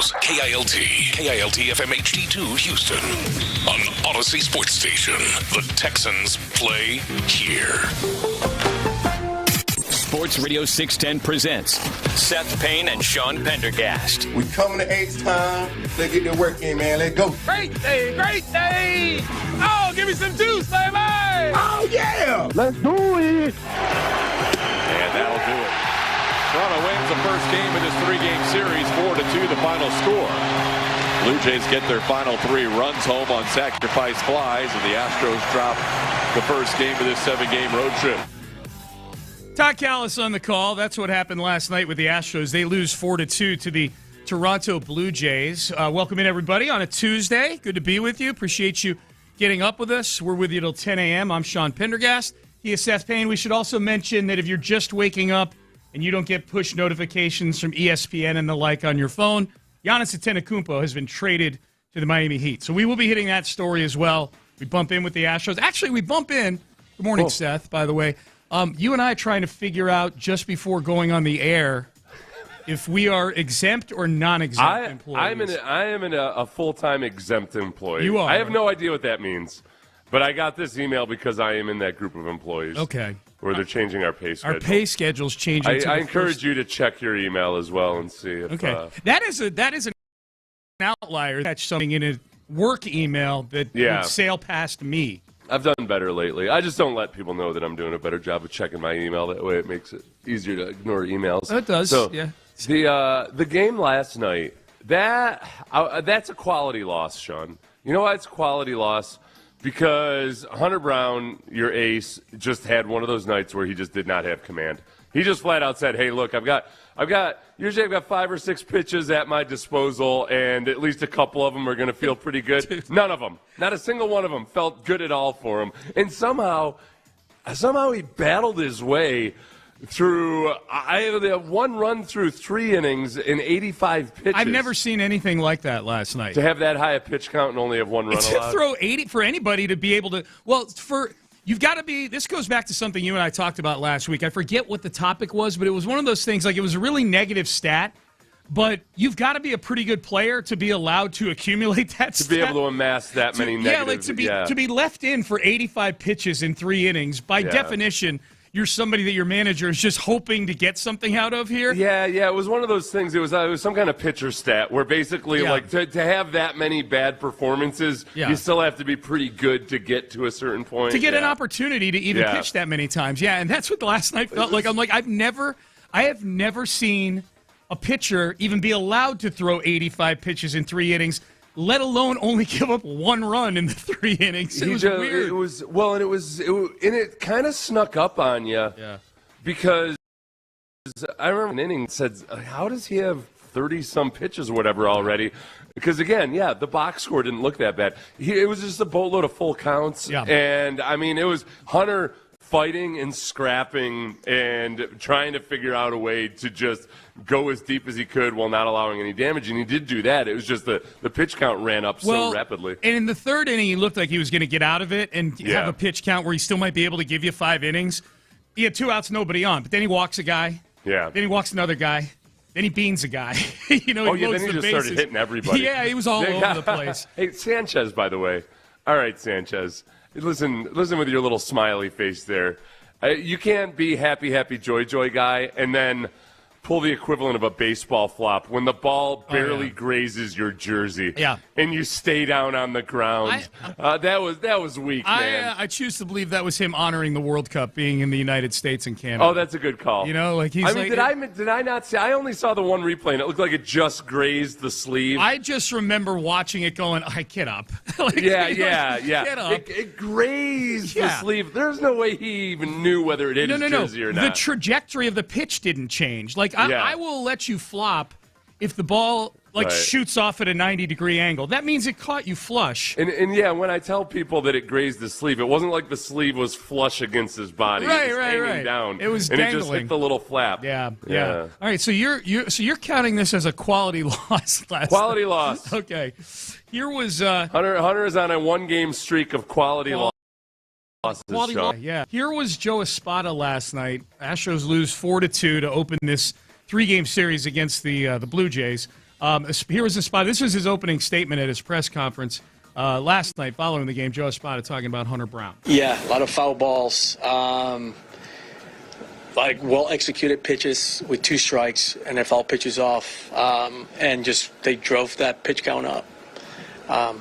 Astros, KILT FM HD2 Houston. On Odyssey Sports Station, the Texans play here. Sports Radio 610 presents Seth Payne and Sean Pendergast. We coming to H-Town. Let's get the work in, man. Let's go. Great day, great day. Oh, give me some juice, baby. Oh, yeah. Let's do it. And that'll do it. Toronto wins the first game of this three-game series, 4-2, the final score. Blue Jays get their final 3 runs home on sacrifice flies, and the Astros drop the first game of this 7-game road trip. Todd Callis on the call. That's what happened last night with the Astros. They lose 4-2 to the Toronto Blue Jays. Welcome in, everybody, on a Tuesday. Good to be with you. Appreciate you getting up with us. We're with you till 10 a.m. I'm Sean Pendergast. He is Seth Payne. We should also mention that if you're just waking up and you don't get push notifications from ESPN and the like on your phone, Giannis Antetokounmpo has been traded to the Miami Heat. So we will be hitting that story as well. We bump in with the Astros. Actually, we bump in. Good morning, Seth, by the way. You and I are trying to figure out just before going on the air if we are exempt or non-exempt employees. I am a full-time exempt employee. You are. I have no idea what that means, but I got this email because I am in that group of employees. Okay. Where they're changing our pay schedule. Our pay schedule's changing. I encourage you to check your email as well and see if. Okay. That is an outlier. Catch something in a work email that would sail past me. I've done better lately. I just don't let people know that I'm doing a better job of checking my email. That way it makes it easier to ignore emails. It does, so, yeah. The game last night, that's a quality loss, Sean. You know why it's a quality loss? Because Hunter Brown, your ace, just had one of those nights where he just did not have command. He just flat out said, "Hey, look, I've got 5 or 6 pitches at my disposal, and at least a couple of them are going to feel pretty good." None of them, not a single one of them, felt good at all for him. And somehow he battled his way through. I have 1 run through 3 innings in 85 pitches. I've never seen anything like that last night. To have that high a pitch count and only have 1 run allowed. To throw 80 for anybody to be able to. Well, you've got to be. This goes back to something you and I talked about last week. I forget what the topic was, but it was one of those things. Like, it was a really negative stat, but you've got to be a pretty good player to be allowed to accumulate that stat. To be able to amass that many negatives. To be left in for 85 pitches in 3 innings. By definition, you're somebody that your manager is just hoping to get something out of here. Yeah, it was one of those things. It was some kind of pitcher stat where basically, like, to have that many bad performances, you still have to be pretty good to get to a certain point. To get an opportunity to even pitch that many times. Yeah, and that's what the last night felt like. I'm like, I have never seen a pitcher even be allowed to throw 85 pitches in 3 innings, let alone only give up 1 run in the 3 innings. It was weird. And it kind of snuck up on you. Yeah. Because I remember an inning said, how does he have 30-some pitches or whatever already? Because, again, the box score didn't look that bad. It was just a boatload of full counts. Yeah. And, I mean, it was Hunter fighting and scrapping and trying to figure out a way to just go as deep as he could while not allowing any damage, and he did do that. It was just the pitch count ran up so rapidly. And in the 3rd inning, he looked like he was going to get out of it and have a pitch count where he still might be able to give you 5 innings. He had 2 outs, nobody on, but then he walks a guy. Yeah. Then he walks another guy. Then he beans a guy. Then he just started hitting everybody. Yeah, he was all over the place. Hey, Sanchez, by the way. All right, Sanchez. Listen with your little smiley face there. You can't be happy, joy guy, and then pull the equivalent of a baseball flop when the ball barely grazes your jersey. Yeah. And you stay down on the ground. That was weak, man. I choose to believe that was him honoring the World Cup being in the United States and Canada. Oh, that's a good call. You know, like he's did I not see? I only saw the one replay, and it looked like it just grazed the sleeve. I just remember watching it going, get up. Yeah. Get up. It grazed the sleeve. There's no way he even knew whether it hit his jersey or not. The trajectory of the pitch didn't change. I will let you flop if the ball shoots off at a 90-degree angle. That means it caught you flush. And when I tell people that it grazed the sleeve, it wasn't like the sleeve was flush against his body. It was hanging down. It was dangling. And it just hit the little flap. Yeah. All right, so you're counting this as a quality loss last Quality night. loss. Okay. Here was Hunter is on a 1-game streak of quality losses. Yeah. Here was Joe Espada last night. Astros lose 4-2 to open this 3-game series against the Blue Jays. Here was Espada. This was his opening statement at his press conference last night following the game. Joe Espada talking about Hunter Brown. Yeah, a lot of foul balls. Like well-executed pitches with 2 strikes, and they foul pitches off, and just they drove that pitch count up.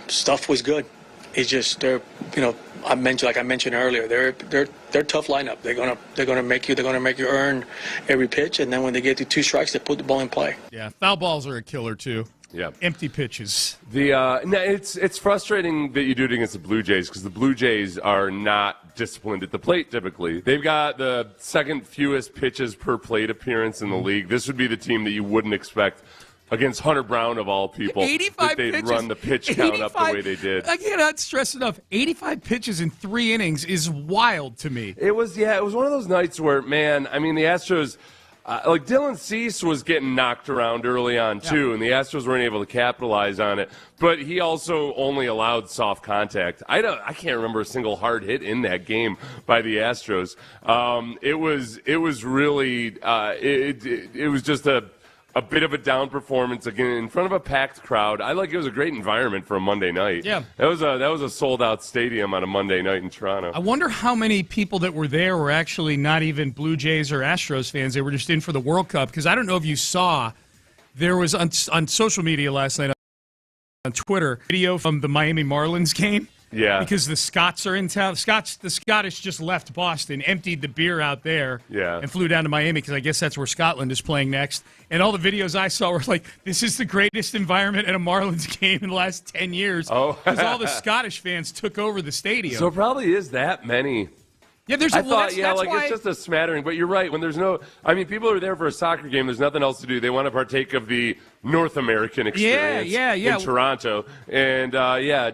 Stuff was good. It's just I mentioned earlier, they're tough lineup. They're gonna make you earn every pitch, and then when they get to 2 strikes, they put the ball in play. Yeah, foul balls are a killer too. Yeah, empty pitches. It's frustrating that you do it against the Blue Jays because the Blue Jays are not disciplined at the plate typically. They've got the second fewest pitches per plate appearance in the league. This would be the team that you wouldn't expect against Hunter Brown of all people. 85 that they'd pitches, run the pitch count up the way they did. I cannot stress enough. 85 pitches in 3 innings is wild to me. It was one of those nights where, man, I mean, the Astros. Like Dylan Cease was getting knocked around early on too, and the Astros weren't able to capitalize on it. But he also only allowed soft contact. I can't remember a single hard hit in that game by the Astros. It was really it was just a bit of a down performance again in front of a packed crowd. It was a great environment for a Monday night. Yeah, that was a sold out stadium on a Monday night in Toronto. I wonder how many people that were there were actually not even Blue Jays or Astros fans. They were just in for the World Cup, because I don't know if you saw, there was on social media last night on Twitter video from the Miami Marlins game. Yeah, because the Scots are in town. The Scottish just left Boston, emptied the beer out there, and flew down to Miami because I guess that's where Scotland is playing next. And all the videos I saw were like, this is the greatest environment at a Marlins game in the last 10 years. Oh, because all the Scottish fans took over the stadium. So it probably is that many. Yeah, that's it's just a smattering. But you're right. When there's people are there for a soccer game. There's nothing else to do. They want to partake of the North American experience in Toronto. And,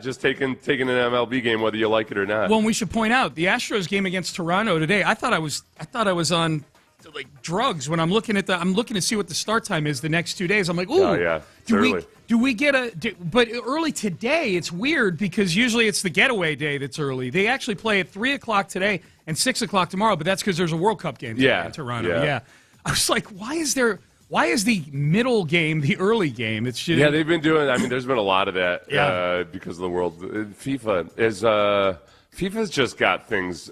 just taking an MLB game, whether you like it or not. Well, we should point out, the Astros game against Toronto today, I thought I was on like drugs when I'm looking to see what the start time is the next 2 days. I'm like, ooh, do we get but early today, it's weird because usually it's the getaway day that's early. They actually play at 3 o'clock today and 6 o'clock tomorrow, but that's because there's a World Cup game today in Toronto. Yeah. I was like, why is the middle game the early game? It's just, they've been doing, there's been a lot of that because of the world. FIFA's just got things.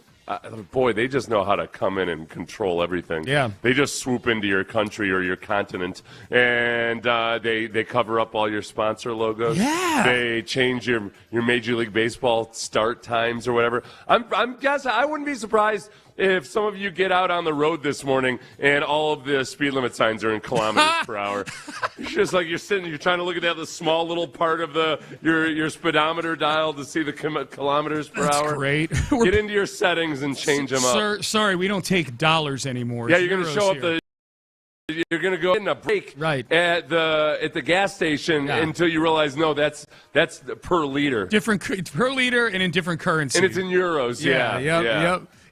They just know how to come in and control everything. Yeah, they just swoop into your country or your continent, and they cover up all your sponsor logos. Yeah, they change your Major League Baseball start times or whatever. I'm guessing I wouldn't be surprised if some of you get out on the road this morning and all of the speed limit signs are in kilometers per hour. It's just like you're trying to look at the small little part of your speedometer dial to see the kilometers per hour. That's great. Get into your settings and change them up. Sir, sorry, we don't take dollars anymore. Yeah, you're going to show up you're going to go in a break at the gas station until you realize, no, that's per liter. Different per liter and in different currency. And it's in euros.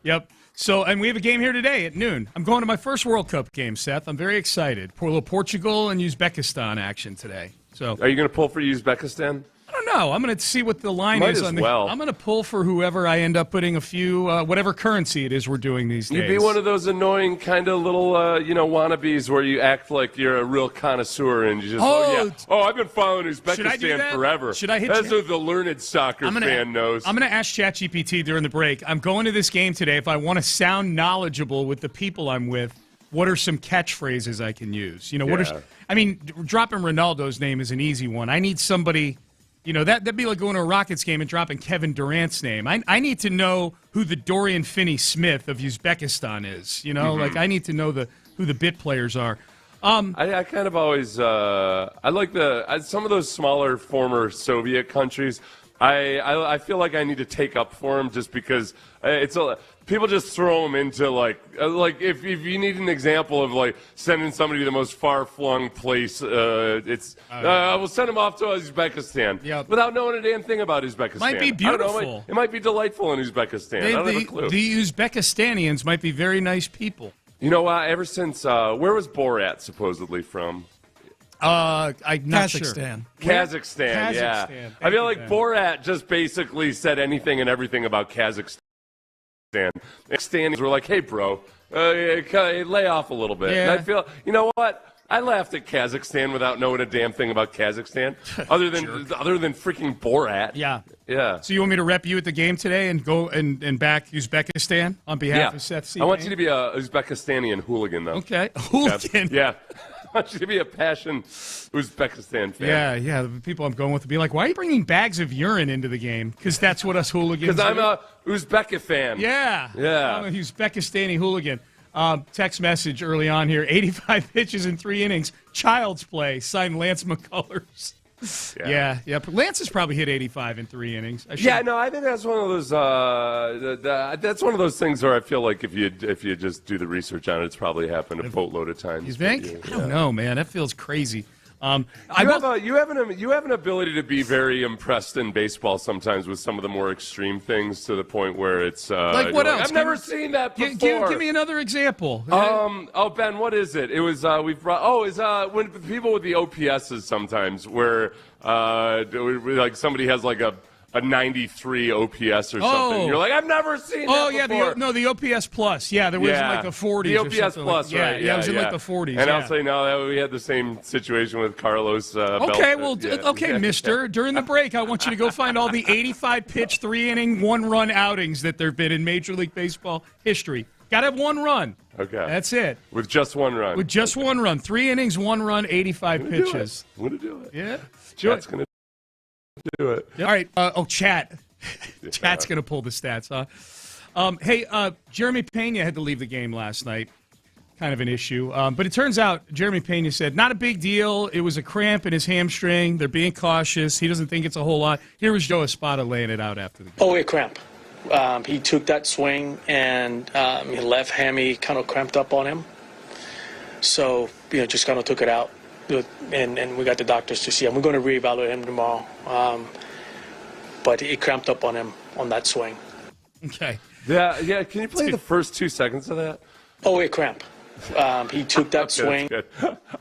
Yep. So, and we have a game here today at noon. I'm going to my first World Cup game, Seth. I'm very excited. A little Portugal and Uzbekistan action today. So, are you going to pull for Uzbekistan? I don't know. I'm going to see what the line is on I'm going to pull for whoever I end up putting a few, whatever currency it is we're doing these days. You'd be one of those annoying kind of little, wannabes where you act like you're a real connoisseur and you just, I've been following Uzbekistan forever. Should I hit That's what the learned soccer fan knows. I'm going to ask ChatGPT during the break. I'm going to this game today. If I want to sound knowledgeable with the people I'm with, what are some catchphrases I can use? Dropping Ronaldo's name is an easy one. I need somebody... that'd be like going to a Rockets game and dropping Kevin Durant's name. I need to know who the Dorian Finney-Smith of Uzbekistan is. I need to know who the bit players are. I kind of always I like some of those smaller former Soviet countries. I feel like I need to take up for them just because people just throw them into like if you need an example of sending somebody to the most far-flung place, we'll send them off to Uzbekistan without knowing a damn thing about Uzbekistan. Might be beautiful. It might be delightful in Uzbekistan. I don't have a clue. The Uzbekistanians might be very nice people. You know what? Ever since where was Borat supposedly from? I'm not sure. Kazakhstan, yeah. I feel like Borat just basically said anything and everything about Kazakhstan. Kazakhstanis were like, hey, bro, lay off a little bit. Yeah. And I feel, you know what? I laughed at Kazakhstan without knowing a damn thing about Kazakhstan, other than freaking Borat. Yeah. So you want me to rep you at the game today and go and back Uzbekistan on behalf of Seth C. I want you to be a Uzbekistanian hooligan, though. Okay, hooligan. Yeah. I want you to be a passion Uzbekistan fan. Yeah. The people I'm going with will be like, why are you bringing bags of urine into the game? Because that's what us hooligans Because I'm a Uzbek fan. Yeah. I'm a Uzbekistani hooligan. Text message early on here, 85 pitches in 3 innings. Child's play, signed Lance McCullers. Yeah. But Lance has probably hit 85 in 3 innings. I think that's one of those. That's one of those things where I feel like if you just do the research on it, it's probably happened a boatload of times. You think? I don't know, man. That feels crazy. You have an ability to be very impressed in baseball sometimes with some of the more extreme things to the point where it's like what else? I've never seen that before. Give me another example. Ben, what is it? It was when people with the OPSs sometimes where like somebody has like a 93 OPS or something. You're like, I've never seen that before. The OPS Plus. Yeah, there was in like the 40s. The OPS or something Plus, like, right? Yeah, it was in like the 40s. And I'll say no, we had the same situation with Carlos. Mister. During the break, I want you to go find all the 85-pitch, 3-inning, 1-run outings that there have been in Major League Baseball history. Got to have 1 run. Okay. That's it. With just 1 run. With just 1 run. 3 innings, 1 run, 85 pitches. I'm going to do it. Yeah. Chat's going to do it. All right. Chat. Chat's going to pull the stats, huh? Jeremy Pena had to leave the game last night. Kind of an issue. But it turns out Jeremy Pena said, not a big deal. It was a cramp in his hamstring. They're being cautious. He doesn't think it's a whole lot. Here was Joe Espada laying it out after the game. A cramp. He took that swing, and his left hammy kind of cramped up on him. So, just kind of took it out. And we got the doctors to see him. We're going to reevaluate him tomorrow. But it cramped up on him on that swing. Okay. Yeah. Can you play the first 2 seconds of that? Cramp. He took that swing.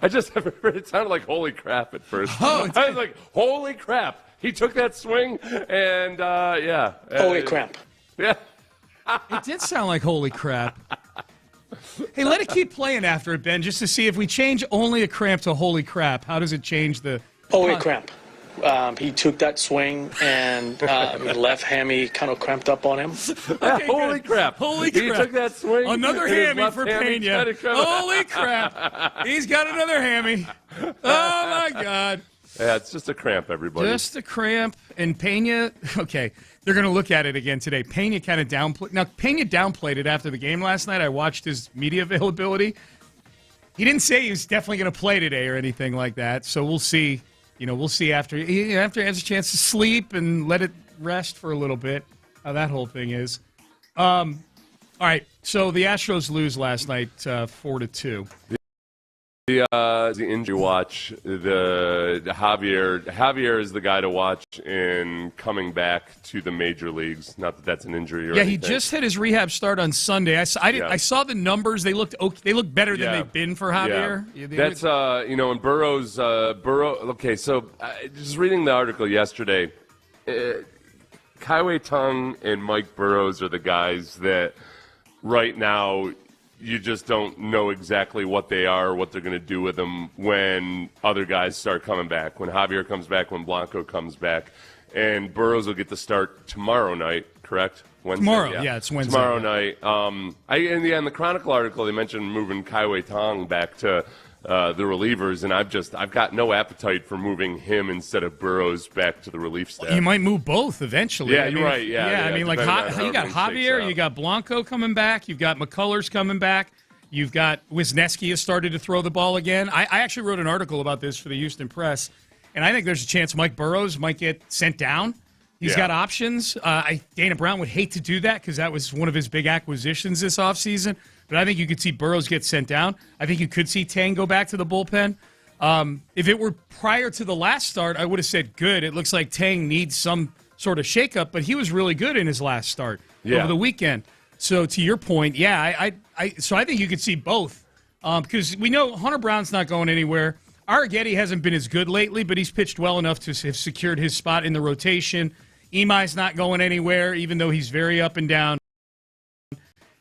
I just it sounded like holy crap at first. I was like, holy crap. He took that swing, and cramp. Yeah. It did sound like holy crap. Hey, let it keep playing after it, Ben, just to see if we change only a cramp to holy crap. How does it change the... cramp. He took that swing, and his left hammy kind of cramped up on him. Okay, holy crap. Holy crap. He took that swing. Another hammy for Pena. Holy crap. He's got another hammy. Oh, my God. Yeah, it's just a cramp, everybody. Just a cramp. And Pena, okay, they're going to look at it again today. Pena kind of downplayed. Now, Pena downplayed it after the game last night. I watched his media availability. He didn't say he was definitely going to play today or anything like that. So we'll see. We'll see after he has a chance to sleep and let it rest for a little bit, how that whole thing is. All right, so the Astros lose last night 4-2. The injury watch, the Javier is the guy to watch in coming back to the major leagues. Not that that's an injury or anything. He just had his rehab start on Sunday. I saw the numbers. They looked better than they've been for Javier. Yeah. That's and Burrow's Okay, so just reading the article yesterday, Kaiwei Tong and Mike Burrows are the guys that right now you just don't know exactly what they are or what they're going to do with them when other guys start coming back, when Javier comes back, when Blanco comes back. And Burrows will get the start tomorrow night, correct? Wednesday? Tomorrow, yeah, it's Wednesday. Tomorrow night. In the Chronicle article, they mentioned moving Kaiwei Tong back to the relievers, and I've got no appetite for moving him instead of Burrows back to the relief staff. You might move both eventually. Yeah, you're right. Yeah, you got Javier, you got Blanco coming back, you've got McCullers coming back, you've got Wisniewski has started to throw the ball again. I actually wrote an article about this for the Houston Press, and I think there's a chance Mike Burrows might get sent down. He's got options. Dana Brown would hate to do that because that was one of his big acquisitions this offseason. But I think you could see Burrows get sent down. I think you could see Tang go back to the bullpen. If it were prior to the last start, I would have said good. It looks like Tang needs some sort of shakeup, but he was really good in his last start over the weekend. So to your point, I think you could see both because we know Hunter Brown's not going anywhere. Arrighetti hasn't been as good lately, but he's pitched well enough to have secured his spot in the rotation. Imai's not going anywhere, even though he's very up and down.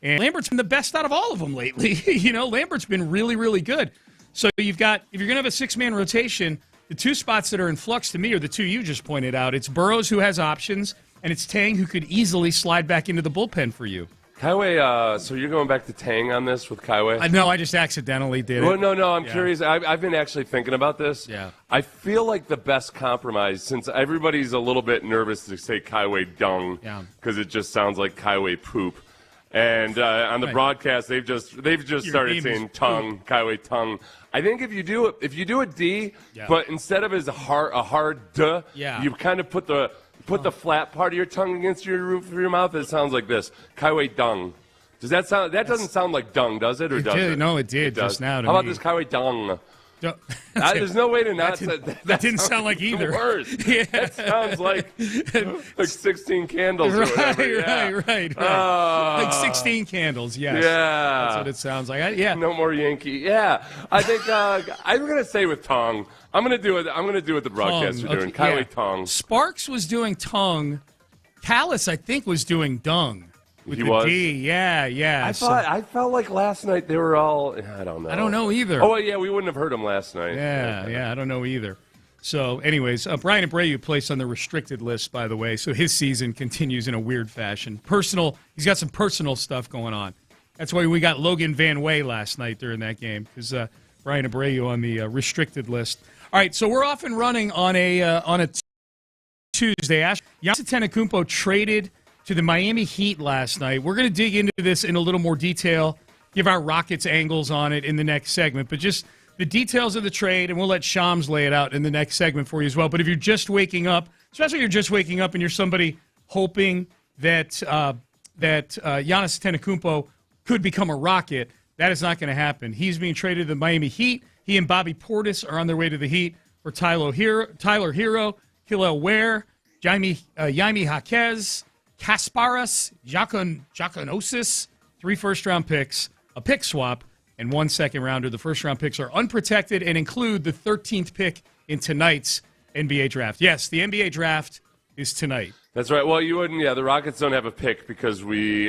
And Lambert's been the best out of all of them lately. Lambert's been really, really good. So if you're going to have a 6-man rotation, the two spots that are in flux to me are the two you just pointed out. It's Burrows, who has options, and it's Tang, who could easily slide back into the bullpen for you. Kaiway, so you're going back to Tang on this with Kaiway? No, I just accidentally did it. Well, no, I'm curious. I've been actually thinking about this. Yeah. I feel like the best compromise, since everybody's a little bit nervous to say Kaiway dung, because it just sounds like Kaiway poop. And on the broadcast, they've just started saying tongue, Kaiway tongue. I think if you do a D, but instead of as a hard duh, you kind of put the flat part of your tongue against your roof of your mouth. It sounds like this: Kaiway dung. Does that sound? That doesn't sound like dung, does it? Or does it? No, it did just now. How about this Kaiway dung? There's no way to not say that. Didn't sound like either. Worse. That sounds like 16 candles or whatever. Right. Like 16 candles, yes. Yeah. That's what it sounds like. No more Yankee. Yeah. I think I'm going to say with tongue. I'm going to do it. I'm going to do what the broadcasts are doing. Kaiway tongue. Sparks was doing tongue. Callis, I think, was doing dung. With he the was? D, yeah. I felt like last night they were all. I don't know. I don't know either. Oh, yeah, we wouldn't have heard them last night. Yeah, I don't know either. So, anyways, Brian Abreu placed on the restricted list, by the way, so his season continues in a weird fashion. He's got some personal stuff going on. That's why we got Logan Van Way last night during that game, because Brian Abreu on the restricted list. All right, so we're off and running on a Tuesday. Giannis Antetokounmpo traded to the Miami Heat last night. We're going to dig into this in a little more detail, give our Rockets angles on it in the next segment, but just the details of the trade, and we'll let Shams lay it out in the next segment for you as well. But if you're just waking up, especially if you're just waking up and you're somebody hoping that Giannis Antetokounmpo could become a Rocket, that is not going to happen. He's being traded to the Miami Heat. He and Bobby Portis are on their way to the Heat for Tyler Hero, Hillel Ware, Jaime Jaquez, Kasparas, Giaconosis, 3 first-round picks, a pick swap, and 1 second-rounder. The first-round picks are unprotected and include the 13th pick in tonight's NBA draft. Yes, the NBA draft is tonight. That's right. Well, you wouldn't. Yeah, the Rockets don't have a pick because we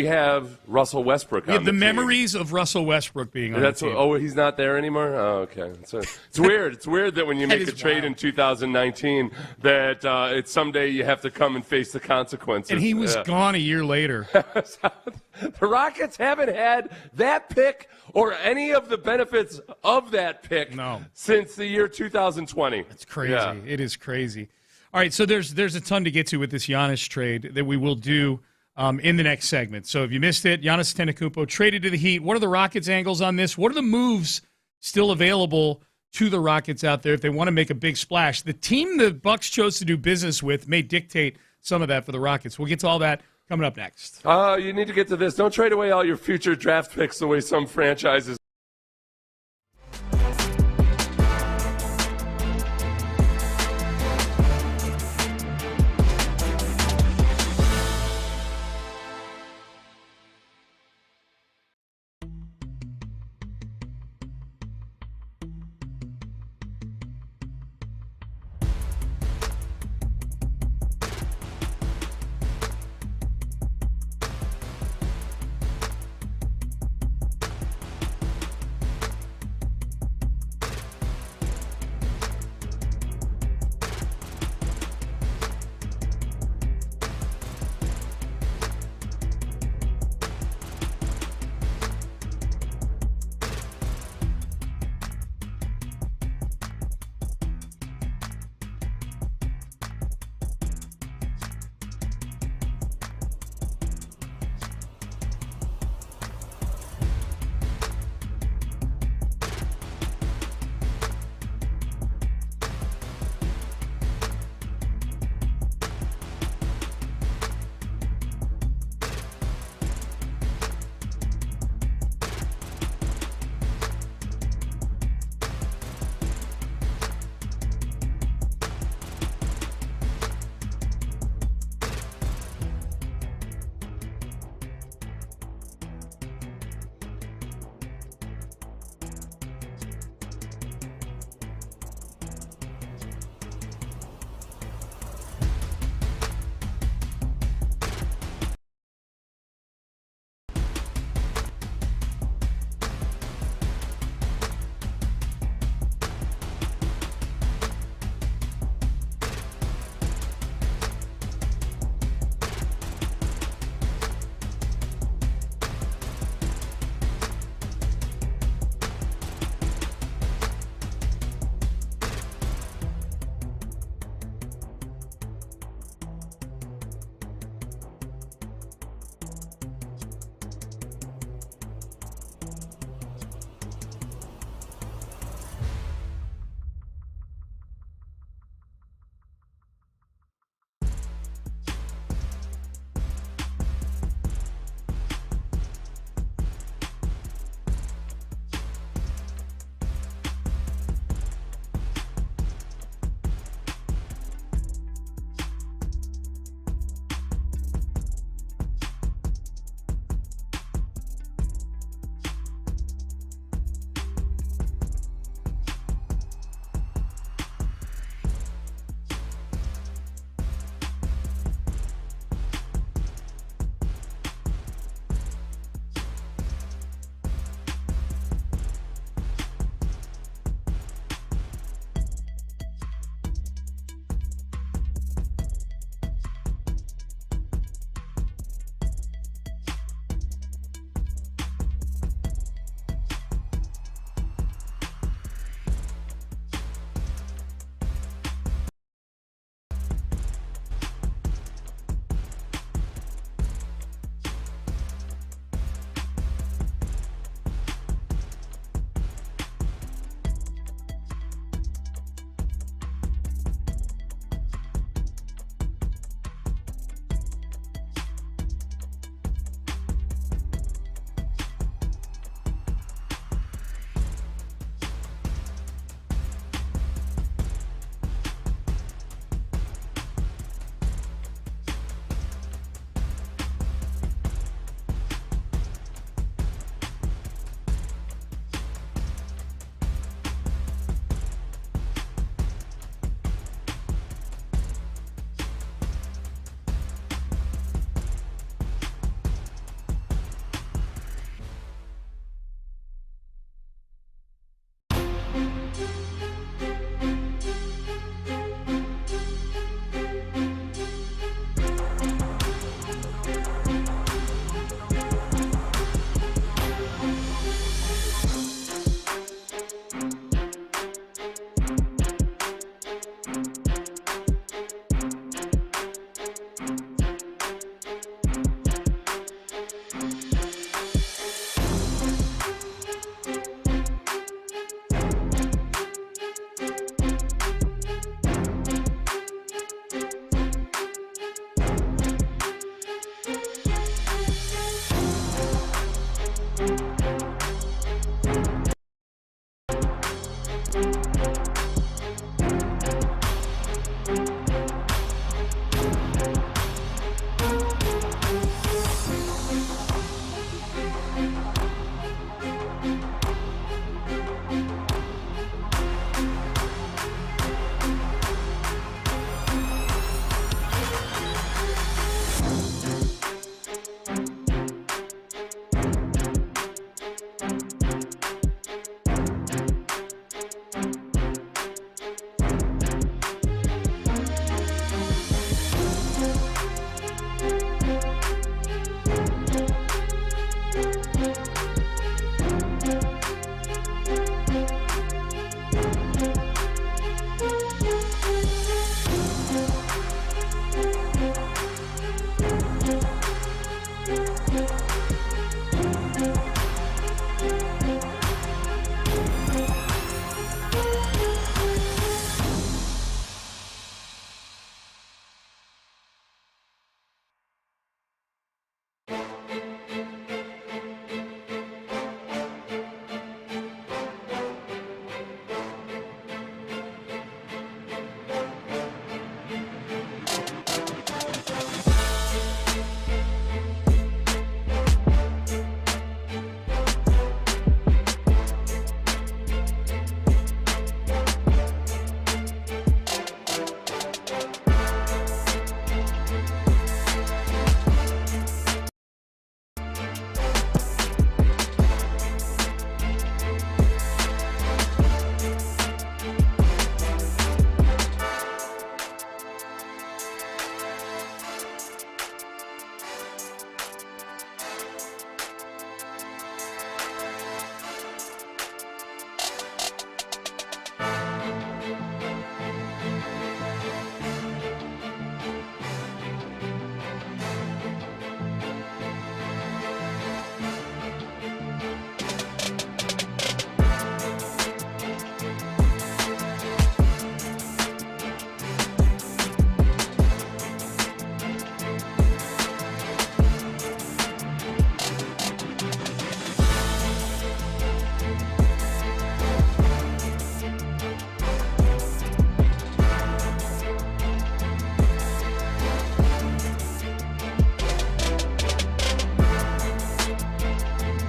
have Russell Westbrook on the team. Memories of Russell Westbrook being on the team. He's not there anymore? Oh, okay. It's weird. It's weird that when you make a trade in 2019 that it's someday you have to come and face the consequences. And he was gone a year later. The Rockets haven't had that pick or any of the benefits of that pick since the year 2020. It's crazy. Yeah. It is crazy. All right, so there's a ton to get to with this Giannis trade that we will do in the next segment. So if you missed it, Giannis Antetokounmpo traded to the Heat. What are the Rockets' angles on this? What are the moves still available to the Rockets out there if they want to make a big splash? The team the Bucks chose to do business with may dictate some of that for the Rockets. We'll get to all that coming up next. You need to get to this. Don't trade away all your future draft picks the way some franchises.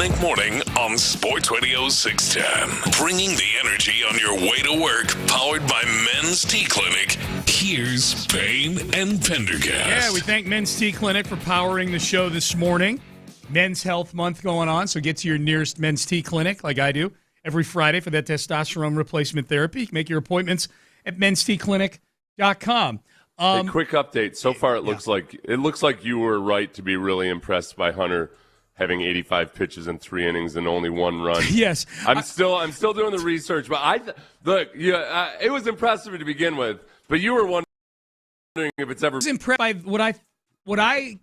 Think Morning on Sports Radio 610. Bringing the energy on your way to work, powered by Men's Tea Clinic. Here's Payne and Pendergast. Yeah, we thank Men's Tea Clinic for powering the show this morning. Men's Health Month going on, so get to your nearest Men's Tea Clinic, like I do, every Friday for that testosterone replacement therapy. Make your appointments at mensteaclinic.com. A quick update. So far, it looks like you were right to be really impressed by Hunter having 85 pitches in 3 innings and only 1 run. Yes, I'm still doing the research, but it was impressive to begin with. But you were wondering if it's ever. I was impressed by what I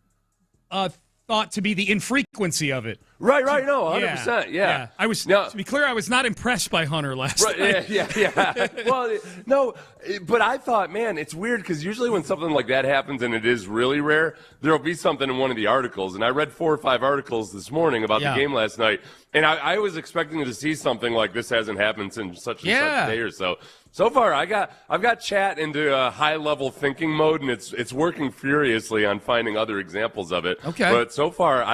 thought to be the infrequency of it. Right. No, 100%. Yeah. I was. To be clear, I was not impressed by Hunter last night. Yeah. Well, no, but I thought, man, it's weird because usually when something like that happens, and it is really rare, there'll be something in one of the articles. And I read 4 or 5 articles this morning about the game last night, and I was expecting to see something like this hasn't happened since such and such day or so. So far, I've got chat into a high-level thinking mode, and it's working furiously on finding other examples of it. Okay. But so far,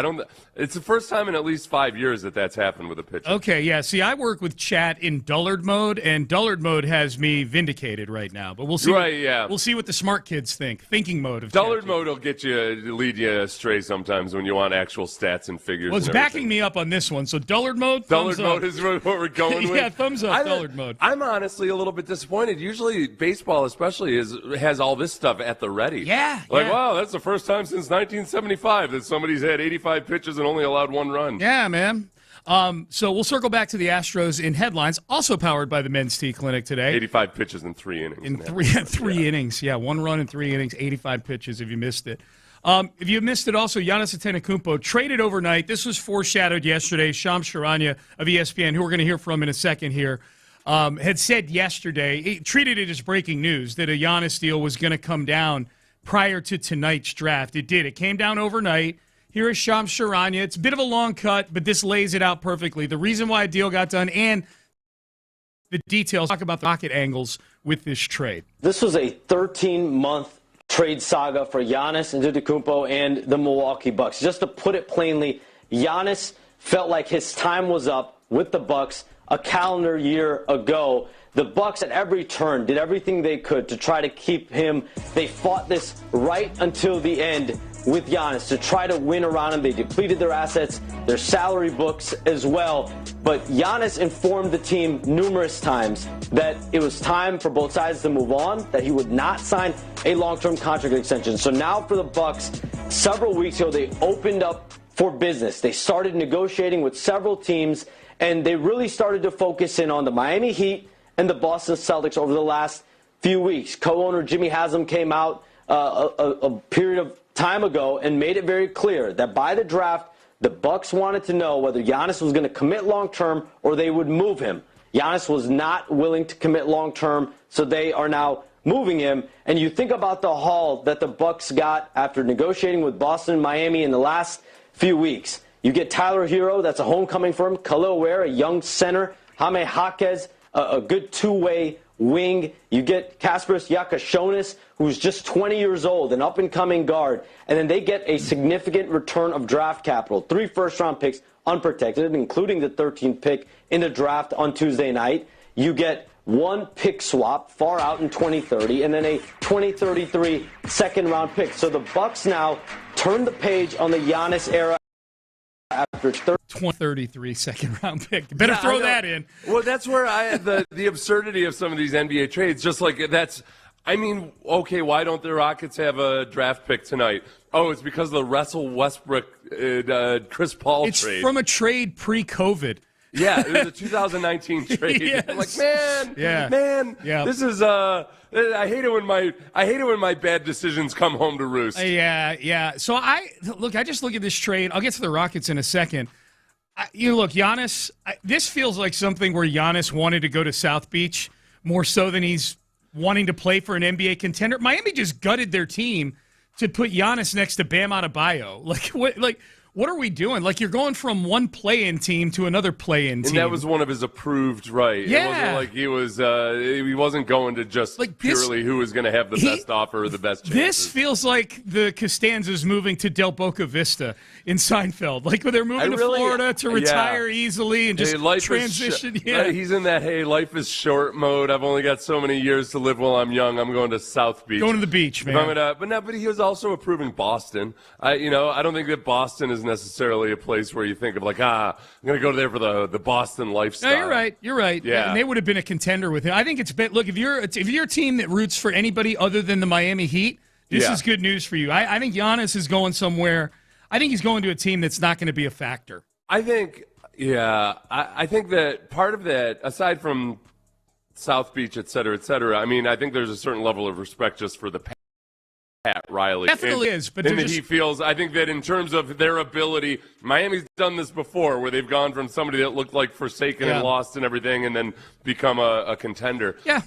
it's the first time in at least 5 years that's happened with a pitcher. Okay, yeah. See, I work with chat in dullard mode, and dullard mode has me vindicated right now. But we'll see. We'll see what the smart kids think. Thinking mode of dullard mode will lead you astray sometimes when you want actual stats and figures. Well, it's backing me up on this one. So dullard mode. Dullard mode is what we're going with. Yeah, thumbs up. Dullard mode. I'm honestly a little bit disappointed. Usually, baseball especially has all this stuff at the ready. Yeah. Wow, that's the first time since 1975 that somebody's had 85 pitches and only allowed 1 run. Yeah, man. So we'll circle back to the Astros in headlines, also powered by the Men's Tea Clinic today. 85 pitches in 3 innings. In three innings. Yeah, 1 run in 3 innings, 85 pitches if you missed it. If you missed it also, Giannis Antetokounmpo traded overnight. This was foreshadowed yesterday. Shams Charania of ESPN, who we're going to hear from in a second here, had said yesterday, he treated it as breaking news, that a Giannis deal was going to come down prior to tonight's draft. It did. It came down overnight. Here is Shams Charania. It's a bit of a long cut, but this lays it out perfectly. The reason why a deal got done and the details. Talk about the rocket angles with this trade. This was a 13-month trade saga for Giannis Antetokounmpo and the Milwaukee Bucks. Just to put it plainly, Giannis felt like his time was up with the Bucks a calendar year ago. The Bucks at every turn did everything they could to try to keep him. They fought this right until the end with Giannis to try to win around him. They depleted their assets, their salary books as well. But Giannis informed the team numerous times that it was time for both sides to move on, that he would not sign a long-term contract extension. So now for the Bucks, several weeks ago, they opened up for business. They started negotiating with several teams, and they really started to focus in on the Miami Heat and the Boston Celtics over the last few weeks. Co-owner Jimmy Haslam came out a period of time ago and made it very clear that by the draft, the Bucks wanted to know whether Giannis was going to commit long-term or they would move him. Giannis was not willing to commit long-term, so they are now moving him. And you think about the haul that the Bucks got after negotiating with Boston and Miami in the last few weeks. You get Tyler Hero, that's a homecoming for him, Khalil Ware, a young center, Jaime Jaquez, a good two-way wing. You get Kasparas Yakashonis, who's just 20 years old, an up-and-coming guard. And then they get a significant return of draft capital. 3 first-round picks, unprotected, including the 13th pick in the draft on Tuesday night. You get 1 pick swap far out in 2030, and then a 2033 second-round pick. So the Bucks now turn the page on the Giannis era after 2033 second-round pick. You better throw that in. Well, that's where the absurdity of some of these NBA trades, just like that's – I mean, okay, why don't the Rockets have a draft pick tonight? Oh, it's because of the Russell Westbrook, Chris Paul trade. It's from a trade pre-COVID. Yeah, it was a 2019 trade. Yes. I'm like, man, this is I hate it when my bad decisions come home to roost. Yeah. So I just look at this trade. I'll get to the Rockets in a second. Giannis. This feels like something where Giannis wanted to go to South Beach more so than he's wanting to play for an NBA contender. Miami just gutted their team to put Giannis next to Bam Adebayo. what are we doing? Like, you're going from one play-in team to another play-in team. And that was one of his approved, right? Yeah. It wasn't like he wasn't going to just like purely who was going to have the best offer or the best chances. This feels like the Costanzas moving to Del Boca Vista in Seinfeld. Like, when they're moving to Florida to retire easily and just transition. He's in that, life is short mode. I've only got so many years to live while I'm young. I'm going to South Beach. Going to the beach, man. But he was also approving Boston. I don't think that Boston is necessarily a place where you think of like, I'm going to go there for the Boston lifestyle. No, you're right. Yeah. And they would have been a contender with him. I think it's look, if you're a team that roots for anybody other than the Miami Heat, this is good news for you. I think Giannis is going somewhere. I think he's going to a team that's not going to be a factor. I think that part of that, aside from South Beach, et cetera, I think there's a certain level of respect just for the Pat Riley. Definitely is. But he feels, I think that in terms of their ability, Miami's done this before where they've gone from somebody that looked like forsaken and lost and everything and then become a contender. Yeah.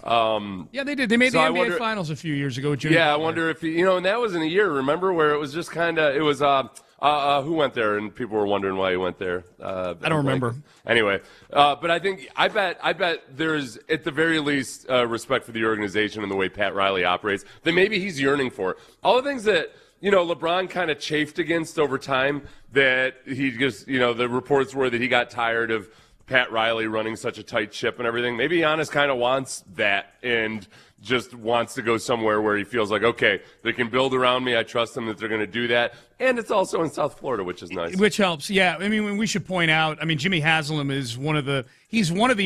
They did. They made the NBA Finals a few years ago with Jimmy Butler. I wonder if, and that was in a year, remember, where it was just who went there, and people were wondering why he went there. I don't remember. Anyway, but I bet there's at the very least respect for the organization and the way Pat Riley operates that maybe he's yearning for. All the things that LeBron kind of chafed against over time, that he just the reports were that he got tired of Pat Riley running such a tight ship and everything. Maybe Giannis kind of wants that and just wants to go somewhere where he feels like, okay, they can build around me. I trust them that they're going to do that. And it's also in South Florida, which is nice. Which helps, yeah. I mean, we should point out, Jimmy Haslam is one of the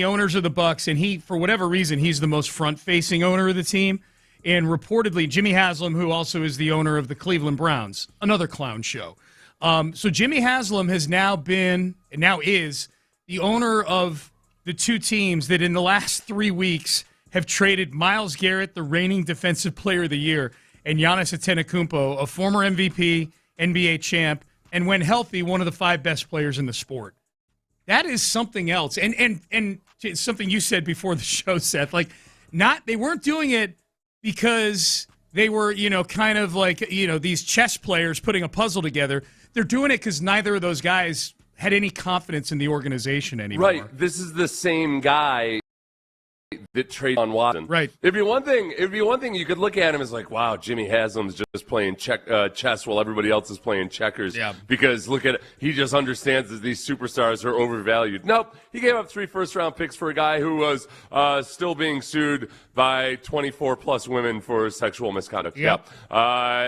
owners of the Bucks, and he, for whatever reason, he's the most front-facing owner of the team. And reportedly, Jimmy Haslam, who also is the owner of the Cleveland Browns, another clown show. So Jimmy Haslam has now is the owner of the two teams that in the last 3 weeks have traded Myles Garrett, the reigning Defensive Player of the Year, and Giannis Antetokounmpo, a former MVP, NBA champ, and when healthy, one of the 5 best players in the sport. That is something else. And something you said before the show, Seth, they weren't doing it because they were, kind of like, these chess players putting a puzzle together. They're doing it because neither of those guys had any confidence in the organization anymore. Right. This is the same guy that traded on Watson. Right. It'd be one thing you could look at him as like, wow, Jimmy Haslam's just playing chess while everybody else is playing checkers. Yeah. Because look at it, he just understands that these superstars are overvalued. Nope. He gave up 3 first-round picks for a guy who was still being sued by 24-plus women for sexual misconduct. Yep.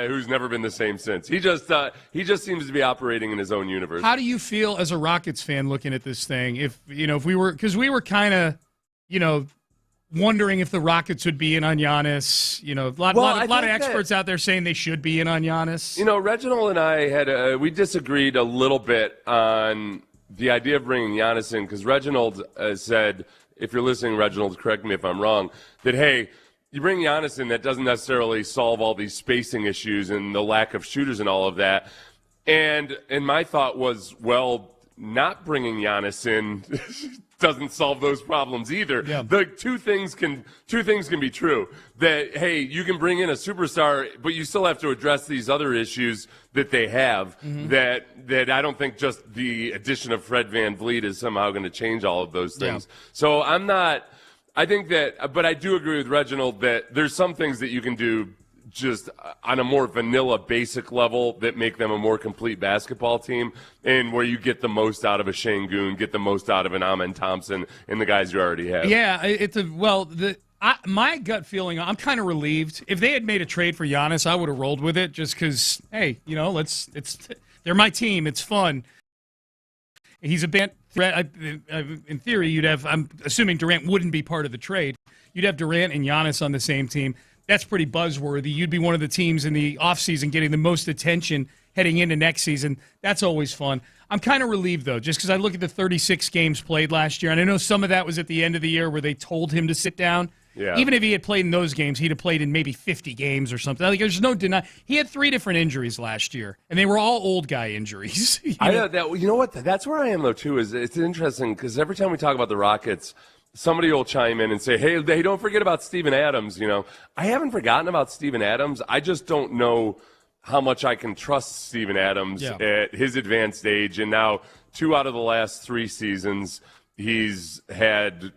Who's never been the same since. He just seems to be operating in his own universe. How do you feel as a Rockets fan looking at this thing? If we were kind of, wondering if the Rockets would be in on Giannis. A lot of experts out there saying they should be in on Giannis. Reginald and I we disagreed a little bit on the idea of bringing Giannis in because Reginald said, if you're listening, Reginald, correct me if I'm wrong, that, hey, you bring Giannis in, that doesn't necessarily solve all these spacing issues and the lack of shooters and all of that. And my thought was, well, not bringing Giannis in doesn't solve those problems either. Yeah. The two things can be true. That, hey, you can bring in a superstar, but you still have to address these other issues that they have. Mm-hmm. That I don't think just the addition of Fred VanVleet is somehow going to change all of those things. Yeah. So I think that, but I do agree with Reginald that there's some things that you can do just on a more vanilla basic level that make them a more complete basketball team and where you get the most out of a Şengün, get the most out of an Amen Thompson and the guys you already have. Yeah, my gut feeling, I'm kind of relieved. If they had made a trade for Giannis, I would have rolled with it just because, hey, they're my team. It's fun. He's a bad threat. In theory, you'd have, I'm assuming Durant wouldn't be part of the trade. You'd have Durant and Giannis on the same team. That's pretty buzzworthy. You'd be one of the teams in the offseason getting the most attention heading into next season. That's always fun. I'm kind of relieved, though, just because I look at the 36 games played last year, and I know some of that was at the end of the year where they told him to sit down. Yeah. Even if he had played in those games, he'd have played in maybe 50 games or something. There's no denying. He had 3 different injuries last year, and they were all old guy injuries. I know that. You know what? That's where I am, though, too. Is it's interesting because every time we talk about the Rockets, somebody will chime in and say, hey, don't forget about Steven Adams. I haven't forgotten about Steven Adams. I just don't know how much I can trust Steven Adams at his advanced age. And now 2 out of the last 3 seasons, he's had,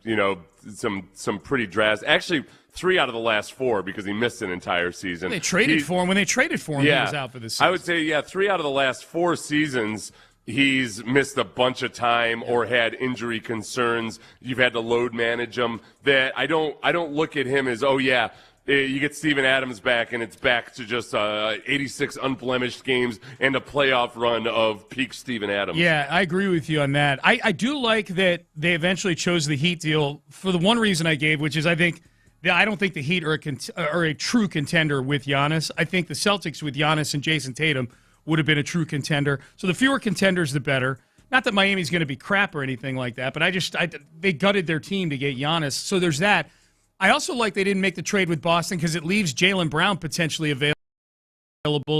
some pretty drastic. Actually, 3 out of the last 4 because he missed an entire season. They traded for him. When they traded for him, he was out for the season. I would say, 3 out of the last 4 seasons, he's missed a bunch of time or had injury concerns. You've had to load manage him. That I don't look at him as, you get Steven Adams back, and it's back to just 86 unblemished games and a playoff run of peak Steven Adams. Yeah, I agree with you on that. I do like that they eventually chose the Heat deal for the one reason I gave, which is I don't think the Heat are a true contender with Giannis. I think the Celtics with Giannis and Jason Tatum would have been a true contender. So the fewer contenders, the better. Not that Miami's going to be crap or anything like that, but they gutted their team to get Giannis. So there's that. I also like they didn't make the trade with Boston because it leaves Jaylen Brown potentially available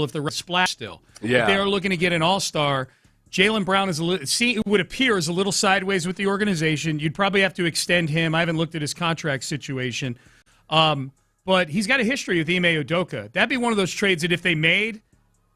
if the splash still. Yeah. If they are looking to get an all-star, Jaylen Brown it would appear is a little sideways with the organization. You'd probably have to extend him. I haven't looked at his contract situation. But he's got a history with Ime Udoka. That'd be one of those trades that if they made,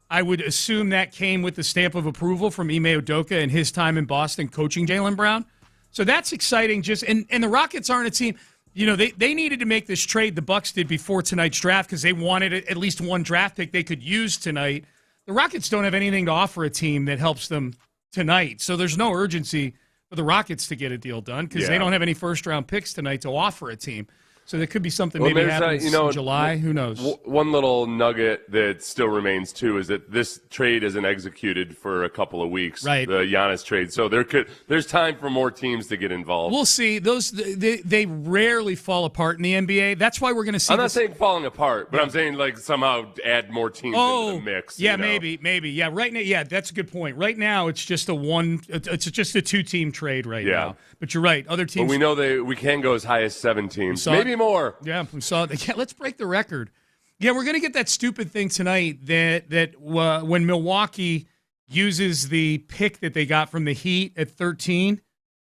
I would assume that came with the stamp of approval from Ime Udoka and his time in Boston coaching Jaylen Brown. So that's exciting. And the Rockets aren't a team. They needed to make this trade the Bucks did before tonight's draft because they wanted at least one draft pick they could use tonight. The Rockets don't have anything to offer a team that helps them tonight. So there's no urgency for the Rockets to get a deal done because they don't have any first-round picks tonight to offer a team. So there could be something maybe happens in July. Who knows? One little nugget that still remains, too, is that this trade isn't executed for a couple of weeks, right? The Giannis trade. So there's time for more teams to get involved. We'll see. They rarely fall apart in the NBA. That's why we're going to see. I'm not saying falling apart, but I'm saying somehow add more teams into the mix. Yeah, maybe. Yeah, right now. Yeah, that's a good point. Right now, it's just a 2-team trade right now. But you're right. Other teams. But we know we can go as high as 7 teams, maybe more. Yeah, we saw it. Yeah, let's break the record. Yeah, we're going to get that stupid thing tonight that when Milwaukee uses the pick that they got from the Heat at 13,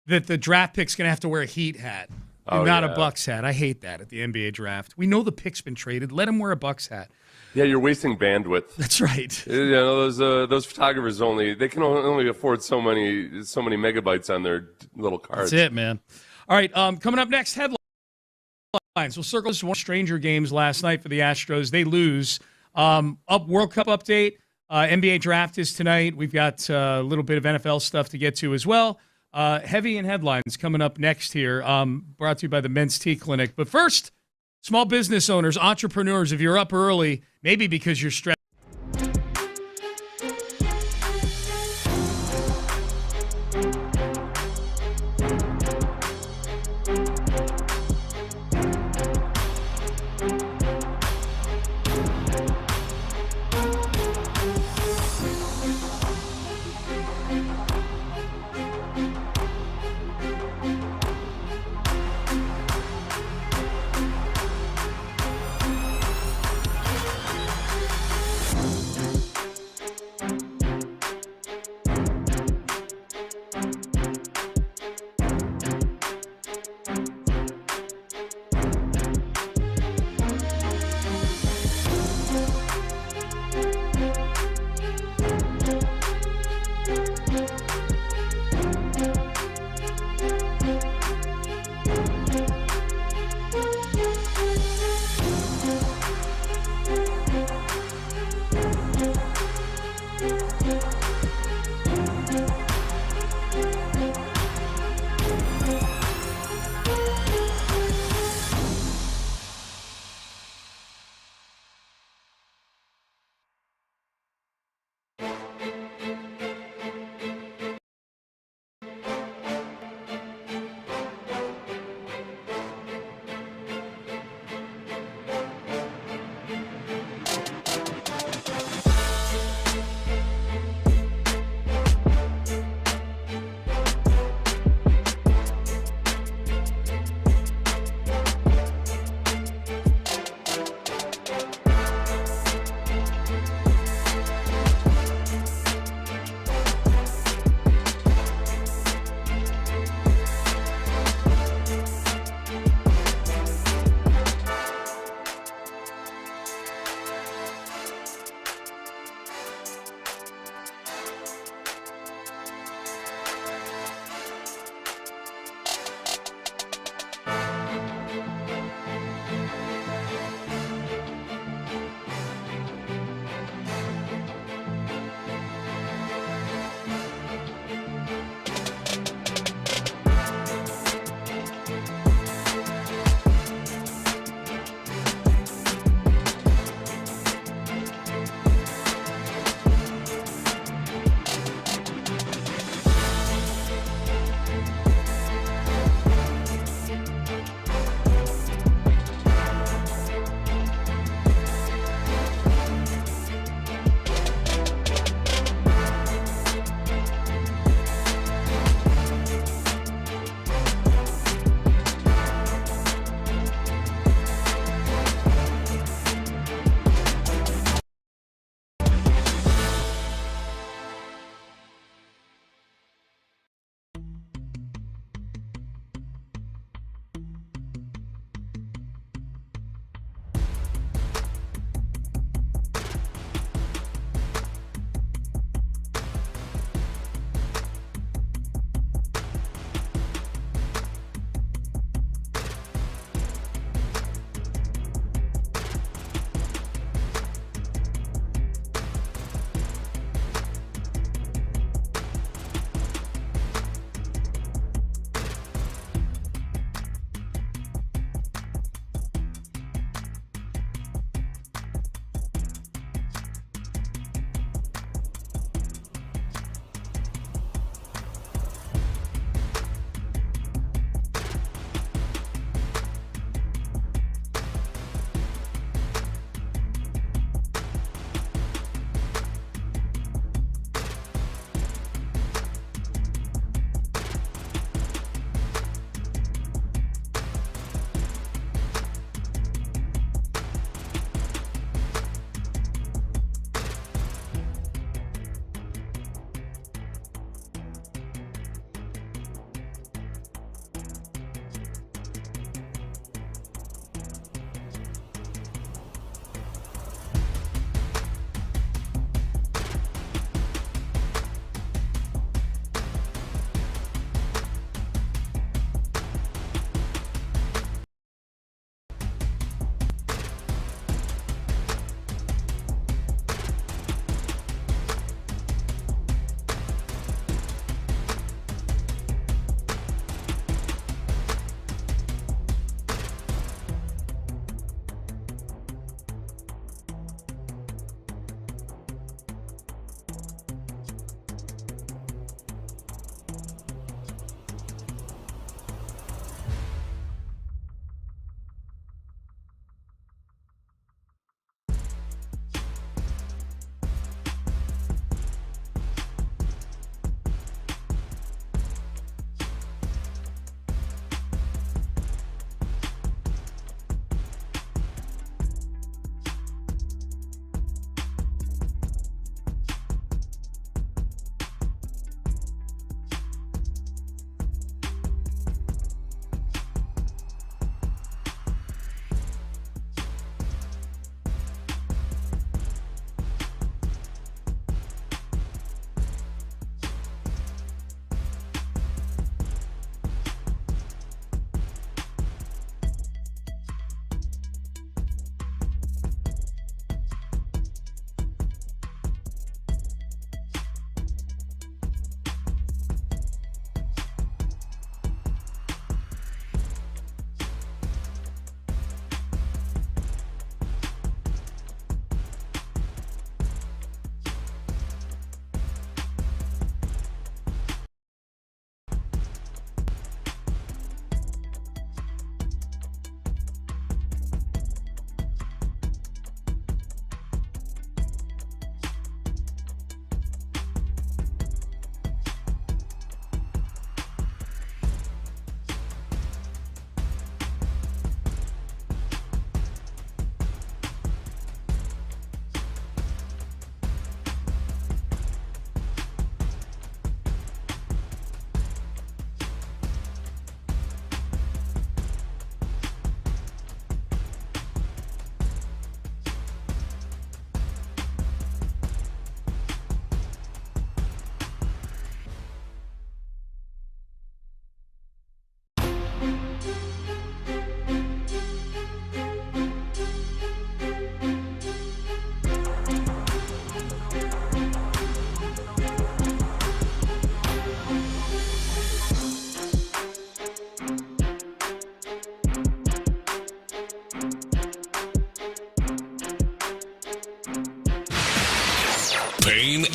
that the draft pick's going to have to wear a Heat hat and not a Bucks hat. I hate that at the NBA draft. We know the pick's been traded. Let him wear a Bucks hat. Yeah, you're wasting bandwidth. That's right. Those photographers they can only afford so many megabytes on their little cards. That's it, man. All right, coming up next, headlines. We'll circle this one. Stranger games last night for the Astros. They lose. World Cup update. NBA draft is tonight. We've got a little bit of NFL stuff to get to as well. Heavy in headlines coming up next here. Brought to you by the Men's Tea Clinic. But first, small business owners, entrepreneurs, if you're up early, maybe because you're stressed.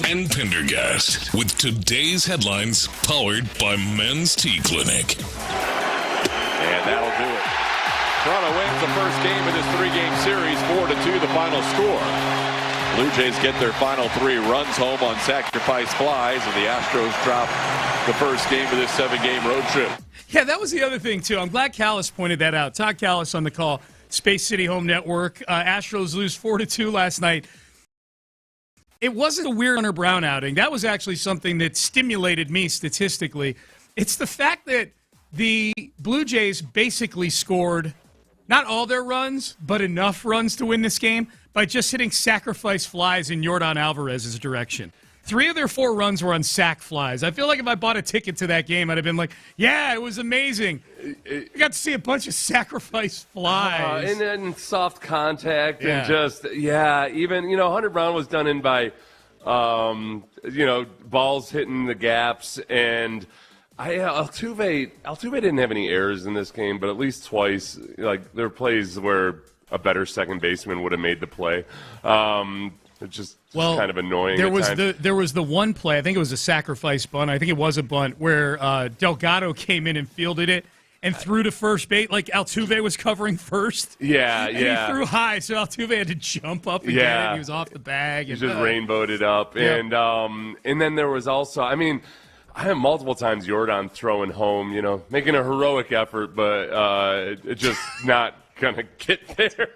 and Pendergast with today's headlines powered by Men's Tea Clinic. And that'll do it. Toronto wins the first game of this three-game series, 4-2, the final score. Blue Jays get their final 3 runs home on sacrifice flies, and the Astros drop the first game of this 7-game road trip. Yeah, that was the other thing, too. I'm glad Callis pointed that out. Todd Callis on the call, Space City Home Network. Astros lose 4-2 last night. It wasn't a weird Hunter Brown outing. That was actually something that stimulated me statistically. It's the fact that the Blue Jays basically scored not all their runs, but enough runs to win this game by just hitting sacrifice flies in Yordan Alvarez's direction. 3 of their 4 runs were on sac flies. I feel like if I bought a ticket to that game, I'd have been like, yeah, it was amazing. I got to see a bunch of sacrifice flies. And then soft contact and even, Hunter Brown was done in by, balls hitting the gaps. And Altuve didn't have any errors in this game, but at least twice, there were plays where a better second baseman would have made the play. It's just kind of annoying. There was the one play, I think it was a sacrifice bunt. I think it was a bunt where Delgado came in and fielded it and threw to first base. Like Altuve was covering first. Yeah. He threw high, so Altuve had to jump up and get it. He was off the bag. He just rainbowed it up. Yep. And then there was also, I had multiple times Yordan throwing home, making a heroic effort, but just not gonna get there.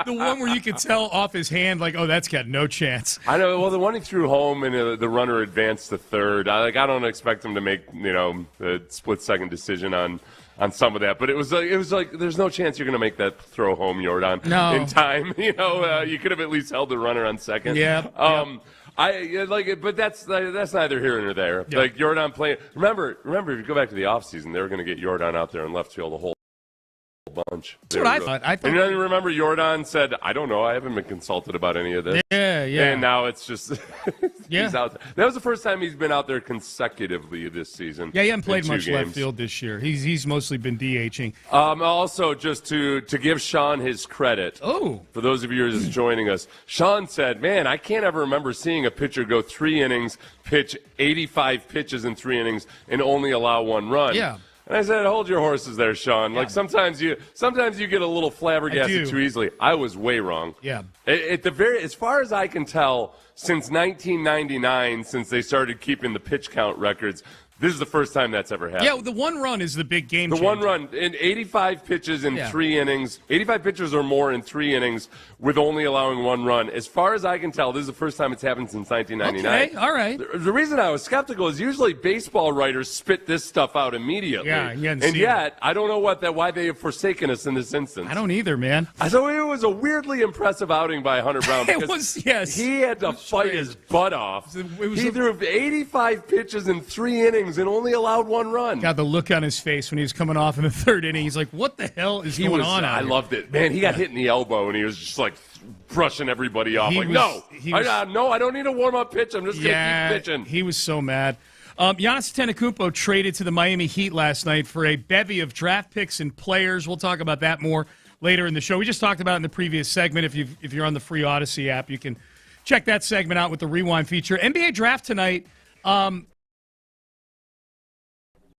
the one where you could tell off his hand, that's got no chance. I know. Well, the one he threw home and the runner advanced to third. I don't expect him to make the split-second decision on some of that, but it was like there's no chance you're gonna make that throw home, Yordan, in time. You could have at least held the runner on second. Yeah. But that's neither here nor there. Yep. Like Yordan playing. Remember, if you go back to the offseason, they were going to get Yordan out there in left field a whole bunch. That's what I thought. And then remember, Yordan said, "I don't know. I haven't been consulted about any of this." Yeah. And now it's just he's out there. That was the first time he's been out there consecutively this season. Yeah, he hasn't played much left field this year. He's mostly been DHing. Also, just to give Sean his credit. Oh, for those of you just joining us, Sean said, "Man, I can't ever remember seeing a pitcher go 3 innings, pitch 85 pitches in 3 innings, and only allow 1 run." Yeah. And I said, hold your horses there, Sean. Yeah. Sometimes you get a little flabbergasted too easily. I was way wrong. Yeah. As far as I can tell, since 1999, since they started keeping the pitch count records, this is the first time that's ever happened. Yeah, the 1 run is the big game changer. The 1 run in 85 pitches in 3 innings, 85 pitches or more in 3 innings with only allowing 1 run. As far as I can tell, this is the first time it's happened since 1999. Okay, all right. The reason I was skeptical is usually baseball writers spit this stuff out immediately. Yeah, and yet, I don't know why they have forsaken us in this instance. I don't either, man. So it was a weirdly impressive outing by Hunter Brown. It was, yes. He had to fight his butt off. He threw 85 pitches in 3 innings and only allowed 1 run. Got the look on his face when he was coming off in the 3rd inning. He's like, what the hell is going on out I here? loved it. Man, he got hit in the elbow, and he was just brushing everybody off. No, I don't need a warm-up pitch. I'm just going to keep pitching. He was so mad. Giannis Antetokounmpo traded to the Miami Heat last night for a bevy of draft picks and players. We'll talk about that more later in the show. We just talked about it in the previous segment. If you're on the free Odyssey app, you can check that segment out with the Rewind feature. NBA draft tonight.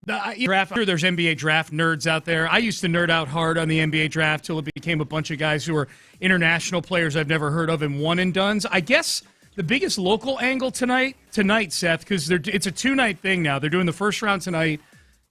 There's NBA draft nerds out there. I used to nerd out hard on the NBA draft till it became a bunch of guys who were international players I've never heard of and one-and-dones. I guess the biggest local angle tonight, Seth, because it's a 2-night thing now. They're doing the first round tonight,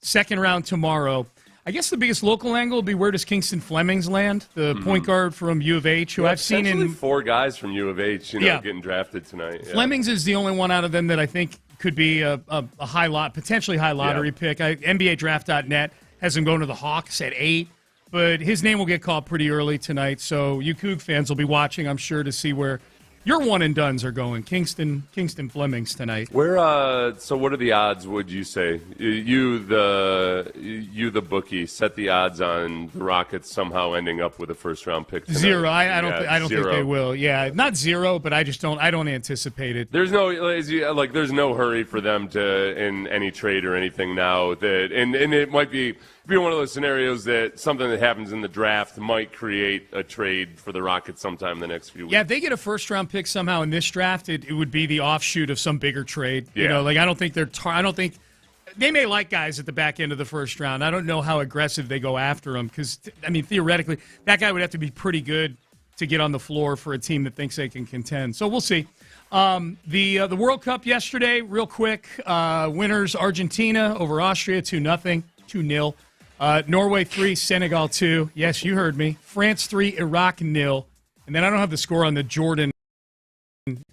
second round tomorrow. I guess the biggest local angle will be where does Kingston Flemings land, the point guard from U of H, who I've seen in 4 guys from U of H, getting drafted tonight. Yeah. Flemings is the only one out of them that I think could be a potentially high lottery pick. NBADraft.net has him going to the Hawks at 8, but his name will get called pretty early tonight. So you Coug fans will be watching, I'm sure, to see where your one-and-dones are going. Kingston Flemings tonight. So what are the odds, would you say? You the bookie, set the odds on the Rockets somehow ending up with a first-round pick tonight. 0. I don't think they will. Yeah, not 0, but I don't anticipate it. There's no hurry for them to in any trade or anything now. And it might be be one of those scenarios that something that happens in the draft might create a trade for the Rockets sometime in the next few weeks. Yeah, if they get a first-round pick somehow in this draft, it would be the offshoot of some bigger trade. Yeah. You know, like I don't think they may like guys at the back end of the first round. I don't know how aggressive they go after them because, I mean, theoretically, that guy would have to be pretty good to get on the floor for a team that thinks they can contend. So we'll see. The World Cup yesterday, real quick. Winners, Argentina over Austria, 2-0. 2-0. Norway 3, Senegal 2. Yes, you heard me. France 3, Iraq 0. And then I don't have the score on the Jordan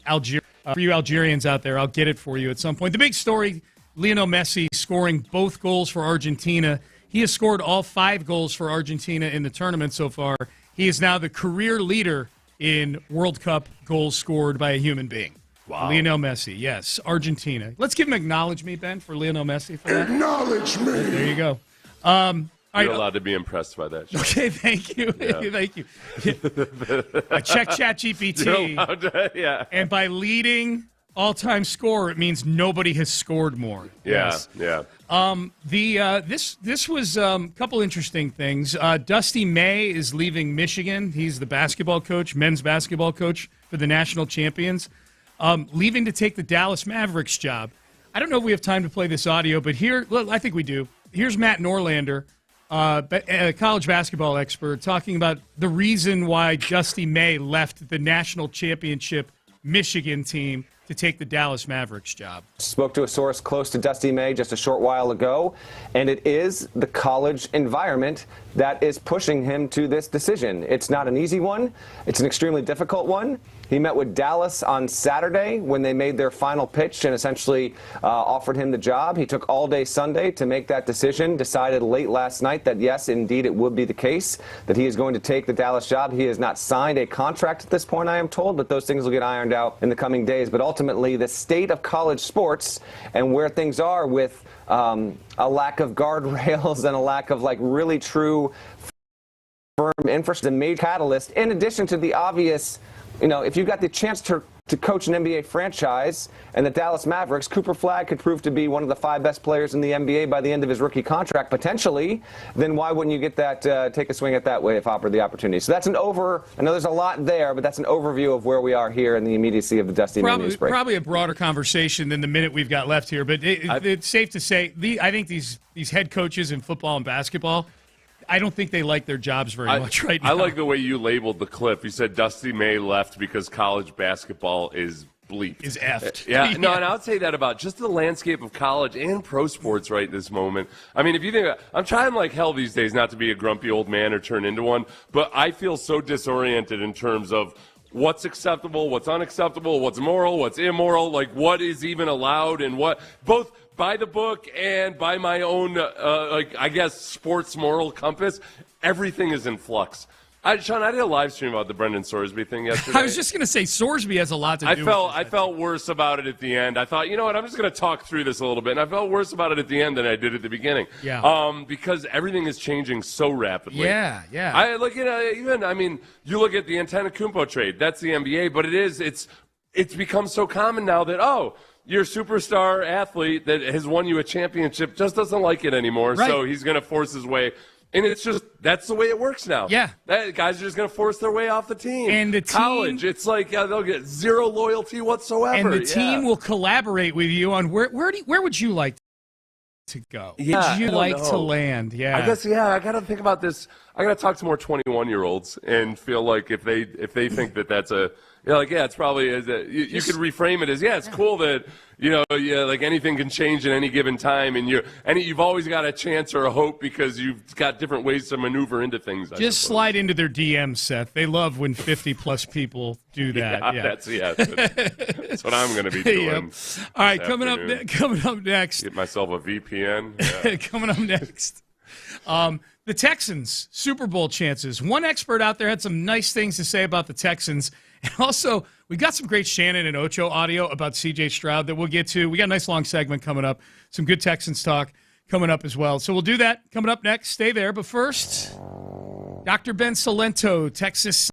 Algeria. For you Algerians out there, I'll get it for you at some point. The big story, Lionel Messi scoring both goals for Argentina. He has scored all 5 goals for Argentina in the tournament so far. He is now the career leader in World Cup goals scored by a human being. Wow. Lionel Messi, yes, Argentina. Let's give him acknowledge me, Ben, for Lionel Messi. For that. Acknowledge me. There you go. You're allowed to be impressed by that. Okay, thank you. Yeah. Thank you. I checked ChatGPT, yeah. and by leading all-time scorer, it means nobody has scored more. Yeah, yes. yeah. This was a couple interesting things. Dusty May is leaving Michigan. He's the basketball coach, men's basketball coach for the national champions, leaving to take the Dallas Mavericks job. I don't know if we have time to play this audio, but I think we do. Here's Matt Norlander, a college basketball expert, talking about the reason why Dusty May left the national championship Michigan team to take the Dallas Mavericks job. Spoke to a source close to Dusty May just a short while ago, and it is the college environment that is pushing him to this decision. It's not an easy one. It's an extremely difficult one. He met with Dallas on Saturday when they made their final pitch and essentially offered him the job. He took all day Sunday to make that decision, decided late last night that, yes, indeed, it would be the case, that he is going to take the Dallas job. He has not signed a contract at this point, I am told, but those things will get ironed out in the coming days. But ultimately, the state of college sports and where things are with a lack of guardrails and a lack of, like, really true firm infrastructure, the major catalyst, in addition to the obvious, you know, if you've got the chance to coach an NBA franchise and the Dallas Mavericks, Cooper Flagg could prove to be one of the 5 best players in the NBA by the end of his rookie contract, potentially, then why wouldn't you get that, take a swing at that way if offered the opportunity? So that's I know there's a lot there, but that's an overview of where we are here in the immediacy of the Dusty May news break. Probably a broader conversation than the minute we've got left here, but it's safe to say, I think these head coaches in football and basketball, I don't think they like their jobs very much right now. I like the way you labeled the clip. You said Dusty May left because college basketball is bleeped. Is effed. Yeah, no, and I'll say that about just the landscape of college and pro sports right this moment. I mean, if you think, I'm trying like hell these days not to be a grumpy old man or turn into one, but I feel so disoriented in terms of what's acceptable, what's unacceptable, what's moral, what's immoral, like what is even allowed and what, both by the book and by my own, I guess, sports moral compass, everything is in flux. Sean, I did a live stream about the Brendan Sorsby thing yesterday. I was just going to say Sorsby has a lot to do with it. I felt worse about it at the end. I thought, you know what, I'm just going to talk through this a little bit. And I felt worse about it at the end than I did at the beginning. Yeah. Because everything is changing so rapidly. Yeah. I look at you look at the Antetokounmpo trade. That's the NBA, but it's become so common now that, your superstar athlete that has won you a championship just doesn't like it anymore, right. So he's going to force his way. And it's just, that's the way it works now. Yeah. Guys are just going to force their way off the team. And the college, it's like they'll get zero loyalty whatsoever. And the team will collaborate with you on where would you like to go? Yeah, would you like to land? Yeah. I guess, I got to think about this. I got to talk to more 21-year-olds and feel like if they think that that's it's probably you could reframe it as it's cool that like anything can change at any given time, and you've always got a chance or a hope because you've got different ways to maneuver into things. Just slide into their DMs, Seth. They love when 50+ people do that. That's what I'm going to be doing. Yep. All right, coming up next. Get myself a VPN. Yeah. Coming up next. The Texans Super Bowl chances. One expert out there had some nice things to say about the Texans. And also, we got some great Shannon and Ocho audio about C.J. Stroud that we'll get to. We got a nice long segment coming up. Some good Texans talk coming up as well. So we'll do that coming up next. Stay there. But first, Dr. Ben Salento, Texas.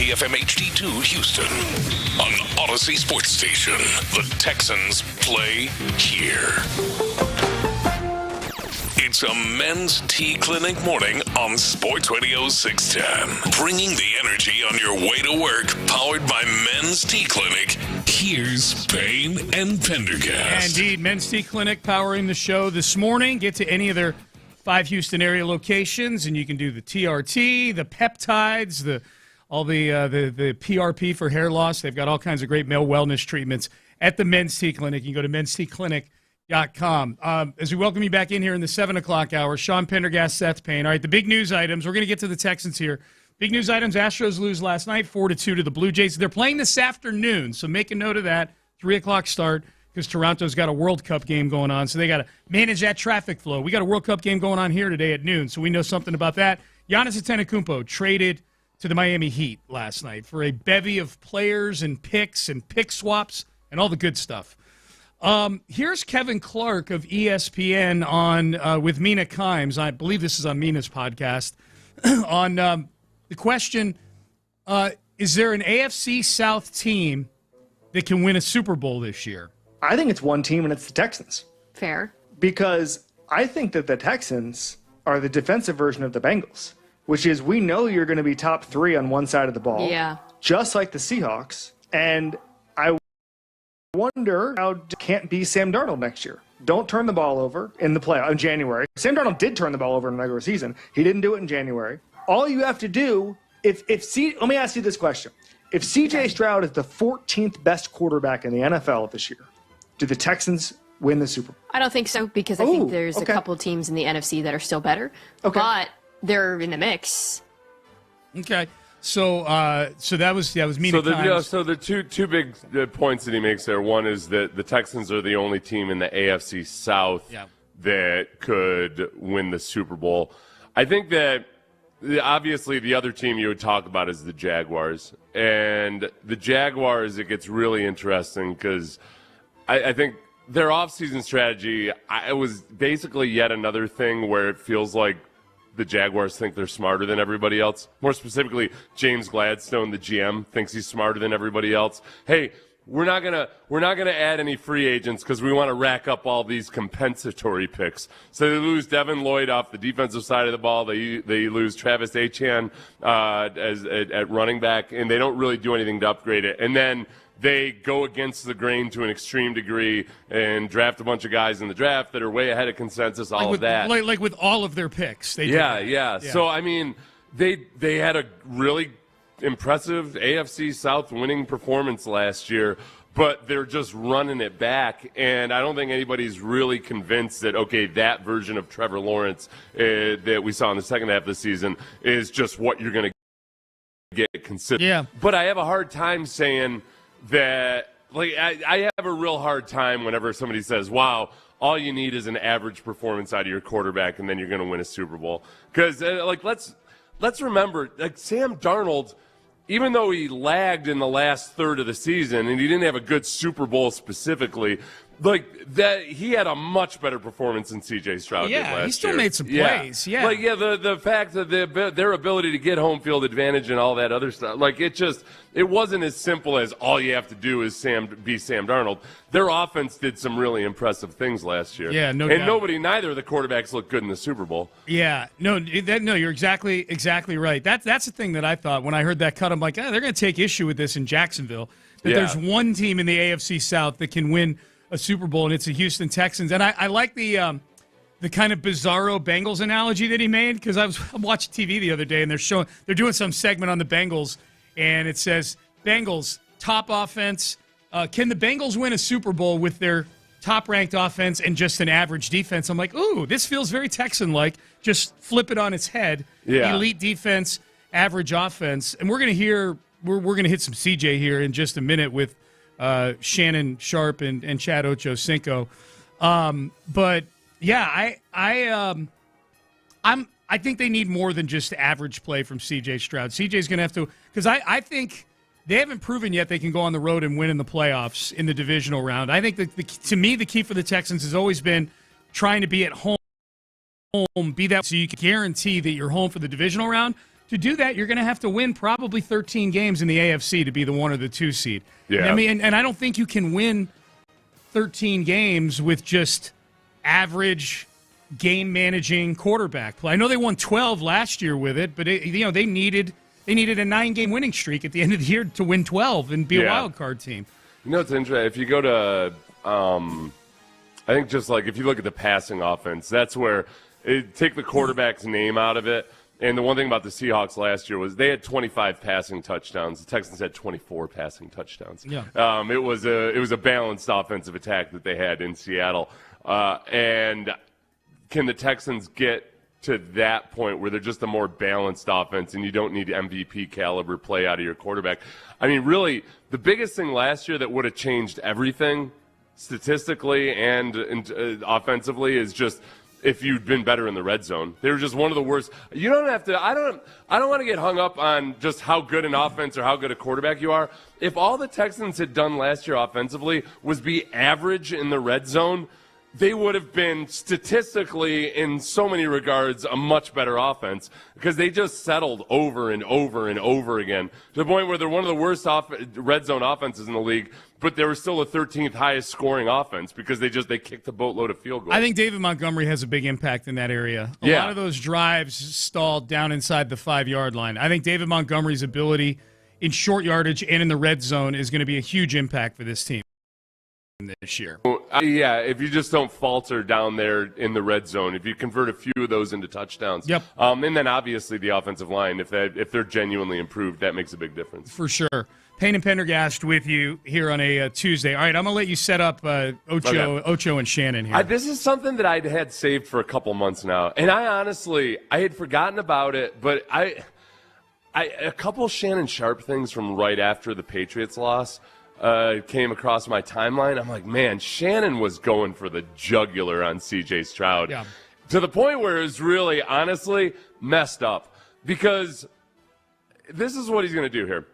TFM HD2 Houston on Odyssey Sports Station. The Texans play here. It's a men's tea clinic morning on Sports Radio 610. Bringing the energy on your way to work, powered by Men's Tea Clinic. Here's Payne and Pendergast. Indeed, Men's Tea Clinic powering the show this morning. Get to any of their 5 Houston area locations, and you can do the TRT, the peptides, all the PRP for hair loss. They've got all kinds of great male wellness treatments at the Men's Tea Clinic. You can go to mensteaclinic.com. As we welcome you back in here in the 7 o'clock hour, Sean Pendergast, Seth Payne. All right, the big news items. We're going to get to the Texans here. Big news items, Astros lose last night, 4-2 to the Blue Jays. They're playing this afternoon, so make a note of that. 3 o'clock start, because Toronto's got a World Cup game going on, so they got to manage that traffic flow. We got a World Cup game going on here today at noon, so we know something about that. Giannis Antetokounmpo traded to the Miami Heat last night for a bevy of players and picks and pick swaps and all the good stuff. Here's Kevin Clark of ESPN on with Mina Kimes. I believe this is on Mina's podcast. On the question, is there an AFC South team that can win a Super Bowl this year? I think it's one team, and it's the Texans. Fair. Because I think that the Texans are the defensive version of the Bengals, which is we know you're going to be top 3 on one side of the ball, just like the Seahawks. And I wonder how can't be Sam Darnold next year. Don't turn the ball over in the playoff in January. Sam Darnold did turn the ball over in the regular season. He didn't do it in January. All you have to do, let me ask you this question. If C.J. Stroud is the 14th best quarterback in the NFL this year, do the Texans win the Super Bowl? I don't think so, because I think there's a couple teams in the NFC that are still better. Okay. But they're in the mix. Okay. So that was Mina Kimes. So the two big points that he makes there. One is that the Texans are the only team in the AFC South that could win the Super Bowl. I think that obviously the other team you would talk about is the Jaguars. And the Jaguars, it gets really interesting because I think their offseason strategy, it was basically yet another thing where it feels like the Jaguars think they're smarter than everybody else. More specifically, James Gladstone, the GM, thinks he's smarter than everybody else. Hey, we're not gonna add any free agents because we want to rack up all these compensatory picks. So they lose Devin Lloyd off the defensive side of the ball. They lose Travis Etienne at running back, and they don't really do anything to upgrade it. And then they go against the grain to an extreme degree and draft a bunch of guys in the draft that are way ahead of consensus, of that. Like with all of their picks. They yeah. So, I mean, they had a really impressive AFC South winning performance last year, but they're just running it back. And I don't think anybody's really convinced that, okay, that version of Trevor Lawrence that we saw in the second half of the season is just what you're going to get considered. Yeah. But I have a hard time saying that, like, I have a real hard time whenever somebody says, wow, all you need is an average performance out of your quarterback and then you're going to win a Super Bowl. Because, let's remember, like, Sam Darnold, even though he lagged in the last third of the season and he didn't have a good Super Bowl specifically, like that, he had a much better performance than C.J. Stroud did last year. He still made some plays. The fact that their ability to get home field advantage and all that other stuff, like it wasn't as simple as all you have to do is be Sam Darnold. Their offense did some really impressive things last year. Yeah, no and doubt. neither of the quarterbacks looked good in the Super Bowl. Yeah, no, you're exactly right. That's the thing that I thought when I heard that cut. I'm like, they're going to take issue with this in Jacksonville. That there's one team in the AFC South that can win a Super Bowl, and it's the Houston Texans. And I like the kind of bizarro Bengals analogy that he made, because I was watching TV the other day, and they're doing some segment on the Bengals, and it says, Bengals, top offense. Can the Bengals win a Super Bowl with their top-ranked offense and just an average defense? I'm like, ooh, this feels very Texan-like. Just flip it on its head. Yeah. Elite defense, average offense. And we're going to hear we're going to hit some CJ here in just a minute with Shannon Sharp and Chad Ochocinco. But yeah, I think they need more than just average play from CJ Stroud. CJ's going to have to, because I think they haven't proven yet they can go on the road and win in the playoffs in the divisional round. I think that to me the key for the Texans has always been trying to be at home, be that so you can guarantee that you're home for the divisional round. To do that, you're going to have to win probably 13 games in the AFC to be the 1 or the 2 seed. Yeah. I mean, and I don't think you can win 13 games with just average game managing quarterback play. I know they won 12 last year with it, but they needed a 9-game winning streak at the end of the year to win 12 and be a wild card team. You know, it's interesting. If you go to, I think just like if you look at the passing offense, that's where take the quarterback's name out of it. And the one thing about the Seahawks last year was they had 25 passing touchdowns. The Texans had 24 passing touchdowns. Yeah. It was a balanced offensive attack that they had in Seattle. And can the Texans get to that point where they're just a more balanced offense and you don't need MVP caliber play out of your quarterback? I mean, really, the biggest thing last year that would have changed everything statistically and offensively is just if you'd been better in the red zone. They were just one of the worst. You don't have to – I don't want to get hung up on just how good an offense or how good a quarterback you are. If all the Texans had done last year offensively was be average in the red zone, they would have been statistically, in so many regards, a much better offense because they just settled over and over and over again to the point where they're one of the worst red zone offenses in the league, but they were still the 13th highest scoring offense because they kicked a boatload of field goals. I think David Montgomery has a big impact in that area. A lot of those drives stalled down inside the 5-yard line. I think David Montgomery's ability in short yardage and in the red zone is going to be a huge impact for this team this year. If you just don't falter down there in the red zone, if you convert a few of those into touchdowns. Yep. And then obviously the offensive line, if they're genuinely improved, that makes a big difference. For sure. Payne and Pendergast with you here on a Tuesday. All right, I'm going to let you set up Ocho and Shannon here. This is something that I'd had saved for a couple months now. And I had forgotten about it, but a couple Shannon Sharp things from right after the Patriots loss came across my timeline. I'm like, man, Shannon was going for the jugular on C.J. Stroud. Yeah. To the point where it was really, honestly, messed up. Because this is what he's going to do here.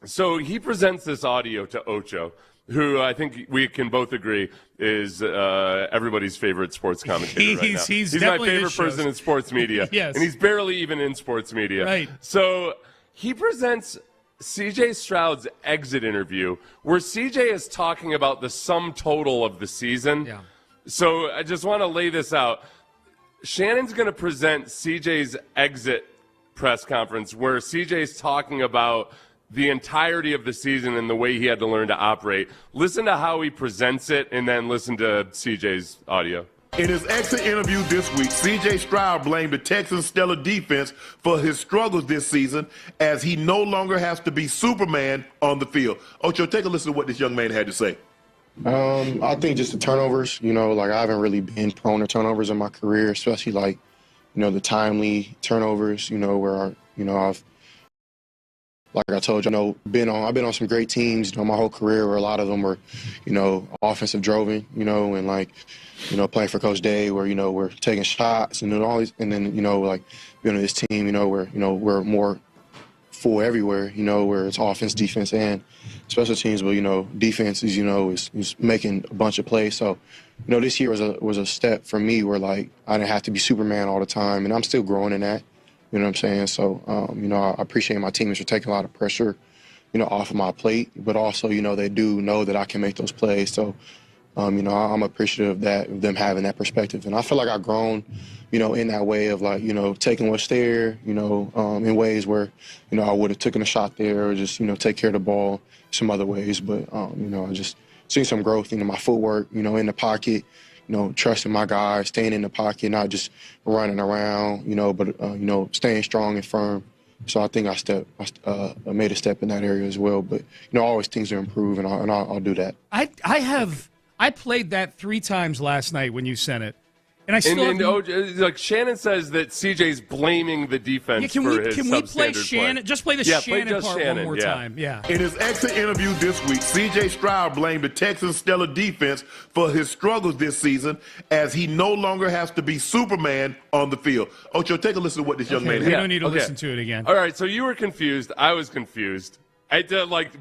So he presents this audio to Ocho, who I think we can both agree is everybody's favorite sports commentator right now. He's my favorite person in sports media. Yes. And he's barely even in sports media. Right. So he presents C.J. Stroud's exit interview where C.J. is talking about the sum total of the season. Yeah. So I just want to lay this out. Shannon's going to present C.J.'s exit press conference where C.J.'s talking about the entirety of the season and the way he had to learn to operate. Listen to how he presents it and then listen to C.J.'s audio. In his exit interview this week, C.J. Stroud blamed the Texans' stellar defense for his struggles this season as he no longer has to be Superman on the field. Ocho, take a listen to what this young man had to say. I think just the turnovers, I haven't really been prone to turnovers in my career, especially the timely turnovers, where, I've, like I told you, I've been on some great teams, my whole career where a lot of them were, offensive driven, and playing for Coach Day where, we're taking shots and all these, and then, being on this team, where, we're more full everywhere, where it's offense, defense, and special teams, but, defense is making a bunch of plays. So, this year was a step for me where, I didn't have to be Superman all the time, and I'm still growing in that. You know what I'm saying? So, I appreciate my teammates for taking a lot of pressure, off of my plate, but also, they do know that I can make those plays. So, I'm appreciative of them having that perspective. And I feel like I've grown, in that way of taking what's there, in ways where, I would have taken a shot there or just, take care of the ball some other ways. But, I just seen some growth, my footwork, in the pocket, trusting my guys, staying in the pocket, not just running around, but, staying strong and firm, So I think I made a step in that area as well. But, always things to improve, and I'll do that. I played that 3 times last night when you sent it. And I still like Shannon says that CJ's blaming the defense for his substandard play. Can we play Shannon? Just play the Shannon part one more time. Yeah. In his exit interview this week, CJ Stroud blamed the Texans' stellar defense for his struggles this season, as he no longer has to be Superman on the field. Ocho, take a listen to what this young man had. We don't need to listen to it again. All right, so you were confused. I was confused.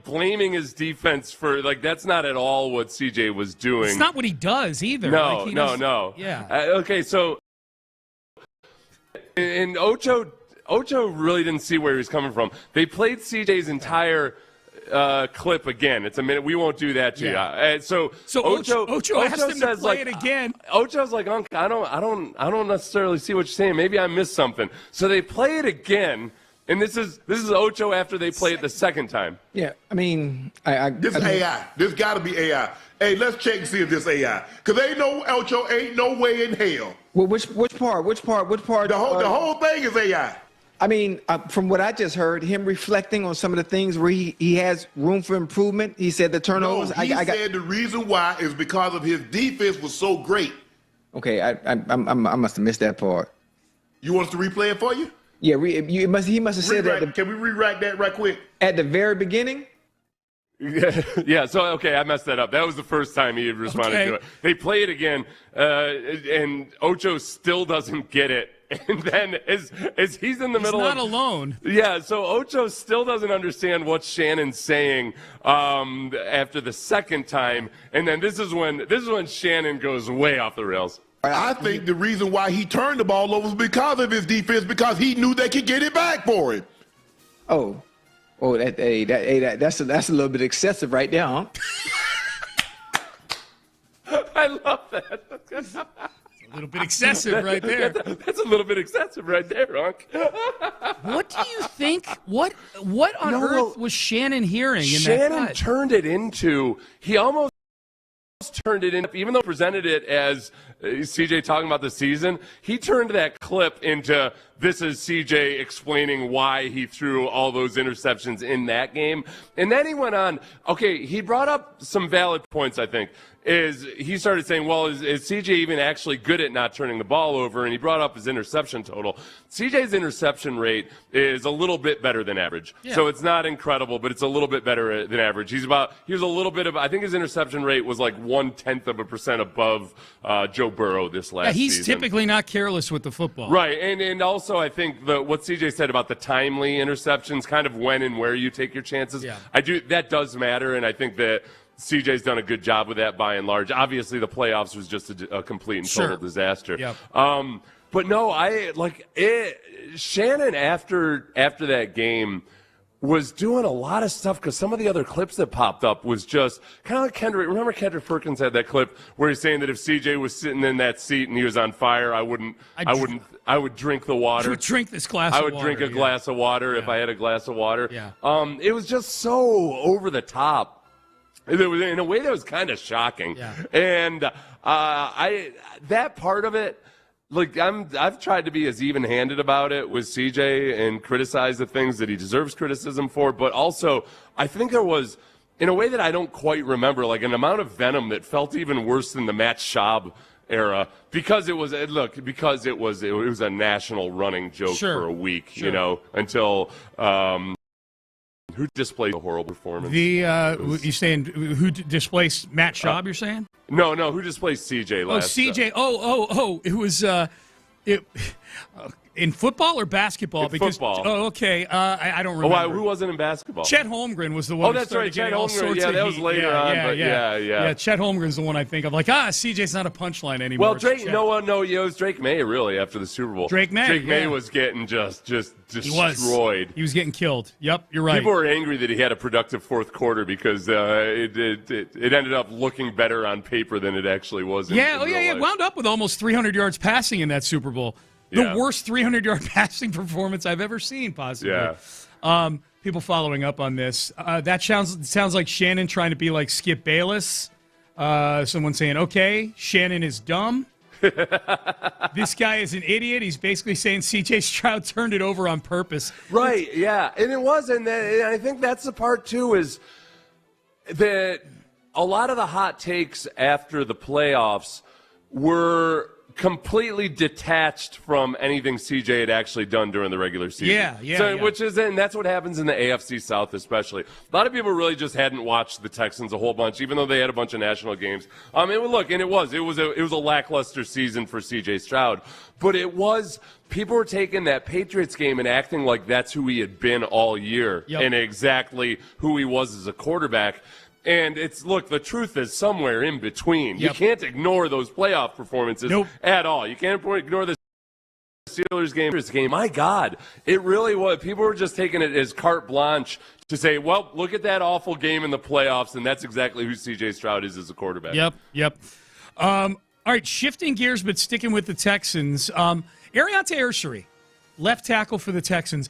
Blaming his defense for, that's not at all what CJ was doing. It's not what he does either. No. Yeah. Okay, so, and Ocho really didn't see where he was coming from. They played CJ's entire clip again. It's a minute. We won't do that to you. So Ocho asked him to play it again. Ocho's like, Unc, I don't necessarily see what you're saying. Maybe I missed something. So they play it again. And this is Ocho after they play it the second time. Yeah, I mean, this is AI. This got to be AI. Hey, let's check and see if this AI. Because Ocho ain't no way in hell. Well, which part? The whole thing is AI. I mean, from what I just heard, him reflecting on some of the things where he has room for improvement. He said the turnovers. No, he said the reason why is because of his defense was so great. Okay, I must have missed that part. You want us to replay it for you? Yeah, he must have said that. Can we rewrite that right quick? At the very beginning? Yeah, so, okay, I messed that up. That was the first time he had responded to it. They play it again, and Ocho still doesn't get it. And then as he's in the middle of... He's not alone. Yeah, so Ocho still doesn't understand what Shannon's saying after the second time. And then this is when Shannon goes way off the rails. I think the reason why he turned the ball over was because of his defense, because he knew they could get it back for him. That's a little bit excessive right there, huh? I love that. A little bit excessive right there. That's a little bit excessive right there, Unc. What do you think? What on earth was Shannon hearing in that Shannon cut? turned it into, he almost turned it in, even though presented it as CJ talking about the season, he turned that clip into, this is CJ explaining why he threw all those interceptions in that game. And then he went on, okay, he brought up some valid points, I think. He started saying, well, is CJ even actually good at not turning the ball over? And he brought up his interception total. CJ's interception rate is a little bit better than average. Yeah. So it's not incredible, but it's a little bit better than average. He was a little bit of, I think his interception rate was like 0.1% above Joe Burrow this last season. He's typically not careless with the football. Right, and also I think what CJ said about the timely interceptions, kind of when and where you take your chances, that does matter, and I think that CJ's done a good job with that by and large. Obviously, the playoffs was just a complete and total disaster. Yep. But no, Shannon after that game was doing a lot of stuff, because some of the other clips that popped up was just kind of like Kendrick. Remember Kendrick Perkins had that clip where he's saying that if CJ was sitting in that seat and he was on fire, I would drink the water. I would drink this glass of water. I would drink a glass of water if I had a glass of water. Yeah. It was just so over the top. It was in a way that was kind of shocking. Yeah. And that part of it, I've tried to be as even-handed about it with CJ and criticize the things that he deserves criticism for, but also I think there was, in a way that I don't quite remember, an amount of venom that felt even worse than the Matt Schaub era, because it was a national running joke for a week, until who displayed a horrible performance? You saying who displaced Matt Schaub? You're saying? No, who displaced CJ last? CJ. It was in football or basketball? Football. Oh, okay. I don't remember. Who wasn't in basketball? Chet Holmgren was the one. Oh, that's right. Chet Holmgren. Yeah, that was later on. Yeah. Chet Holmgren's the one I think of. CJ's not a punchline anymore. Well, Drake. No, it was Drake May really after the Super Bowl. Drake May was getting just destroyed. He was getting killed. Yep, you're right. People were angry that he had a productive fourth quarter because it ended up looking better on paper than it actually was. It wound up with almost 300 yards passing in that Super Bowl. The worst 300-yard passing performance I've ever seen, possibly. Yeah. People following up on this. That sounds like Shannon trying to be like Skip Bayless. Someone saying, okay, Shannon is dumb. This guy is an idiot. He's basically saying C.J. Stroud turned it over on purpose. Right, yeah. And it was. And I think that's the part, too, is that a lot of the hot takes after the playoffs were completely detached from anything CJ had actually done during the regular season. Yeah. Which is, and that's what happens in the AFC South especially. A lot of people really just hadn't watched the Texans a whole bunch, even though they had a bunch of national games. It was a lackluster season for CJ Stroud, but people were taking that Patriots game and acting like that's who he had been all year and exactly who he was as a quarterback. And the truth is somewhere in between. You can't ignore those playoff performances at all. You can't ignore the Steelers game. My God, it really was. People were just taking it as carte blanche to say, well, look at that awful game in the playoffs, and that's exactly who C.J. Stroud is as a quarterback. Yep. All right, shifting gears but sticking with the Texans. Ariante Ursery, left tackle for the Texans.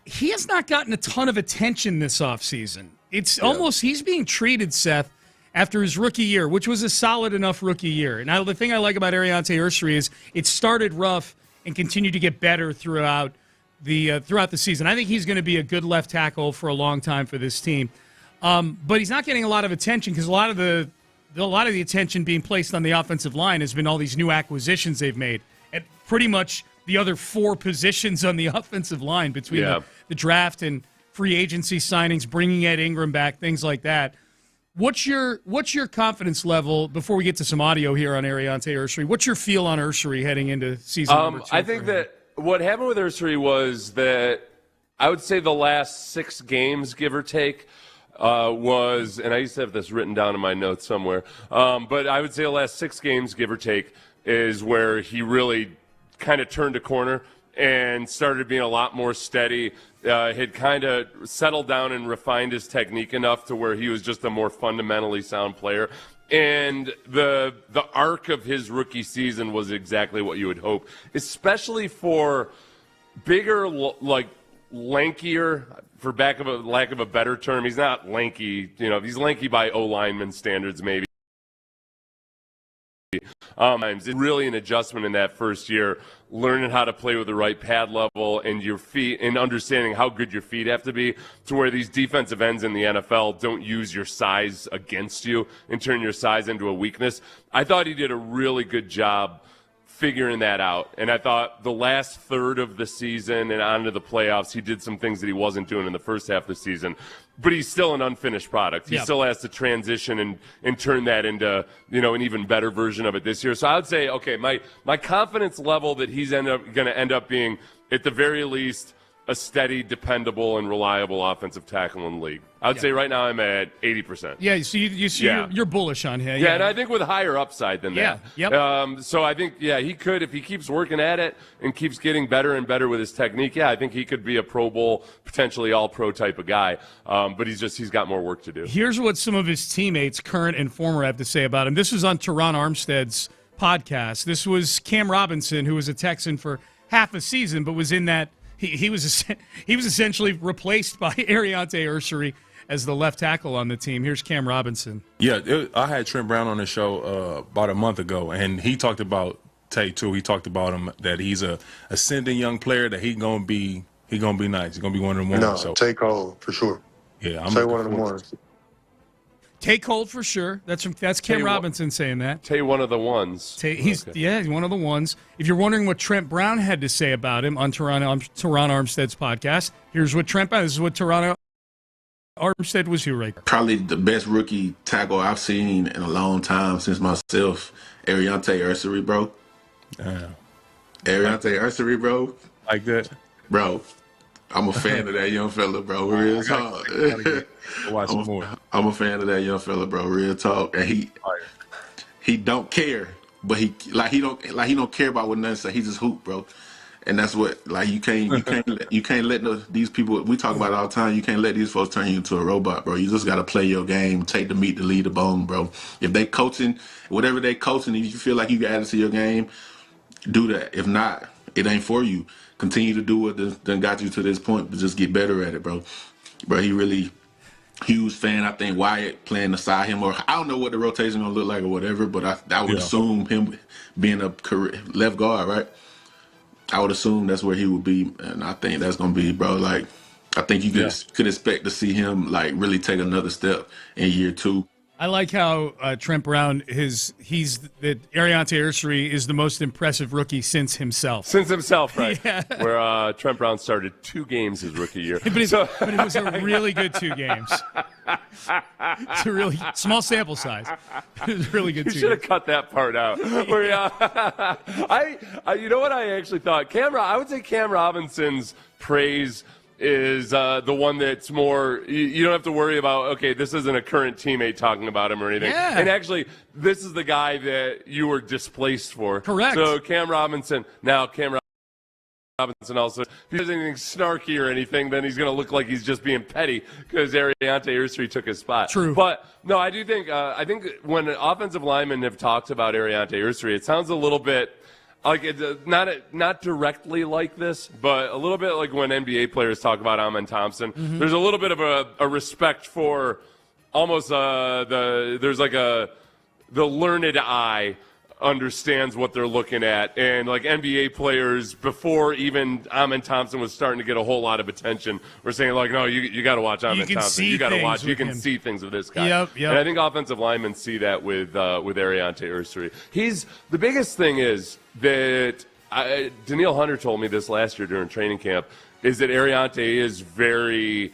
He has not gotten a ton of attention this offseason. It's almost he's being treated, Seth, after his rookie year, which was a solid enough rookie year. Now, the thing I like about Ariante Ursery is it started rough and continued to get better throughout the season. I think he's going to be a good left tackle for a long time for this team. But he's not getting a lot of attention because a lot of the attention being placed on the offensive line has been all these new acquisitions they've made at pretty much the other 4 positions on the offensive line between the draft and free agency signings, bringing Ed Ingram back, things like that. What's your confidence level, before we get to some audio here on Ariante Ursery, what's your feel on Ursery heading into season number 2? I think that what happened with Ursery was that I would say the last 6 games, give or take, was, and I used to have this written down in my notes somewhere, but I would say the last 6 games, give or take, is where he really kind of turned a corner and started being a lot more steady, had kind of settled down and refined his technique enough to where he was just a more fundamentally sound player. And the arc of his rookie season was exactly what you would hope, especially for bigger, lankier, for lack of a better term. He's not lanky, he's lanky by O-lineman standards maybe. It's really an adjustment in that first year, learning how to play with the right pad level and your feet, and understanding how good your feet have to be, to where these defensive ends in the NFL don't use your size against you and turn your size into a weakness. I thought he did a really good job figuring that out, and I thought the last third of the season and onto the playoffs, he did some things that he wasn't doing in the first half of the season. But he's still an unfinished product. He still has to transition and turn that into, an even better version of it this year. So I would say, okay, my confidence level that he's going to end up being, at the very least, a steady, dependable, and reliable offensive tackle in the league. I would say right now I'm at 80%. Yeah, so you're bullish on him. Yeah, and I think with higher upside than that. So I think, he could, if he keeps working at it and keeps getting better and better with his technique, I think he could be a Pro Bowl, potentially all-pro type of guy. But he's got more work to do. Here's what some of his teammates, current and former, have to say about him. This was on Teron Armstead's podcast. This was Cam Robinson, who was a Texan for half a season, but was in that he was essentially replaced by Ariante Ursery as the left tackle on the team. Here's Cam Robinson. Yeah, I had Trent Brown on the show about a month ago, and he talked about Tay too. He talked about him, that he's a ascending young player, that he's gonna be nice. He's gonna be one of the ones. No, Tay Cole for sure. Yeah, I'm one of the ones. Take hold for sure. That's Cam Robinson saying that. Tay one of the ones. He's one of the ones. If you're wondering what Trent Brown had to say about him on Teron Armstead's podcast, here's what this is what Teron Armstead was here right. Probably the best rookie tackle I've seen in a long time since myself, Ariante Ursery, bro. Ariante Ursery, bro. Like that? Bro, I'm a fan of that young fella, bro. Real talk. I'm a fan of that young fella, bro. Real talk. And he don't care, but he don't care about what nothing say. He just hoop, bro. And that's what, you can't let these people, we talk about it all the time, you can't let these folks turn you into a robot, bro. You just got to play your game, take the meat to lead the bone, bro. If they coaching, whatever they coaching, if you feel like you can add it to your game, do that. If not, it ain't for you. Continue to do what done got you to this point, but just get better at it, bro. Bro, he really huge fan. I think Wyatt playing beside him, or I don't know what the rotation gonna look like or whatever, but I would assume him being a left guard, right? I would assume that's where he would be, and I think that's gonna be, bro. Like, I think you could expect to see him like really take another step in year 2. I like how Trent Brown that Ariante Ursery is the most impressive rookie since himself. Since himself, right? Yeah. Where Trent Brown started 2 games his rookie year. but it was a really good 2 games. It's a really small sample size. It was really good. You should have cut that part out. Where, you know what I actually thought? I would say Cam Robinson's praise is the one that's more, you don't have to worry about, okay, this isn't a current teammate talking about him or anything. Yeah. And actually, this is the guy that you were displaced for. Correct. So Cam Robinson also, if he does anything snarky or anything, then he's going to look like he's just being petty because Ariante Ursery took his spot. True. But, no, I do think, I think when offensive linemen have talked about Ariante Ursery, it sounds a little bit, like it's not directly like this, but a little bit like when NBA players talk about Amen Thompson. Mm-hmm. There's a little bit of a respect for almost there's like the learned eye understands what they're looking at, and like NBA players before even Amen Thompson was starting to get a whole lot of attention, were saying like, no, you got to watch Amen Thompson. You got to watch. You can see things with this guy. Yep. And I think offensive linemen see that with Ariante Ursery. The biggest thing is that Daniil Hunter told me this last year during training camp, is that Ariante is very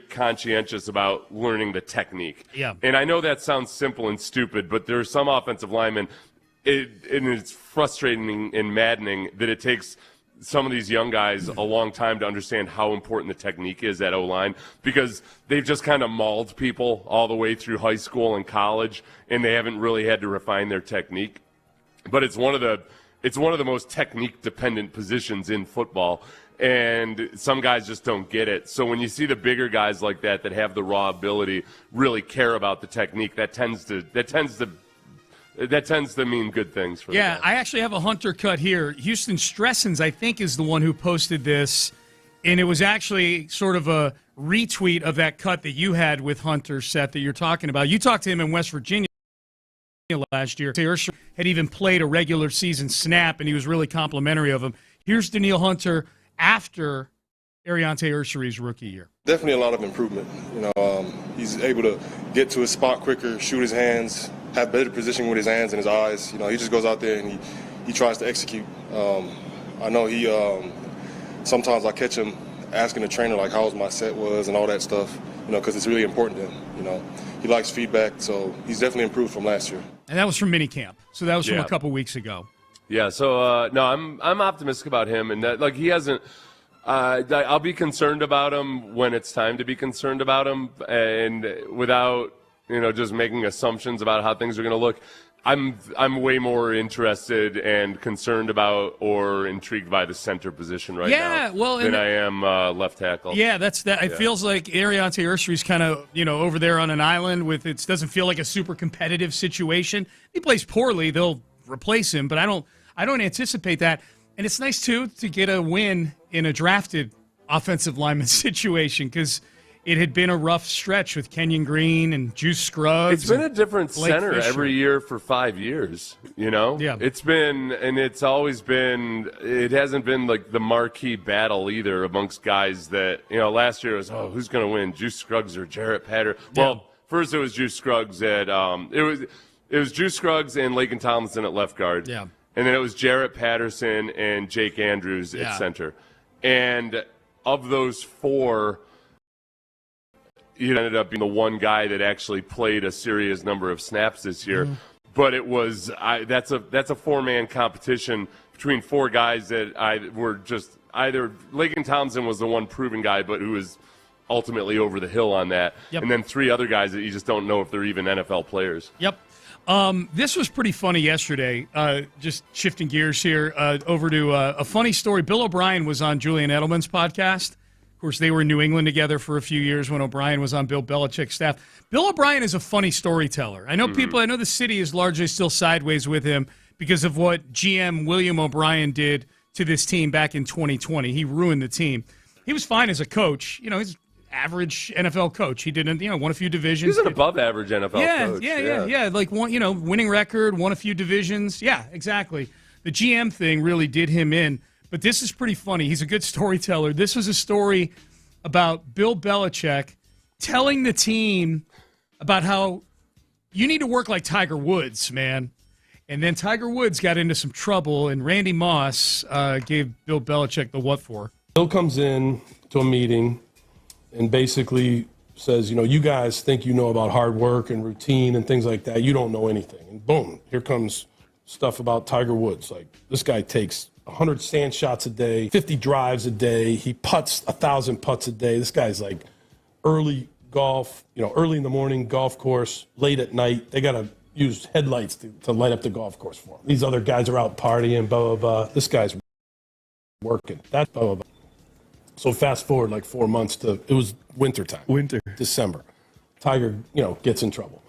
conscientious about learning the technique. Yeah. And I know that sounds simple and stupid, but there are some offensive linemen, and it's frustrating and maddening that it takes some of these young guys a long time to understand how important the technique is at O-line, because they've just kind of mauled people all the way through high school and college, and they haven't really had to refine their technique. But it's one of the most technique-dependent positions in football, and some guys just don't get it. So when you see the bigger guys like that have the raw ability, really care about the technique, that tends to mean good things for them. Yeah, I actually have a Hunter cut here. Houston Stressens, I think, is the one who posted this, and it was actually sort of a retweet of that cut that you had with Hunter, Seth, that you're talking about. You talked to him in West Virginia last year. Ursery had even played a regular season snap, and he was really complimentary of him. Here's Daniil Hunter after Ariante Ursery's rookie year. Definitely a lot of improvement. He's able to get to his spot quicker, shoot his hands, have better positioning with his hands and his eyes. He just goes out there and he tries to execute. I know he sometimes I catch him asking the trainer like how my set was and all that stuff, because it's really important to him. He likes feedback, so he's definitely improved from last year. And that was from minicamp, so that was from a couple weeks ago. Yeah, so no, I'm optimistic about him, and that he hasn't. I'll be concerned about him when it's time to be concerned about him, and without just making assumptions about how things are going to look. I'm way more interested and concerned about or intrigued by the center position right now than I am left tackle. Yeah, that's that. It feels like Ariante Ursery's kind of over there on an island with it. Doesn't feel like a super competitive situation. He plays poorly, they'll replace him, but I don't anticipate that. And it's nice too to get a win in a drafted offensive lineman situation, because it had been a rough stretch with Kenyon Green and Juice Scruggs. It's been a different center Fisher every year for 5 years, Yeah. It's been, and it's always been, it hasn't been like the marquee battle either amongst guys that, last year it was, who's going to win, Juice Scruggs or Jarrett Patterson? Well, first it was Juice Scruggs at, it was Juice Scruggs and Laken Tomlinson at left guard. Yeah. And then it was Jarrett Patterson and Jake Andrews at center. And of those 4, he ended up being the one guy that actually played a serious number of snaps this year. Mm-hmm. But it was that's a 4-man competition between 4 guys that were just either Laken Thompson was the one proven guy, but who was ultimately over the hill on that, and then 3 other guys that you just don't know if they're even NFL players. Yep. This was pretty funny yesterday. Just shifting gears here over to a funny story. Bill O'Brien was on Julian Edelman's podcast. Of course, they were in New England together for a few years when O'Brien was on Bill Belichick's staff. Bill O'Brien is a funny storyteller. I know I know the city is largely still sideways with him because of what GM William O'Brien did to this team back in 2020. He ruined the team. He was fine as a coach. He's average NFL coach. He didn't, won a few divisions. He's an above-average NFL coach. Yeah. Like, winning record, won a few divisions. Yeah, exactly. The GM thing really did him in. But this is pretty funny. He's a good storyteller. This was a story about Bill Belichick telling the team about how you need to work like Tiger Woods, man. And then Tiger Woods got into some trouble, and Randy Moss gave Bill Belichick the what for. Bill comes in to a meeting and basically says, you guys think you know about hard work and routine and things like that. You don't know anything. And boom, here comes stuff about Tiger Woods. Like, this guy takes 100 sand shots a day, 50 drives a day. He putts 1,000 putts a day. This guy's like early golf, early in the morning, golf course, late at night. They got to use headlights to light up the golf course for him. These other guys are out partying, blah, blah, blah. This guy's working. That's blah, blah, blah. So fast forward like 4 months it was wintertime. December. Tiger, gets in trouble.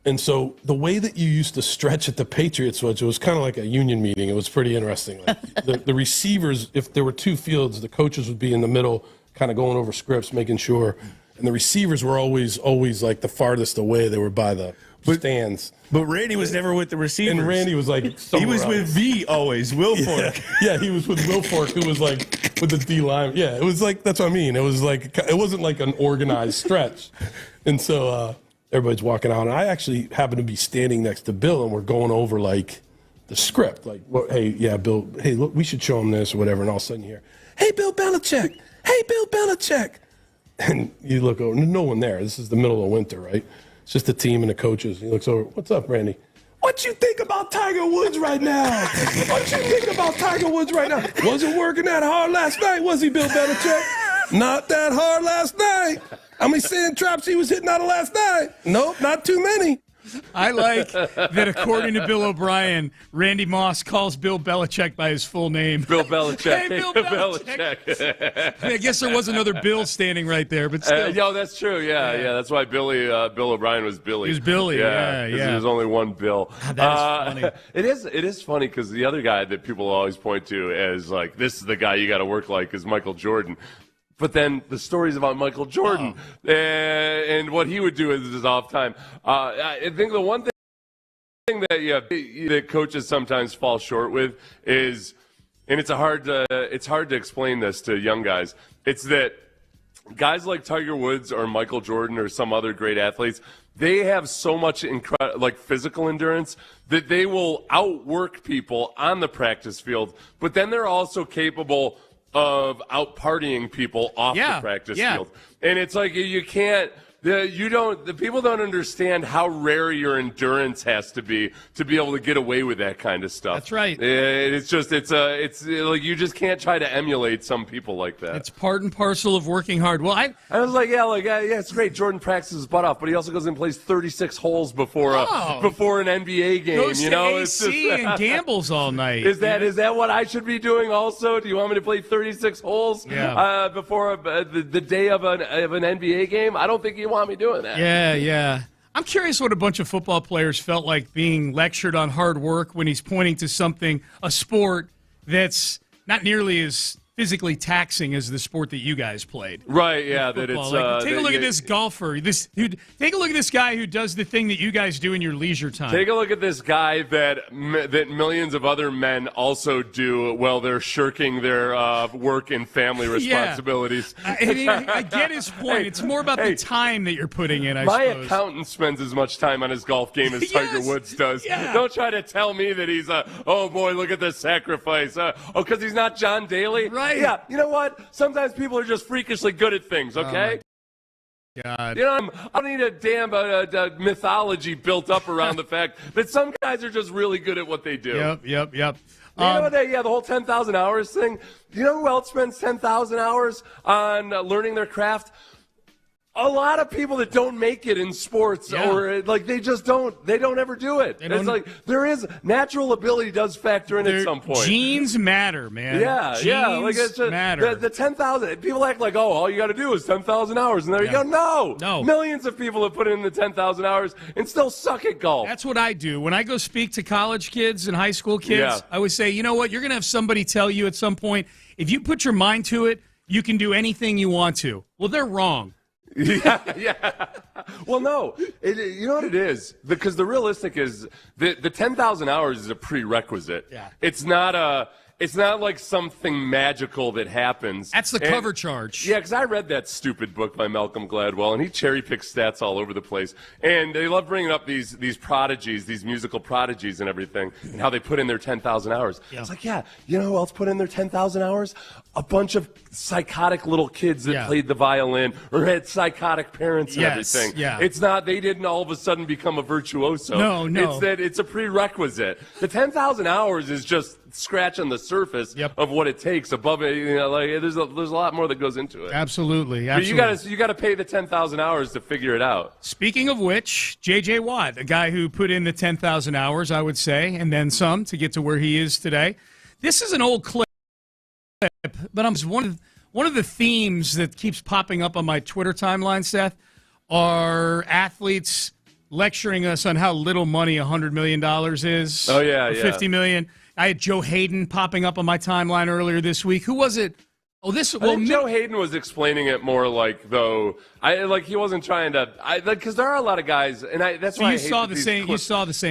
And so the way that you used to stretch at the Patriots was, it was kind of like a union meeting. It was pretty interesting. Like the receivers, if there were two fields, the coaches would be in the middle, kind of going over scripts, making sure. And the receivers were always like the farthest away. They were by the stands. But Randy was never with the receivers. And Randy was like he was with V always, Wilfork. Yeah, he was with Wilfork, who was like with the D line. Yeah, it was like, that's what I mean. It was like, it wasn't like an organized stretch. And so everybody's walking out. And I actually happened to be standing next to Bill, and we're going over like the script. Like, hey, yeah, Bill, hey, look, we should show him this or whatever. And all of a sudden you hear, hey, Bill Belichick. Hey, Bill Belichick. And you look over, no one there. This is the middle of winter, right? It's just the team and the coaches. He looks over, what's up, Randy? What you think about Tiger Woods right now? What you think about Tiger Woods right now? Wasn't working that hard last night, was he, Bill Belichick? Not that hard last night. How many sand traps he was hitting out of last night? Nope, not too many. I like that, according to Bill O'Brien, Randy Moss calls Bill Belichick by his full name. Bill Belichick. Hey, Bill Belichick. I guess there was another Bill standing right there, but still. Yo, that's true. Yeah. That's why Bill O'Brien was Billy. He was Billy. Yeah. There's only one Bill. That is funny. It is funny because the other guy that people always point to as like, this is the guy you got to work like, is Michael Jordan. But then the stories about Michael Jordan and what he would do in his off time. I think the one thing that coaches sometimes fall short with is, and it's hard to explain this to young guys. It's that guys like Tiger Woods or Michael Jordan or some other great athletes, they have so much physical endurance that they will outwork people on the practice field. But then they're also capable of out partying people off the practice field. And it's like you can't the people don't understand how rare your endurance has to be able to get away with that kind of stuff. That's right. It's like you just can't try to emulate some people like that. It's part and parcel of working hard. Well, I was like, it's great. Jordan practices his butt off, but he also goes and plays 36 holes before an NBA game. Goes to AC and gambles all night. Is that what I should be doing also? Do you want me to play 36 holes before the day of an NBA game? I don't think you want me doing that. Yeah. I'm curious what a bunch of football players felt like being lectured on hard work when he's pointing to a sport that's not nearly as physically taxing as the sport that you guys played. Right, yeah. That it's take a look at this golfer. Take a look at this guy who does the thing that you guys do in your leisure time. Take a look at this guy that millions of other men also do while they're shirking their work and family responsibilities. I get his point. It's more about the time that you're putting in, My suppose. accountant spends as much time on his golf game as Tiger Woods does. Yeah. Don't try to tell me that he's oh boy, look at the sacrifice. Because he's not John Daly. Right. Yeah, you know what? Sometimes people are just freakishly good at things, okay? God. I don't need a damn mythology built up around the fact that some guys are just really good at what they do. Yep. You know what? The whole 10,000 hours thing. Do you know who else spends 10,000 hours on learning their craft? A lot of people that don't make it in sports or they just don't. They don't ever do it. It's like there is natural ability does factor in at some point. Genes matter, man. Genes like it's just, matter. The 10,000 people act like all you got to do is 10,000 hours, and there you go. No, millions of people have put in the 10,000 hours and still suck at golf. That's what I do when I go speak to college kids and high school kids. I always say, you know what? You're gonna have somebody tell you at some point, if you put your mind to it, you can do anything you want to. Well, they're wrong. Yeah. Well, no. You know what it is? Because the realistic is the 10,000 hours is a prerequisite. Yeah. It's not like something magical that happens. That's the cover charge. Yeah, because I read that stupid book by Malcolm Gladwell, and he cherry-picks stats all over the place. And they love bringing up these prodigies, these musical prodigies and everything, and how they put in their 10,000 hours. Yeah. It's like, yeah, you know who else put in their 10,000 hours? A bunch of psychotic little kids that played the violin or had psychotic parents and everything. Yeah. It's not, they didn't all of a sudden become a virtuoso. No. It's that it's a prerequisite. The 10,000 hours is just scratching the surface of what it takes. Above it, there's a lot more that goes into it. Absolutely. But you got to pay the 10,000 hours to figure it out. Speaking of which, J.J. Watt, a guy who put in the 10,000 hours, I would say, and then some to get to where he is today. This is an old clip, but one of the themes that keeps popping up on my Twitter timeline, Seth, are athletes lecturing us on how little money $100 million is. Oh, yeah, or $50 million. I had Joe Hayden popping up on my timeline earlier this week. Who was it? Oh, Joe Hayden was explaining it more like, though, he wasn't trying to, because there are a lot of guys, and that's why you saw the same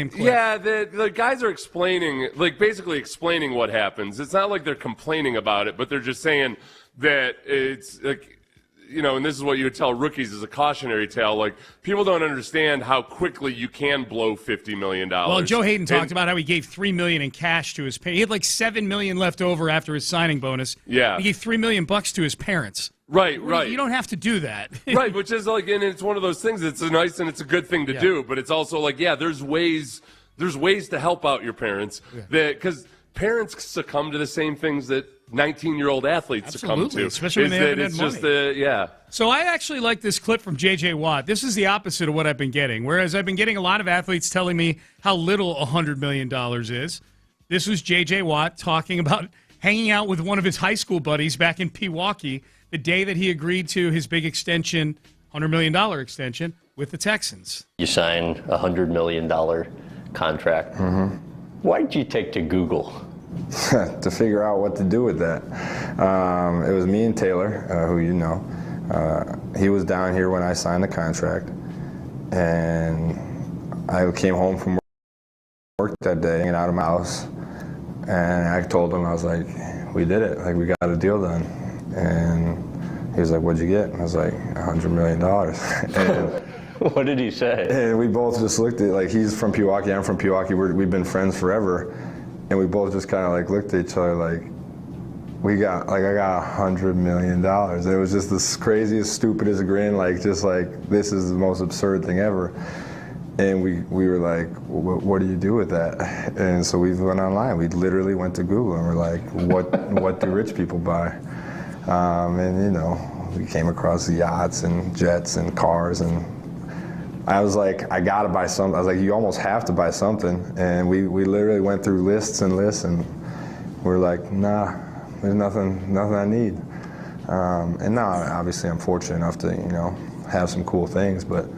clip. Yeah, the guys are explaining, basically explaining what happens. It's not like they're complaining about it, but they're just saying that it's and this is what you would tell rookies as a cautionary tale. People don't understand how quickly you can blow $50 million. Well, Joe Hayden talked about how he gave $3 million in cash to his parents. He had $7 million left over after his signing bonus. Yeah. He gave $3 million to his parents. Right. You don't have to do that. Right, which is and it's one of those things. It's nice and it's a good thing to do, but it's also there's ways to help out your parents because parents succumb to the same things that 19-year-old athletes succumb to. Especially when they haven't had money. So I actually like this clip from J.J. Watt. This is the opposite of what I've been getting. Whereas I've been getting a lot of athletes telling me how little $100 million is. This was J.J. Watt talking about hanging out with one of his high school buddies back in Pewaukee the day that he agreed to his big extension, $100 million extension, with the Texans. You sign a $100 million contract. Mm-hmm. Why did you take to Google? To figure out what to do with that. It was me and Taylor, who you know. He was down here when I signed the contract, and I came home from work that day and out of my house, and I told him, I was like, we did it, we got a deal done. And he was like, what'd you get? And I was like, $100 million. And what did he say? And we both just looked at he's from Pewaukee, I'm from Pewaukee, we've been friends forever. And we both just kind of looked at each other I got $100 million. It was just the craziest, stupidest grin, this is the most absurd thing ever. And we were like, what do you do with that? And so we went online. We literally went to Google and we're like, what do rich people buy? And we came across yachts and jets and cars, and I was like, I gotta buy something. I was like, you almost have to buy something. And we literally went through lists and lists, and we're like, nah, there's nothing I need. And now, obviously, I'm fortunate enough to, have some cool things, but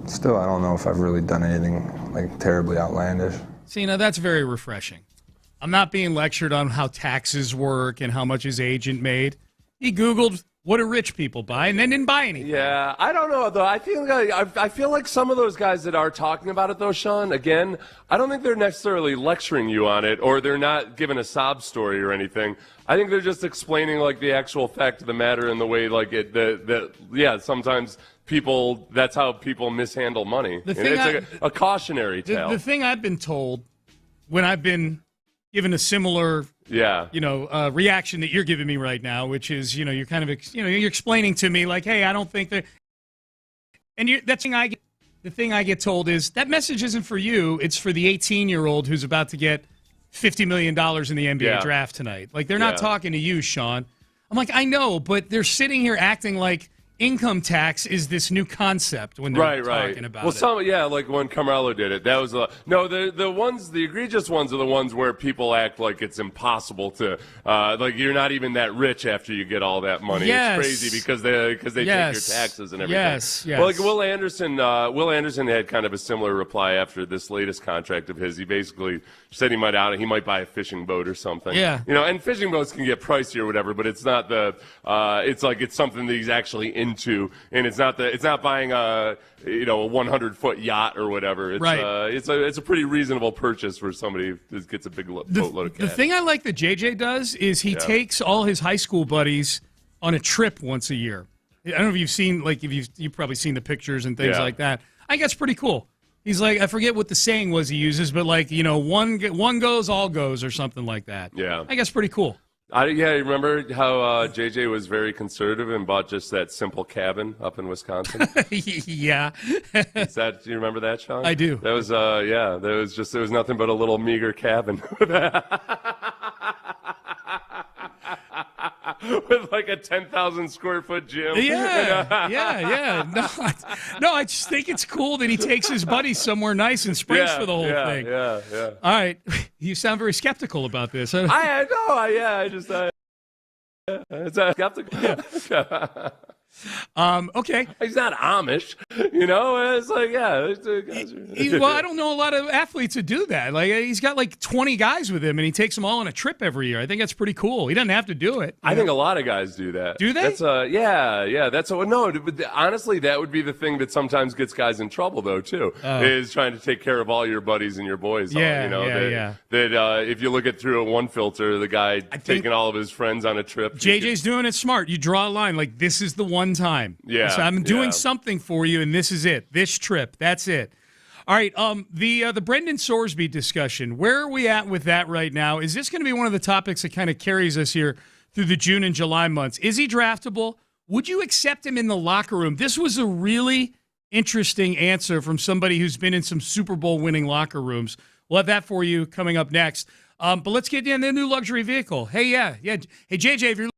still, I don't know if I've really done anything terribly outlandish. See, that's very refreshing. I'm not being lectured on how taxes work and how much his agent made. He Googled, what do rich people buy, and then didn't buy anything. Yeah, I don't know, though. I feel like some of those guys that are talking about it, though, Sean, again, I don't think they're necessarily lecturing you on it, or they're not giving a sob story or anything. I think they're just explaining, the actual fact of the matter and the way, sometimes people, that's how people mishandle money. It's a cautionary tale. The thing I've been told when I've been given a similar reaction that you're giving me right now, which is, you're kind of, you're explaining to me hey, I don't think that, and the thing I get told is that message isn't for you. It's for the 18-year-old who's about to get $50 million in the NBA draft tonight. They're not talking to you, Sean. I'm like, I know, but they're sitting here acting like income tax is this new concept when they're talking about it. Like when Carmelo did it, that was the egregious ones are the ones where people act like it's impossible to like you're not even that rich after you get all that money. Yes. It's crazy because they take your taxes and everything. Yes. Well, like Will Anderson had kind of a similar reply after this latest contract of his. He basically said he might buy a fishing boat or something. Yeah. And fishing boats can get pricey or whatever, but it's not it's something that he's actually into, and it's not buying a 100-foot yacht or whatever. It's it's a pretty reasonable purchase for somebody who gets a big boatload of cash. The thing I like that JJ does is he takes all his high school buddies on a trip once a year. I don't know if you've seen, you've probably seen the pictures and things like that. I think that's pretty cool. He's like, I forget what the saying was he uses, but one goes, all goes, or something like that. Yeah. I think that's pretty cool. You remember how JJ was very conservative and bought just that simple cabin up in Wisconsin? Yeah. Do you remember that, Sean? I do. That was it was nothing but a little meager cabin. With like a 10,000 square foot gym. Yeah. No, I just think it's cool that he takes his buddies somewhere nice and sprays for the whole thing. Yeah. All right. You sound very skeptical about this. It's skeptical. Okay. He's not Amish, It's like, well, I don't know a lot of athletes that do that. Like he's got 20 guys with him, and he takes them all on a trip every year. I think that's pretty cool. He doesn't have to do it. I think a lot of guys do that. Do they? That's but honestly, that would be the thing that sometimes gets guys in trouble, though, too, is trying to take care of all your buddies and your boys. That if you look at through one filter, the guy taking all of his friends on a trip. JJ's doing it smart. You draw a line like this is the one time. Yeah. So I'm doing something for you, and this is it. This trip. That's it. All right. The Brendan Sorsby discussion. Where are we at with that right now? Is this going to be one of the topics that kind of carries us here through the June and July months? Is he draftable? Would you accept him in the locker room? This was a really interesting answer from somebody who's been in some Super Bowl winning locker rooms. We'll have that for you coming up next. But let's get in the new luxury vehicle. Hey, yeah. Hey, JJ, if you're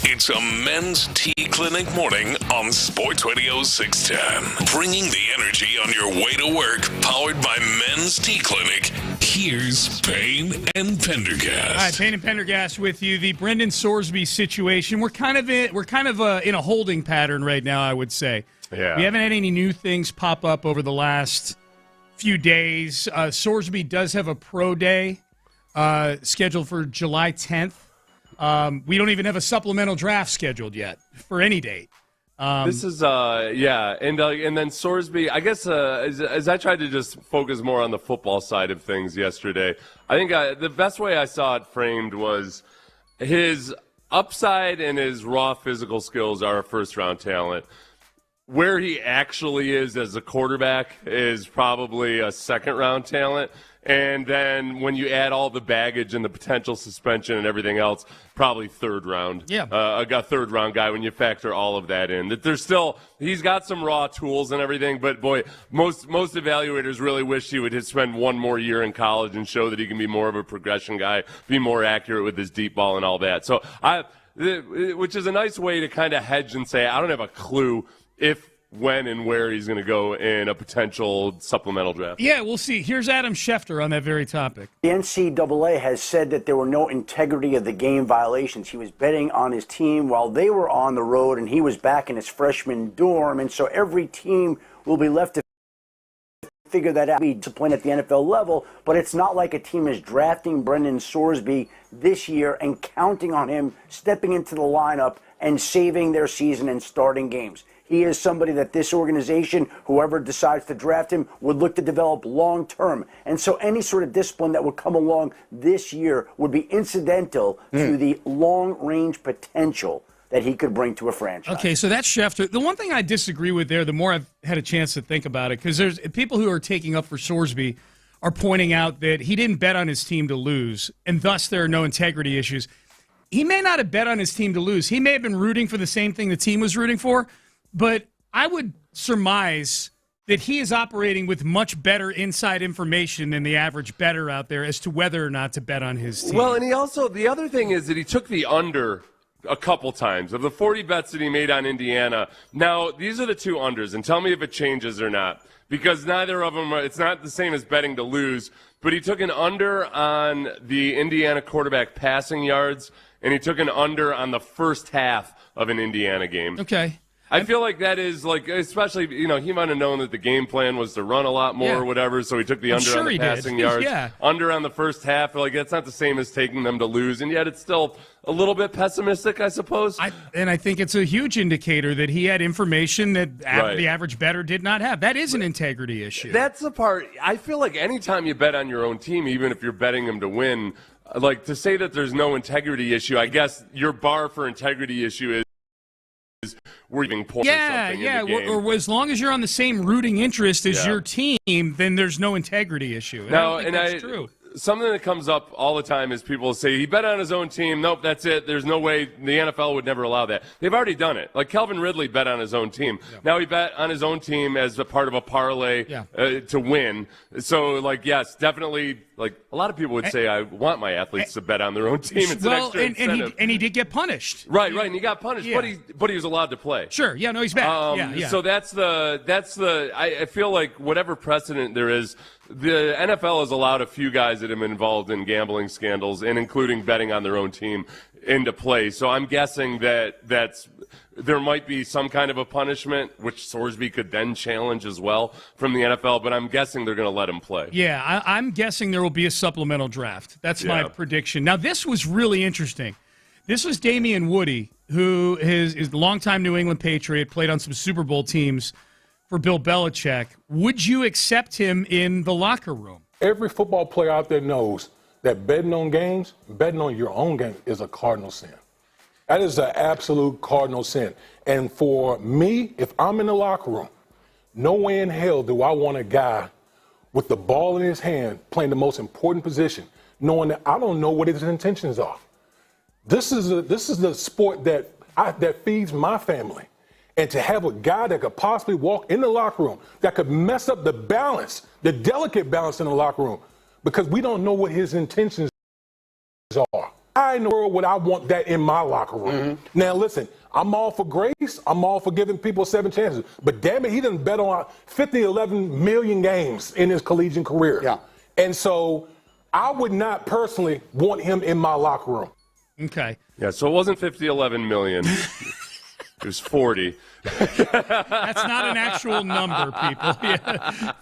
It's a men's tea clinic morning on Sports Radio 610. Bringing the energy on your way to work, powered by Men's Tea Clinic. Here's Payne and Pendergast. All right, Payne and Pendergast with you. The Brendan Sorsby situation. We're kind of in a holding pattern right now, I would say. Yeah. We haven't had any new things pop up over the last few days. Sorsby does have a pro day scheduled for July 10th. We don't even have a supplemental draft scheduled yet for any date. This is and then Sorsby. I guess as I tried to just focus more on the football side of things yesterday, I think the best way I saw it framed was his upside and his raw physical skills are a first-round talent. Where he actually is as a quarterback is probably a second-round talent. And then when you add all the baggage and the potential suspension and everything else, probably third round. Yeah. A third round guy when you factor all of that in. That there's still, he's got some raw tools and everything, but boy, most evaluators really wish he would spend one more year in college and show that he can be more of a progression guy, be more accurate with his deep ball and all that. So which is a nice way to kind of hedge and say, I don't have a clue if, when, and where he's going to go in a potential supplemental draft. Yeah, we'll see. Here's Adam Schefter on that very topic. The NCAA has said that there were no integrity of the game violations. He was betting on his team while they were on the road, and he was back in his freshman dorm. And so every team will be left to figure that out, be disciplined at the NFL level. But it's not like a team is drafting Brendan Sorsby this year and counting on him stepping into the lineup and saving their season and starting games. He is somebody that this organization, whoever decides to draft him, would look to develop long term. And so any sort of discipline that would come along this year would be incidental to the long-range potential that he could bring to a franchise. Okay, so that's Schefter. The one thing I disagree with there, the more I've had a chance to think about it, because there's people who are taking up for Sorsby are pointing out that he didn't bet on his team to lose, and thus there are no integrity issues. He may not have bet on his team to lose. He may have been rooting for the same thing the team was rooting for, but I would surmise that he is operating with much better inside information than the average bettor out there as to whether or not to bet on his team. Well, and he also, the other thing is that he took the under a couple times. Of the 40 bets that he made on Indiana, now these are the two unders, and tell me if it changes or not, because neither of them are, it's not the same as betting to lose, but he took an under on the Indiana quarterback passing yards, and he took an under on the first half of an Indiana game. Okay. I feel like that is, like, especially, he might have known that the game plan was to run a lot more or whatever, so he took the under on the passing yards. Yeah. Under on the first half. Like, that's not the same as taking them to lose, and yet it's still a little bit pessimistic, I suppose. And I think it's a huge indicator that he had information that the average bettor did not have. That is an integrity issue. That's the part. I feel like anytime you bet on your own team, even if you're betting them to win, like, to say that there's no integrity issue, I guess your bar for integrity issue is we're giving points or something in the game. Or as long as you're on the same rooting interest as your team, then there's no integrity issue. And that's true. Something that comes up all the time is people say, he bet on his own team. Nope, that's it. There's no way. The NFL would never allow that. They've already done it. Like, Calvin Ridley bet on his own team. Yeah. Now he bet on his own team as a part of a parlay to win. So, like, yes, definitely, like, a lot of people would say, I want my athletes to bet on their own team. It's an extra incentive. And he did get punished. Right, and he got punished, but he was allowed to play. Sure, no, he's back. So that's the I feel like whatever precedent there is, the NFL has allowed a few guys that have been involved in gambling scandals, and including betting on their own team, into play. So I'm guessing that there might be some kind of a punishment, which Sorsby could then challenge as well from the NFL, but I'm guessing they're going to let him play. Yeah, I'm guessing there will be a supplemental draft. That's my prediction. Now, this was really interesting. This was Damian Woody, who is a longtime New England Patriot, played on some Super Bowl teams for Bill Belichick. Would you accept him in the locker room? Every football player out there knows that betting on games, betting on your own game is a cardinal sin. That is an absolute cardinal sin. And for me, if I'm in the locker room, no way in hell do I want a guy with the ball in his hand playing the most important position, knowing that I don't know what his intentions are. This is the sport that feeds my family. And to have a guy that could possibly walk in the locker room that could mess up the balance, the delicate balance in the locker room, because we don't know what his intentions are. Why in the world would I want that in my locker room? Now, listen, I'm all for grace. I'm all for giving people second chances. But damn it, he done bet on 11 million games in his collegiate career. Yeah. And so I would not personally want him in my locker room. Okay. Yeah, so it wasn't 11 million. It was 40. That's not an actual number, people. Yeah.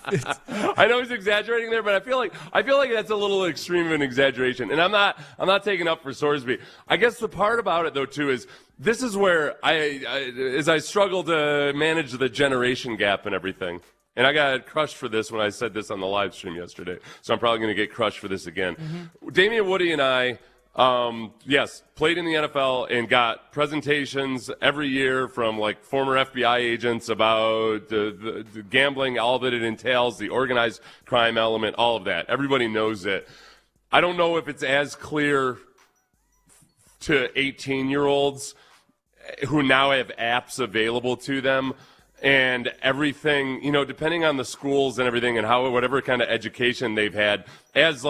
I know he's exaggerating there, but I feel like that's a little extreme of an exaggeration. And I'm not taking up for Sorsby. I guess the part about it though too is this is where I struggle to manage the generation gap and everything. And I got crushed for this when I said this on the live stream yesterday. So I'm probably going to get crushed for this again. Damian Woody and I yes, played in the NFL and got presentations every year from like former FBI agents about the gambling, all that it entails, the organized crime element, all of that. Everybody knows it. I don't know if it's as clear to 18-year-olds who now have apps available to them. And everything, depending on the schools and everything and how whatever kind of education they've had, as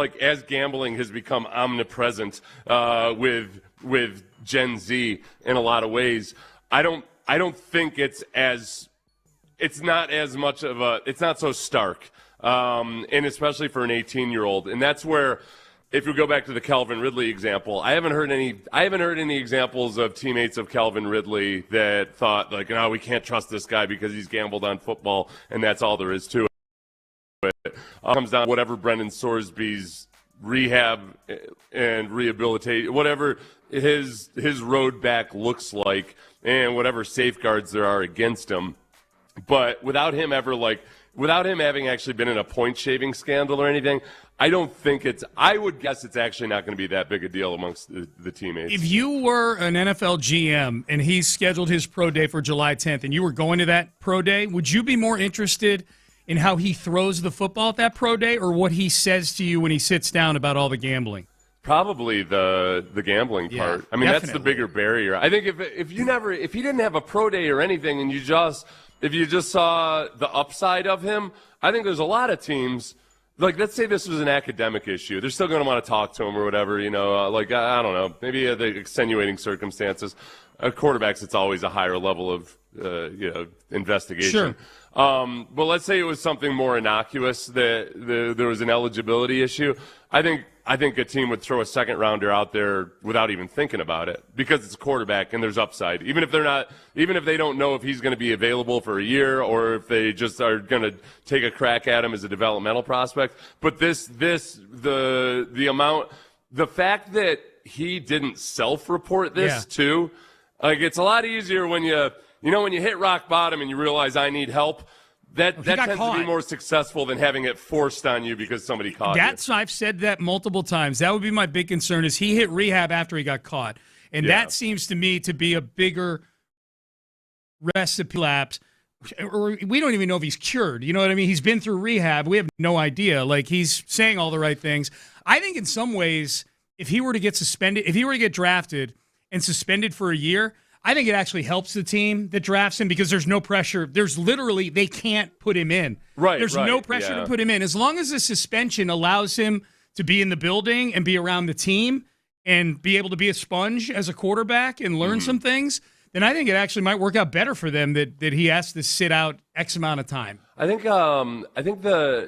gambling has become omnipresent with Gen Z in a lot of ways, I don't think it's not so stark, and especially for an 18-year-old, and that's where. If you go back to the Calvin Ridley example, I haven't heard any examples of teammates of Calvin Ridley that thought like, no, we can't trust this guy because he's gambled on football, and that's all there is to it. It comes down to whatever Brendan Sorsby's rehab and rehabilitate, whatever his road back looks like, and whatever safeguards there are against him. But without him having actually been in a point shaving scandal or anything, I would guess it's actually not going to be that big a deal amongst the teammates. If you were an NFL GM and he scheduled his pro day for July 10th and you were going to that pro day, would you be more interested in how he throws the football at that pro day or what he says to you when he sits down about all the gambling? Probably the gambling part. I mean, definitely. That's the bigger barrier. I think if he didn't have a pro day or anything and if you just saw the upside of him, I think there's a lot of teams. Like, let's say this was an academic issue. They're still going to want to talk to him or whatever, I don't know, maybe the extenuating circumstances. Quarterbacks, it's always a higher level of, investigation. Sure. But let's say it was something more innocuous, that there was an eligibility issue. I think a team would throw a second rounder out there without even thinking about it because it's a quarterback and there's upside. Even if they don't know if he's going to be available for a year or if they just are going to take a crack at him as a developmental prospect. But the fact that he didn't self-report this too, like it's a lot easier when when you hit rock bottom and you realize I need help. That tends to be more successful than having it forced on you because somebody caught you. I've said that multiple times. That would be my big concern is he hit rehab after he got caught. And that seems to me to be a bigger recipe lapse. Or we don't even know if he's cured. You know what I mean? He's been through rehab. We have no idea. Like, he's saying all the right things. I think in some ways, if he were to get suspended, if he were to get drafted and suspended for a year, I think it actually helps the team that drafts him because there's no pressure. They can't put him in. Right. There's no pressure to put him in. As long as the suspension allows him to be in the building and be around the team and be able to be a sponge as a quarterback and learn some things, then I think it actually might work out better for them that he has to sit out X amount of time. I think the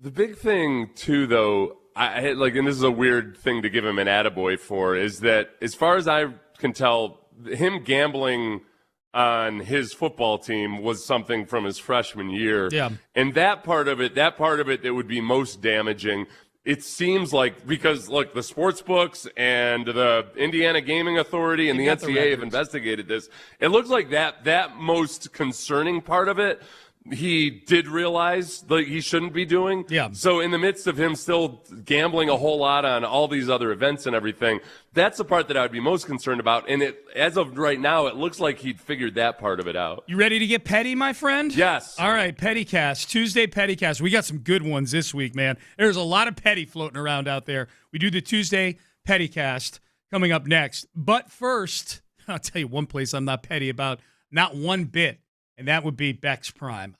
big thing too, though, and this is a weird thing to give him an attaboy for, is that as far as I can tell, him gambling on his football team was something from his freshman year. Yeah. And that part of it that would be most damaging, it seems like, because look, the sports books and the Indiana Gaming Authority and the NCAA have investigated this. It looks like that most concerning part of it, he did realize that he shouldn't be doing. Yeah. So in the midst of him still gambling a whole lot on all these other events and everything, that's the part that I would be most concerned about. And as of right now, it looks like he'd figured that part of it out. You ready to get petty, my friend? Yes. All right, Pettycast, Tuesday Pettycast. We got some good ones this week, man. There's a lot of petty floating around out there. We do the Tuesday Pettycast coming up next. But first, I'll tell you one place I'm not petty about, not one bit. And that would be Beck's Prime.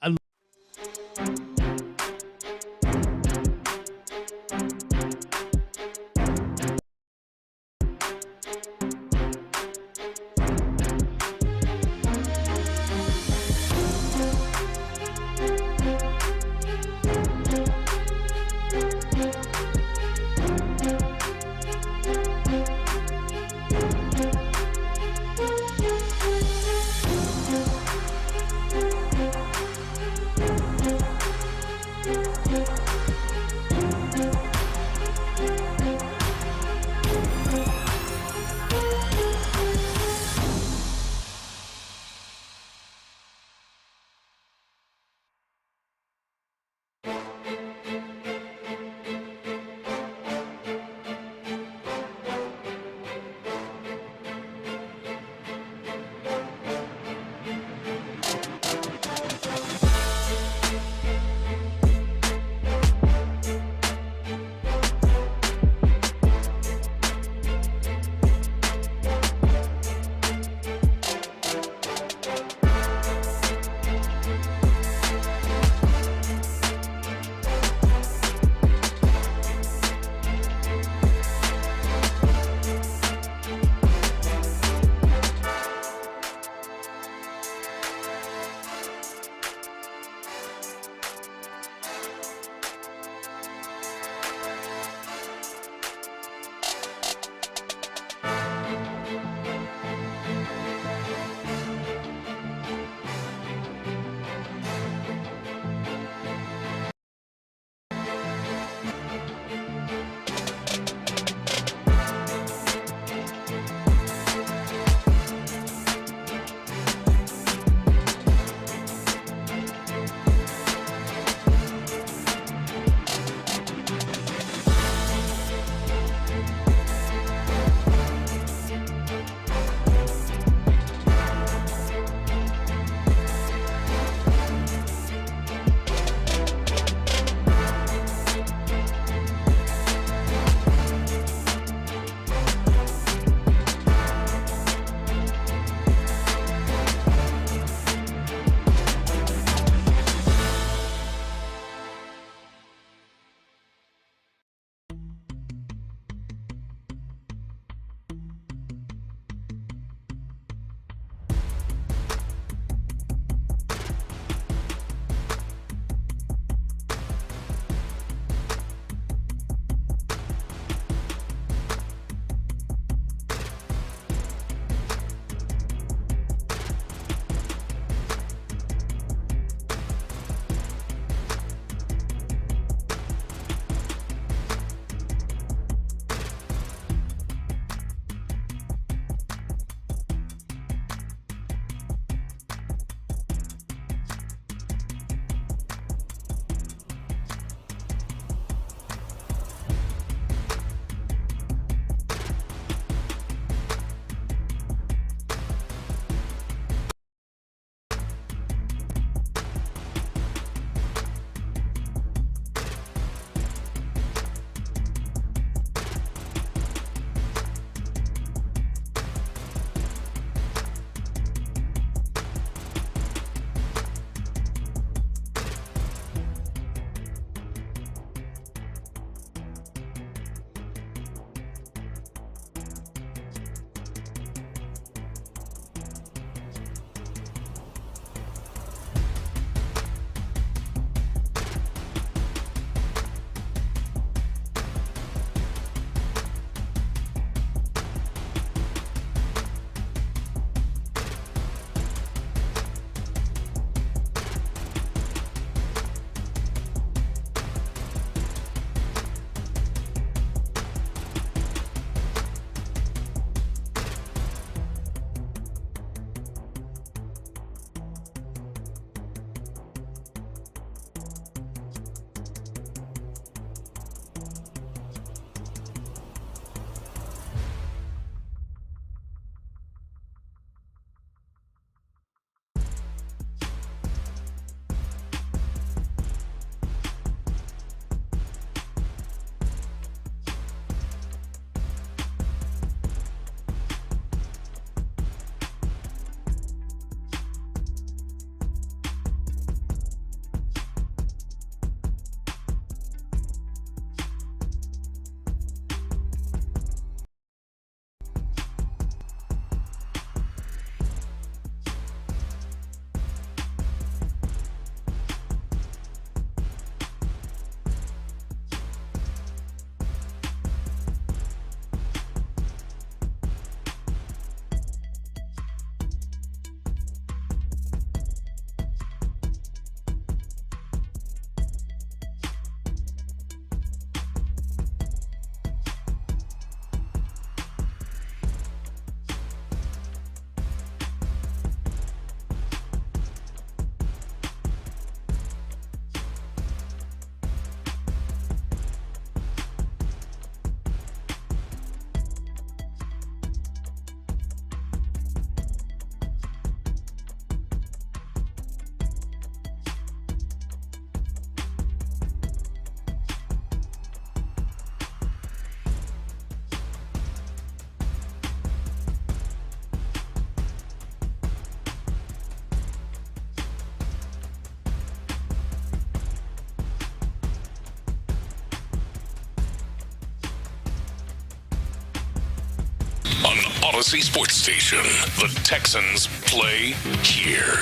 Odyssey Sports Station. The Texans play here.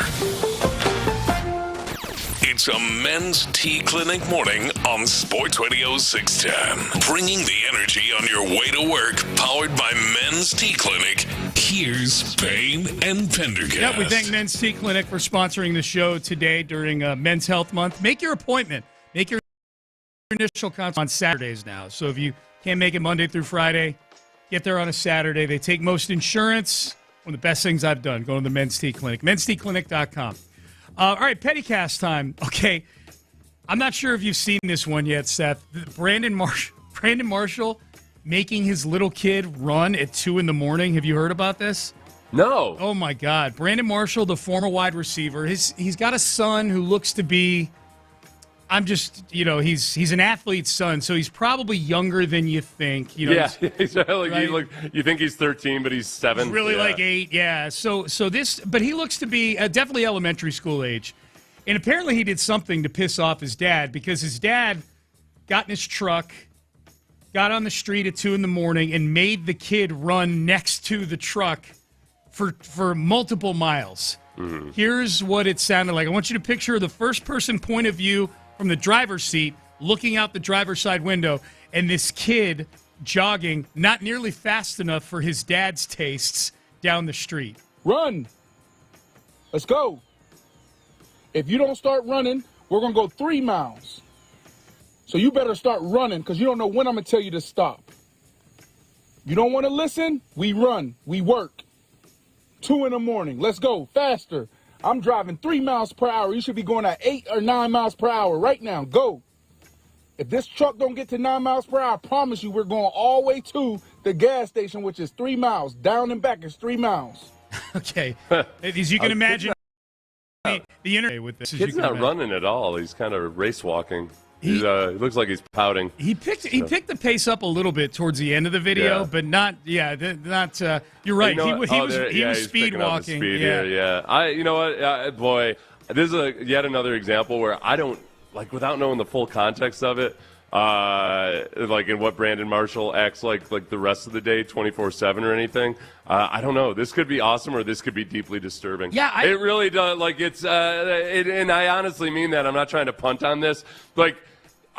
It's a men's tea clinic morning on Sports Radio 610. Bringing the energy on your way to work, powered by Men's Tea Clinic. Here's Payne and Pendergast. Yeah, we thank Men's Tea Clinic for sponsoring the show today during Men's Health Month. Make your appointment. Make your initial consult on Saturdays now. So if you can't make it Monday through Friday, get there on a Saturday. They take most insurance. One of the best things I've done, going to the Men's Tea Clinic. mensteaclinic.com. All right, Pettycast time. Okay, I'm not sure if you've seen this one yet, Seth. Brandon Marshall making his little kid run at 2 in the morning. Have you heard about this? No. Oh, my God. Brandon Marshall, the former wide receiver, he's got a son who looks to be, he's an athlete's son, so he's probably younger than you think. Yeah, right? you think he's 13, but he's 7. He's really like 8, yeah. But he looks to be definitely elementary school age. And apparently he did something to piss off his dad, because his dad got in his truck, got on the street at 2 in the morning, and made the kid run next to the truck for multiple miles. Mm-hmm. Here's what it sounded like. I want you to picture the first-person point of view from the driver's seat, looking out the driver's side window, and this kid jogging, not nearly fast enough for his dad's tastes, down the street. Run. Let's go. If you don't start running, we're going to go 3 miles. So you better start running, because you don't know when I'm going to tell you to stop. You don't want to listen? We run. We work. 2 in the morning. Let's go. Faster. I'm driving 3 miles per hour. You should be going at 8 or 9 miles per hour right now. Go. If this truck don't get to 9 miles per hour, I promise you we're going all the way to the gas station, which is 3 miles. Down and back is 3 miles. Okay. As you can imagine, the internet with this. Kid's not running at all. He's kind of race walking. He looks like he's pouting. He picked the pace up a little bit towards the end of the video, but not. You're right. He was speed walking. You know what, boy, this is yet another example where I don't without knowing the full context of it. In what Brandon Marshall acts like the rest of the day, 24/7 or anything. I don't know. This could be awesome, or this could be deeply disturbing. Yeah, it really does. And I honestly mean that. I'm not trying to punt on this.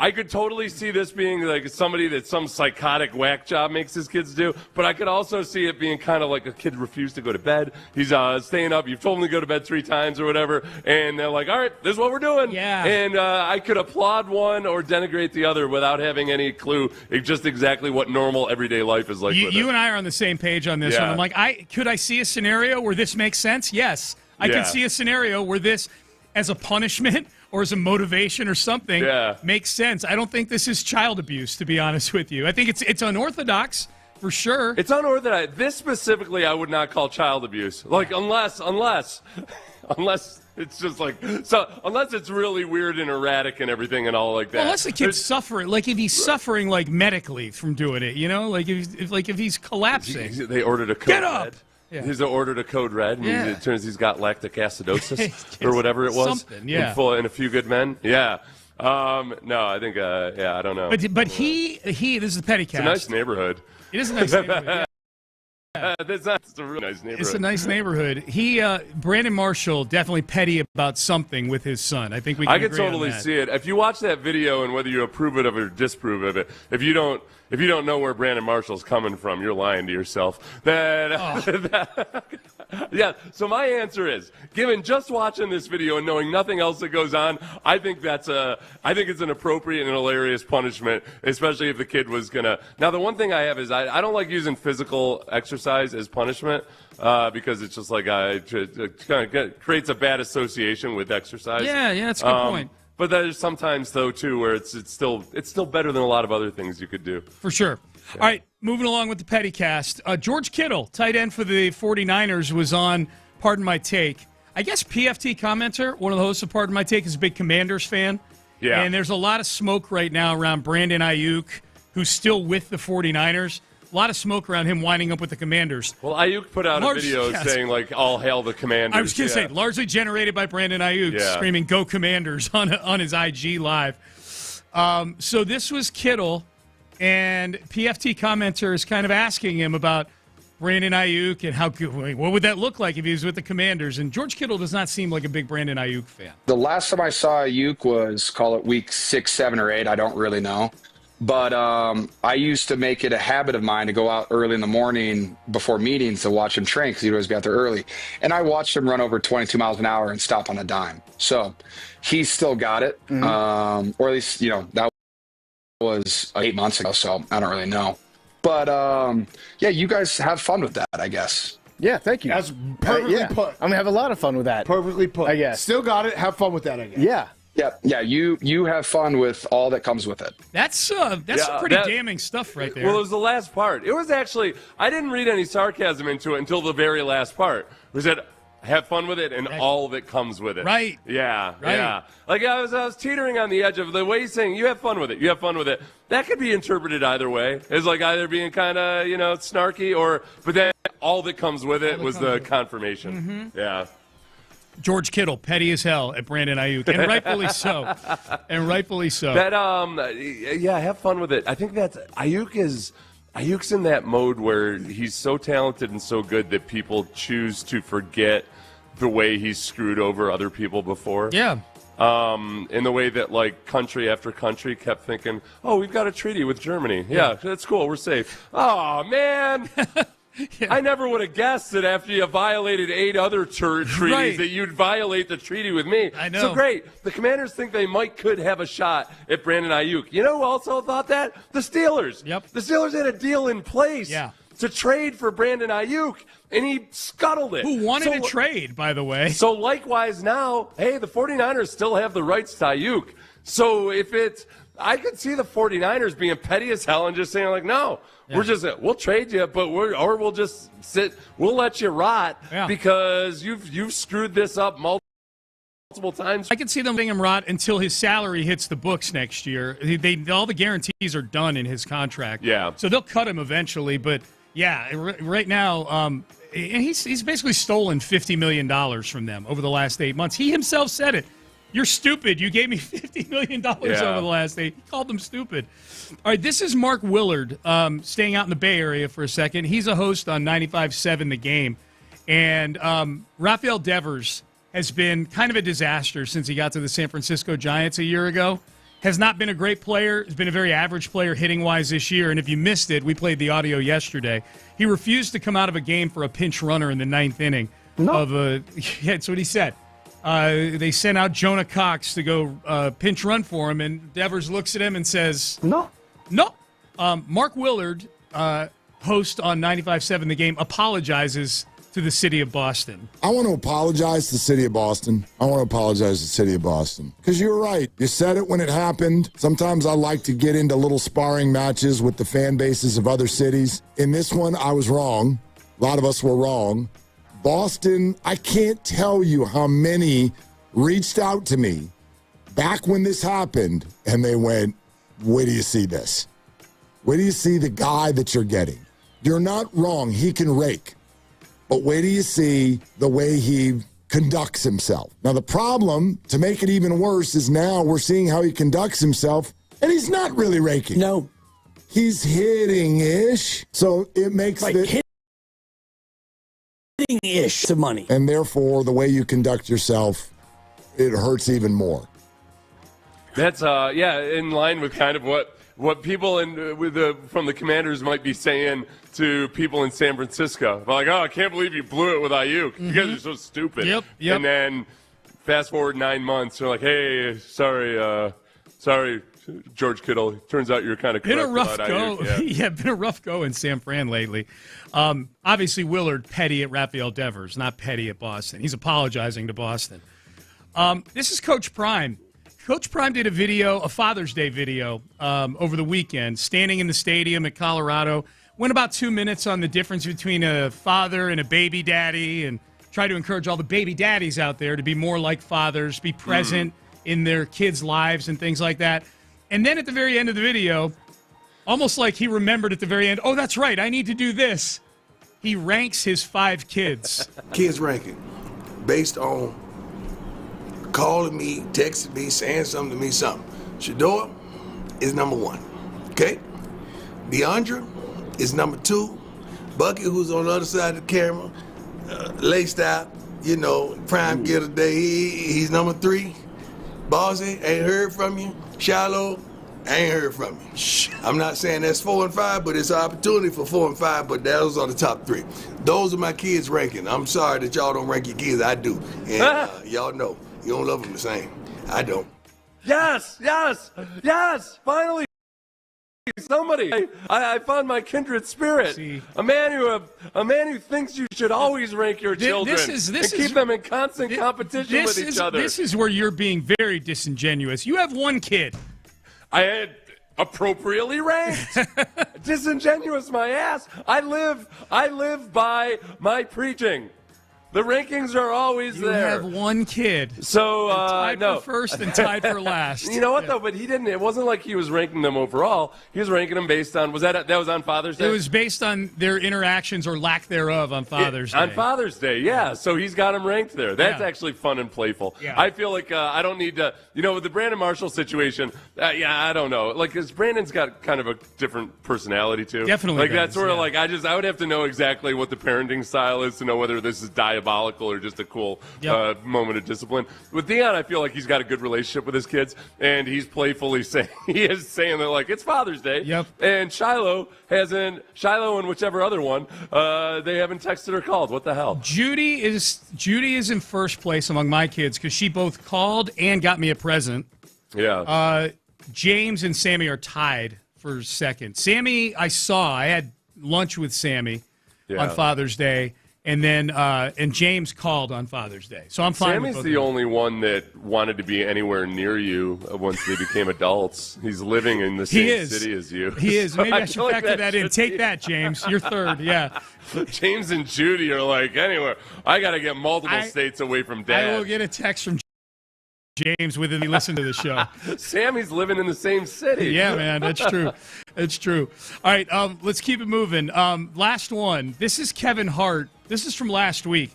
I could totally see this being somebody that some psychotic whack job makes his kids do, but I could also see it being kind of like a kid refused to go to bed. He's staying up. You've told him to go to bed 3 times or whatever, and they're like, all right, this is what we're doing. Yeah. And I could applaud one or denigrate the other without having any clue just exactly what normal everyday life is like. You and I are on the same page on this one. I'm like, could I see a scenario where this makes sense? Yes. I could see a scenario where this, as a punishment or as a motivation or something, makes sense. I don't think this is child abuse, to be honest with you. I think it's unorthodox, for sure. It's unorthodox. This specifically I would not call child abuse. Unless it's just unless it's really weird and erratic and everything and all like that. Well, unless the kid's suffering, if he's suffering medically from doing it, if he's collapsing. They ordered a code Get up! red. Yeah. He's ordered a code red, and it turns he's got lactic acidosis or whatever it was. Something, yeah. In A Few Good Men. Yeah. No, I think, I don't know. But he this is the Pettycast. It's a nice neighborhood. It is a nice neighborhood. It's a really nice neighborhood. It's a nice neighborhood. Brandon Marshall, definitely petty about something with his son. I think we can I could agree totally on that. see it. If you watch that video, and whether you approve it or disapprove of it, if you don't know where Brandon Marshall's coming from, you're lying to yourself. Yeah, so my answer is, given just watching this video and knowing nothing else that goes on, I think it's an appropriate and hilarious punishment, especially if the kid was gonna. Now, the one thing I have is I don't like using physical exercise as punishment because it's just it kind of creates a bad association with exercise. Yeah, that's a good point. But there's sometimes, though, too, where it's still better than a lot of other things you could do. For sure. Yeah. All right, moving along with the Pettycast. George Kittle, tight end for the 49ers, was on Pardon My Take. I guess PFT commenter, one of the hosts of Pardon My Take, is a big Commanders fan. Yeah. And there's a lot of smoke right now around Brandon Ayuk, who's still with the 49ers. A lot of smoke around him winding up with the Commanders. Well, Ayuk put out a video saying, all hail the Commanders. I was going to say, largely generated by Brandon Ayuk screaming, go Commanders, on his IG Live. So this was Kittle, and PFT commenter is kind of asking him about Brandon Ayuk and how good, what would that look like if he was with the Commanders? And George Kittle does not seem like a big Brandon Ayuk fan. The last time I saw Ayuk was, call it week 6, 7, or 8. I don't really know. But I used to make it a habit of mine to go out early in the morning before meetings to watch him train because he'd always be out there early. And I watched him run over 22 miles an hour and stop on a dime. So he's still got it. Or at least, that was 8 months ago, so I don't really know. But, yeah, you guys have fun with that, I guess. Yeah, thank you. That's perfectly put. I'm going to have a lot of fun with that. Perfectly put. I guess. Still got it. Have fun with that, I guess. Yeah. Yeah, you have fun with all that comes with it. That's some pretty damning stuff right there. Well, it was the last part. It was actually, I didn't read any sarcasm into it until the very last part. We said, have fun with it, and all that comes with it. Right. Yeah, right. Yeah. Like I was teetering on the edge of the way he's saying, you have fun with it, you have fun with it. That could be interpreted either way. As like either being kind of, snarky but then all that comes with it was the confirmation. Mm-hmm. Yeah. George Kittle, petty as hell at Brandon Ayuk, and rightfully so. That have fun with it. I think that's Ayuk's in that mode where he's so talented and so good that people choose to forget the way he's screwed over other people before. Yeah. In the way that like country after country kept thinking, oh, we've got a treaty with Germany. Yeah, that's cool. We're safe. Oh man. Yeah. I never would have guessed that after you violated 8 other treaties that you'd violate the treaty with me. I know. So great. The Commanders think they could have a shot at Brandon Ayuk. You know who also thought that? The Steelers. Yep. The Steelers had a deal in place to trade for Brandon Ayuk, and he scuttled it. Who wanted to trade, by the way. So likewise now, hey, the 49ers still have the rights to Ayuk. So I could see the 49ers being petty as hell and just saying like, no. Yeah. We'll trade you, but we'll just sit. We'll let you rot because you've screwed this up multiple times. I can see them letting him rot until his salary hits the books next year. All the guarantees are done in his contract. Yeah. So they'll cut him eventually, but right now, he's basically stolen $50 million from them over the last 8 months. He himself said it. You're stupid. You gave me $50 million over the last 8. He called them stupid. All right, this is Mark Willard, staying out in the Bay Area for a second. He's a host on 95.7 The Game. And Rafael Devers has been kind of a disaster since he got to the San Francisco Giants a year ago. Has not been a great player. Has been a very average player hitting-wise this year. And if you missed it, we played the audio yesterday. He refused to come out of a game for a pinch runner in the 9th inning. That's what he said. They sent out Jonah Cox to go pinch run for him, and Devers looks at him and says, No. Mark Willard, host on 95.7 The Game, apologizes to the city of Boston. I want to apologize to the city of Boston. Because you're right. You said it when it happened. Sometimes I like to get into little sparring matches with the fan bases of other cities. In this one, I was wrong. A lot of us were wrong. Boston, I can't tell you how many reached out to me back when this happened, and they went, where do you see this? Where do you see the guy that you're getting? You're not wrong. He can rake. But where do you see the way he conducts himself? Now, the problem, to make it even worse, is now we're seeing how he conducts himself, and he's not really raking. No. He's hitting-ish. So it makes ish to money. And therefore, the way you conduct yourself, it hurts even more. That's in line with kind of what people from the Commanders might be saying to people in San Francisco. Like, oh, I can't believe you blew it with Ayuk. You guys are so stupid. Yep. And then fast forward 9 months, they're like, hey, sorry, George Kittle. Turns out you're kind of correct. Been a rough go. Ayuk. Been a rough go in San Fran lately. Obviously, Willard petty at Rafael Devers, not petty at Boston. He's apologizing to Boston. This is Coach Prime. Coach Prime did a Father's Day video over the weekend, standing in the stadium at Colorado. Went about 2 minutes on the difference between a father and a baby daddy, and tried to encourage all the baby daddies out there to be more like fathers, be present in their kids' lives and things like that. And then at the very end of the video, almost like he remembered at the very end, oh, that's right, I need to do this. He ranks his 5 kids. Kids ranking based on calling me, texting me, saying something to me, something. Shador is number 1, okay? Deandra is number 2. Bucky, who's on the other side of the camera, laced out, prime gear today. He's number 3. Bossy, ain't heard from you. Shallow, ain't heard from you. I'm not saying that's 4 and 5, but it's an opportunity for 4 and 5, but those are the top 3. Those are my kids' ranking. I'm sorry that y'all don't rank your kids. I do. And y'all know, you don't love them the same. I don't. Yes! Finally! Somebody, I found my kindred spirit. A man who thinks you should always rank your children and keep them in constant competition with each other. This is where you're being very disingenuous. You have one kid. I had appropriately ranked. Disingenuous, my ass. I live by my preaching. The rankings are always there. You have one kid. So, tied no. for first and tied for last. You know what, though? But he didn't. It wasn't like he was ranking them overall. He was ranking them based on, that was on Father's Day? It was based on their interactions or lack thereof on Father's Day. On Father's Day, yeah. So he's got them ranked there. That's actually fun and playful. Yeah. I feel like I don't need to, with the Brandon Marshall situation, I don't know. Like, because Brandon's got kind of a different personality, too. Definitely Like, that's sort of like, I would have to know exactly what the parenting style is to know whether this is diabolical or just a cool moment of discipline. With Deion, I feel like he's got a good relationship with his kids, and he's playfully saying that, like, it's Father's Day. Yep. And Shiloh and whichever other one, they haven't texted or called. What the hell? Judy is in first place among my kids because she both called and got me a present. Yeah. James and Sammy are tied for second. Sammy, I had lunch with Sammy on Father's Day. And then and James called on Father's Day. So I'm fine with both Sammy's the only one that wanted to be anywhere near you once they became adults. He's living in the same city as you. He is. Maybe I should feel factor that in. Take that, James. You're third, yeah. James and Judy are like, anywhere. I got to get multiple states away from Dad. I will get a text from James within he listened to the show. Sammy's living in the same city. Yeah, man, that's true. That's true. All right, let's keep it moving. Last one. This is Kevin Hart. This is from last week.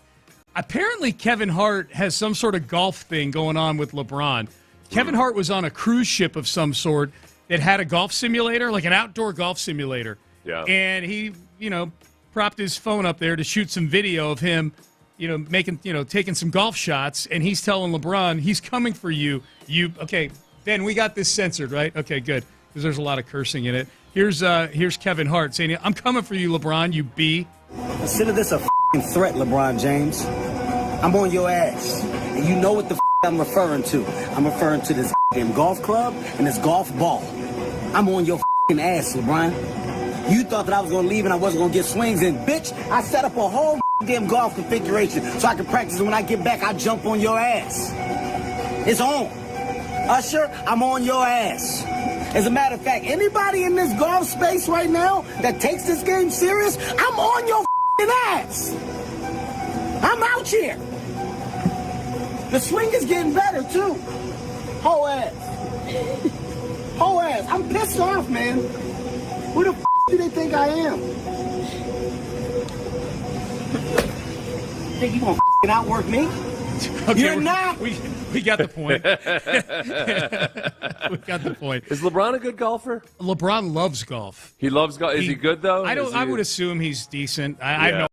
Apparently, Kevin Hart has some sort of golf thing going on with LeBron. Kevin Hart was on a cruise ship of some sort that had a golf simulator, like an outdoor golf simulator. Yeah. And he, propped his phone up there to shoot some video of him, taking some golf shots. And he's telling LeBron, he's coming for you. Okay, Ben, we got this censored, right? Okay, good. Because there's a lot of cursing in it. Here's Kevin Hart saying, I'm coming for you, LeBron, you B. Consider this a threat, LeBron James. I'm on your ass. And you know what the I'm referring to. I'm referring to this golf club and this golf ball. I'm on your ass, LeBron. You thought that I was going to leave and I wasn't going to get swings in. Bitch, I set up a whole damn golf configuration so I can practice, and when I get back, I jump on your ass. It's on. Usher, I'm on your ass. As a matter of fact, anybody in this golf space right now that takes this game serious, I'm on your ass. I'm out here. The swing is getting better, too. Whole ass. Whole ass. I'm pissed off, man. Who the do they think I am? Think you gonna outwork me? Okay, You're not. We got the point. We got the point. Is LeBron a good golfer? LeBron loves golf. He loves golf. Is he good, though? I would assume he's decent. I have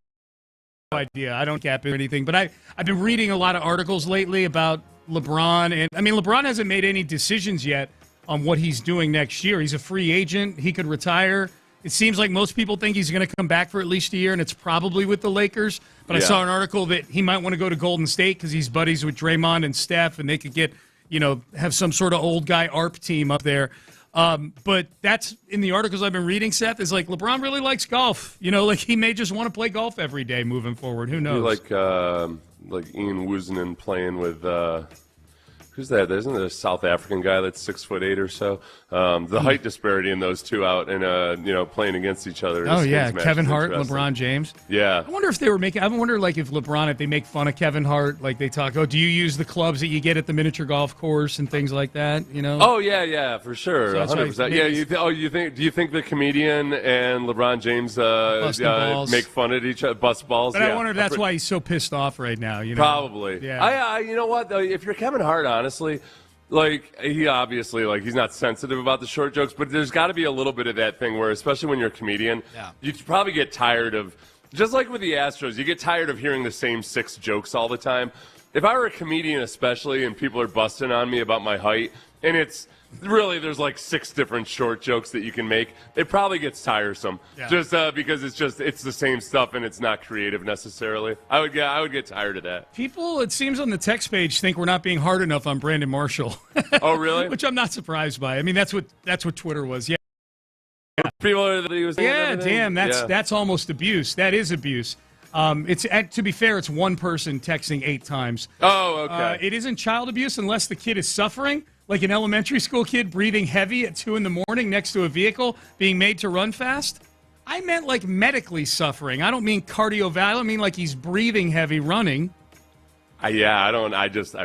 no idea. I don't cap it or anything. But I've been reading a lot of articles lately about LeBron. And, LeBron hasn't made any decisions yet on what he's doing next year. He's a free agent. He could retire. It seems like most people think he's going to come back for at least a year, and it's probably with the Lakers. But I saw an article that he might want to go to Golden State because he's buddies with Draymond and Steph, and they could get, have some sort of old guy ARP team up there. But that's in the articles I've been reading, Seth, is like LeBron really likes golf. He may just want to play golf every day moving forward. Who knows? Like Ian Woosnam playing with who's that? Isn't there a South African guy that's 6'8" or so? The height disparity in those two out and playing against each other. Oh yeah, Kevin Hart, LeBron James. Yeah. I wonder if they were making. I wonder if LeBron, if they make fun of Kevin Hart, like they talk. Oh, do you use the clubs that you get at the miniature golf course and things like that? Oh yeah, for sure, 100%. Yeah, do you think the comedian and LeBron James make fun of each other, bust balls? But I wonder if that's why he's so pissed off right now. Probably. Yeah. You know what though? If you're Kevin Hart, honestly, like, he obviously, like, he's not sensitive about the short jokes, but there's got to be a little bit of that thing where, especially when you're a comedian, you probably get tired of, just like with the Astros, you get tired of hearing the same 6 jokes all the time. If I were a comedian especially and people are busting on me about my height, and it's really, there's like 6 different short jokes that you can make, it probably gets tiresome. Just because it's the same stuff and it's not creative necessarily. I would get tired of that. People, it seems on the text page, think we're not being hard enough on Brandon Marshall. Oh, really? Which I'm not surprised by. I mean, that's what Twitter was. Yeah. People are that he was damn, that's almost abuse. That is abuse. It's to be fair, it's one person texting 8 times. Oh, okay. It isn't child abuse unless the kid is suffering, like an elementary school kid breathing heavy at 2 a.m. next to a vehicle being made to run fast. I meant like medically suffering. I don't mean cardiovascular. I mean like he's breathing heavy running. I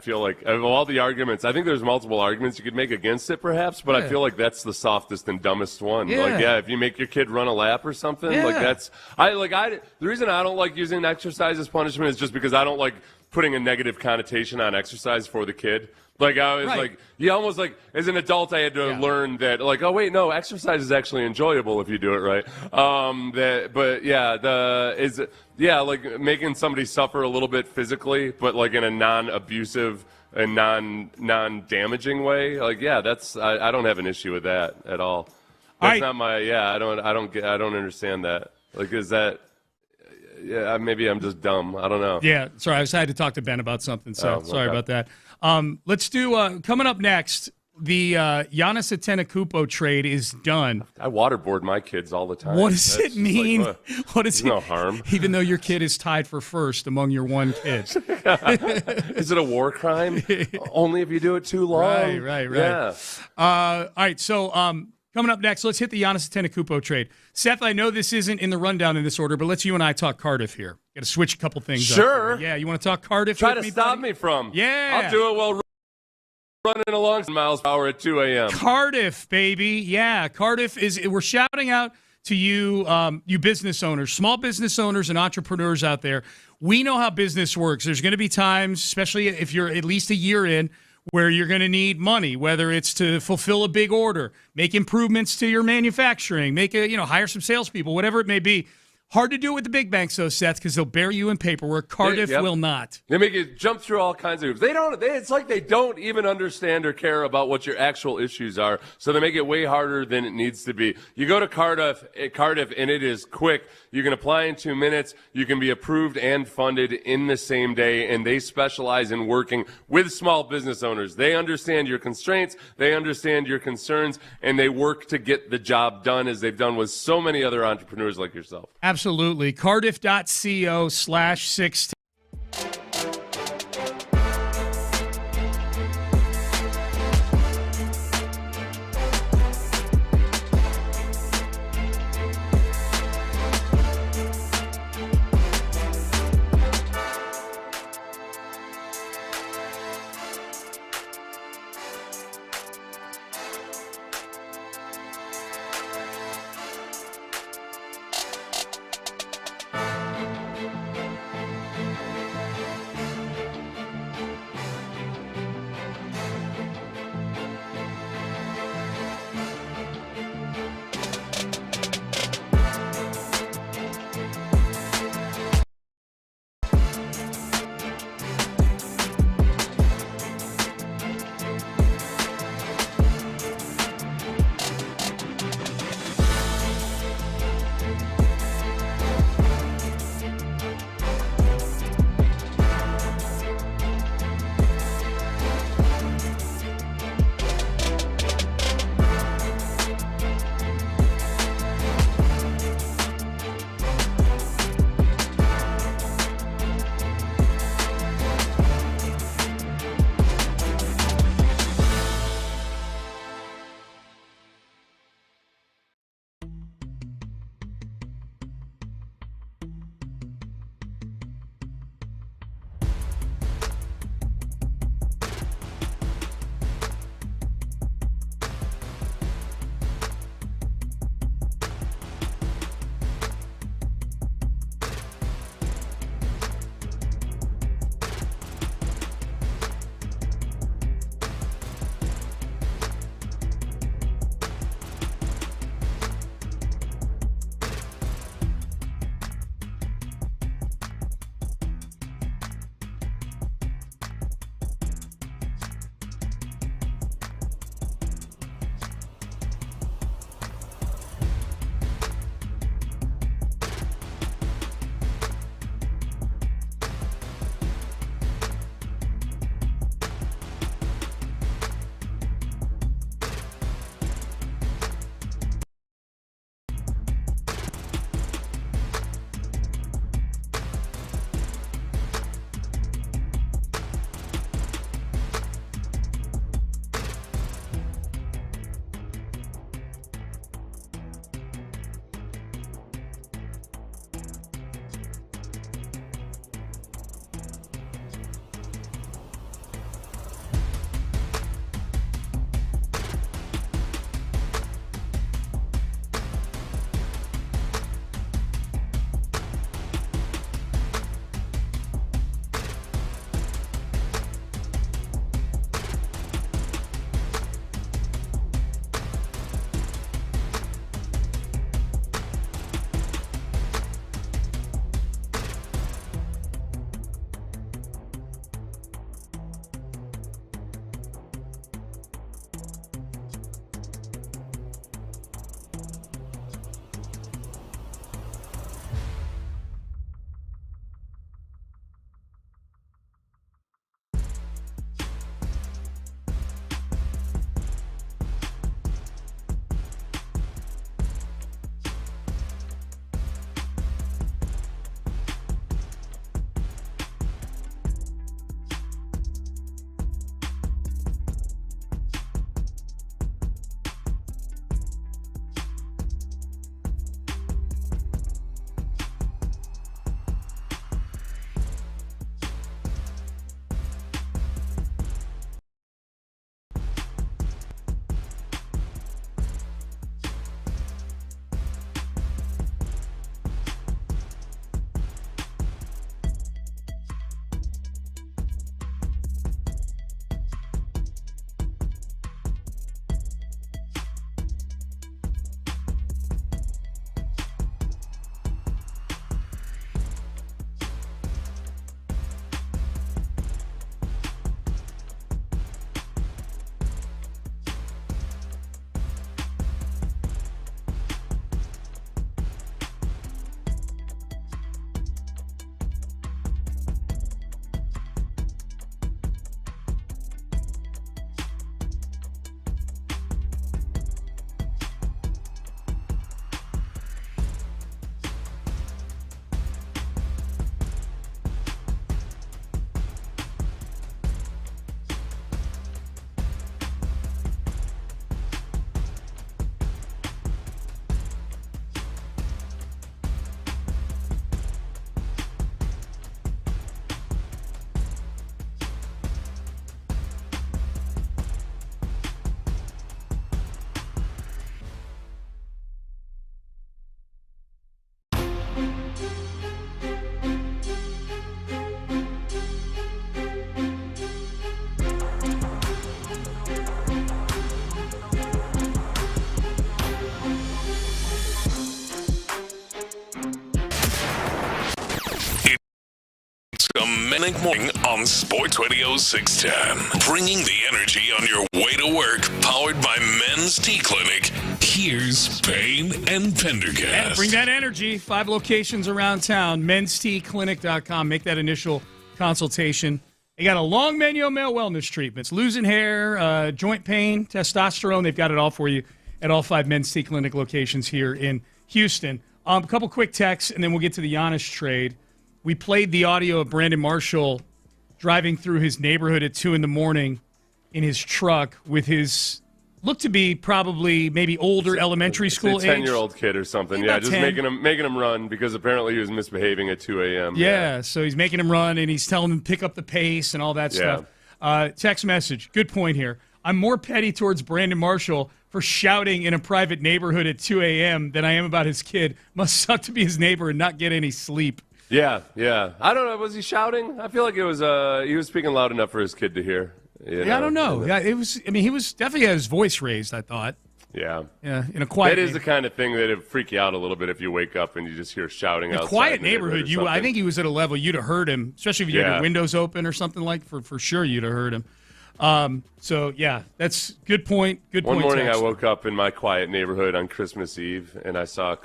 feel like of all the arguments, I think there's multiple arguments you could make against it perhaps, but I feel like that's the softest and dumbest one. Yeah. If you make your kid run a lap or something, the reason I don't like using exercise as punishment is just because I don't like putting a negative connotation on exercise for the kid. Like, I was you almost like, as an adult, I had to learn that, like, oh, wait, no, exercise is actually enjoyable if you do it right. Like making somebody suffer a little bit physically, but like in a non-abusive and non-damaging way. Like, I don't have an issue with that at all. That's not my, I don't understand that. Like, is that, maybe I'm just dumb. I don't know. Yeah, sorry, I just had to talk to Ben about something, so sorry about that. Let's do, coming up next, the Giannis Antetokounmpo trade is done. I waterboard my kids all the time. What does it mean? What is no harm? Even though your kid is tied for first among your one kid. Is it a war crime? Only if you do it too long. Right. Yeah. All right, so coming up next, let's hit the Giannis Antetokounmpo trade. Seth, I know this isn't in the rundown in this order, but let's you and I talk Cardiff here. Got to switch a couple things up. Sure. Yeah, you want to talk Cardiff? Try to stop me from. Yeah. I'll do it while running along miles per hour at 2 a.m. Cardiff, baby. Yeah, Cardiff we're shouting out to you, you business owners, small business owners and entrepreneurs out there. We know how business works. There's going to be times, especially if you're at least a year in, where you're going to need money, whether it's to fulfill a big order, make improvements to your manufacturing, hire some salespeople, whatever it may be. Hard to do it with the big banks, though, Seth, because they'll bury you in paperwork. Cardiff will not. They make you jump through all kinds of hoops. It's like they don't even understand or care about what your actual issues are, so they make it way harder than it needs to be. You go to Cardiff, and it is quick. You can apply in 2 minutes. You can be approved and funded in the same day, and they specialize in working with small business owners. They understand your constraints. They understand your concerns, and they work to get the job done, as they've done with so many other entrepreneurs like yourself. Absolutely. Cardiff.co/16. Clinic Morning on Sports Radio 610. Bringing the energy on your way to work, powered by Men's Tea Clinic. Here's Payne and Pendergast. And bring that energy. 5 locations around town. mensteaclinic.com. Make that initial consultation. They got a long menu of male wellness treatments. Losing hair, joint pain, testosterone. They've got it all for you at all 5 Men's Tea Clinic locations here in Houston. A couple quick texts, and then we'll get to the Giannis trade. We played the audio of Brandon Marshall driving through his neighborhood at 2 in the morning in his truck with his, looked to be probably maybe older elementary school age. 10-year-old kid or something. Yeah, just 10. making him run because apparently he was misbehaving at 2 a.m. Yeah, so he's making him run, and he's telling him to pick up the pace and all that stuff. Text message, good point here. I'm more petty towards Brandon Marshall for shouting in a private neighborhood at 2 a.m. than I am about his kid. Must suck to be his neighbor and not get any sleep. Yeah. I don't know. Was he shouting? I feel like it was. He was speaking loud enough for his kid to hear. I don't know. Yeah, it was. I mean, he was definitely had his voice raised, I thought. Yeah, in a quiet. That is the kind of thing that would freak you out a little bit if you wake up and you just hear shouting outside. A quiet neighborhood. I think he was at a level you'd have heard him, especially if you had your windows open or something like. For sure, you'd have heard him. So yeah, that's good point. One morning I woke up in my quiet neighborhood on Christmas Eve and I saw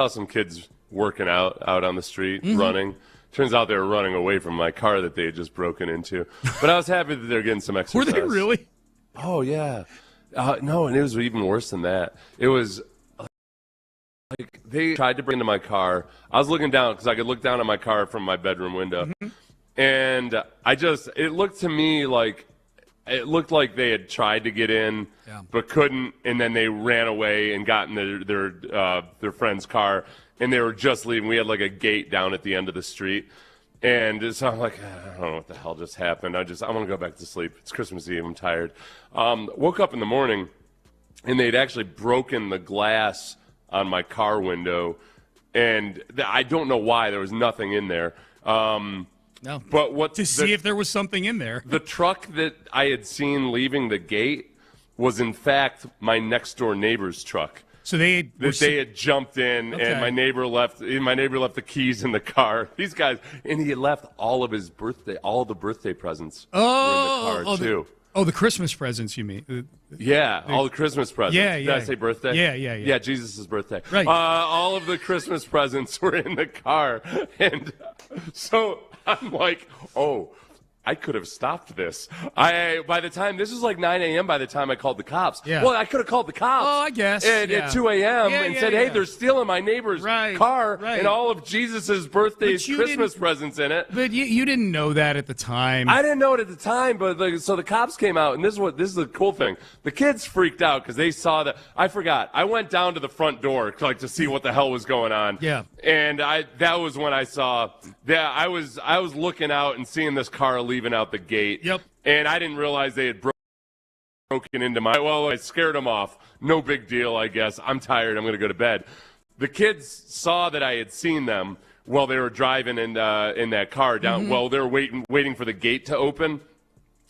some kids working out on the street, running. Turns out they were running away from my car that they had just broken into. But I was happy that they were getting some exercise. Were they really? Oh yeah. No, and it was even worse than that. It was like they tried to break into my car. I was looking down because I could look down at my car from my bedroom window. And it looked to me like it looked like they had tried to get in, but couldn't, and then they ran away and got in their friend's car, and they were just leaving. We had like a gate down at the end of the street, and so I'm like, I don't know what the hell just happened. I want to go back to sleep. It's Christmas Eve. I'm tired. Woke up in the morning, and they'd actually broken the glass on my car window, and I don't know why. There was nothing in there. No, but see if there was something in there. The truck that I had seen leaving the gate was, in fact, my next door neighbor's truck. So they had jumped in, and my neighbor left. My neighbor left the keys in the car. These guys, and he had left all the birthday presents were in the car too. The Christmas presents, you mean? All the Christmas presents. Yeah. Did I say birthday? Yeah. Yeah, Jesus' birthday. Right. All of the Christmas presents were in the car, and so I'm like, I could have stopped this. By the time, this was like 9 a.m. by the time I called the cops. Yeah. Well, I could have called the cops. Oh, I guess. At 2 a.m. and said, hey, they're stealing my neighbor's car and all of Jesus' birthday's Christmas presents in it. But you didn't know that at the time. I didn't know it at the time, but so the cops came out, and this is the cool thing. The kids freaked out because they saw that. I forgot. I went down to the front door to see what the hell was going on. Yeah. And that was when I saw that I was looking out and seeing this car leaving out the gate. Yep. And I didn't realize they had broken into my. Well, I scared them off. No big deal, I guess. I'm tired. I'm going to go to bed. The kids saw that I had seen them while they were driving in that car down. Well, they were waiting for the gate to open,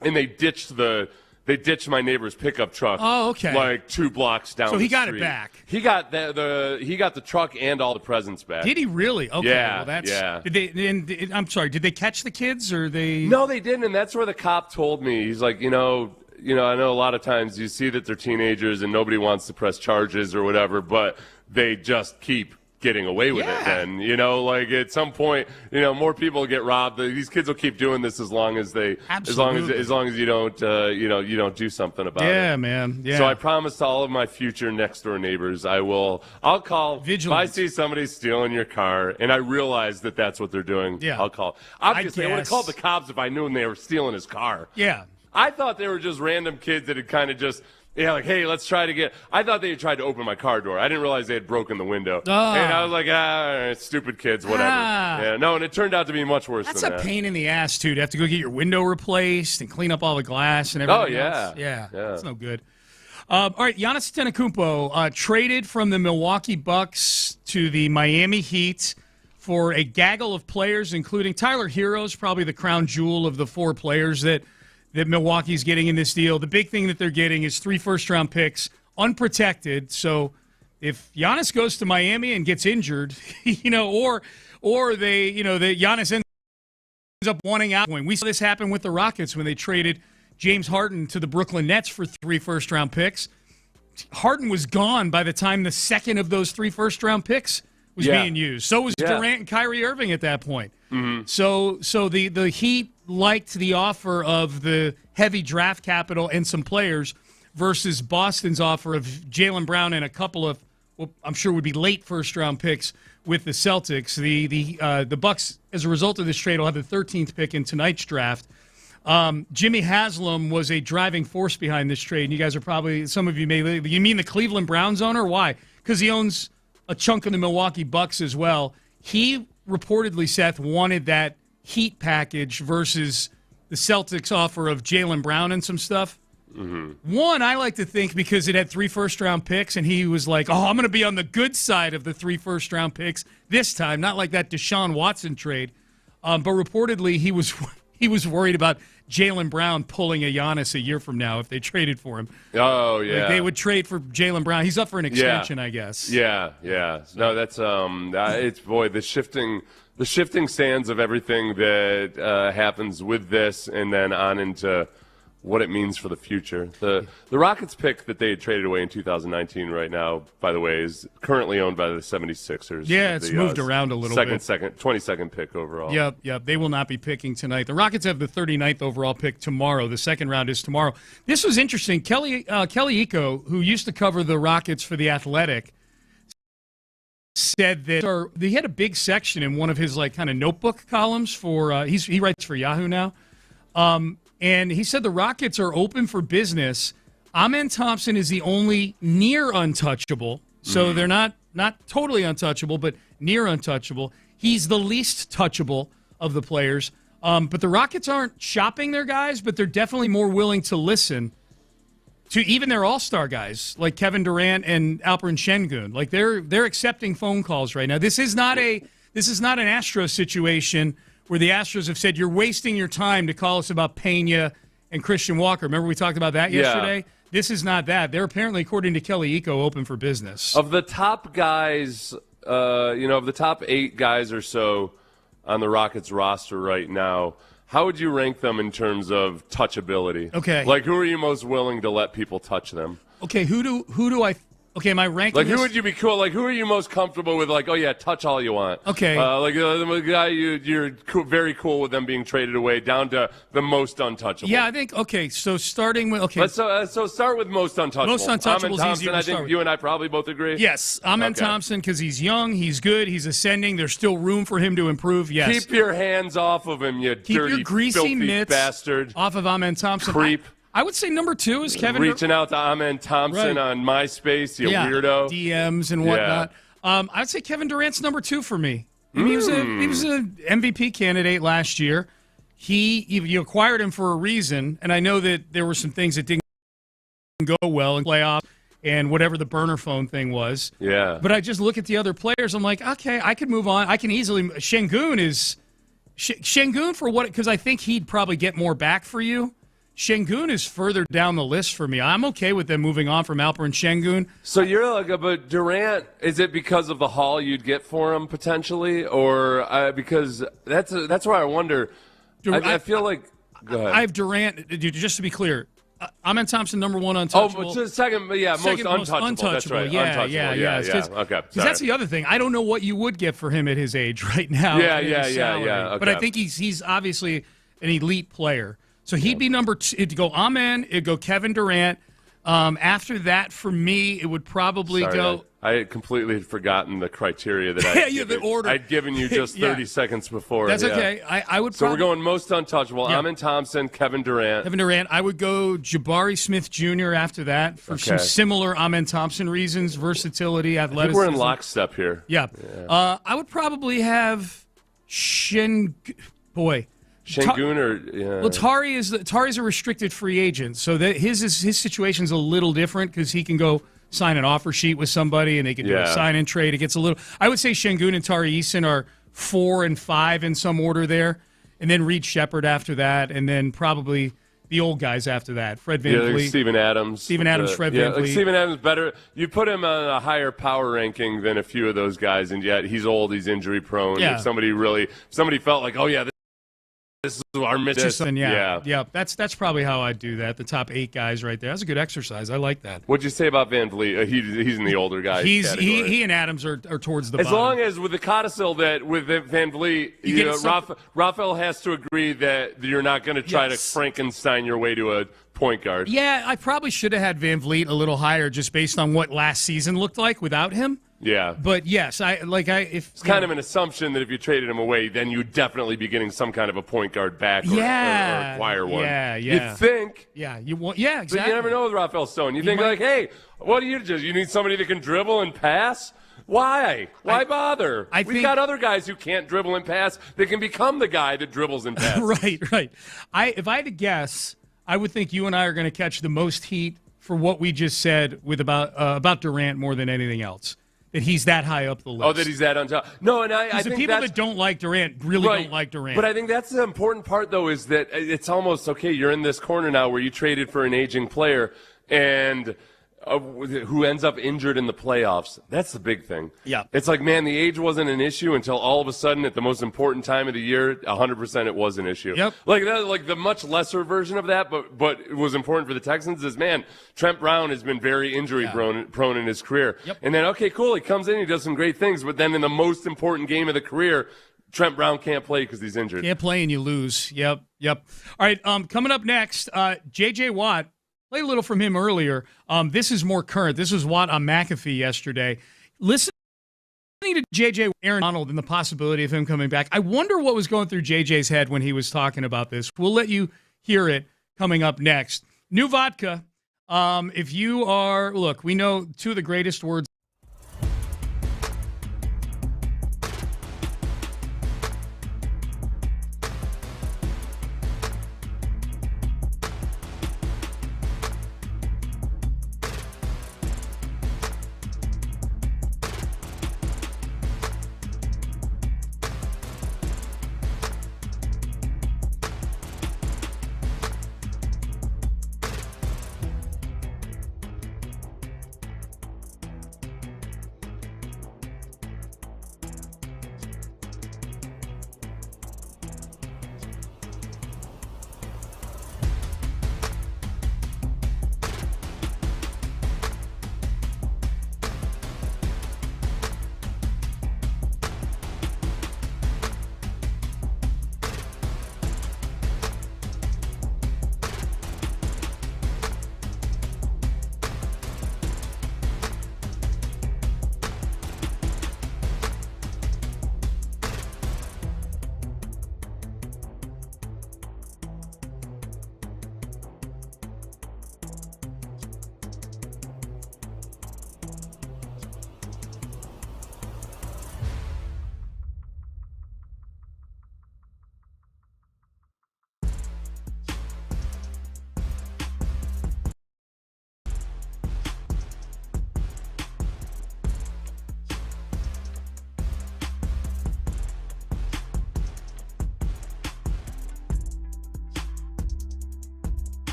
and they ditched my neighbor's pickup truck. Oh, okay. Like 2 blocks down. So he got street. it back. He got the truck and all the presents back. Did he really? Okay. Yeah. Well, that's. Yeah. I'm sorry. Did they catch the kids or they? No, they didn't, and that's where the cop told me. He's like, I know a lot of times you see that they're teenagers and nobody wants to press charges or whatever, but they just keep getting away with it then, at some point, more people get robbed. These kids will keep doing this as long as they, Absolutely. as long as you don't, you don't do something about it. Yeah, man. Yeah. So I promised all of my future next door neighbors, I'll call. Vigilance. If I see somebody stealing your car and I realize that that's what they're doing, I'll call. Obviously, I would have called the cops if I knew they were stealing his car. Yeah. I thought they were just random kids that had kind of just. Yeah, like, hey, let's try to get. I thought they had tried to open my car door. I didn't realize they had broken the window. Oh. And I was like, stupid kids, whatever. Yeah, no, and it turned out to be much worse That's than a that. pain in the ass, too, to have to go get your window replaced and clean up all the glass and everything else. Yeah. That's no good. All right, Giannis Antetokounmpo traded from the Milwaukee Bucks to the Miami Heat for a gaggle of players, including Tyler Hero's probably the crown jewel of the 4 players that Milwaukee's getting in this deal. The big thing that they're getting is 3 first-round picks, unprotected. So if Giannis goes to Miami and gets injured, or they, Giannis ends up wanting out. We saw this happen with the Rockets when they traded James Harden to the Brooklyn Nets for 3 first-round picks. Harden was gone by the time the second of those 3 first-round picks was being used. So was Durant and Kyrie Irving at that point. Mm-hmm. So the Heat liked the offer of the heavy draft capital and some players versus Boston's offer of Jaylen Brown and a couple of, well, I'm sure would be late first-round picks with the Celtics. The Bucks, as a result of this trade, will have the 13th pick in tonight's draft. Jimmy Haslam was a driving force behind this trade, and you guys are probably, some of you may, you mean the Cleveland Browns owner? Why? Because he owns a chunk of the Milwaukee Bucks as well. He reportedly, Seth, wanted that Heat package versus the Celtics offer of Jaylen Brown and some stuff. Mm-hmm. One, I like to think because it had 3 first-round picks, and he was like, I'm going to be on the good side of the 3 first-round picks this time, not like that Deshaun Watson trade. But reportedly, he was worried about Jaylen Brown pulling a Giannis a year from now if they traded for him. Oh, yeah. Like they would trade for Jaylen Brown. He's up for an extension, I guess. Yeah. No, that's it's the shifting sands of everything that happens with this, and then on into what it means for the future. The Rockets pick that they had traded away in 2019 right now, by the way, is currently owned by the 76ers. Yeah, it's moved around a little bit. 22nd pick overall. Yep. They will not be picking tonight. The Rockets have the 39th overall pick tomorrow. The second round is tomorrow. This was interesting. Kelly Iko, who used to cover the Rockets for The Athletic, said that he had a big section in one of his kind of notebook columns for he writes for Yahoo now. And he said the Rockets are open for business. Amen Thompson is the only near untouchable. So they're not totally untouchable, but near untouchable. He's the least touchable of the players. But the Rockets aren't shopping their guys, but they're definitely more willing to listen to even their all-star guys like Kevin Durant and Alperen Şengün. Like they're accepting phone calls right now. This is not an Astros situation where the Astros have said, you're wasting your time to call us about Pena and Christian Walker. Remember we talked about that yesterday? This is not that. They're apparently, according to Kelly Iko, open for business. Of the top guys, of the top 8 guys or so on the Rockets roster right now, how would you rank them in terms of touchability? Okay. Like, who are you most willing to let people touch them? Okay, who do I... Okay, my ranking. Like, who would you be cool? Like, who are you most comfortable with? Like, oh yeah, touch all you want. Okay. The guy you're very cool with them being traded away, down to the most untouchable. Yeah, I think. Okay, so starting with So start with most untouchable. Most untouchable. Amen Thompson, I think you and I probably both agree. Yes, Amen Thompson, because he's young, he's good, he's ascending. There's still room for him to improve. Yes. Keep your hands off of him, you Keep dirty, your greasy filthy mitts bastard. Off of Amen Thompson. Creep. I would say number 2 is Kevin. Reaching out to Amen Thompson on MySpace, you weirdo. DMs and whatnot. I'd say Kevin Durant's number 2 for me. He was an MVP candidate last year. You acquired him for a reason, and I know that there were some things that didn't go well in playoffs and whatever the burner phone thing was. Yeah. But I just look at the other players. I'm like, okay, I could move on. I can easily. Şengün for what? Because I think he'd probably get more back for you. Şengün is further down the list for me. I'm okay with them moving on from Alperen Şengün. So you're like, but Durant, is it because of the haul you'd get for him potentially, or because that's why I wonder. I feel like. Go ahead. I have Durant. Just to be clear, Amen Thompson number 1 untouchable. Oh, second, most untouchable. That's right. Yeah. Okay. Because that's the other thing. I don't know what you would get for him at his age right now. Yeah. Okay. But I think he's obviously an elite player. So he'd be number 2. It'd go Amen. It'd go Kevin Durant. After that, for me, it would probably go. I had completely forgotten the criteria that the order. I'd given you just 30 seconds before. That's okay. I would. So we're going most untouchable. Amen Thompson, Kevin Durant. I would go Jabari Smith Jr. after that for some similar Amen Thompson reasons: versatility, athleticism. I think we're in lockstep here. Yeah. I would probably have Şengün Well, Tari's a restricted free agent, so that his situation's a little different because he can go sign an offer sheet with somebody and they can do a sign and trade. It gets a little. I would say Şengün and Tari Eason are 4 and 5 in some order there, and then Reed Shepherd after that, and then probably the old guys after that. Fred VanVleet, like Steven Adams, Fred VanVleet. Like Steven Adams better. You put him on a higher power ranking than a few of those guys, and yet he's old, he's injury prone. Yeah. If somebody felt like, oh yeah. this is our mission. Yeah. That's probably how I'd do that. The top 8 guys right there. That's a good exercise. I like that. What'd you say about Van Vliet? He's in the older guys. He and Adams are towards the bottom. As long as with the codicil that with Van Vliet, Rafael has to agree that you're not going to try to Frankenstein your way to a point guard. Yeah, I probably should have had Van Vliet a little higher just based on what last season looked like without him. Yeah, but yes, it's kind of an assumption that if you traded him away, then you'd definitely be getting some kind of a point guard back or acquire one. Yeah. You'd think. Yeah, exactly. But you never know with Rafael Stone. You think hey, what do you just? You need somebody that can dribble and pass. Why? Why bother? We've got other guys who can't dribble and pass. They can become the guy that dribbles and passes. Right. If I had to guess, I would think you and I are going to catch the most heat for what we just said with about Durant more than anything else. That he's that high up the list. Oh, that he's that on top. No, and I think the people that don't like Durant really don't like Durant. But I think that's the important part, though, is that it's almost, okay, you're in this corner now where you traded for an aging player and who ends up injured in the playoffs. That's the big thing. Yeah. It's like, man, the age wasn't an issue until all of a sudden at the most important time of the year, 100% it was an issue. Yep. Like the much lesser version of that, but it was important for the Texans is, man, Trent Brown has been very injury prone in his career. Yep. And then, okay, cool, he comes in, he does some great things, but then in the most important game of the career, Trent Brown can't play because he's injured. Can't play and you lose. Yep. All right, coming up next, J.J. Watt. Played a little from him earlier. This is more current. This was Watt on McAfee yesterday. Listening to J.J. Aaron Donald and the possibility of him coming back, I wonder what was going through J.J.'s head when he was talking about this. We'll let you hear it coming up next. New vodka. If you are, look, we know 2 of the greatest words.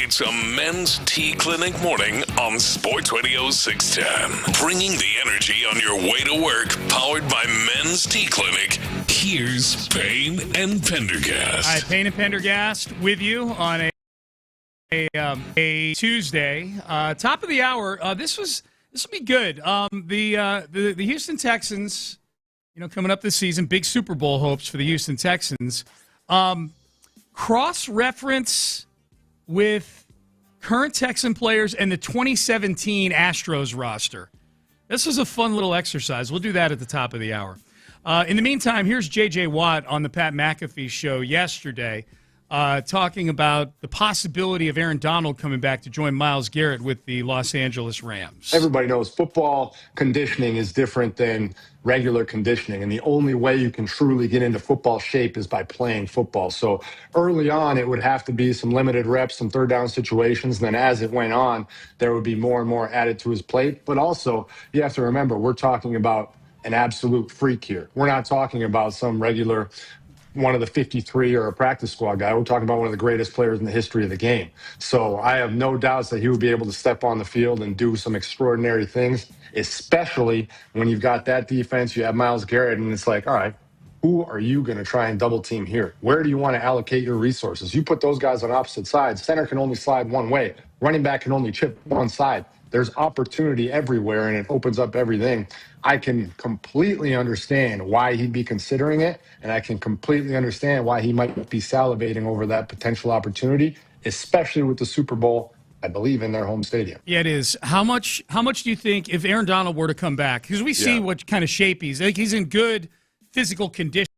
It's a men's tea clinic morning on Sports Radio 610. Bringing the energy on your way to work, powered by Men's Tea Clinic. Here's Payne and Pendergast. All right, Payne and Pendergast with you on a Tuesday. Top of the hour. This will be good. The Houston Texans, coming up this season, big Super Bowl hopes for the Houston Texans. Cross-reference with current Texan players and the 2017 Astros roster. This was a fun little exercise. We'll do that at the top of the hour. In the meantime, here's J.J. Watt on the Pat McAfee show yesterday talking about the possibility of Aaron Donald coming back to join Myles Garrett with the Los Angeles Rams. Everybody knows football conditioning is different than regular conditioning, and the only way you can truly get into football shape is by playing football. So early on, it would have to be some limited reps, some third down situations. And then as it went on, there would be more and more added to his plate. But also, you have to remember, we're talking about an absolute freak here. We're not talking about some regular one of the 53 or a practice squad guy. We're talking about one of the greatest players in the history of the game. So I have no doubts that he would be able to step on the field and do some extraordinary things, especially when you've got that defense, you have Myles Garrett, and it's like, all right, who are you going to try and double team here? Where do you want to allocate your resources? You put those guys on opposite sides. Center can only slide one way. Running back can only chip one side. There's opportunity everywhere, and it opens up everything. I can completely understand why he'd be considering it, and I can completely understand why he might be salivating over that potential opportunity, especially with the Super Bowl, I believe, in their home stadium. Yeah, it is. How much do you think if Aaron Donald were to come back? Because we see what kind of shape he's. I think he's in good physical condition,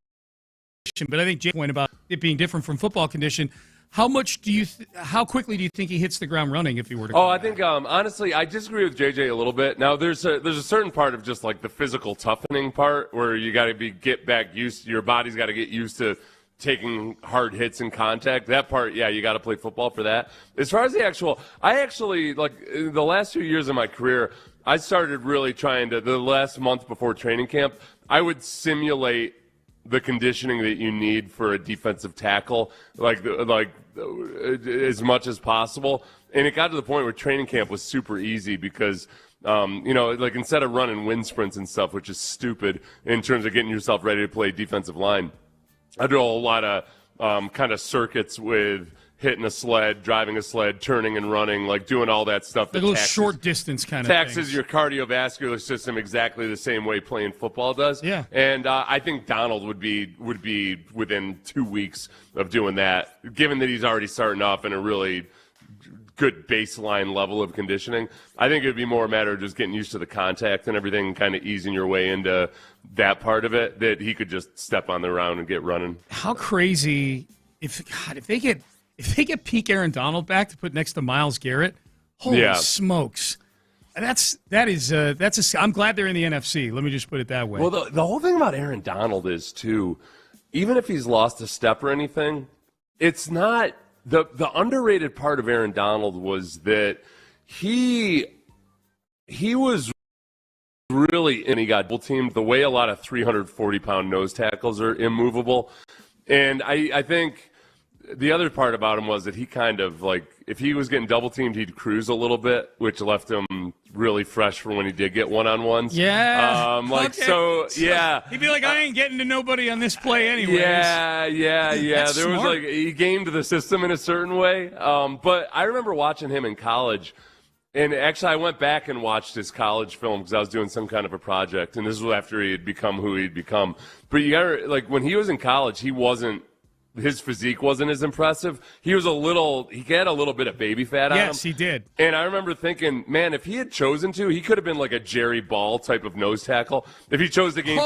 but I think Jake went about it being different from football condition. How quickly do you think he hits the ground running if he were to come back? I think, honestly, I disagree with JJ a little bit. Now, there's a certain part of just like the physical toughening part where you got to get back used, your body's got to get used to taking hard hits and contact. That part, you got to play football for that. As far as I actually, like, the last 2 years of my career, I started really trying to, the last month before training camp, I would simulate the conditioning that you need for a defensive tackle, like as much as possible. And it got to the point where training camp was super easy because, like instead of running wind sprints and stuff, which is stupid in terms of getting yourself ready to play defensive line, I do a lot of kind of circuits with hitting a sled, driving a sled, turning and running, like doing all that stuff. Like a little short distance kind of taxes your cardiovascular system exactly the same way playing football does. Yeah. And I think Donald would be within 2 weeks of doing that, given that he's already starting off in a really good baseline level of conditioning. I think it would be more a matter of just getting used to the contact and everything and kind of easing your way into that part of it, that he could just step on the round and get running. How crazy if they get peak Aaron Donald back to put next to Myles Garrett, holy smokes. I'm glad they're in the NFC. Let me just put it that way. Well, the whole thing about Aaron Donald is, too, even if he's lost a step or anything, it's not the underrated part of Aaron Donald was that he was really, and he got double teamed the way a lot of 340-pound nose tackles are immovable. And I think the other part about him was that he kind of, like, if he was getting double teamed, he'd cruise a little bit, which left him really fresh for when he did get one-on-ones. Yeah. So, yeah. He'd be like, I ain't getting to nobody on this play anyways. Yeah. That's there was, like, he gamed the system in a certain way. But I remember watching him in college. And actually, I went back and watched his college film because I was doing some kind of a project. And this was after he had become who he'd become. But you got to, like, when he was in college, his physique wasn't as impressive. He had a little bit of baby fat on him. Yes, he did. And I remember thinking, man, if he had chosen to, he could have been like a Jerry Ball type of nose tackle. If he chose to gain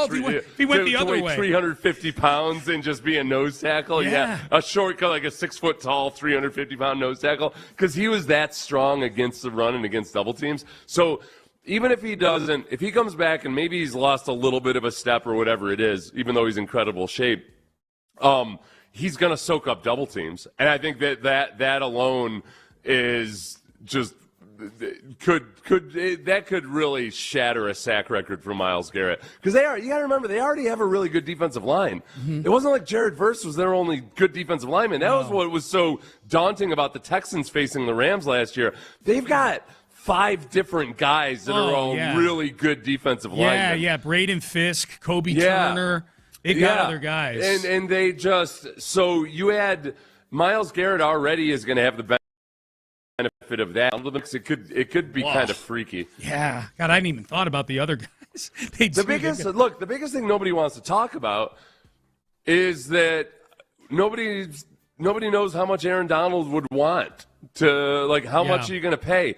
he went the other way. 350 pounds and just be a nose tackle. Yeah. A short, like a 6 foot tall, 350-pound nose tackle. Because he was that strong against the run and against double teams. So even if he comes back and maybe he's lost a little bit of a step or whatever it is, even though he's in incredible shape, he's going to soak up double teams. And I think that alone is just could really shatter a sack record for Myles Garrett, because you got to remember, they already have a really good defensive line. It wasn't like Jared Verse was their only good defensive lineman. That was what was so daunting about the Texans facing the Rams last year. They've got 5 different guys that are all really good defensive linemen. Yeah, Braden Fisk, Kobe Turner. They've got other guys. And they just, so you had Myles Garrett already is going to have the benefit of that. It could be kind of freaky. Yeah. God, I hadn't even thought about the other guys. The biggest thing nobody wants to talk about is that nobody knows how much Aaron Donald would want to, like, how much are you going to pay?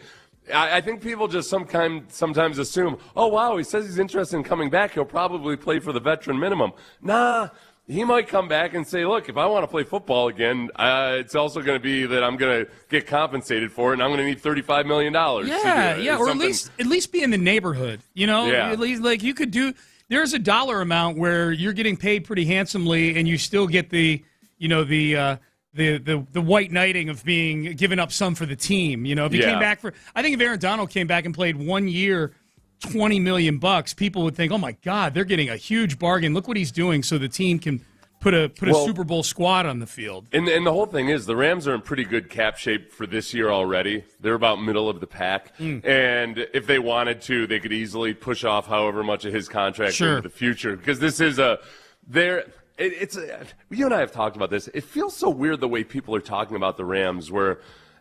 I think people just sometimes assume, oh, wow, he says he's interested in coming back. He'll probably play for the veteran minimum. Nah, he might come back and say, look, if I want to play football again, it's also going to be that I'm going to get compensated for it, and I'm going to need $35 million. Yeah, or at least be in the neighborhood. You know, at least, like, you could do – there's a dollar amount where you're getting paid pretty handsomely and you still get the white knighting of being given up some for the team. You know, if he came back I think if Aaron Donald came back and played 1 year, $20 million, people would think, oh my God, they're getting a huge bargain. Look what he's doing, so the team can put a Super Bowl squad on the field. And the whole thing is, the Rams are in pretty good cap shape for this year already. They're about middle of the pack. And if they wanted to, they could easily push off however much of his contract into the future. Because this is you and I have talked about this. It feels so weird the way people are talking about the Rams, where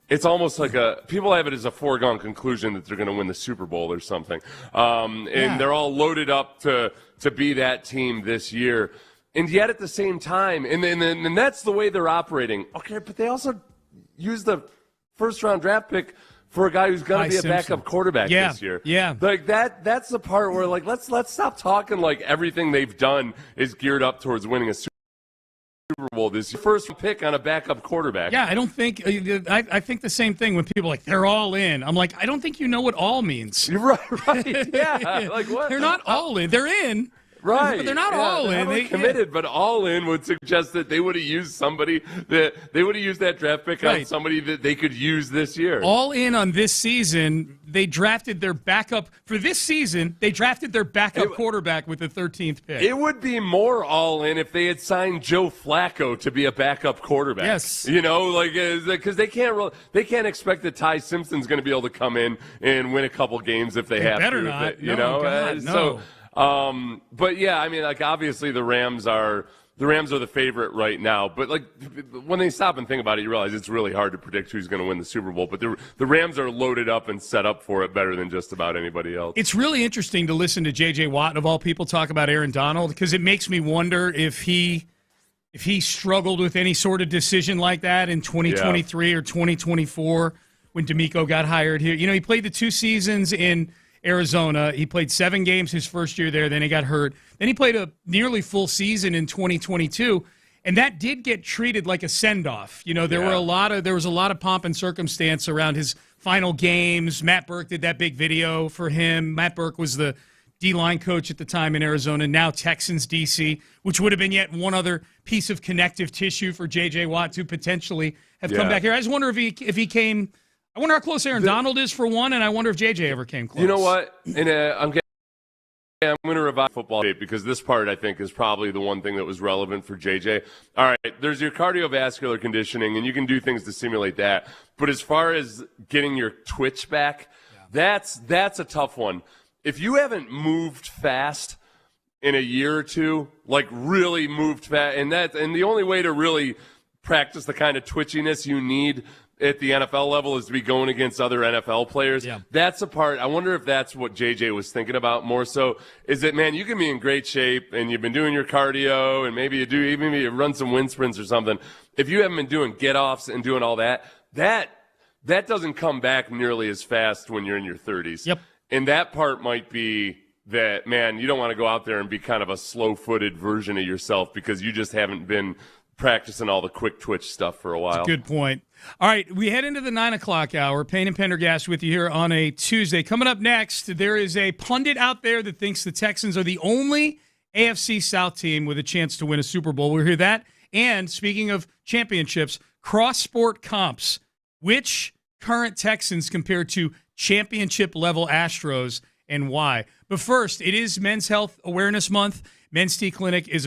it's almost like people have it as a foregone conclusion that they're going to win the Super Bowl or something. And they're all loaded up to be that team this year. And yet at the same time, and that's the way they're operating. Okay, but they also use the first-round draft pick for a guy who's going to be a backup quarterback this year. Yeah. Like that's the part where, like, let's stop talking like everything they've done is geared up towards winning a Super Bowl this year. First pick on a backup quarterback. Yeah, I don't think I think the same thing when people are like, they're all in. I'm like, I don't think you know what all means. You're right. Yeah. Like, what? They're not all in. They're in. Right. But they're not all in. They're committed, but all in would suggest that they would have used that draft pick on somebody that they could use this year. All in on this season. They drafted their backup for this season. They drafted their backup quarterback with the 13th pick. It would be more all in if they had signed Joe Flacco to be a backup quarterback. Yes. You know, like, because they can't expect that Ty Simpson's going to be able to come in and win a couple games if they have better to. not. You know, God, no. But yeah, I mean, like, obviously the Rams are the favorite right now. But, like, when they stop and think about it, you realize it's really hard to predict who's going to win the Super Bowl. But the Rams are loaded up and set up for it better than just about anybody else. It's really interesting to listen to J.J. Watt, of all people, talk about Aaron Donald, because it makes me wonder if he struggled with any sort of decision like that in 2023 or 2024 when D'Amico got hired here. You know, he played the 2 seasons in Arizona. He played 7 games his first year there. Then he got hurt. Then he played a nearly full season in 2022, and that did get treated like a send-off. You know, there was a lot of pomp and circumstance around his final games. Matt Burke did that big video for him. Matt Burke was the D-line coach at the time in Arizona, now Texans DC, which would have been yet one other piece of connective tissue for J.J. Watt to potentially have come back here. I just wonder if he came. I wonder how close Aaron Donald is, for one, and I wonder if J.J. ever came close. You know what? I'm going to revive football tape, because this part, I think, is probably the one thing that was relevant for J.J. All right, there's your cardiovascular conditioning, and you can do things to simulate that. But as far as getting your twitch back, that's a tough one. If you haven't moved fast in a year or two, like really moved fast, and the only way to really practice the kind of twitchiness you need at the NFL level is to be going against other NFL players. Yeah. That's a part. I wonder if that's what JJ was thinking about more so, is that, man, you can be in great shape and you've been doing your cardio and maybe you run some wind sprints or something. If you haven't been doing get-offs and doing all that doesn't come back nearly as fast when you're in your 30s. Yep. And that part might be that, man, you don't want to go out there and be kind of a slow-footed version of yourself because you just haven't been practicing all the quick twitch stuff for a while. That's a good point. All right, we head into the 9 o'clock hour. Payne and Pendergast with you here on a Tuesday. Coming up next, there is a pundit out there that thinks the Texans are the only AFC South team with a chance to win a Super Bowl. We'll hear that. And speaking of championships, cross-sport comps. Which current Texans compared to championship-level Astros and why. But first, it is Men's Health Awareness Month. Men's T Clinic is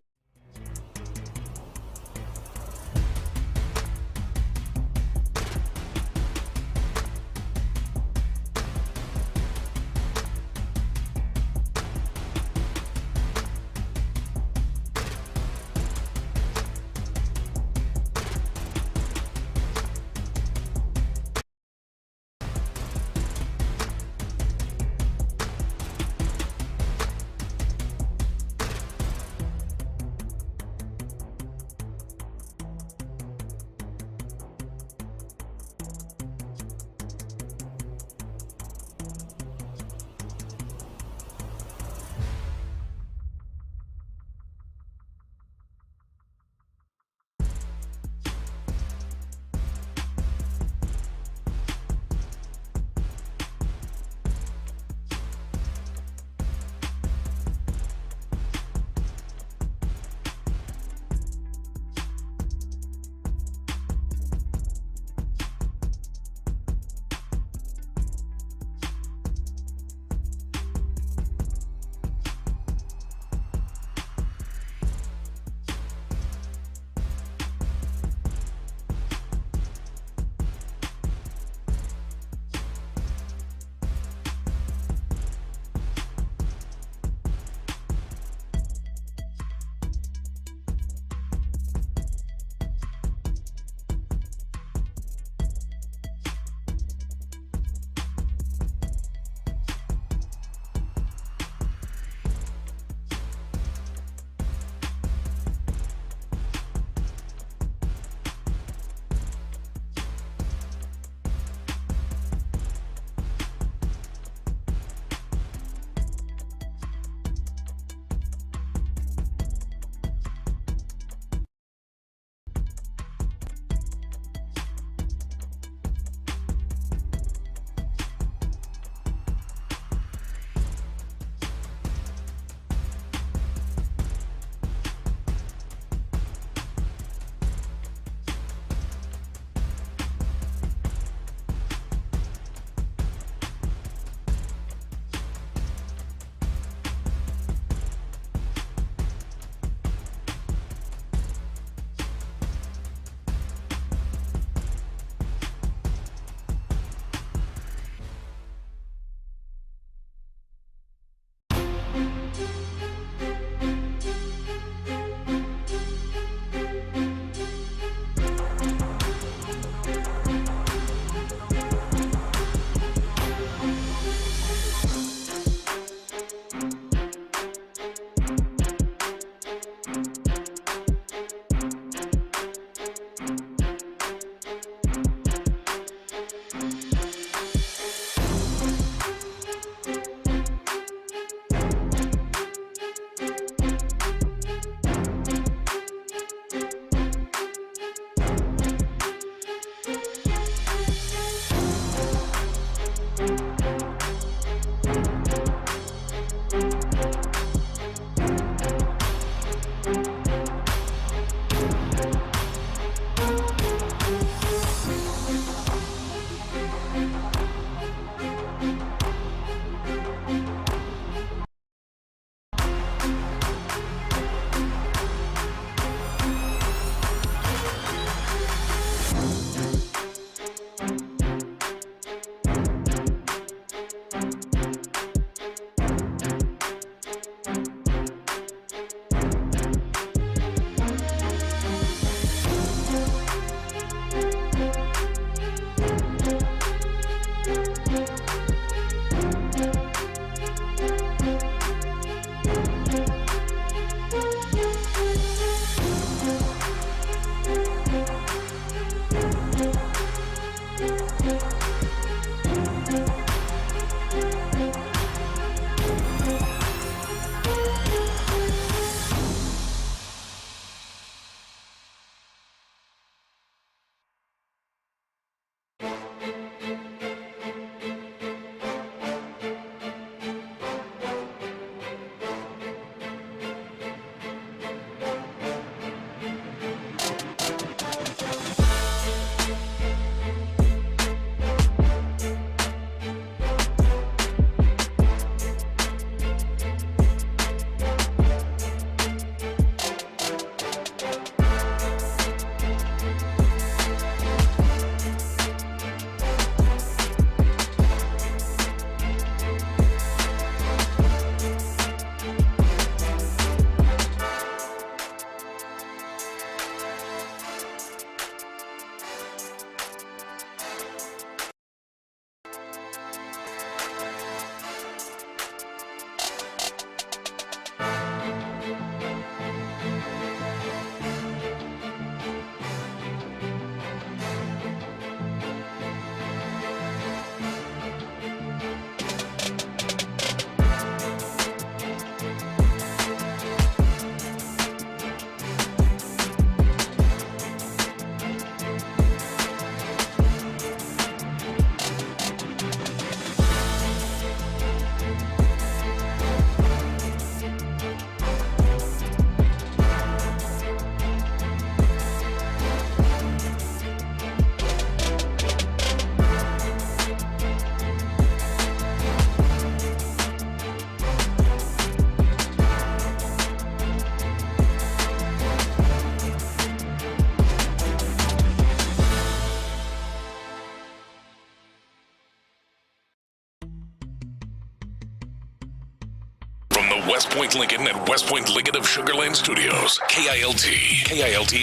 West Point Lincoln and West Point Lincoln of Sugar Land Studios. KILT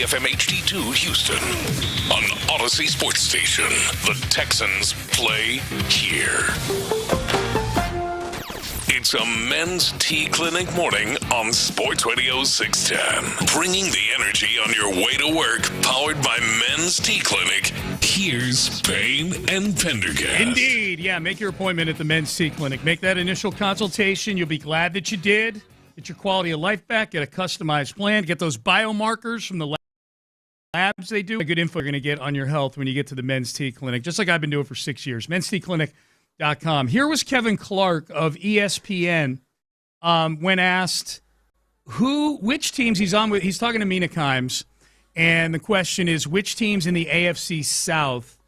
FM HD2 Houston. On Odyssey Sports Station. The Texans play here. It's a men's tea clinic morning on Sports Radio 610. Bringing the energy on your way to work, powered by Men's Tea Clinic. Here's Payne and Pendergast. Indeed. Yeah, make your appointment at the Men's Tea Clinic. Make that initial consultation. You'll be glad that you did. Get your quality of life back. Get a customized plan. Get those biomarkers from the labs they do. Good info you're going to get on your health when you get to the Men's Tea Clinic, just like I've been doing for 6 years. mensteaclinic.com. Here was Kevin Clark of ESPN when asked which teams he's on with. He's talking to Mina Kimes, and the question is which teams in the AFC South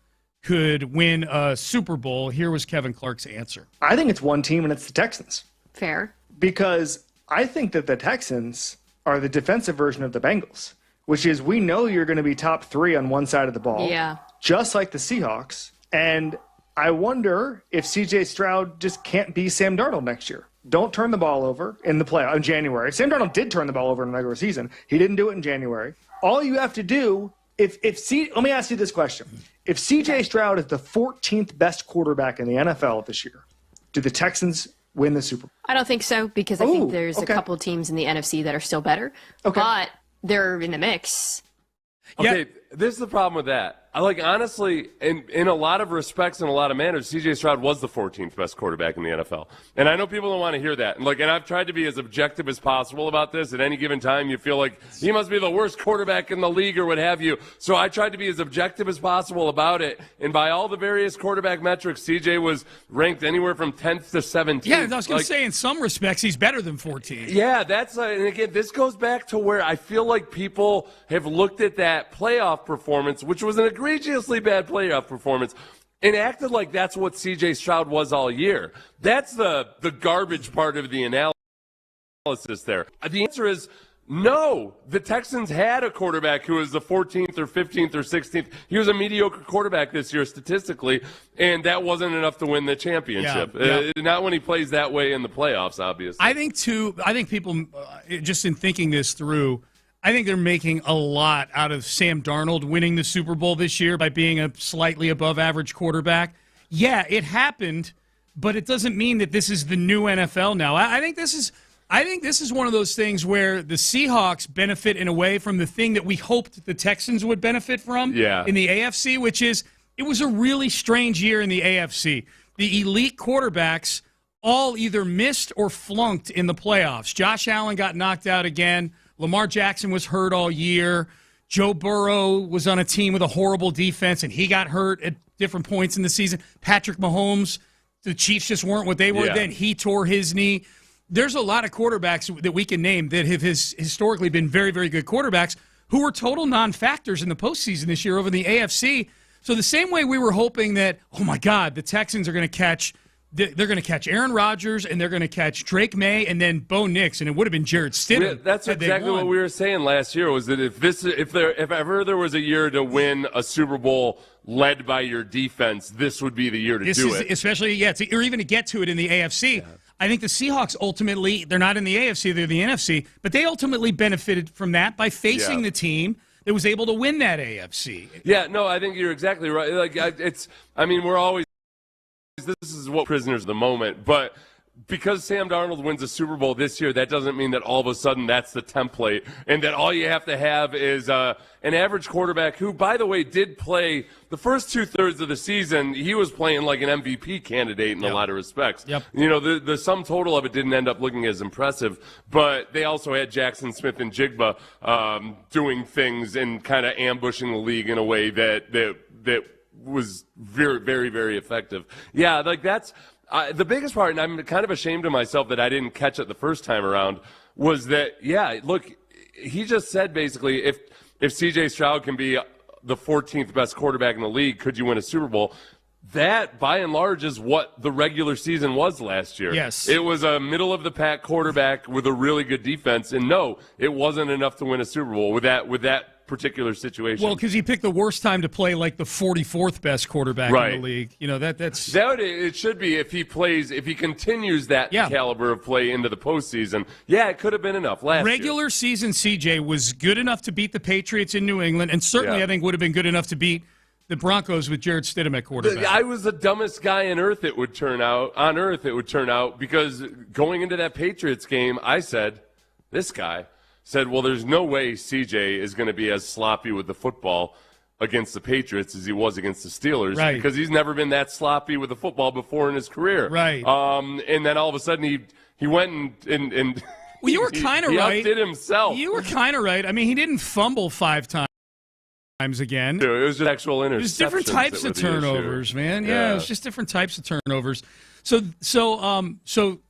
could win a Super Bowl. Here was Kevin Clark's answer. I think it's one team, and it's the Texans. Fair. Because I think that the Texans are the defensive version of the Bengals, which is we know you're going to be top 3 on one side of the ball. Yeah. Just like the Seahawks. And I wonder if C.J. Stroud just can't be Sam Darnold next year. Don't turn the ball over in the playoff in January. Sam Darnold did turn the ball over in the regular season. He didn't do it in January. All you have to do, let me ask you this question. If C.J. Stroud is the 14th best quarterback in the NFL this year, do the Texans win the Super Bowl? I don't think so, because I think there's a couple teams in the NFC that are still better. Okay. But they're in the mix. Okay, this is the problem with that. Honestly, in a lot of respects and a lot of manners, C.J. Stroud was the 14th best quarterback in the NFL. And I know people don't want to hear that. And I've tried to be as objective as possible about this. At any given time, you feel like he must be the worst quarterback in the league or what have you. So I tried to be as objective as possible about it. And by all the various quarterback metrics, C.J. was ranked anywhere from 10th to 17th. Yeah, I was going to say, in some respects, he's better than 14. Yeah, and again, this goes back to where I feel like people have looked at that playoff performance, which was an egregiously bad playoff performance, and acted like that's what C.J. Stroud was all year. That's the garbage part of the analysis there. The answer is no. The Texans had a quarterback who was the 14th or 15th or 16th. He was a mediocre quarterback this year statistically, and that wasn't enough to win the championship. Yeah. Not when he plays that way in the playoffs, obviously. I think people, just in thinking this through, I think they're making a lot out of Sam Darnold winning the Super Bowl this year by being a slightly above average quarterback. Yeah, it happened, but it doesn't mean that this is the new NFL now. I think this is one of those things where the Seahawks benefit in a way from the thing that we hoped the Texans would benefit from in the AFC, which is it was a really strange year in the AFC. The elite quarterbacks all either missed or flunked in the playoffs. Josh Allen got knocked out again. Lamar Jackson was hurt all year. Joe Burrow was on a team with a horrible defense, and he got hurt at different points in the season. Patrick Mahomes, the Chiefs just weren't what they were then. He tore his knee. There's a lot of quarterbacks that we can name that have historically been very, very good quarterbacks who were total non-factors in the postseason this year over the AFC. So the same way we were hoping that, oh, my God, the Texans are going to catch – they're going to catch Aaron Rodgers, and they're going to catch Drake May, and then Bo Nix, and it would have been Jarrett Stidham. That's exactly what we were saying last year. Was that if ever there was a year to win a Super Bowl led by your defense, this would be the year to do it. Especially, or even to get to it in the AFC. Yeah. I think the Seahawks ultimately, they're not in the AFC, they're the NFC, but they ultimately benefited from that by facing the team that was able to win that AFC. Yeah, no, I think you're exactly right. We're always. This is what prisoners of the moment, but because Sam Darnold wins a Super Bowl this year, that doesn't mean that all of a sudden that's the template and that all you have to have is an average quarterback who, by the way, did play the first 2/3 of the season. He was playing like an MVP candidate in a lot of respects. Yep. The sum total of it didn't end up looking as impressive, but they also had Jackson Smith and Jigba doing things and kind of ambushing the league in a way that was very, very, very effective. Yeah, that's the biggest part, and I'm kind of ashamed of myself that I didn't catch it the first time around, was that, look, he just said basically if C.J. Stroud can be the 14th best quarterback in the league, could you win a Super Bowl? That, by and large, is what the regular season was last year. Yes. It was a middle-of-the-pack quarterback with a really good defense, and no, it wasn't enough to win a Super Bowl with that particular situation. Well, because he picked the worst time to play like the 44th best quarterback in the league. You know, that's it should be if he continues that caliber of play into the postseason. Yeah, it could have been enough last regular year. Season CJ was good enough to beat the Patriots in New England, and certainly I think would have been good enough to beat the Broncos with Jarrett Stidham at quarterback. I was the dumbest guy on earth. It would turn out because going into that Patriots game, I said, this guy said, well, there's no way CJ is going to be as sloppy with the football against the Patriots as he was against the Steelers, because he's never been that sloppy with the football before in his career. Right. And then all of a sudden he went and well, you were kind of right. He outdid himself. You were kind of right. I mean, he didn't fumble 5 times again. It was just actual interceptions. It was different types of turnovers, man. Yeah, it was just different types of turnovers. So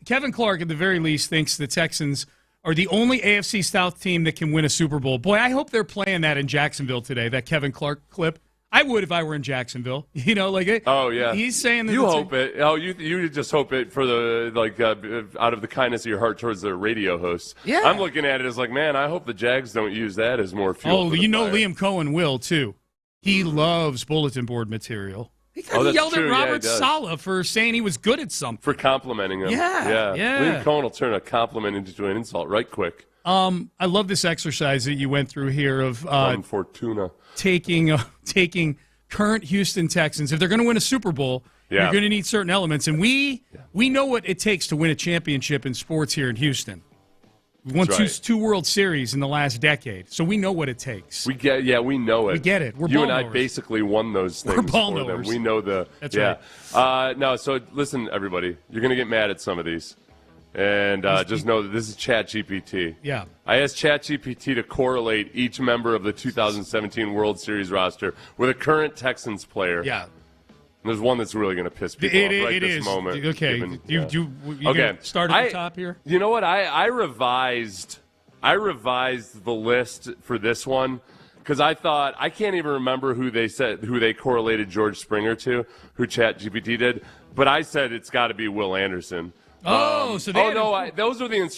Kevin Clark, at the very least, thinks the Texans are the only AFC South team that can win a Super Bowl. Boy, I hope they're playing that in Jacksonville today, that Kevin Clark clip. I would if I were in Jacksonville. You know, like oh yeah, he's saying that you hope it. Oh, you just hope it for the out of the kindness of your heart towards the radio hosts. Yeah, I'm looking at it as like, man, I hope the Jags don't use that as more fuel. Oh, you know, Liam Cohen will too. He loves bulletin board material. He yelled at Robert Saleh for saying he was good at something. For complimenting him. Yeah. Liam Cohen will turn a compliment into an insult right quick. I love this exercise that you went through here of Fortuna. taking current Houston Texans. If they're going to win a Super Bowl, you're going to need certain elements. And we know what it takes to win a championship in sports here in Houston. We won two World Series in the last decade, so we know what it takes. We know it. We get it. We're you ball and I knowers. basically won those things. We're ball for them. knowers. We know the. That's right. No, so listen, everybody, you're going to get mad at some of these, and just know that this is ChatGPT. Yeah. I asked ChatGPT to correlate each member of the 2017 World Series roster with a current Texans player. Yeah. And there's one that's really going to piss people off right this moment. Okay. Given, you start at the top here? You know what? I revised the list for this one because I thought I can't even remember who they correlated George Springer to, who ChatGPT did, but I said it's got to be Will Anderson. Those are the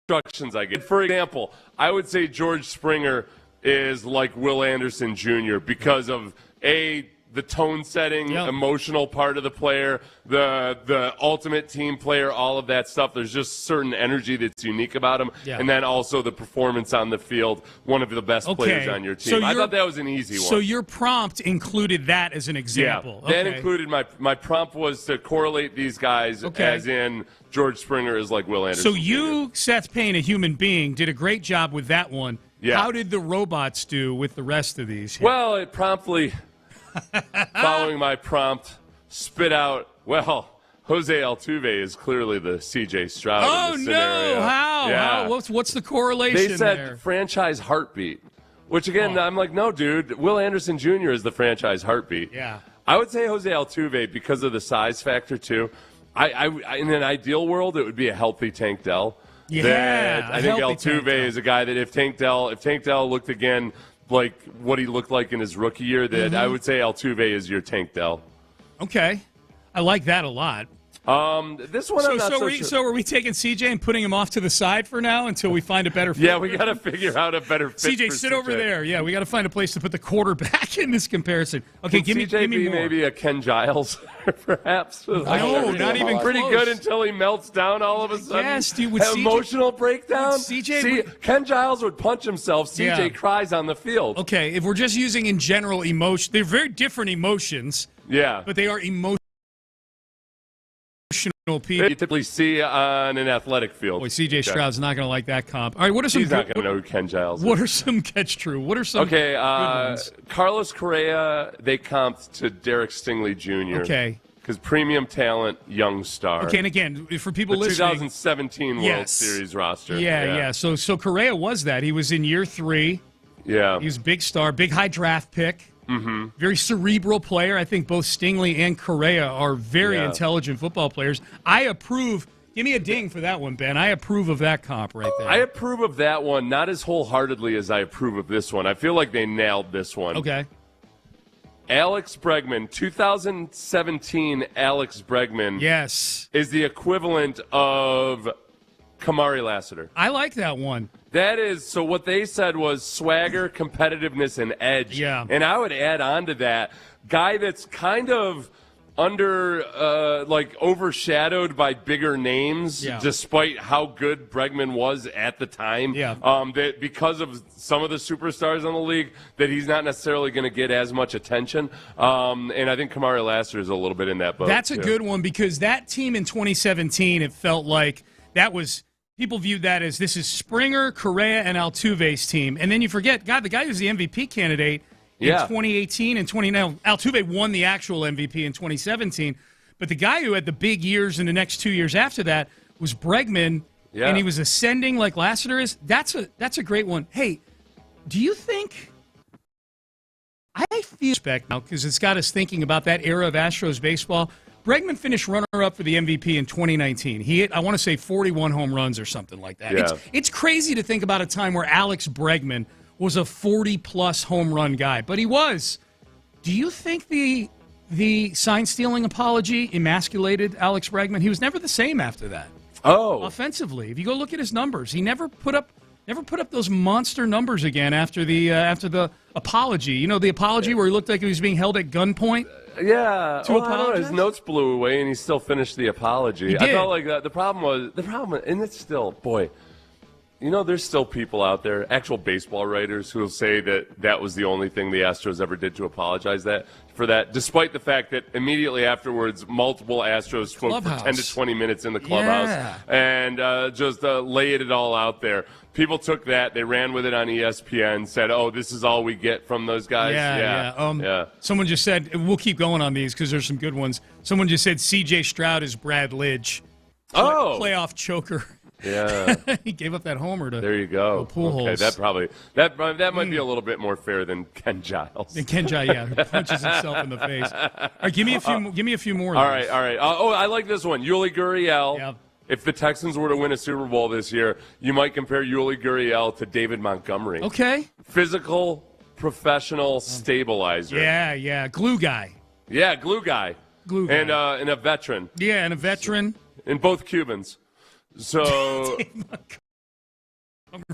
instructions I get. For example, I would say George Springer is like Will Anderson Jr. because of the tone setting, emotional part of the player, the ultimate team player, all of that stuff. There's just certain energy that's unique about him. Yeah. And then also the performance on the field, one of the best players on your team. I thought that was an easy one. So your prompt included that as an example. Yeah, that included my prompt was to correlate these guys as in George Springer is like Will Anderson. So you, Seth Payne, a human being, did a great job with that one. Yeah. How did the robots do with the rest of these? Well, it promptly... following my prompt, spit out, Jose Altuve is clearly the C.J. Stroud in this scenario. How? Yeah. What's the correlation They said there? Franchise heartbeat, which, again, I'm like, no, dude, Will Anderson Jr. is the franchise heartbeat. Yeah. I would say Jose Altuve because of the size factor, too. In an ideal world, it would be a healthy Tank Dell. Yeah, I think Altuve is a guy that if Tank Dell looked again like what he looked like in his rookie year, that I would say Altuve is your Tank Dell. Okay. I like that a lot. This one I'm not so sure. So are we taking CJ and putting him off to the side for now until we find a better fit? Yeah, we got to figure out a better fit. CJ, sit over there. Yeah, we got to find a place to put the quarterback in this comparison. Okay, give me more. Maybe a Ken Giles, perhaps. No, not even pretty close. good until he melts down all of a sudden. Yes, dude, emotional breakdown. Ken Giles would punch himself. CJ cries on the field. Okay, if we're just using in general emotion, they're very different emotions. Yeah, but they are emotional people. You typically see on an athletic field. Boy, C.J. Stroud's not going to like that comp. All right, what are some? He's not going to know who Ken Giles is. What are some catch true? What are some? Okay, good ones? Carlos Correa, they comped to Derek Stingley Jr. Okay. Because premium talent, young star. Okay, and again, for people the listening, 2017 World Series roster. Yeah. So Correa was that. He was in year 3. Yeah. He was a big star, big high draft pick. Mm-hmm. Very cerebral player. I think both Stingley and Correa are very intelligent football players. I approve. Give me a ding for that one, Ben. I approve of that comp right there. I approve of that one, not as wholeheartedly as I approve of this one. I feel like they nailed this one. Okay. Alex Bregman, 2017 Alex Bregman. Yes. Is the equivalent of Kamari Lassiter. I like that one. That is, so what they said was swagger, competitiveness, and edge. Yeah. And I would add on to that, guy that's kind of overshadowed by bigger names, despite how good Bregman was at the time. Yeah. That because of some of the superstars in the league, that he's not necessarily going to get as much attention. And I think Kamari Lassiter is a little bit in that boat. That's a good one, because that team in 2017, it felt like that was – people viewed that as this is Springer, Correa, and Altuve's team. And then you forget, God, the guy who's the MVP candidate in 2018 and 2019. Altuve won the actual MVP in 2017. But the guy who had the big years in the next 2 years after that was Bregman, and he was ascending like Lassiter is. That's a great one. Hey, do you think – I feel respect now because it's got us thinking about that era of Astros baseball. Bregman finished runner-up for the MVP in 2019. He hit, I want to say, 41 home runs or something like that. Yeah. It's crazy to think about a time where Alex Bregman was a 40-plus home run guy, but he was. Do you think the sign-stealing apology emasculated Alex Bregman? He was never the same after that. Oh. Offensively, if you go look at his numbers, he never put up those monster numbers again after the apology. You know, the apology where he looked like he was being held at gunpoint? Yeah, to apologize? His notes blew away, and he still finished the apology. I felt like that. The problem, and it's still, boy, you know, there's still people out there, actual baseball writers, who will say that was the only thing the Astros ever did to apologize for that, despite the fact that immediately afterwards, multiple Astros spoke for 10 to 20 minutes in the clubhouse and just laid it all out there. People took that, they ran with it on ESPN, said, "Oh, this is all we get from those guys." Yeah. Someone just said, we'll keep going on these because there's some good ones. Someone just said C.J. Stroud is Brad Lidge. Playoff choker. Yeah. He gave up that homer to there you go. Pujols. Okay, that might be a little bit more fair than Ken Giles. And Ken Giles, who punches himself in the face. All right, give me a few more. All right. I like this one. Yuli Gurriel. Yeah. If the Texans were to win a Super Bowl this year, you might compare Yuli Gurriel to David Montgomery. Okay. Physical, professional stabilizer. Yeah. Glue guy. Yeah, glue guy. And a veteran. Yeah, and a veteran. And both Cubans. So,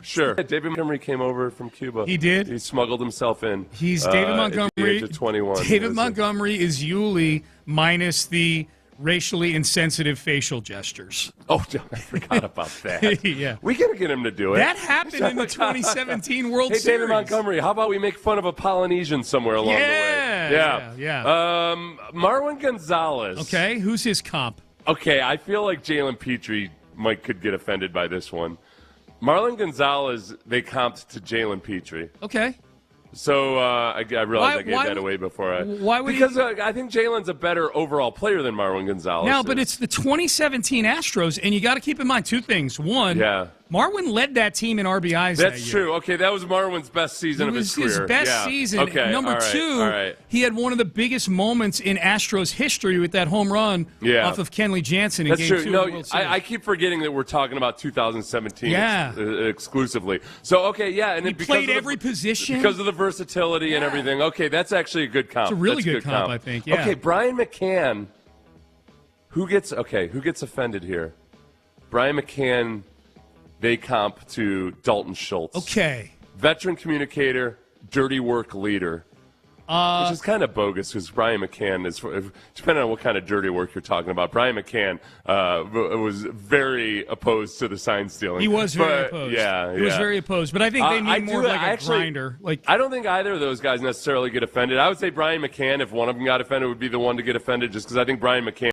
sure. David Montgomery came over from Cuba. He did? He smuggled himself in. He's David Montgomery. At the age of 21. David Montgomery is Yuli minus the racially insensitive facial gestures. Oh, I forgot about that. Yeah. We got to get him to do it. That happened in the 2017 World Series. Hey, David Montgomery, how about we make fun of a Polynesian somewhere along the way? Yeah. Marwin Gonzalez. Okay, who's his comp? Okay, I feel like Jalen Petrie could get offended by this one. Marlon Gonzalez, they comped to Jalen Petrie. Okay. So I realized I gave that away before. I think Jalen's a better overall player than Marwin Gonzalez. Now, but it's the 2017 Astros, and you got to keep in mind two things. One, Marwin led that team in RBIs. That's true. Okay, that was Marwin's best season of his career. His best season. Okay, Number two, he had one of the biggest moments in Astros history with that home run off of Kenley Jansen in Game 2 of the World Series. I keep forgetting that we're talking about 2017 exclusively. So, and he played every position. Because of the versatility and everything. Okay, that's actually a good comp. It's a really good comp, I think. Yeah. Okay, Brian McCann. Who gets offended here? Brian McCann, they comp to Dalton Schultz. Okay. Veteran communicator, dirty work leader. Which is kind of bogus because Brian McCann is, depending on what kind of dirty work you're talking about, Brian McCann was very opposed to the sign stealing. He was very opposed. Yeah, he was very opposed. But I think they need more of like a grinder. I don't think either of those guys necessarily get offended. I would say Brian McCann, if one of them got offended, would be the one to get offended, just because I think Brian McCann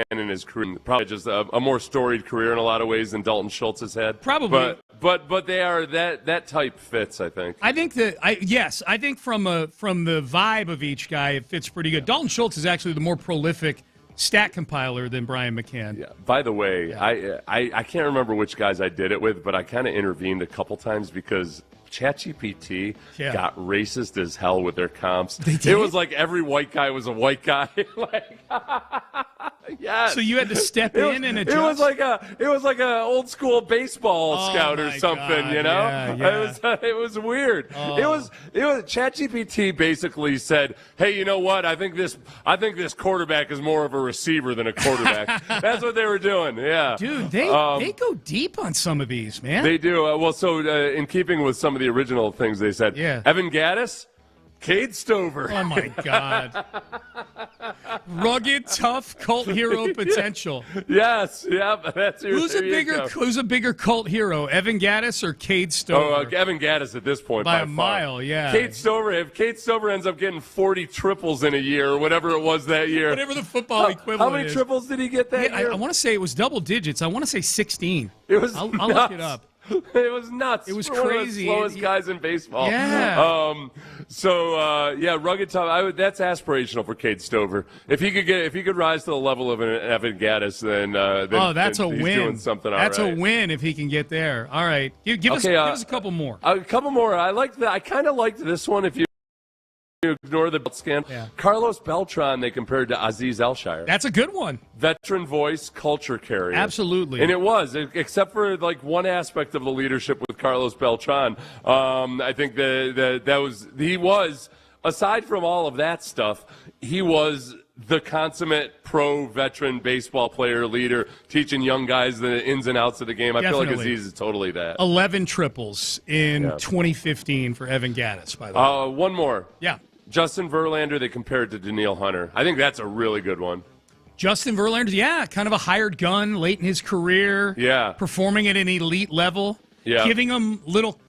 in his career probably just a more storied career in a lot of ways than Dalton Schultz has had. Probably. But they are that type fits, I think. I think I think from the vibe of each guy, it fits pretty good. Dalton Schultz is actually the more prolific stat compiler than Brian McCann. Yeah. By the way, I can't remember which guys I did it with, but I kind of intervened a couple times because ChatGPT got racist as hell with their comps. They did? It was like every white guy was a white guy. Yes. So you had to step in and adjust? It was like a old school baseball scout or something, God, you know? Yeah. It was weird. It was ChatGPT basically said, "Hey, you know what? I think this quarterback is more of a receiver than a quarterback." That's what they were doing. Yeah. Dude, they go deep on some of these, man. They do. In keeping with some of the original things they said, Evan Gaddis, Cade Stover. Oh, my God. Rugged, tough, cult hero potential. Yes. Yep. That's Who's a bigger cult hero, Evan Gaddis or Cade Stover? Evan Gaddis at this point by a mile, yeah. Cade Stover, if Cade Stover ends up getting 40 triples in a year or whatever it was that year. Whatever the football equivalent How many is. triples did he get that year? I want to say it was double digits. I want to say 16. It was I'll look it up. It was nuts. It was crazy. crazy. One of the slowest guys in baseball. Yeah. Rugged tough. That's aspirational for Cade Stover. If he could rise to the level of an Evan Gaddis, then that's a he's win. Doing something that's all right. a win if he can get there. All right, give us a couple more. A couple more. I kind of liked this one. If you ignore the belt scan, Carlos Beltran they compared to Aziz Elshire. That's a good one. Veteran voice, culture carrier. Absolutely. And it was, except for like one aspect of the leadership with Carlos Beltran. I think he was, aside from all of that stuff, he was the consummate pro veteran baseball player leader, teaching young guys the ins and outs of the game. I feel like Aziz is totally that. 11 triples in 2015 for Evan Gaddis, by the way. One more. Yeah. Justin Verlander, they compared to Daniil Hunter. I think that's a really good one. Justin Verlander, kind of a hired gun late in his career. Yeah. Performing at an elite level. Yeah. Giving him little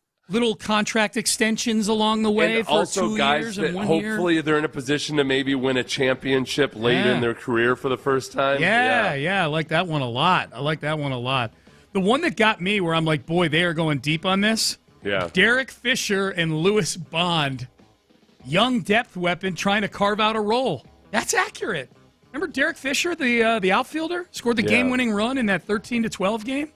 contract extensions along the way and for also 2 guys years that and 1 hopefully year. they're in a position to maybe win a championship late in their career for the first time. Yeah, I like that one a lot. The one that got me where I'm like, boy, they are going deep on this. Yeah. Derek Fisher and Lewis Bond. Young depth weapon trying to carve out a role. That's accurate. Remember Derek Fisher, the outfielder, scored the game-winning run in that 13-12 game?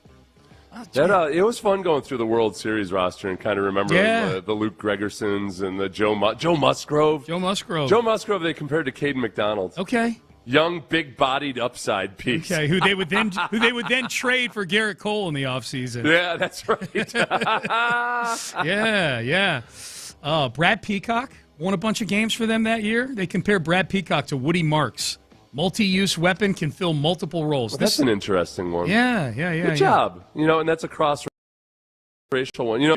It was fun going through the World Series roster and kind of remembering the Luke Gregersons and the Joe Musgrove. Joe Musgrove they compared to Caden McDonald. Okay. Young, big-bodied upside piece. Okay, who they would then trade for Garrett Cole in the offseason. Yeah, that's right. Yeah. Brad Peacock won a bunch of games for them that year. They compare Brad Peacock to Woody Marks. Multi-use weapon, can fill multiple roles. Well, that's an interesting one. Yeah. Good job. And that's a cross-racial one. He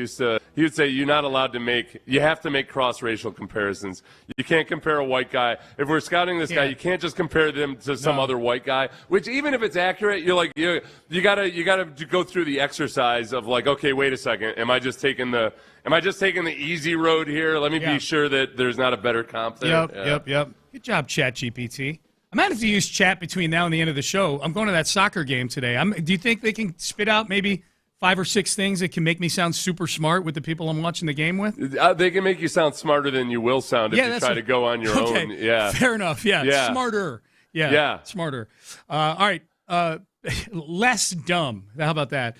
would say you're not allowed to you have to make cross-racial comparisons. You can't compare a white guy. If we're scouting this guy, you can't just compare them to some other white guy, which even if it's accurate, you're like, you gotta go through the exercise of like, okay, wait a second. Am I just taking the easy road here? Let me be sure that there's not a better comp there. Yep. Good job, ChatGPT. I might have to use chat between now and the end of the show. I'm going to that soccer game today. Do you think they can spit out maybe 5 or 6 things that can make me sound super smart with the people I'm watching the game with? They can make you sound smarter than you will sound if you try to go on your own. Yeah, fair enough. Yeah. Smarter. Yeah. Smarter. All right. Less dumb. How about that?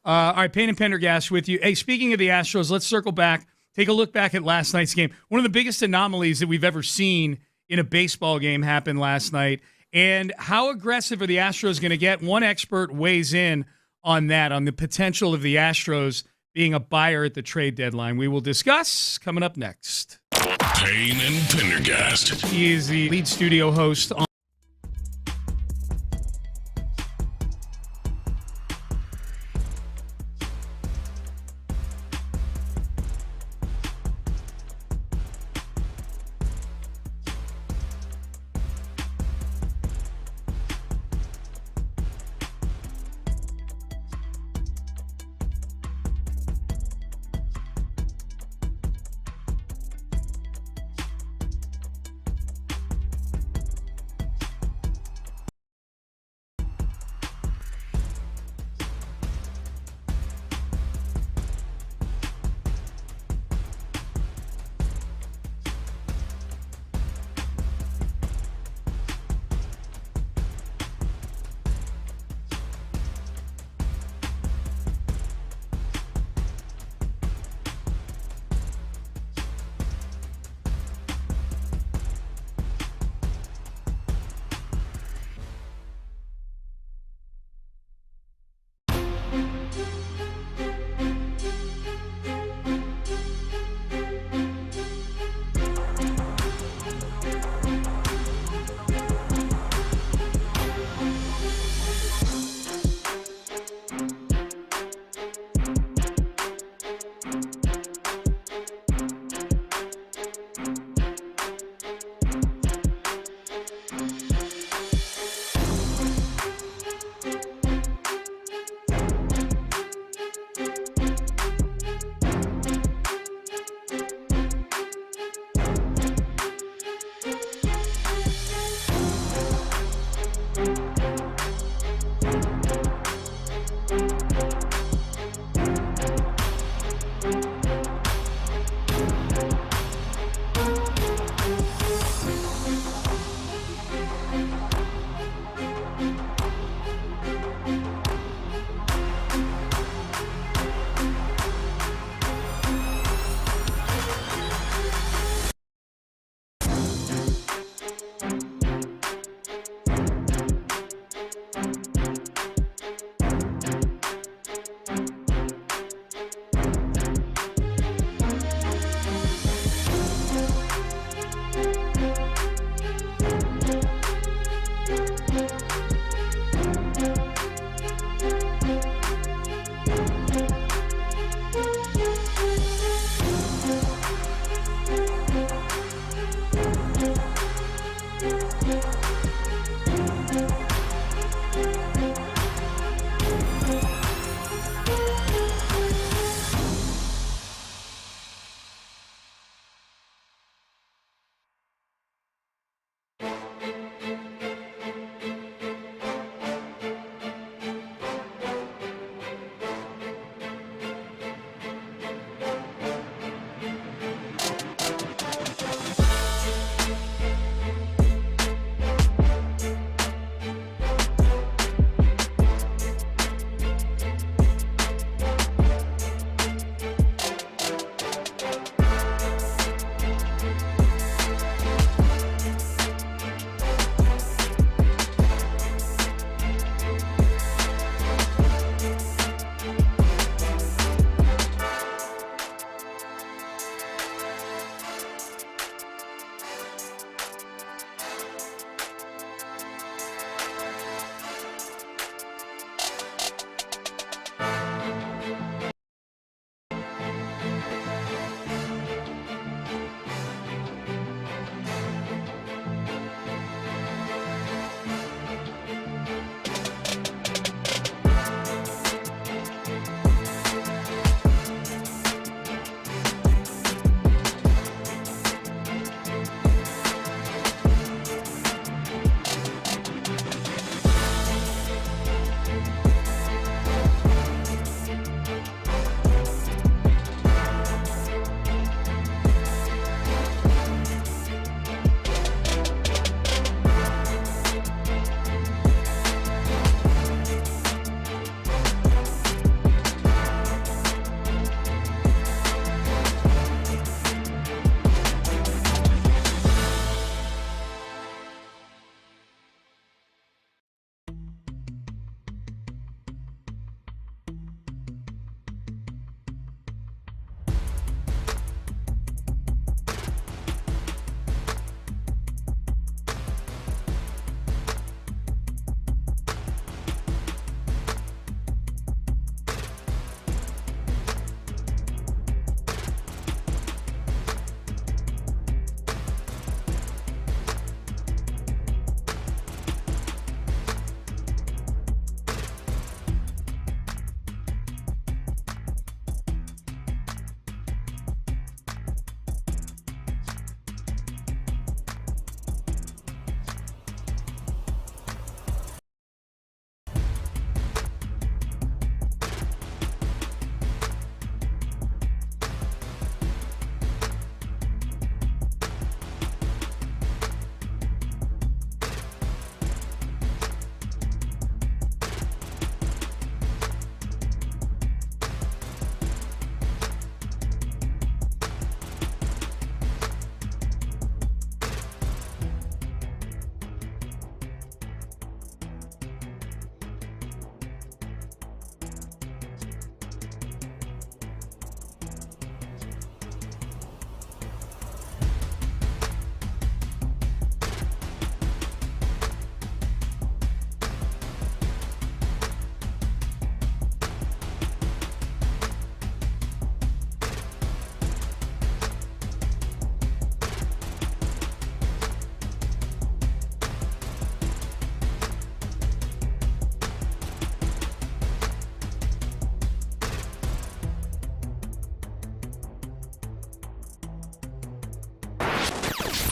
All right, Payne and Pendergast with you. Hey, speaking of the Astros, let's circle back. Take a look back at last night's game. One of the biggest anomalies that we've ever seen in a baseball game happened last night. And how aggressive are the Astros going to get? One expert weighs in on that, on the potential of the Astros being a buyer at the trade deadline. We will discuss coming up next. Payne and Pendergast. He is the lead studio host on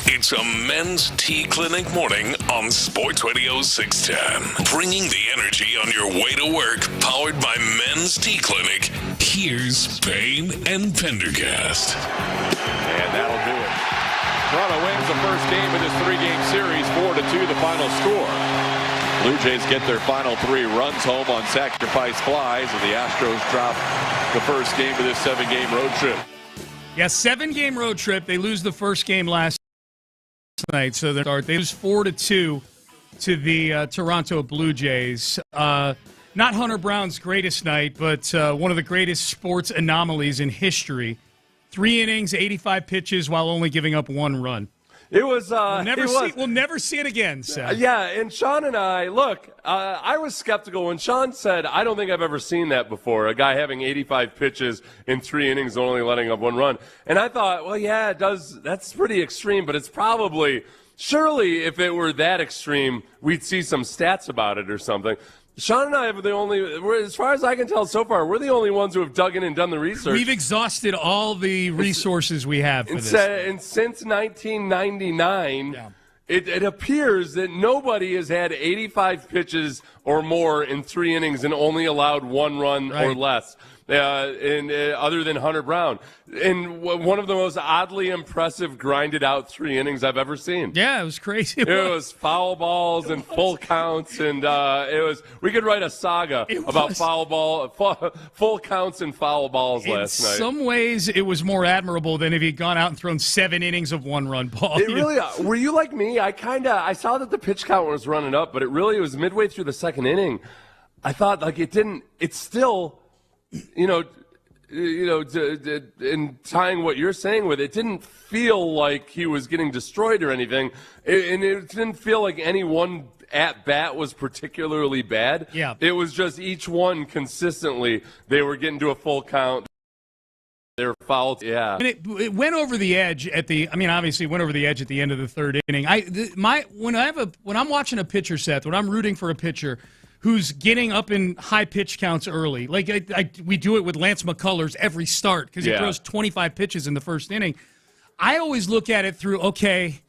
It's a men's tea clinic morning on Sports Radio 610. Bringing the energy on your way to work, powered by Men's Tea Clinic. Here's Payne and Pendergast. And that'll do it. Toronto wins the first game of this three-game series, 4-2, the final score. Blue Jays get their final 3 runs home on sacrifice flies, and the Astros drop the first game of this 7-game road trip. Yeah, 7-game road trip. They lose the first game last night, so they lose 4-2 to the Toronto Blue Jays. Not Hunter Brown's greatest night, but one of the greatest sports anomalies in history. 3 innings, 85 pitches, while only giving up 1 run. It was. We'll never see it again, Seth. Yeah, and Sean and I, I was skeptical when Sean said, I don't think I've ever seen that before, a guy having 85 pitches in 3 innings and only letting up 1 run. And I thought, well, yeah, it does. That's pretty extreme, but it's probably, surely if it were that extreme, we'd see some stats about it or something. Sean and I are the only, as far as I can tell so far, we're the only ones who have dug in and done the research. We've exhausted all the resources we have for this. And since 1999, it appears that nobody has had 85 pitches or more in 3 innings and only allowed 1 run or less. Other than Hunter Brown, in one of the most oddly impressive grinded out 3 innings I've ever seen. Yeah, it was crazy. It was foul balls and full counts, and we could write a saga about full counts and foul balls last night. In some ways, it was more admirable than if he'd gone out and thrown 7 innings of 1-run ball. It really. Were you like me? I saw that the pitch count was running up, but it was midway through the 2nd inning. I thought it's still. In tying what you're saying with it, didn't feel like he was getting destroyed or anything, and it didn't feel like any one at bat was particularly bad. Yeah, it was just each one consistently they were getting to a full count. They were fouled. Yeah, and it went over the edge obviously went over the edge at the end of the 3rd inning. When I'm watching a pitcher, Seth, when I'm rooting for a pitcher who's getting up in high pitch counts early. We do it with Lance McCullers every start because he throws 25 pitches in the 1st inning. I always look at it through, okay,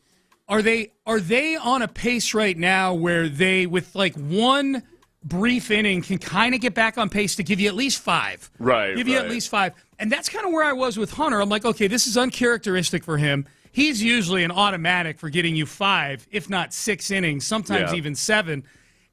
are they on a pace right now where they, with 1 brief inning, can kind of get back on pace to give you at least 5? Right. Give you at least 5. And that's kind of where I was with Hunter. I'm like, okay, this is uncharacteristic for him. He's usually an automatic for getting you 5, if not 6 innings, sometimes even 7.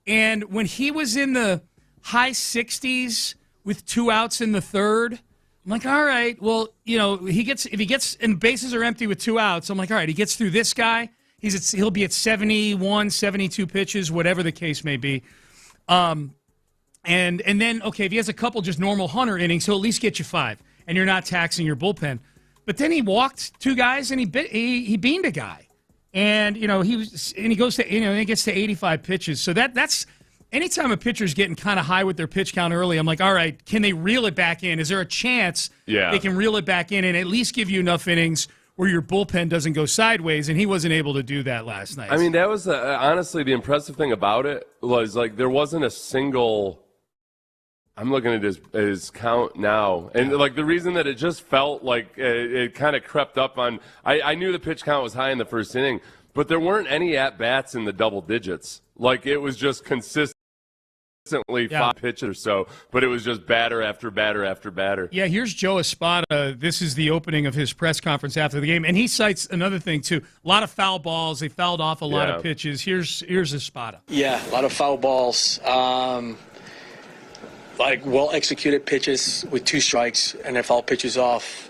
And when he was in the high 60s with 2 outs in the 3rd, I'm like, all right, well, if he gets and bases are empty with 2 outs, I'm like, all right, he gets through this guy, he'll be at 71, 72 pitches, whatever the case may be. And then, okay, if he has a couple just normal Hunter innings, he'll at least get you 5, and you're not taxing your bullpen. But then he walked 2 guys and he beamed a guy. And he goes to he gets to 85 pitches. So that's anytime a pitcher's getting kind of high with their pitch count early, I'm like, all right, can they reel it back in? Is there a chance they can reel it back in and at least give you enough innings where your bullpen doesn't go sideways? And he wasn't able to do that last night. I mean, that was honestly the impressive thing about it was there wasn't a single. I'm looking at his count now, and the reason that it just felt like it kind of crept up on. I knew the pitch count was high in the 1st inning, but there weren't any at bats in the double digits. It was just consistently 5 pitches or so, but it was just batter after batter after batter. Yeah, here's Joe Espada. This is the opening of his press conference after the game, and he cites another thing too: a lot of foul balls. They fouled off a lot of pitches. Here's Espada. Yeah, a lot of foul balls. Well-executed pitches with 2 strikes, and they foul pitches off,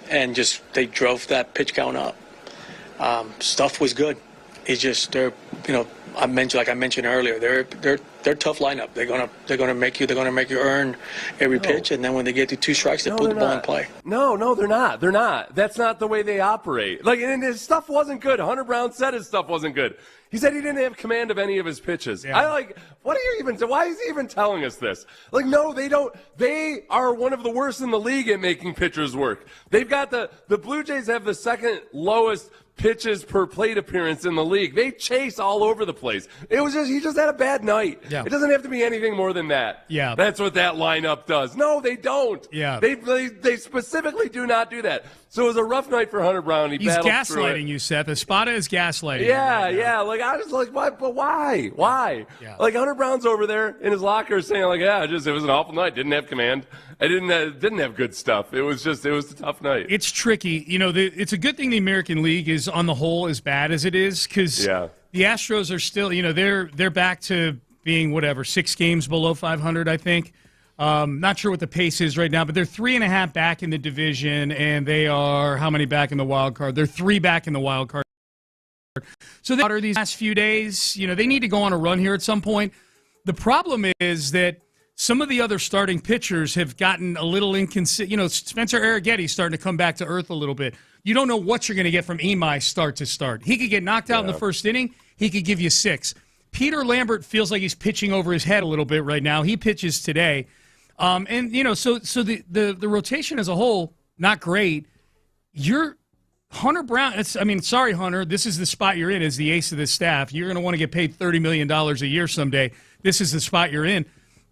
and just they drove that pitch count up. Stuff was good. It's just they're I mentioned earlier, they're tough lineup. They're gonna make you earn every pitch, and then when they get to 2 strikes, they put the ball in play. No, they're not. They're not. That's not the way they operate. And his stuff wasn't good. Hunter Brown said his stuff wasn't good. He said he didn't have command of any of his pitches. Yeah. What are you even? Why is he even telling us this? No, they don't. They are one of the worst in the league at making pitchers work. They've got the Blue Jays have the 2nd lowest pitches per plate appearance in the league. They chase all over the place. He just had a bad night. Yeah. It doesn't have to be anything more than that. Yeah. That's what that lineup does. No, they don't. Yeah. They specifically do not do that. So it was a rough night for Hunter Brown. He's gaslighting you, Seth. Espada is gaslighting. Yeah. Like, I was like, why? But why? Why? Yeah. Like, Hunter Brown's over there in his locker saying, like, it was an awful night. Didn't have command. I didn't have good stuff. It was a tough night. It's tricky. It's a good thing the American League is on the whole as bad as it is, because the Astros are still, they're back to being 6 games below 500, I think. Not sure what the pace is right now, but they're 3.5 back in the division, and they are how many back in the wild card? They're 3 back in the wild card. So these last few days, they need to go on a run here at some point. The problem is that some of the other starting pitchers have gotten a little inconsistent. Spencer Arrighetti's starting to come back to earth a little bit. You don't know what you're going to get from Imai start to start. He could get knocked out in the first inning. He could give you 6. Peter Lambert feels like he's pitching over his head a little bit right now. He pitches today. So the rotation as a whole, not great. Hunter Brown, sorry, Hunter, this is the spot you're in as the ace of the staff. You're going to want to get paid $30 million a year someday. This is the spot you're in.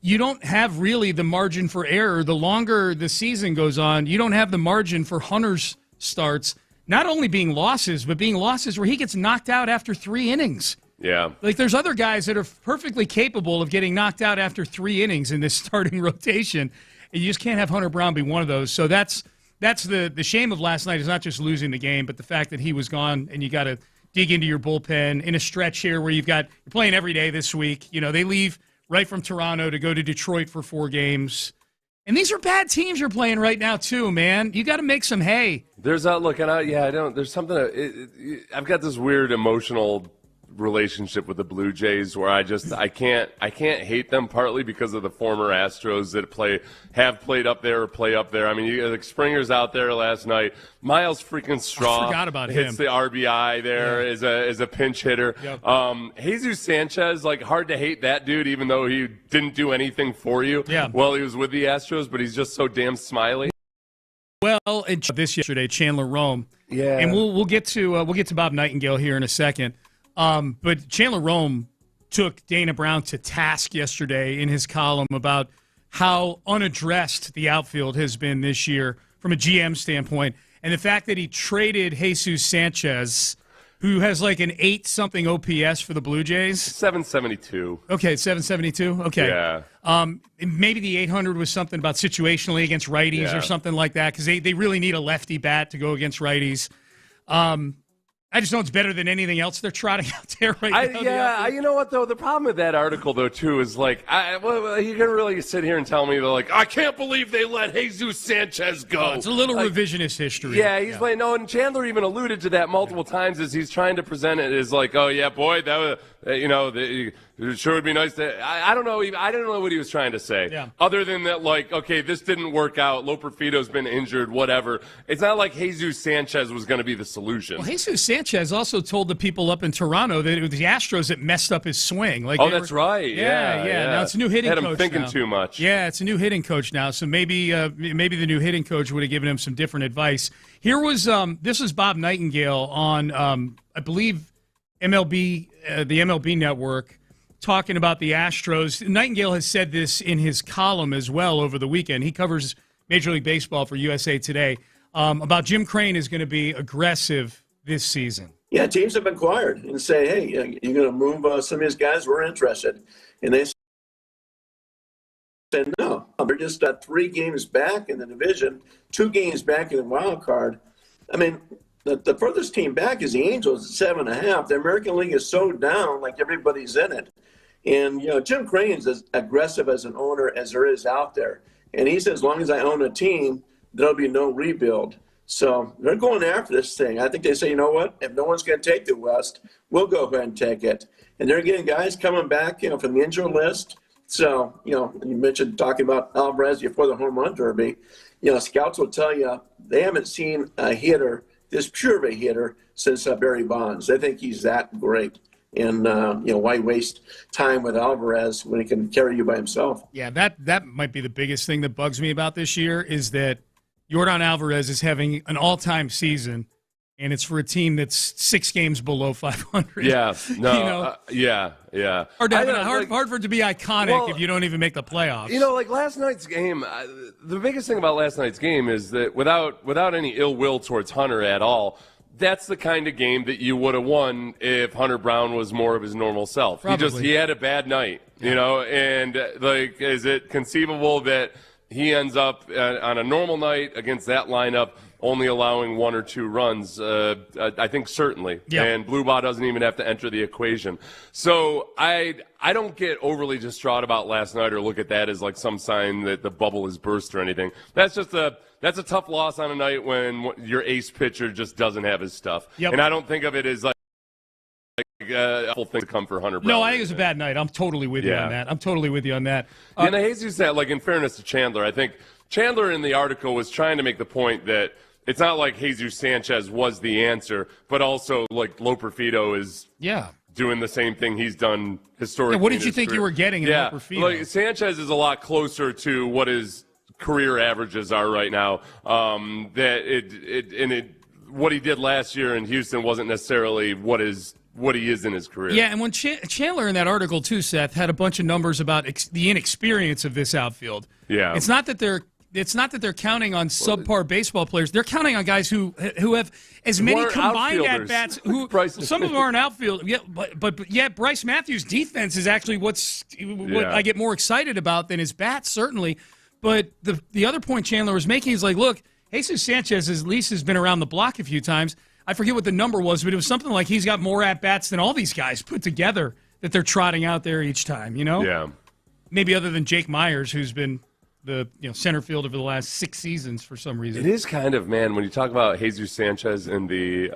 You don't have really the margin for error. The longer the season goes on, you don't have the margin for Hunter's starts, not only being losses, but being losses where he gets knocked out after 3 innings. Yeah. Like, there's other guys that are perfectly capable of getting knocked out after 3 innings in this starting rotation, and you just can't have Hunter Brown be one of those. So that's the shame of last night, is not just losing the game, but the fact that he was gone, and you got to dig into your bullpen in a stretch here where you're playing every day this week. They leave right from Toronto to go to Detroit for 4 games. And these are bad teams you're playing right now, too, man. You got to make some hay. There's there's something. I've got this weird emotional relationship with the Blue Jays where I can't hate them, partly because of the former Astros that have played up there or play up there. I mean, Springer's out there last night. Miles freaking Straw I forgot about hits him. the RBI there as a pinch hitter. Yep. Jesus Sanchez, hard to hate that dude, even though he didn't do anything for you while he was with the Astros, but he's just so damn smiley. Well, and this yesterday, Chandler Rome. Yeah. And we'll get to Bob Nightingale here in a second. But Chandler Rome took Dana Brown to task yesterday in his column about how unaddressed the outfield has been this year from a GM standpoint. And the fact that he traded Jesus Sanchez, who has like an 8-something OPS for the Blue Jays. 772. Okay, 772. Okay. Yeah. Maybe the 800 was something about situationally against righties or something like that, because they really need a lefty bat to go against righties. I just know it's better than anything else they're trotting out there right now. You know what, though? The problem with that article, though, too, is you can really sit here and tell me, I can't believe they let Jesus Sanchez go. Oh, it's a little revisionist history. Yeah, he's like, no, and Chandler even alluded to that multiple times as he's trying to present it as like, oh, yeah, boy, that was, it sure would be nice to, I don't know, I don't know what he was trying to say. Other than that, okay, this didn't work out, Loperfido's been injured, whatever. It's not like Jesus Sanchez was going to be the solution. Well, Jesus Sanchez also told the people up in Toronto that it was the Astros that messed up his swing. That's right. Yeah. Now it's a new hitting coach. Had him thinking now. Too much. Yeah, it's a new hitting coach now. So maybe the new hitting coach would have given him some different advice. Here was this was Bob Nightingale on I believe MLB the MLB Network, talking about the Astros. Nightingale has said this in his column as well over the weekend. He covers Major League Baseball for USA Today about Jim Crane is going to be aggressive this season. Yeah, teams have inquired and say, hey, you're going to move some of these guys? We're interested. And they said no. They're just 3 games back in the division, 2 games back in the wild card. I mean, the furthest team back is the Angels at 7.5. The American League is so down, like everybody's in it. And, Jim Crane's as aggressive as an owner as there is out there. And he says, as long as I own a team, there'll be no rebuild. So they're going after this thing. I think they say, you know what? If no one's going to take the West, we'll go ahead and take it. And they're getting guys coming back, from the injury list. So, you mentioned talking about Alvarez before the home run derby. Scouts will tell you they haven't seen a hitter, this pure of a hitter, since Barry Bonds. They think he's that great. And, why waste time with Alvarez when he can carry you by himself? Yeah, that might be the biggest thing that bugs me about this year is that Yordan Alvarez is having an all-time season, and it's for a team that's 6 games below 500. Yeah, no, You know? yeah. Hard for it to be iconic if you don't even make the playoffs. You know, like last night's game, the biggest thing about last night's game is that without any ill will towards Hunter at all, that's the kind of game that you would have won if Hunter Brown was more of his normal self. Probably. He had a bad night, you know, and like, is it conceivable that he ends up on a normal night against that lineup only allowing 1 or 2 runs? I think certainly. Yeah. And Blue Ball doesn't even have to enter the equation. So I don't get overly distraught about last night or look at that as like some sign that the bubble is burst or anything. That's a tough loss on a night when your ace pitcher just doesn't have his stuff. Yep. And I don't think of it as like a awful thing to come for Hunter Brown. No, I think it was a bad night. I'm totally with you on that. And the Jesus stat, like in fairness to Chandler, I think Chandler in the article was trying to make the point that it's not like Jesus Sanchez was the answer, but also like Loperfido is doing the same thing he's done historically. Yeah, what did you think you were getting in Loperfido? Like Sanchez is a lot closer to what his career averages are right now. What he did last year in Houston wasn't necessarily what he is in his career. Yeah, and when Chandler in that article too, Seth, had a bunch of numbers about the inexperience of this outfield. Yeah, it's not that they're counting on subpar baseball players. They're counting on guys who have as many combined at bats. Some of them aren't outfield. Yeah, but Bryce Matthews' defense is actually what I get more excited about than his bats, certainly. But the other point Chandler was making is like, look, Jesus Sanchez at least has been around the block a few times. I forget what the number was, but it was something like he's got more at-bats than all these guys put together that they're trotting out there each time, you know? Yeah. Maybe other than Jake Myers, who's been the center fielder for the last 6 seasons for some reason. It is kind of, man, when you talk about Jesus Sanchez and the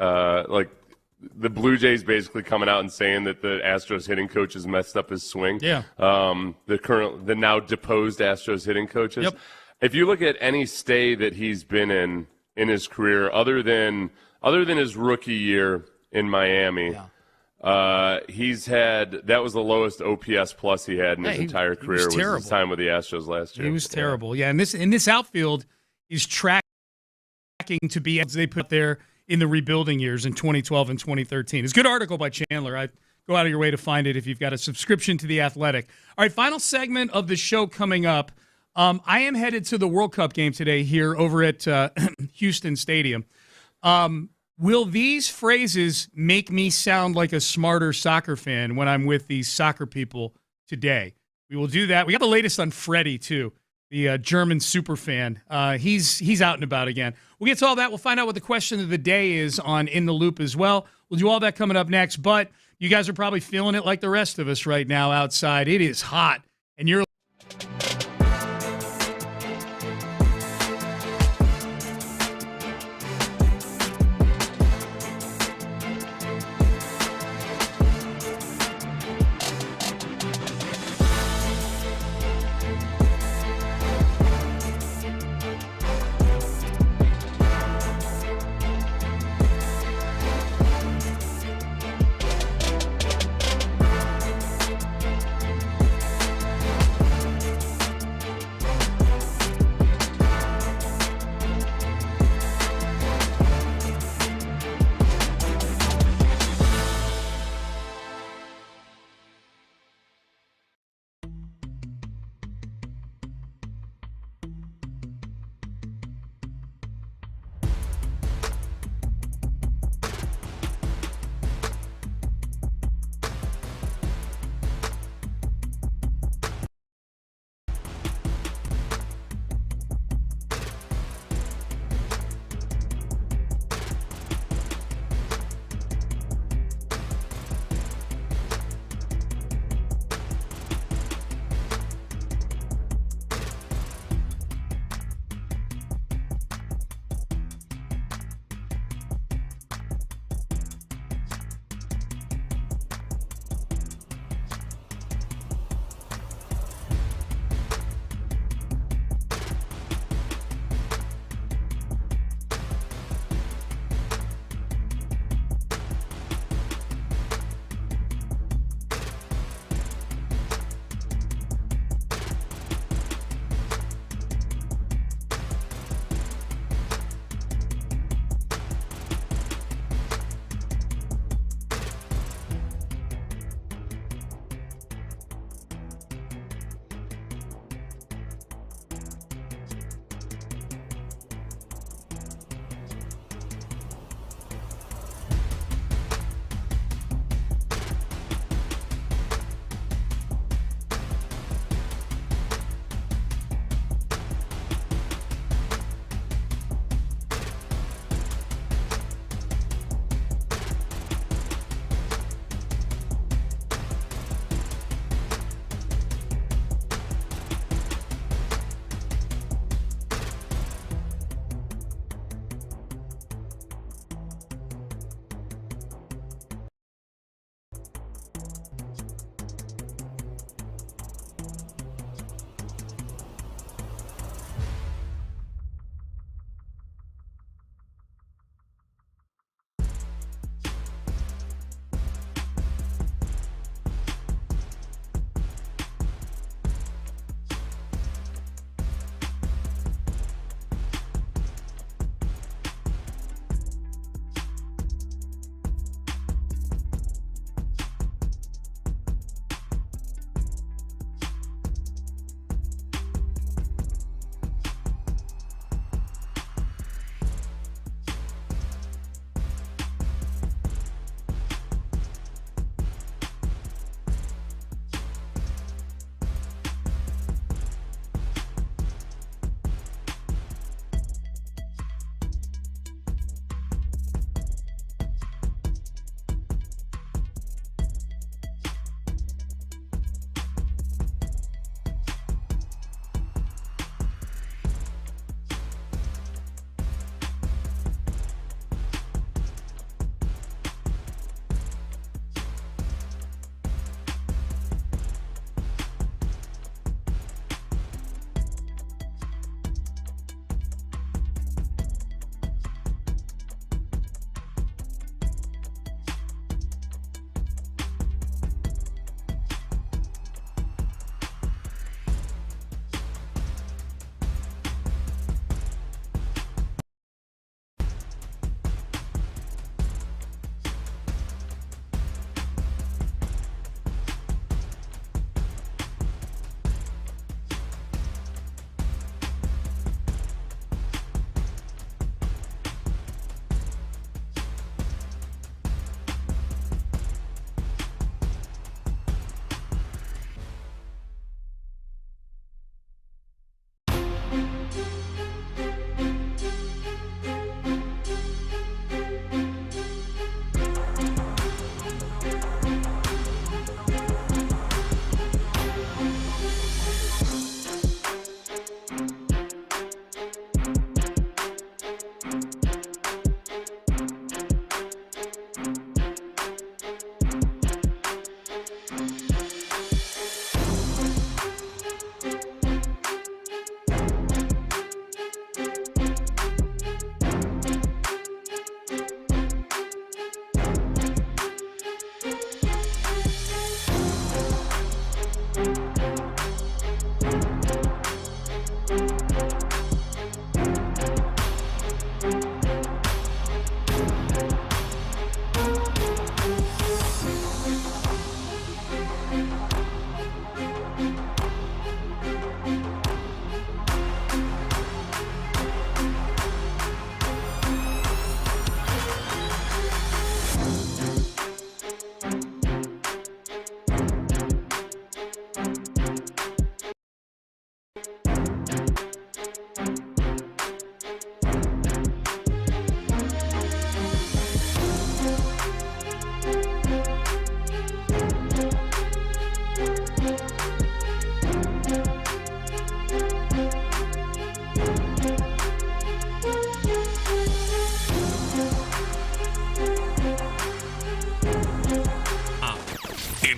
Blue Jays basically coming out and saying that the Astros hitting coach has messed up his swing. Yeah. The now deposed Astros hitting coaches. Yep. If you look at any stay that he's been in his career, other than his rookie year in Miami, that was the lowest OPS plus he had in his entire career was his time with the Astros last year. He was terrible. Yeah, and this outfield is tracking to be as they put there in the rebuilding years in 2012 and 2013. It's a good article by Chandler. I go out of your way to find it if you've got a subscription to The Athletic. All right, final segment of the show coming up. I am headed to the World Cup game today here over at Houston Stadium. Will these phrases make me sound like a smarter soccer fan when I'm with these soccer people today? We will do that. We got the latest on Freddie, too, the German super fan. He's out and about again. We'll get to all that. We'll find out what the question of the day is on In the Loop as well. We'll do all that coming up next. But you guys are probably feeling it like the rest of us right now outside. It is hot, and you're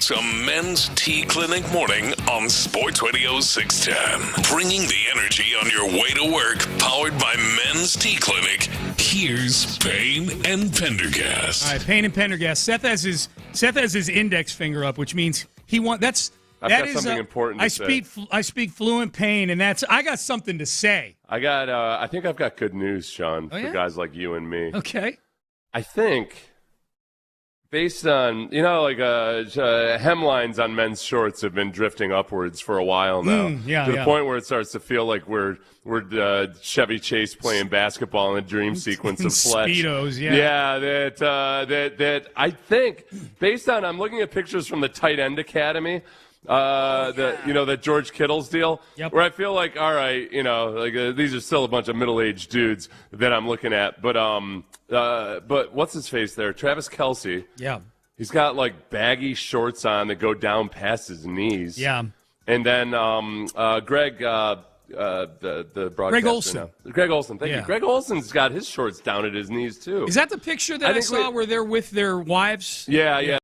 Some Men's Tea Clinic morning on Sports Radio 610. Bringing the energy on your way to work, powered by Men's Tea Clinic. Here's Payne and Pendergast. All right, Payne and Pendergast. Seth has his index finger up, which means he wants. I've got something important to say. I speak fluent Payne, and I got something to say. I think I've got good news, Sean, for guys like you and me. Okay. I think, based on, hemlines on men's shorts have been drifting upwards for a while now. To the point where it starts to feel like we're Chevy Chase playing basketball in a dream sequence of Fletch. Speedos, that I think, based on, I'm looking at pictures from the tight end academy, that George Kittle's deal, where I feel like, all right, these are still a bunch of middle-aged dudes that I'm looking at, but what's his face there? Travis Kelce. Yeah. He's got like baggy shorts on that go down past his knees. Yeah. And then Greg, the broadcaster. Greg Olson. Now. Greg Olson, thank you. Greg Olson's got his shorts down at his knees too. Is that the picture that I saw where they're with their wives? Yeah.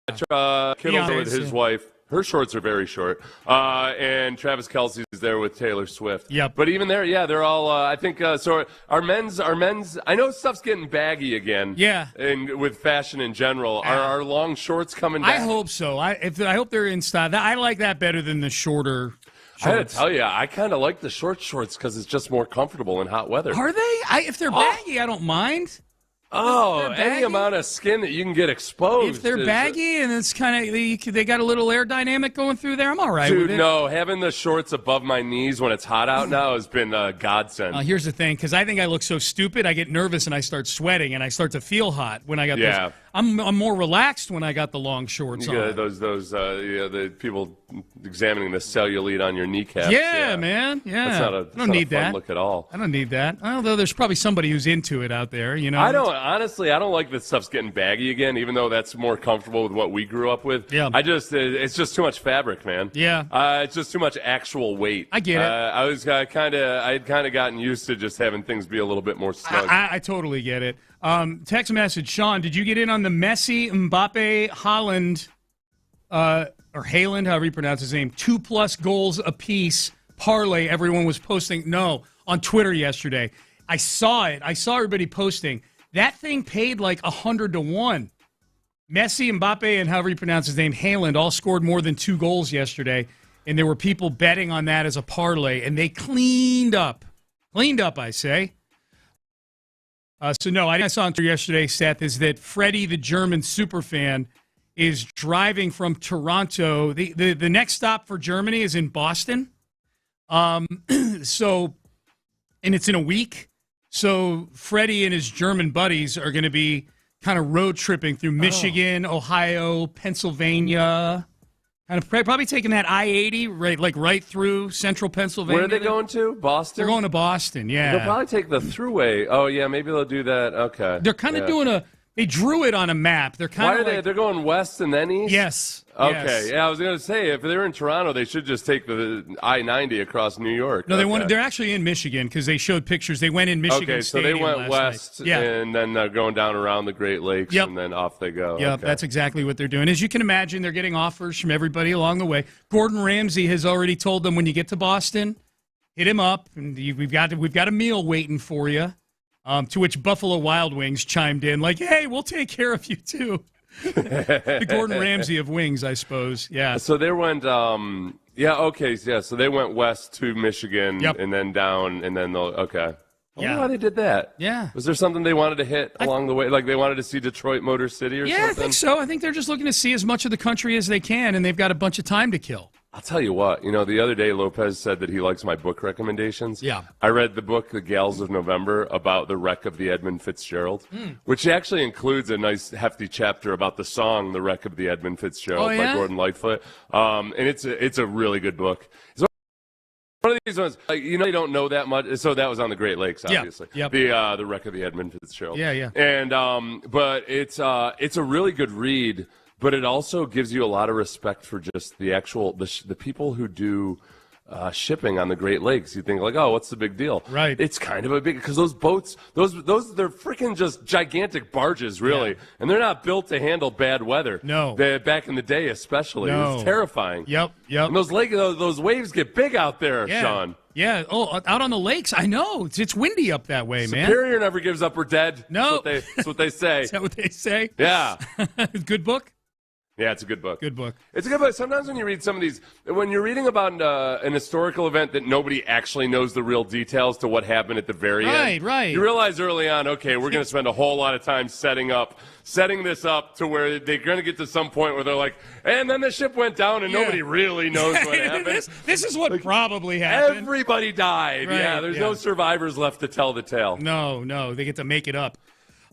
Kittle's with his wife. Her shorts are very short. And Travis Kelce's there with Taylor Swift. Yep. But even there, they're all, I think, so our men's, I know stuff's getting baggy again. Yeah. And with fashion in general. Are our long shorts coming back? I hope so. I hope they're in style. I like that better than the shorter shorts. I got to tell you, I kind of like the short shorts because it's just more comfortable in hot weather. Are they? If they're baggy, I don't mind. Any amount of skin that you can get exposed. If they're baggy and it's kind of they got a little air dynamic going through there, I'm all right with it. Dude, no, having the shorts above my knees when it's hot out now has been a godsend. Here's the thing, because I think I look so stupid, I get nervous and I start sweating and I start to feel hot when I got those. I'm more relaxed when I got the long shorts on. The people examining the cellulite on your kneecaps. Yeah, man. Yeah, that's not a fun look at all. I don't need that. Although there's probably somebody who's into it out there. I don't like that stuff's getting baggy again, even though that's more comfortable with what we grew up with. Yeah. It's just too much fabric, man. Yeah. It's just too much actual weight. I get it. I had kind of gotten used to just having things be a little bit more snug. I totally get it. Text message, Sean, did you get in on the Messi, Mbappe, Haaland, or Haaland, however you pronounce his name, 2+ goals apiece parlay everyone was posting? No, on Twitter yesterday. I saw it. I saw everybody posting. That thing paid like 100 to 1. Messi, Mbappe, and however you pronounce his name, Haaland, all scored more than 2 goals yesterday, and there were people betting on that as a parlay, and they cleaned up. Cleaned up, I say. So, no, I saw on Twitter yesterday, Seth, is that Freddie, the German superfan, is driving from Toronto. The next stop for Germany is in Boston. And it's in a week. So Freddie and his German buddies are going to be kind of road tripping through Michigan, Ohio, Pennsylvania. Kind of probably taking that I-80 right through central Pennsylvania. Where are they going to? Boston? They're going to Boston, yeah. They'll probably take the throughway. Oh, yeah, maybe they'll do that. Okay. They're kind of doing they drew it on a map. They're kind of they're going west and then east? Yes. Okay. Yes. Yeah, I was going to say, if they're in Toronto, they should just take the I-90 across New York. No, they're actually in Michigan because they showed pictures. They went in Michigan Okay, so they went west night. and then going down around the Great Lakes and then off they go. Yep, okay. That's exactly what they're doing. As you can imagine, they're getting offers from everybody along the way. Gordon Ramsay has already told them when you get to Boston, hit him up, and we've got a meal waiting for you. To which Buffalo Wild Wings chimed in like, hey, we'll take care of you too. The Gordon Ramsay of wings, I suppose. Yeah. So they went, so they went west to Michigan and then down and then okay. I wonder why they did that. Yeah. Was there something they wanted to hit along the way? Like they wanted to see Detroit Motor City or something? Yeah, I think so. I think they're just looking to see as much of the country as they can, and they've got a bunch of time to kill. I'll tell you what, the other day Lopez said that he likes my book recommendations. Yeah. I read the book, The Gals of November, about the wreck of the Edmund Fitzgerald, which actually includes a nice hefty chapter about the song, The Wreck of the Edmund Fitzgerald by Gordon Lightfoot. And it's a really good book. It's one of these ones, they don't know that much. So that was on the Great Lakes, obviously. Yep. The Wreck of the Edmund Fitzgerald. Yeah. And, but it's a really good read. But it also gives you a lot of respect for just the actual the people who do shipping on the Great Lakes. You think like, oh, what's the big deal? Right. It's kind of a big, because those boats, they're freaking just gigantic barges, really, and they're not built to handle bad weather. No. Back in the day, especially, it was terrifying. Yep. And those waves get big out there, Sean. Yeah. Oh, out on the lakes, I know it's windy up that way, man. Superior never gives up. We're dead. No, that's what they say. Is that what they say? Yeah. Good book. Yeah, it's a good book. Good book. It's a good book. Sometimes when you read some of these, when you're reading about an historical event that nobody actually knows the real details to what happened at the very end. Right. You realize early on, okay, we're going to spend a whole lot of time setting this up to where they're going to get to some point where they're like, and then the ship went down and nobody really knows what happened. This is what probably happened. Everybody died. Right, There's no survivors left to tell the tale. No, they get to make it up.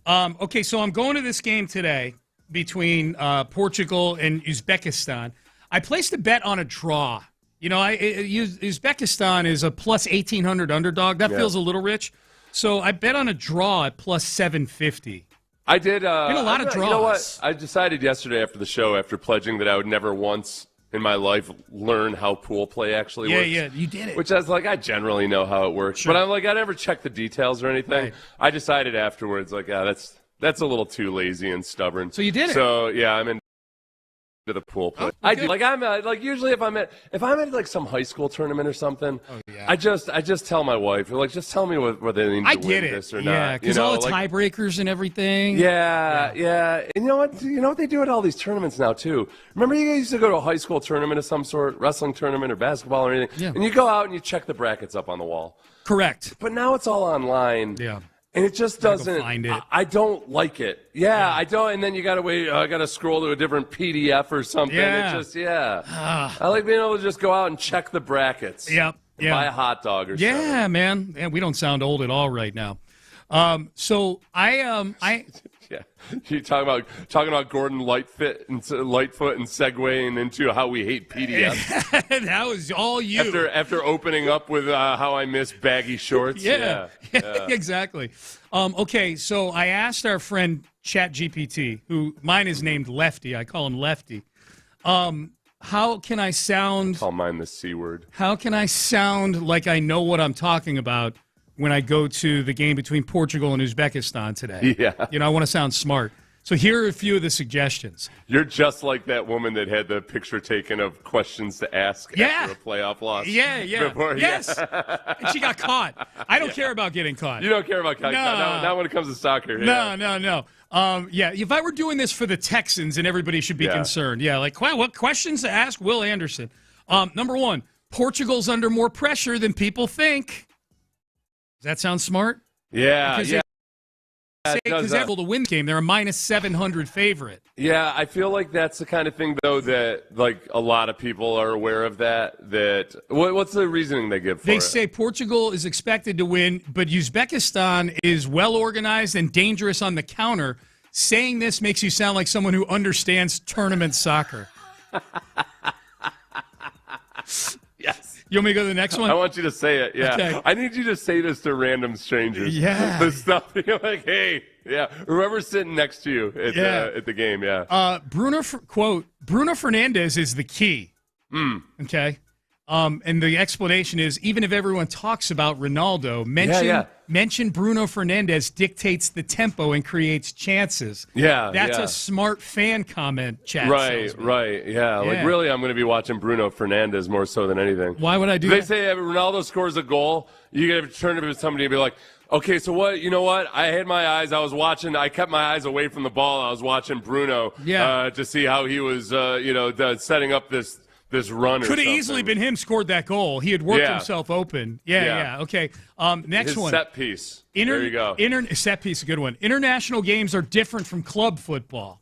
Okay, so I'm going to this game today between Portugal and Uzbekistan. I placed a bet on a draw. Uzbekistan is a plus 1,800 underdog. That feels a little rich. So I bet on a draw at plus 750. I did. Been a lot of draws. You know what? I decided yesterday after the show, after pledging that I would never once in my life learn how pool play actually works. Yeah, you did it. Which I was like, I generally know how it works. Sure. But I'm like, I never checked the details or anything. Right. I decided afterwards, like, that's a little too lazy and stubborn. So you did it. So, yeah, I'm into the pool play. I do. Like, I'm like, usually if I'm at like some high school tournament or something, I just tell my wife, like, just tell me whether they need to win this or not. Yeah, because all the tiebreakers and everything. Yeah. And you know what they do at all these tournaments now too? Remember you guys used to go to a high school tournament of some sort, wrestling tournament or basketball or anything, and you go out and you check the brackets up on the wall. Correct. But now it's all online. Yeah. And it just doesn't. Find it. I don't like it. Yeah, I don't. And then you got to wait. I got to scroll to a different PDF or something. Yeah. It just, I like being able to just go out and check the brackets. Yep. And buy a hot dog or something. Yeah, man. And we don't sound old at all right now. So I Yeah, you talking about Gordon Lightfoot and segueing into how we hate PDFs. That was all you. After opening up with how I miss baggy shorts. Yeah. Exactly. Okay, so I asked our friend ChatGPT, who mine is named Lefty. I call him Lefty. How can I sound? Call mine the C word. How can I sound like I know what I'm talking about when I go to the game between Portugal and Uzbekistan today? Yeah. I want to sound smart. So here are a few of the suggestions. You're just like that woman that had the picture taken of questions to ask after a playoff loss. Yeah. Yes. And she got caught. I don't care about getting caught. You don't care about getting caught. Not when it comes to soccer. Yeah. No. If I were doing this for the Texans, and everybody should be concerned. Yeah, like, what questions to ask Will Anderson? Number one, Portugal's under more pressure than people think. Does that sound smart? Yeah. Because they're able to win the game. They're a minus 700 favorite. Yeah, I feel like that's the kind of thing, though, that like a lot of people are aware of that. What's the reasoning they give for it? They say Portugal is expected to win, but Uzbekistan is well organized and dangerous on the counter. Saying this makes you sound like someone who understands tournament soccer. Yes. You want me to go to the next one? I want you to say it, yeah. Okay. I need you to say this to random strangers. Yeah. The stuff, you're like, hey, whoever's sitting next to you at the game, Bruno Fernandes is the key. Okay? And the explanation is, even if everyone talks about Ronaldo, mention Bruno Fernandes dictates the tempo and creates chances. That's a smart fan comment, chat. Right. Yeah. Like, really, I'm going to be watching Bruno Fernandes more so than anything. Why would I do that? They say if Ronaldo scores a goal, you got to turn to somebody and be like, okay, so what? You know what? I had my eyes. I kept my eyes away from the ball. I was watching Bruno to see how he was, setting up this run. Could have easily been him scored that goal. He had worked himself open. Yeah. Okay. Next His one. Set piece. There you go. Set piece, a good one. International games are different from club football.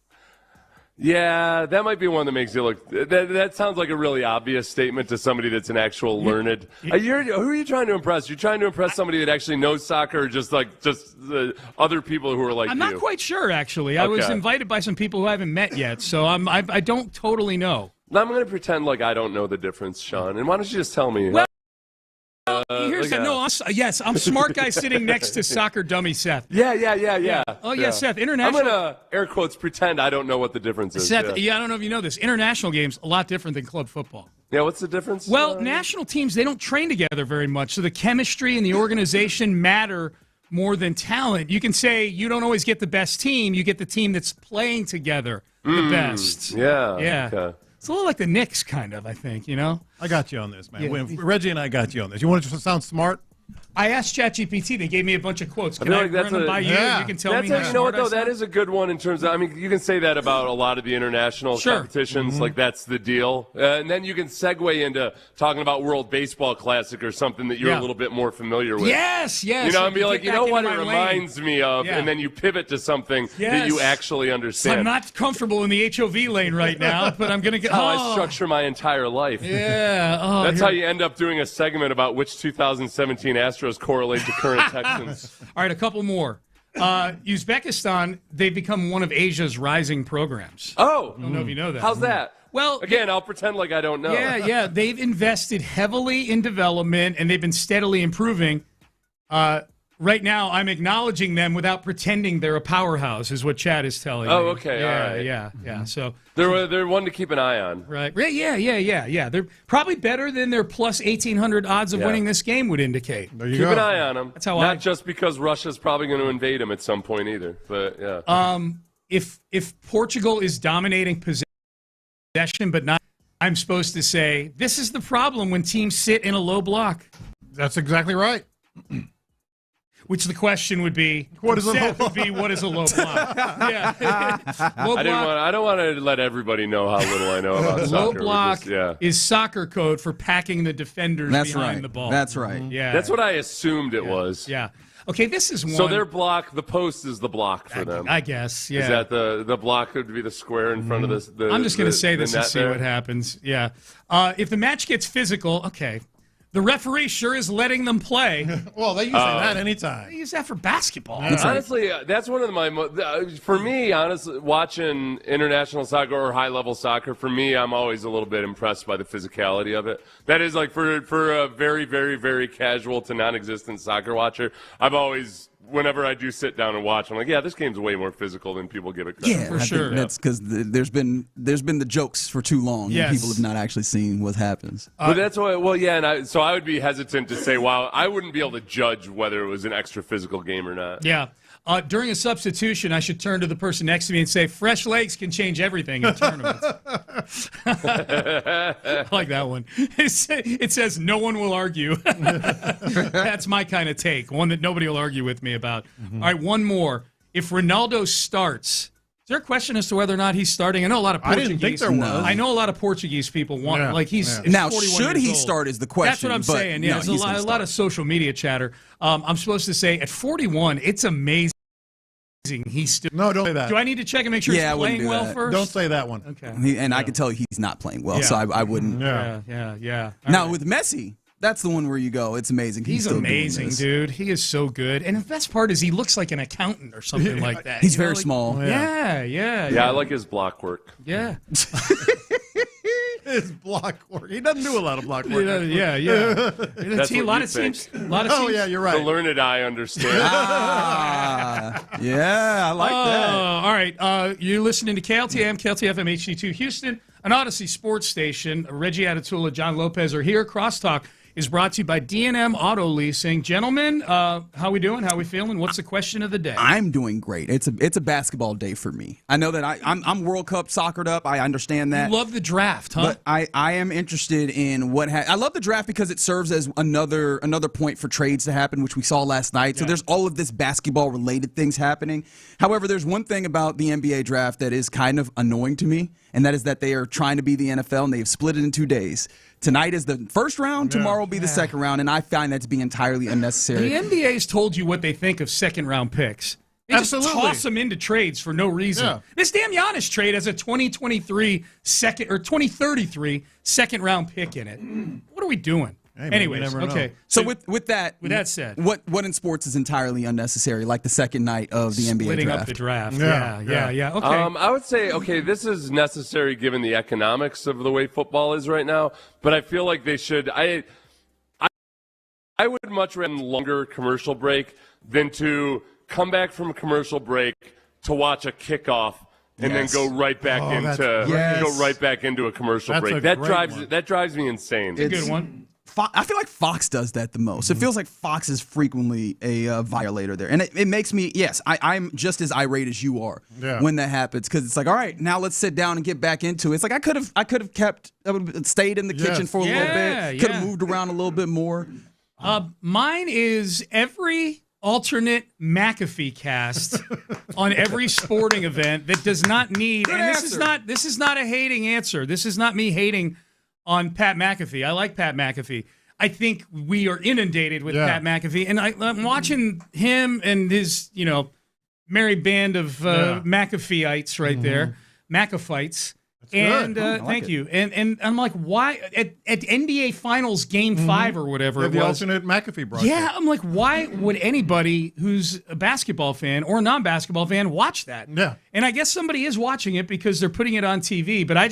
Yeah, that might be one that makes you look. That sounds like a really obvious statement to somebody that's an actual learned. Who are you trying to impress? You're trying to impress somebody that actually knows soccer, or just the other people who are like you? I'm not quite sure, actually. I was invited by some people who I haven't met yet, so I don't totally know. I'm going to pretend like I don't know the difference, Sean. And why don't you just tell me? Well, I'm smart guy sitting next to soccer dummy Seth. Yeah. Oh, yeah, Seth. International. I'm going to, air quotes, pretend I don't know what the difference is. Seth, I don't know if you know this. International games, a lot different than club football. Yeah, what's the difference? Well, national teams, they don't train together very much, so the chemistry and the organization matter more than talent. You can say you don't always get the best team. You get the team that's playing together the best. Yeah. Yeah. Okay. It's a little like the Knicks, kind of, I think, you know? I got you on this, man. Yeah. Reggie and I got you on this. You want to sound smart? I asked ChatGPT. They gave me a bunch of quotes. I Can feel I like that's run them by you? yeah. You can tell That's me a, how you know what, smart though? I That sound? is a good one in terms of, I mean, you can say that about a lot of the international competitions. Like, that's the deal. And then you can segue into talking about World Baseball Classic or something that you're a little bit more familiar with. Yes, yes. You know, I and be can like, get you know back what into it my lane. reminds me of, Yeah. and then you pivot to something that Yes. you actually understand. I'm not comfortable in the HOV lane right now, but I'm going to get. That's how I structure my entire life. Yeah. Oh, That's how you end up doing a segment about which 2017 Astros correlate to current Texans. All right, a couple more. Uzbekistan, they've become one of Asia's rising programs. Oh. I don't know if you know that. How's that? Well, again, I'll pretend like I don't know. Yeah. They've invested heavily in development, and they've been steadily improving. Right now, I'm acknowledging them without pretending they're a powerhouse, is what Chad is telling me. Oh, okay, Yeah, all right. yeah. So They're one to keep an eye on. right. Yeah. They're probably better than their plus 1,800 odds of winning this game would indicate. Keep an eye on them. That's how Not just because Russia's probably going to invade them at some point either. But yeah. If Portugal is dominating possession, but not, I'm supposed to say this is the problem when teams sit in a low block. That's exactly right. Which the question would be, what is a low block? What is a low block? Yeah. Low I don't want to let everybody know how little I know about soccer. Low block is soccer code for packing the defenders behind the ball. That's right. Yeah. That's what I assumed it was. Yeah. Okay, this is one. So their block, the post is the block for them. I guess, yeah. Is that the block would be the square in front of the I'm just going to say the this and net see there? what happens. Yeah. If the match gets physical, okay. The referee sure is letting them play. Well, they use that anytime. They use that for basketball. Honestly, that's one of my for me, honestly, watching international soccer or high-level soccer, for me, I'm always a little bit impressed by the physicality of it. That is, like, for a very, very, very casual to non-existent soccer watcher, I've always, whenever I do sit down and watch, I'm like, yeah, this game's way more physical than people give it credit Yeah, for. I think that's because there's been the jokes for too long. Yes. And people have not actually seen what happens. But that's why, well, yeah, and so I would be hesitant to say, wow, I wouldn't be able to judge whether it was an extra physical game or not. Yeah. During a substitution, I should turn to the person next to me and say, fresh legs can change everything in tournaments. I like that one. It says, no one will argue. That's my kind of take, one that nobody will argue with me about. All right, one more. If Ronaldo starts, is there a question as to whether or not he's starting? I know a lot of Portuguese. I didn't think there was. I know a lot of Portuguese people want, like he's Now, 41 should years he old. start is the question. That's what I'm but saying. Yeah, no, there's he's a gonna lot of social media chatter. I'm supposed to say at 41, it's amazing. He's still. No, don't say that. Do I need to check and make sure Yeah, I he's wouldn't playing do well that. first? Don't say that one. Okay. I can tell he's not playing well, so I wouldn't. Yeah. Now, with Messi, that's the one where you go, it's amazing. He's still doing amazing, this. dude. He is so good. And the best part is he looks like an accountant or something like that. He's You know, very like- small. Yeah. Yeah, I like his block work. Yeah. His block work. He doesn't do a lot of block work. Yeah. That's A what lot you of think. teams. A lot of Oh, teams. yeah, you're right. The learned eye understands. Yeah, I like that. All right. You're listening to KLTM, KLTFM HD2 Houston, an Odyssey sports station. Reggie Atatula, John Lopez are here. Crosstalk is brought to you by D&M Auto Leasing. Gentlemen, how we doing? How we feeling? What's the question of the day? I'm doing great. It's a basketball day for me. I know that I'm World Cup soccered up. I understand that. You love the draft, huh? But I am interested in I love the draft because it serves as another point for trades to happen, which we saw last night. So there's all of this basketball related things happening. However, there's one thing about the NBA draft that is kind of annoying to me, and that is that they are trying to be the NFL and they've split it in 2 days. Tonight is the first round. Tomorrow will be the second round, and I find that to be entirely unnecessary. The NBA's told you what they think of second-round picks. They just toss them into trades for no reason. Yeah. This damn Giannis trade has a 2033 second or 2033 second-round pick in it. What are we doing? Hey, man, Anyways, you never know. okay. So with that said, what in sports is entirely unnecessary, like the second night of the NBA splitting draft? up the draft. Yeah. Yeah. Okay. I would say, this is necessary given the economics of the way football is right now, but I feel like they should. I would much rather longer commercial break than to come back from a commercial break to watch a kickoff and then go right back into a commercial break. That drives me insane. It's a good one. I feel like Fox does that the most. It feels like Fox is frequently a violator there. And it makes me, I'm just as irate as you are when that happens, because it's like, all right, now let's sit down and get back into it. It's like I could have stayed in the kitchen for a little bit, could have moved around a little bit more. Mine is every alternate McAfee cast on every sporting event that does not need, this is not a hating answer. This is not me hating on Pat McAfee. I like Pat McAfee. I think we are inundated with Pat McAfee, and I'm watching him and his, merry band of McAfeeites right there, McAfeites. And thank you. And I'm like, why at NBA Finals Game 5 or whatever it was, the alternate McAfee broadcast. Yeah, I'm like, why would anybody who's a basketball fan or a non-basketball fan watch that? Yeah. And I guess somebody is watching it because they're putting it on TV, but I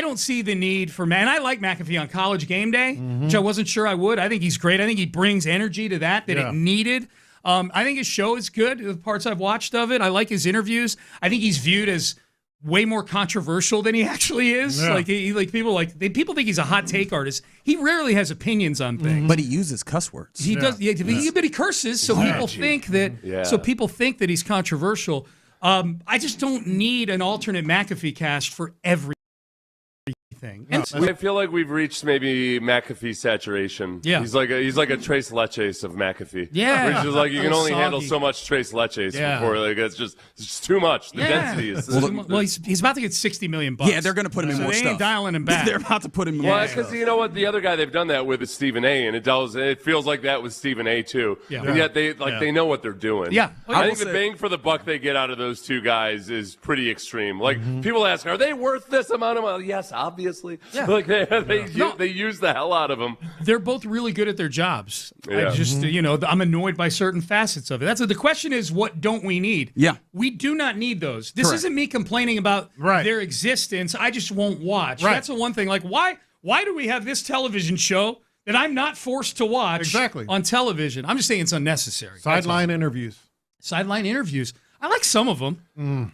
don't see the need for and I like McAfee on College Game Day, which I wasn't sure I would. I think he's great. I think he brings energy to that it needed. I think his show is good, the parts I've watched of it. I like his interviews. I think he's viewed as way more controversial than he actually is. Yeah. People think he's a hot take artist. He rarely has opinions on things. But he uses cuss words. He does, but he curses, so people think that he's controversial. I just don't need an alternate McAfee cast for everything. I feel like we've reached maybe McAfee saturation. Yeah. He's like a Tres Leches of McAfee. Yeah. Which is like you can only Soggy. handle so much Tres Leches before it's just too much. The density is well, he's about to get $60 million. Yeah, they're going to put him in more they stuff. Ain't dialing him back. They're about to put him in more Well, stuff. because you know what, the other guy they've done that with is Stephen A, and it feels like that with Stephen A too. Yeah. And yet they know what they're doing. Yeah. I think the bang for the buck they get out of those two guys is pretty extreme. Like people ask, are they worth this amount of money? Yes, obviously. Yeah. Like they use the hell out of them. They're both really good at their jobs. Yeah. I just, I'm annoyed by certain facets of it. The question is, what don't we need? Yeah. We do not need those. This Correct. isn't me complaining about their existence. I just won't watch. Right. That's the one thing. Like, why do we have this television show that I'm not forced to watch on television? I'm just saying it's unnecessary. Sideline interviews. Sideline interviews. I like some of them.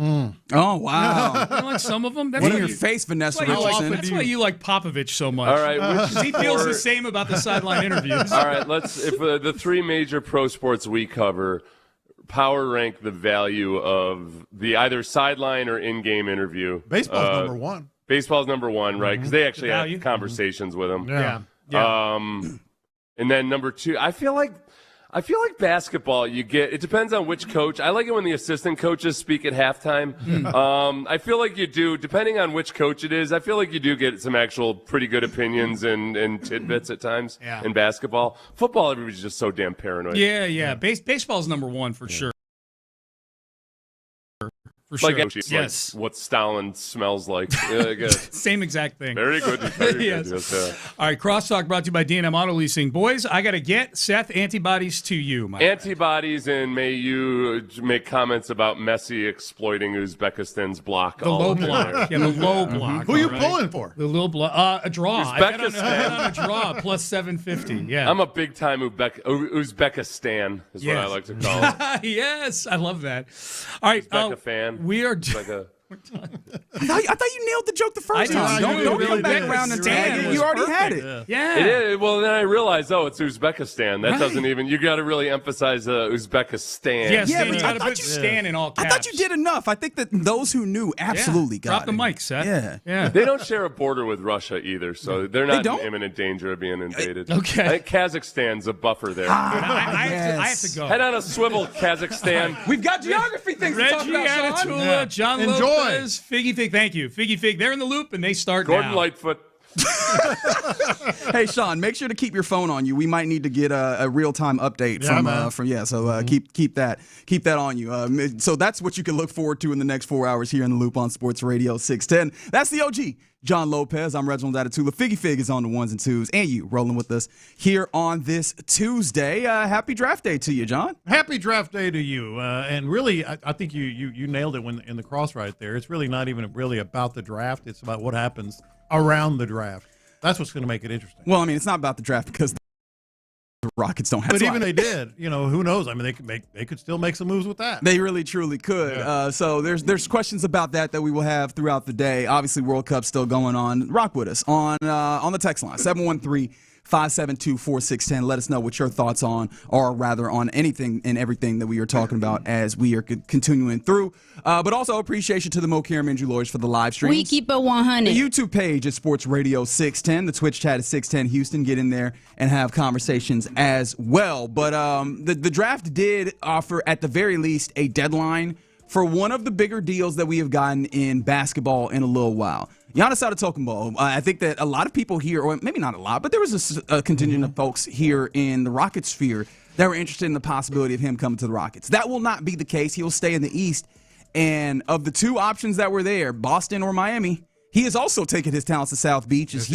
Oh, wow. I like some of them. That's What why in your face, Vanessa Richardson? That's why you like Popovich so much. All right, because he feels the same about the sideline interviews. All right, if the three major pro sports we cover power rank the value of the either sideline or in-game interview. Baseball's number one. Baseball's number one, right? Because they actually have conversations with them. Yeah. And then number two, I feel like basketball, it depends on which coach. I like it when the assistant coaches speak at halftime. I feel like you do, depending on which coach it is, I feel like you do get some actual pretty good opinions and tidbits at times in basketball. Football, everybody's just so damn paranoid. Yeah. Baseball's number one for sure. For sure. Like what Stalin smells like. Yeah, good. Same exact thing. Very good. Yes. Yes, All right, Crosstalk brought to you by D&M Auto Leasing. Boys, I got to get Seth antibodies to you, my antibodies, and may you make comments about Messi exploiting Uzbekistan's block. The low block. Yeah, the low block. Who are you pulling for? The low block. A draw. I bet Uzbekistan. on a draw, plus 750. Yeah. I'm a big-time Uzbekistan is what I like to call it. Yes, I love that. All right. Uzbek fan. We are... I thought you nailed the joke the first time. Don't come back around and tag it. You already had it. Yeah. It is. Well, then I realized, it's Uzbekistan. That doesn't even. You got to really emphasize Uzbekistan. Yes, yeah, you got to put Stan in all caps. I thought you did enough. I think that those who knew absolutely got it. Drop the mic, Seth. Yeah. They don't share a border with Russia either, so they're not in imminent danger of being invaded. Okay. I think Kazakhstan's a buffer there. I have to go. Head on a swivel, Kazakhstan. We've got geography things to talk Reggie about, Sean. Atula, John Lopez, Figgy Fig. Thank you. Figgy Fig. They're in the loop, and they start Gordon now. Lightfoot. Hey, Sean, make sure to keep your phone on you. We might need to get a real-time update keep that on you. So that's what you can look forward to in the next 4 hours here in the Loop on Sports Radio 610. That's the OG, John Lopez. I'm Reginald Atatula. Figgy Fig is on the ones and twos, and you rolling with us here on this Tuesday. Happy draft day to you, John. Happy draft day to you. And really, I think you nailed it when in the cross right there. It's really not even really about the draft. It's about what happens around the draft. That's what's going to make it interesting. Well, I mean, it's not about the draft because the Rockets don't have. But even they did, who knows? I mean, they could still make some moves with that. They really truly could. Yeah. So there's questions about that we will have throughout the day. Obviously, World Cup's still going on. Rock with us on the text line 713-572-4610. Let us know what your thoughts on anything and everything that we are talking about as we are continuing through. But also appreciation to the Mo Caram Andrew Lawyers for the live stream. We keep it 100. The YouTube page is Sports Radio 610. The Twitch chat is 610 Houston. Get in there and have conversations as well. But the draft did offer, at the very least, a deadline for one of the bigger deals that we have gotten in basketball in a little while. Giannis Antetokounmpo. I think that a lot of people here, or maybe not a lot, but there was a contingent of folks here in the Rocket sphere that were interested in the possibility of him coming to the Rockets. That will not be the case. He will stay in the East. And of the two options that were there, Boston or Miami, he has also taken his talents to South Beach. As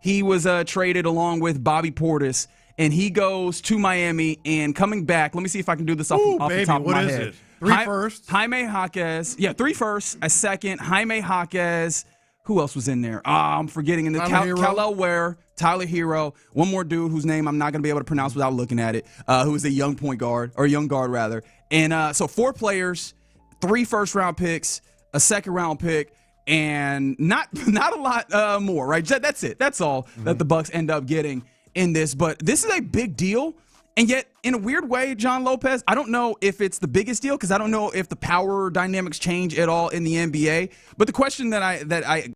he was traded along with Bobby Portis, and he goes to Miami and coming back. Let me see if I can do this off the top of my head. It? 3 firsts? Jaime Jaquez. Yeah, 3 firsts, a second. Jaime Jaquez. Who else was in there? I'm forgetting. In the Kal-El Ware, Tyler Hero, one more dude whose name I'm not going to be able to pronounce without looking at it, who is a young guard, rather. And so 4 players, 3 first-round picks, a second-round pick, and not a lot more, right? That's it. That's all that the Bucks end up getting in this. But this is a big deal. And yet, in a weird way, John Lopez, I don't know if it's the biggest deal because I don't know if the power dynamics change at all in the NBA. But the question that I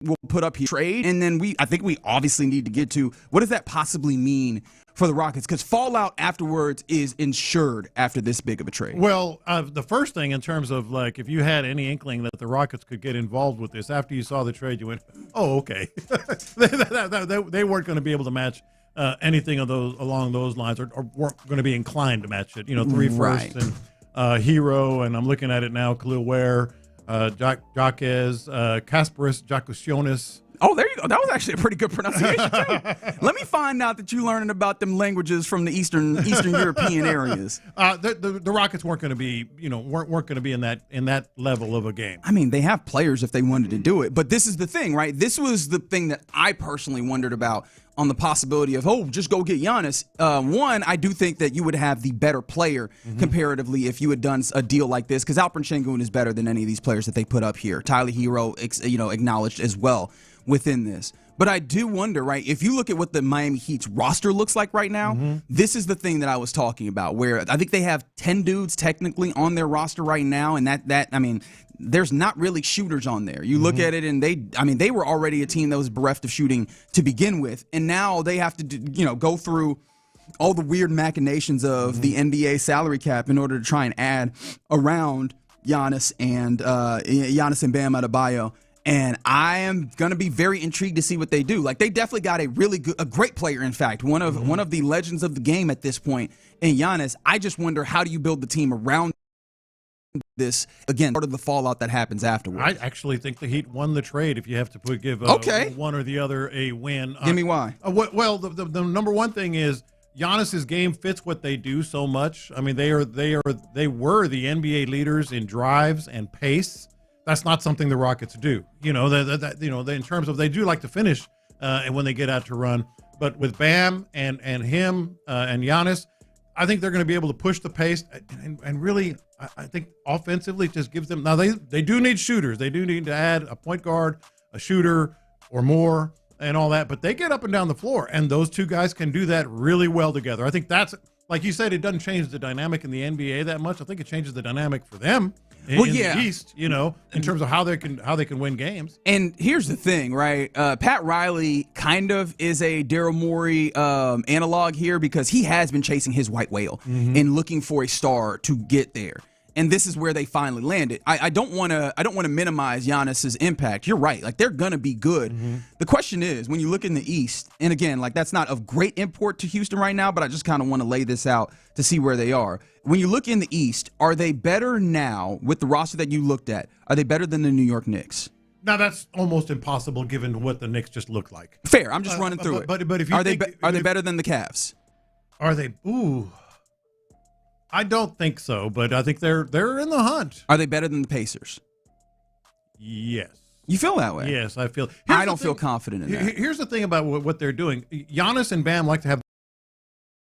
will put up here, trade, and then I think we obviously need to get to what does that possibly mean for the Rockets? Because fallout afterwards is ensured after this big of a trade. Well, the first thing in terms of if you had any inkling that the Rockets could get involved with this after you saw the trade, you went, "Oh, okay." They weren't going to be able to match anything along those lines, or weren't going to be inclined to match it. 3 firsts and Hero, and I'm looking at it now. Khalil Ware, Jaquez, Kasparis Jakusionis. Oh, there you go. That was actually a pretty good pronunciation too. Let me find out that you're learning about them languages from the Eastern European areas. The Rockets weren't going to be, weren't going to be in that level of a game. I mean, they have players if they wanted to do it, but this is the thing, right? This was the thing that I personally wondered about on the possibility of, just go get Giannis. One, I do think that you would have the better player comparatively if you had done a deal like this, because Alperen Sengun is better than any of these players that they put up here. Tyler Hero, acknowledged as well within this. But I do wonder, right, if you look at what the Miami Heat's roster looks like right now, this is the thing that I was talking about, where I think they have 10 dudes technically on their roster right now, and there's not really shooters on there. You look at it, and they were already a team that was bereft of shooting to begin with, and now they have to go through all the weird machinations of the NBA salary cap in order to try and add around Giannis and Bam Adebayo. And I am going to be very intrigued to see what they do. They definitely got a great player, in fact, one of the legends of the game at this point in Giannis. I just wonder, how do you build the team around this? Again, part of the fallout that happens afterwards. I actually think the Heat won the trade if you have to give one or the other a win. Give me why. Well, the number one thing is Giannis's game fits what they do so much. I mean, they were the NBA leaders in drives and pace. That's not something the Rockets do. In terms of, they do like to finish and when they get out to run. But with Bam and him and Giannis, I think they're going to be able to push the pace and really, I think offensively just gives them. Now they do need shooters. They do need to add a point guard, a shooter, or more, and all that. But they get up and down the floor, and those two guys can do that really well together. I think that's, like you said, it doesn't change the dynamic in the NBA that much. I think it changes the dynamic for them. In the East, in terms of how they can win games. And here's the thing, right? Pat Riley kind of is a Daryl Morey analog here, because he has been chasing his white whale and looking for a star to get there. And this is where they finally landed. I don't want to minimize Giannis's impact. You're right. They're going to be good. The question is, when you look in the East, and again, that's not of great import to Houston right now, but I just kind of want to lay this out to see where they are. When you look in the East, are they better now with the roster that you looked at? Are they better than the New York Knicks? Now, that's almost impossible given what the Knicks just look like. Fair. I'm just running through it. But if you are they better than the Cavs? Are they? Ooh. I don't think so, but I think they're in the hunt. Are they better than the Pacers? Yes. You feel that way? Yes, I feel. I don't feel confident in that. Here's the thing about what they're doing. Giannis and Bam like to have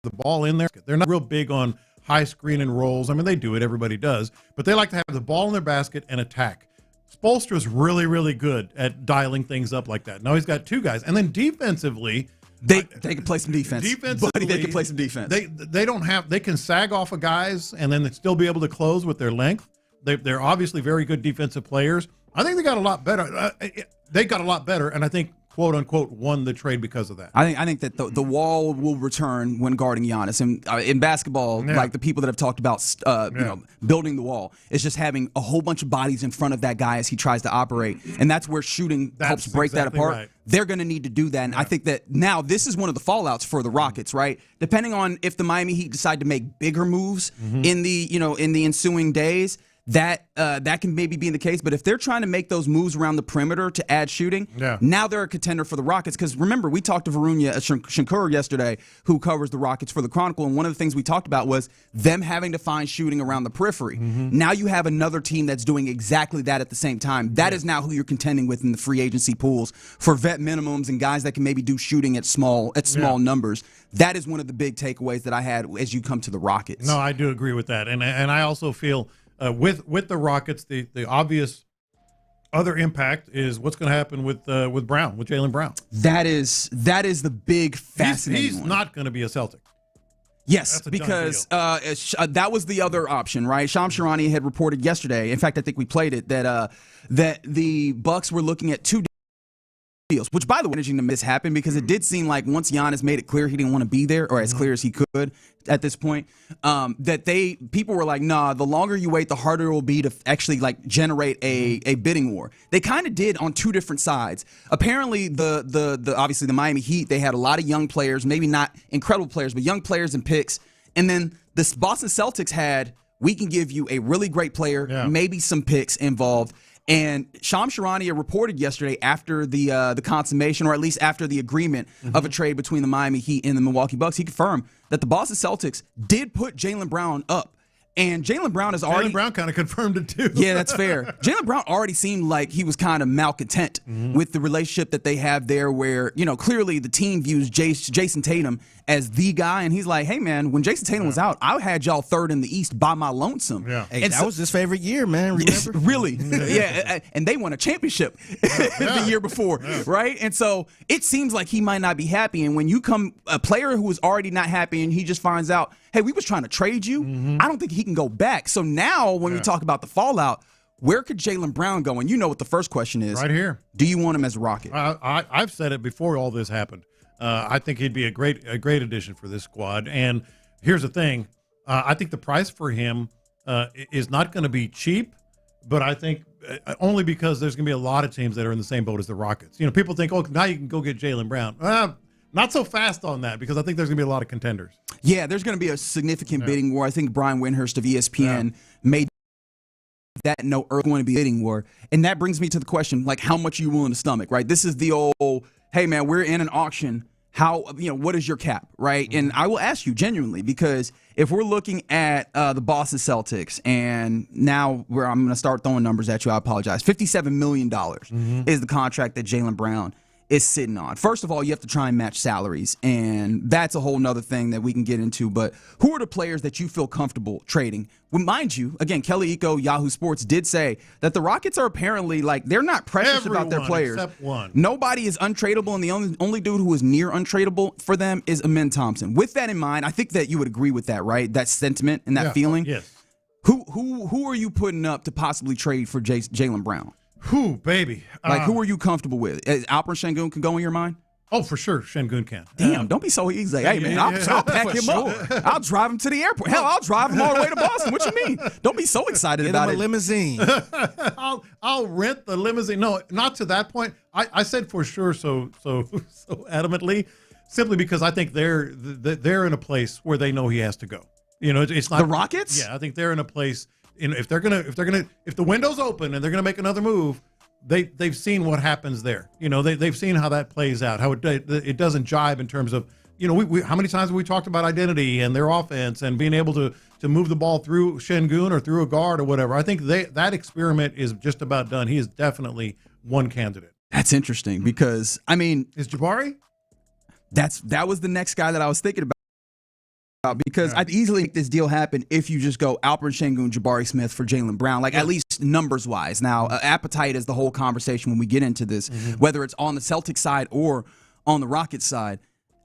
the ball in there. They're not real big on high screen and rolls. I mean, they do it. Everybody does. But they like to have the ball in their basket and attack. Spoelstra's really, really good at dialing things up like that. Now he's got two guys. And then defensively, they can play some defense. Buddy, they can play some defense. They can sag off of guys and then still be able to close with their length. They're obviously very good defensive players. I think they got a lot better. They got a lot better, and I think, quote unquote, won the trade because of that. I think that the wall will return when guarding Giannis. And in basketball, like the people that have talked about building the wall, it's just having a whole bunch of bodies in front of that guy as he tries to operate. And that's where shooting helps break that apart. Right. They're going to need to do that. And I think that now this is one of the fallouts for the Rockets, right? Depending on if the Miami Heat decide to make bigger moves in the ensuing days, that can maybe be in the case. But if they're trying to make those moves around the perimeter to add shooting, now they're a contender for the Rockets. Because remember, we talked to Varunya Shakur yesterday, who covers the Rockets for the Chronicle, and one of the things we talked about was them having to find shooting around the periphery. Now you have another team that's doing exactly that at the same time. That is now who you're contending with in the free agency pools for vet minimums and guys that can maybe do shooting at small numbers. That is one of the big takeaways that I had as you come to the Rockets. No, I do agree with that. And I also feel with the Rockets, the obvious other impact is what's going to happen with Jaylen Brown. That is the big fascinating He's one. not going to be a Celtic. Yes, because that was the other option, right? Shams Charania had reported yesterday. In fact, I think we played it that the Bucks were looking at two deals, which, by the way, managing to miss happened because it did seem like once Giannis made it clear he didn't want to be there, or as clear as he could at this point, that people were like, nah, the longer you wait, the harder it will be to actually generate a bidding war. They kind of did on two different sides. Apparently, the obviously the Miami Heat, they had a lot of young players, maybe not incredible players, but young players and picks. And then the Boston Celtics had, we can give you a really great player, maybe some picks involved. And Shams Charania reported yesterday after the consummation, or at least after the agreement of a trade between the Miami Heat and the Milwaukee Bucks, he confirmed that the Boston Celtics did put Jaylen Brown up. And Jaylen Brown is already... Jaylen Brown kind of confirmed it, too. Yeah, that's fair. Jaylen Brown already seemed like he was kind of malcontent with the relationship that they have there where, clearly the team views Jason Tatum as the guy. And he's like, hey, man, when Jason Tatum was out, I had y'all third in the East by my lonesome. Yeah. Hey, that was his favorite year, man. Remember? Really? Yeah. And they won a championship the year before, right? And so it seems like he might not be happy. And when you come a player who is already not happy and he just finds out, hey, we was trying to trade you, I don't think he can go back. So now when we talk about the fallout, where could Jaylen Brown go? And you know what the first question is. Right here. Do you want him as a Rocket? I've said it before all this happened. I think he'd be a great addition for this squad. And here's the thing. I think the price for him is not going to be cheap, but I think only because there's going to be a lot of teams that are in the same boat as the Rockets. People think, oh, now you can go get Jaylen Brown. Not so fast on that because I think there's going to be a lot of contenders. Yeah, there's going to be a significant bidding war. I think Brian Windhurst of ESPN made that note early going to be a bidding war. And that brings me to the question, how much are you willing to stomach, right? This is the old, hey, man, we're in an auction. How, what is your cap, right? And I will ask you genuinely because if we're looking at the Boston Celtics and now I'm going to start throwing numbers at you, I apologize. $57 million is the contract that Jaylen Brown is sitting on. First of all, you have to try and match salaries, and that's a whole nother thing that we can get into. But who are the players that you feel comfortable trading? Well, mind you, again, Kelly Iko, Yahoo Sports did say that the Rockets are apparently they're not precious about their players. Except one. Nobody is untradeable, and the only dude who is near untradeable for them is Amen Thompson. With that in mind, I think that you would agree with that, right? That sentiment and that feeling. Yes. Who are you putting up to possibly trade for Jaylen Brown? Who, baby? Who are you comfortable with? Alperen Sengun can go in your mind? Oh, for sure, Sengun can. Damn, don't be so easy. Hey, man, I'll pack him up. I'll drive him to the airport. Hell, I'll drive him all the way to Boston. What you mean? Don't be so excited about it. Get him a limousine. I'll rent the limousine. No, not to that point. I said for sure so adamantly, simply because I think they're in a place where they know he has to go. It's not the Rockets. Yeah, I think they're in a place. If the window's open and they're gonna make another move, they've seen what happens there. They've seen how that plays out, how it doesn't jibe in terms of we how many times have we talked about identity and their offense and being able to move the ball through Sengun or through a guard or whatever. I think that experiment is just about done. He is definitely one candidate. That's interesting because is Jabari? That was the next guy that I was thinking about. because I'd easily make this deal happen if you just go Alperen Sengun, Jabari Smith for Jaylen Brown, like at least numbers wise. Now, appetite is the whole conversation when we get into this, whether it's on the Celtics side or on the Rockets side.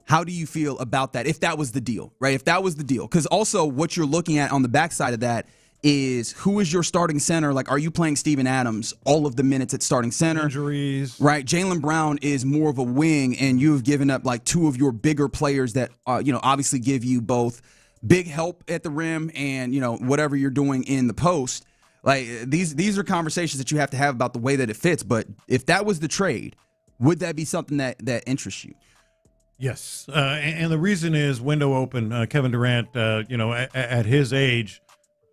How do you feel about that? If that was the deal, right? If that was the deal, because also what you're looking at on the backside of that is who is your starting center? Like, are you playing Steven Adams all of the minutes at starting center? Injuries. Right. Jaylen Brown is more of a wing, and you've given up like two of your bigger players that, obviously give you both big help at the rim and, whatever you're doing in the post. Like, these are conversations that you have to have about the way that it fits. But if that was the trade, would that be something that interests you? Yes. And the reason is window open. Kevin Durant, at his age,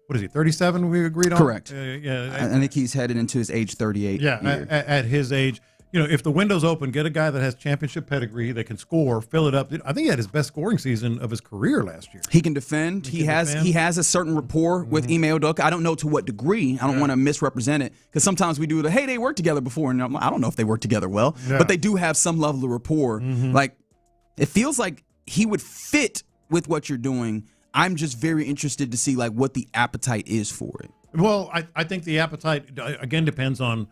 what is he, 37 we agreed on? Correct. Yeah. I think he's headed into his age 38 year. At his age, if the window's open, get a guy that has championship pedigree that can score, fill it up. I think he had his best scoring season of his career last year. He can defend. He has a certain rapport with Ime Udoka. I don't know to what degree. I don't want to misrepresent it, because sometimes we do hey, they worked together before, and I don't know if they worked together well, but they do have some level of rapport. Like, it feels like he would fit with what you're doing. I'm just very interested to see like what the appetite is for it. Well, I think the appetite, again, depends on,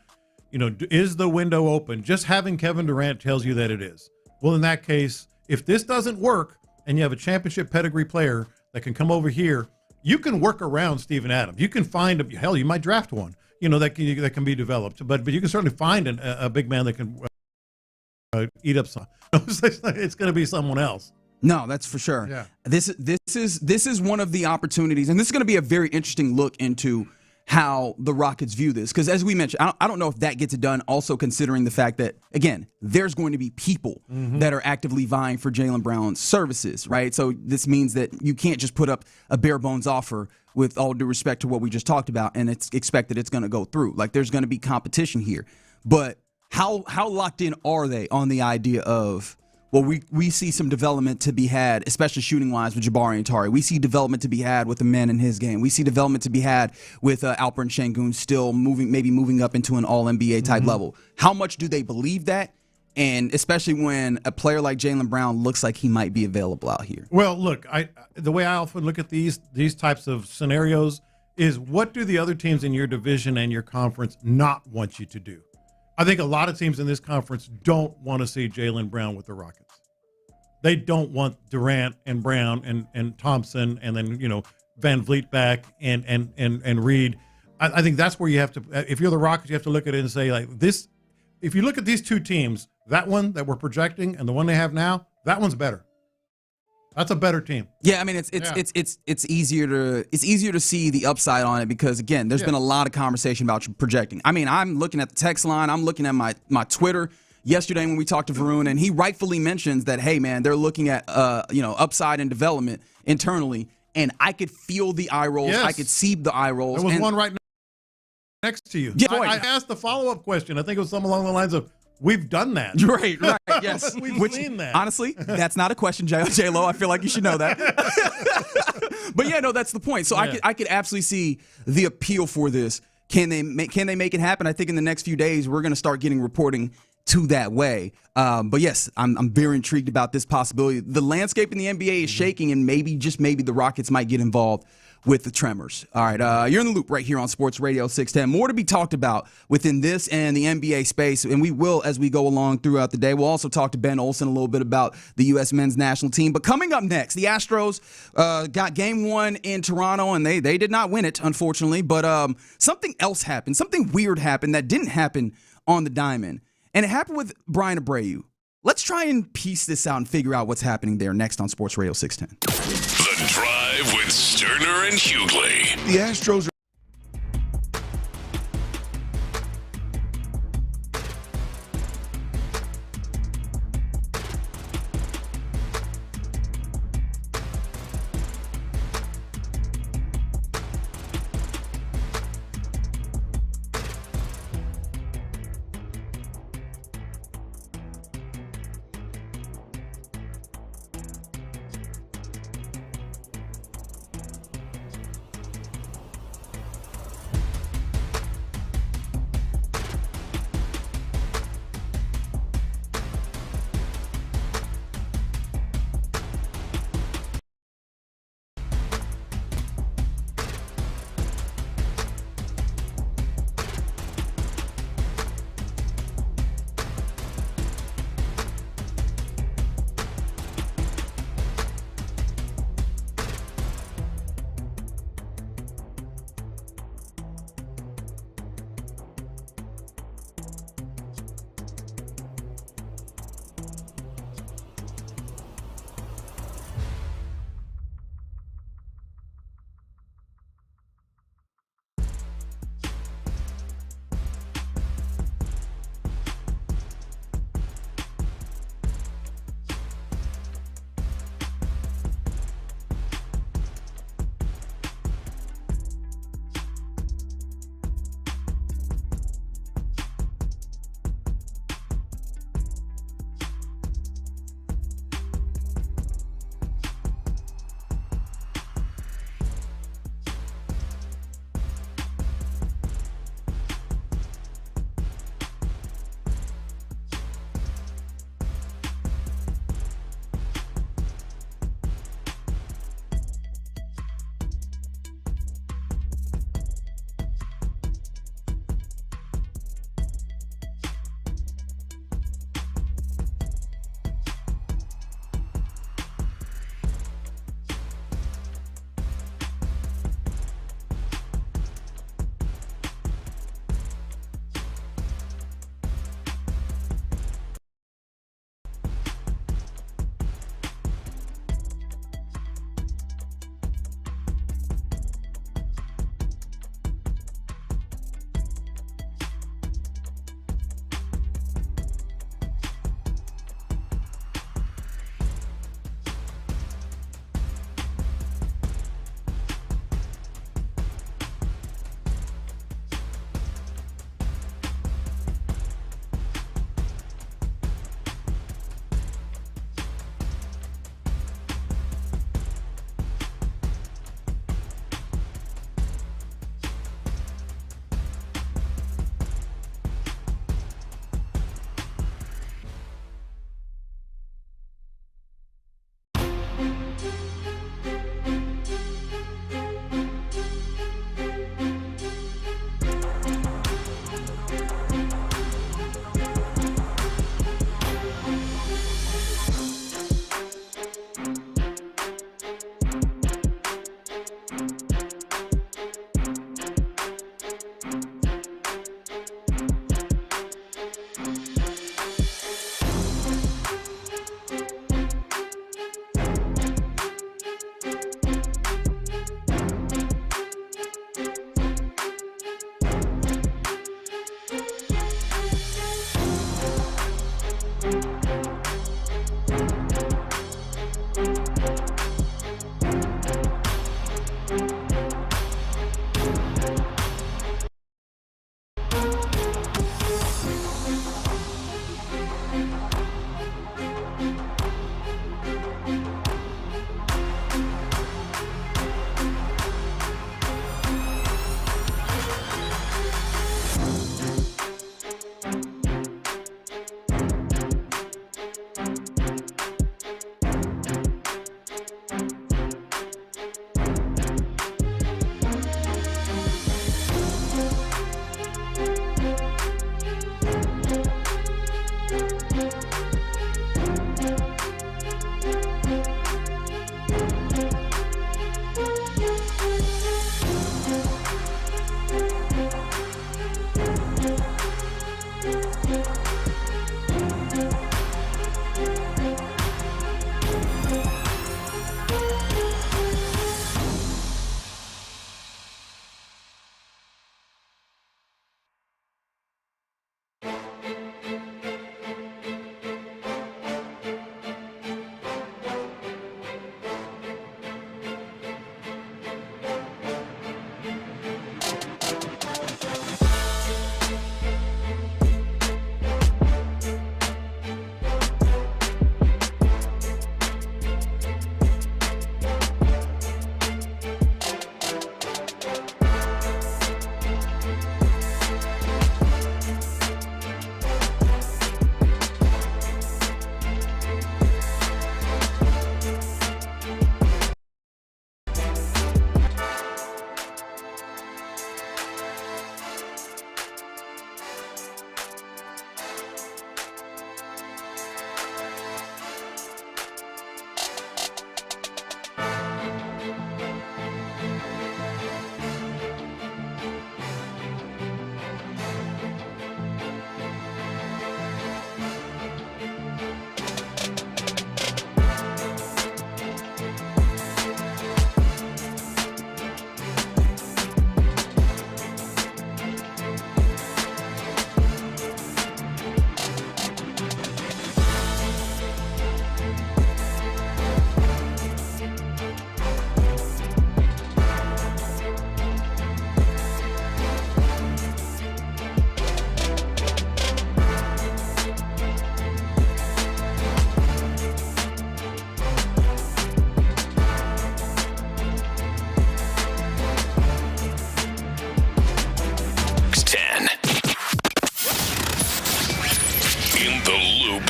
is the window open? Just having Kevin Durant tells you that it is. Well, in that case, if this doesn't work and you have a championship pedigree player that can come over here, you can work around Steven Adams. You can find you might draft one, that can be developed. But you can certainly find a big man that can eat up some. It's going to be someone else. No, that's for sure. Yeah. This is one of the opportunities, and this is going to be a very interesting look into how the Rockets view this. Because as we mentioned, I don't know if that gets it done, also considering the fact that, again, there's going to be people that are actively vying for Jaylen Brown's services, right? So this means that you can't just put up a bare bones offer with all due respect to what we just talked about, and it's expected it's going to go through. Like, there's going to be competition here. But how locked in are they on the idea of, well, we see some development to be had, especially shooting-wise with Jabari and Tari. We see development to be had with the men in his game. We see development to be had with Alperen Sengun still moving up into an all-NBA type level. How much do they believe that? And especially when a player like Jaylen Brown looks like he might be available out here. Well, look, the way I often look at these types of scenarios is, what do the other teams in your division and your conference not want you to do? I think a lot of teams in this conference don't want to see Jaylen Brown with the Rockets. They don't want Durant and Brown and Thompson and then, Van Vliet back and Reed. I think that's where you have to, if you're the Rockets, you have to look at it and say, like, this, if you look at these two teams, that one that we're projecting and the one they have now, that one's better. That's a better team. Yeah, I mean it's easier to see the upside on it, because again, there's been a lot of conversation about projecting. I mean, I'm looking at the text line, I'm looking at my Twitter yesterday when we talked to Varun, and he rightfully mentions that, hey man, they're looking at upside and development internally, and I could feel the eye rolls, I could see the eye rolls. There was one right next to you. Yeah, I asked the follow-up question. I think it was something along the lines of, we've done that. Right, yes. We've seen that. Honestly, that's not a question, J-Lo. I feel like you should know that. But yeah, no, that's the point. So I could absolutely see the appeal for this. Can they make it happen? I think in the next few days we're going to start getting reporting to that way. But yes, I'm very intrigued about this possibility. The landscape in the NBA is shaking, and maybe the Rockets might get involved with the Tremors. All right, you're in the loop right here on Sports Radio 610. More to be talked about within this and the NBA space, and we will as we go along throughout the day. We'll also talk to Ben Olsen a little bit about the U.S. men's national team. But coming up next, the Astros got Game 1 in Toronto, and they did not win it, unfortunately. But something else happened. Something weird happened that didn't happen on the diamond, and it happened with Brian Abreu. Let's try and piece this out and figure out what's happening there next on Sports Radio 610. The Drive with Stoerner and Hughley. The Astros are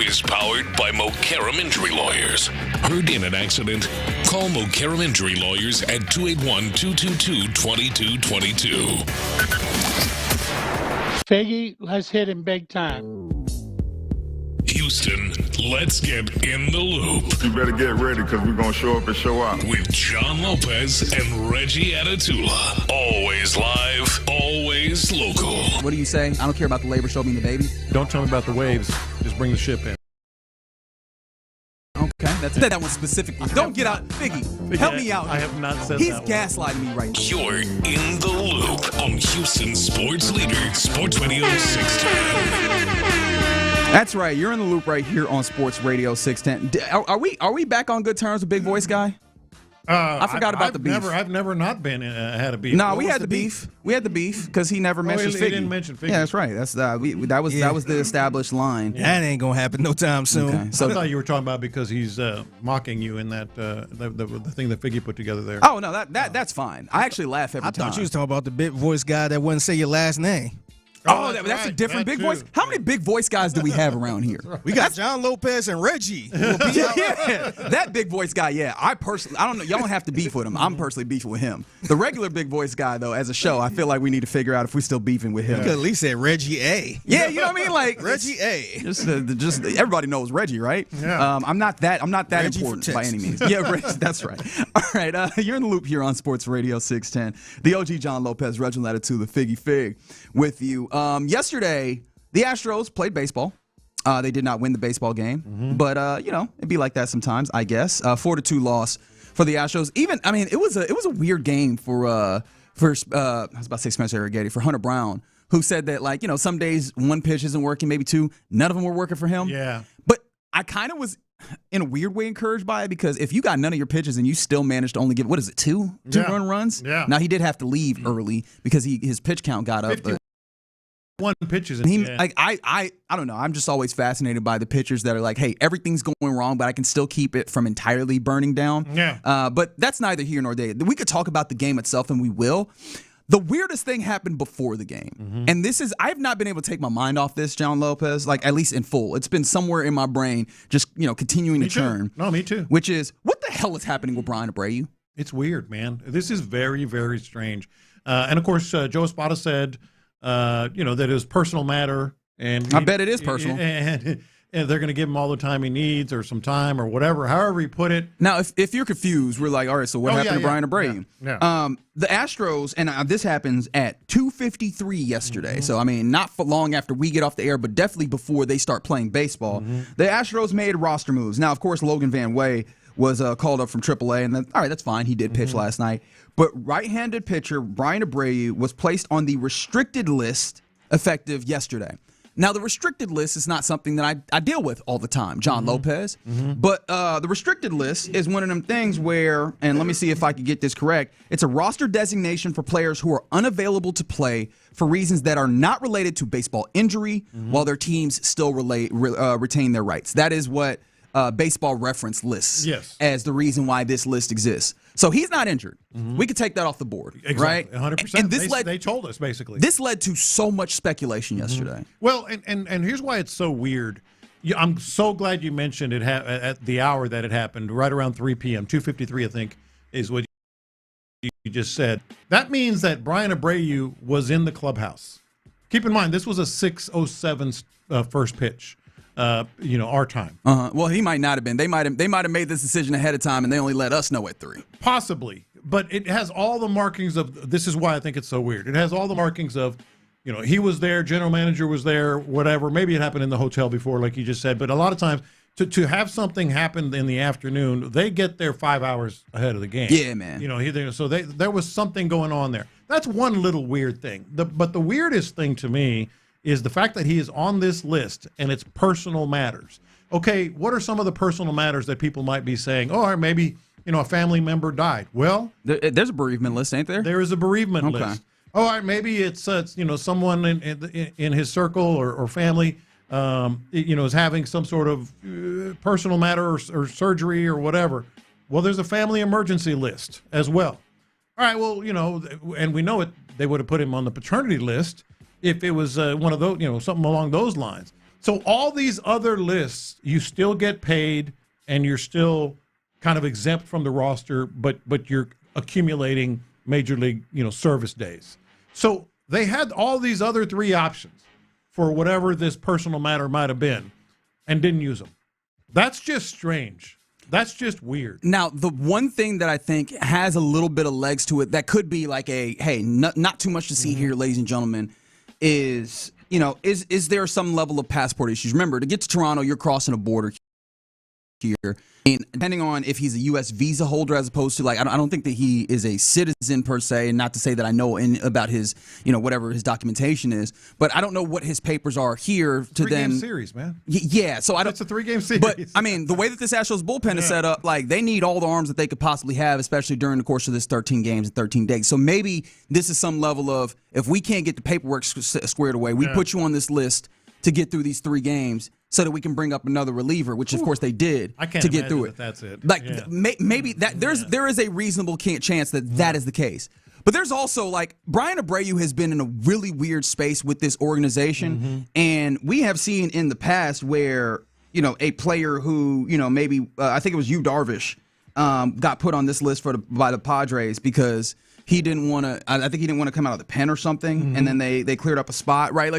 is powered by Mokaram Injury Lawyers. Heard in an accident? Call Mokaram Injury Lawyers at 281-222-2222. Figgy, let's hit him big time. Houston, let's get in the loop. You better get ready because we're going to show up and show out. With John Lopez and Reggie Atatula. Always live, always local. What do you say? I don't care about the labor, show me the baby. Don't tell me about the waves. Just bring the ship in. Okay, that's it. That one specifically. Don't get out. Figgy, help me out. I have not said He's that gaslighting me right now. You're in the loop on Houston sports leader, Sports Radio 610. That's right. You're in the loop right here on Sports Radio 610. Are we back on good terms with Big Voice Guy? I forgot about the beef. I've never not been had a beef. No, we had the beef. We had the beef because he never mentioned Figgy. He didn't mention Figgy. Yeah, that's right. That was the established line. That ain't gonna happen no time soon. Okay, so I thought you were talking about because he's mocking you in that the thing that Figgy put together there. Oh no, that's fine. I actually laugh every time. I thought you was talking about the big voice guy that wouldn't say your last name. Oh, that's a different big voice. How many big voice guys do we have around here? We got John Lopez and Reggie. Yeah, that big voice guy. Yeah, I don't know. Y'all don't have to beef with him. I'm personally beefing with him. The regular big voice guy, though, as a show, I feel like we need to figure out if we're still beefing with him. You could at least say Reggie A. Yeah, you know what I mean? Like Reggie A. Just everybody knows Reggie, right? Yeah. I'm not that Reggie important by any means. Yeah, Reggie, that's right. All right, you're in the loop here on Sports Radio 610. The OG John Lopez, Reginald Attitude, the Figgy Fig, with you. Yesterday, the Astros played baseball. They did not win the baseball game, but it'd be like that sometimes, I guess. 4-2 loss for the Astros. It was a weird game for I was about to say Spencer Arrighetti, for Hunter Brown, who said that some days one pitch isn't working, maybe two, none of them were working for him. Yeah. But I kind of was in a weird way encouraged by it because if you got none of your pitches and you still managed to only give two run runs. Yeah. Now he did have to leave early because his pitch count got up. One pitches. I don't know. I'm just always fascinated by the pitchers that are like, hey, everything's going wrong, but I can still keep it from entirely burning down. Yeah. But that's neither here nor there. We could talk about the game itself, and we will. The weirdest thing happened before the game. And I have not been able to take my mind off this, John Lopez, like at least in full. It's been somewhere in my brain, just, continuing to churn. No, me too. Which is, what the hell is happening with Brian Abreu? It's weird, man. This is very, very strange. And of course, Joe Espada said, that it was personal matter, and I bet it is personal, and they're going to give him all the time he needs, or some time, or whatever, however he put it. Now, if you're confused, we're like, all right, so what happened to Brian Abreu? Yeah. The Astros, and this happens at 2:53 yesterday, so not for long after we get off the air, but definitely before they start playing baseball. The Astros made roster moves. Now, of course, Logan Van Way was called up from AAA, and then, all right, that's fine. He did pitch last night. But right-handed pitcher Brian Abreu was placed on the restricted list effective yesterday. Now, the restricted list is not something that I deal with all the time, John Lopez. But the restricted list is one of them things where, and let me see if I can get this correct, it's a roster designation for players who are unavailable to play for reasons that are not related to baseball injury while their teams still retain their rights. That is what Baseball Reference lists as the reason why this list exists. So he's not injured. We could take that off the board, right? 100%. And they told us, basically. This led to so much speculation yesterday. Well, and here's why it's so weird. I'm so glad you mentioned it at the hour that it happened, right around 3 p.m., 2:53, I think, is what you just said. That means that Brian Abreu was in the clubhouse. Keep in mind, this was a 6:07 first pitch. Our time. Well, he might not have been. They might have made this decision ahead of time, and they only let us know at 3. Possibly, but it has all the markings of. This is why I think it's so weird. It has all the markings of, he was there, general manager was there, whatever. Maybe it happened in the hotel before, like you just said. But a lot of times, to have something happen in the afternoon, they get there 5 hours ahead of the game. Yeah, man. So there was something going on there. That's one little weird thing. But the weirdest thing to me is the fact that he is on this list and it's personal matters. Okay, what are some of the personal matters that people might be saying? Oh, or maybe, a family member died. Well, there's a berovement list, ain't there? There is a bereavement list. Oh, all right, maybe it's someone in his circle or family, is having some sort of personal matter or surgery or whatever. Well, there's a family emergency list as well. All right, well, and we know it. They would have put him on the paternity list if it was one of those, something along those lines. So all these other lists, you still get paid, and you're still kind of exempt from the roster, but you're accumulating major league, service days. So they had all these other 3 options for whatever this personal matter might have been, and didn't use them. That's just strange. That's just weird. Now, the one thing that I think has a little bit of legs to it that could be like not too much to see here, ladies and gentlemen, is, is there some level of passport issues? Remember, to get to Toronto, you're crossing a border here. And depending on if he's a U.S. visa holder as opposed to, I don't think that he is a citizen per se, and not to say that I know about his, whatever his documentation is, but I don't know what his papers are here to then. 3-game series, man. Yeah, so I don't. It's a 3-game series. But I mean, the way that this Astros bullpen is set up, they need all the arms that they could possibly have, especially during the course of this 13 games and 13 days. So maybe this is some level of, if we can't get the paperwork squared away, we put you on this list to get through these 3 games, so that we can bring up another reliever, which of course they did to get through it. That's it. Maybe that there is a reasonable chance that is the case. But there's also Brian Abreu has been in a really weird space with this organization, and we have seen in the past where a player who maybe I think it was Yu Darvish got put on this list by the Padres because he didn't want to. I think he didn't want to come out of the pen or something, and then they cleared up a spot, right?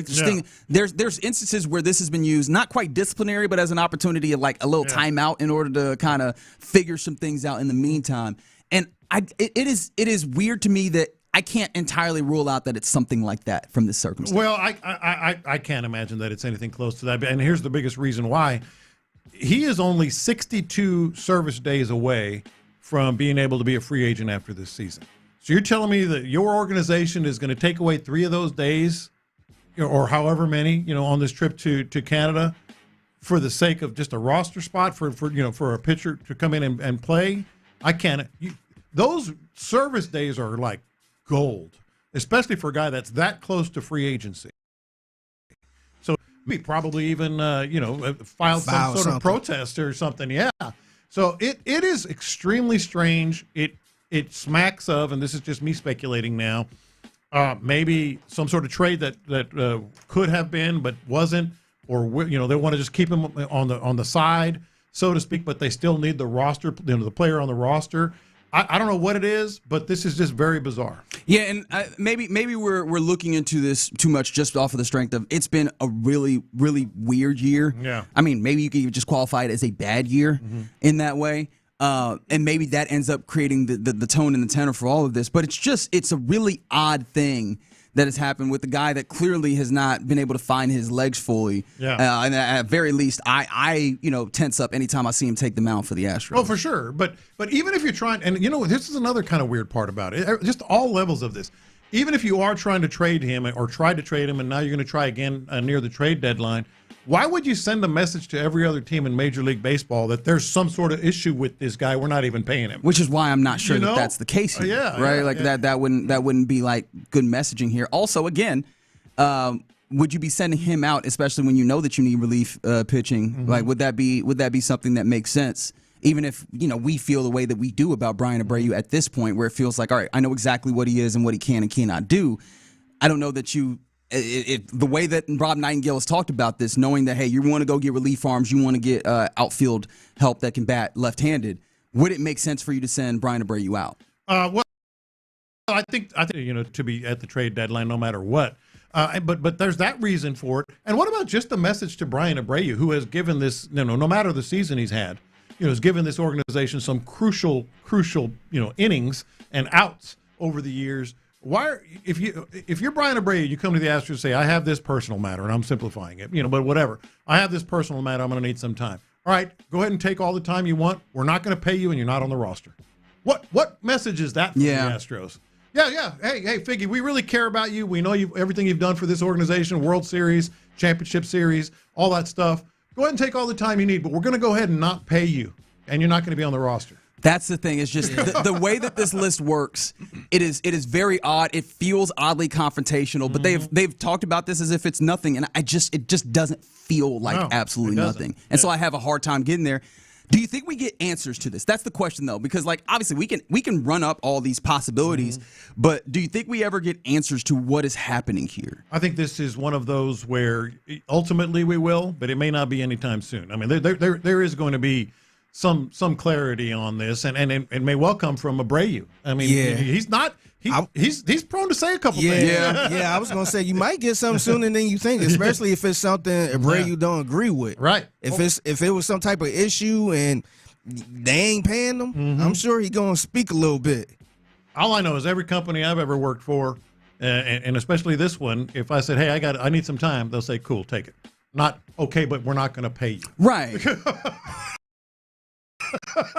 There's instances where this has been used, not quite disciplinary, but as an opportunity of a little timeout in order to kind of figure some things out in the meantime. And it is weird to me that I can't entirely rule out that it's something like that from this circumstance. Well, I can't imagine that it's anything close to that. And here's the biggest reason why: he is only 62 service days away from being able to be a free agent after this season. So you're telling me that your organization is going to take away 3 of those days, or however many, on this trip to Canada, for the sake of just a roster spot for a pitcher to come in and play? I can't. Those service days are like gold, especially for a guy that's that close to free agency. So we probably even filed some sort of protest or something. Yeah. So it is extremely strange. It smacks of, and this is just me speculating now, maybe some sort of trade that could have been but wasn't, or they want to just keep him on the side, so to speak, but they still need the roster, the player on the roster. I don't know what it is, but this is just very bizarre. Yeah, and maybe we're looking into this too much just off of the strength of it's been a really, really weird year. Yeah. I mean, maybe you could just qualify it as a bad year in that way. And maybe that ends up creating the tone and the tenor for all of this. But it's a really odd thing that has happened with the guy that clearly has not been able to find his legs fully. Yeah. And at very least, I tense up anytime I see him take the mound for the Astros. Oh, for sure. But even if you're trying, and this is another kind of weird part about it, just all levels of this. Even if you are trying to trade him or tried to trade him, and now you're going to try again near the trade deadline, why would you send a message to every other team in Major League Baseball that there's some sort of issue with this guy, we're not even paying him? Which is why I'm not sure that that's the case here. That wouldn't be good messaging here. Also, again, would you be sending him out, especially when you know that you need relief pitching? Would that be something that makes sense? Even if we feel the way that we do about Brian Abreu at this point, where it feels like, all right, I know exactly what he is and what he can and cannot do. I don't know that the way that Rob Nightingale has talked about this, knowing that, hey, you want to go get relief arms, you want to get outfield help that can bat left-handed, would it make sense for you to send Brian Abreu out? Well, I think to be at the trade deadline no matter what. But there's that reason for it. And what about just the message to Brian Abreu, who has given this, no matter the season he's had, has given this organization some crucial, innings and outs over the years. If you're Brian Abreu, you come to the Astros and say, I have this personal matter, and I'm simplifying it, but whatever. I have this personal matter, I'm going to need some time. All right, go ahead and take all the time you want. We're not going to pay you, and you're not on the roster. What message is that from the Astros? Yeah. Hey, Figgy, we really care about you. We know everything you've done for this organization, World Series, Championship Series, all that stuff. Go ahead and take all the time you need, but we're going to go ahead and not pay you, and you're not going to be on the roster. That's the thing. It's just the way that this list works. It is very odd. It feels oddly confrontational. But they've talked about this as if it's nothing, and it just doesn't feel like absolutely nothing. And so I have a hard time getting there. Do you think we get answers to this? That's the question, though, because like obviously we can run up all these possibilities, but do you think we ever get answers to what is happening here? I think this is one of those where ultimately we will, but it may not be anytime soon. I mean, there is going to be some clarity on this, and it may well come from Abreu. I mean, he's not. He's prone to say a couple things. Yeah, I was gonna say you might get something sooner than you think, especially if it's something Abreu don't agree with. Right. If it was some type of issue and they ain't paying them, I'm sure he gonna speak a little bit. All I know is every company I've ever worked for, and especially this one, if I said, "Hey, I need some time," they'll say, "Cool, take it." Not okay, but we're not going to pay you. Right.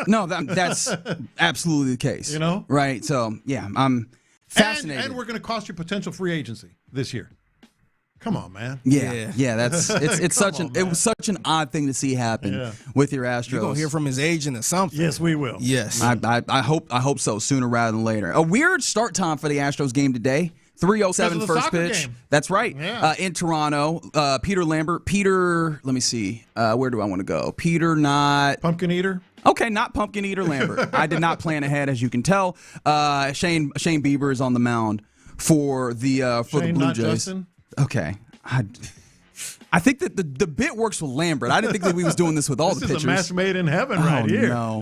No, that's absolutely the case. You know? Right. So, yeah, I'm fascinated. And we're going to cost you potential free agency this year. Come on, man. Yeah. It was such an odd thing to see happen with your Astros. You're going to hear from his agent or something. Yes, we will. Yes. I hope so, sooner rather than later. A weird start time for the Astros game today. 3:07 first pitch. Game. That's right. Yeah. In Toronto, Peter Lambert. Let me see. Where do I want to go? Peter, not Pumpkin Eater. Okay, not Pumpkin Eater Lambert. I did not plan ahead, as you can tell. Shane Bieber is on the mound for the Blue not Jays. Justin? Okay. I think that the bit works with Lambert. I didn't think that we was doing this with all the pitchers. This is a match made in heaven right here. No.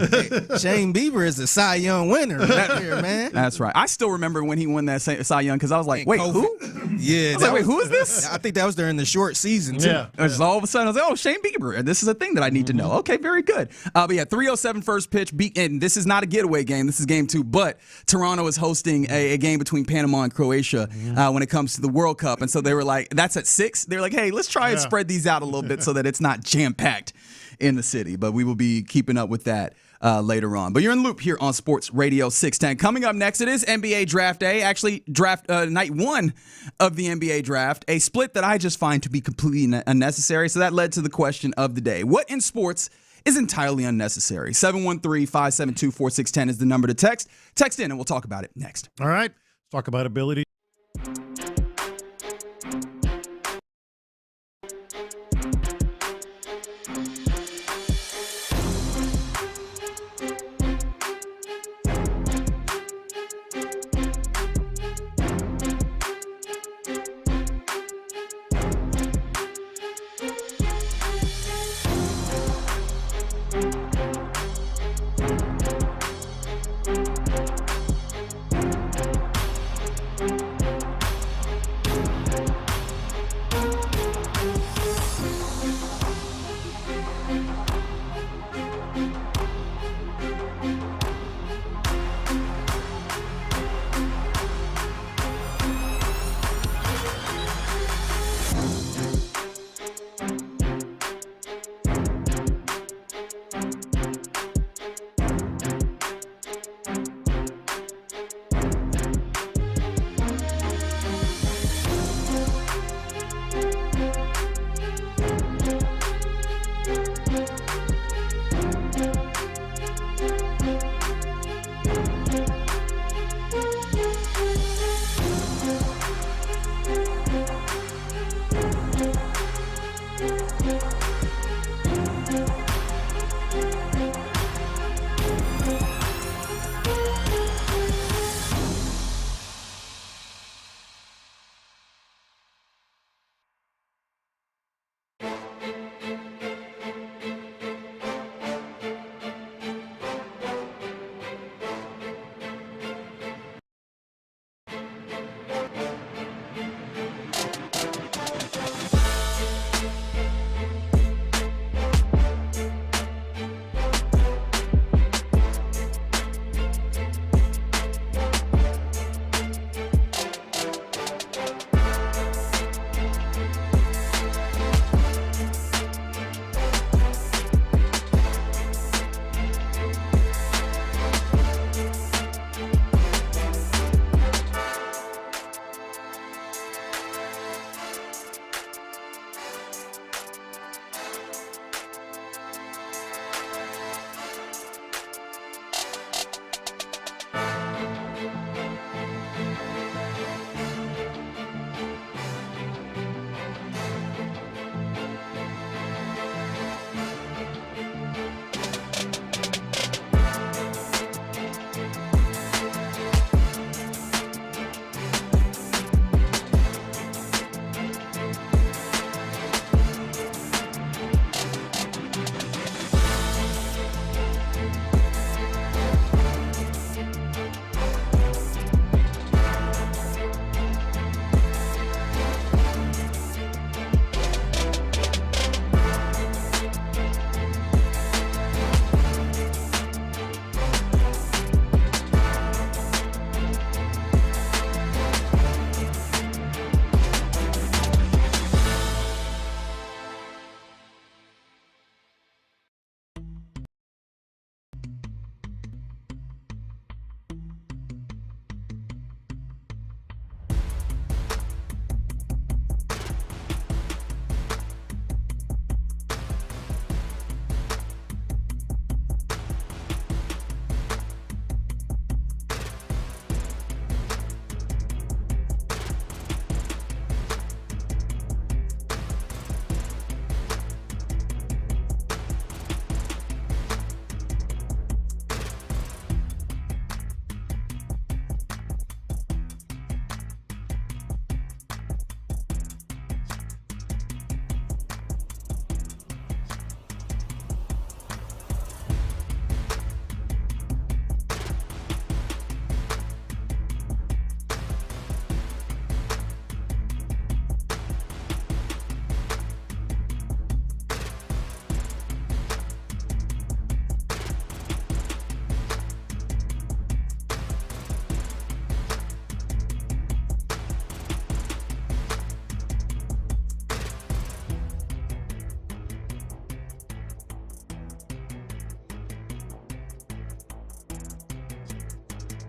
Shane Bieber is the Cy Young winner right here, man. That's right. I still remember when he won that Cy Young because I was like, wait, who? Yeah. Wait, who is this? I think that was during the short season, too. Yeah. Just all of a sudden, I was like, oh, Shane Bieber. This is a thing that I need to know. Okay, very good. But yeah, 3:07 first pitch. And this is not a getaway game. This is game 2. But Toronto is hosting a game between Panama and Croatia when it comes to the World Cup. And so they were like, that's at 6. They were like, hey, let's try and spread these out a little bit so that it's not jam-packed in the city. But we will be keeping up with that later on. But you're in loop here on Sports Radio 610. Coming up next, it is NBA Draft Day. Actually, draft night 1 of the NBA Draft. A split that I just find to be completely unnecessary. So that led to the question of the day. What in sports is entirely unnecessary? 713-572-4610 is the number to text. Text in and we'll talk about it next. All right. Let's talk about ability.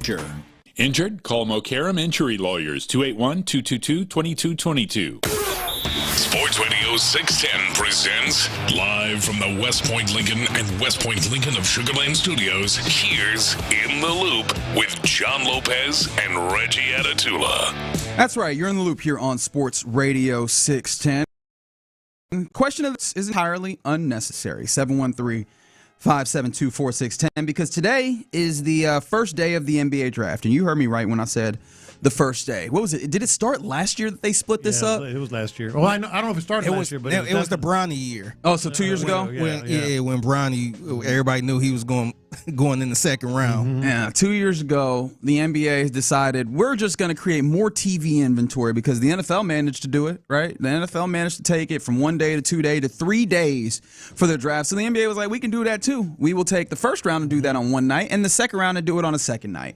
Sure. Injured? Call Mokaram Injury Lawyers, 281-222-2222. Sports Radio 610 presents live from the West Point Lincoln and West Point Lincoln of Sugar Land Studios. Here's In the Loop with John Lopez and Reggie Atatula. That's right. You're in the loop here on Sports Radio 610. Question of this is entirely unnecessary. 713-572-4610, because today is the first day of the NBA draft. And you heard me right when I said the first day. What was it? Did it start last year that they split this up? It was last year. Well, I don't know if it started last year, but it was the Bronny year. Oh, so 2 years ago? When Bronny, everybody knew he was going in the second round. Mm-hmm. Yeah, 2 years ago, the NBA decided we're just going to create more TV inventory because the NFL managed to do it, right? The NFL managed to take it from 1 day to 2 day to 3 days for the draft. So the NBA was like, we can do that too. We will take the first round and do that on one night, and the second round and do it on a second night.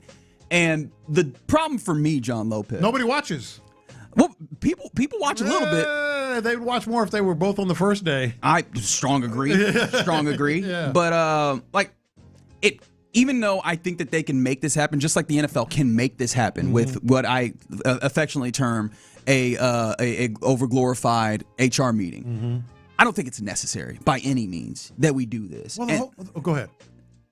And the problem for me, John Lopez, nobody watches. Well, people watch a little bit. They would watch more if they were both on the first day. I strong agree. Yeah. But even though I think that they can make this happen, just like the NFL can make this happen with what I affectionately term a overglorified HR meeting. I don't think it's necessary by any means that we do this. Well, go ahead.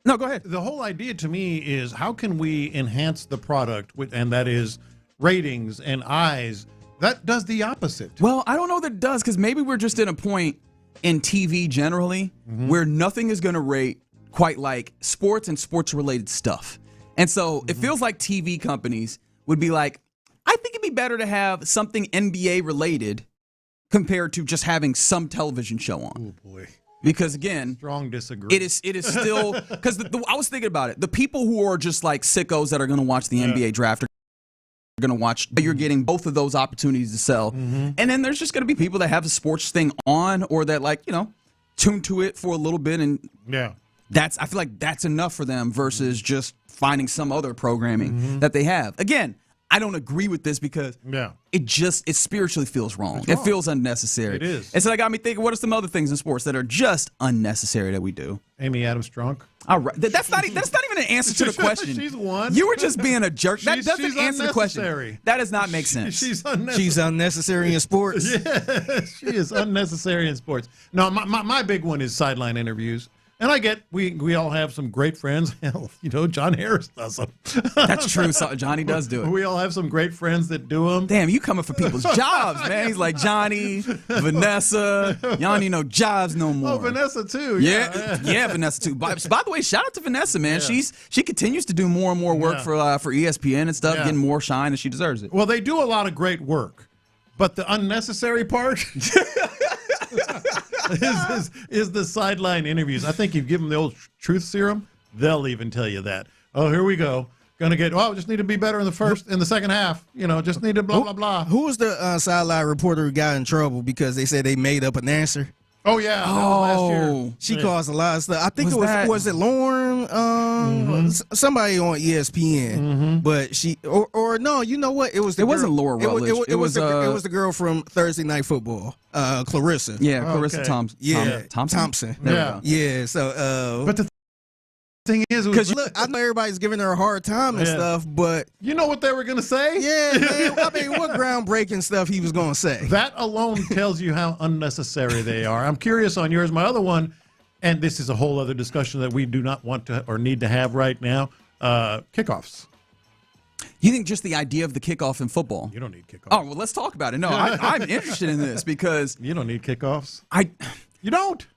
No, go ahead. The whole idea to me is how can we enhance the product, and that is ratings and eyes. That does the opposite. Well, I don't know that it does, because maybe we're just at a point in TV generally where nothing is going to rate quite like sports and sports-related stuff. And so it feels like TV companies would be like, I think it'd be better to have something NBA-related compared to just having some television show on. Oh, boy. Because again, strong disagree. It is still because I was thinking about it. The people who are just like sickos that are going to watch the NBA draft are going to watch. You're getting both of those opportunities to sell, and then there's just going to be people that have a sports thing on, or that tune to it for a little bit, and I feel like that's enough for them versus just finding some other programming that they have. Again, I don't agree with this because it spiritually feels wrong. It feels unnecessary. It is. And so that got me thinking, what are some other things in sports that are just unnecessary that we do? Amy Adams drunk. All right. That's not even an answer to the question. She's one. You were just being a jerk. That doesn't answer the question. That does not make sense. She's unnecessary. She's unnecessary in sports. Yeah, she is unnecessary in sports. No, my big one is sideline interviews. And I get we all have some great friends. Hell, John Harris does them. That's true. So Johnny does do it. We all have some great friends that do them. Damn, you coming for people's jobs, man. He's like Johnny, Vanessa. Y'all need no jobs no more. Oh, Vanessa too. Yeah, Vanessa too. By the way, shout out to Vanessa, man. Yeah. She continues to do more and more work for ESPN and stuff, getting more shine, and she deserves it. Well, they do a lot of great work, but the unnecessary part is the sideline interviews. I think you give them the old truth serum, they'll even tell you that. Oh, here we go. Just need to be better in the second half. Just need to blah, blah, blah. Who was the sideline reporter who got in trouble because they said they made up an answer? Oh, yeah. Last year. She caused a lot of stuff. I think was it Lauren? Somebody on ESPN. But she, or no, you know what? It wasn't Laura Rutledge. It was the girl from Thursday Night Football, Clarissa. Yeah, Clarissa Thompson. Yeah, Thompson. Yeah. So, but the thing is, because look, I know everybody's giving her a hard time and stuff, but you know what they were gonna say? Yeah, man. I mean, what groundbreaking stuff he was gonna say? That alone tells you how unnecessary they are. I'm curious on yours. My other one, and this is a whole other discussion that we do not want to or need to have right now. Kickoffs. You think just the idea of the kickoff in football? You don't need kickoffs. Oh well, let's talk about it. No, I'm interested in this because you don't need kickoffs. You don't.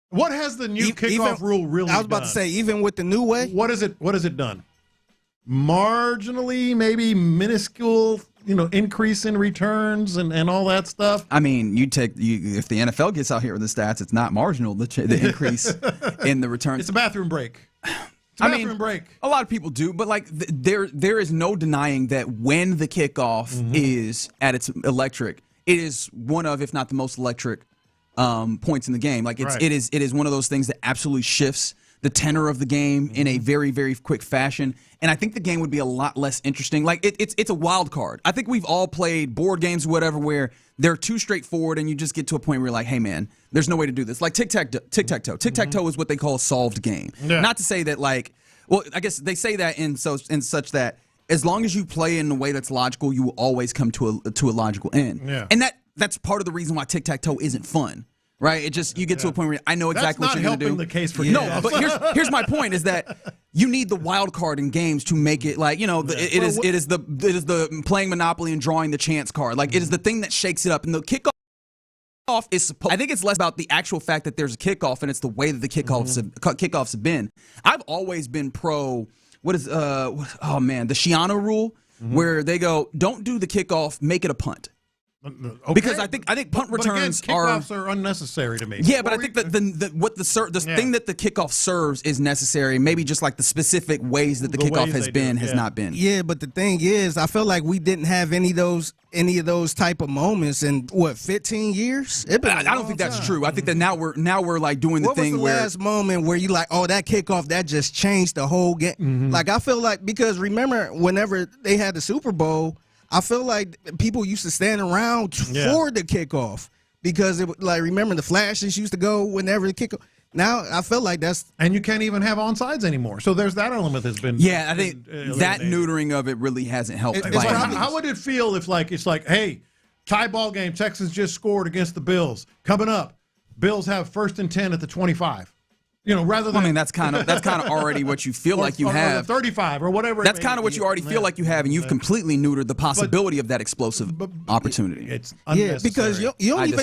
What has the new kickoff rule really done? I was about to say, even with the new way? What has it done? Marginally, maybe minuscule, increase in returns and all that stuff. I mean, if the NFL gets out here with the stats, it's not marginal, the increase in the returns. It's a bathroom break. Break. A lot of people do, but there is no denying that when the kickoff is at its electric, it is one of, if not the most electric points in the game. It is one of those things that absolutely shifts the tenor of the game in a very, very quick fashion. And I think the game would be a lot less interesting. It's a wild card. I think we've all played board games or whatever where they're too straightforward and you just get to a point where you're like, hey man, there's no way to do this. Like tic-tac-toe. Tic-tac-toe is what they call a solved game. Yeah. Not to say that Well, I guess they say that in such that as long as you play in a way that's logical, you will always come to a logical end. Yeah. And that's part of the reason why tic-tac-toe isn't fun. Right? It just, you get to a point where I know exactly what you're going to do. That's not helping the case for No, but here's my point is that you need the wild card in games to make it like, it is the playing Monopoly and drawing the chance card. Like it is the thing that shakes it up. And the kickoff is I think it's less about the actual fact that there's a kickoff and it's the way that the kickoffs have been. I've always been pro the Shiano rule where they go, don't do the kickoff, make it a punt. Okay. Because I think punt returns kickoffs are unnecessary to me. Yeah, but I think that thing that the kickoff serves is necessary. Maybe just like the specific ways that the kickoff has not been. Yeah, but the thing is, I feel like we didn't have any of those type of moments in 15 years. I don't think that's true. I think that now we're like doing the thing where. What was the last moment where you like, oh, that kickoff that just changed the whole game? Mm-hmm. Like I feel like because remember whenever they had the Super Bowl. I feel like people used to stand around for the kickoff because remember the flashes used to go whenever the kickoff. Now I feel like and you can't even have onside anymore. So there's that element that's been. Yeah, I think that neutering of it really hasn't helped. How would it feel if it's like, hey, tie ball game, Texans just scored against the Bills. Coming up, Bills have 1st and 10 at the 25. Rather than that's kind of already what you feel like you have. 35 or whatever. That's kind of what you already feel like you have, and you've completely neutered the possibility of that explosive opportunity. It's unnecessary. Because you don't even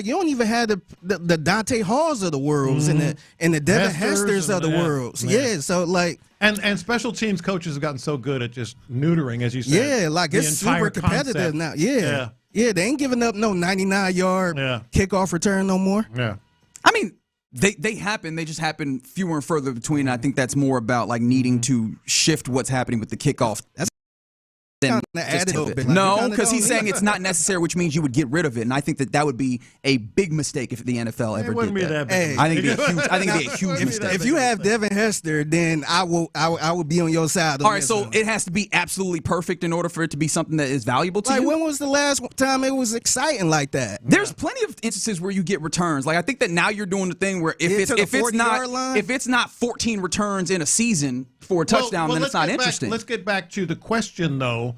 you don't even have the Dante Halls of the worlds and the Devin Hesters of the worlds. Yeah, so and special teams coaches have gotten so good at just neutering, as you said. Yeah, like it's super competitive now. Yeah, they ain't giving up no 99-yard kickoff return no more. Yeah, I mean. They happen. They just happen fewer and further between. I think that's more about like needing to shift what's happening with the kickoff. No, because he's saying it's not necessary, which means you would get rid of it, and I think that would be a big mistake if the NFL ever did that. I think it'd be a huge mistake. If you have Devin Hester, then I will be on your side. All right, so it has to be absolutely perfect in order for it to be something that is valuable to you. When was the last time it was exciting like that? There's plenty of instances where you get returns. Like I think that now you're doing the thing where if it's not 14 returns in a season for a touchdown, then it's not interesting. Let's get back to the question though.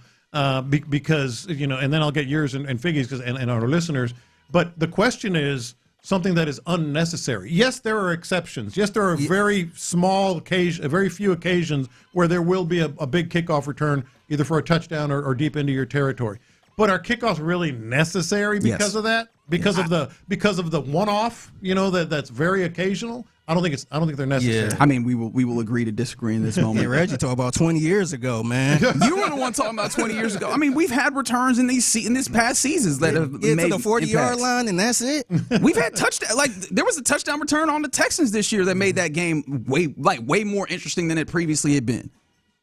Because and then I'll get yours and Figgy's and our listeners. But the question is something that is unnecessary. Yes, there are exceptions. Yes, there are very few occasions where there will be a big kickoff return, either for a touchdown or deep into your territory. But are kickoffs really necessary because of that? Because of the one-off, that's very occasional. I don't think they're necessary. Yeah. I mean, we will agree to disagree in this moment. Hey, Reggie, talk about 20 years ago, man. You were the one talking about 20 years ago. I mean, we've had returns in this past seasons that have made to the 40-yard line, and that's it. We've had touchdown. Like there was a touchdown return on the Texans this year that made that game way more interesting than it previously had been.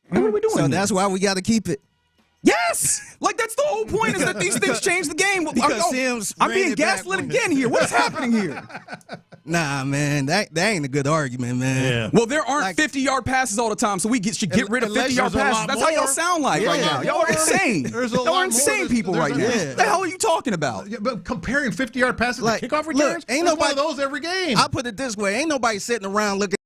What are we doing? So that's why we got to keep it. Yes! Like, that's the whole point, is that these things change the game. I'm being gaslit again here. What is happening here? Nah, man, that ain't a good argument, man. Yeah. Well, there aren't 50-yard passes all the time, so we should get rid of 50-yard passes. That's how y'all sound like right now. Y'all are insane. Y'all are insane people right now. What the hell are you talking about? Yeah, but comparing 50-yard passes to kickoff returns, ain't nobody one of those every game. I'll put it this way. Ain't nobody sitting around looking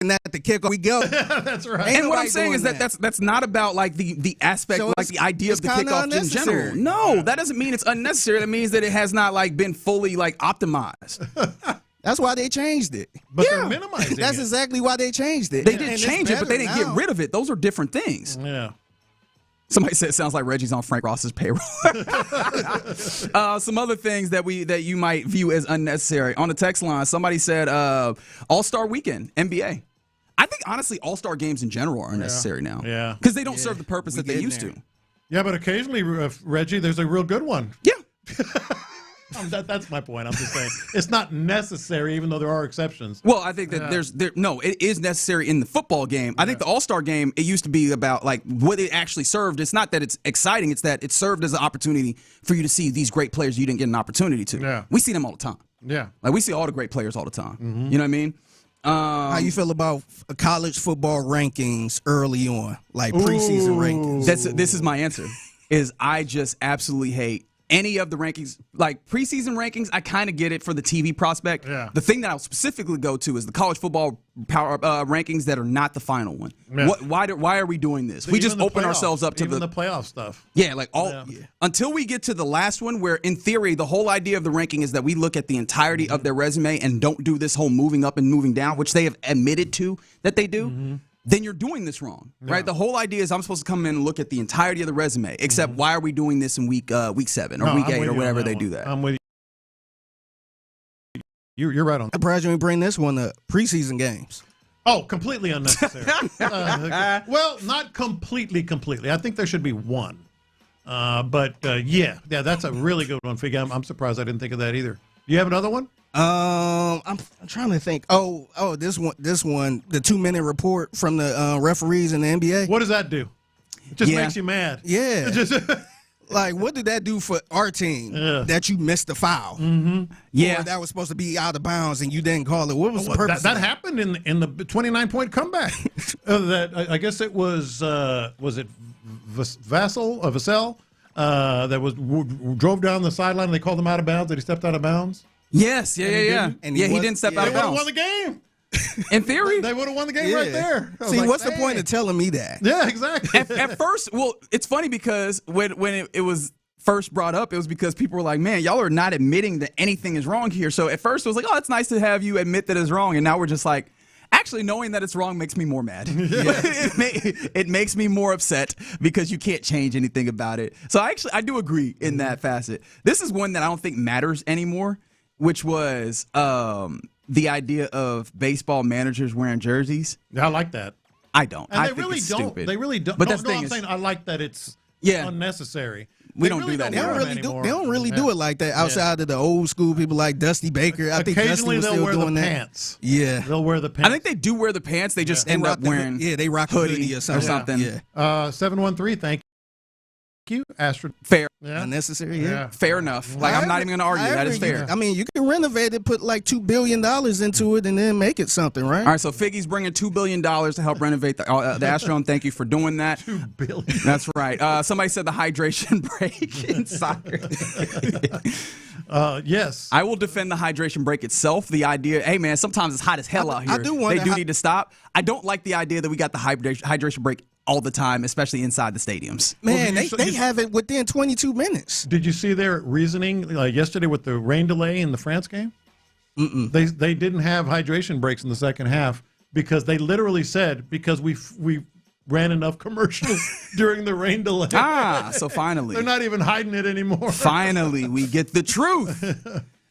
at the kickoff we go. That's right. And what I'm saying is that's not about like the aspect, so like the idea of the kickoff in general. No, that doesn't mean it's unnecessary. That means that it has not like been fully like optimized. That's why they changed it. But they're minimizing That's it. exactly why they changed it. They did change it, but they didn't get rid of it. Those are different things. Yeah. Somebody said it sounds like Reggie's on Frank Ross's payroll. Some other things that you might view as unnecessary. On the text line, somebody said All-Star Weekend, NBA. I think, honestly, all-star games in general are unnecessary now. Yeah. Because they don't serve the purpose that they used to. Yeah, but occasionally, Reggie, there's a real good one. Yeah. That's my point. I'm just saying it's not necessary, even though there are exceptions. Well, I think that it is necessary in the football game. I think the All-Star game, it used to be about like what it actually served. It's not that it's exciting. It's that it served as an opportunity for you to see these great players you didn't get an opportunity to. Yeah. We see them all the time. Yeah. Like we see all the great players all the time. Mm-hmm. You know what I mean? How you feel about college football rankings early on, like preseason rankings? This is my answer. Is I just absolutely hate any of the rankings, like preseason rankings, I kind of get it for the TV prospect. Yeah. The thing that I'll specifically go to is the college football power rankings that are not the final one. Yeah. Why are we doing this? We just open ourselves up to the playoff stuff. Yeah, like until we get to the last one, where in theory the whole idea of the ranking is that we look at the entirety of their resume and don't do this whole moving up and moving down, which they have admitted to that they do. Then you're doing this wrong, right? The whole idea is I'm supposed to come in and look at the entirety of the resume, except why are we doing this in week 7 or week 8 or whatever they do that? I'm with you. You're right on. I'm surprised you didn't bring this one to preseason games. Oh, completely unnecessary. Well, not completely. I think there should be one. But yeah, that's a really good one. I'm surprised I didn't think of that either. Do you have another one? I'm trying to think. Oh, this one, the 2-minute report from the referees in the NBA. What does that do? It just makes you mad. Yeah. Like, what did that do for our team that you missed the foul? Yeah. Or that was supposed to be out of bounds and you didn't call it. What was the purpose? That happened in the 29-point comeback. That I guess it was it Vassell that drove down the sideline and they called him out of bounds, that he stepped out of bounds? Yes, yeah. And he didn't step out of bounds. They would have won the game. In theory, they would have won the game right there. See, what's the point of telling me that? Yeah, exactly. At first, well, it's funny because when it was first brought up, it was because people were like, man, y'all are not admitting that anything is wrong here. So at first it was like, oh, it's nice to have you admit that it's wrong. And now we're just like, actually knowing that it's wrong makes me more mad. It makes me more upset because you can't change anything about it. So I do agree in that facet. This is one that I don't think matters anymore, which was the idea of baseball managers wearing jerseys. I like that. I don't. And I they think really it's don't. stupid. They really don't. But no, that's the thing I'm is, saying I like that it's unnecessary. We don't do that anymore. They don't really do it like that outside of the old school people like Dusty Baker. I think Dusty was still doing that. Pants. Yeah. They'll wear the pants. I think they do wear the pants. They just end up wearing they rock hoodie or something. Yeah. 713, thank you. Astro. Fair. Yeah. Unnecessary, yeah. Fair enough. Like, I'm not even going to argue. That is fair. I mean, you can renovate it, put like $2 billion into it, and then make it something, right? All right, so Figgy's bringing $2 billion to help renovate the Astrodome. Thank you for doing that. $2 billion. That's right. Somebody said the hydration break in soccer. Yes. I will defend the hydration break itself. The idea, hey, man, sometimes it's hot as hell out here. I do wonder they need to stop. I don't like the idea that we got the hydration break all the time, especially inside the stadiums. Man, they have it within 22 minutes. Did you see their reasoning yesterday with the rain delay in the France game? They didn't have hydration breaks in the second half because they literally said because we ran enough commercials during the rain delay. So finally. They're not even hiding it anymore. Finally, we get the truth.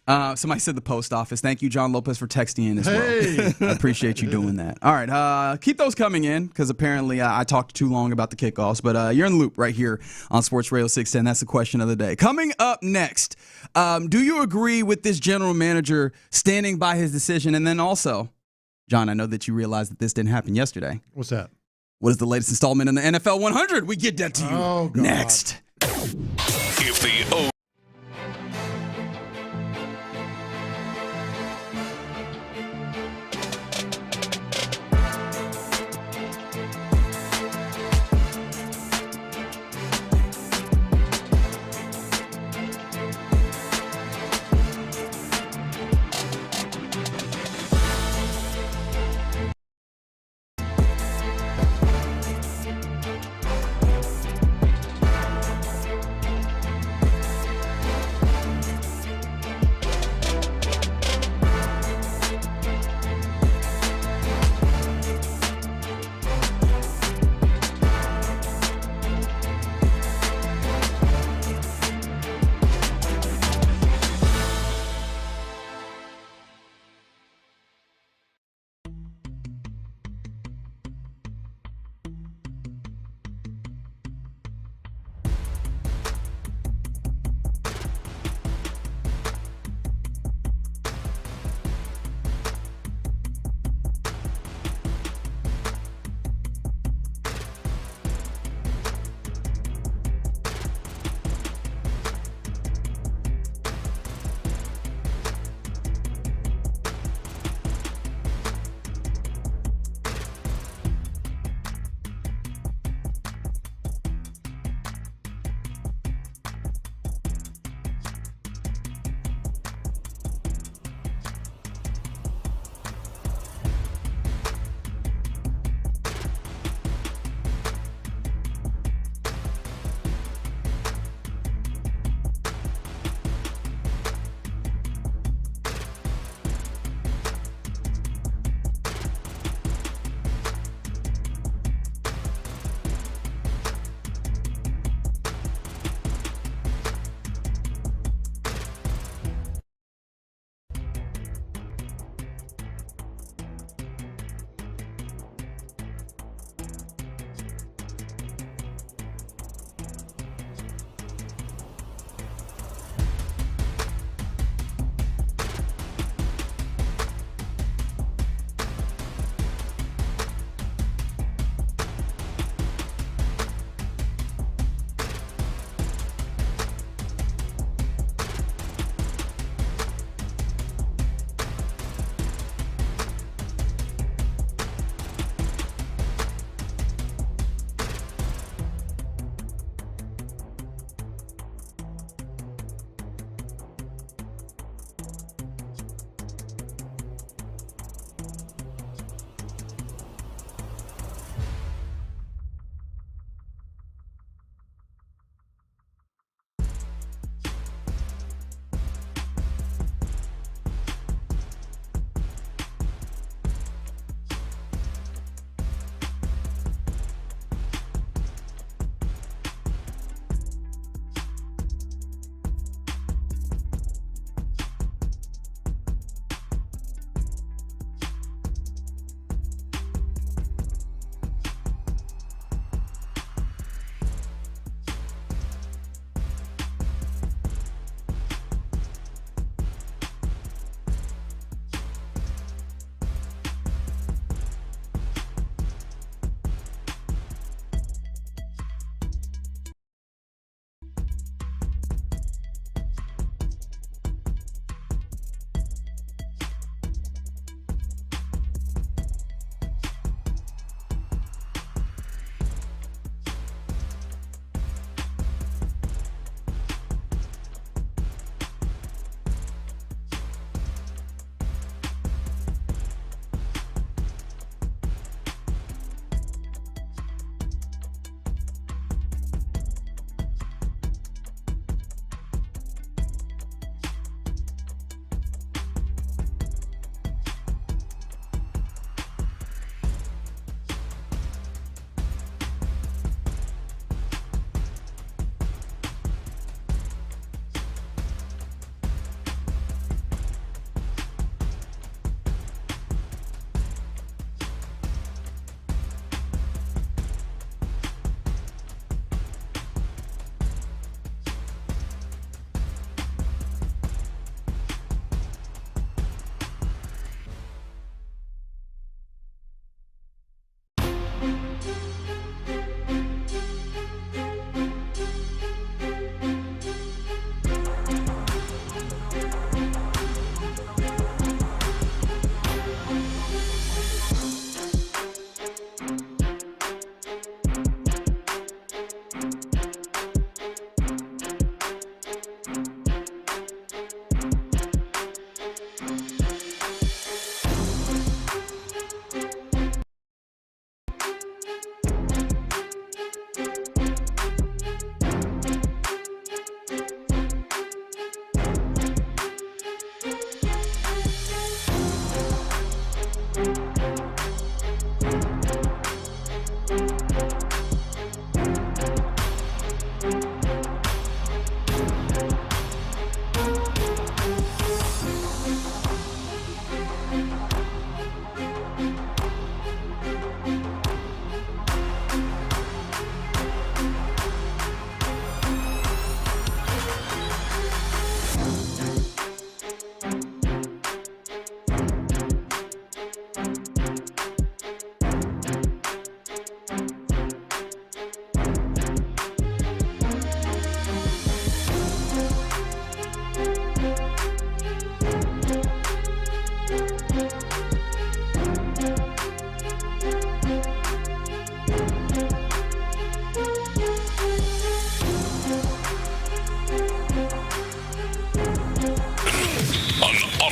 Somebody said the post office. Thank you, John Lopez, for texting in as well. I appreciate you doing that. All right, keep those coming in because apparently I talked too long about the kickoffs, but you're in the loop right here on Sports Radio 610. That's the question of the day. Coming up next, do you agree with this general manager standing by his decision? And then also, John, I know that you realized that this didn't happen yesterday. What's that? What is the latest installment in the NFL 100? We get that to you next. If the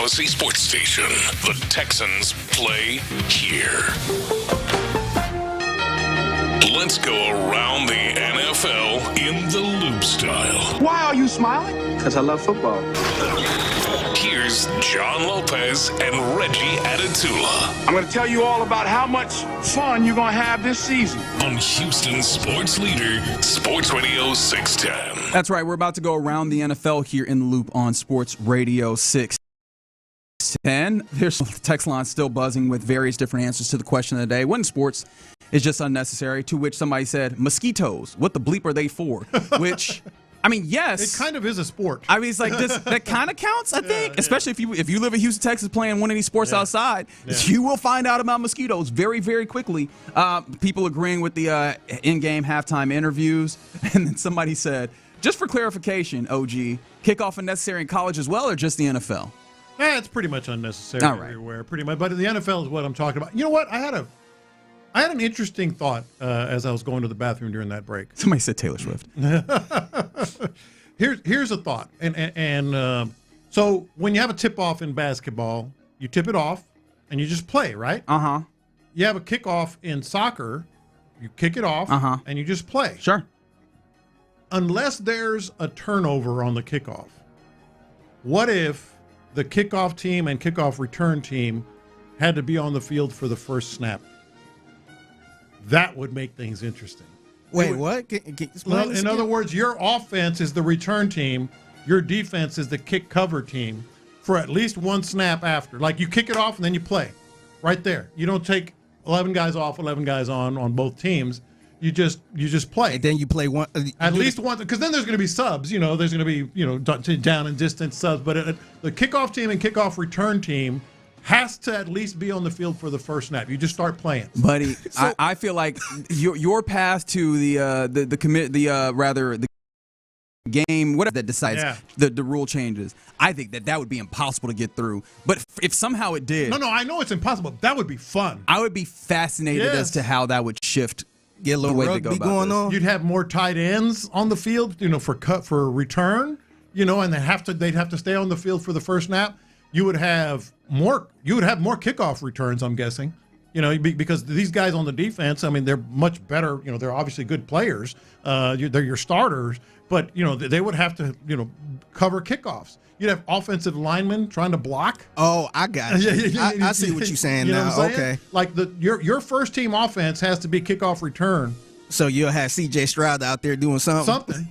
Tallahassee sports station. The Texans play here. Let's go around the NFL in the loop style. Why are you smiling? Because I love football. Here's John Lopez and Reggie Adatula I'm going to tell you all about how much fun you're going to have this season. on Houston sports leader, Sports Radio 610. That's right. We're about to go around the NFL here in the loop on Sports Radio 610. There's the text line still buzzing with various different answers to the question of the day. When sports is just unnecessary, to which somebody said, mosquitoes, what the bleep are they for? Which, I mean, yes. It kind of is a sport. I mean, it's like this. That kind of counts, I think. Especially if you live in Houston, Texas, playing one of these sports outside, you will find out about mosquitoes very, very quickly. People agreeing with the in-game halftime interviews, and then somebody said, just for clarification, OG, kickoff unnecessary in college as well, or just the NFL? It's pretty much unnecessary everywhere, pretty much. But the NFL is what I'm talking about. You know what? I had an interesting thought as I was going to the bathroom during that break. Somebody said Taylor Swift. Here's a thought, and so when you have a tip-off in basketball, you tip it off, and you just play, right? Uh-huh. You have a kickoff in soccer, you kick it off, and you just play. Sure. Unless there's a turnover on the kickoff, what if the kickoff team and kickoff return team had to be on the field for the first snap? That would make things interesting. Wait, what? Well, in other words, your offense is the return team. Your defense is the kick cover team for at least one snap after. Like you kick it off and then you play right there. You don't take 11 guys off, 11 guys on both teams. You just play. And then you play one. At least one, because then there's going to be subs. You know, there's going to be down and distance subs. But the kickoff team and kickoff return team has to at least be on the field for the first snap. You just start playing, buddy. I feel like your path to the game, whatever that decides the rule changes. I think that would be impossible to get through. But if somehow it did, no, I know it's impossible. That would be fun. I would be fascinated as to how that would shift. Get a little rugby going on. You'd have more tight ends on the field, for return, and they'd have to stay on the field for the first snap. You would have more kickoff returns, I'm guessing, because these guys on the defense, I mean, they're much better. They're obviously good players. They're your starters, but they would have to cover kickoffs. You'd have offensive linemen trying to block. Oh, I got you. I see what you're saying now. What I'm saying? Okay. Like your first team offense has to be kickoff return. So you'll have C.J. Stroud out there doing something.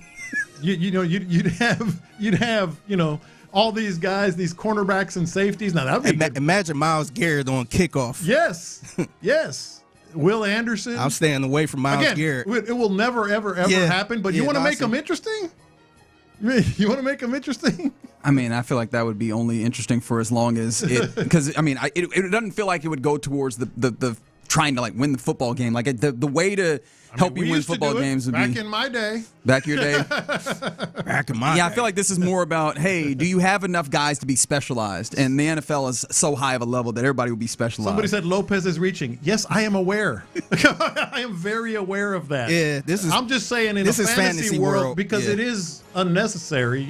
You'd have all these guys, these cornerbacks and safeties. Now that would be imagine Myles Garrett on kickoff. Yes. Will Anderson. I'm staying away from Myles Garrett. It will never ever happen. But you want to make them interesting? You want to make them interesting? I mean, I feel like that would be only interesting for as long as because it doesn't feel like it would go towards the trying to win the football game. Like the way to help you win football games would back be in my day. Back your day. Back in my day. I feel like this is more about, hey, do you have enough guys to be specialized? And the NFL is so high of a level that everybody will be specialized. Somebody said Lopez is reaching. Yes, I am aware. I am very aware of that. Yeah, I'm just saying in a fantasy world because it is unnecessary.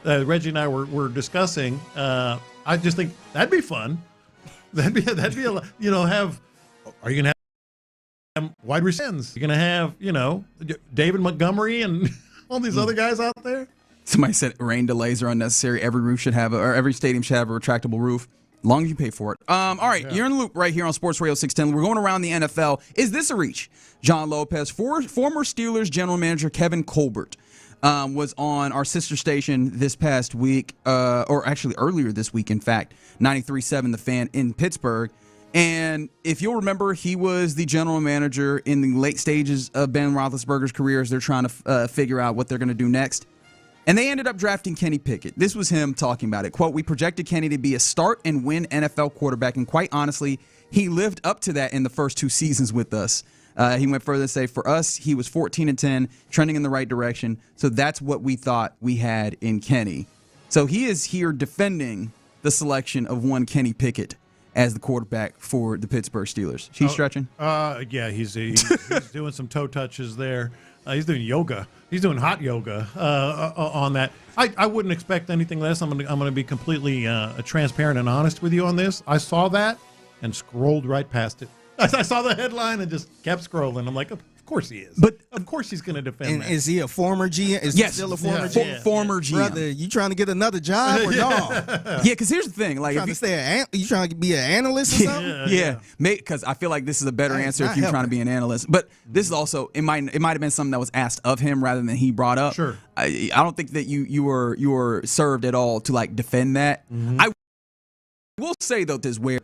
As Reggie and I were discussing, I just think that'd be fun. That'd be a are you gonna have wide receivers? You're gonna have David Montgomery and all these other guys out there. Somebody said rain delays are unnecessary. Every roof should have every stadium should have a retractable roof, as long as you pay for it. All right, You're in the loop right here on Sports Radio 610. We're going around the NFL. Is this a reach? John Lopez, former Steelers general manager Kevin Colbert was on our sister station this past week, or actually earlier this week, in fact, 93.7 The Fan in Pittsburgh. And if you'll remember, he was the general manager in the late stages of Ben Roethlisberger's career as they're trying to figure out what they're going to do next. And they ended up drafting Kenny Pickett. This was him talking about it. Quote, "We projected Kenny to be a start and win NFL quarterback, and quite honestly, he lived up to that in the first 2 seasons with us." He went further to say, "For us, he was 14-10, trending in the right direction. So that's what we thought we had in Kenny." So he is here defending the selection of one Kenny Pickett as the quarterback for the Pittsburgh Steelers. He's stretching? Yeah, he's doing some toe touches there. He's doing yoga. He's doing hot yoga on that. I wouldn't expect anything less. I'm gonna be completely transparent and honest with you on this. I saw that and scrolled right past it. I saw the headline and just kept scrolling. I'm like, of course he is. But of course he's going to defend and that. Is he a former GM? Is he still a former GM? Former GM. Brother, you trying to get another job or no? Yeah, because here's the thing. Like, you trying to be an analyst or something? Yeah, because I feel like this is a better answer if you're trying to be an analyst. But this is also it might have been something that was asked of him rather than he brought up. Sure. I don't think that you were served at all to like defend that. I will say though, this where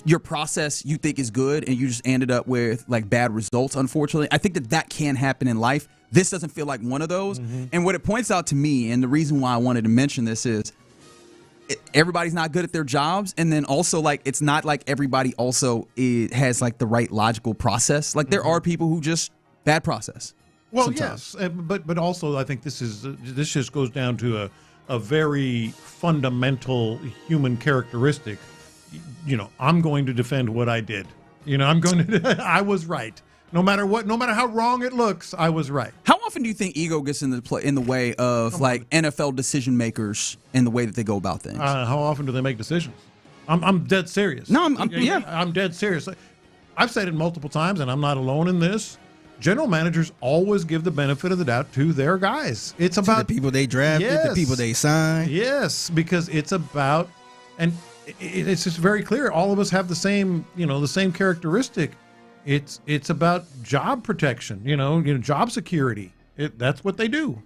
your process you think is good and you just ended up with like bad results, unfortunately. I think that can happen in life. This doesn't feel like one of those. And what it points out to me, and the reason why I wanted to mention this is everybody's not good at their jobs. And then also like it's not like everybody also has like the right logical process. Like there are people who just bad process. Well, sometimes. yes, but also I think this just goes down to a very fundamental human characteristic. You know, I'm going to defend what I did. You know, I was right. No matter how wrong it looks, I was right. How often do you think ego gets in the way of like NFL decision makers and the way that they go about things? How often do they make decisions? I'm dead serious. No, I'm dead serious. I've said it multiple times, and I'm not alone in this. General managers always give the benefit of the doubt to their guys. It's about the people they drafted, the people they signed. Yes, because it's about and. It's just very clear. All of us have the same characteristic. It's about job protection, job security. That's what they do.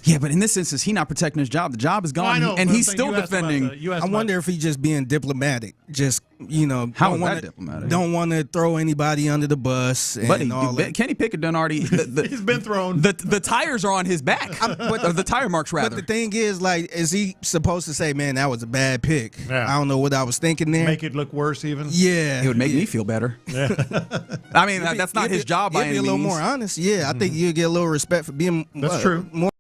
Yeah, but in this instance, he's not protecting his job. The job is gone, and he's still defending. I wonder if he's just being diplomatic. Just how is that diplomatic? Don't want to throw anybody under the bus. And Kenny Pickett done already. He's been thrown. The tires are on his back. Or the tire marks rather. But the thing is, like, is he supposed to say, "Man, that was a bad pick"? Yeah. I don't know what I was thinking there. Make it look worse, even. Yeah, it would make me feel better. Yeah. I mean, that's not his job by any means. Be a little more honest. Yeah, I think you'd get a little respect for being. That's true. More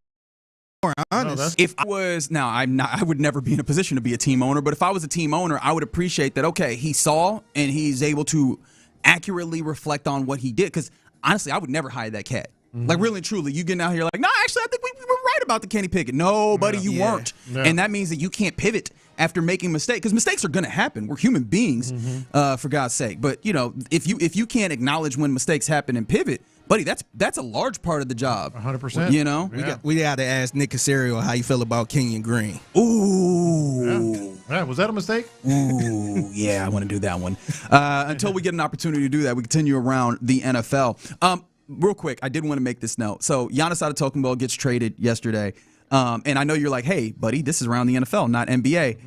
honest. If I was I would never be in a position to be a team owner, but if I was a team owner, I would appreciate that, okay, he saw and he's able to accurately reflect on what he did. Because honestly, I would never hire that cat. Like, really and truly, you getting out here like, no, actually, I think we were right about the Kenny Pickett. No, buddy, you weren't. Yeah. And that means that you can't pivot after making mistakes, because mistakes are going to happen. We're human beings, for God's sake. But, if you can't acknowledge when mistakes happen and pivot, buddy, that's a large part of the job. 100%. We got to ask Nick Casario how you feel about Kenyon Green. Ooh. Yeah, was that a mistake? Ooh, yeah, I want to do that one. Until we get an opportunity to do that, we continue around the NFL. Real quick, I did want to make this note. So Giannis Antetokounmpo gets traded yesterday. And I know you're like, hey, buddy, this is around the NFL, not NBA.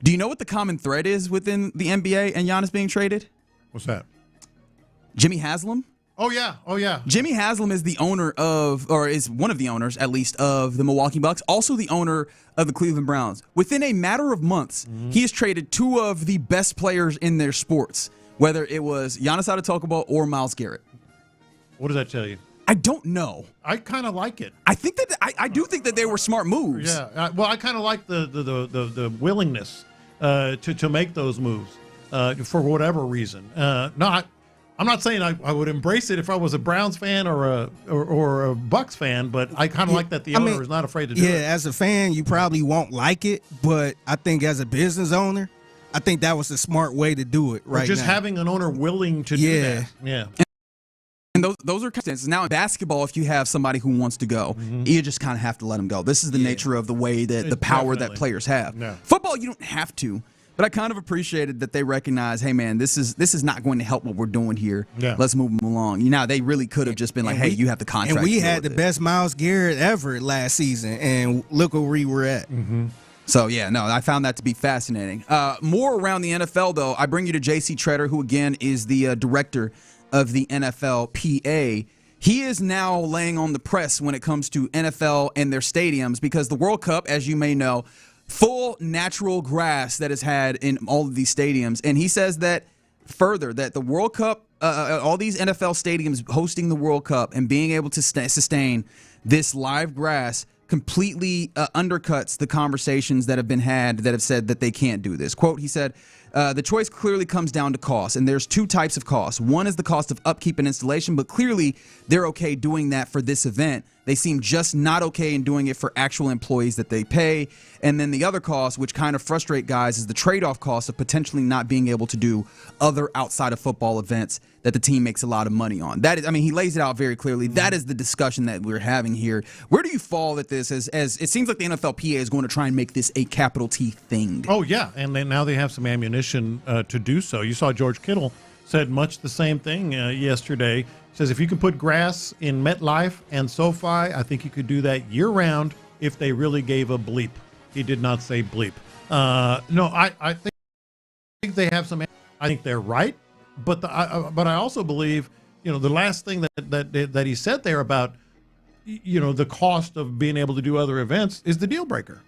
Do you know what the common thread is within the NBA and Giannis being traded? What's that? Jimmy Haslam. Oh, yeah. Jimmy Haslam is the owner of, or is one of the owners, at least, of the Milwaukee Bucks, also the owner of the Cleveland Browns. Within a matter of months, he has traded two of the best players in their sports, whether it was Giannis Antetokounmpo or Myles Garrett. What does that tell you? I don't know. I kind of like it. I think that I do think that they were smart moves. Yeah. Well, I kind of like the willingness to make those moves for whatever reason. I'm not saying I would embrace it if I was a Browns fan or a Bucks fan, but I kind of like that the owner is not afraid to do it. Yeah, as a fan, you probably won't like it, but I think as a business owner, I think that was the smart way to do it right now. Just having an owner willing to do that. Yeah. And those are circumstances. Now in basketball, if you have somebody who wants to go, you just kind of have to let them go. This is the nature of the way that the power that players have. Yeah. Football, you don't have to. But I kind of appreciated that they recognize, hey, man, this is not going to help what we're doing here. Yeah. Let's move them along. They really could have just been like, hey, you have the contract. And we had the best Myles Garrett ever last season, and look where we were at. So, yeah, no, I found that to be fascinating. More around the NFL, though, I bring you to J.C. Tretter, who, again, is the director of the NFLPA. He is now laying on the press when it comes to NFL and their stadiums because the World Cup, as you may know, full natural grass that is had in all of these stadiums. And he says that further, that the World Cup, all these NFL stadiums hosting the World Cup and being able to sustain this live grass completely undercuts the conversations that have been had that have said that they can't do this. Quote, he said, The choice clearly comes down to cost, and there's two types of costs. One is the cost of upkeep and installation, but clearly they're okay doing that for this event. They seem just not okay in doing it for actual employees that they pay. And then the other cost, which kind of frustrate guys, is the trade-off cost of potentially not being able to do other outside of football events that the team makes a lot of money on. That is, I mean, he lays it out very clearly. That is the discussion that we're having here. Where do you fall at this? As it seems like the NFLPA is going to try and make this a capital T thing. Oh yeah, and then now they have some ammunition to do so. You saw George Kittle said much the same thing yesterday. Says if you can put grass in MetLife and SoFi, I think you could do that year-round if they really gave a bleep. He did not say bleep. No, I think they have some. I think they're right, but I also believe, you know, the last thing that he said there about, you know, the cost of being able to do other events is the deal breaker.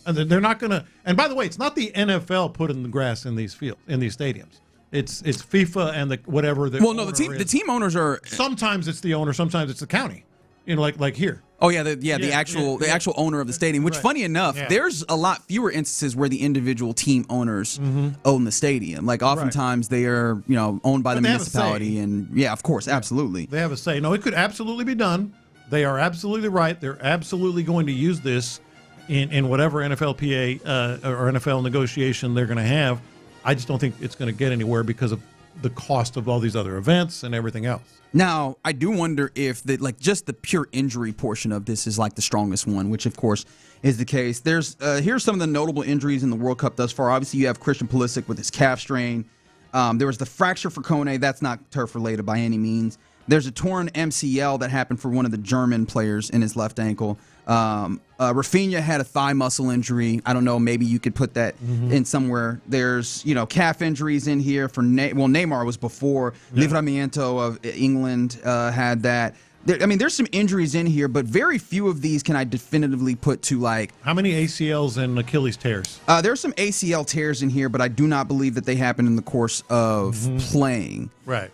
And they're not going to. And by the way, it's not the NFL putting the grass in these fields, in these stadiums. It's FIFA and the whatever. The team owners are. Sometimes it's the owner, sometimes it's the county. You know, like here. Oh yeah, the actual owner of the stadium. Which, funny enough, there's a lot fewer instances where the individual team owners own the stadium. Like oftentimes they are, you know, owned by the municipality, and of course, absolutely, they have a say. No, it could absolutely be done. They are absolutely right. They're absolutely going to use this in whatever NFLPA or NFL negotiation they're going to have. I just don't think it's going to get anywhere because of the cost of all these other events and everything else. Now, I do wonder if just the pure injury portion of this is like the strongest one, which of course is the case. There's here's some of the notable injuries in the World Cup thus far. Obviously, you have Christian Pulisic with his calf strain. There was the fracture for Kone. That's not turf related by any means. There's a torn MCL that happened for one of the German players in his left ankle. Rafinha had a thigh muscle injury. I don't know. Maybe you could put that in somewhere. There's, you know, calf injuries in here for Neymar was before. Livramento of England had that. There's some injuries in here, but very few of these can I definitively put to like. How many ACLs and Achilles tears? There's some ACL tears in here, but I do not believe that they happen in the course of playing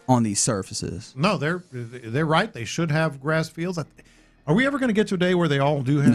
on these surfaces. No, they're right. They should have grass fields. Are we ever going to get to a day where they all do have?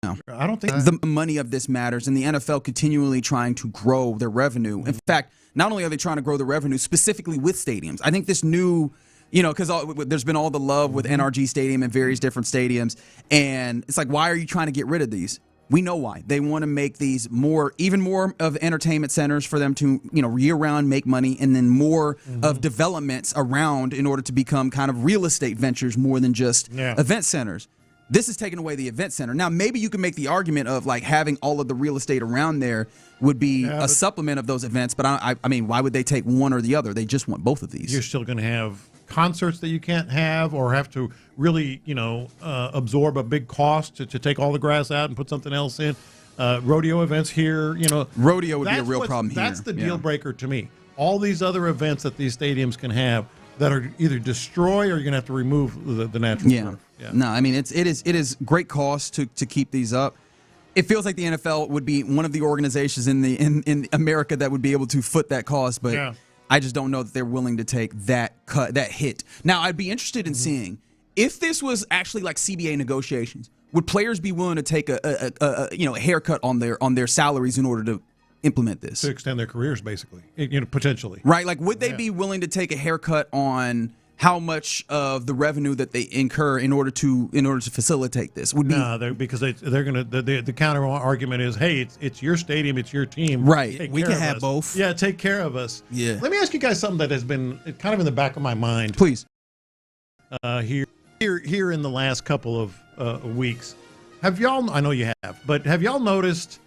No. I don't think the money of this matters, and the NFL continually trying to grow their revenue. In fact, not only are they trying to grow the revenue specifically with stadiums, I think this new, you know, because there's been all the love with NRG Stadium and various different stadiums, and it's like, why are you trying to get rid of these? We know why. They want to make these even more of entertainment centers for them to, you know, year-round make money, and then more of developments around in order to become kind of real estate ventures more than just event centers. This is taking away the event center. Now, maybe you can make the argument of like having all of the real estate around there would be a supplement of those events, but I mean, why would they take one or the other? They just want both of these. You're still going to have concerts that you can't have or have to really, you know, absorb a big cost to take all the grass out and put something else in. Rodeo events here, you know. Rodeo would be a real problem here. That's the deal breaker to me. All these other events that these stadiums can have that are either destroy or you're going to have to remove the natural turf. Yeah. No, I mean, it is great cost to keep these up. It feels like the NFL would be one of the organizations in America that would be able to foot that cost, but I just don't know that they're willing to take that hit. Now, I'd be interested in seeing if this was actually like CBA negotiations. Would players be willing to take a haircut on their salaries in order to implement this, to extend their careers, basically, you know, potentially, right? Like, would they be willing to take a haircut on how much of the revenue that they incur in order to facilitate this? Because they're gonna the counter argument is, hey, it's your stadium, it's your team, right? We can have both. Yeah, take care of us. Yeah. Let me ask you guys something that has been kind of in the back of my mind, please. Here in the last couple of weeks, have y'all? I know you have, but have y'all noticed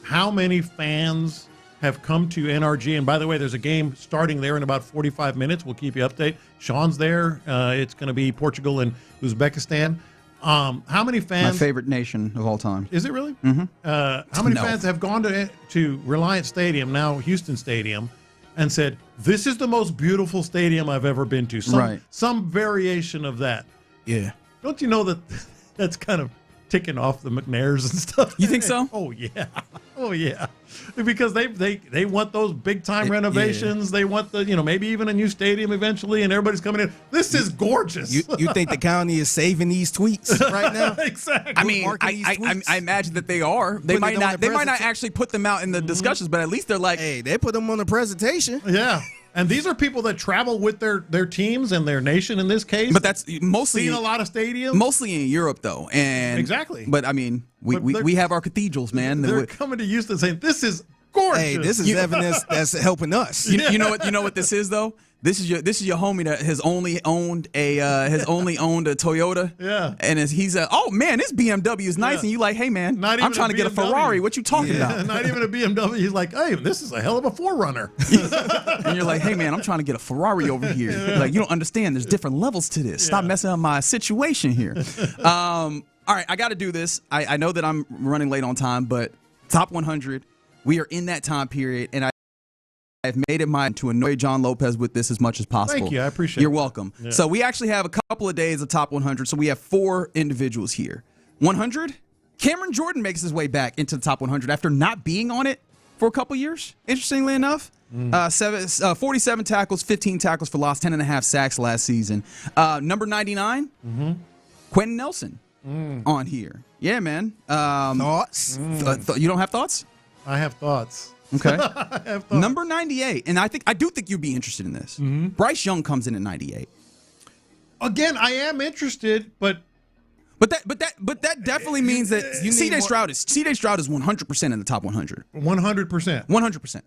how many fans have come to NRG? And by the way, there's a game starting there in about 45 minutes. We'll keep you updated. Sean's there. It's going to be Portugal and Uzbekistan. How many fans? My favorite nation of all time. Is it really? Mm-hmm. How many fans have gone to Reliant Stadium, now Houston Stadium, and said, this is the most beautiful stadium I've ever been to? Some variation of that. Yeah. Don't you know that's kind of ticking off the McNairs and stuff? You think so? Oh, yeah. Oh yeah, because they want those big time renovations. Yeah. They want the maybe even a new stadium eventually, and everybody's coming in. This is gorgeous. You think the county is saving these tweets right now? Exactly. I mean, I imagine that they are. They might not. They might not actually put them out in the discussions, but at least they're like, hey, they put them on the presentation. Yeah. And these are people that travel with their teams and their nation in this case. But that's mostly seen a lot of stadiums. Mostly in Europe, though. And exactly. But I mean, we have our cathedrals, man. They're coming to Houston saying this is gorgeous. Hey, this is evidence that's helping us. You know what this is though. This is your homie that has only owned a Toyota. Yeah. And he's oh man, this BMW is nice, and you like, hey man, I'm trying to get a Ferrari. What you talking about? Not even a BMW. He's like, hey, this is a hell of a 4Runner. And you're like, hey man, I'm trying to get a Ferrari over here. Yeah. Like, you don't understand. There's different levels to this. Stop messing up my situation here. All right, I got to do this. I know that I'm running late on time, but top 100. We are in that time period, and I've made it mine to annoy John Lopez with this as much as possible. Thank you. I appreciate it. You're welcome. Yeah. So we actually have a couple of days of top 100. So we have 4 individuals here. 100, Cameron Jordan makes his way back into the top 100 after not being on it for a couple years, interestingly enough. 47 tackles, 15 tackles for loss, 10.5 sacks last season. Number 99, Quentin Nelson on here. Yeah, man. Thoughts? You don't have thoughts? I have thoughts. Okay. Number 98, and I do think you'd be interested in this. Bryce Young comes in at 98. Again, I am interested, but that definitely means that C.J. Stroud is 100% in the top 100. 100%. 100%.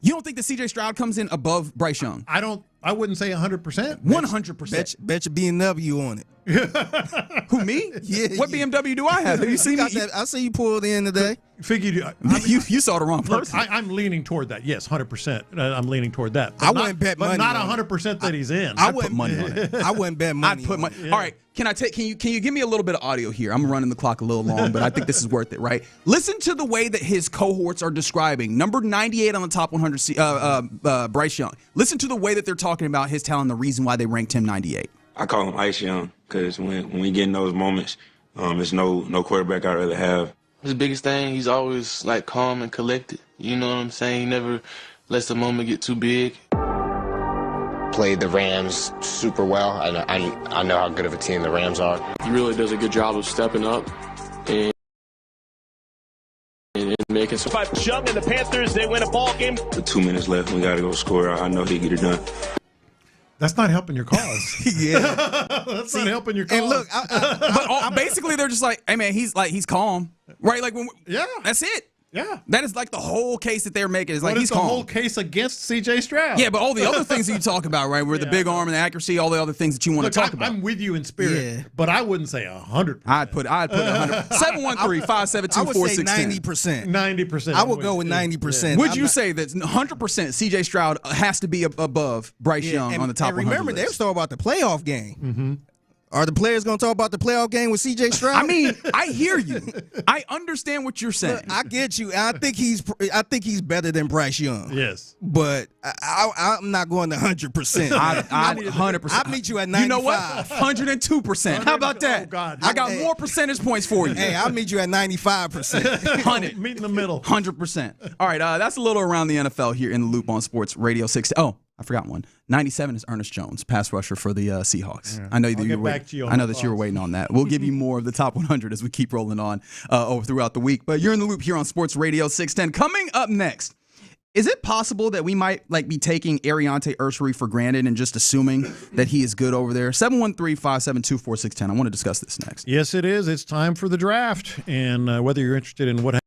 You don't think that C.J. Stroud comes in above Bryce Young? I wouldn't say 100%. 100%. Bet your BMW on it. Who, me? Yeah. What BMW do I have? Have you seen me? I see you pulled in today. Figured you saw the wrong person. I'm leaning toward that. Yes, 100%. I'm leaning toward that. I wouldn't bet money. But not 100% that he's in. I'd put money on it. I wouldn't bet money. All right. Can you give me a little bit of audio here? I'm running the clock a little long, but I think this is worth it, right? Listen to the way that his cohorts are describing number 98 on the top 100, Bryce Young. Listen to the way that they're talking about his talent, the reason why they ranked him 98. I call him Ice Young because when we get in those moments, there's no quarterback I'd rather have. His biggest thing, he's always like calm and collected. You know what I'm saying? He never lets the moment get too big. Played the Rams super well. I know how good of a team the Rams are. He really does a good job of stepping up and making some. Young and the Panthers, they win a ball game. With 2 minutes left, we got to go score. I know he'll get it done. That's not helping your cause. Yeah. That's not helping your cause. And look, basically they're just like, hey man, he's calm, right? Like that's it. Yeah. That is like the whole case that they're making. Is like he's calm. The whole case against C.J. Stroud. Yeah, but all the other things that you talk about, right, where the big arm and the accuracy, all the other things that you want to talk about. I'm with you in spirit, but I wouldn't say 100%. I'd put 100. 713-572-4610. I would say 90%. 90%. I would go with 90%. Would you say that 100% C.J. Stroud has to be above Bryce Young on the top 100 remember, list? they were talking about the playoff game. Are the players going to talk about the playoff game with C.J. Stroud? I mean, I hear you. I understand what you're saying. Look, I get you. I think he's better than Bryce Young. Yes, but I'm not going to 100%. I'm 100%. I'll meet you at 95. You know what? 102%. How about that? Oh, God. I got more percentage points for you. Hey, I'll meet you at 95%. 100. Meet in the middle. 100%. All right, that's a little around the NFL here in the Loop on Sports Radio 60. Oh, I forgot one. 97 is Ernest Jones, pass rusher for the Seahawks. Yeah. I know that you were waiting on that. We'll give you more of the top 100 as we keep rolling on throughout the week. But you're in the Loop here on Sports Radio 610. Coming up next, is it possible that we might be taking Ariante Ursery for granted and just assuming that he is good over there? 713-572-4610. I want to discuss this next. Yes, it is. It's time for the draft. And whether you're interested in what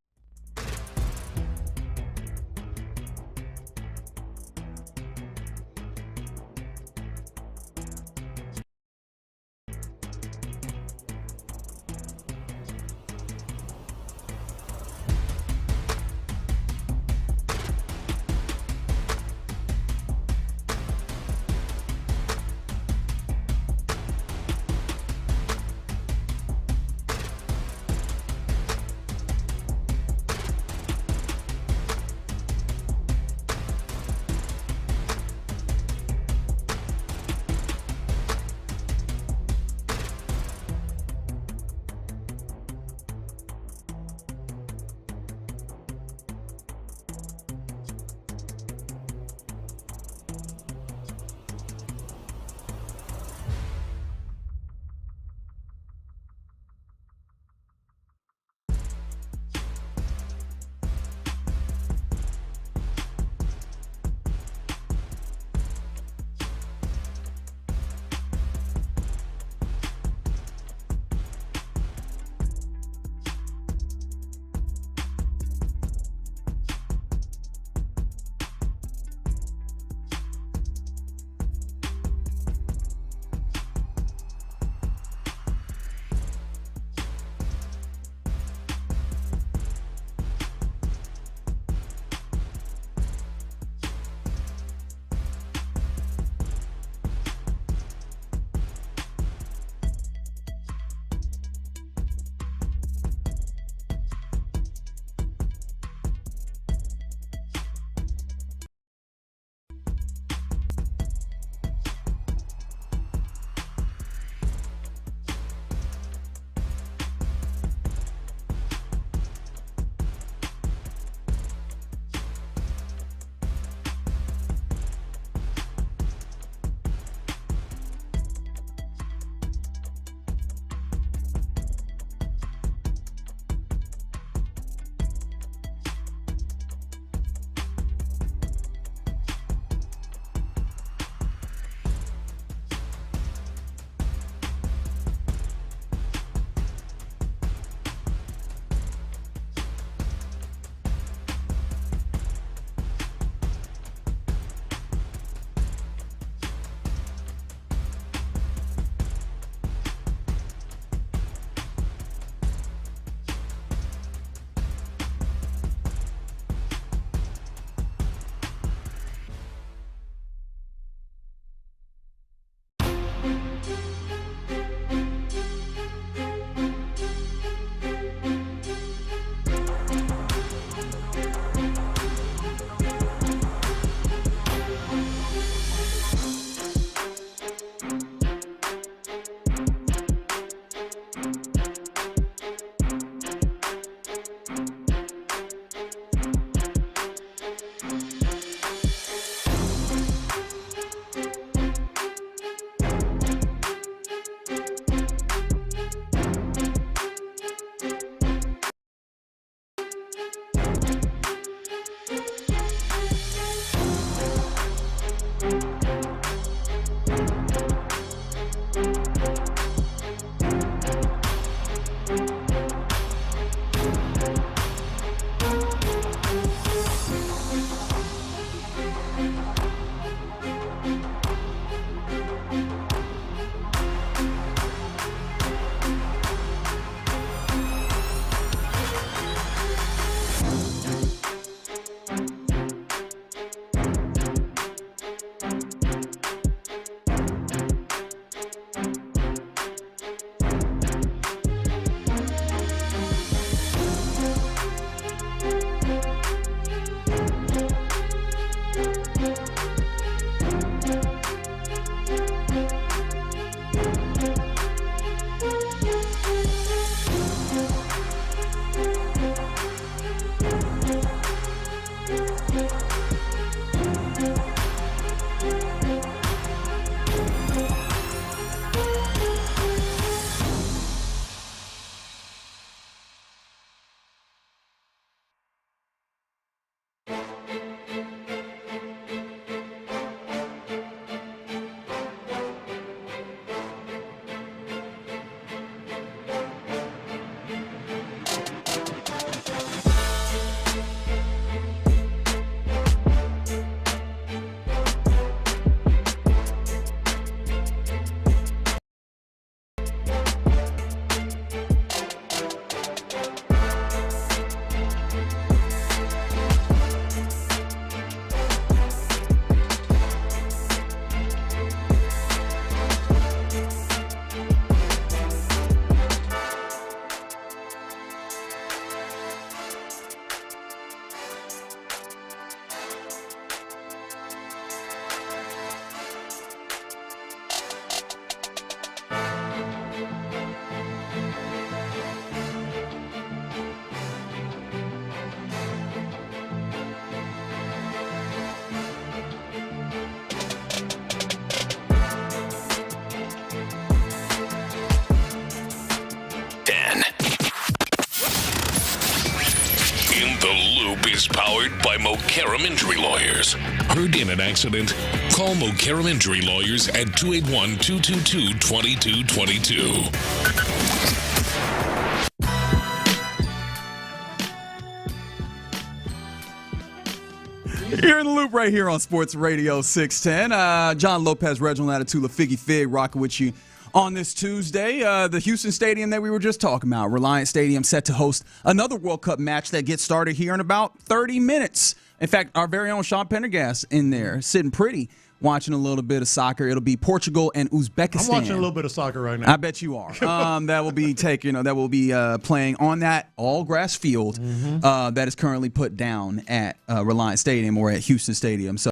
The Loop is powered by Mokaram Injury Lawyers. Heard in an accident? Call Mokaram Injury Lawyers at 281-222-2222. You're in the loop right here on Sports Radio 610. John Lopez, Reginald Attitula, Figgy Fig, rocking with you on this Tuesday. The Houston Stadium that we were just talking about, Reliant Stadium, set to host another World Cup match that gets started here in about 30 minutes. In fact, our very own Sean Pendergast in there, sitting pretty, watching a little bit of soccer. It'll be Portugal and Uzbekistan. I'm watching a little bit of soccer right now. I bet you are. That will be playing on that all grass field that is currently put down at Reliant Stadium or at Houston Stadium. So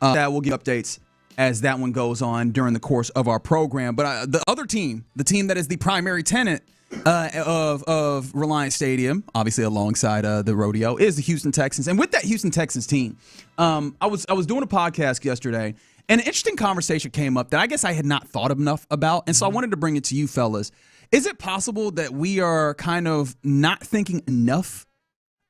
that will give updates as that one goes on during the course of our program. But the other team, the team that is the primary tenant of Reliant Stadium, obviously alongside the rodeo, is the Houston Texans. And with that Houston Texans team, I was doing a podcast yesterday, and an interesting conversation came up that I guess I had not thought enough about, and so I wanted to bring it to you fellas. Is it possible that we are kind of not thinking enough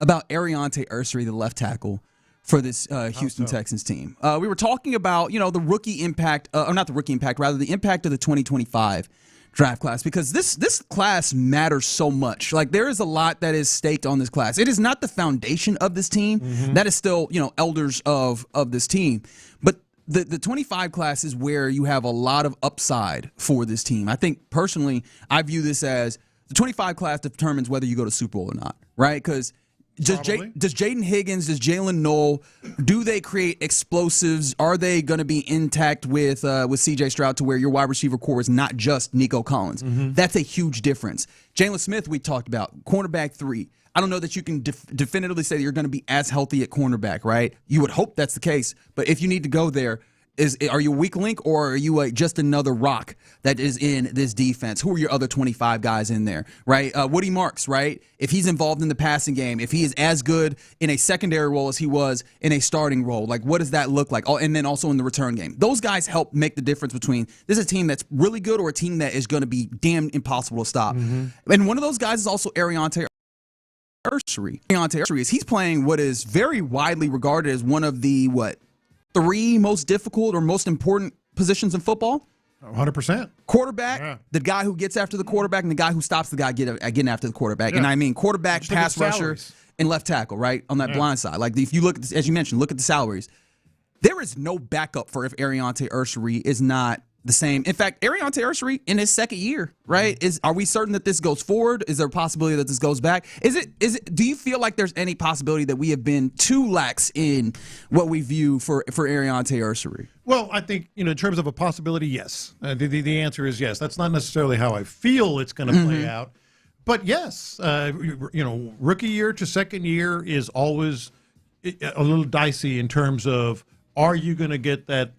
about Ariante Ursery, the left tackle, for this Houston Texans team? We were talking about, the rookie impact, or not the rookie impact, rather the impact of the 2025 draft class, because this class matters so much. Like, there is a lot that is staked on this class. It is not the foundation of this team. That is still, elders of this team. But the 25 class is where you have a lot of upside for this team. I think, personally, I view this as the 25 class determines whether you go to Super Bowl or not, right? Because does Jaden Higgins, does Jalen Noel, do they create explosives? Are they going to be intact with C.J. Stroud to where your wide receiver core is not just Nico Collins? That's a huge difference. Jalen Smith, we talked about, cornerback 3. I don't know that you can definitively say that you're going to be as healthy at cornerback, right? You would hope that's the case, but if you need to go there, are you a weak link, or are you just another rock that is in this defense? Who are your other 25 guys in there, right? Woody Marks, right? If he's involved in the passing game, if he is as good in a secondary role as he was in a starting role, like, what does that look like? Oh, and then also in the return game. Those guys help make the difference between this is a team that's really good or a team that is going to be damn impossible to stop. And one of those guys is also Ariante Ursery. Ariante Ursery he's playing what is very widely regarded as one of the, 3 most difficult or most important positions in football? 100%. Quarterback, the guy who gets after the quarterback, and the guy who stops the guy getting after the quarterback. And I mean quarterback, Just pass rusher, and left tackle, right, on that blind side. Like, if you look at, as you mentioned, look at the salaries. There is no backup for if Ariante Ursery is not the same. In fact, Ariante Ursery in his second year, right? Are we certain that this goes forward? Is there a possibility that this goes back? Do you feel like there's any possibility that we have been too lax in what we view for Ariante Ursery? Well, I think, in terms of a possibility, yes. The answer is yes. That's not necessarily how I feel it's going to play out. But yes, rookie year to second year is always a little dicey in terms of, are you going to get that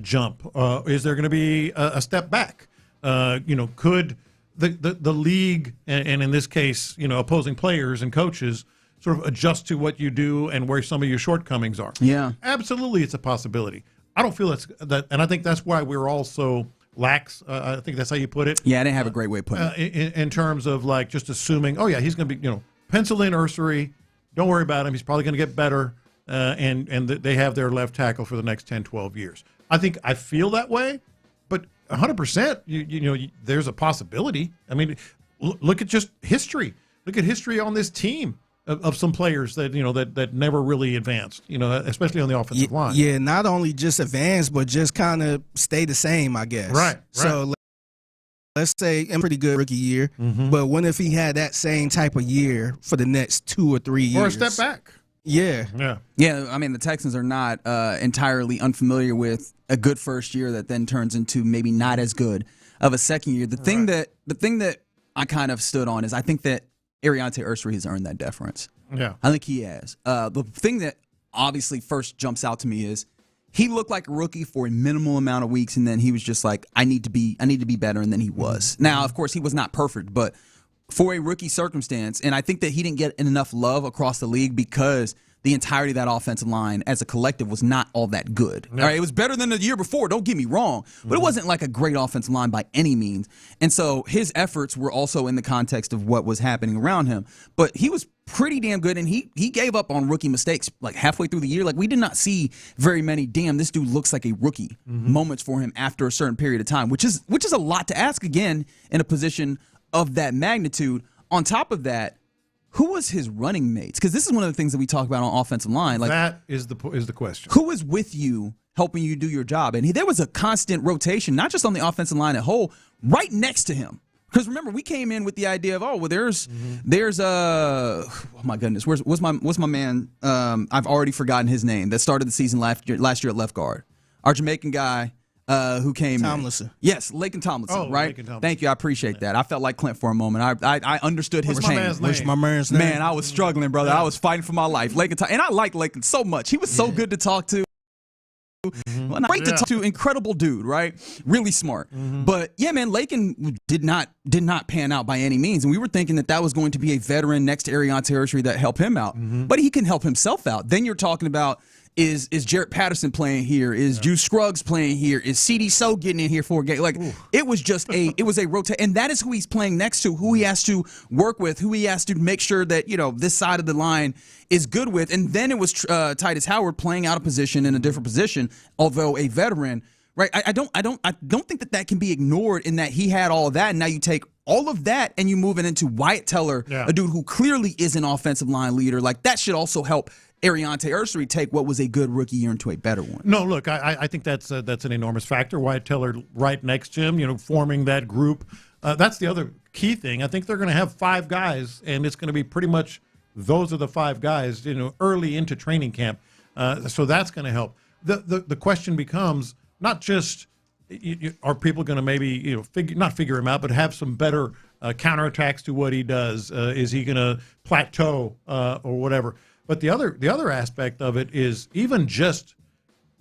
jump? Is there going to be a step back? Could the league, and in this case, opposing players and coaches, sort of adjust to what you do and where some of your shortcomings are? Yeah, absolutely, it's a possibility. I don't feel that, and I think that's why we're all so lax. I think that's how you put it. Yeah, I didn't have a great way of putting it. In terms of just assuming, oh yeah, he's going to be, pencil in Ursery. Don't worry about him. He's probably going to get better. And they have their left tackle for the next 10, 12 years. I feel that way, but 100%, there's a possibility. I mean, look at just history. Look at history on this team of some players that that never really advanced. Especially on the offensive line. Yeah, not only just advanced, but just kind of stay the same, I guess. Right. So let's say a pretty good rookie year, but what if he had that same type of year for the next 2 or 3 years? Or a step back. Yeah. I mean, the Texans are not entirely unfamiliar with a good first year that then turns into maybe not as good of a second year. The thing that I kind of stood on is I think that Ariante Ursery has earned that deference. Yeah, I think he has. The thing that obviously first jumps out to me is he looked like a rookie for a minimal amount of weeks, and then he was just like, I need to be better, and then he was. Now, of course, he was not perfect, but for a rookie circumstance, and I think that he didn't get enough love across the league because the entirety of that offensive line as a collective was not all that good. No. All right, it was better than the year before, don't get me wrong, but it wasn't like a great offensive line by any means. And so his efforts were also in the context of what was happening around him. But he was pretty damn good, and he gave up on rookie mistakes like halfway through the year. Like we did not see very many damn this dude looks like a rookie moments for him after a certain period of time, which is a lot to ask again in a position of that magnitude. On top of that, who was his running mates? Because this is one of the things that we talk about on offensive line. Like that is the question. Who is with you helping you do your job? And there was a constant rotation, not just on the offensive line at whole, right next to him. Because remember, we came in with the idea of, there's oh my goodness, what's my man? I've already forgotten his name. That started the season last year at left guard, our Jamaican guy who came Tomlinson. in. Yes, Laken Tomlinson, right? Laken Tomlinson. Thank you, I appreciate that. I felt like Clint for a moment. I understood his pain. What's my man's name? Man, I was struggling, brother. I was fighting for my life. And I like Laken so much. He was so good to talk to. Great to talk to, incredible dude, right? Really smart. But yeah, man, Laken did not pan out by any means, and we were thinking that was going to be a veteran next to Ariante Ursery that helped him out. But he can help himself out. Then you're talking about is Jarrett Patterson playing here? Is Juice Scruggs playing here? Is CD So getting in here for a game? Like it was a rotate, and that is who he's playing next to, who he has to work with, who he has to make sure that this side of the line is good with. And then it was Titus Howard playing out of position in a different position, although a veteran. Right? I don't think that can be ignored in that he had all of that, and now you take all of that and you move it into Wyatt Teller, a dude who clearly is an offensive line leader. Like that should also help Ariante Ursery take what was a good rookie year into a better one. No, look, I think that's an enormous factor. Wyatt Teller right next to him, forming that group. That's the other key thing. I think they're going to have 5 guys, and it's going to be pretty much those are the 5 guys, early into training camp. So that's going to help. The question becomes not just are people going to maybe not figure him out, but have some better counterattacks to what he does? Is he going to plateau or whatever? But the other aspect of it is even just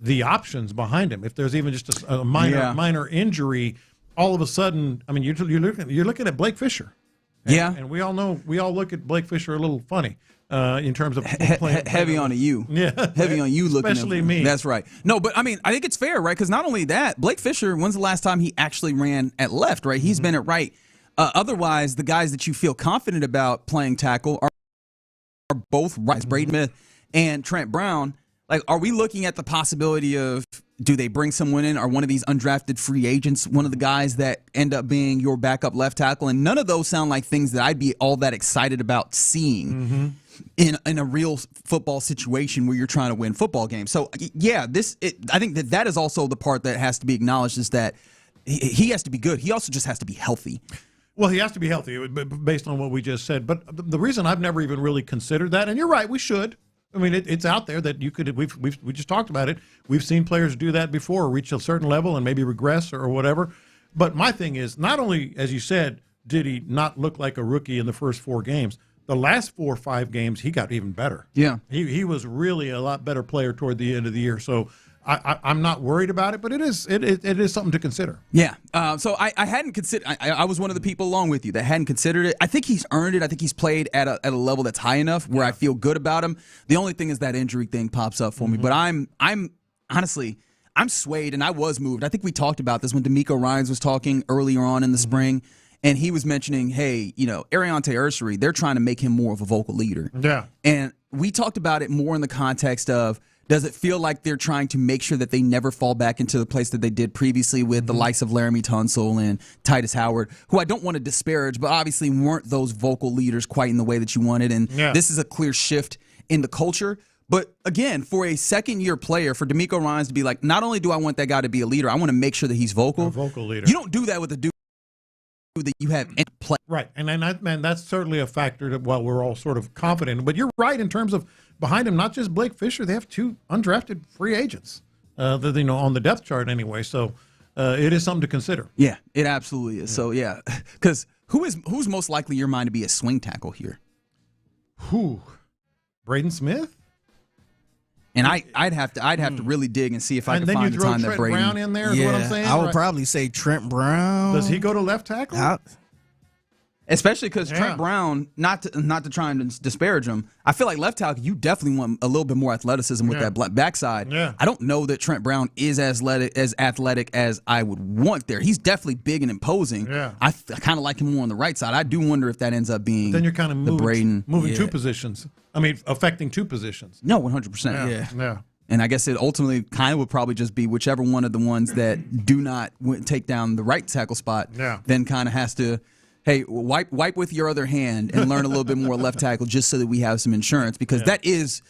the options behind him. If there's even just a minor injury, all of a sudden, I mean, you're looking at Blake Fisher. And we all look at Blake Fisher a little funny in terms of playing heavy on you. Yeah, heavy on you. Looking especially me. That's right. No, but I mean, I think it's fair, right? Because not only that, Blake Fisher. When's the last time he actually ran at left? Right, he's been at right. Otherwise, the guys that you feel confident about playing tackle are both right. Braden Smith and Trent Brown. Like, are we looking at the possibility of, do they bring someone in? Are one of these undrafted free agents one of the guys that end up being your backup left tackle? And none of those sound like things that I'd be all that excited about seeing in a real football situation where you're trying to win football games. So, yeah, I think that is also the part that has to be acknowledged, is that he has to be good. He also just has to be healthy. Well, he has to be healthy based on what we just said. But the reason I've never even really considered that, and you're right, we should. I mean, it's out there that you could. We just talked about it. We've seen players do that before, reach a certain level and maybe regress or whatever. But my thing is, not only, as you said, did he not look like a rookie in the first 4 games, the last 4 or 5 games he got even better. Yeah, he was really a lot better player toward the end of the year. So I'm not worried about it, but it is something to consider. Yeah. So I hadn't considered. I was one of the people along with you that hadn't considered it. I think he's earned it. I think he's played at a level that's high enough where I feel good about him. The only thing is that injury thing pops up for me. But I'm honestly, I'm swayed, and I was moved. I think we talked about this when D'Amico Ryans was talking earlier on in the spring, and he was mentioning, hey, Ariante Ursery, they're trying to make him more of a vocal leader. Yeah. And we talked about it more in the context of, does it feel like they're trying to make sure that they never fall back into the place that they did previously with the likes of Laramie Tunsil and Titus Howard, who I don't want to disparage, but obviously weren't those vocal leaders quite in the way that you wanted. And this is a clear shift in the culture. But again, for a second-year player, for D'Amico Ryans to be like, not only do I want that guy to be a leader, I want to make sure that he's vocal. A vocal leader. You don't do that with a dude that you have in play. Right, and that's certainly a factor that while we're all sort of confident. But you're right in terms of behind him, not just Blake Fisher, they have 2 undrafted free agents, on the depth chart anyway. So it is something to consider. Yeah, it absolutely is. Yeah. So yeah, because who's most likely your mind to be a swing tackle here? Braden Smith. And I'd have to really dig and see if I can find the time that Braden. Brown in there is what I'm saying. I would probably say Trent Brown. Does he go to left tackle? Especially because Trent Brown, not to try and disparage him, I feel like left tackle, you definitely want a little bit more athleticism with that backside. Yeah. I don't know that Trent Brown is as athletic as I would want there. He's definitely big and imposing. Yeah. I kind of like him more on the right side. I do wonder if that ends up being Then you're kind of moving yeah. two positions. I mean, affecting two positions. No, 100%. Yeah. And I guess it ultimately kind of would probably just be whichever one of the ones that do not take down the right tackle spot then kind of has to, hey, wipe with your other hand and learn a little bit more left tackle just so that we have some insurance, because that is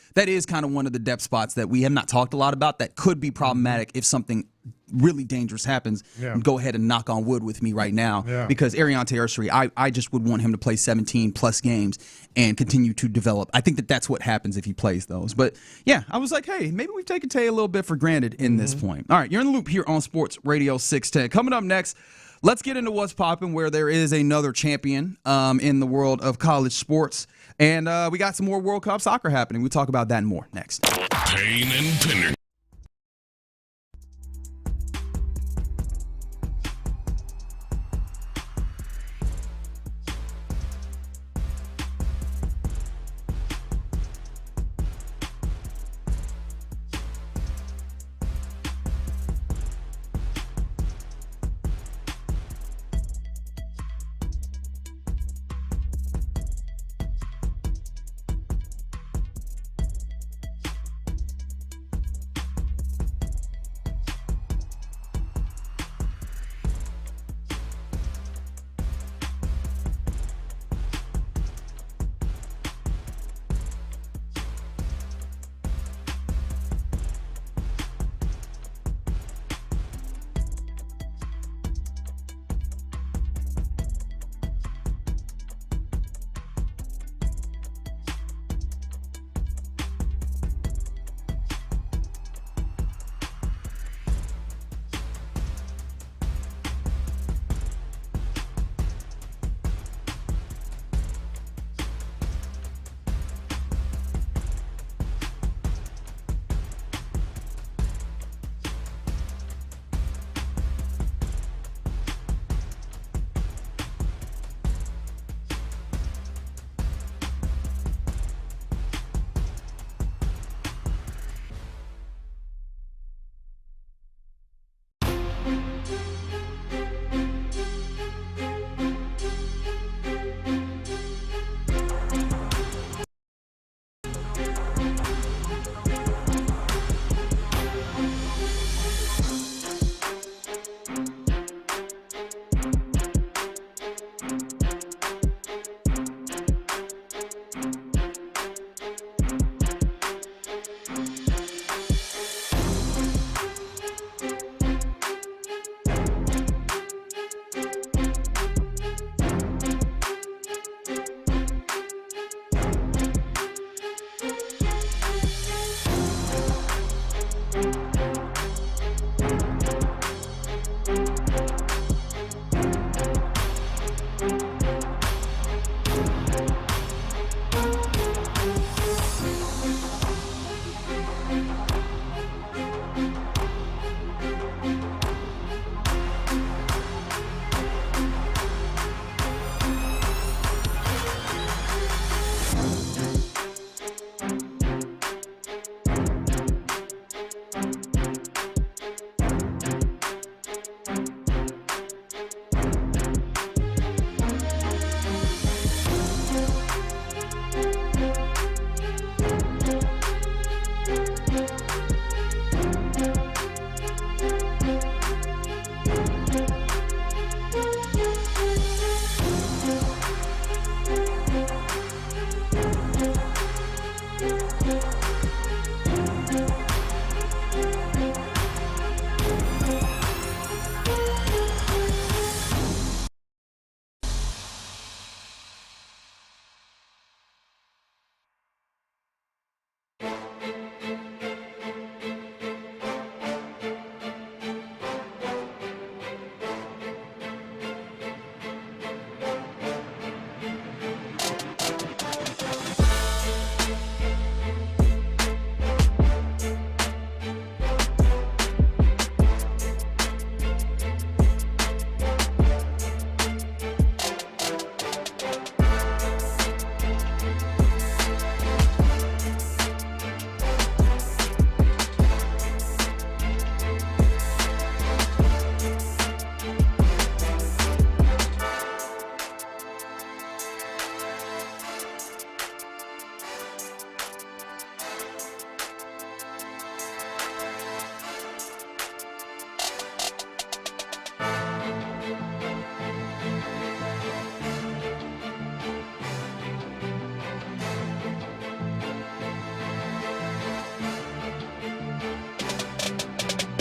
kind of one of the depth spots that we have not talked a lot about that could be problematic if something really dangerous happens. Go ahead and knock on wood with me right now, because Ariante Ursary, I just would want him to play 17 plus games and continue to develop. I think that's what happens if he plays those. But yeah, I was like, hey, maybe we've taken Tay a little bit for granted in this point. All right, you're in the loop here on Sports Radio 610. Coming up next, let's get into what's popping, where there is another champion in the world of college sports. And we got some more World Cup soccer happening. We'll talk about that and more next. Payne and Pendergast.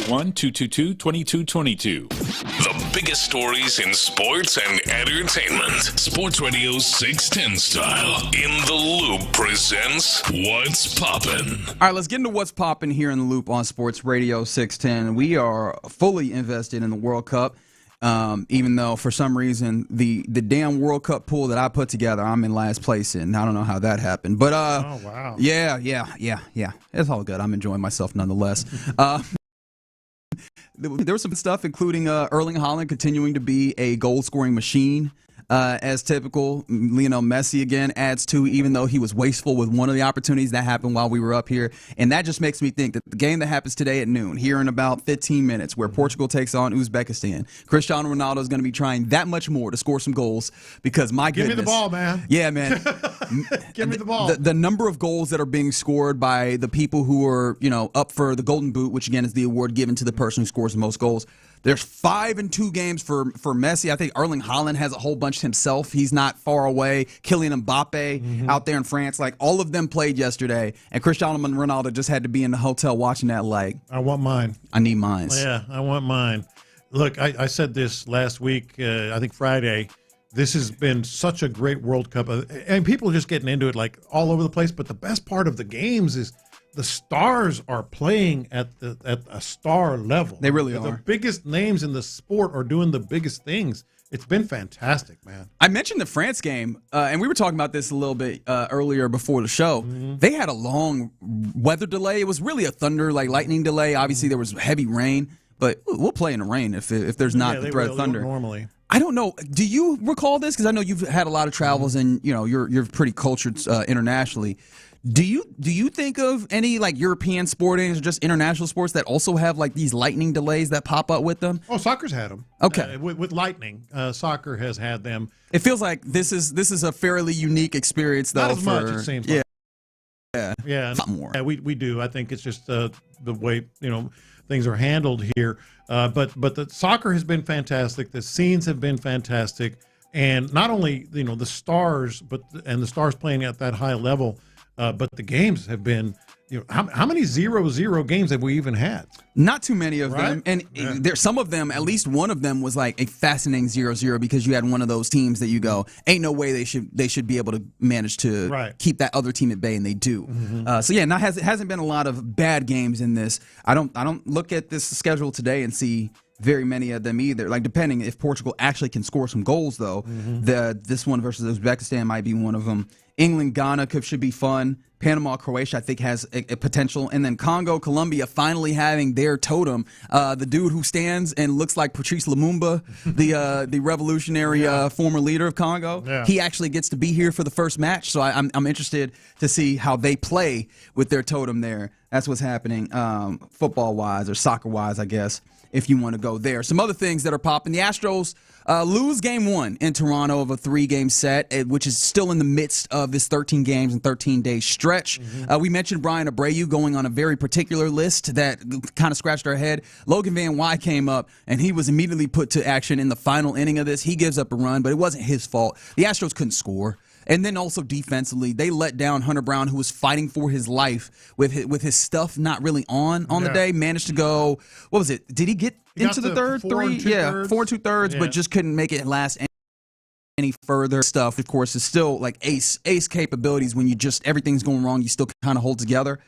801-222-2222. The biggest stories in sports and entertainment. Sports Radio 610 style. In the Loop presents What's Poppin'. All right, let's get into What's Poppin' here in the Loop on Sports Radio 610. We are fully invested in the World Cup. Even though for some reason the damn World Cup pool that I put together, I'm in last place in. I don't know how that happened, but oh wow, yeah, it's all good. I'm enjoying myself nonetheless. There was some stuff, including Erling Haaland continuing to be a goal scoring machine. As typical, Lionel Messi again adds to, even though he was wasteful with one of the opportunities that happened while we were up here. And that just makes me think that the game that happens today at noon, here in about 15 minutes, where Portugal takes on Uzbekistan, Cristiano Ronaldo is going to be trying that much more to score some goals because, my goodness. Give me the ball, man. Yeah, man. Give me the ball. The number of goals that are being scored by the people who are, up for the Golden Boot, which again is the award given to the person who scores the most goals. There's 5 in 2 games for Messi. I think Erling Haaland has a whole bunch himself. He's not far away. Kylian Mbappe out there in France. Like, all of them played yesterday, and Cristiano Ronaldo just had to be in the hotel watching that like, I want mine. I need mine. Yeah, I want mine. Look, I said this last week, I think Friday. This has been such a great World Cup. And people are just getting into it like all over the place. But the best part of the games is the stars are playing at a star level. They really are. The biggest names in the sport are doing the biggest things. It's been fantastic, man. I mentioned the France game, and we were talking about this a little bit earlier before the show. They had a long weather delay. It was really a lightning delay. Obviously, there was heavy rain, but we'll play in the rain if there's not the threat of thunder. Normally. I don't know. Do you recall this? Because I know you've had a lot of travels, and you're pretty cultured internationally. Do you think of any like European sporting or just international sports that also have like these lightning delays that pop up with them? Oh, soccer's had them. Okay, with lightning, soccer has had them. It feels like this is a fairly unique experience, though. Not as much, it seems. Yeah, yeah, a lot more. Yeah, we do. I think it's just the way things are handled here. But the soccer has been fantastic. The scenes have been fantastic, and not only the stars, but the stars playing at that high level. But the games have been, how many 0-0 games have we even had? Not too many of them. And there's some of them, at least one of them was like a fascinating 0-0 because you had one of those teams that you go, ain't no way they should be able to manage to keep that other team at bay, and they do. So yeah, hasn't been a lot of bad games in this. I don't look at this schedule today and see very many of them either. Like, depending if Portugal actually can score some goals, though, this one versus Uzbekistan might be one of them. England, Ghana should be fun. Panama, Croatia, I think has a potential. And then Congo, Colombia finally having their totem. The dude who stands and looks like Patrice Lumumba, the revolutionary former leader of Congo. He actually gets to be here for the first match. So I'm interested to see how they play with their totem there. That's what's happening football-wise or soccer-wise, I guess, if you want to go there. Some other things that are popping. The Astros lose game 1 in Toronto of a 3-game set, which is still in the midst of this 13 games and 13-day stretch. We mentioned Brian Abreu going on a very particular list that kind of scratched our head. Logan Van Wy came up, and he was immediately put to action in the final inning of this. He gives up a run, but it wasn't his fault. The Astros couldn't score. And then also defensively, they let down Hunter Brown, who was fighting for his life with his stuff not really on the day. Managed to go, what was it? Did he get into the third? 4 2/3, but just couldn't make it last any further. Stuff, of course, is still like ace capabilities. When everything's going wrong, you still kind of hold together.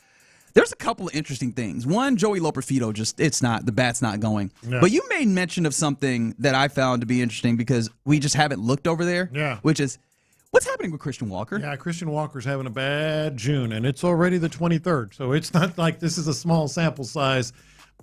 There's a couple of interesting things. One, Joey Loperfido, the bat's not going. Yeah. But you made mention of something that I found to be interesting because we just haven't looked over there. Yeah. Which is, what's happening with Christian Walker? Yeah, Christian Walker's having a bad June, and it's already the 23rd. So it's not like this is a small sample size.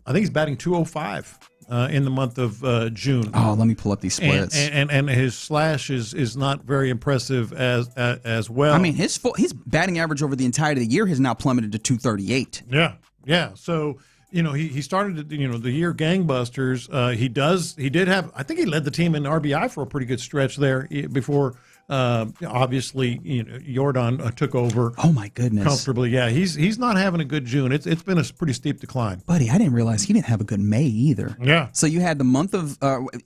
I think he's batting .205 in the month of June. Oh, let me pull up these splits. And his slash is not very impressive as well. I mean, his batting average over the entirety of the year has now plummeted to .238. Yeah. So he started the year gangbusters. He did have. I think he led the team in RBI for a pretty good stretch there before. Obviously, Jordan took over. Oh my goodness! Comfortably, yeah. He's not having a good June. It's been a pretty steep decline. Buddy, I didn't realize he didn't have a good May either. Yeah. So you had the month of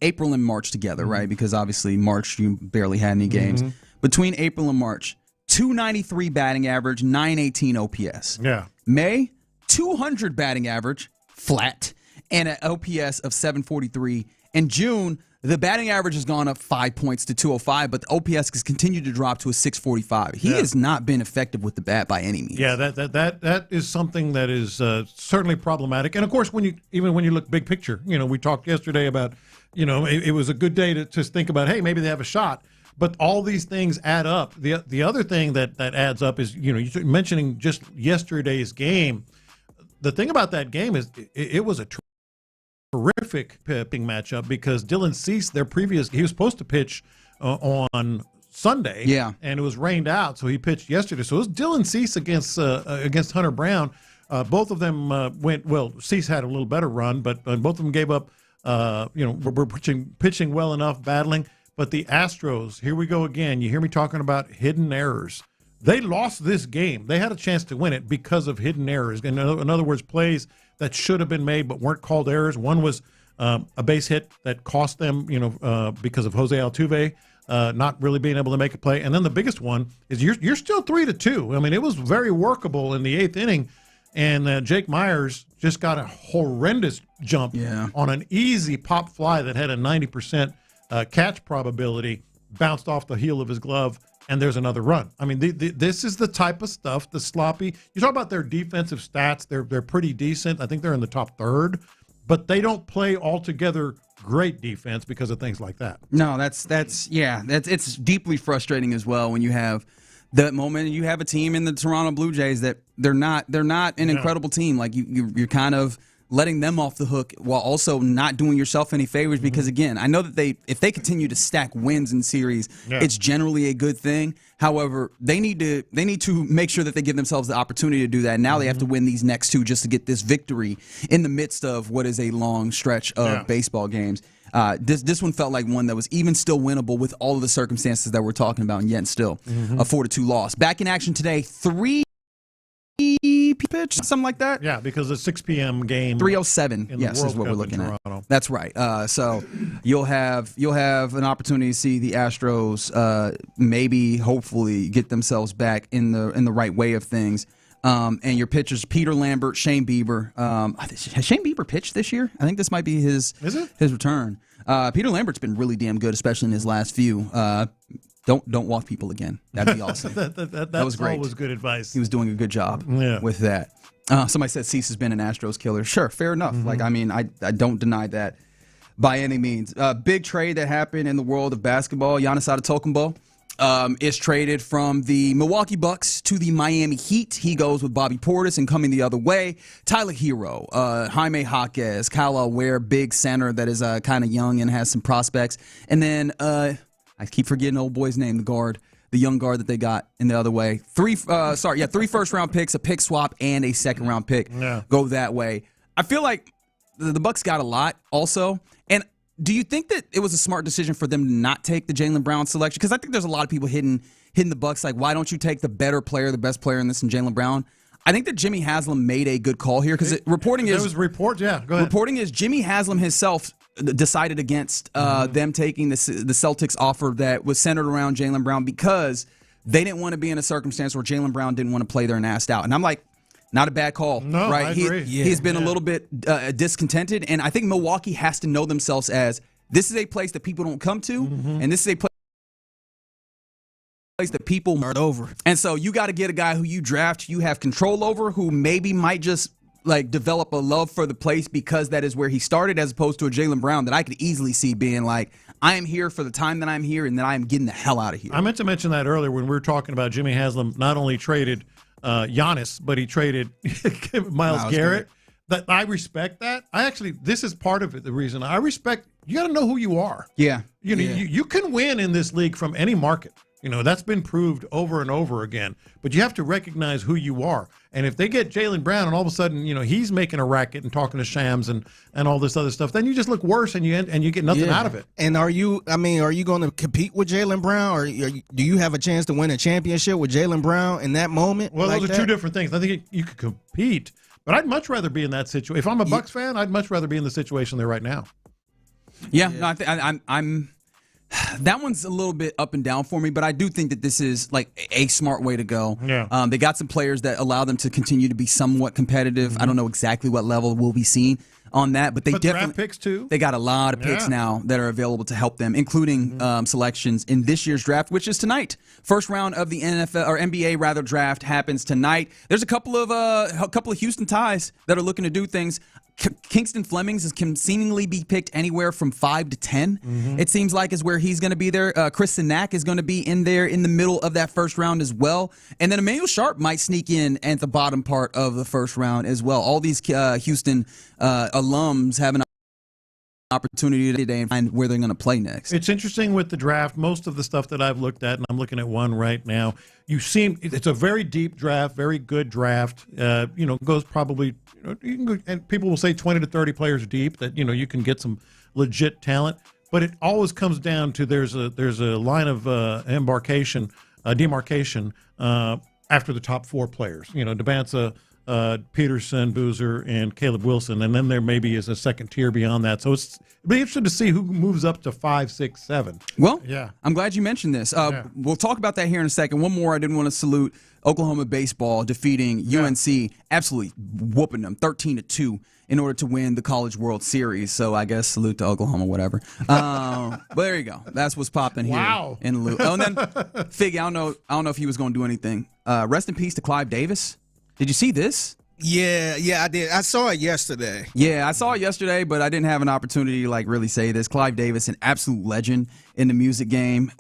April and March together, right? Because obviously March you barely had any games. Between April and March, 293 batting average, 918 OPS. Yeah. May, 200 batting average, flat. and an OPS of 743. In June, the batting average has gone up 5 points to 205, but the OPS has continued to drop to a 645. He has not been effective with the bat by any means. Yeah, that is something that is certainly problematic. And of course, when you look big picture, we talked yesterday about, it was a good day to think about, hey, maybe they have a shot. But all these things add up. The other thing that adds up is, you're mentioning just yesterday's game. The thing about that game is it was a terrific pitching matchup because Dylan Cease, he was supposed to pitch on Sunday, and it was rained out, so he pitched yesterday. So it was Dylan Cease against Hunter Brown. Both of them went well. Cease had a little better run, but both of them gave up. Were pitching well enough, battling. But the Astros, here we go again. You hear me talking about hidden errors. They lost this game. They had a chance to win it because of hidden errors. In other words, plays that should have been made but weren't called errors. One was a base hit that cost them, because of Jose Altuve not really being able to make a play. And then the biggest one is you're still 3-2. I mean, it was very workable in the 8th inning, and Jake Myers just got a horrendous jump on an easy pop fly that had a 90% catch probability, bounced off the heel of his glove, and there's another run. I mean, this is the type of stuff, the sloppy. You talk about their defensive stats, they're pretty decent. I think they're in the top third, but they don't play altogether great defense because of things like that. No, it's deeply frustrating as well when you have that moment and you have a team in the Toronto Blue Jays that they're not an incredible team. Like you're kind of letting them off the hook while also not doing yourself any favors because, again, I know that if they continue to stack wins in series, it's generally a good thing. However, they need to make sure that they give themselves the opportunity to do that. Now they have to win these next two just to get this victory in the midst of what is a long stretch of baseball games. This one felt like one that was even still winnable with all of the circumstances that we're talking about, and yet still a 4-2 loss. Back in action today, 3 pitch, something like that. Yeah, because the 6 p.m. game. 3:07. Yes, is what we're looking at. That's right. So you'll have an opportunity to see the Astros maybe, hopefully, get themselves back in the right way of things. And your pitchers, Peter Lambert, Shane Bieber. Has Shane Bieber pitched this year? I think this might be his return. Peter Lambert's been really damn good, especially in his last few. Don't walk people again. That'd be awesome. that was great. Always good advice. He was doing a good job with that. Somebody said Cease has been an Astros killer. Sure, fair enough. Like, I mean, I don't deny that by any means. Big trade that happened in the world of basketball. Giannis Antetokounmpo is traded from the Milwaukee Bucks to the Miami Heat. He goes with Bobby Portis, and coming the other way, Tyler Hero, Jaime Jaquez, Kyle Ware, big center that is kind of young and has some prospects. And then I keep forgetting the old boy's name, the young guard that they got in the other way. 3 first-round picks, a pick swap, and a second-round pick go that way. I feel like the Bucks got a lot also. And do you think that it was a smart decision for them to not take the Jaylen Brown selection? Because I think there's a lot of people hitting the Bucks like, why don't you take the better player, the best player in this, in Jaylen Brown? I think that Jimmy Haslam made a good call here because reporting is Jimmy Haslam himself decided against them taking the Celtics offer that was centered around Jaylen Brown because they didn't want to be in a circumstance where Jaylen Brown didn't want to play their ass out. And I'm like, not a bad call, right? I agree. He's been a little bit discontented, and I think Milwaukee has to know themselves as this is a place that people don't come to, and this is a place that people are over. And so you got to get a guy who you draft, you have control over, who maybe might just like develop a love for the place because that is where he started, as opposed to a Jaylen Brown that I could easily see being like, I am here for the time that I'm here, and then I am getting the hell out of here. I meant to mention that earlier when we were talking about Jimmy Haslam not only traded Giannis, but he traded Myles Garrett. That I respect that. This is part of it. The reason I respect, you got to know who you are. Yeah. You can win in this league from any market. That's been proved over and over again. But you have to recognize who you are. And if they get Jaylen Brown and all of a sudden, he's making a racket and talking to Shams and all this other stuff, then you just look worse and you get nothing out of it. And are you going to compete with Jaylen Brown, or do you have a chance to win a championship with Jaylen Brown in that moment? Well, those are two different things. I think you could compete, but I'd much rather be in that situation. If I'm a Bucks fan, I'd much rather be in the situation they're right now. Yeah. No, I'm that one's a little bit up and down for me, but I do think that this is like a smart way to go. Yeah. They got some players that allow them to continue to be somewhat competitive. I don't know exactly what level will be seen. on that, but they definitely draft picks too. They got a lot of picks now that are available to help them, including selections in this year's draft, which is tonight. First round of the NBA draft happens tonight. There's a couple of Houston ties that are looking to do things. Kingston Flemings can seemingly be picked anywhere from 5 to 10. It seems like is where he's going to be there. Chris Sinak is going to be in there in the middle of that first round as well. And then Emmanuel Sharp might sneak in at the bottom part of the first round as well. All these Houston alums have an opportunity today and find where they're going to play next. It's interesting with the draft. Most of the stuff that I've looked at, and I'm looking at one right now, it's a very deep draft, very good draft. Goes probably, you can go, and people will say 20 to 30 players deep. That you can get some legit talent, but it always comes down to there's a line of demarcation after the top 4 players. Debanza, Peterson, Boozer, and Caleb Wilson, and then there maybe is a second tier beyond that. So it'll be interesting to see who moves up to 5, 6, 7. Well, yeah, I'm glad you mentioned this. We'll talk about that here in a second. One more, I didn't want to salute Oklahoma baseball defeating UNC, absolutely whooping them 13-2 in order to win the College World Series. So I guess salute to Oklahoma, whatever. But there you go. That's what's popping here. Wow. In the loop. Oh, and then Figgy, I don't know if he was going to do anything. Rest in peace to Clive Davis. Did you see this? Yeah, I did. I saw it yesterday. Yeah, I saw it yesterday, but I didn't have an opportunity to really say this. Clive Davis, an absolute legend in the music game.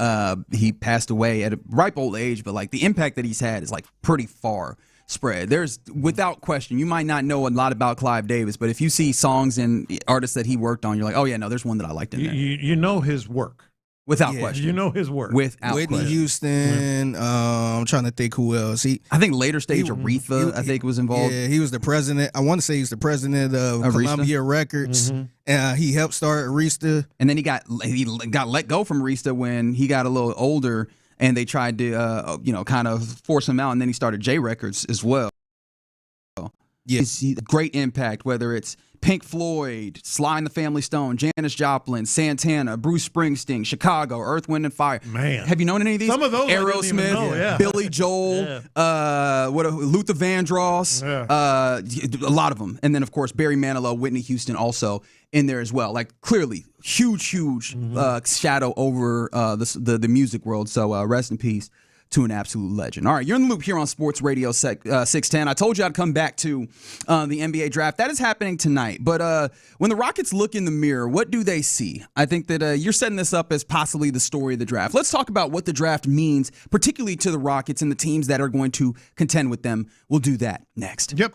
He passed away at a ripe old age, but the impact that he's had is pretty far spread. There's, without question, you might not know a lot about Clive Davis, but if you see songs and artists that he worked on, you're like, oh yeah, no, there's one that I liked in there. You know his work. Without question. You know his work. Without Whitney question. Houston. I'm trying to think who else. I think later stage Aretha, I think, was involved. Yeah, he was the president. I want to say he was the president of Columbia Records. He helped start Arista. And then he got let go from Arista when he got a little older, and they tried to kind of force him out, and then he started J Records as well. Yeah, it's great impact, whether it's Pink Floyd, Sly and the Family Stone, Janis Joplin, Santana, Bruce Springsteen, Chicago, Earth, Wind and Fire. Man, have you known any of these? Some of those Aerosmith, Billy Joel, Luther Vandross, a lot of them, and then of course Barry Manilow, Whitney Houston also in there as well. Clearly, huge shadow over the music world. So rest in peace to an absolute legend. All right, you're in the loop here on Sports Radio 610. I told you I'd come back to the NBA draft. That is happening tonight. But when the Rockets look in the mirror, what do they see? I think that you're setting this up as possibly the story of the draft. Let's talk about what the draft means, particularly to the Rockets and the teams that are going to contend with them. We'll do that next. Yep.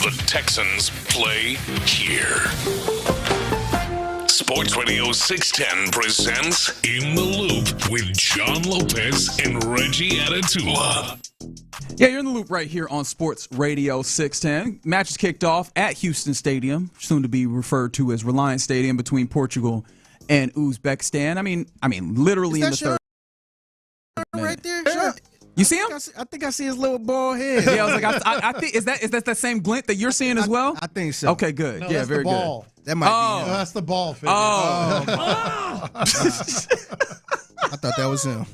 The Texans play here. Sports Radio 610 presents In the Loop with John Lopez and Reggie Atatula. Yeah, you're in the loop right here on Sports Radio 610. Match is kicked off at Houston Stadium, soon to be referred to as Reliance Stadium, between Portugal and Uzbekistan. I mean, literally in the third minute. Right there, sure. You see him? I think I see his little bald head. Yeah, I was like, I think is that the same glint that you're seeing as well? I think so. Okay, good. No, yeah, that's very the ball. good. That might be him. That's the ball figure. I thought that was him.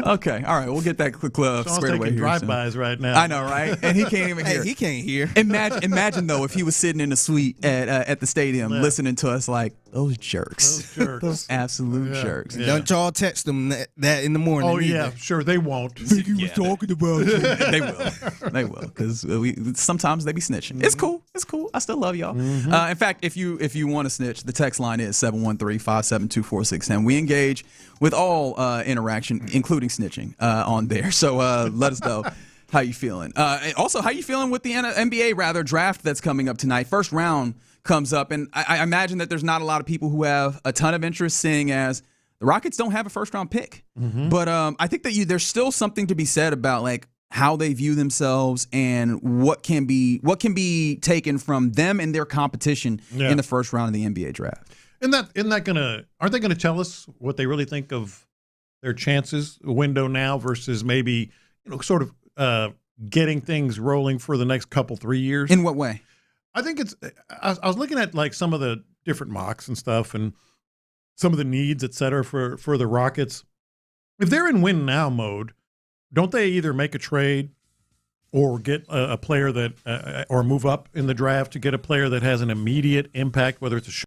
Okay, all right, we'll get that squared away here. Drive-bys right now. I know, right? And he can't even hear. He can't hear. Imagine though, if he was sitting in the suite at the stadium listening to us, like, those jerks. Those absolute jerks. Yeah. Don't y'all text them that in the morning. Oh, either. yeah, sure, they won't. Think he was talking about you. They will, because sometimes they be snitching. It's cool. I still love y'all. In fact, if you want to snitch, the text line is 713-572-4610. We engage with all interaction, including snitching, on there. So let us know how you feeling. Also, how you feeling with the NBA draft that's coming up tonight? First round comes up, and I imagine that there's not a lot of people who have a ton of interest, seeing as the Rockets don't have a first round pick. But I think that there's still something to be said about like how they view themselves and what can be taken from them and their competition in the first round of the NBA draft. Aren't they gonna tell us what they really think of their chances window now versus maybe sort of getting things rolling for the next 3 years? In what way? I think I was looking at like some of the different mocks and stuff and some of the needs, et cetera, for the Rockets. If they're in win now mode, don't they either make a trade or get a player that or move up in the draft to get a player that has an immediate impact, whether it's a shooter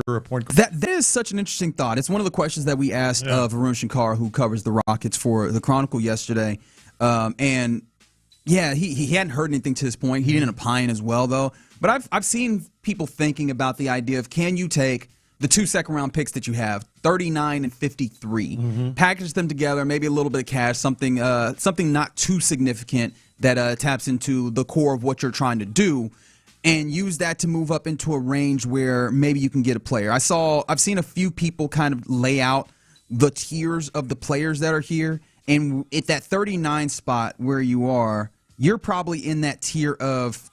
or a point guard? That is such an interesting thought. It's one of the questions that we asked of Varun Shankar, who covers the Rockets for the Chronicle yesterday. And yeah, he hadn't heard anything to this point. He didn't opine as well, though. But I've seen people thinking about the idea of, can you take the 2 second-round picks that you have, 39 and 53, package them together, maybe a little bit of cash, something not too significant that taps into the core of what you're trying to do, and use that to move up into a range where maybe you can get a player. I've seen a few people kind of lay out the tiers of the players that are here, and at that 39 spot where you are, you're probably in that tier of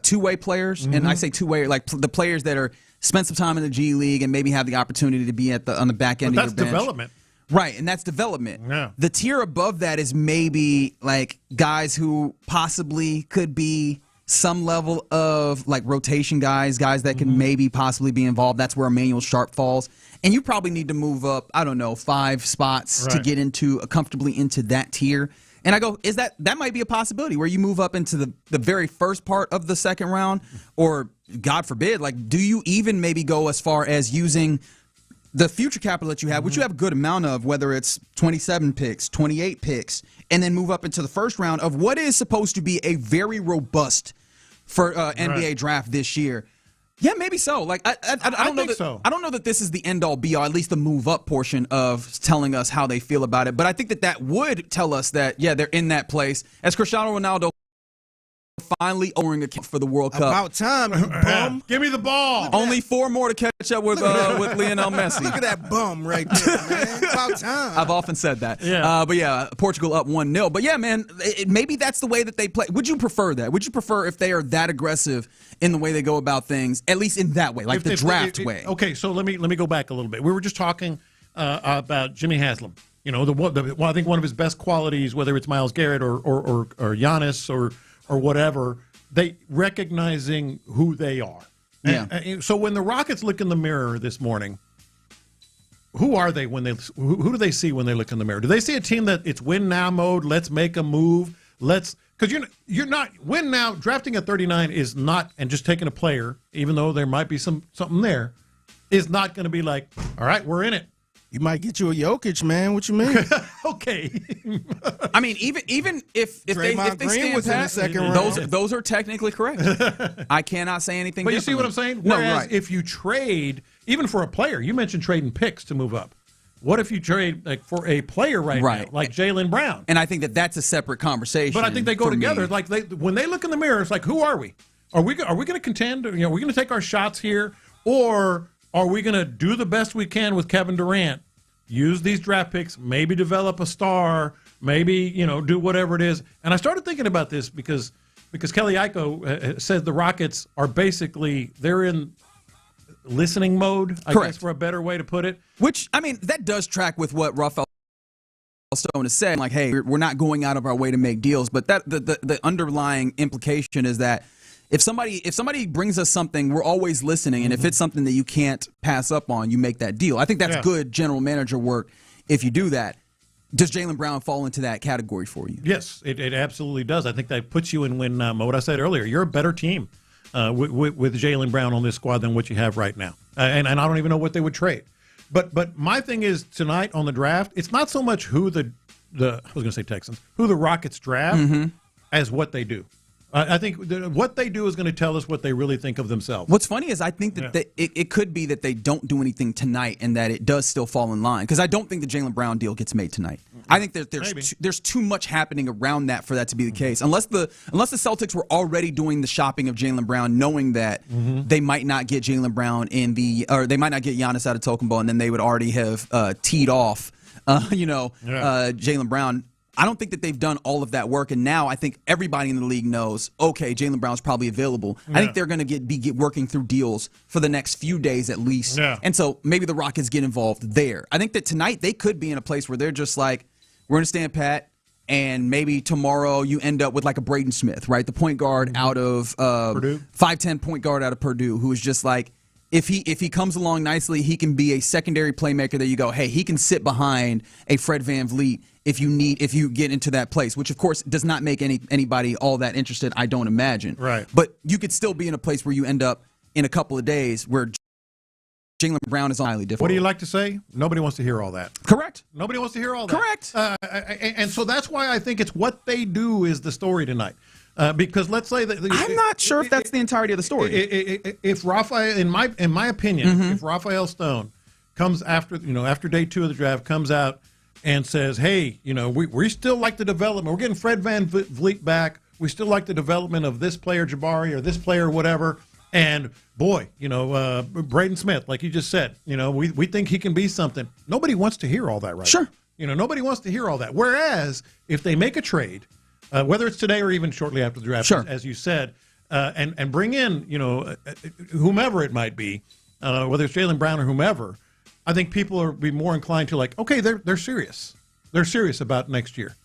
two-way players, and I say two-way, like the players that are spent some time in the G League and maybe have the opportunity to be on the back end of your bench. That's development. Right, and that's development. Yeah. The tier above that is maybe like guys who possibly could be some level of like rotation guys that can maybe possibly be involved. That's where Emmanuel Sharp falls. And you probably need to move up, 5 spots to get comfortably into that tier. And I go, that might be a possibility where you move up into the very first part of the second round, or God forbid, like, do you even maybe go as far as using the future capital that you have, which you have a good amount of, whether it's 27 picks, 28 picks, and then move up into the first round of what is supposed to be a very robust for NBA draft this year. Yeah, maybe so. Like I don't know that I don't know that this is the end all be all, at least the move up portion of telling us how they feel about it. But I think that would tell us that they're in that place. As Cristiano Ronaldo finally owning a for the World Cup. About time, you bum. Give me the ball. Only 4 more to catch up with Lionel Messi. Look at that bum right there, man. About time. I've often said that. Yeah. But yeah, Portugal up 1-0. But yeah, man, maybe that's the way that they play. Would you prefer that? Would you prefer if they are that aggressive in the way they go about things, at least in that way, like the draft way? Okay, so let me go back a little bit. We were just talking about Jimmy Haslam. You know, I think one of his best qualities, whether it's Myles Garrett or Giannis or whatever, they recognizing who they are. Yeah. And so when the Rockets look in the mirror this morning, who are they who do they see when they look in the mirror? Do they see a team that it's win now mode? Let's make a move. Because you're not win now. Drafting at 39 is not, and just taking a player, even though there might be something there, is not going to be like, all right, we're in it. You might get you a Jokic, man. What you mean? Okay. I mean, even if they stand was pat, in the second round. Those are technically correct. I cannot say anything. But you see what I'm saying? No, Whereas right. if you trade, even for a player, you mentioned trading picks to move up. What if you trade for a player right now, like Jaylen Brown? And I think that's a separate conversation. But I think they go together. Like when they look in the mirror, it's like, who are we? Are we going to contend? Are we going to take our shots here, or are we going to do the best we can with Kevin Durant? Use these draft picks, maybe develop a star, maybe do whatever it is. And I started thinking about this because Kelly Iko says the Rockets are basically they're in listening mode, I guess, for a better way to put it. Which, I mean, that does track with what Rafael Stone has said. Like, hey, we're not going out of our way to make deals. But that the underlying implication is that if somebody brings us something, we're always listening. And if it's something that you can't pass up on, you make that deal. I think that's good general manager work if you do that. Does Jaylen Brown fall into that category for you? Yes, it absolutely does. I think that puts you in win mode. I said earlier, you're a better team with Jaylen Brown on this squad than what you have right now. And I don't even know what they would trade. But my thing is tonight on the draft, it's not so much who I was going to say Texans, who the Rockets draft as what they do. I think what they do is going to tell us what they really think of themselves. What's funny is I think that it could be that they don't do anything tonight and that it does still fall in line. Because I don't think the Jaylen Brown deal gets made tonight. I think that there's too much happening around that for that to be the case. Unless the Celtics were already doing the shopping of Jaylen Brown, knowing that they might not get Jaylen Brown or they might not get Giannis Antetokounmpo, and then they would already have teed off, Jaylen Brown. I don't think that they've done all of that work, and now I think everybody in the league knows, okay, Jaylen Brown's probably available. I think they're going to be working through deals for the next few days at least, and so maybe the Rockets get involved there. I think that tonight they could be in a place where they're just like, we're going to stand pat, and maybe tomorrow you end up with like a Braden Smith, right, the point guard out of Purdue, 5'10" point guard out of Purdue, who is just like, if he comes along nicely, he can be a secondary playmaker that you go, hey, he can sit behind a Fred VanVleet if you get into that place, which of course does not make anybody all that interested, I don't imagine. Right. But you could still be in a place where you end up in a couple of days where Jaylen Brown is highly difficult. What do you like to say? Nobody wants to hear all that. Correct. Nobody wants to hear all that. Correct. And so that's why I think it's what they do is the story tonight. Because let's say that I'm not sure if that's the entirety of the story. If Rafael, in my opinion, if Rafael Stone comes after day 2 of the draft, comes out and says, hey, we still like the development. We're getting Fred VanVleet back. We still like the development of this player Jabari or this player whatever. And boy, Braden Smith, like you just said, we think he can be something. Nobody wants to hear all that, right? Sure. Nobody wants to hear all that. Whereas if they make a trade, whether it's today or even shortly after the draft, as you said, and bring in, whomever it might be, whether it's Jaylen Brown or whomever, I think people will be more inclined to like, okay, they're serious. They're serious about next year.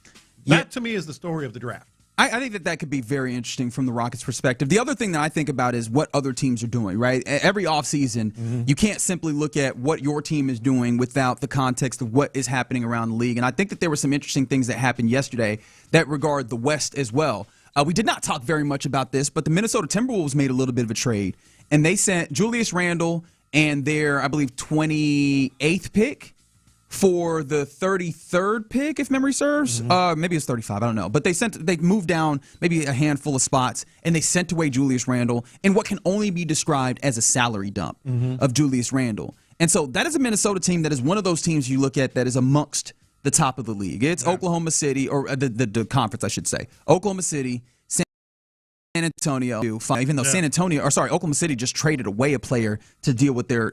That, to me, is the story of the draft. I think that could be very interesting from the Rockets' perspective. The other thing that I think about is what other teams are doing, right? Every offseason, you can't simply look at what your team is doing without the context of what is happening around the league. And I think that there were some interesting things that happened yesterday that regard the West as well. We did not talk very much about this, but the Minnesota Timberwolves made a little bit of a trade. And they sent Julius Randle and their, I believe, 28th pick for the 33rd pick, if memory serves. Maybe it's 35, I don't know. But they moved down maybe a handful of spots, and they sent away Julius Randle in what can only be described as a salary dump of Julius Randle. And so that is a Minnesota team that is one of those teams you look at that is amongst the top of the league. It's Oklahoma City, or the conference, I should say. Oklahoma City, San Antonio, even though Oklahoma City just traded away a player to deal with their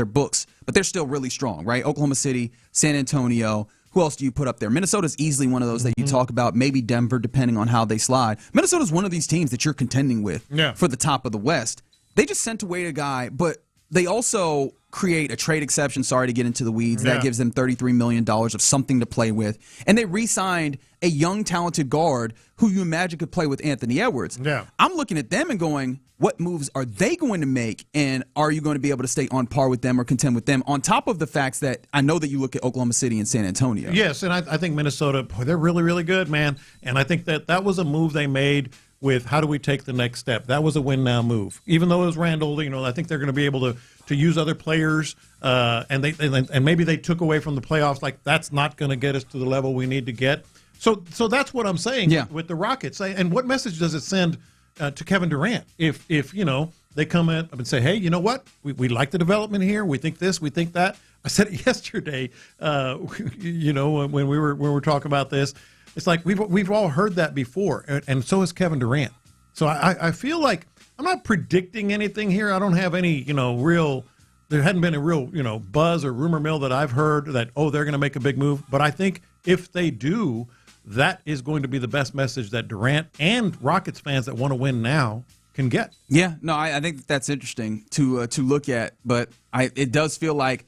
books, but they're still really strong, right? Oklahoma City, San Antonio. Who else do you put up there? Minnesota's easily one of those that you talk about. Maybe Denver, depending on how they slide. Minnesota's one of these teams that you're contending with for the top of the West. They just sent away a guy, but they also create a trade exception, sorry to get into the weeds, that gives them $33 million of something to play with. And they re-signed a young, talented guard who you imagine could play with Anthony Edwards. I'm looking at them and going, what moves are they going to make, and are you going to be able to stay on par with them or contend with them, on top of the facts that I know that you look at Oklahoma City and San Antonio. Yes, and I think Minnesota, they're really, really good, man. And I think that was a move they made with how do we take the next step. That was a win-now move. Even though it was Randall, I think they're going to be able to use other players, and maybe they took away from the playoffs, like that's not going to get us to the level we need to get. So that's what I'm saying with the Rockets. And what message does it send to Kevin Durant if they come in and say, hey, you know what? We like the development here. We think this, we think that. I said it yesterday. When we were talking about this, it's like we've all heard that before, and so has Kevin Durant. So I feel like I'm not predicting anything here. I don't have any real. There hadn't been a real buzz or rumor mill that I've heard that they're going to make a big move. But I think if they do, that is going to be the best message that Durant and Rockets fans that want to win now can get. Yeah, no, I think that's interesting to look at, but it does feel like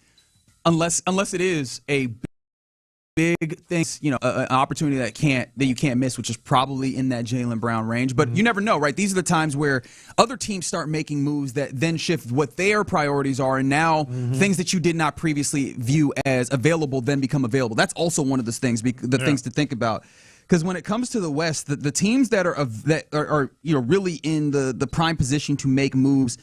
unless it is a big thing, an opportunity that you can't miss, which is probably in that Jaylen Brown range. But you never know, right? These are the times where other teams start making moves that then shift what their priorities are, and now things that you did not previously view as available then become available. That's also one of those things, things to think about. Because when it comes to the West, the teams that are really in the prime position to make moves,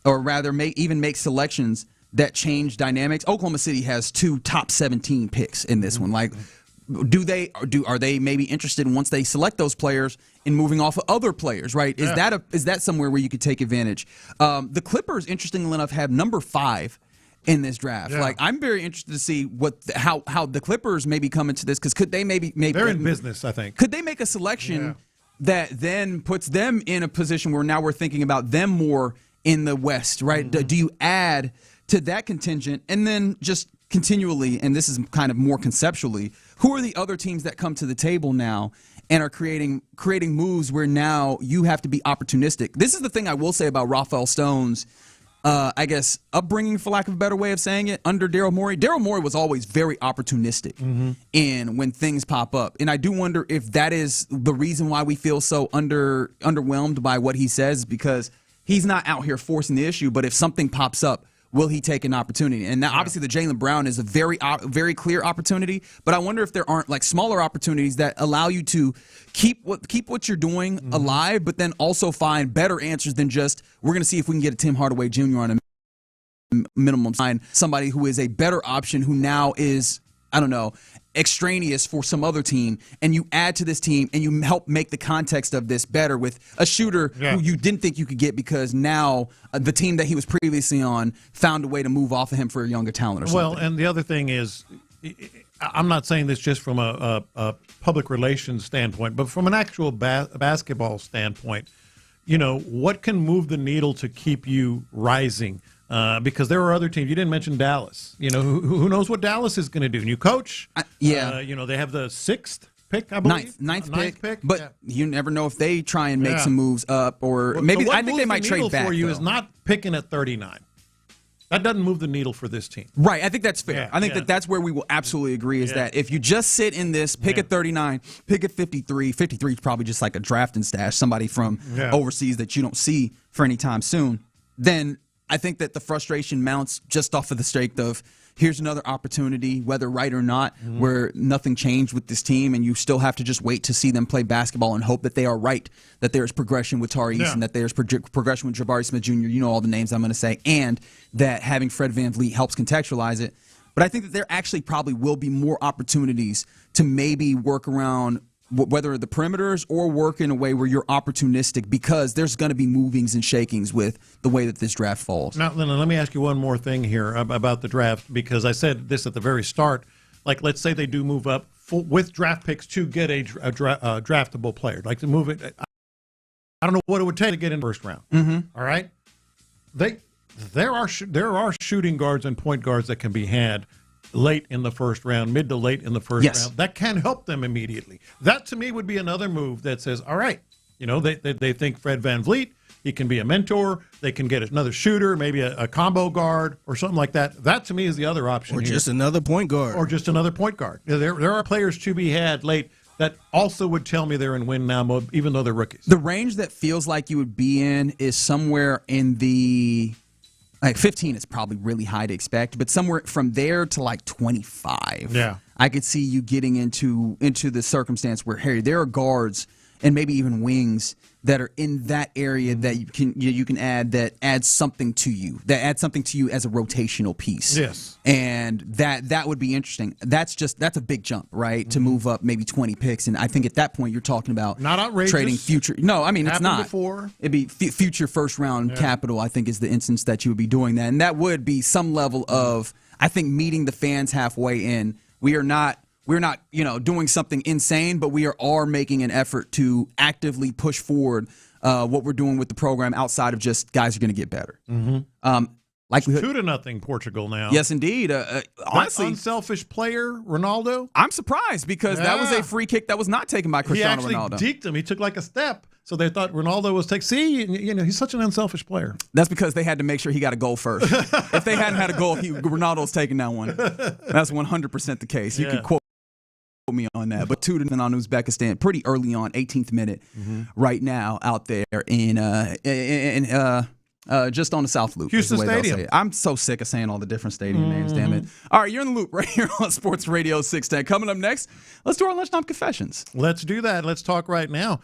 or rather make selections that change dynamics. Oklahoma City has 2 top 17 picks in this one. Like, are they maybe interested in, once they select those players, in moving off of other players? Right? Is that somewhere where you could take advantage? The Clippers, interestingly enough, have number 5 in this draft. Yeah. Like, I'm very interested to see how the Clippers maybe come into this, because could they maybe they're in business, I think. Could they make a selection that then puts them in a position where now we're thinking about them more in the West, right? Do you add to that contingent, and then just continually, and this is kind of more conceptually, who are the other teams that come to the table now and are creating moves where now you have to be opportunistic? This is the thing I will say about Rafael Stone's upbringing, for lack of a better way of saying it, under Daryl Morey. Daryl Morey was always very opportunistic in when things pop up. And I do wonder if that is the reason why we feel so underwhelmed by what he says, because he's not out here forcing the issue, but if something pops up, will he take an opportunity? And now, obviously, the Jaylen Brown is a very clear opportunity, but I wonder if there aren't like smaller opportunities that allow you to keep what you're doing alive, but then also find better answers than just, we're going to see if we can get a Tim Hardaway Jr. on a minimum sign, somebody who is a better option, who now is, I don't know, extraneous for some other team, and you add to this team and you help make the context of this better with a shooter who you didn't think you could get, because now the team that he was previously on found a way to move off of him for a younger talent or something. Well, and the other thing is, I'm not saying this just from a public relations standpoint, but from an actual basketball standpoint, what can move the needle to keep you rising? Because there are other teams. You didn't mention Dallas. Who knows what Dallas is going to do? New coach. They have the 6th pick, I believe. Ninth pick. But you never know if they try and make some moves up, or maybe I think they might trade back. For you is not picking at 39. That doesn't move the needle for this team. Right. I think that's fair. I think that's where we will absolutely agree, is that if you just sit in this, pick at 39, pick at 53. 53 is probably just like a drafting stash, somebody from overseas that you don't see for any time soon. Then I think that the frustration mounts just off of the strength of, here's another opportunity, whether right or not, where nothing changed with this team, and you still have to just wait to see them play basketball and hope that they are right, that there's progression with Tari Eason, that there's progression with Jabari Smith Jr., all the names I'm going to say, and that having Fred VanVleet helps contextualize it. But I think that there actually probably will be more opportunities to maybe work around whether the perimeters or work in a way where you're opportunistic, because there's going to be movings and shakings with the way that this draft falls. Now, let me ask you one more thing here about the draft, because I said this at the very start. Like, let's say they do move up with draft picks to get a draftable player, like to move it. I don't know what it would take to get in the first round. All right, there are shooting guards and point guards that can be had late in the first round, mid to late in the first round. That can help them immediately. That, to me, would be another move that says, all right, they think Fred VanVleet, he can be a mentor. They can get another shooter, maybe a combo guard or something like that. That, to me, is the other option. Or just another point guard. There are players to be had late that also would tell me they're in win now mode, even though they're rookies. The range that feels like you would be in is somewhere in the... 15 is probably really high to expect, but somewhere from there to 25. Yeah. I could see you getting into the circumstance where, Harry, there are guards and maybe even wings that are in that area that you can add, that adds something to you, as a rotational piece. Yes. And that would be interesting. That's a big jump, right? To move up maybe 20 picks, and I think at that point you're talking about not outrageous. Trading future. No, I mean, it's not. Before. It'd be future first round capital. I think is the instance that you would be doing that, and that would be some level of, I think meeting the fans halfway in. We're not doing something insane, but we are making an effort to actively push forward what we're doing with the program outside of just guys are going to get better. Mm-hmm. Likelihood 2-0 Portugal now. Yes, indeed. Honestly, unselfish player Ronaldo. I'm surprised because that was a free kick that was not taken by Cristiano Ronaldo. He deked him. He took like a step, so they thought Ronaldo was taking. See, he's such an unselfish player. That's because they had to make sure he got a goal first. If they hadn't had a goal, Ronaldo's taking that one. That's 100% the case. You can quote me on that. But 2-0 on Uzbekistan pretty early on, 18th minute, right now out there in just on the South Loop. Houston Stadium. I'm so sick of saying all the different stadium names, damn it. All right, you're in the loop right here on Sports Radio 610. Coming up next, let's do our lunchtime confessions. Let's do that. Let's talk right now.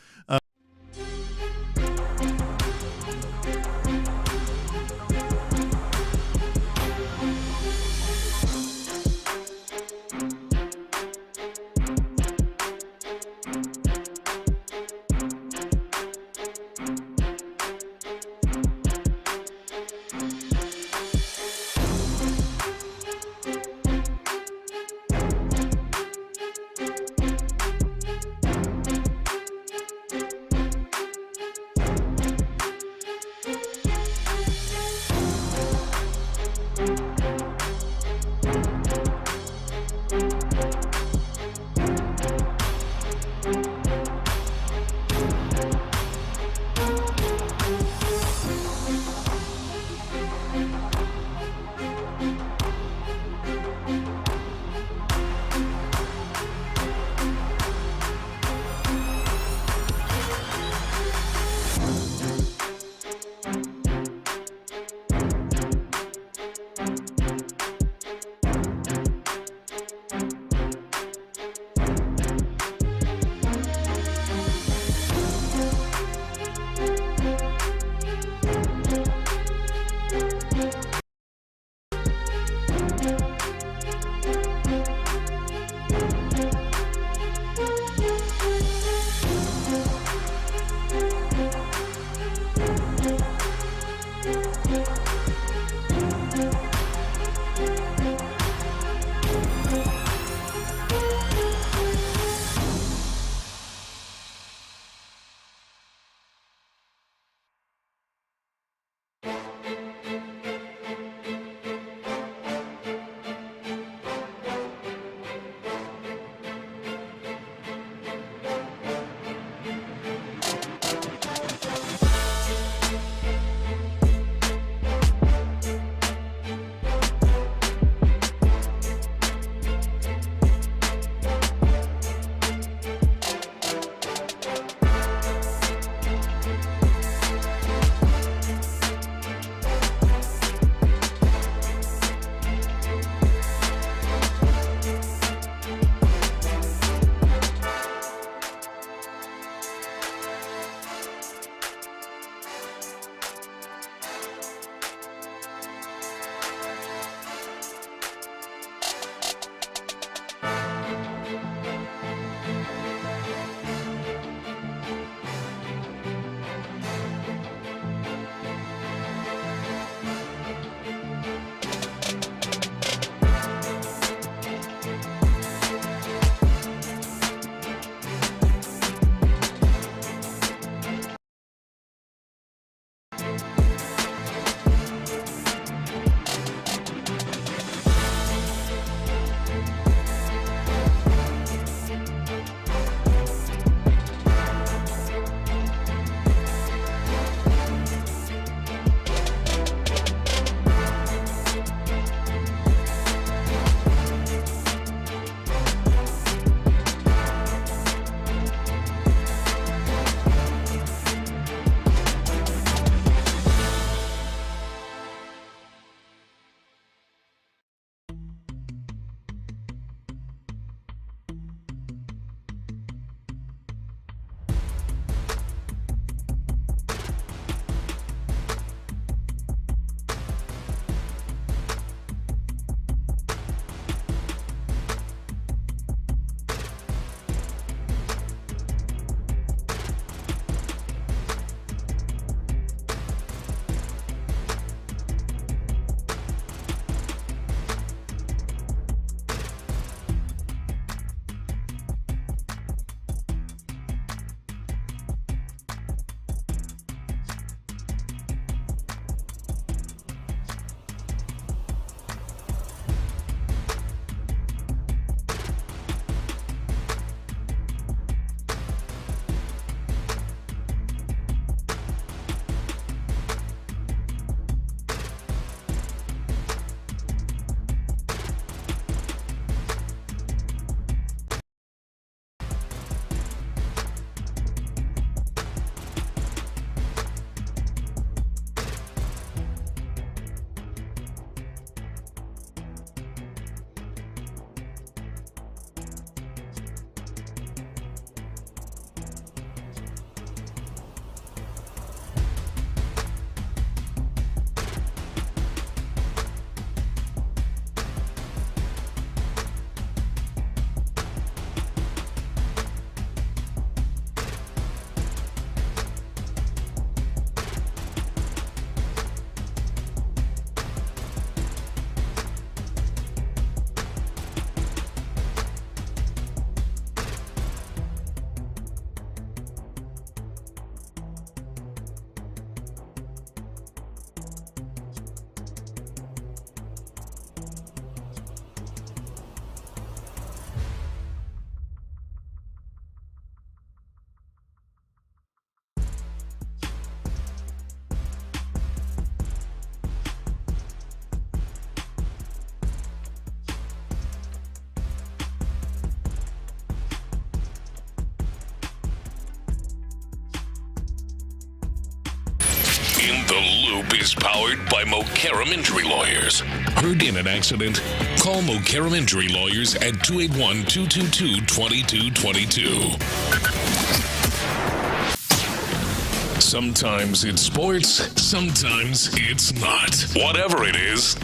In the Loop is powered by Mokaram Injury Lawyers. Heard in an accident? Call Mokaram Injury Lawyers at 281-222-2222. Sometimes it's sports, sometimes it's not. Whatever it is,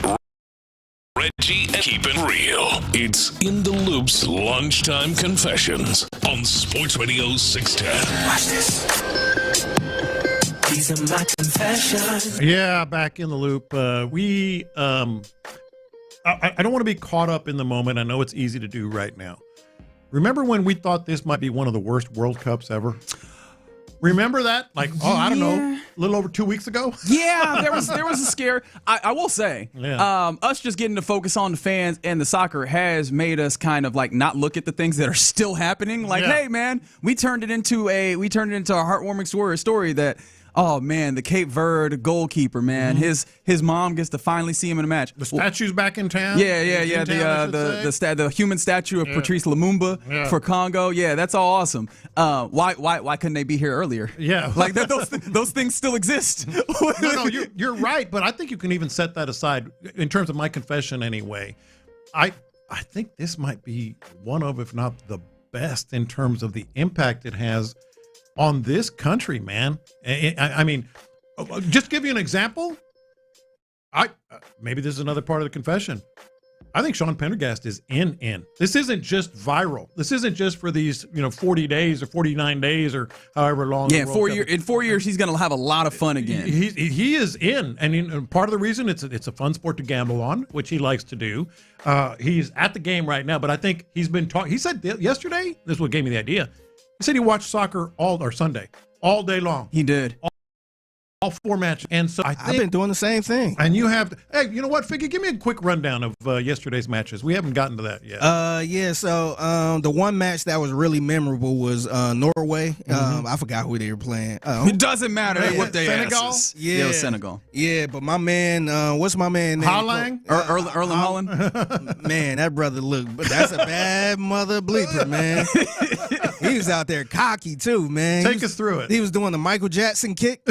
Reggie and keep it real. It's In the Loop's Lunchtime Confessions on Sports Radio 610. Watch this. These are my confessions. Yeah, back in the loop. I don't want to be caught up in the moment. I know it's easy to do right now. Remember when we thought this might be one of the worst World Cups ever? Remember that? Like, I don't know, a little over 2 weeks ago? Yeah, there was a scare. I will say, us just getting to focus on the fans and the soccer has made us kind of like not look at the things that are still happening. Like, hey, man, we turned it into a heartwarming story that, oh, man, the Cape Verde goalkeeper, man, his mom gets to finally see him in a match. The statue's back in town? Yeah. The human statue of Patrice Lumumba for Congo. Yeah, that's all awesome. Why couldn't they be here earlier? Yeah. Like, those things still exist. No, you're right, but I think you can even set that aside in terms of my confession anyway. I think this might be one of, if not the best, in terms of the impact it has on this country, man. I mean, just give you an example. Maybe this is another part of the confession. I think Sean Pendergast is in. This isn't just viral. This isn't just for these, 40 days or 49 days or however long. Yeah, in 4 years, he's going to have a lot of fun again. He is in. And part of the reason it's a fun sport to gamble on, which he likes to do. He's at the game right now, but I think he's been talking. He said yesterday, this is what gave me the idea. He said he watched soccer Sunday, all day long. He did. All 4 matches. And so I've been doing the same thing. And you have, hey, you know what, Figgy? Give me a quick rundown of yesterday's matches. We haven't gotten to that yet. So the one match that was really memorable was Norway. I forgot who they were playing. It doesn't matter. They whooped their Senegal? asses. Yeah. It was Senegal. Yeah, but my man, what's my man name? Haaland? Erling Haaland? Man, that brother but that's a bad mother bleeper, man. He was out there cocky, too, man. Take us through it. He was doing the Michael Jackson kick.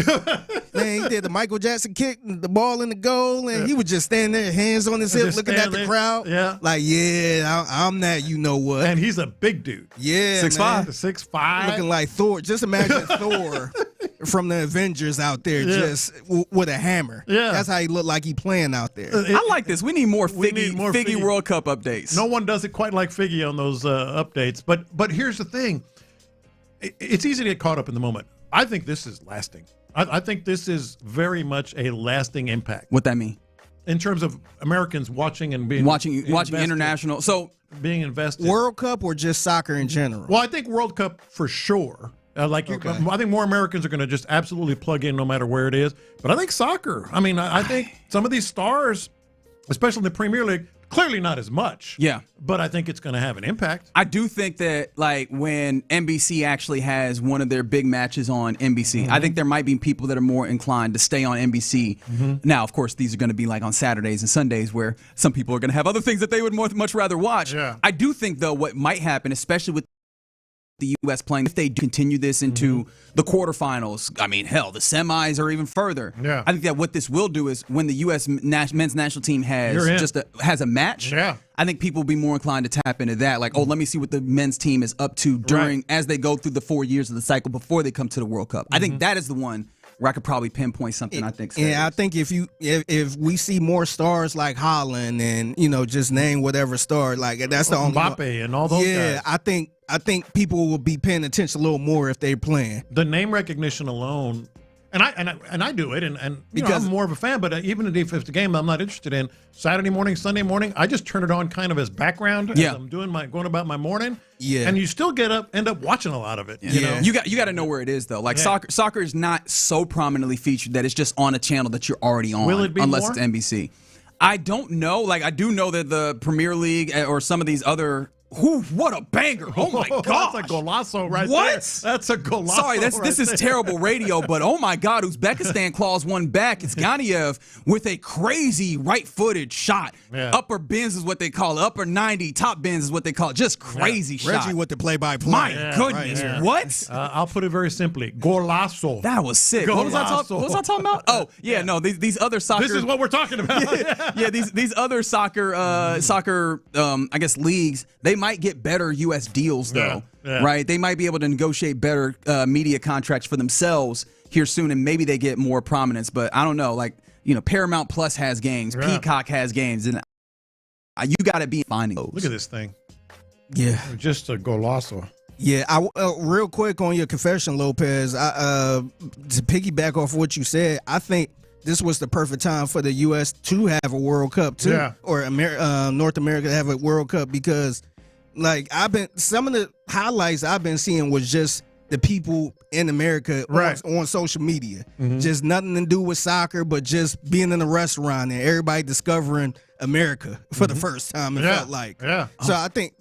Man, he did the Michael Jackson kick, the ball in the goal, and he was just standing there, hands on his hip, looking at the crowd. Yeah. Like, I'm that you-know-what. And he's a big dude. Yeah, 6'5". 6'5". Looking like Thor. Just imagine Thor from the Avengers out there just with a hammer. Yeah. That's how he looked like he playing out there. I like this. We need more Figgy World Cup updates. No one does it quite like Figgy on those updates. But here's the thing. It's easy to get caught up in the moment. I think this is lasting. I think this is very much a lasting impact. What that mean? In terms of Americans watching and being watching international. So being invested. World Cup or just soccer in general? Well, I think World Cup for sure. I think more Americans are going to just absolutely plug in no matter where it is. But I think soccer. I mean, I think some of these stars, especially in the Premier League, clearly not as much. Yeah. But I think it's going to have an impact. I do think that, like, when NBC actually has one of their big matches on NBC, I think there might be people that are more inclined to stay on NBC. Now, of course, these are going to be like on Saturdays and Sundays where some people are going to have other things that they would much rather watch. Yeah. I do think, though, what might happen, especially with the U.S. playing, if they do continue this into the quarterfinals, I mean, hell, the semis or even further. Yeah. I think that what this will do is when the U.S. men's national team has a match, I think people will be more inclined to tap into that. Like, let me see what the men's team is up to as they go through the 4 years of the cycle before they come to the World Cup. I think that is the one where I could probably pinpoint something. I think. Yeah, I think if we see more stars like Haaland and just name whatever star, like that's the only Mbappe and all those guys. I think people will be paying attention a little more if they're playing. The name recognition alone, and I do it, and because I'm more of a fan. But even if it's a game I'm not interested in, Saturday morning, Sunday morning, I just turn it on kind of as background as I'm going about my morning. Yeah, and you still end up watching a lot of it. Yeah, you got to know where it is though. Like soccer is not so prominently featured that it's just on a channel that you're already on. Will it be unless more? It's NBC? I don't know. Like I do know that the Premier League or some of these other What a banger. Oh, my God. That's a golazo right what? there. That's a golazo. Sorry, this is terrible radio, but oh, my God. Uzbekistan claws one back. It's Ganiev with a crazy right-footed shot. Yeah. Upper bends is what they call it. Upper 90, top bends is what they call it. Just crazy shot. Reggie with the play-by-play. My goodness. Right what? I'll put it very simply. Golazo. That was sick. What was I talking about? Oh, yeah, no, these other soccer. This is what we're talking about. yeah, these other soccer, I guess, leagues, they might get better U.S. deals, though, right? They might be able to negotiate better media contracts for themselves here soon, and maybe they get more prominence. But I don't know. Like, Paramount Plus has games. Yeah. Peacock has games. And you got to be finding those. Look at this thing. Yeah. Just a golazo. Yeah, real quick on your confession, Lopez, to piggyback off what you said, I think this was the perfect time for the U.S. to have a World Cup, too. Yeah. Or North America to have a World Cup because, like, some of the highlights I've been seeing was just the people in America on social media. Mm-hmm. Just nothing to do with soccer, but just being in a restaurant and everybody discovering America for the first time, it felt like. Yeah. So I think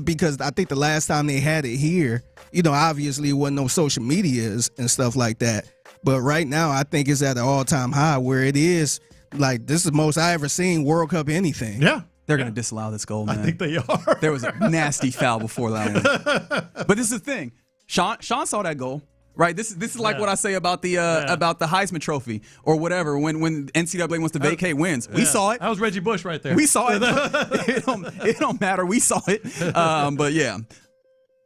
because I think the last time they had it here, obviously it wasn't no social medias and stuff like that. But right now, I think it's at an all-time high where it is, like, this is the most I ever seen World Cup anything. Yeah. They're going to disallow this goal, man. I think they are. There was a nasty foul before that one. But this is the thing. Sean saw that goal, right? This is like what I say about the Heisman Trophy or whatever when NCAA wants to vacate wins. We saw it. That was Reggie Bush right there. We saw it. It don't matter. We saw it. But yeah.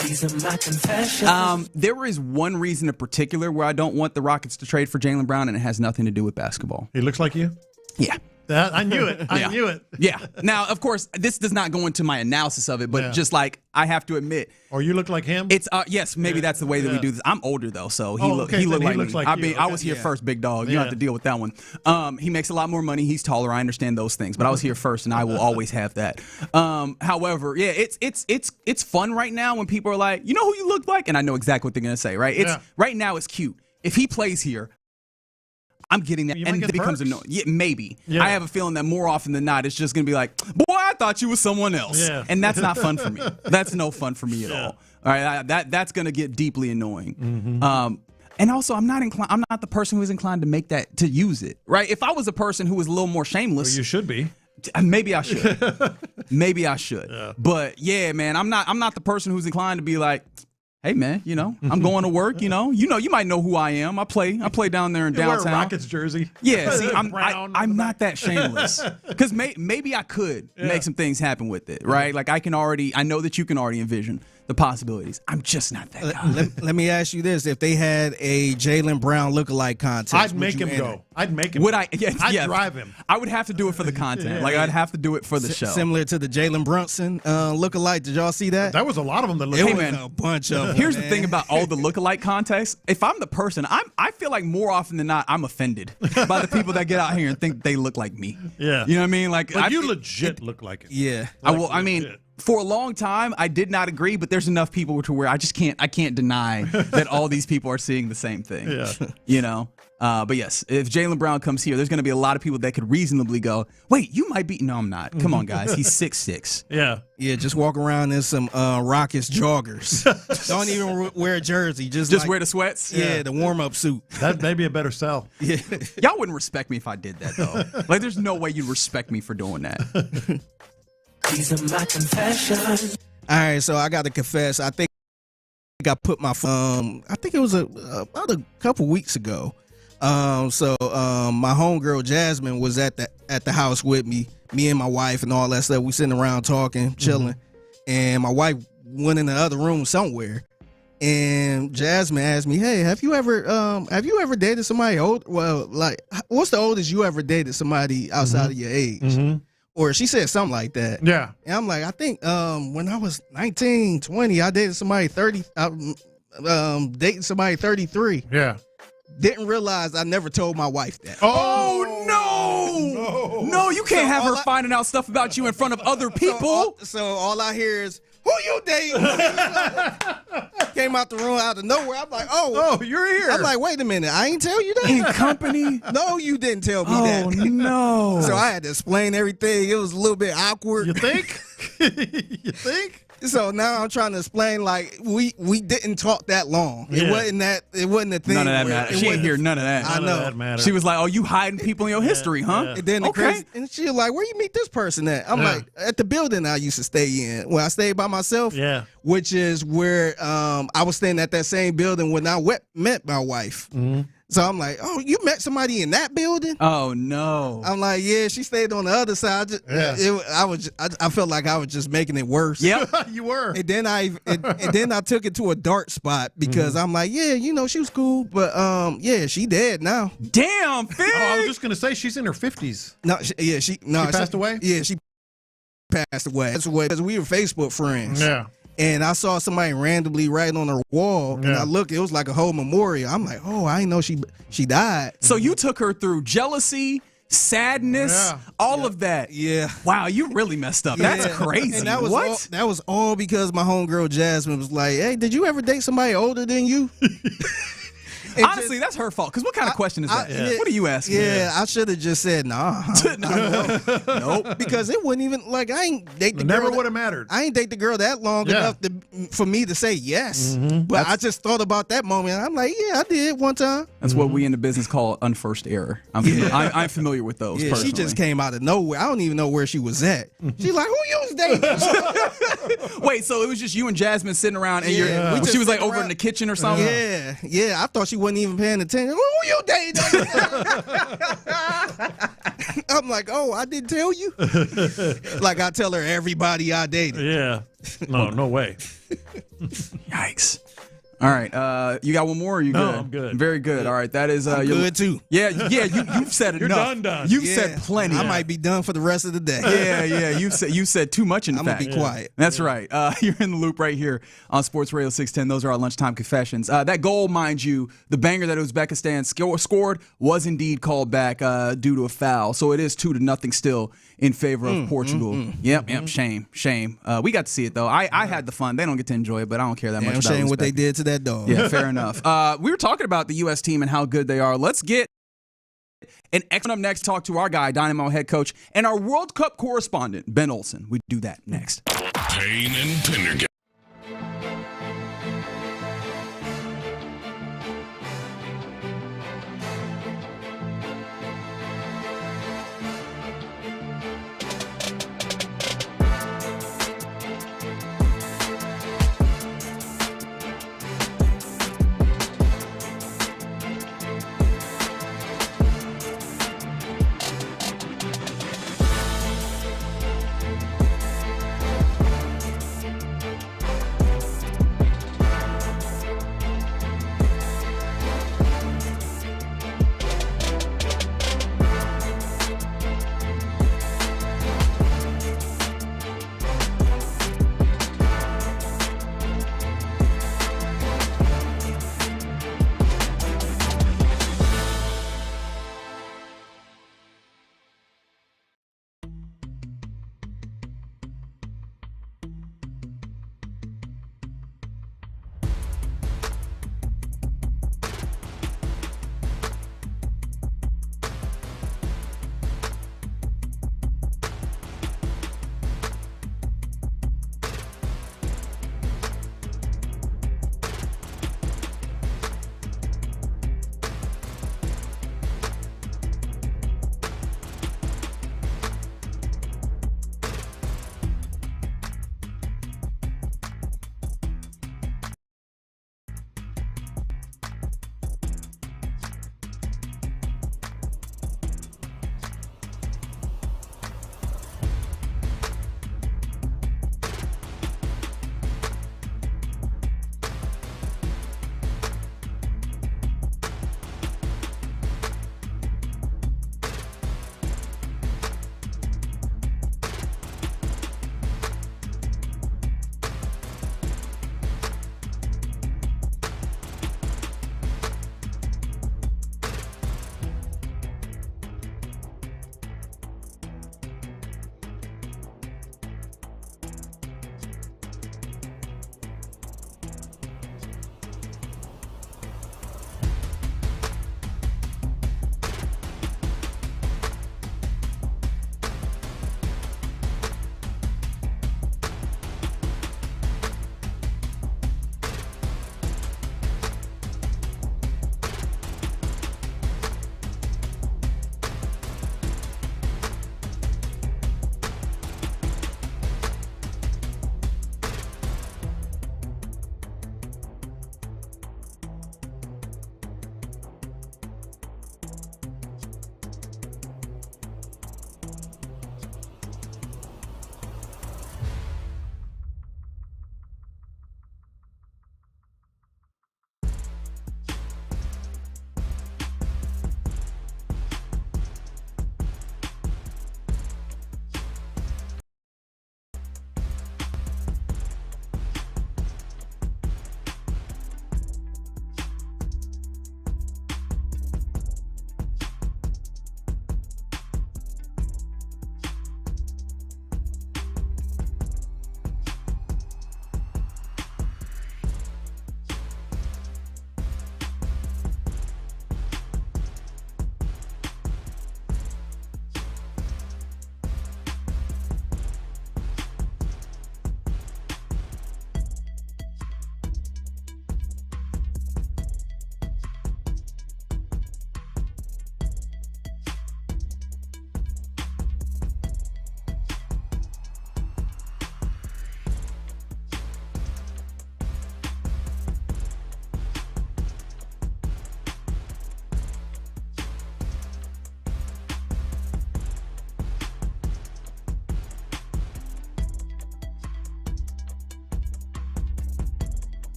These are my confessions. There is one reason in particular where I don't want the Rockets to trade for Jaylen Brown, and it has nothing to do with basketball. He looks like you? Yeah. I knew it. I knew it. Yeah. Now, of course, this does not go into my analysis of it, but just like I have to admit. Or you look like him? It's yes, maybe that's the way that we do this. I'm older though, so he looked like me. I was here first, big dog. You don't have to deal with that one. He makes a lot more money. He's taller. I understand those things, but I was here first, and I will always have that. However, it's fun right now when people are like, you know who you look like, and I know exactly what they're gonna say. Right? Right now it's cute. If he plays here, I'm getting that, and it becomes annoying. Yeah, maybe. Yeah. I have a feeling that more often than not, it's just going to be like, boy, I thought you was someone else. Yeah. And that's not fun for me. That's no fun for me at all. All right, that's going to get deeply annoying. Mm-hmm. And also, I'm not the person who is inclined to make that, to use it. Right? If I was a person who was a little more shameless. Well, you should be. Maybe I should. Maybe I should. Yeah. But yeah, man, I'm not the person who's inclined to be like, hey man, I'm going to work. You might know who I am. I play down there in downtown. Wear a Rockets jersey. Yeah, see, I'm not that shameless because maybe I could make some things happen with it, right? Like I know that you can already envision the possibilities. I'm just not that guy. Let me ask you this: if they had a Jaylen Brown lookalike contest, I'd make him go. I'd make him. Would I? Yeah, I'd drive him. I would have to do it for the content. Like I'd have to do it for the show. Similar to the Jalen Brunson lookalike. Did y'all see that? That was a lot of them that looked like. Hey, man, a bunch of them. Here's the thing about all the lookalike contests. If I'm the person, I feel like more often than not, I'm offended by the people that get out here and think they look like me. Yeah. You know what I mean? Like you legit look like it. Yeah. For a long time, I did not agree, but there's enough people to where I can't deny that all these people are seeing the same thing. Yeah. But yes, if Jaylen Brown comes here, there's going to be a lot of people that could reasonably go, wait, you might be. No, I'm not. Come on, guys. He's 6'6". Yeah. Yeah, just walk around in some Rockets joggers. Don't even wear a jersey. Just wear the sweats? Yeah, the warm-up suit. That may be a better sell. Yeah. Y'all wouldn't respect me if I did that, though. Like, there's no way you'd respect me for doing that. These are my confessions. All right, so I got to confess. I think I put my phone. I think it was about a couple weeks ago. My homegirl Jasmine was at the house with me and my wife and all that stuff. We sitting around talking, chilling, and my wife went in the other room somewhere. And Jasmine asked me, "Hey, have you ever dated somebody old? Well, like, what's the oldest you ever dated somebody outside of your age?" Mm-hmm. Or she said something like that. Yeah. And I'm like, I think when I was 19, 20, I dated somebody 30, dating somebody 33. Yeah. Didn't realize I never told my wife that. Oh, no, you can't have her finding out stuff about you in front of other people. So all I hear is, who you dating? Came out the room out of nowhere. I'm like, oh, you're here. I'm like, wait a minute, I ain't tell you that. In company? No, you didn't tell me that. Oh, no. So I had to explain everything. It was a little bit awkward. You think? You think? So now I'm trying to explain, like, we didn't talk that long. Yeah. It wasn't a thing. None of that matters. She ain't hear none of that. I know. That matters. She was like, "Oh, you hiding people in your history, huh?" And then and she was like, "Where you meet this person at?" I'm like, "At the building I used to stay in. Well, I stayed by myself. Yeah. Which is where I was staying at that same building when I met my wife. Mm-hmm. So I'm like, "Oh, you met somebody in that building?" Oh no. I'm like, "Yeah, she stayed on the other side." I felt like I was just making it worse. Yeah, you were. And then I took it to a dark spot because I'm like, yeah, she was cool, but yeah, she dead now. Damn, Fig. Oh, I was just gonna say she's in her 50s. No, she passed away. Yeah, she passed away. That's away because we were Facebook friends. Yeah. And I saw somebody randomly writing on her wall, and I looked. It was like a whole memorial. I'm like, oh, I didn't know she died. So you took her through jealousy, sadness, all of that. Yeah. Wow, you really messed up. That's crazy. And that was what? that was all because my homegirl Jasmine was like, "Hey, did you ever date somebody older than you?" Honestly, that's her fault. Because what kind of question is that? What are you asking? Yeah, I should have just said nah. Nope. Because it wouldn't even I ain't date the girl. Never would have mattered. I ain't date the girl that long enough for me to say yes. But I just thought about that moment. I'm like, yeah, I did one time. That's what we in the business call unfirst error. I'm familiar with those. Yeah, personally. she just came out of nowhere. I don't even know where she was at. She's like, who you was dating? Wait, so it was just you and Jasmine sitting around, and she was like over in the kitchen or something? Yeah. I thought she wasn't even paying attention. Who you dating? I'm like, oh, I didn't tell you. Like I tell her everybody I dated. Yeah. No way. Yikes. All right, you got one more? Or are you good? No, I'm good. Very good. All right, that is I'm good too. Yeah. You've said You're enough. done. You've said plenty. I might be done for the rest of the day. Yeah. You said too much. In fact, I'm gonna be quiet. That's right. You're in the loop right here on Sports Radio 610. Those are our lunchtime confessions. That goal, mind you, the banger that Uzbekistan scored was indeed called back due to a foul. So it is 2-0 still in favor of Portugal. Yep. Shame. We got to see it though. I had the fun. They don't get to enjoy it, but I don't care that much. Shame what they did to that dog. Yeah, fair enough. We were talking about the U.S. team and how good they are. Let's get an up next. Talk to our guy, Dynamo head coach, and our World Cup correspondent, Ben Olsen. We do that next. Payne and Pendergast.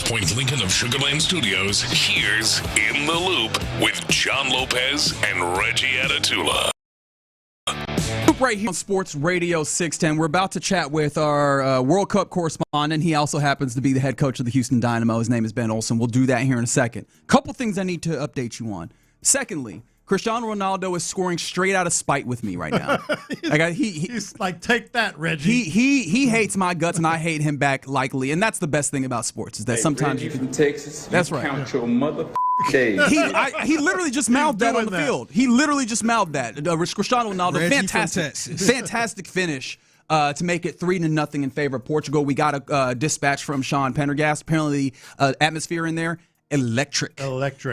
Point Lincoln of Sugar Land Studios, here's In the Loop with John Lopez and Reggie Atatula. Right here on Sports Radio 610. We're about to chat with our World Cup correspondent. He also happens to be the head coach of the Houston Dynamo. His name is Ben Olsen. We'll do that here in a second. Couple things I need to update you on. Secondly, Cristiano Ronaldo is scoring straight out of spite with me right now. He's like, take that, Reggie. He hates my guts, and I hate him back likely. And that's the best thing about sports is that sometimes Reggie from Texas. That's right. Count your mother days. He literally just mouthed that on the field. He literally just mouthed that. Cristiano Ronaldo, fantastic finish. To make it 3-0 in favor of Portugal. We got a dispatch from Payne and Pendergast. Apparently, atmosphere in there. Electric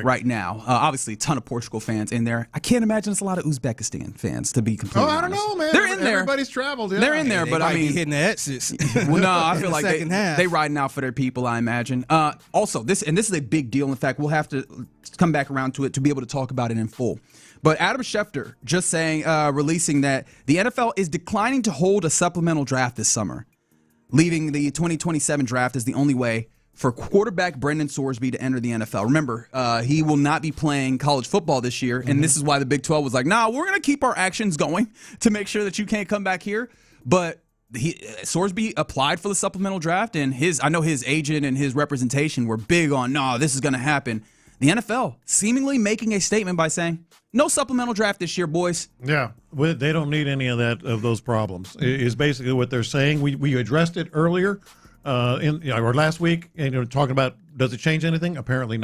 right now. Obviously, a ton of Portugal fans in there. I can't imagine it's a lot of Uzbekistan fans, to be completely honest. I don't know, man. They're in there. Everybody's traveled. Yeah. They're in there, but I mean, hitting the exits. Well, no, I feel like they riding out for their people, I imagine. Also, this is a big deal. In fact, we'll have to come back around to it to be able to talk about it in full. But Adam Schefter just saying, releasing that the NFL is declining to hold a supplemental draft this summer, leaving the 2027 draft as the only way for quarterback Brendan Sorsby to enter the NFL. Remember, he will not be playing college football this year, and this is why the Big 12 was like, nah, we're going to keep our actions going to make sure that you can't come back here. But Sorsby applied for the supplemental draft, and I know his agent and his representation were big on, no, this is going to happen. The NFL seemingly making a statement by saying, no supplemental draft this year, boys. Yeah, they don't need any of those problems, is basically what they're saying. We addressed it earlier. Or last week, and talking about, does it change anything? Apparently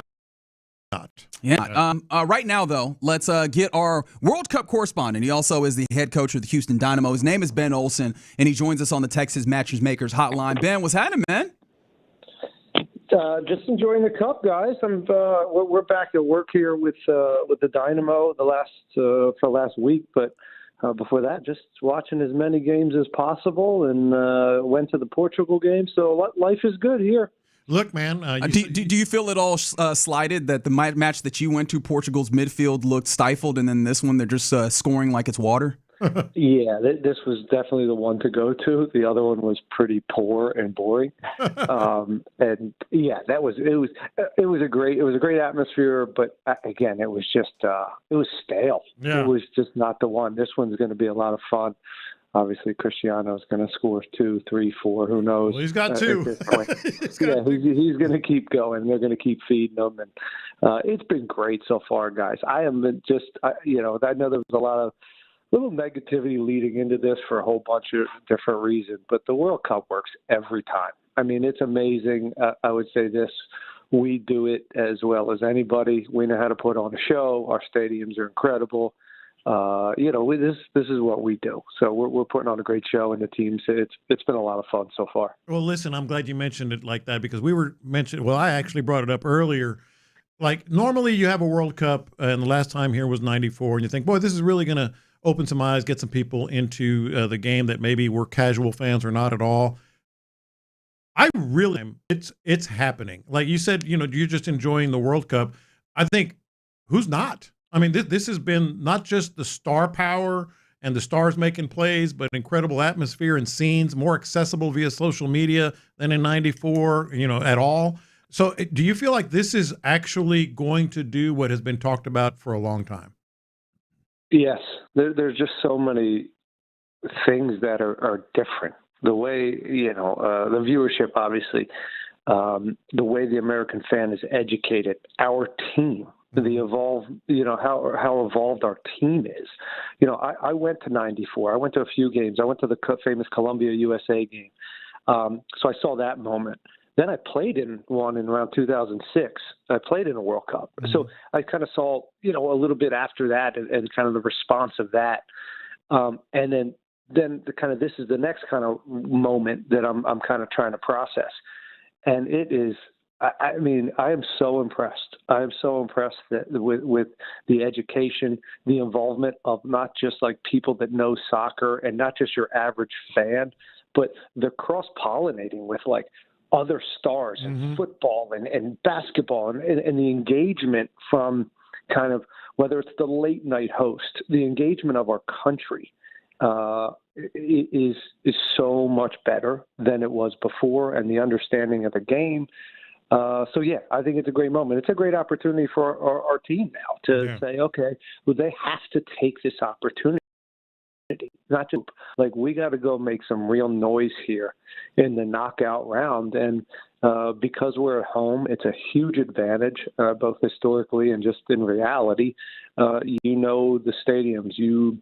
not. Yeah. Right now, though, let's get our World Cup correspondent. He also is the head coach of the Houston Dynamo. His name is Ben Olsen, and he joins us on the Texas Matchmakers Hotline. Ben, what's happening, man? Just enjoying the Cup, guys. We're back at work here with the Dynamo for last week, but. Before that, just watching as many games as possible, and went to the Portugal game. So life is good here. Look, man. Do you feel it all slighted that the match that you went to, Portugal's midfield looked stifled, and then this one they're just scoring like it's water? Yeah, this was definitely the one to go to. The other one was pretty poor and boring. And yeah, it was a great atmosphere, but again, it was just it was stale. Yeah. It was just not the one. This one's going to be a lot of fun. Obviously, Cristiano's going to score 2, 3, 4. Who knows? Well, he's got 2. At this point. He's going to keep going. They're going to keep feeding him, and it's been great so far, guys. I know there was a lot of little negativity leading into this for a whole bunch of different reasons, but the World Cup works every time. I mean, it's amazing. I would say this. We do it as well as anybody. We know how to put on a show. Our stadiums are incredible. This is what we do. So we're putting on a great show, and the teams. It's been a lot of fun so far. Well, listen, I'm glad you mentioned it like that because I actually brought it up earlier. Like normally you have a World Cup, and the last time here was '94, and you think, boy, this is really going to open some eyes, get some people into the game that maybe were casual fans or not at all. It's happening. Like you said, you're just enjoying the World Cup. I think who's not? I mean, this has been not just the star power and the stars making plays, but incredible atmosphere and scenes, more accessible via social media than in '94, at all. So do you feel like this is actually going to do what has been talked about for a long time? Yes, there's just so many things that are different. The way, the viewership, obviously, the way the American fan is educated, our team, how evolved our team is. I went to '94. I went to a few games. I went to the famous Columbia USA game. So I saw that moment. Then I played in one in around 2006. I played in a World Cup. Mm-hmm. So I kind of saw, a little bit after that and kind of the response of that. And then this is the next kind of moment that I'm kind of trying to process. And it is, I am so impressed. I am so impressed that with the education, the involvement of not just like people that know soccer and not just your average fan, but the cross-pollinating with like other stars in football and basketball and the engagement from kind of whether it's the late night host, the engagement of our country is so much better than it was before, and the understanding of the game. So, yeah, I think it's a great moment. It's a great opportunity for our team now to say, okay, well, they have to take this opportunity. Not just like we got to go make some real noise here in the knockout round. And because we're at home, it's a huge advantage, both historically and just in reality. You know the stadiums, you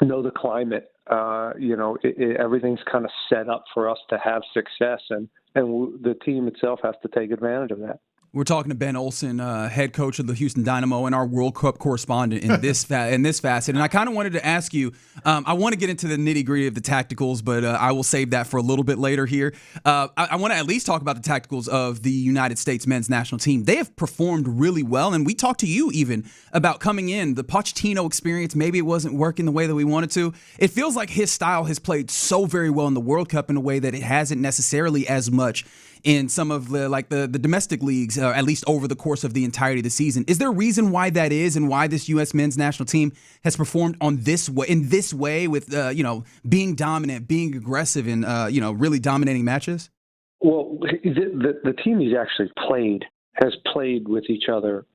know the climate. Everything's kind of set up for us to have success, and the team itself has to take advantage of that. We're talking to Ben Olsen, head coach of the Houston Dynamo and our World Cup correspondent in this facet. And I kind of wanted to ask you, I want to get into the nitty-gritty of the tacticals, but I will save that for a little bit later here. I want to at least talk about the tacticals of the United States men's national team. They have performed really well, and we talked to you even about coming in, the Pochettino experience. Maybe it wasn't working the way that we wanted to. It feels like his style has played so very well in the World Cup in a way that it hasn't necessarily as much in some of the domestic leagues, at least over the course of the entirety of the season. Is there a reason why that is, and why this U.S. men's national team has performed in this way with being dominant, being aggressive, and really dominating matches? Well, the team he's actually has played with each other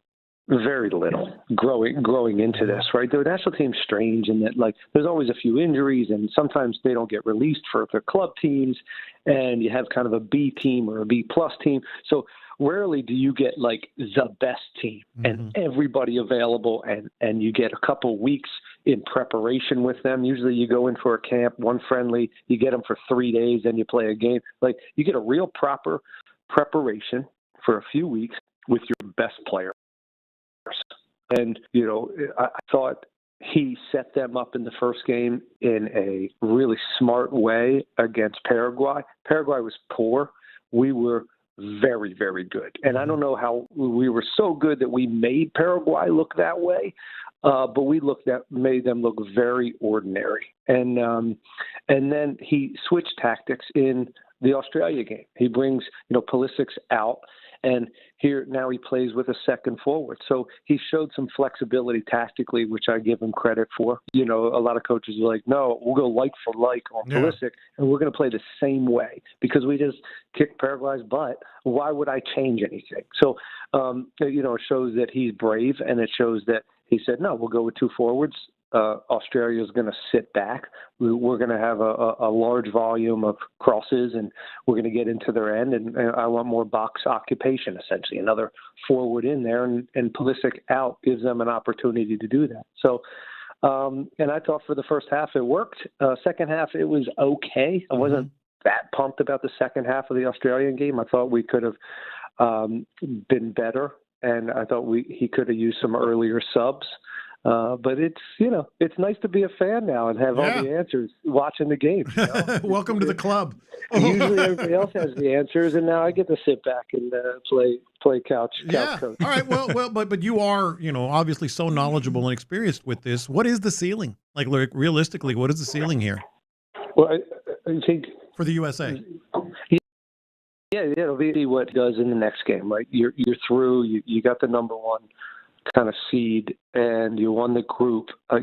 very little growing into this, right? The national team's strange in that, like, there's always a few injuries, and sometimes they don't get released for the club teams, and you have kind of a B team or a B plus team. So rarely do you get like the best team and everybody available, and you get a couple weeks in preparation with them. Usually you go in for a camp, one friendly, you get them for 3 days, then you play a game. Like, you get a real proper preparation for a few weeks with your best player. And, I thought he set them up in the first game in a really smart way against Paraguay. Paraguay was poor. We were very, very good. And I don't know how we were so good that we made Paraguay look that way, but we made them look very ordinary. And then he switched tactics in the Australia game. He brings, Pulisic's out. And here now he plays with a second forward. So he showed some flexibility tactically, which I give him credit for. A lot of coaches are like, no, we'll go like for like on Pulisic, and we're going to play the same way because we just kicked Paraguay's butt. Why would I change anything? So, it shows that he's brave, and it shows that he said, no, we'll go with two forwards. Australia is going to sit back. We're going to have a large volume of crosses, and we're going to get into their end. And I want more box occupation, essentially. Another forward in there, and Pulisic out gives them an opportunity to do that. So, and I thought for the first half it worked. Second half it was okay. I wasn't that pumped about the second half of the Australian game. I thought we could have been better, and I thought he could have used some earlier subs. But it's nice to be a fan now and have all the answers watching the game. Welcome to the club. Usually everybody else has the answers, and now I get to sit back and play couch coach. All right. Well, but you are, obviously so knowledgeable and experienced with this. What is the ceiling? Like, realistically, what is the ceiling here? Well, I think for the USA. Yeah, it'll be what it does in the next game, right? You're through. You got the number one kind of seed, and you won the group. How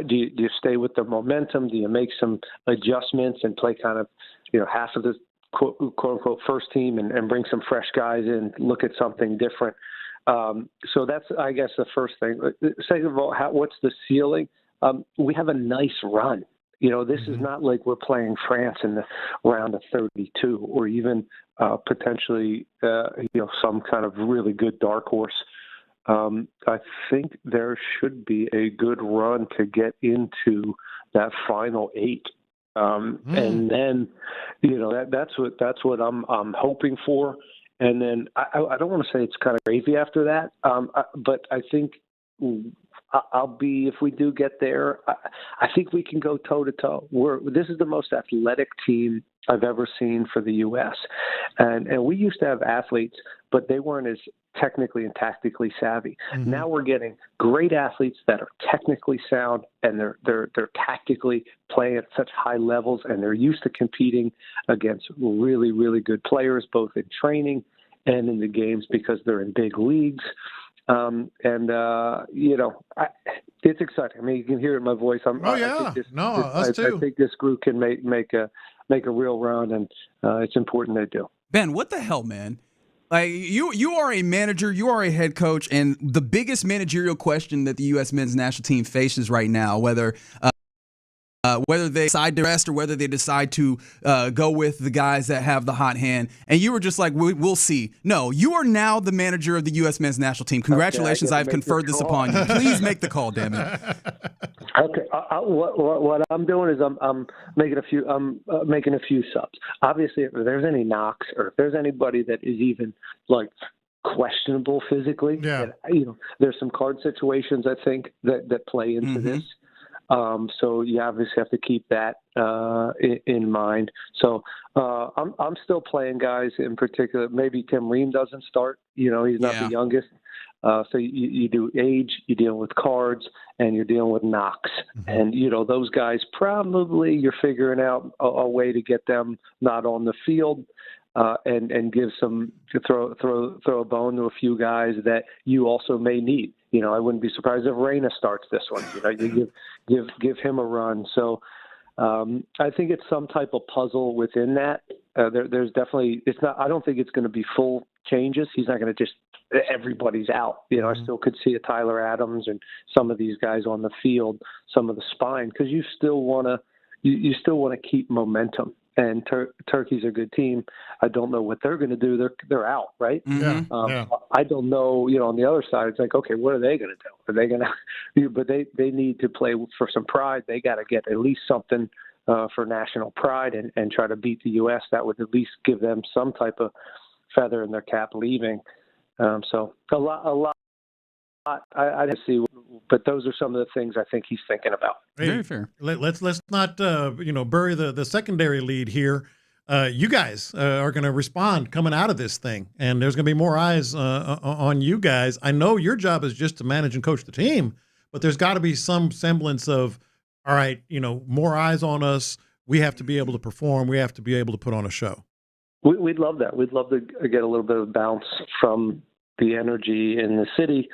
do you stay with the momentum? Do you make some adjustments and play kind of half of the quote unquote first team and bring some fresh guys in, look at something different? So that's, I guess, the first thing. Second of all, what's the ceiling? We have a nice run. This is not like we're playing France in the round of 32, or even potentially some kind of really good dark horse. I think there should be a good run to get into that final 8. And then, that's what I'm hoping for. And then I don't want to say it's kind of gravy after that. But I think if we do get there, I think we can go toe to toe. This is the most athletic team I've ever seen for the U.S. And we used to have athletes, but they weren't as technically and tactically savvy. Now we're getting great athletes that are technically sound, and they're tactically playing at such high levels, and they're used to competing against really, really good players, both in training and in the games, because they're in big leagues. It's exciting. I mean, you can hear it in my voice. Us too. I think this group can make a real run, and it's important they do. Ben, what the hell, man? Like you are a manager, you are a head coach, and the biggest managerial question that the U.S. men's national team faces right now, whether they decide to rest or whether they decide to go with the guys that have the hot hand. And you were just like, we'll see. No, you are now the manager of the U.S. men's national team. Congratulations, I've conferred this upon you. Please make the call, damn it. Okay, what I'm doing is I'm making a few subs. Obviously, if there's any knocks or if there's anybody that is even like questionable physically, there's some card situations I think that play into this. So you obviously have to keep that in mind. So I'm still playing guys in particular. Maybe Tim Ream doesn't start. He's not the youngest. So you do age, you're dealing with cards, and you're dealing with knocks. And, those guys probably you're figuring out a way to get them not on the field and give some throw a bone to a few guys that you also may need. I wouldn't be surprised if Reyna starts this one. You give him a run. So I think it's some type of puzzle within that. There's definitely it's not. I don't think it's going to be full changes. He's not going to just everybody's out. I still could see a Tyler Adams and some of these guys on the field, some of the spine, because you still want to keep momentum. And Turkey's a good team. I don't know what they're going to do. They're out, right? I don't know. On the other side, it's like, okay, what are they going to do? Are they going to? But they need to play for some pride. They got to get at least something for national pride and try to beat the U.S. That would at least give them some type of feather in their cap leaving. So a lot. I didn't see, but those are some of the things I think he's thinking about. Very fair. Let's not bury the secondary lead here. You guys are going to respond coming out of this thing, and there's going to be more eyes on you guys. I know your job is just to manage and coach the team, but there's got to be some semblance of, all right, more eyes on us. We have to be able to perform. We have to be able to put on a show. We'd love that. We'd love to get a little bit of bounce from the energy in the city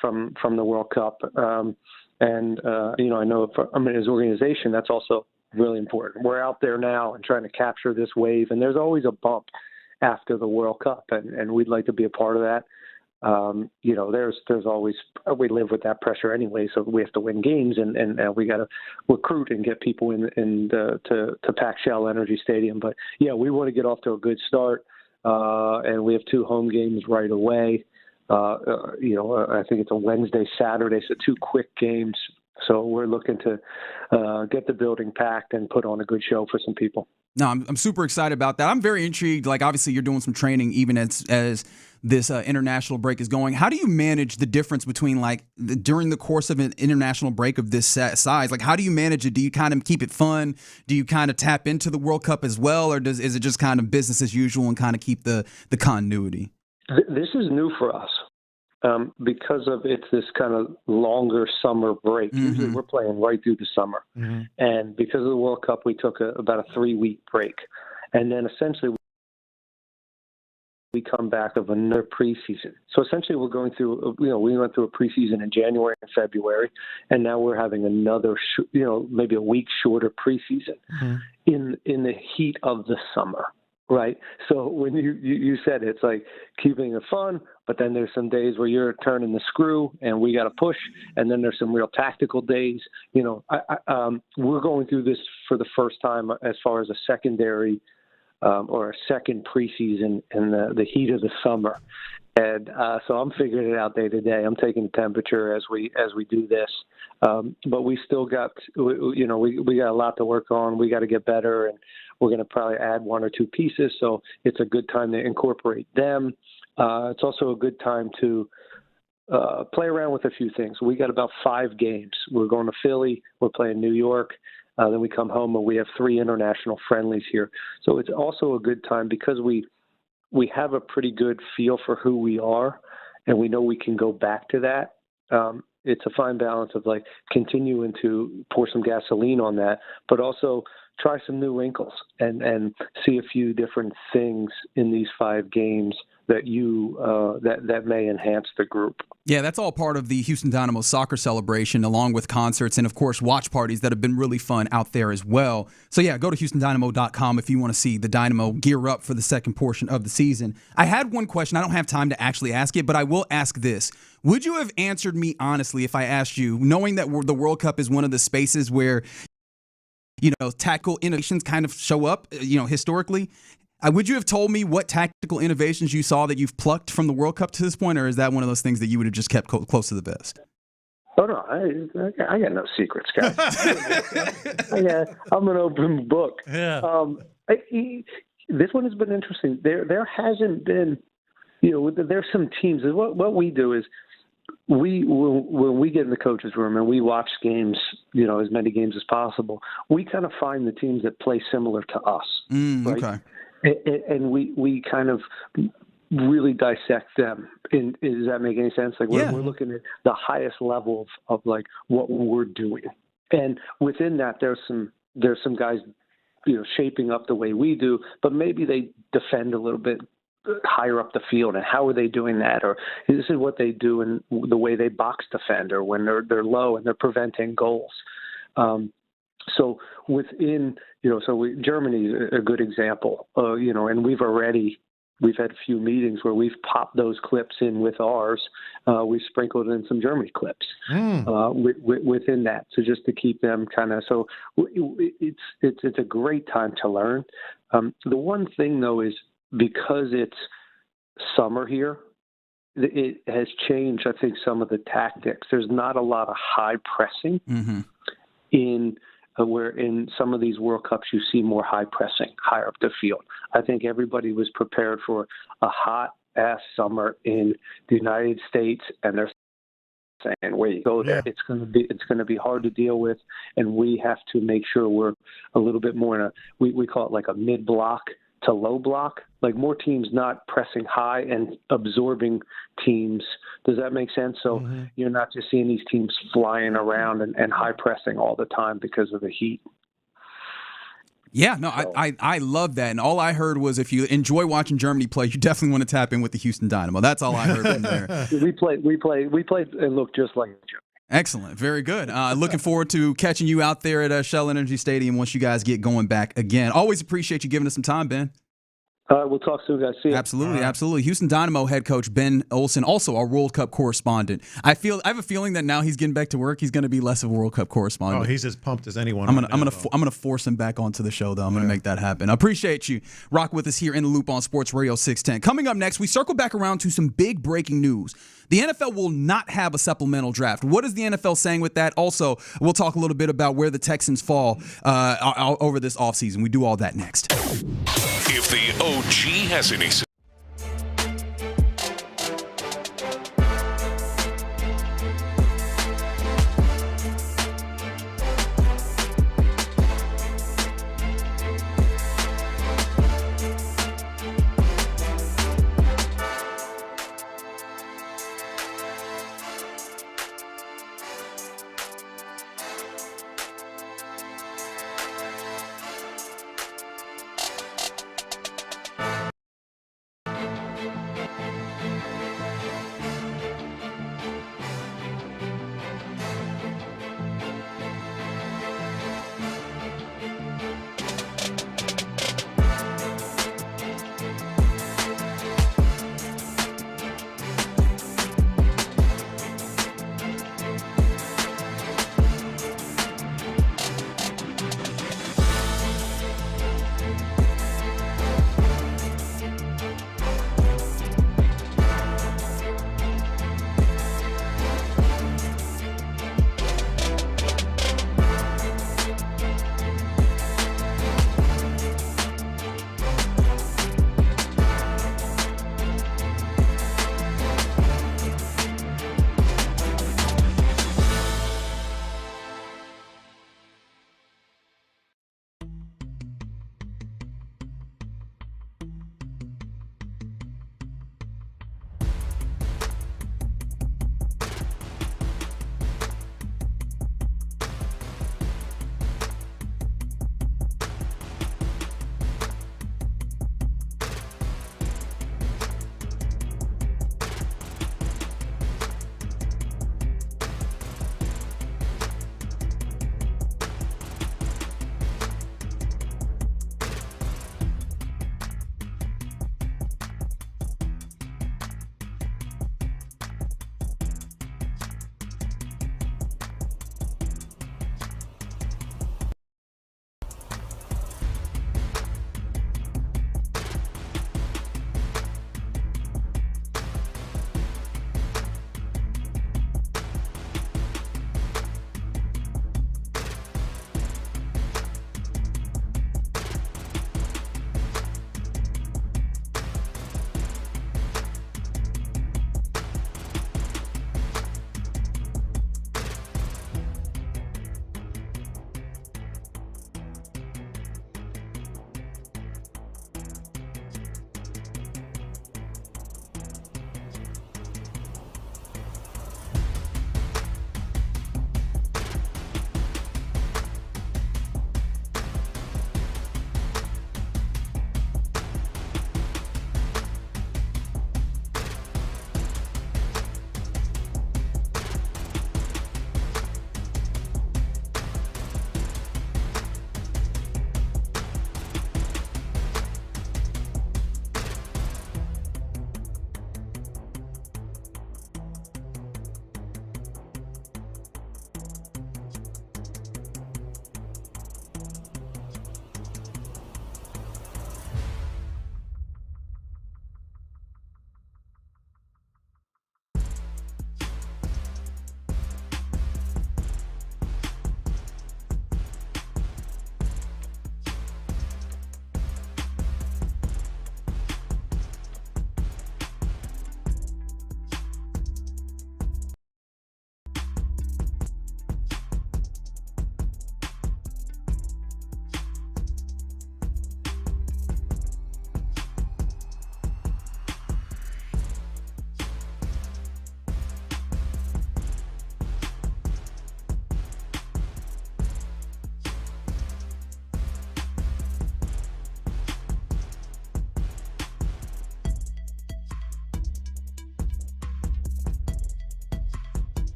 from the World Cup. I know as an organization, that's also really important. We're out there now and trying to capture this wave, and there's always a bump after the World Cup, and we'd like to be a part of that. There's always, we live with that pressure anyway, so we have to win games, and we got to recruit and get people to pack Shell Energy Stadium. But we want to get off to a good start. And we have 2 home games right away. I think it's a Wednesday, Saturday, so 2 quick games. So we're looking to get the building packed and put on a good show for some people. No, I'm super excited about that. I'm very intrigued. Like, obviously, you're doing some training even as this international break is going. How do you manage the difference between, during the course of an international break of this size? Like, how do you manage it? Do you kind of keep it fun? Do you kind of tap into the World Cup as well? Or is it just kind of business as usual and kind of keep the continuity? This is new for us because of it's this kind of longer summer break. Usually we're playing right through the summer. And because of the World Cup, we took about a 3-week break. And then essentially we come back of another preseason. So essentially we're going through, we went through a preseason in January and February, and now we're having another, maybe a week shorter preseason in the heat of the summer. Right. So when you said it's like keeping it fun, but then there's some days where you're turning the screw and we got to push. And then there's some real tactical days. We're going through this for the first time as far as a secondary or a second preseason in the heat of the summer. And so I'm figuring it out day to day. I'm taking the temperature as we do this. But we still got, we got a lot to work on. We got to get better, and we're going to probably add 1 or 2 pieces. So it's a good time to incorporate them. It's also a good time to play around with a few things. We got about 5 games. We're going to Philly. We're playing New York. Then we come home and we have 3 international friendlies here. So it's also a good time because we have a pretty good feel for who we are, and we know we can go back to that. It's a fine balance of continuing to pour some gasoline on that, but also try some new wrinkles and see a few different things in these 5 games that you that may enhance the group. Yeah, that's all part of the Houston Dynamo soccer celebration, along with concerts and, of course, watch parties that have been really fun out there as well. So, yeah, go to HoustonDynamo.com if you want to see the Dynamo gear up for the second portion of the season. I had one question. I don't have time to actually ask it, but I will ask this. Would you have answered me honestly if I asked you, knowing that the World Cup is one of the spaces where, tactical innovations kind of show up, historically? Would you have told me what tactical innovations you saw that you've plucked from the World Cup to this point, or is that one of those things that you would have just kept close to the vest? Oh, no, I got no secrets, guys. I'm an open book. Yeah. This one has been interesting. There hasn't been, there's some teams. What we do is when we get in the coaches' room and we watch games, as many games as possible, we kind of find the teams that play similar to us. Right? Okay. And we kind of really dissect them. Does that make any sense? Like we're looking at the highest level of like what we're doing, and within that there's some guys, shaping up the way we do, but maybe they defend a little bit higher up the field, and how are they doing that? Or this is what they do in the way they box defend, or when they're low and they're preventing goals. So within, Germany is a good example, and we've had a few meetings where we've popped those clips in with ours. We've sprinkled in some Germany clips within that. So just to keep them kind of, so it's a great time to learn. The one thing though is because it's summer here, it has changed, I think, some of the tactics. There's not a lot of high pressing where in some of these World Cups you see more high pressing higher up the field. I think everybody was prepared for a hot-ass summer in the United States, and they're saying, wait, go there. It's going to be hard to deal with, and we have to make sure we're a little bit more in we call it like a mid-block to low block, like more teams not pressing high and absorbing teams. Does that make sense? So you're not just seeing these teams flying around and high pressing all the time because of the heat. Yeah, no, I love that. And all I heard was if you enjoy watching Germany play, you definitely want to tap in with the Houston Dynamo. That's all I heard from there. We played and looked just like Germany. Excellent. Very good. Looking forward to catching you out there at Shell Energy Stadium once you guys get going back again. Always appreciate you giving us some time, Ben. We'll talk soon, guys. See you. Absolutely, absolutely. Houston Dynamo head coach Ben Olsen, also our World Cup correspondent. I have a feeling that now he's getting back to work, he's going to be less of a World Cup correspondent. Oh, he's as pumped as anyone. I'm gonna force him back onto the show, though. I'm gonna make that happen. I appreciate you. Rock with us here in the Loop on Sports Radio 610. Coming up next, we circle back around to some big breaking news. The NFL will not have a supplemental draft. What is the NFL saying with that? Also, we'll talk a little bit about where the Texans fall over this offseason. We do all that next. If the OG has any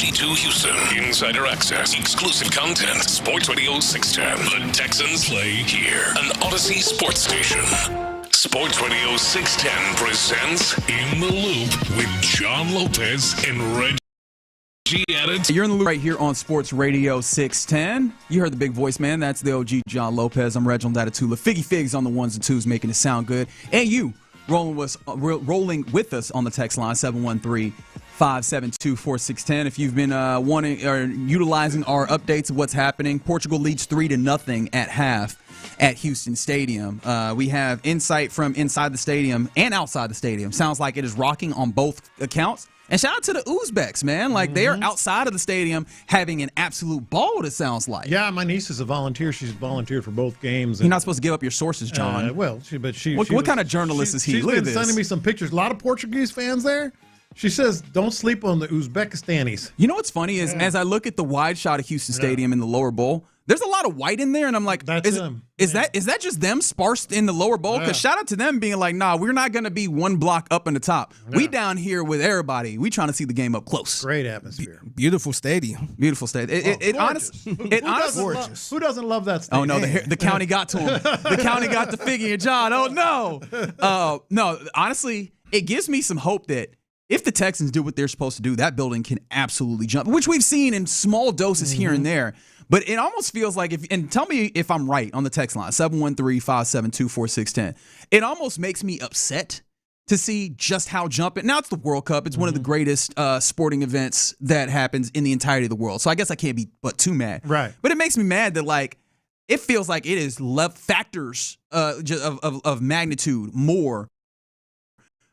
HD2 Houston. Insider access. Exclusive content. Sports Radio 610. The Texans play here. An Odyssey sports station. Sports Radio 610 presents In the Loop with John Lopez and Reggie. You're in the loop right here on Sports Radio 610. You heard the big voice, man. That's the OG John Lopez. I'm Reginald Atatula. Figgy Figs on the ones and twos, making it sound good. And you rolling with us on the text line, 713-572-4610. If you've been wanting or utilizing our updates of what's happening, Portugal leads 3-0 at half at Houston Stadium. We have insight from inside the stadium and outside the stadium. Sounds like it is rocking on both accounts. And shout out to the Uzbeks, man. Like, they are outside of the stadium having an absolute ball, it sounds like. Yeah, my niece is a volunteer. She's volunteered for both games. You're not supposed to give up your sources, John. What kind of journalist is he? She's Look been at this. sending me some pictures. A lot of Portuguese fans there. She says, don't sleep on the Uzbekistanis. You know what's funny is as I look at the wide shot of Houston Stadium in the lower bowl, there's a lot of white in there, and I'm like, is that just them sparsed in the lower bowl? Because shout out to them being like, nah, we're not going to be one block up in the top. Yeah. We down here with everybody. We trying to see the game up close. Great atmosphere. Beautiful stadium. Beautiful stadium. Who doesn't love that stadium? Oh, no, the county got to him. The county got the figure, John. Oh, no. No, honestly, it gives me some hope that if the Texans do what they're supposed to do, that building can absolutely jump, which we've seen in small doses here and there. But it almost feels like, and tell me if I'm right on the text line, 713-572-4610. It almost makes me upset to see just how jumping. Now it's the World Cup. It's one of the greatest sporting events that happens in the entirety of the world. So I guess I can't be but too mad. Right. But it makes me mad that, like, it feels like it is left factors of magnitude more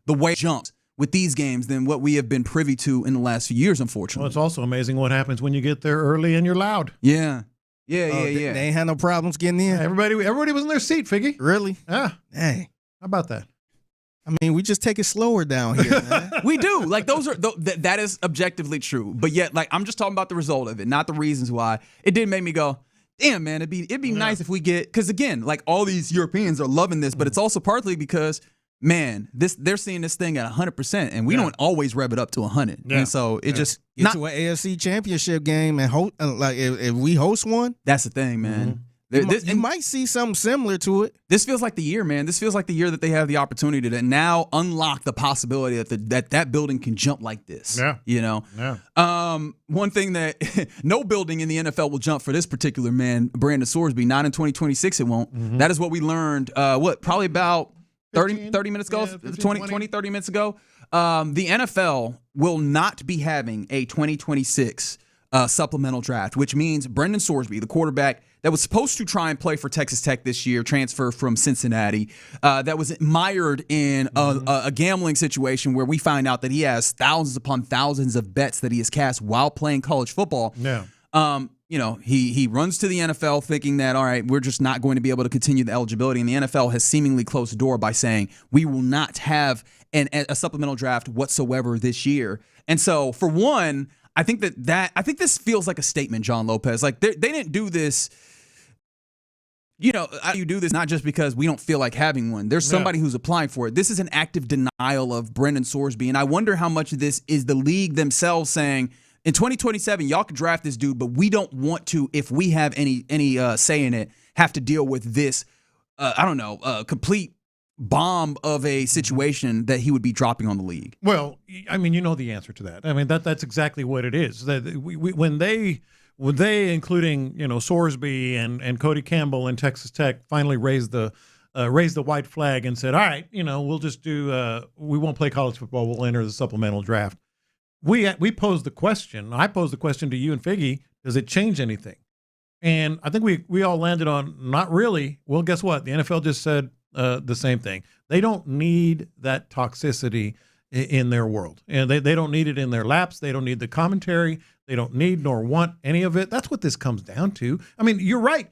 the way it jumps with these games than what we have been privy to in the last few years, unfortunately. Well, it's also amazing what happens when you get there early and you're loud. Yeah. They ain't had no problems getting in. Everybody was in their seat, Figgy. Really? Yeah. Hey. How about that? I mean, we just take it slower down here, man. We do. Like, that is objectively true. But yet, like, I'm just talking about the result of it, not the reasons why. It did make me go, damn, man, it'd be nice if we get, because again, like, all these Europeans are loving this, but it's also partly because, man, they're seeing this thing at 100%, and we don't always rev it up to 100. Yeah. And so it just get to an AFC championship game and like if we host one, that's the thing, man. You might see something similar to it. This feels like the year, man. This feels like the year that they have the opportunity to now unlock the possibility that building can jump like this. Yeah, you know. Yeah. One thing that no building in the NFL will jump for this particular man, Brandon Sorsby. Not in 2026, it won't. That is what we learned. Probably about 30 minutes ago, 30 minutes ago. The NFL will not be having a 2026 supplemental draft, which means Brendan Sorsby, the quarterback that was supposed to try and play for Texas Tech this year, transfer from Cincinnati, that was mired in a gambling situation where we find out that he has thousands upon thousands of bets that he has cast while playing college football. Yeah. He runs to the NFL thinking that, all right, we're just not going to be able to continue the eligibility. And the NFL has seemingly closed the door by saying we will not have a supplemental draft whatsoever this year. And so, for one, I think this feels like a statement, John Lopez. Like, they didn't do this. You do this not just because we don't feel like having one. There's somebody who's applying for it. This is an active denial of Brendan Sorsby. And I wonder how much of this is the league themselves saying, in 2027, y'all can draft this dude, but we don't want to, if we have any say in it, have to deal with this, complete bomb of a situation that he would be dropping on the league. Well, I mean, you know the answer to that. I mean, that's exactly what it is. That when they, including Sorsby and Cody Campbell and Texas Tech, finally raised the white flag and said, all right, we'll just do we won't play college football. We'll enter the supplemental draft. We posed the question. I posed the question to you and Figgy. Does it change anything? And I think we all landed on not really. Well, guess what? The NFL just said the same thing. They don't need that toxicity in their world, and they don't need it in their laps. They don't need the commentary. They don't need nor want any of it. That's what this comes down to. I mean, you're right.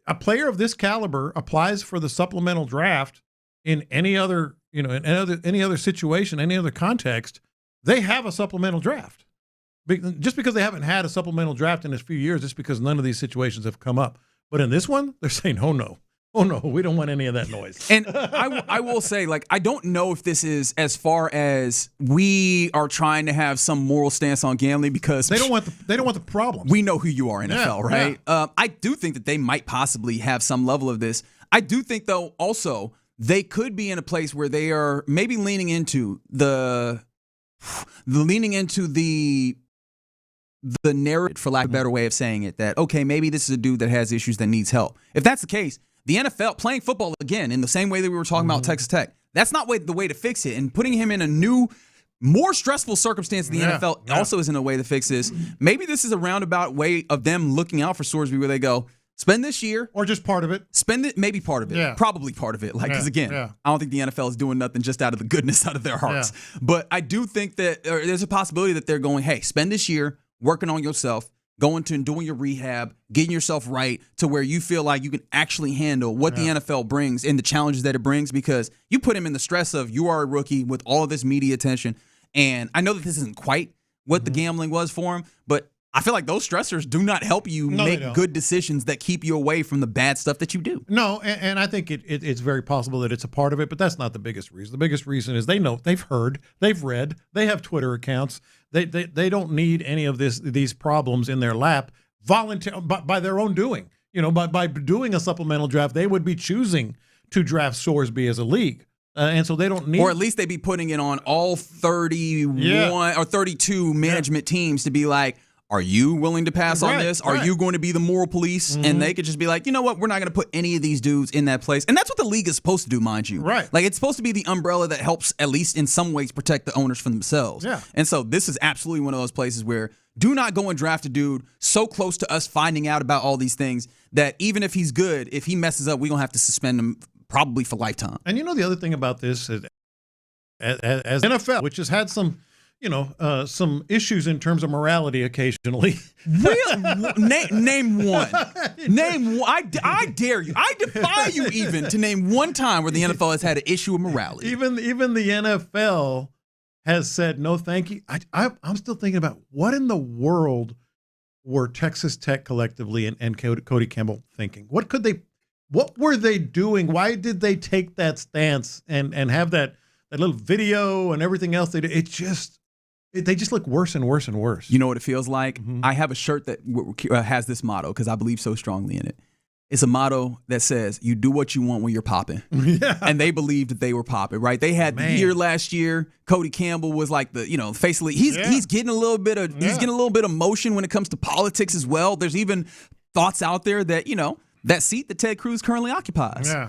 A player of this caliber applies for the supplemental draft in any other any other situation, any other context. They have a supplemental draft. Just because they haven't had a supplemental draft in a few years, just because none of these situations have come up. But in this one, they're saying, oh, no. Oh, no, we don't want any of that noise. And I will say, like, I don't know if this is as far as we are trying to have some moral stance on gambling because they don't want the problem. We know who you are, NFL, right? Yeah. I do think that they might possibly have some level of this. I do think, though, also they could be in a place where they are maybe leaning into the narrative, for lack of a better way of saying it, that, okay, maybe this is a dude that has issues that needs help. If that's the case, the NFL playing football again in the same way that we were talking about Texas Tech, that's not the way to fix it. And putting him in a new, more stressful circumstance in the NFL also isn't a way to fix this. Maybe this is a roundabout way of them looking out for Sorsby where they go, spend this year. Or just part of it. Spend it, maybe part of it. Yeah. Probably part of it. Because again, I don't think the NFL is doing nothing just out of the goodness out of their hearts. Yeah. But I do think that there's a possibility that they're going, hey, spend this year working on yourself, going to and doing your rehab, getting yourself right to where you feel like you can actually handle what the NFL brings and the challenges that it brings, because you put him in the stress of you are a rookie with all of this media attention. And I know that this isn't quite what the gambling was for him, but I feel like those stressors do not help you make good decisions that keep you away from the bad stuff that you do. No, and I think it's very possible that it's a part of it, but that's not the biggest reason. The biggest reason is they know, they've heard, they've read, they have Twitter accounts. They don't need any of these problems in their lap by their own doing. By doing a supplemental draft, they would be choosing to draft Sorsby as a league. And so they don't need, or at least they'd be putting it on all 31 or 32 management teams to be like, are you willing to pass on this? Are you going to be the moral police? And they could just be like, you know what? We're not going to put any of these dudes in that place. And that's what the league is supposed to do, mind you. Right. Like, it's supposed to be the umbrella that helps, at least in some ways, protect the owners from themselves. Yeah. And so this is absolutely one of those places where do not go and draft a dude so close to us finding out about all these things that even if he's good, if he messes up, we're going to have to suspend him probably for lifetime. And the other thing about this is, as NFL, which has had some issues in terms of morality occasionally. Name one. Name one. I dare you. I defy you even to name one time where the NFL has had an issue of morality. Even the NFL has said no, thank you. I'm still thinking about what in the world were Texas Tech collectively and Cody Campbell thinking? What were they doing? Why did they take that stance and have that little video and everything else they did? They just look worse and worse and worse. You know what it feels like? I have a shirt that has this motto because I believe so strongly in it. It's a motto that says, you do what you want when you're popping. Yeah. And they believed that they were popping, right? They had the year last year. Cody Campbell was like the, face of the league. He's getting a little bit of motion when it comes to politics as well. There's even thoughts out there that, that seat that Ted Cruz currently occupies. Yeah.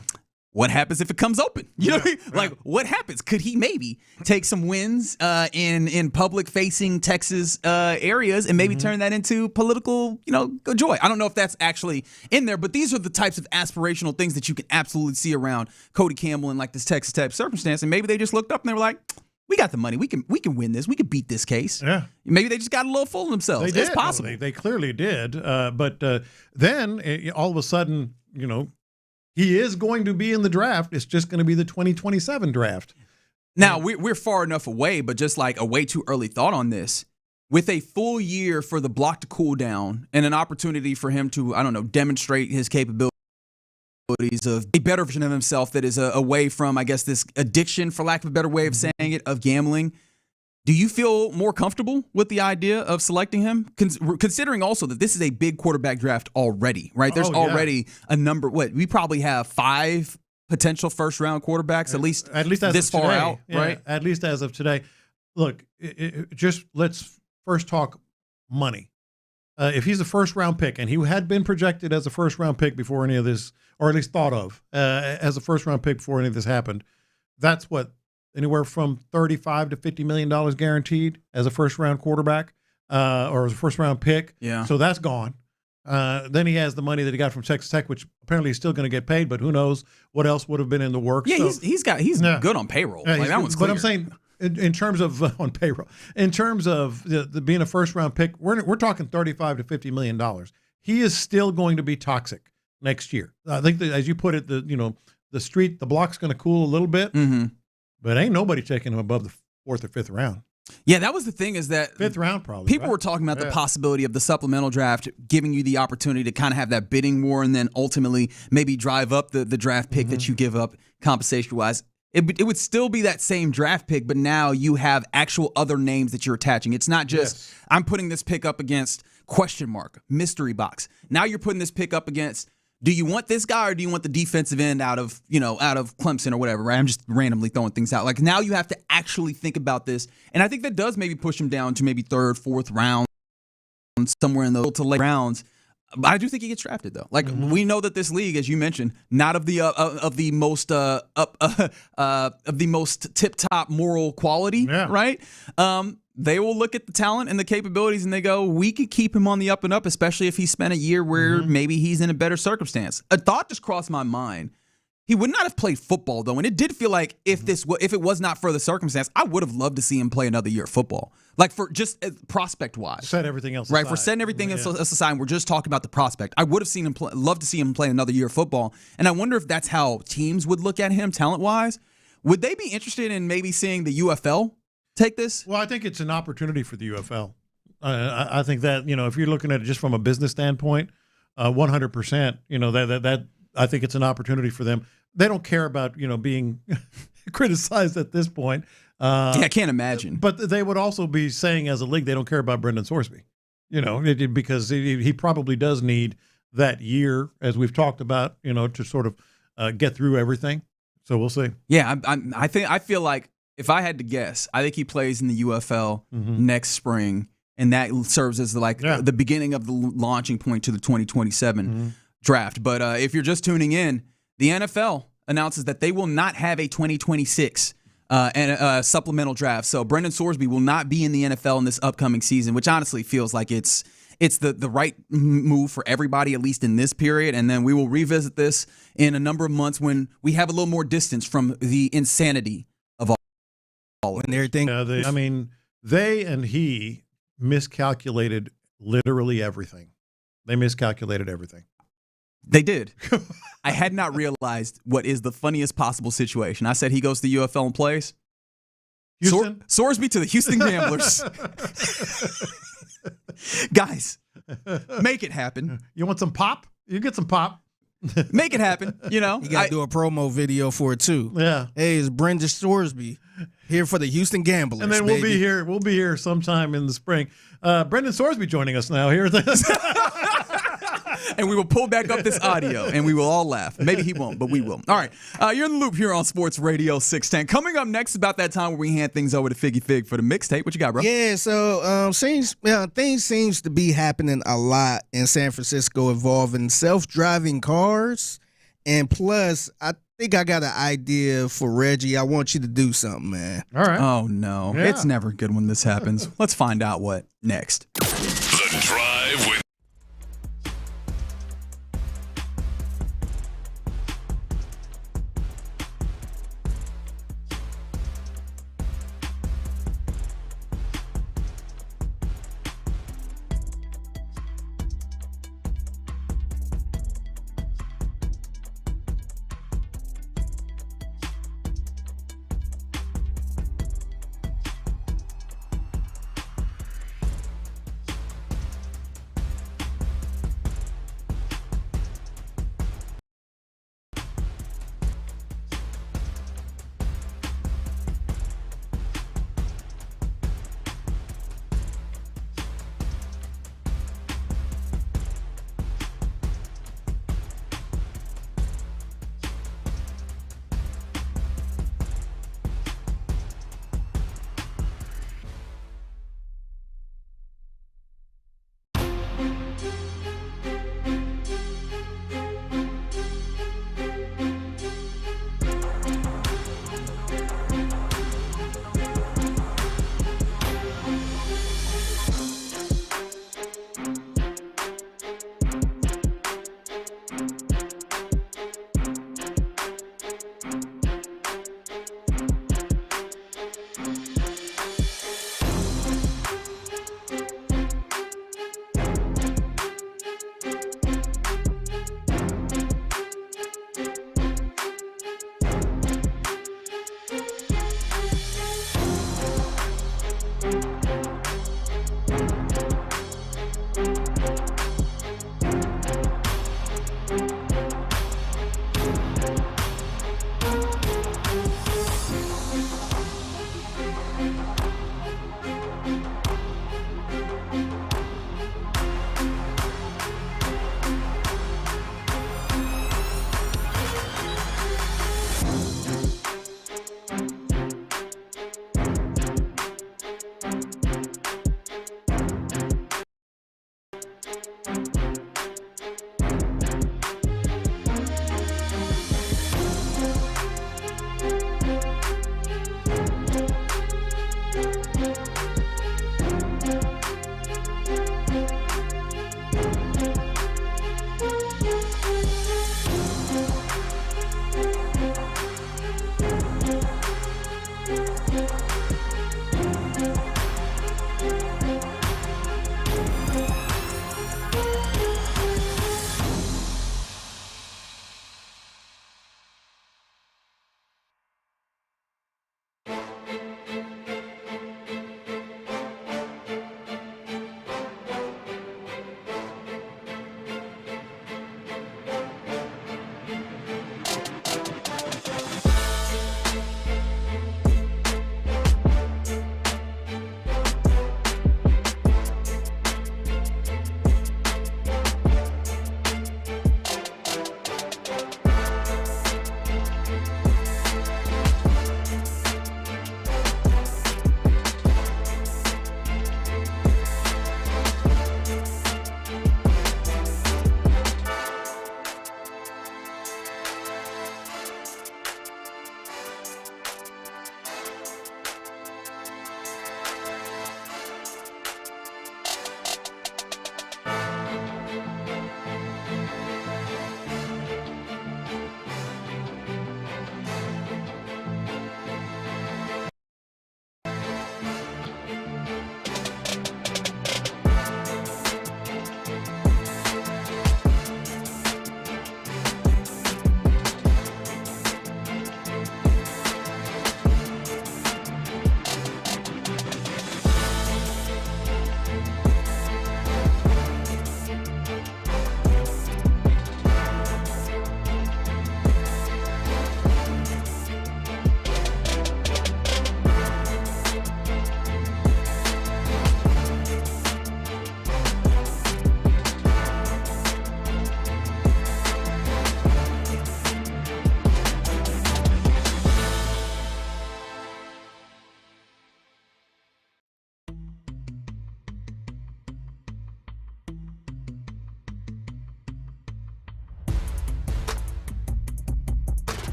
What happens if it comes open? You know what I mean? Like, what happens? Could he maybe take some wins in public-facing Texas areas and maybe turn that into political, joy? I don't know if that's actually in there, but these are the types of aspirational things that you can absolutely see around Cody Campbell in like this Texas type circumstance. And maybe they just looked up and they were like, we got the money. We can win this. We can beat this case. Yeah. Maybe they just got a little full of themselves. They did. It's possible. They clearly did. But then all of a sudden, he is going to be in the draft. It's just going to be the 2027 draft. Now, we're far enough away, but just like a way too early thought on this. With a full year for the block to cool down and an opportunity for him to, demonstrate his capabilities of a better version of himself that is away from, I guess, this addiction, for lack of a better way of saying it, of gambling. Do you feel more comfortable with the idea of selecting him? Considering also that this is a big quarterback draft already, right? There's already a number. We probably have 5 potential first-round quarterbacks, at least this far out, right? At least as of today. Look, just let's first talk money. If he's a first-round pick, and he had been projected as a first-round pick before any of this, or at least thought of as a first-round pick before any of this happened, that's what, anywhere from $35 to $50 million guaranteed as a first-round quarterback or as a first-round pick. Yeah. So that's gone. Then he has the money that he got from Texas Tech, which apparently he's still going to get paid, but who knows what else would have been in the works. Yeah, so, he's good on payroll. Like, that one's clear. But I'm saying in terms of on payroll, in terms of the being a first-round pick, we're talking $35 to $50 million. He is still going to be toxic next year. I think that, as you put it, the block's going to cool a little bit. Mm-hmm. But ain't nobody taking him above the 4th or 5th round. Yeah, that was the thing is that 5th round probably. People were talking about the possibility of the supplemental draft giving you the opportunity to kind of have that bidding war and then ultimately maybe drive up the draft pick that you give up compensation-wise. It would still be that same draft pick, but now you have actual other names that you're attaching. It's not just, I'm putting this pick up against question mark, mystery box. Now you're putting this pick up against, do you want this guy or do you want the defensive end out of Clemson or whatever, right? I'm just randomly throwing things out. Like now you have to actually think about this. And I think that does maybe push him down to maybe 3rd, 4th round, somewhere in the to late rounds. But I do think he gets drafted though. Like we know that this league, as you mentioned, not of the most tip top moral quality, right? They will look at the talent and the capabilities and they go, we could keep him on the up and up, especially if he spent a year where maybe he's in a better circumstance. A thought just crossed my mind. He would not have played football though, and it did feel like if it was not for the circumstance, I would have loved to see him play another year of football. Like for just prospect wise, set everything else right. Aside. For setting everything else aside, and we're just talking about the prospect. I would have seen him love to see him play another year of football, and I wonder if that's how teams would look at him talent wise. Would they be interested in maybe seeing the UFL take this? Well, I think it's an opportunity for the UFL. I think that if you're looking at it just from a business standpoint, 100%. That I think it's an opportunity for them. They don't care about being criticized at this point. I can't imagine. But they would also be saying as a league they don't care about Brendan Sorsby, because he probably does need that year, as we've talked about, to sort of get through everything. So we'll see. Yeah, I feel like if I had to guess, I think he plays in the UFL next spring, and that serves as the beginning of the launching point to the 2027 draft. But if you're just tuning in, the NFL announces that they will not have a 2026 supplemental draft. So Brendan Sorsby will not be in the NFL in this upcoming season, which honestly feels like it's the right move for everybody, at least in this period. And then we will revisit this in a number of months when we have a little more distance from the insanity of all and everything. They and he miscalculated literally everything. They miscalculated everything. They did. I had not realized what is the funniest possible situation. I said he goes to the UFL and plays. Houston? Sorsby to the Houston Gamblers. Guys, make it happen. You want some pop? You get some pop. Make it happen. You got to do a promo video for it too. Yeah. Hey, it's Brendan Sorsby here for the Houston Gamblers. And then we'll be here. We'll be here sometime in the spring. Brendan Sorsby joining us now here. And we will pull back up this audio, and we will all laugh. Maybe he won't, but we will. All right, you're in the loop here on Sports Radio 610. Coming up next, about that time where we hand things over to Figgy Fig for the mixtape. What you got, bro? Yeah, so things seems to be happening a lot in San Francisco involving self-driving cars, and plus, I think I got an idea for Reggie. I want you to do something, man. All right. Oh no, It's never good when this happens. Let's find out what next. The Drive with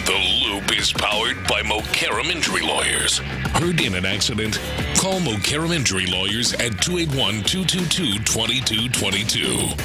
The Loop is powered by Mokaram Injury Lawyers. Heard in an accident? Call Mokaram Injury Lawyers at 281-222-2222.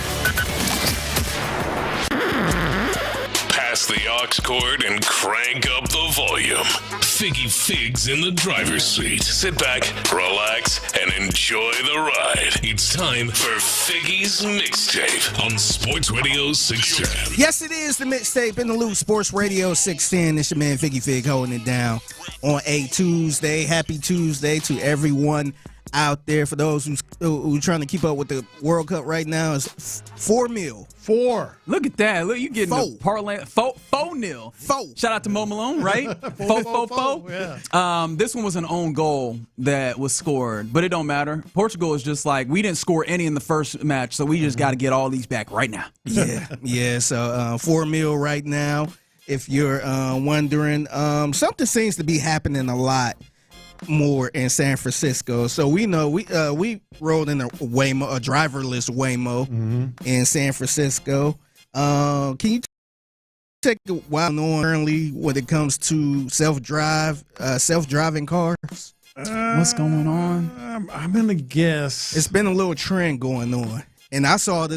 Pass the aux cord and crank up the volume. Figgy Fig's in the driver's seat. Sit back, relax, and enjoy the ride. It's time for Figgy's Mixtape on Sports Radio 610. Yes, it is the Mixtape in the Loop, Sports Radio 610. It's your man Figgy Fig holding it down on a Tuesday. Happy Tuesday to everyone out there. For those who trying to keep up with the World Cup right now, is 4-0. 4. Look at that. Look, you getting the parlay. 4-0. 4. Shout out to Mo Malone, right? 4. Yeah. This one was an own goal that was scored, but it don't matter. Portugal is just like, we didn't score any in the first match, so we just got to get all these back right now. Yeah. So 4-0 right now. If you're wondering, something seems to be happening a lot more in San Francisco. So we know we rolled in a Waymo, a driverless Waymo in San Francisco. Can you take a while on currently when it comes to self-driving cars? What's going on? I'm gonna guess It's been a little trend going on. And I saw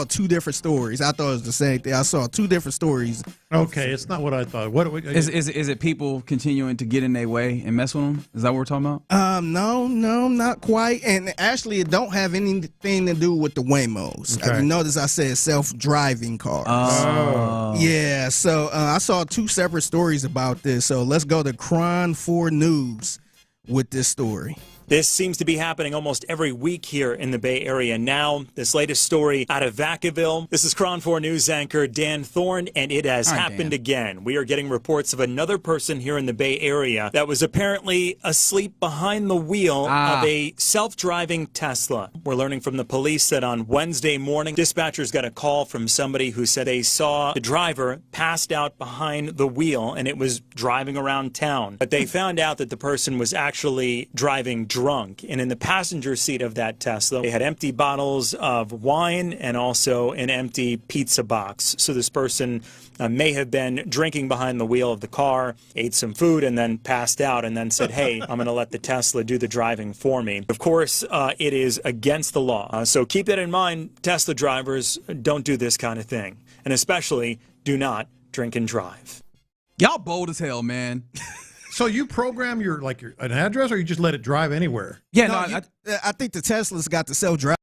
two different stories. I thought it was the same thing. I saw two different stories. Okay, it's not what I thought. What Is it people continuing to get in their way and mess with them? Is that what we're talking about? No, not quite. And actually, it don't have anything to do with the Waymos. Okay. You notice I said self-driving cars. Oh. Yeah, so I saw two separate stories about this. So let's go to Cron 4 News with this story. This seems to be happening almost every week here in the Bay Area now. This latest story out of Vacaville. This is Cron 4 News anchor Dan Thorne, and it has happened again. We are getting reports of another person here in the Bay Area that was apparently asleep behind the wheel of a self-driving Tesla. We're learning from the police that on Wednesday morning, dispatchers got a call from somebody who said they saw the driver passed out behind the wheel, and it was driving around town. But they found out that the person was actually driving drunk, and in the passenger seat of that Tesla, they had empty bottles of wine and also an empty pizza box. So this person may have been drinking behind the wheel of the car, ate some food, and then passed out, and then said, hey, I'm going to let the Tesla do the driving for me. Of course, it is against the law. So keep that in mind. Tesla drivers, don't do this kind of thing. And especially, do not drink and drive. Y'all bold as hell, man. So you program an address, or you just let it drive anywhere? Yeah, I think the Tesla's got the self-driving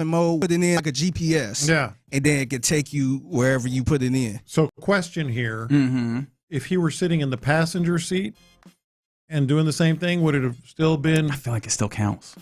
mode, put it in like a GPS. Yeah. And then it can take you wherever you put it in. So question here, if he were sitting in the passenger seat and doing the same thing, would it have still been? I feel like it still counts.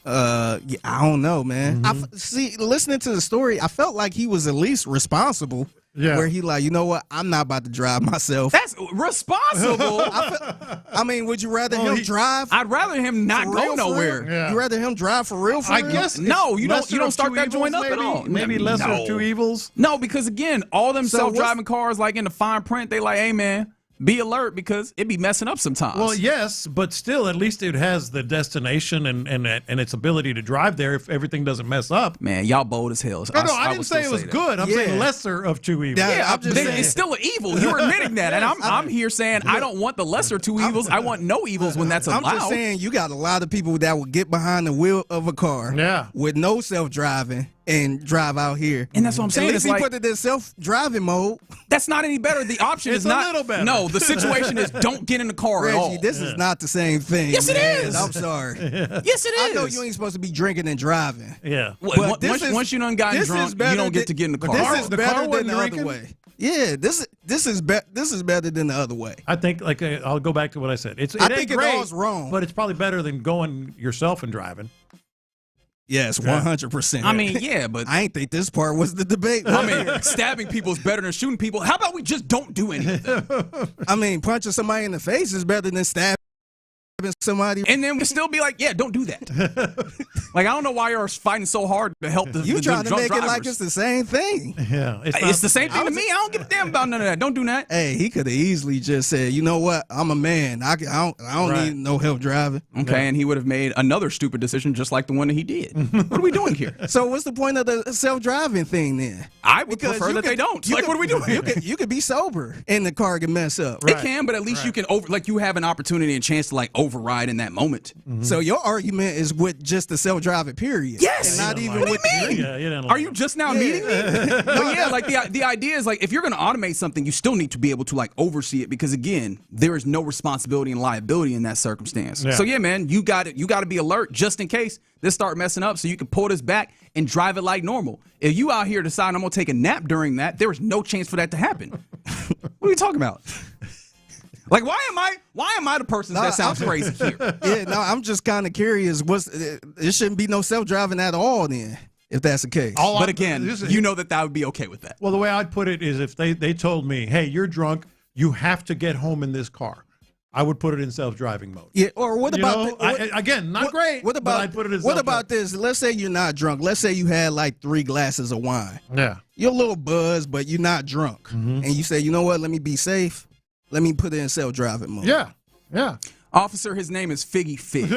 I don't know, man. See, listening to the story, I felt like he was at least responsible. Yeah. Where he like, you know what? I'm not about to drive myself. That's responsible. I mean, would you rather him drive? I'd rather him not go nowhere. Yeah. You rather him drive for real? I guess no. You don't start that joint up at all. Maybe lesser of two evils. No, because again, all them self-driving cars, like in the fine print, they like, hey man, be alert because it be messing up sometimes. Well, yes, but still, at least it has the destination and its ability to drive there if everything doesn't mess up. Man, y'all bold as hell. No, I didn't say it was good. I'm saying lesser of two evils. Yeah, I'm just saying. It's still an evil. You're admitting that, and I'm here saying I don't want the lesser two evils. I want no evils when that's allowed. I'm just saying you got a lot of people that will get behind the wheel of a car with no self-driving and drive out here. And that's what I'm saying. At least he put it in self-driving mode. That's not any better. The option is not. It's a little better. No, the situation is don't get in the car Reggie, at all. This is not the same thing. Yes, it is. I'm sorry. Yes, it is. I know you ain't supposed to be drinking and driving. Yeah. But once you done gotten drunk, you don't get to get in the car. This is better than the other way. Yeah, this is better than the other way. I think, I'll go back to what I said. I think it all's wrong, but it's probably better than going yourself and driving. Yes, 100%. I mean, yeah, but I ain't think this part was the debate. I mean, stabbing people is better than shooting people. How about we just don't do anything? I mean, punching somebody in the face is better than stabbing somebody. And then we still be like, yeah, don't do that. Like, I don't know why you're fighting so hard to help the You trying to make drivers. it like it's the same thing. Yeah, it's the same thing to me. I don't give a damn about none of that. Don't do that. Hey, he could have easily just said, you know what? I'm a man. I don't need no help driving. Okay, and he would have made another stupid decision just like the one that he did. What are we doing here? So what's the point of the self-driving thing then? I would prefer that they don't. Like, what are we doing? You could be sober and the car can mess up. It can, but at least you can you have an opportunity and chance to override in that moment. So your argument is with just the self-driving period. Yes. And not even what with do you mean? Are you just now meeting me? But yeah, like the idea is if you're going to automate something, you still need to be able to oversee it because again, there is no responsibility and liability in that circumstance. Yeah. So yeah, man, you got to be alert just in case this start messing up so you can pull this back and drive it like normal. If you out here deciding I'm going to take a nap during that, there is no chance for that to happen. What are you talking about? Like, why am I the person that sounds crazy here? Yeah, no, I'm just kind of curious. It shouldn't be no self-driving at all then, if that's the case. But again, you know that would be okay with that. Well, the way I'd put it is if they told me, hey, you're drunk, you have to get home in this car, I would put it in self-driving mode. Yeah, or what about again, not great. What about I'd put it in what about this? Let's say you're not drunk. Let's say you had like 3 glasses of wine. Yeah. You're a little buzzed, but you're not drunk. And you say, you know what, let me be safe. Let me put it in self-driving mode. Yeah. Officer, his name is Figgy Fig.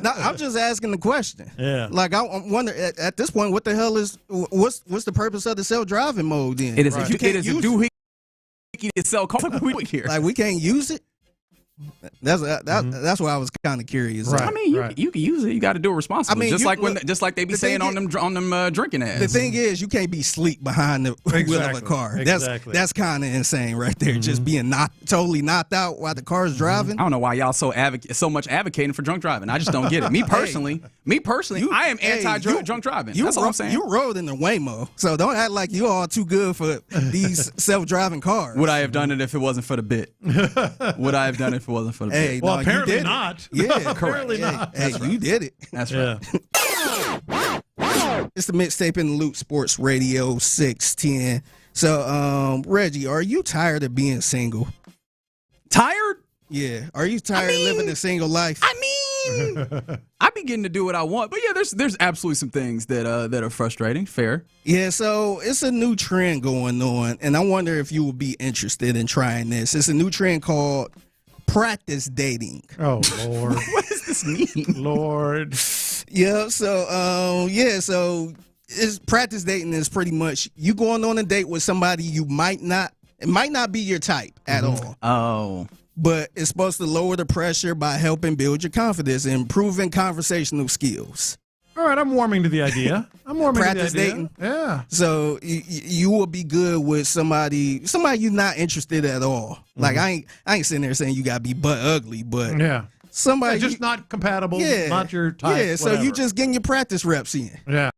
Now, I'm just asking the question. Yeah. Like, I wonder, at this point, what the hell is, what's the purpose of the self-driving mode then? It is a doohickey sticky to sell cars. Like, what we here? Like, we can't use it? That's why I was kind of curious. Right, I mean, you can use it. You got to do it responsibly. Just like they be saying on them drinking ads. The thing is, you can't be asleep behind the wheel of a car. That's kind of insane right there. Just being totally knocked out while the car's driving. I don't know why y'all so much advocating for drunk driving. I just don't get it. Me personally, I am anti-drunk driving. That's all I'm saying. You rode in the Waymo, so don't act like you all too good for these self-driving cars. Would I have done it if it wasn't for the bit? Would I have done it if it wasn't for the bit? Well, apparently not. Yeah, apparently not. Hey, you did it. That's right. It's the Mixtape in the Loop, Sports Radio 610. So, Reggie, are you tired of being single? Tired? Yeah. Are you tired of living a single life? I mean, I be getting to do what I want, but yeah, there's absolutely some things that are frustrating. Fair. Yeah. So it's a new trend going on, and I wonder if you would be interested in trying this. It's a new trend called practice dating. Oh Lord. What does this mean? Lord. Yeah, so it's practice dating is pretty much you going on a date with somebody it might not be your type at all. Oh. But it's supposed to lower the pressure by helping build your confidence and improving conversational skills. All right, I'm warming to the idea. Practice dating. Yeah. So you will be good with somebody you're not interested at all. Like I ain't sitting there saying you gotta be butt ugly, but somebody just not compatible, not your type. Yeah, so you just getting your practice reps in. Yeah.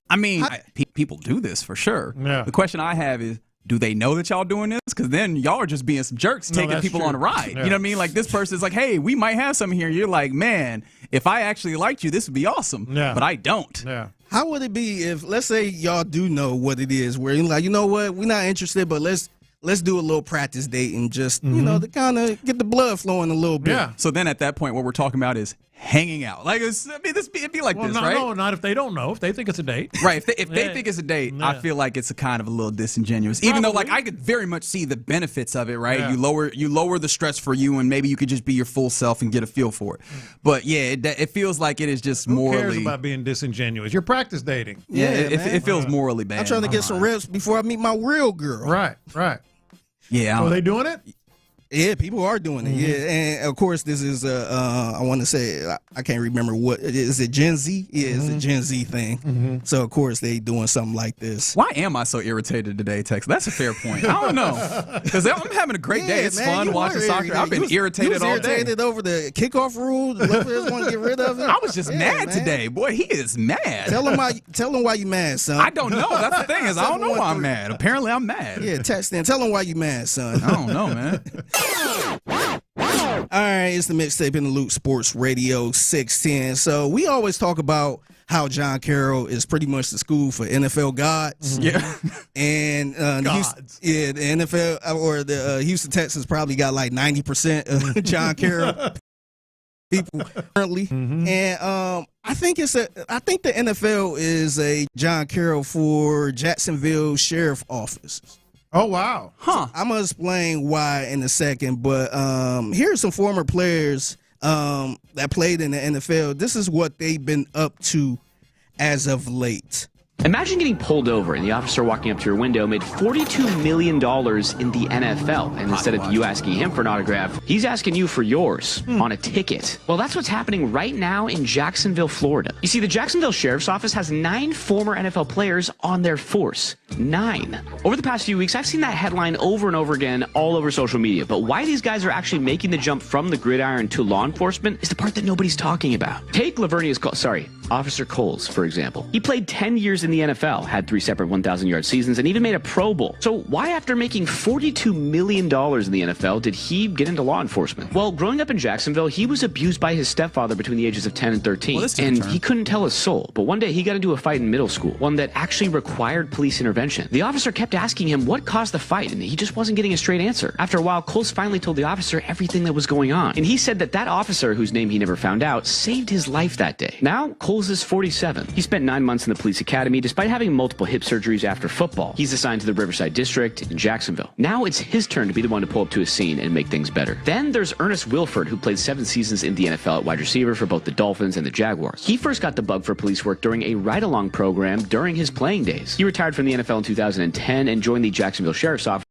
I mean, people do this for sure. Yeah. The question I have is, do they know that y'all doing this? Because then y'all are just being some jerks taking people on a ride. Yeah. You know what I mean? Like this person's like, hey, we might have something here. You're like, man, if I actually liked you, this would be awesome. Yeah. But I don't. Yeah. How would it be if, let's say, y'all do know what it is, where you're like, you know what, we're not interested, but let's do a little practice date and just, to kind of get the blood flowing a little bit. Yeah. So then at that point, what we're talking about is hanging out. Like, it'd be like this, right? No, not if they don't know. If they think it's a date. Right. If they think it's a date, I feel like it's a kind of a little disingenuous. Probably. Even though, like, I could very much see the benefits of it, right? Yeah. You lower the stress for you, and maybe you could just be your full self and get a feel for it. But, yeah, it feels like it is just morally. Who cares about being disingenuous? You're practice dating. Yeah, it feels morally bad. I'm trying to get some reps before I meet my real girl. Right. Yeah. So are they doing it? Yeah, people are doing it. Yeah, and of course, this is I want to say I can't remember what is it. Gen Z? Yeah, it's a Gen Z thing. So of course they doing something like this. Why am I so irritated today, Tex? That's a fair point. I don't know, because I'm having a great day. It's fun watching soccer. I've been irritated all day. Irritated over the kickoff rule. The Lakers want to get rid of it. I was just mad today, boy. He is mad. Tell him why you mad, son. I don't know. That's the thing is I don't know why I'm mad. Apparently I'm mad. Yeah, text in. Tell him why you mad, son. I don't know, man. All right, it's the Mixtape in the Loop, Sports Radio 610. So we always talk about how John Carroll is pretty much the school for NFL gods. Yeah. And gods. the NFL or the Houston Texans probably got like 90% of John Carroll people currently. And I think the NFL is a John Carroll for Jacksonville Sheriff Office. Oh, wow. Huh. So I'm going to explain why in a second, but here's some former players that played in the NFL. This is what they've been up to as of late. Imagine getting pulled over and the officer walking up to your window made $42 million in the NFL. And instead of you asking him for an autograph, he's asking you for yours on a ticket. Well, that's what's happening right now in Jacksonville, Florida. You see, the Jacksonville Sheriff's Office has 9 former NFL players on their force. 9. Over the past few weeks, I've seen that headline over and over again all over social media. But why these guys are actually making the jump from the gridiron to law enforcement is the part that nobody's talking about. Take Officer Coles, for example. He played 10 years in the NFL, had 3 separate 1,000-yard seasons, and even made a Pro Bowl. So why, after making $42 million in the NFL, did he get into law enforcement? Well, growing up in Jacksonville, he was abused by his stepfather between the ages of 10 and 13, and he couldn't tell a soul. But one day, he got into a fight in middle school, one that actually required police intervention. The officer kept asking him what caused the fight, and he just wasn't getting a straight answer. After a while, Coles finally told the officer everything that was going on, and he said that officer, whose name he never found out, saved his life that day. Now, Coles is 47. He spent 9 months in the police academy despite having multiple hip surgeries after football. He's assigned to the Riverside District in Jacksonville. Now it's his turn to be the one to pull up to a scene and make things better. Then there's Ernest Wilford, who played 7 seasons in the NFL at wide receiver for both the Dolphins and the Jaguars. He first got the bug for police work during a ride-along program during his playing days. He retired from the NFL in 2010 and joined the Jacksonville Sheriff's Office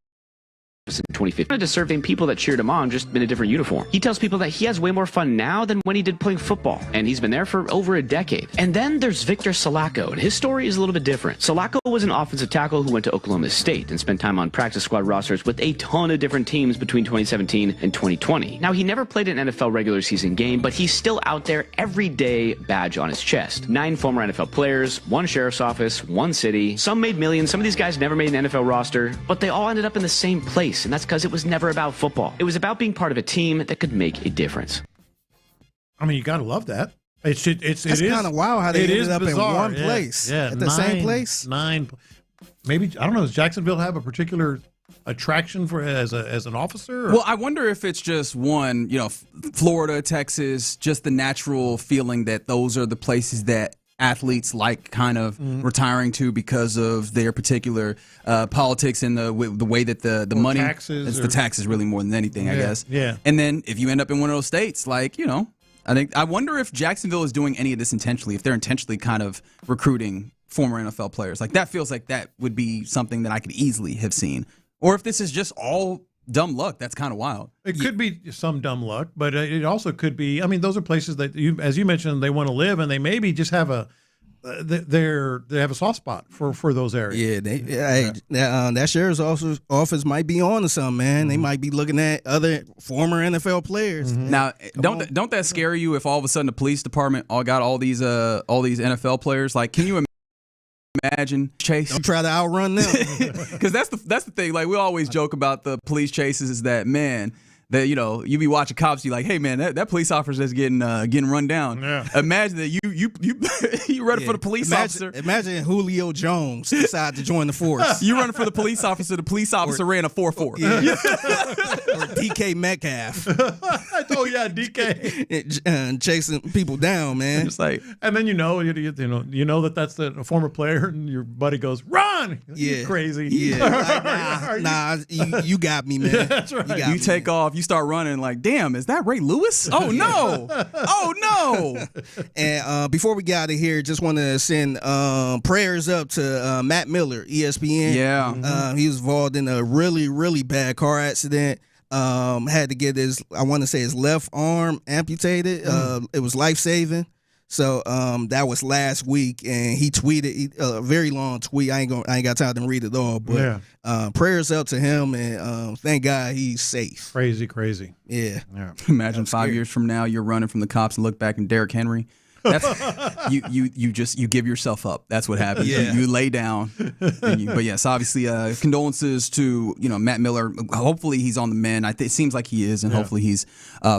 in 2015 to surveying people that cheered him on just in a different uniform. He tells people that he has way more fun now than when he did playing football, and he's been there for over a decade. And then there's Victor Salako, and his story is a little bit different. Salako was an offensive tackle who went to Oklahoma State and spent time on practice squad rosters with a ton of different teams between 2017 and 2020. Now, he never played an NFL regular season game, but he's still out there every day, badge on his chest. 9 former NFL players, 1 sheriff's office, 1 city. Some made millions. Some of these guys never made an NFL roster, but they all ended up in the same place. And that's because it was never about football. It was about being part of a team that could make a difference. I mean, you got to love that. It's kind of wild how they ended up bizarre. in one place. Yeah, at the same place. 9. Maybe, I don't know, does Jacksonville have a particular attraction for as an officer? Or? Well, I wonder if it's just one, Florida, Texas, just the natural feeling that those are the places that athletes like kind of retiring to because of their particular politics and the way that the money taxes the taxes really more than anything, I guess. Yeah. And then if you end up in one of those states, I wonder if Jacksonville is doing any of this intentionally, if they're intentionally kind of recruiting former NFL players. Like, that feels like that would be something that I could easily have seen. Or if this is just all dumb luck, that's kind of wild. It could be some dumb luck, but it also could be, I mean, those are places that, as you mentioned, they want to live, and they maybe just have they have a soft spot for those areas. Yeah, that sheriff's office might be on to something, man. They might be looking at other former NFL players. Now, don't that scare you if all of a sudden the police department got all these NFL players? Like, can you imagine Chase? Don't try to outrun them. Because that's the thing. Like, we always joke about the police chases is that, man, that you be watching cops, you like, hey man, that police officer is getting run down. Yeah. Imagine that you running for the police officer. Imagine Julio Jones decide to join the force. You running for the police officer. The police officer ran a 4.4. Yeah. Or DK Metcalf. Oh yeah, DK and chasing people down, man. Just like, and then you know that's a former player, and your buddy goes, run! Yeah, you're crazy. Yeah, nah, you got me, man. Yeah, that's right. You take off. You start running like, damn, is that Ray Lewis? Oh no! Oh no! And before we get out of here, just want to send prayers up to Matt Miller, ESPN. Yeah, he was involved in a really, really bad car accident. Had to get his left arm amputated. It was life-saving. So that was last week, and he tweeted a very long tweet. I ain't got time to read it all, but prayers up to him, and thank God he's safe. Crazy. Yeah. Imagine 5 years from now you're running from the cops and look back and Derrick Henry. That's you give yourself up. That's what happens. Yeah. You lay down. But yes, obviously, condolences to Matt Miller. Hopefully he's on the mend. It seems like he is, and hopefully he's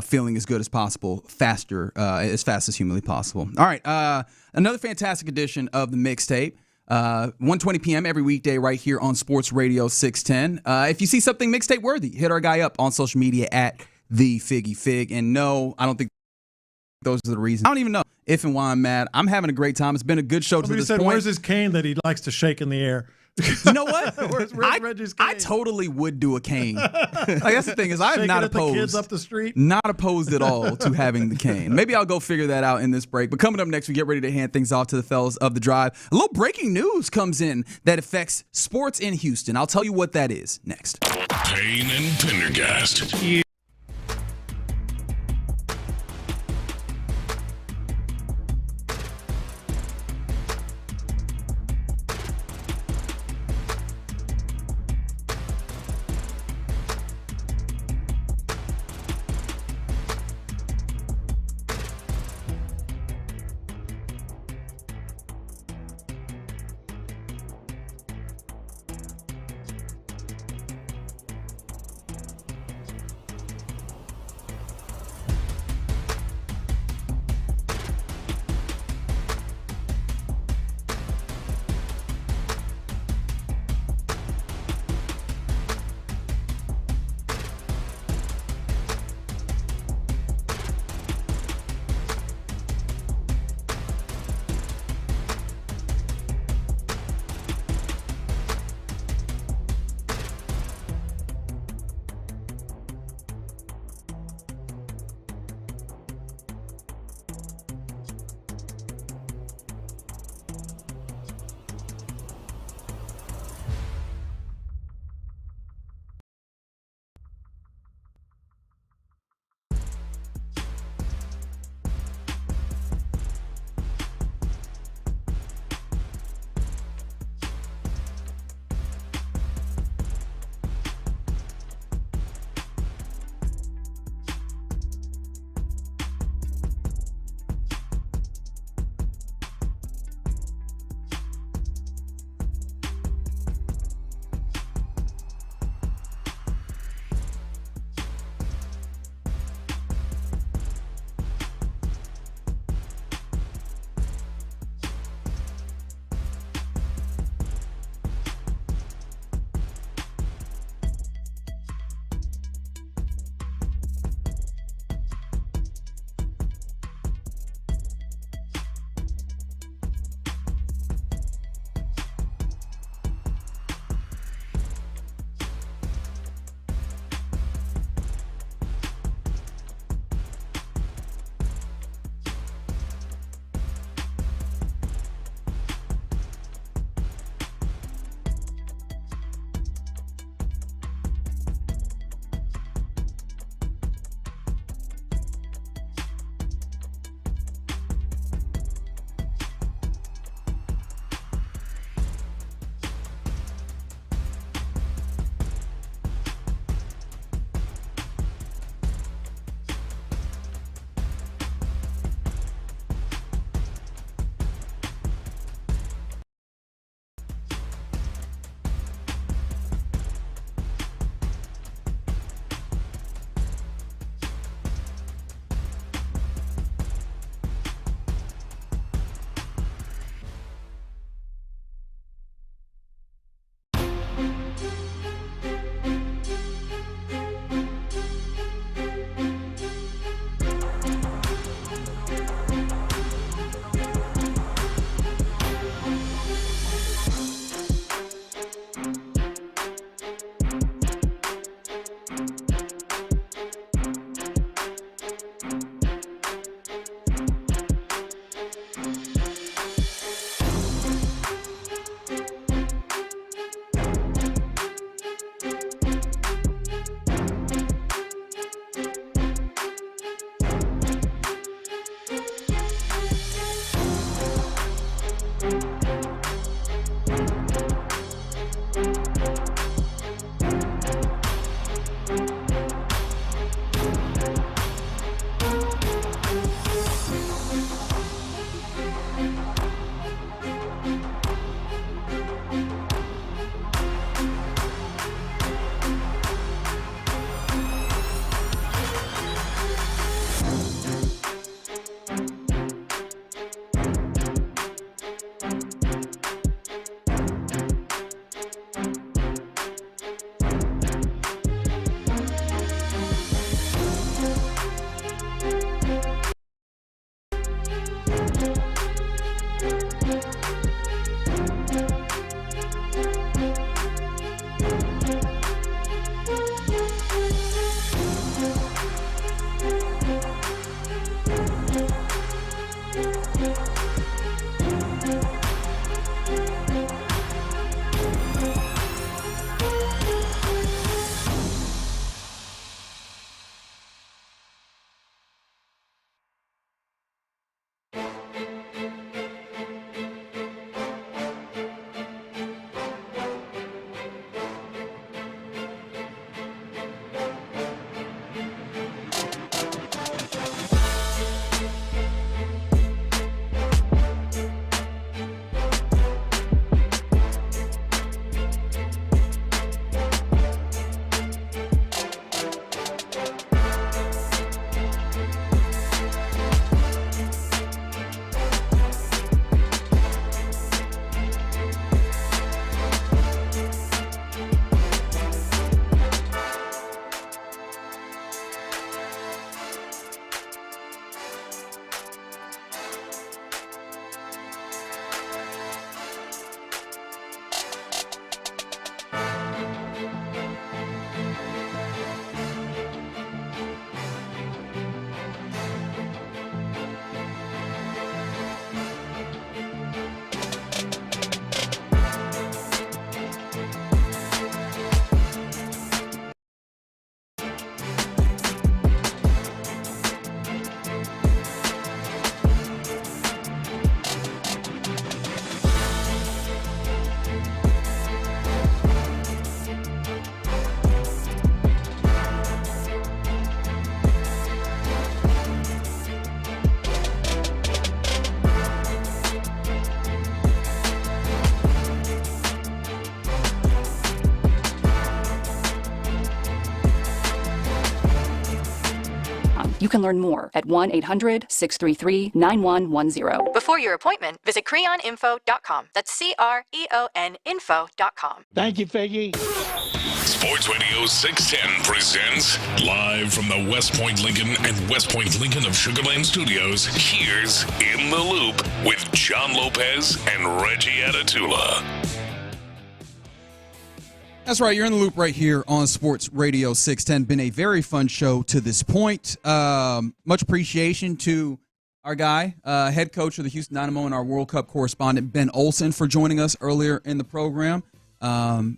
feeling as good as possible, as fast as humanly possible. All right, another fantastic edition of the mixtape. 1:20 p.m. every weekday right here on Sports Radio 610. If you see something mixtape worthy, hit our guy up on social media at the Figgy Fig. And no, I don't think those are the reasons. I don't even know if and why I'm mad. I'm having a great time. It's been a good show to this point. Where's his cane that he likes to shake in the air? You know what? Where's Reggie's cane? I totally would do a cane. That's the thing is I'm not opposed. The kids up the street? Not opposed at all to having the cane. Maybe I'll go figure that out in this break. But coming up next, we get ready to hand things off to the fellas of the drive. A little breaking news comes in that affects sports in Houston. I'll tell you what that is next. Payne and Pendergast. You can learn more at 1-800-633-9110. Before your appointment, visit creoninfo.com. That's CREON info.com. Thank you, Figgy. Sports Radio 610 presents live from the West Point Lincoln and West Point Lincoln of Sugar Land Studios. Here's In the Loop with John Lopez and Reggie Atatula. That's right. You're in the loop right here on Sports Radio 610. Been a very fun show to this point. Much appreciation to our guy, head coach of the Houston Dynamo and our World Cup correspondent, Ben Olsen, for joining us earlier in the program. And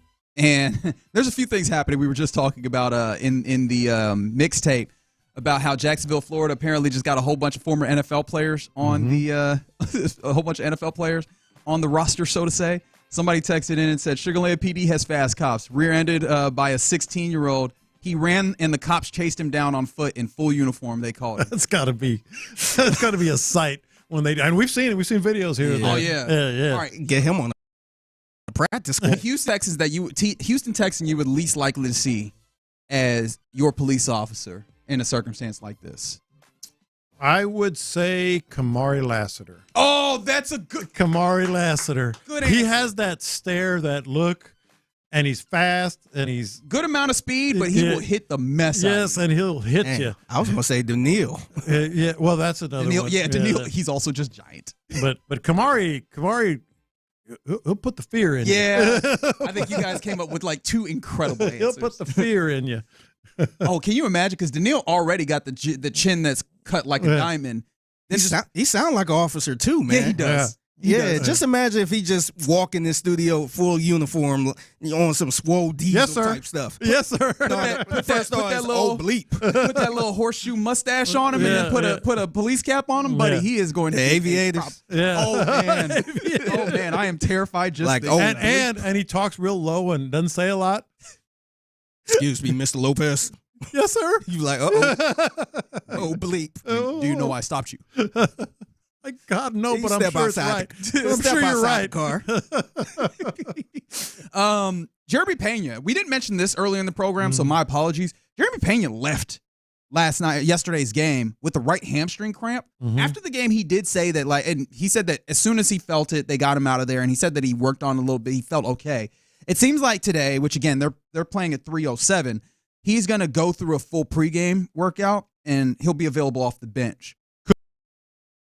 there's a few things happening. We were just talking about in the mixtape about how Jacksonville, Florida, apparently just got a whole bunch of former NFL players on a whole bunch of NFL players on the roster, so to say. Somebody texted in and said, Sugar Land PD has fast cops. Rear-ended by a 16-year-old. He ran and the cops chased him down on foot in full uniform, they call it. That's got to be a sight when they, and we've seen it. We've seen videos here. Yeah. Oh, yeah. Yeah. All right, get him on a practice school. Houston Texan you would least likely to see as your police officer in a circumstance like this. I would say Kamari Lassiter. Oh, that's a good Kamari Lassiter. Good He answer. has that stare, that look, and he's fast, and he's good amount of speed, but he will hit the mess out of you. Yes, and he'll hit you. I was going to say Daniil. Yeah, well, that's another one. Yeah, Daniil, he's also just giant. But Kamari, he'll put the fear in you. Yeah, I think you guys came up with like two incredible answers. He'll put the fear in you. Oh, can you imagine? Because Daniil already got the chin that's cut like a diamond. Then he sound like an officer too, man. Yeah, he does. Yeah, just imagine if he just walk in this studio full uniform on some swole diesel type stuff. Yes, sir. Put that little horseshoe mustache on him, and then put a police cap on him, buddy. He is going to aviators. Yeah. Oh man, oh man, I am terrified. Just like and he talks real low and doesn't say a lot. Excuse me, Mr. Lopez. Yes, sir. You like, bleep. Do you know why I stopped you? God, no, but I'm sure it's right. I'm Step sure you're right. Car. Jeremy Pena. We didn't mention this earlier in the program, so my apologies. Jeremy Pena left yesterday's game with the right hamstring cramp. After the game, he did say that, and he said that as soon as he felt it, they got him out of there, and he said that he worked on it a little bit. He felt okay. It seems like today, which again they're playing at 3:07. He's going to go through a full pregame workout, and he'll be available off the bench.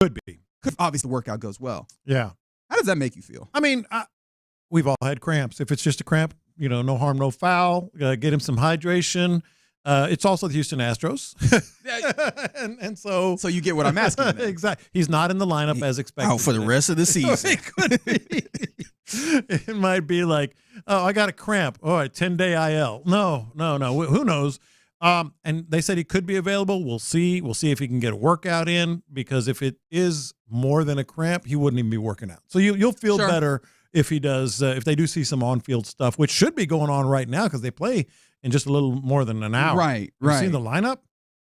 Could be. Obviously, the workout goes well. Yeah. How does that make you feel? I mean, we've all had cramps. If it's just a cramp, no harm, no foul. Get him some hydration. It's also the Houston Astros. and so you get what I'm asking. Exactly. He's not in the lineup as expected. Out for the rest of the season. It could be. It might be like, oh, I got a cramp. All right, 10-day IL. No. Who knows? And they said he could be available. We'll see. We'll see if he can get a workout in, because if it is more than a cramp, he wouldn't even be working out. So you'll feel better if he does. If they do see some on-field stuff, which should be going on right now because they play in just a little more than an hour. Right. You seen the lineup?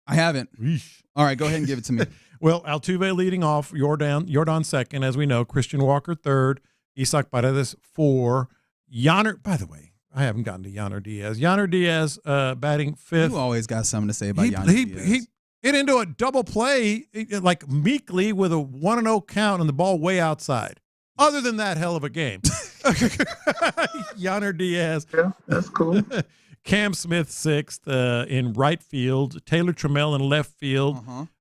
I haven't. Eesh. All right, go ahead and give it to me. Well, Altuve leading off, Jordan second, as we know, Christian Walker third, Isaac Paredes 4, Yonner. By the way, I haven't gotten to Yonner Diaz. Yonner Diaz batting 5th. You always got something to say about Yonner Diaz. He hit into a double play, like meekly with a 1-0 count and the ball way outside. Other than that, hell of a game. Yonner Diaz. Yeah, that's cool. Cam Smith 6th in right field. Taylor Trammell in left field.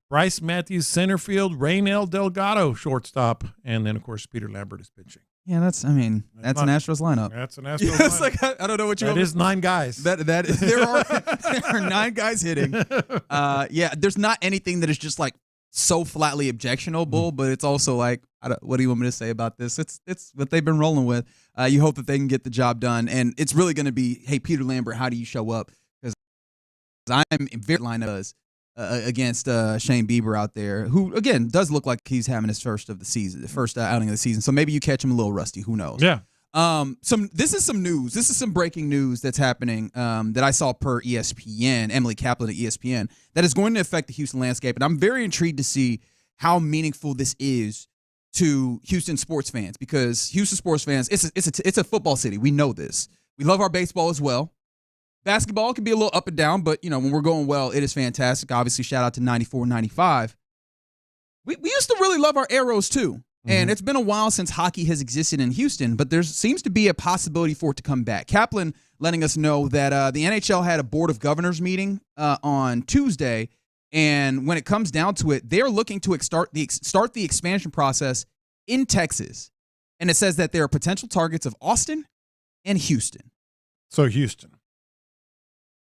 Bryce Matthews center field. Raynel Delgado shortstop. And then, of course, Peter Lambert is pitching. Yeah, that's an Astros lineup. That's an Astros lineup. It's like, I don't know what you. That is 9 guys. There are 9 guys hitting. There's not anything that is just like so flatly objectionable, but it's also like, what do you want me to say about this? It's what they've been rolling with. You hope that they can get the job done, and it's really going to be, hey, Peter Lambert, how do you show up? Because I'm very lineup against Shane Bieber out there, who again does look like he's having his first outing of the season. So maybe you catch him a little rusty. Who knows? Yeah. This is some news. This is some breaking news that's happening that I saw per ESPN, Emily Kaplan at ESPN, that is going to affect the Houston landscape. And I'm very intrigued to see how meaningful this is to Houston sports fans, because Houston sports fans, it's a football city. We know this. We love our baseball as well. basketball can be a little up and down, but, when we're going well, it is fantastic. Obviously, shout out to 94, 95. We used to really love our Arrows, too. And it's been a while since hockey has existed in Houston, but there seems to be a possibility for it to come back. Kaplan letting us know that the NHL had a Board of Governors meeting on Tuesday, and when it comes down to it, they're looking to start the expansion process in Texas. And it says that there are potential targets of Austin and Houston. So Houston.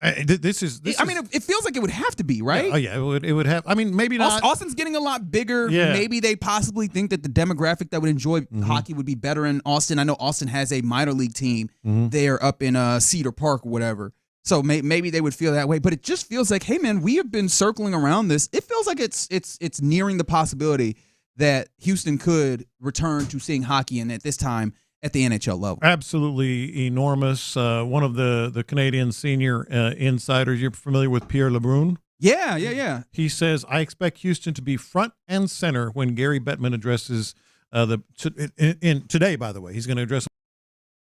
It feels like it would have to be, right? Yeah, it would have. I mean, maybe not. Austin's getting a lot bigger. Yeah. Maybe they possibly think that the demographic that would enjoy hockey would be better in Austin. I know Austin has a minor league team there up in Cedar Park or whatever. So maybe they would feel that way. But it just feels like, hey, man, we have been circling around this. It feels like it's nearing the possibility that Houston could return to seeing hockey, and at this time, at the NHL level. Absolutely enormous. One of the Canadian senior insiders, you're familiar with Pierre LeBrun? Yeah. He says, I expect Houston to be front and center when Gary Bettman addresses today, by the way. He's going to address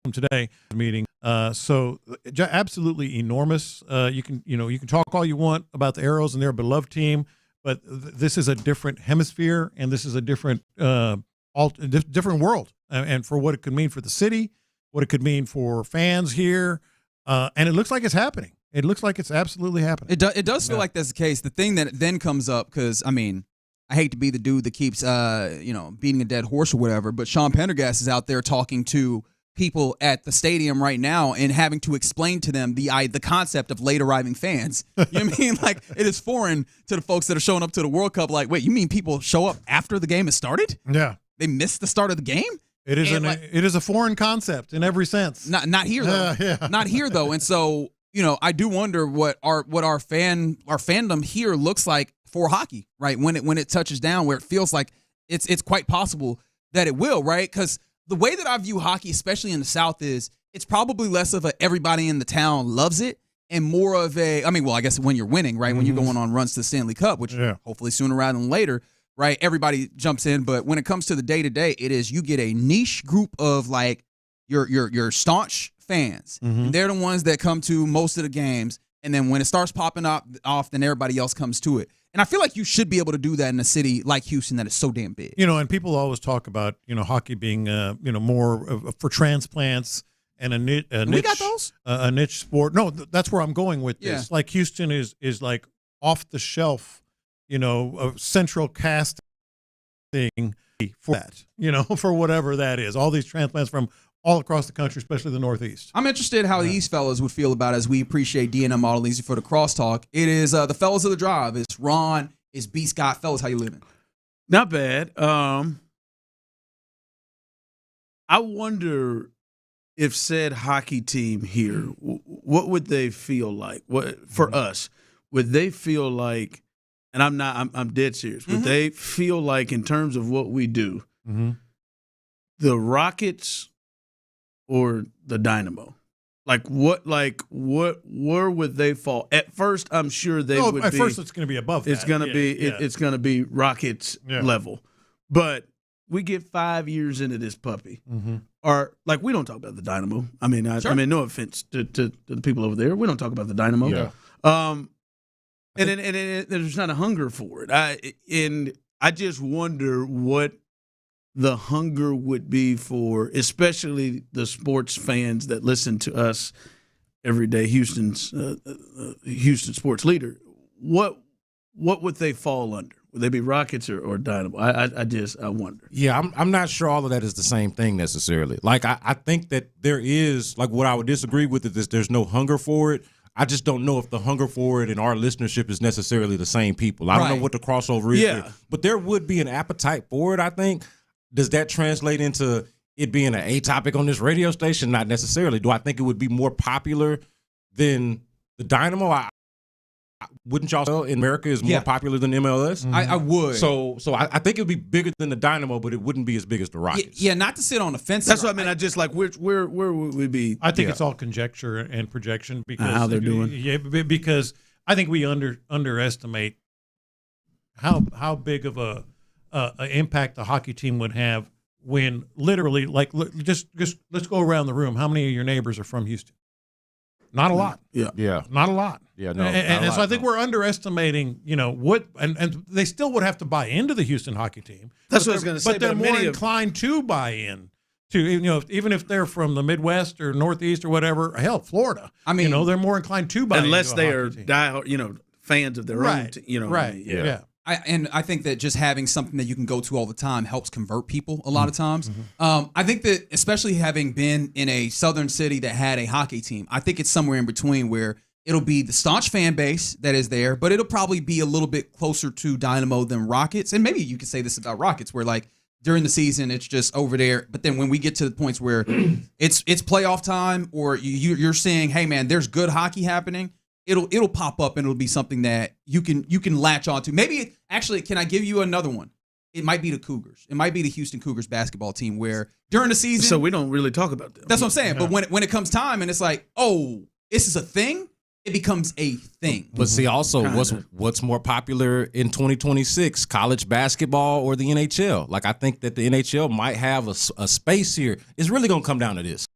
them today meeting. So absolutely enormous. You can talk all you want about the Arrows and their beloved team, but this is a different hemisphere, and this is a different different world. And for what it could mean for the city, what it could mean for fans here. And it looks like it's happening. It looks like it's absolutely happening. It does feel like that's the case. The thing that then comes up, because, I hate to be the dude that keeps, beating a dead horse or whatever, but Sean Pendergast is out there talking to people at the stadium right now and having to explain to them the concept of late arriving fans. You know what I mean? Like, it is foreign to the folks that are showing up to the World Cup. Like, wait, you mean people show up after the game has started? Yeah. They missed the start of the game? It is a foreign concept in every sense. Not here though. Not here though. And so, I do wonder what our fandom here looks like for hockey, right? When it touches down, where it feels like it's quite possible that it will, right? Because the way that I view hockey, especially in the South, is it's probably less of a everybody in the town loves it and more of I guess when you're winning, right? When you're going on runs to the Stanley Cup, which hopefully sooner rather than later. Right, everybody jumps in, but when it comes to the day-to-day, it is you get a niche group of like your staunch fans. And they're the ones that come to most of the games, and then when it starts popping off, then everybody else comes to it. And I feel like you should be able to do that in a city like Houston that is so damn big. And people always talk about hockey being more for transplants and a niche. We got those? A niche sport. No, that's where I'm going with this. Like Houston is like off the shelf. A central casting for that, for whatever that is. All these transplants from all across the country, especially the Northeast. I'm interested how these fellas would feel about it, as we appreciate D&M Model Easy for the crosstalk. It is the fellas of the drive. It's Ron, it's B. Scott. Fellas, how you living? Not bad. I wonder if said hockey team here, what would they feel like? What for us? Would they feel like? And I'm dead serious. Would they feel like, in terms of what we do, the Rockets or the Dynamo? Where would they fall? At first, I'm sure they would be. At first, it's going to be above that. It's going to be it's going to be Rockets level. But we get 5 years into this puppy. Or, we don't talk about the Dynamo. I mean, no offense to the people over there. We don't talk about the Dynamo. Yeah. And there's not a hunger for it. I just wonder what the hunger would be for, especially the sports fans that listen to us every day, Houston sports leader. What would they fall under? Would they be Rockets or Dynamo? I wonder. Yeah, I'm not sure all of that is the same thing necessarily. I think that there is, what I would disagree with is there's no hunger for it. I just don't know if the hunger for it and our listenership is necessarily the same people. I don't know what the crossover is there, but there would be an appetite for it, I think. Does that translate into it being an A topic on this radio station? Not necessarily. Do I think it would be more popular than the Dynamo? Wouldn't y'all say in America is more popular than MLS? I would. So I think it would be bigger than the Dynamo, but it wouldn't be as big as the Rockets. Yeah, not to sit on the fence. That's what I mean. I just where would we be? I think it's all conjecture and projection because how they're doing. Yeah, because I think we underestimate how big of a impact the hockey team would have when literally just let's go around the room. How many of your neighbors are from Houston? Not a lot. Yeah. Not a lot. Yeah, no. And so I think we're underestimating, what, and they still would have to buy into the Houston hockey team. That's what I was going to say. But they're more inclined to buy in to, even if they're from the Midwest or Northeast or whatever. Hell, Florida. I mean, they're more inclined to buy unless into they a are hockey team. fans of their own. Right. Yeah. I think that just having something that you can go to all the time helps convert people a lot of times. I think that especially having been in a southern city that had a hockey team, I think it's somewhere in between where it'll be the staunch fan base that is there, but it'll probably be a little bit closer to Dynamo than Rockets. And maybe you could say this about Rockets, where like during the season it's just over there, but then when we get to the points where it's playoff time, or you're saying, hey man, there's good hockey happening, it'll pop up and it'll be something that you can latch onto. Maybe actually, can I give you another one? It might be the Cougars. It might be the Houston Cougars basketball team, where during the season, so we don't really talk about them. That's what I'm saying. Yeah. But when it comes time and it's like, oh, this is a thing, it becomes a thing. But see, also what's more popular in 2026, college basketball or the NHL? Like, I think that the NHL might have a space here. It's really going to come down to this.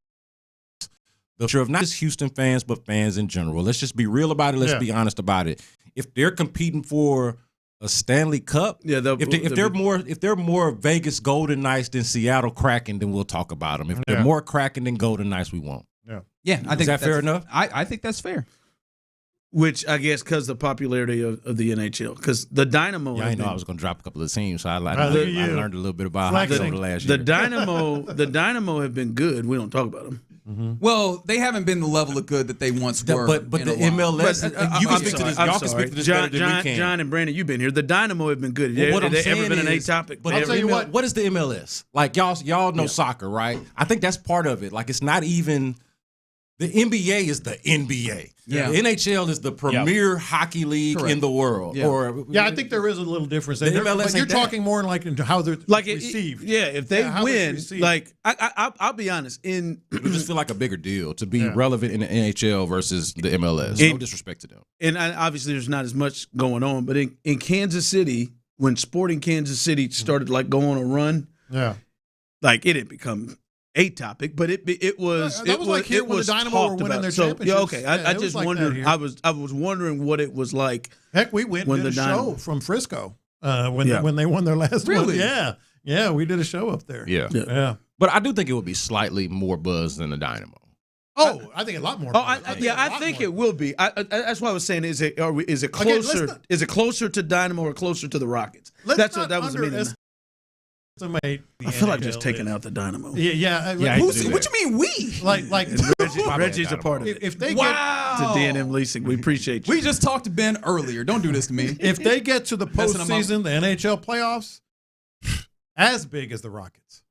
Sure, of not just Houston fans, but fans in general. Let's just be real about it. Let's be honest about it. If they're competing for a Stanley Cup, if they're more Vegas Golden Knights than Seattle Kraken, then we'll talk about them. If they're more Kraken than Golden Knights, we won't. Yeah, I think is that fair enough? I think that's fair. Which I guess because the popularity of the NHL, because the Dynamo. Yeah, I know I was going to drop a couple of teams, so I learned a little bit about hockey over the last year. The Dynamo have been good. We don't talk about them. Well, they haven't been the level of good that they once were. But the MLS, you can speak to this. Y'all can speak to this better than we can. John and Brandon, you've been here. The Dynamo have been good. Well, what I'm saying ever been an A topic? But I'll tell you what is the MLS? Like y'all know soccer, right? I think that's part of it. Like, it's not even. The NBA is the NBA. Yeah. The NHL is the premier hockey league in the world. Yeah. I think there is a little difference. The MLS, but you're talking more like into how they're received. If they win, like I'll be honest, it just feel like a bigger deal to be relevant in the NHL versus the MLS. No disrespect to them. And obviously, there's not as much going on. But in Kansas City, when Sporting Kansas City started like going on a run, like it had become a topic, but it was that was like here when the Dynamo were winning their championships. I just wondered. I was wondering what it was like. Heck, we went and did a show from Frisco when they won their last one. Yeah, we did a show up there. Yeah. But I do think it would be slightly more buzz than the Dynamo. Oh, I think a lot more. I think it will be. That's what I was saying. Is it closer? Again, is it closer to Dynamo or closer to the Rockets? That's what that was meaning. I feel like just taking out the Dynamo. What you mean we? Like Reggie's a part of it. If they get to D&M Leasing, we appreciate you. We just talked to Ben earlier. Don't do this to me. If they get to the postseason, the NHL playoffs, as big as the Rockets.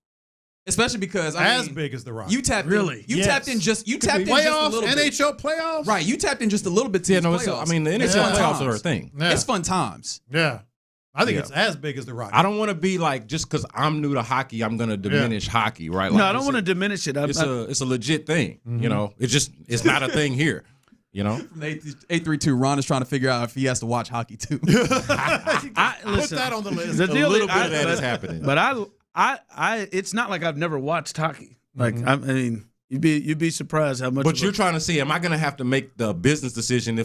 Especially because big as the Rockets. You tapped in. You tapped in just a little bit. NHL playoffs. Right. You tapped in just a little bit to the playoffs. I mean, the NHL playoffs are a thing. It's fun times. Yeah. I think it's as big as the Rockets. I don't want to be like, just because I'm new to hockey, I'm going to diminish hockey, right? Like, no, I don't want to diminish it. It's a legit thing, you know. It's not a thing here, you know. From 832, Ron is trying to figure out if he has to watch hockey too. Listen, put that on the list. A little bit of that is happening, but I it's not like I've never watched hockey. Like I mean, you'd be surprised how much. But you're trying to see, am I going to have to make the business decision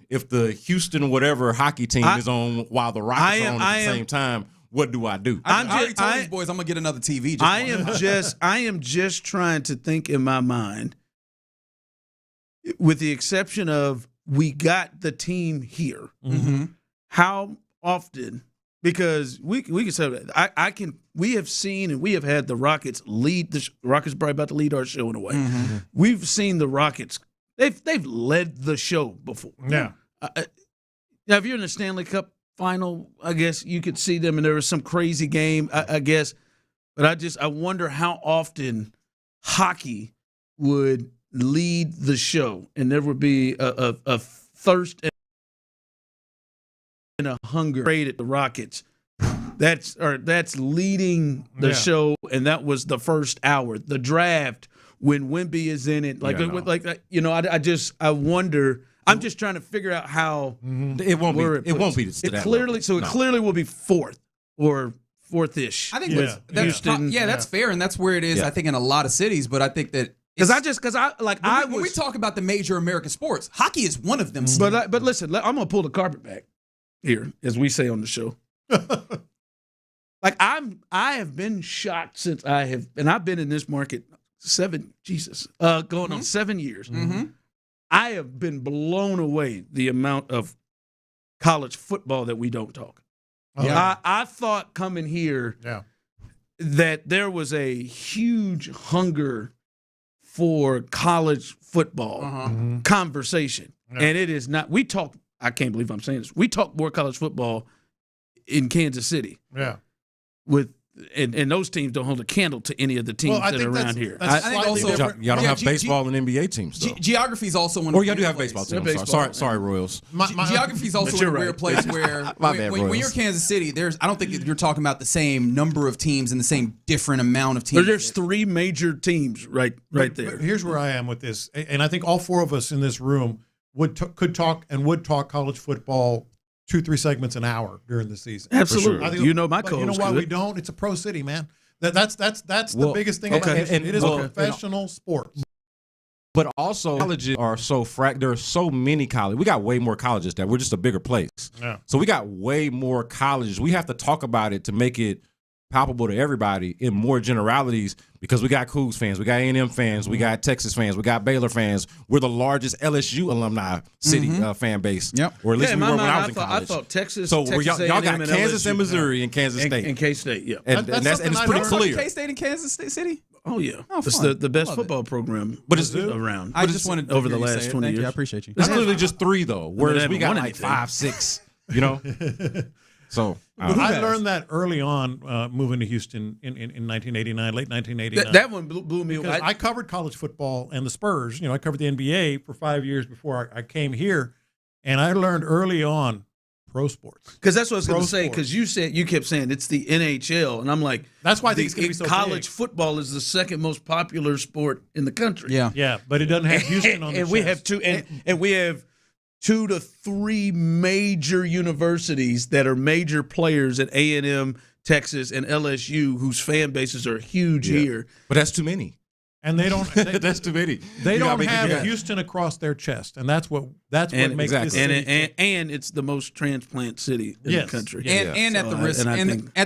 if the Houston whatever hockey team is on while the Rockets are on at the same time? What do I do? I already told these boys I'm gonna get another TV. I am just trying to think in my mind, with the exception of we got the team here. Mm-hmm. How often? Because we can say that we have seen and we have had the Rockets lead. The Rockets are probably about to lead our show in a way. Mm-hmm. We've seen the Rockets. They've led the show before. Yeah. Now, if you're in the Stanley Cup final, I guess you could see them, and there was some crazy game, I guess. But I wonder how often hockey would lead the show, and there would be a thirst and a hunger at the Rockets. That's leading the show, and that was the first hour. The draft, when Wemby is in it, I wonder. I'm just trying to figure out how it won't be. It clearly will be fourth or fourth-ish. I think that's Houston. That's fair, and that's where it is. I think in a lot of cities, but I think that When we talk about the major American sports, hockey is one of them. But listen, I'm gonna pull the carpet back here, as we say on the show. I have been shocked and I've been in this market going on 7 years. Mm-hmm. I have been blown away the amount of college football that we don't talk. Yeah. I thought coming here that there was a huge hunger for college football conversation. Yeah. And it is not. We talk, I can't believe I'm saying this, we talk more college football in Kansas City. Yeah. And those teams don't hold a candle to any of the teams that are around here. I think also y'all don't have baseball and NBA teams. Geography is also one. Or y'all do have baseball teams. Sorry, Royals. Geography is also a weird place where when you're Kansas City, I don't think you're talking about the same number of teams and the same different amount of teams. There's 3 major teams right there. But here's where I am with this, and I think all 4 of us in this room would talk college football 2-3 segments an hour during the season. Absolutely. Sure. You know my coach. You know why we don't? It's a pro city, man. That's the biggest thing about it. It is a professional sport. But also, colleges are so there are so many colleges. We got way more colleges that we're just a bigger place. Yeah. So we got way more colleges. We have to talk about it to make it palpable to everybody in more generalities, because we got Cougs fans, we got A&M fans, we got Texas fans, we got Baylor fans. We're the largest LSU alumni city fan base. Yep. Or at least we were when I was in college. I thought Texas. So Texas y'all got and Kansas LSU, and Missouri and Kansas State. And K-State, yeah. And it's pretty clear. K-State and Kansas City? Oh, yeah. It's the best football program around. I just wanted to over the last 20 years. I appreciate you. It's literally just 3, though, whereas we got like 5, 6, you know? So I learned that early on, moving to Houston in 1989, late 1989. That one blew me away. I covered college football and the Spurs. I covered the NBA for 5 years before I came here, and I learned early on pro sports. Because that's what I was going to say. Because you kept saying it's the NHL, and I'm like, that's why I think it's going to be so college big. Football is the second most popular sport in the country. Yeah, but it doesn't have Houston on the and we have 2 and we have 2 to 3 major universities that are major players at A&M, Texas, and LSU, whose fan bases are huge here. But that's too many. And they don't. That's too many. They don't have Houston across their chest, and that's what makes this city. And it's the most transplant city in the country. And at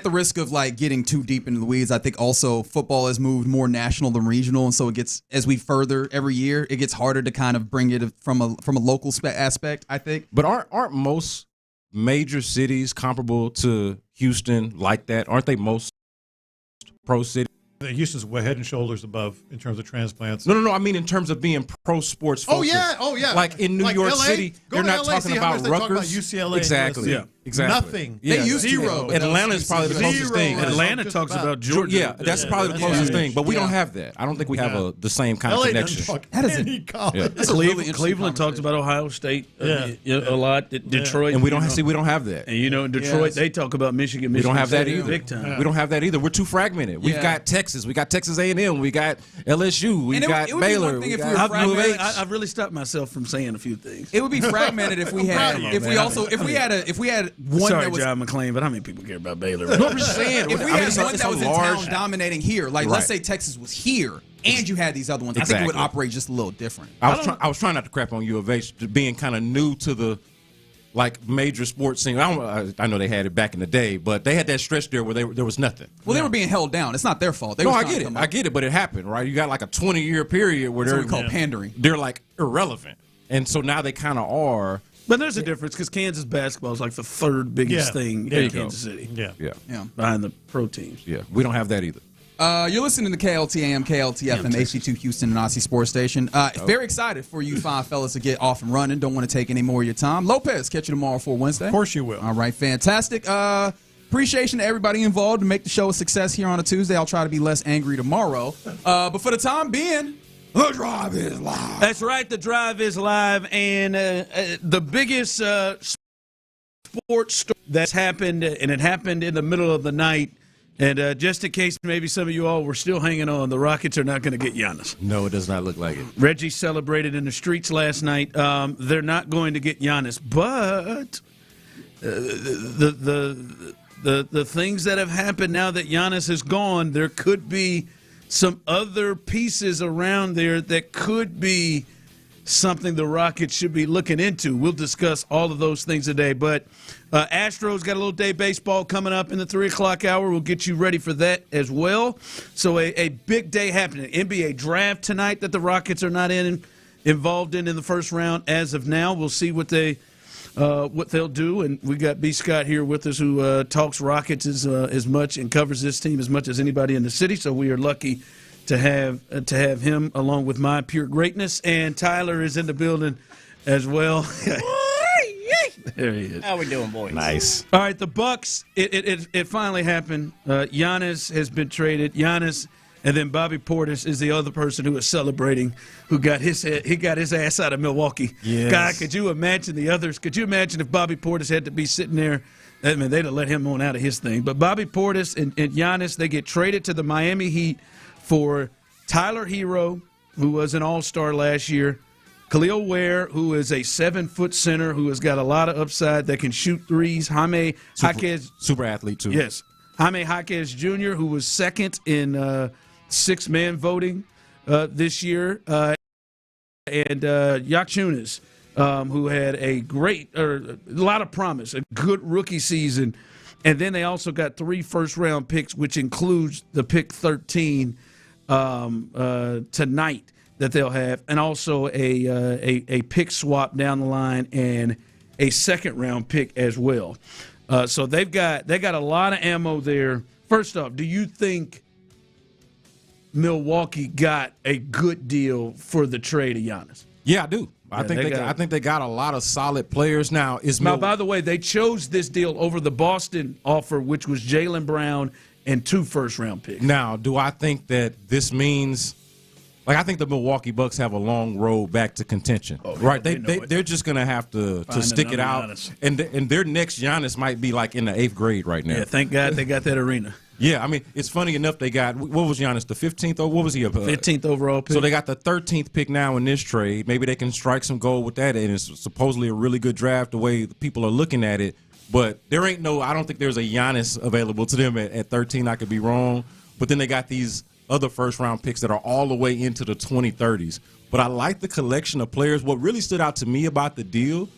the risk of like getting too deep into the weeds, I think also football has moved more national than regional, and so it gets, as we further every year, it gets harder to kind of bring it from a local aspect, I think. But aren't most major cities comparable to Houston like that? Aren't they most pro cities? Houston's head and shoulders above in terms of transplants. No. I mean in terms of being pro sports focused. Oh yeah. Like in New York LA, City, they're not talking about Rutgers. Talk about UCLA. Exactly. Yeah. Exactly. Nothing. They used zero. Atlanta is probably the closest thing. Atlanta talks about Georgia. Yeah, that's probably the closest thing. But we don't have that. I don't think we have the same kind of connection. That is Cleveland talks about Ohio State a lot. Detroit, and we don't have that. And in Detroit, they talk about Michigan. We don't have that either. Big time. We don't have that either. We're too fragmented. We've got Texas. We got Texas A&M. We got LSU. We got Baylor. I've really stopped myself from saying a few things. It would be fragmented if we had one. Sorry, John McClain, but how many people care about Baylor? I'm just saying. If we had one that was in town dominating here, like let's say Texas was here, and you had these other ones, I think it would operate just a little different. I was trying not to crap on U of H, being kind of new to the major sports scene. I know they had it back in the day, but they had that stretch there where there was nothing. Well, they were being held down. It's not their fault. I get it, but it happened, right? You got like a 20-year period where that's what we call pandering. They're like irrelevant, and so now they kind of are. But there's a difference because Kansas basketball is like the 3rd biggest thing in Kansas City. Yeah. Behind the pro teams. Yeah, we don't have that either. You're listening to KLTAM, KLTFM, HD2 Houston, and Aussie Sports Station. Very excited for you 5 fellas to get off and running. Don't want to take any more of your time. Lopez, catch you tomorrow for Wednesday. Of course you will. All right, fantastic. Appreciation to everybody involved to make the show a success here on a Tuesday. I'll try to be less angry tomorrow. But for the time being, the drive is live. That's right. The drive is live. And the biggest sports story that's happened, and it happened in the middle of the night. And just in case maybe some of you all were still hanging on, the Rockets are not going to get Giannis. No, it does not look like it. Reggie celebrated in the streets last night. They're not going to get Giannis. But the things that have happened now that Giannis is gone, there could be some other pieces around there that could be something the Rockets should be looking into. We'll discuss all of those things today. But Astros got a little day baseball coming up in the 3 o'clock hour. We'll get you ready for that as well. So a big day happening. NBA draft tonight that the Rockets are not involved in the first round as of now. We'll see what they'll do. And we got B. Scott here with us, who talks Rockets as much and covers this team as much as anybody in the city. So we are lucky to have him along with my pure greatness. And Tyler is in the building as well. There he is. How we doing, boys? Nice. All right, the Bucks. It finally happened. Giannis has been traded. Giannis, and then Bobby Portis is the other person who is celebrating, who got his ass out of Milwaukee. Yes. God, could you imagine the others? Could you imagine if Bobby Portis had to be sitting there? I mean, they'd have let him on out of his thing. But Bobby Portis and Giannis, they get traded to the Miami Heat for Tyler Hero, who was an all-star last year, Khalil Ware, who is a 7-foot center who has got a lot of upside that can shoot threes, Jaime Jaquez. Super athlete, too. Yes. Jaime Jaquez Jr., who was second in six-man voting this year, and Yachunas, who had a lot of promise, a good rookie season. And then they also got 3 first-round picks, which includes the pick 13 tonight that they'll have, and also a pick swap down the line and a second-round pick as well. So they got a lot of ammo there. First off, do you think Milwaukee got a good deal for the trade of Giannis? Yeah, I do. I think they got a lot of solid players. Now, by the way, they chose this deal over the Boston offer, which was Jaylen Brown and 2 first-round picks. Now, do I think that this means – I think the Milwaukee Bucks have a long road back to contention, right? They're just going to have to stick it out. Giannis. And their next Giannis might be in the 8th grade right now. Yeah, thank God they got that arena. Yeah, I mean, it's funny enough they got – what was Giannis, the 15th? Or what was he? 15th overall pick. So they got the 13th pick now in this trade. Maybe they can strike some gold with that, and it's supposedly a really good draft the way people are looking at it. But there ain't I don't think there's a Giannis available to them at 13. I could be wrong. But then they got these other first-round picks that are all the way into the 2030s. But I like the collection of players. What really stood out to me about the deal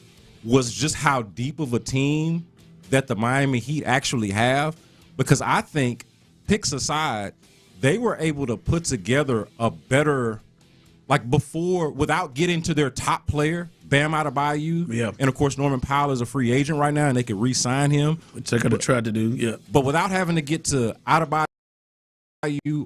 was just how deep of a team that the Miami Heat actually have. Because I think, picks aside, they were able to put together a better, before, without getting to their top player, Bam Adebayo. Yeah. And, of course, Norman Powell is a free agent right now, and they could re-sign him. Which they could have tried to do, yeah. But without having to get to Adebayo,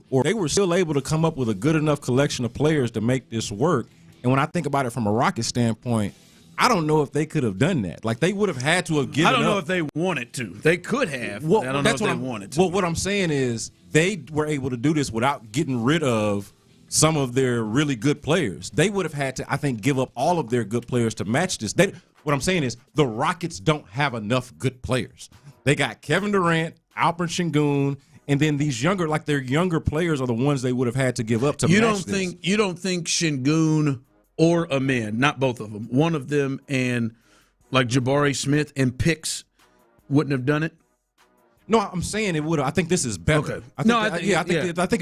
or they were still able to come up with a good enough collection of players to make this work. And when I think about it from a Rockets standpoint, I don't know if they could have done that. They would have had to have given up. I don't know if they wanted to. They could have. Well, I don't know if they wanted to. Well, what I'm saying is they were able to do this without getting rid of some of their really good players. They would have had to, I think, give up all of their good players to match this. What I'm saying is the Rockets don't have enough good players. They got Kevin Durant, Alperen Sengun, and then these their younger players are the ones they would have had to give up to match this. You don't think Sengun or Amen, not both of them, one of them and Jabari Smith and picks wouldn't have done it? No, I'm saying it would have. I think this is better. Okay. I think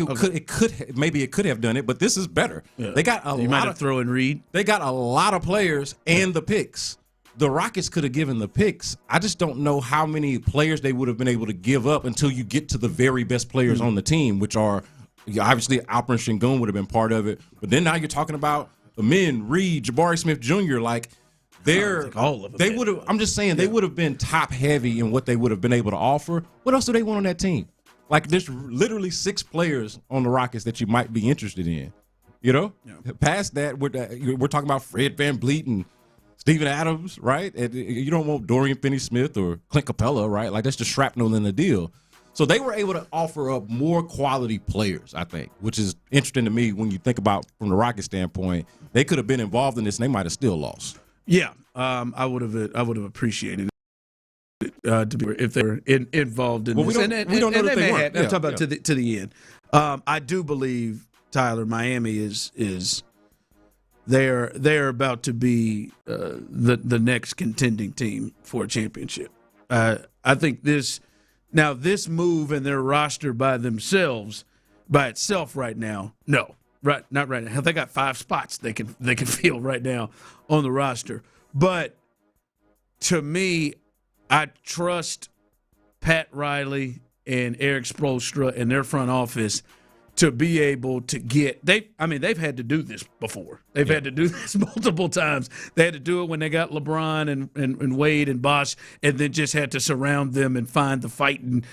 it could have done it, but this is better. Yeah. They got you might have throw in Reed. They got a lot of players and the picks. The Rockets could have given the picks. I just don't know how many players they would have been able to give up until you get to the very best players on the team, which are obviously Alperen Sengun would have been part of it. But then now you're talking about Amen, Reed, Jabari Smith Jr. All of them. They would have. I'm just saying they would have been top heavy in what they would have been able to offer. What else do they want on that team? There's literally 6 players on the Rockets that you might be interested in. Past that, we're talking about Fred VanVleet and Steven Adams, right? And you don't want Dorian Finney-Smith or Clint Capella, right? That's just shrapnel in the deal. So they were able to offer up more quality players, I think, which is interesting to me when you think about from the Rockets standpoint. They could have been involved in this, and they might have still lost. Yeah, I would have appreciated it if they were involved in this. We don't know that they weren't. I'm talking about to the end. I do believe, Tyler, Miami is they're about to be the next contending team for a championship. I think this move and their roster by themselves by itself right now, no. Right, not right now. They got 5 spots they can fill right now on the roster. But to me, I trust Pat Riley and Eric Spoelstra and their front office to be able to get they've had to do this before. They've had to do this multiple times. They had to do it when they got LeBron and Wade and Bosh, and then just had to surround them and find the fighting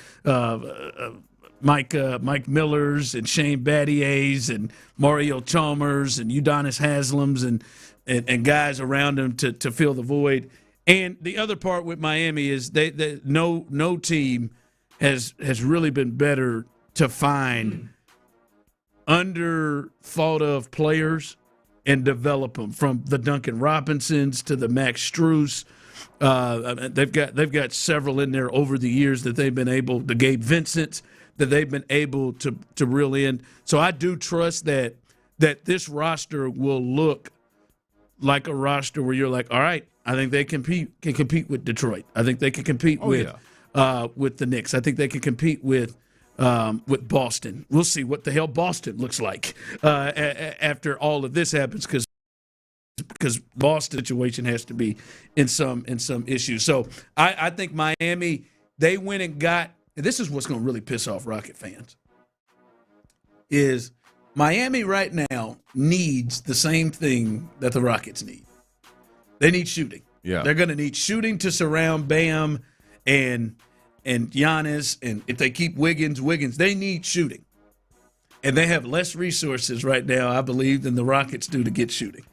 Mike Millers and Shane Battiers and Mario Chalmers and Udonis Haslams and guys around them to fill the void. And the other part with Miami is no team has really been better to find under thought of players and develop them, from the Duncan Robinsons to the Max Strus. They've got several in there over the years that they've been able, the Gabe Vincents, that they've been able to reel in. So I do trust that this roster will look like a roster where you're like, all right, I think they can compete with Detroit. I think they can compete with the Knicks. I think they can compete with Boston. We'll see what the hell Boston looks like after all of this happens, because Boston situation has to be in some issues. So I think Miami, they went and got. And this is what's going to really piss off Rocket fans. Is Miami right now needs the same thing that the Rockets need. They need shooting. Yeah, they're going to need shooting to surround Bam and Giannis, and if they keep Wiggins, they need shooting. And they have less resources right now, I believe, than the Rockets do to get shooting.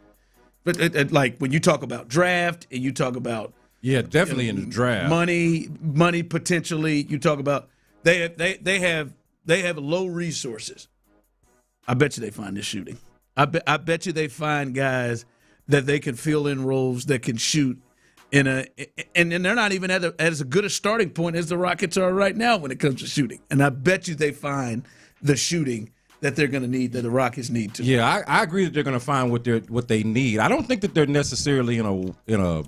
But like when you talk about draft and you talk about definitely in the draft, money potentially, you talk about they have low resources. I bet you they find this shooting. I bet you they find guys that they can fill in roles that can shoot. And they're not even at as good a starting point as the Rockets are right now when it comes to shooting. And I bet you they find the shooting that they're going to need, that the Rockets need to. Yeah, I agree that they're going to find what they need. I don't think that they're necessarily in a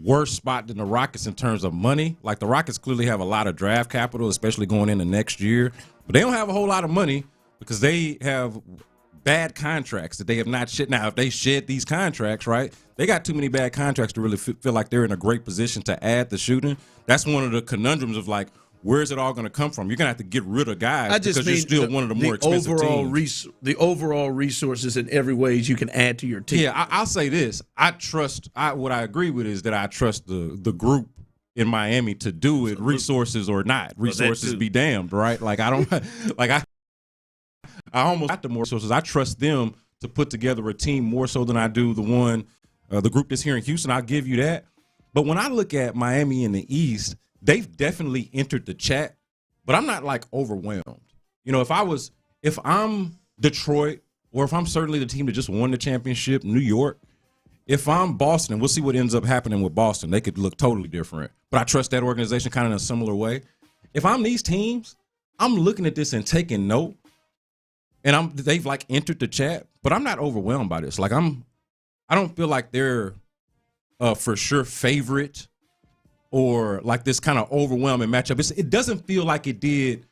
worse spot than the Rockets in terms of money. Like, the Rockets clearly have a lot of draft capital, especially going into next year. But they don't have a whole lot of money because they have bad contracts that they have not shed. Now, if they shed these contracts, right, they got too many bad contracts to really feel like they're in a great position to add the shooting. That's one of the conundrums of, like, where's it all going to come from? You're going to have to get rid of guys because you're still one of the more expensive teams. The overall resources in every ways you can add to your team. Yeah, I'll say this. What I agree with is that I trust the group in Miami to do it, resources or not. Resources be damned, right? Like, I don't – like, I almost got the more resources. I trust them to put together a team more so than I do the group that's here in Houston. I'll give you that. But when I look at Miami in the East – they've definitely entered the chat, but I'm not, like, overwhelmed. You know, if I'm Detroit, or if I'm certainly the team that just won the championship, New York, if I'm Boston, we'll see what ends up happening with Boston. They could look totally different. But I trust that organization kind of in a similar way. If I'm these teams, I'm looking at this and taking note, and they've, like, entered the chat, but I'm not overwhelmed by this. Like, I don't feel like they're for sure favorite, or like this kind of overwhelming matchup. It doesn't feel like it did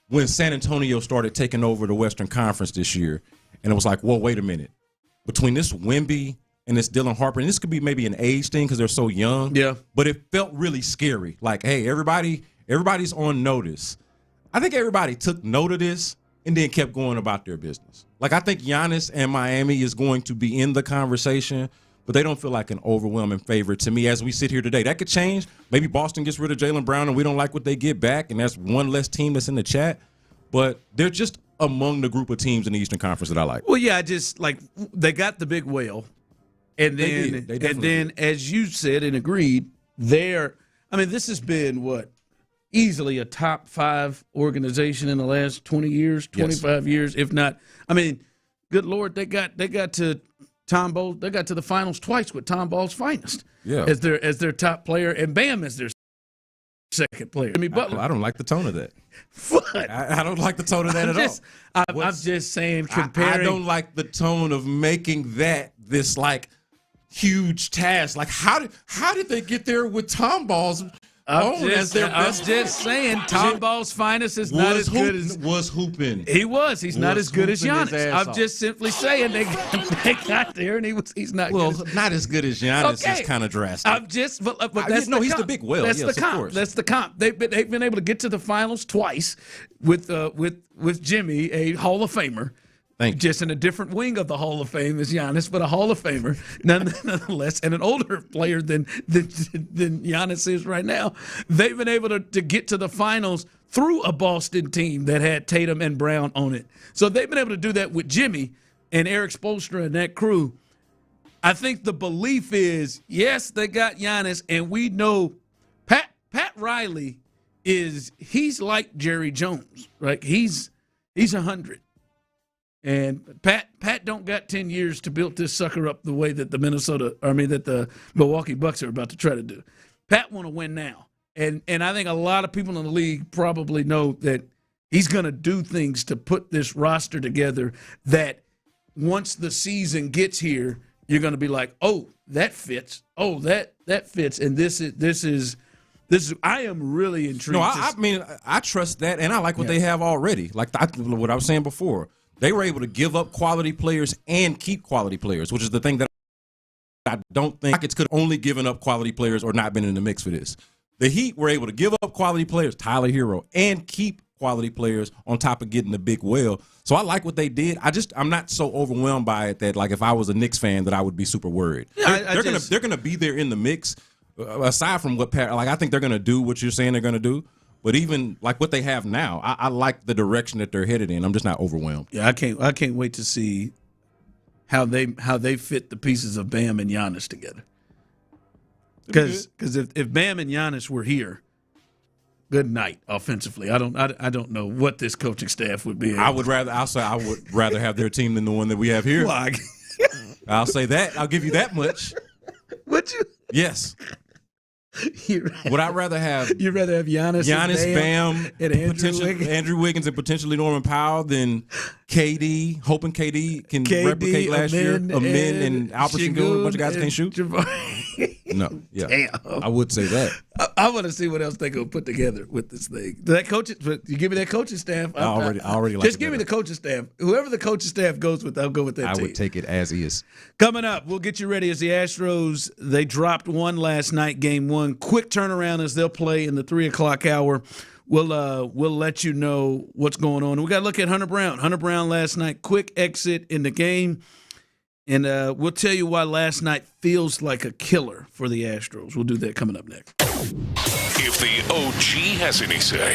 when San Antonio started taking over the Western Conference this year. And it was like, whoa, wait a minute. Between this Wemby and this Dylan Harper, and this could be maybe an age thing because they're so young. Yeah. But it felt really scary. Like, hey, everybody's on notice. I think everybody took note of this and then kept going about their business. Like, I think Giannis and Miami is going to be in the conversation, but they don't feel like an overwhelming favorite to me as we sit here today. That could change. Maybe Boston gets rid of Jaylen Brown and we don't like what they get back, and that's one less team that's in the chat. But they're just among the group of teams in the Eastern Conference that I like. Well, yeah, they got the big whale. And then as you said and agreed, this has been easily a top 5 organization in the last 20 years, 25 years, if not. I mean, good Lord, they got to Tom Ball. They got to the finals twice with Tom Ball's finest as their top player, and Bam as their second player. Jimmy Butler. I don't like the tone of that. What? I don't like the tone of that at all. I'm just saying, comparing. I don't like the tone of making that this, like, huge task. Like, how did they get there with Tom Ball's I'm just saying, Tom Ball's finest is not as good as was hooping. He was. He's not as good as Giannis. I'm just simply saying they got there, and he's not. Well, good not as good as Giannis is kind of drastic. I'm just, but that's no, he's the big whale. That's yes, the comp. of course. That's the comp. They've been able to get to the finals twice with Jimmy, a Hall of Famer. Just in a different wing of the Hall of Fame as Giannis, but a Hall of Famer nonetheless, and an older player than Giannis is right now. They've been able to get to the finals through a Boston team that had Tatum and Brown on it. So they've been able to do that with Jimmy and Eric Spoelstra and that crew. I think the belief is, yes, they got Giannis, and we know Pat Riley he's like Jerry Jones, right? He's 100. And Pat don't got 10 years to build this sucker up the way that the Milwaukee Bucks are about to try to do. Pat want to win now. And I think a lot of people in the league probably know that he's going to do things to put this roster together that once the season gets here, you're going to be like, oh, that fits. Oh, that fits. And this is I am really intrigued. No, I mean, I trust that, and I like what they have already. Like what I was saying before. They were able to give up quality players and keep quality players, which is the thing that I don't think Rockets could have only given up quality players or not been in the mix for this. The Heat were able to give up quality players, Tyler Hero, and keep quality players on top of getting the big whale. So I like what they did. I'm not so overwhelmed by it that, like, if I was a Knicks fan, that I would be super worried. Yeah, they're gonna be there in the mix. Aside from what I think they're gonna do what you're saying they're gonna do. But even like what they have now, I like the direction that they're headed in. I'm just not overwhelmed. Yeah, I can't wait to see how they fit the pieces of Bam and Giannis together. Because if Bam and Giannis were here, good night offensively. I don't know what this coaching staff would be. I would rather have their team than the one that we have here. Well, I'll say that. I'll give you that much. Would you? Yes. Would I rather have? You'd rather have Giannis Bam, and Andrew Wiggins, and potentially Norman Powell than KD. Hoping KD can replicate last year. Amin and Albert Sengun, a bunch of guys can't shoot. No, yeah, damn. I would say that. I want to see what else they go put together with this thing. That coaching, you give me that coaching staff. I already like. Just give me the coaching staff. Whoever the coaching staff goes with, I'll go with that. I would take it as is. Coming up, we'll get you ready as the Astros. They dropped one last night, game one. Quick turnaround as they'll play in the 3:00 hour. We'll let you know what's going on. We got to look at Hunter Brown. Hunter Brown last night, quick exit in the game. And we'll tell you why last night feels like a killer for the Astros. We'll do that coming up next. If the OG has any say.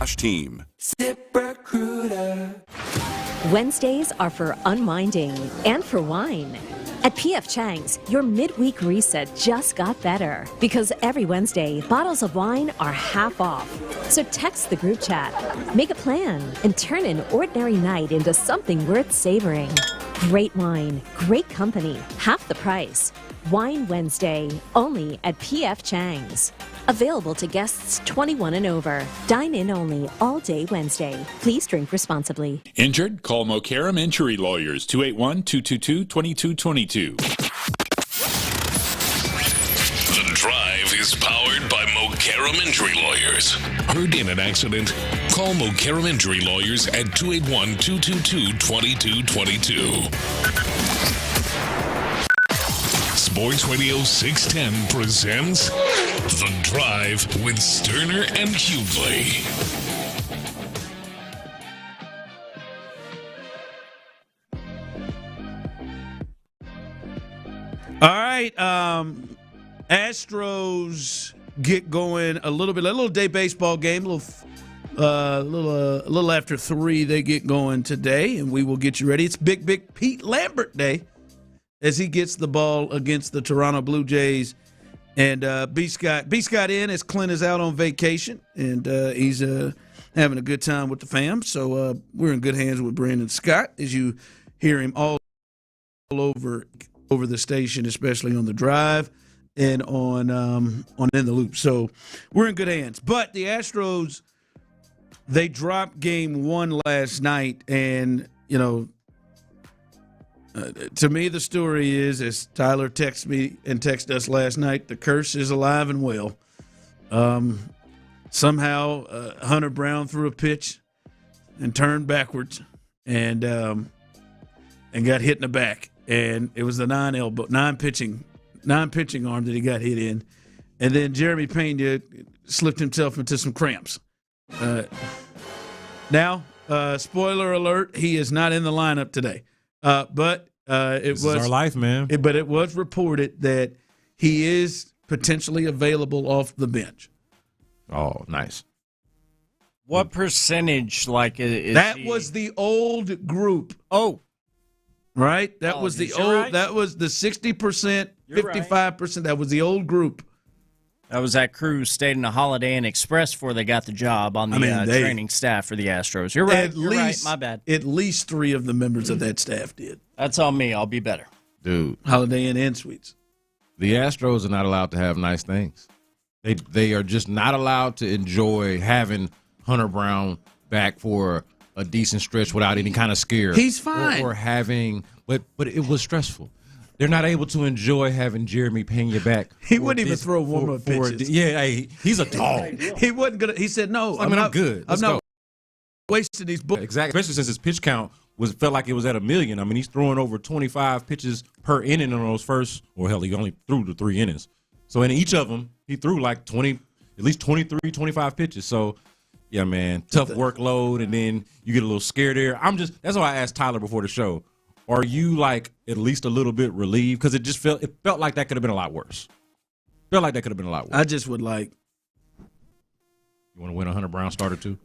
Team. ZipRecruiter. Wednesdays are for unwinding and for wine. At P.F. Chang's, your midweek reset just got better because every Wednesday, bottles of wine are half off. So text the group chat, make a plan, and turn an ordinary night into something worth savoring. Great wine, great company, half the price. Wine Wednesday, only at P.F. Chang's. Available to guests 21 and over. Dine in only all day Wednesday. Please drink responsibly. Injured? Call Mokaram Injury Lawyers, 281-222-2222. The Drive is powered by Mokaram Injury Lawyers. Heard in an accident? Call Mokaram Injury Lawyers at 281-222-2222. Sports Radio 610 presents The Drive with Stoerner and Hughley. All right, Astros get going a little day baseball game, a little after 3. They get going today, and we will get you ready. It's Big Pete Lambert Day as he gets the ball against the Toronto Blue Jays. And B. Scott in as Clint is out on vacation, and he's having a good time with the fam. So we're in good hands with Brandon Scott as you hear him all over the station, especially on the Drive and on In the Loop. So we're in good hands. But the Astros, they dropped game 1 last night, and to me, the story is, as Tyler texted me and texted us last night, the curse is alive and well. Somehow, Hunter Brown threw a pitch and turned backwards and got hit in the back. And it was the non-pitching arm that he got hit in. And then Jeremy Pena slipped himself into some cramps. Now, spoiler alert, he is not in the lineup today. But this is our life, man. But it was reported that he is potentially available off the bench. Oh, nice. What percentage, is that he? Was the old group. Oh. Right? That was the old right. That was the 60%, 55%. Right. That was the old group. That was that crew stayed in a Holiday Inn Express before they got the job on the training staff for the Astros. You're right. You're right. My bad. At least 3 of the members of that staff did. That's on me. I'll be better. Dude. Holiday Inn and Suites. The Astros are not allowed to have nice things. They are just not allowed to enjoy having Hunter Brown back for a decent stretch without any kind of scare. He's fine. Or having, but it was stressful. They're not able to enjoy having Jeremy Pena back. He wouldn't even throw warm-up pitches. He's a dog. He wasn't gonna. He said, "No, I'm good. I'm not wasting these books." Exactly, especially since his pitch count felt like it was at 1 million. I mean, he's throwing over 25 pitches per inning on those first. Or hell, he only threw the 3 innings. So in each of them, he threw like 20, at least 23, 25 pitches. So. Yeah, man, tough workload, and then you get a little scared there. That's why I asked Tyler before the show, are you at least a little bit relieved? Because it felt like that could have been a lot worse. I just would like. You want to win a Hunter Brown starter too?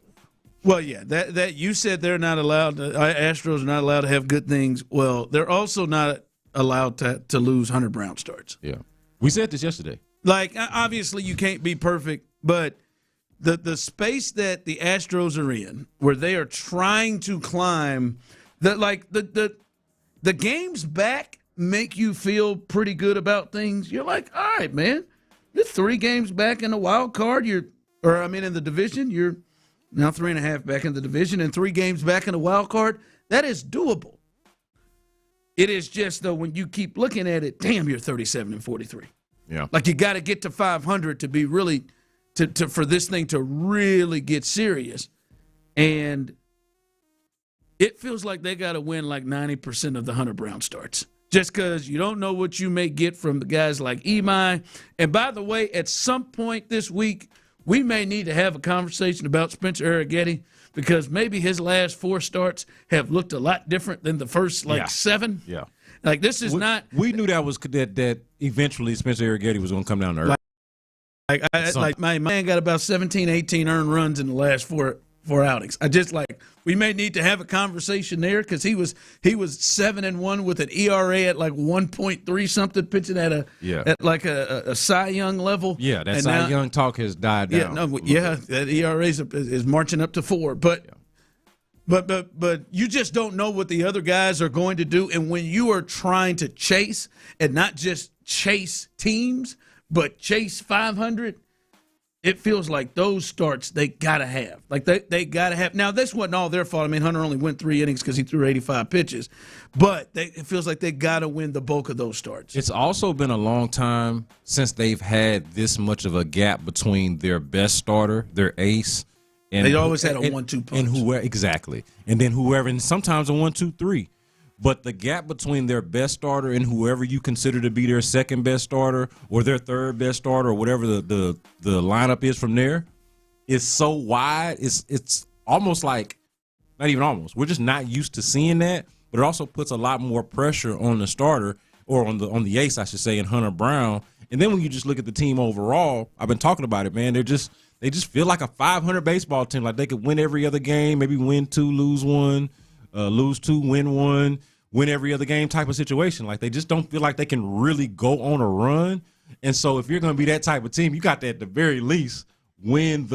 Well, yeah, that you said they're not allowed, Astros are not allowed to have good things. Well, they're also not allowed to lose Hunter Brown starts. Yeah. We said this yesterday. Obviously you can't be perfect, but the space that the Astros are in, where they are trying to climb, the games back make you feel pretty good about things. You're like, all right, man, you're 3 games back in the wild card. In the division. You're now 3.5 back in the division and 3 games back in the wild card. That is doable. It is just, though, when you keep looking at it, damn, you're 37-43. Yeah. You got to get to 500 to be really – for this thing to really get serious. And it feels like they got to win 90% of the Hunter Brown starts. Just because you don't know what you may get from the guys like Imai. And by the way, at some point this week, we may need to have a conversation about Spencer Arrighetti, because maybe his last 4 starts have looked a lot different than the first 7. Yeah. This is not. We knew that eventually Spencer Arrighetti was going to come down to earth. My man got about 17, 18 earned runs in the last 4 outings. I just we may need to have a conversation there because he was 7-1 with an ERA at like 1.3 something, pitching at a Cy Young level. Yeah, that Cy Young talk has died down. That ERA is marching up to 4, but you just don't know what the other guys are going to do, and when you are trying to chase and not just chase teams, but chase 500. It feels like those starts they got to have. Like they got to have. Now, this wasn't all their fault. I mean, Hunter only went 3 innings because he threw 85 pitches. But it feels like they got to win the bulk of those starts. It's also been a long time since they've had this much of a gap between their best starter, their ace. And they always had a 1-2 punch. Exactly. And then whoever, and sometimes a 1-2-3. But the gap between their best starter and whoever you consider to be their second best starter or their third best starter or whatever the lineup is from there is so wide. It's almost like, not even almost, we're just not used to seeing that. But it also puts a lot more pressure on the starter or on the ace, I should say, in Hunter Brown. And then when you just look at the team overall, I've been talking about it, man. They just feel like a 500 baseball team. Like they could win every other game, maybe win 2, lose 1. Lose 2, win 1, win every other game type of situation. Like they just don't feel like they can really go on a run. And so if you're going to be that type of team, you got to at the very least win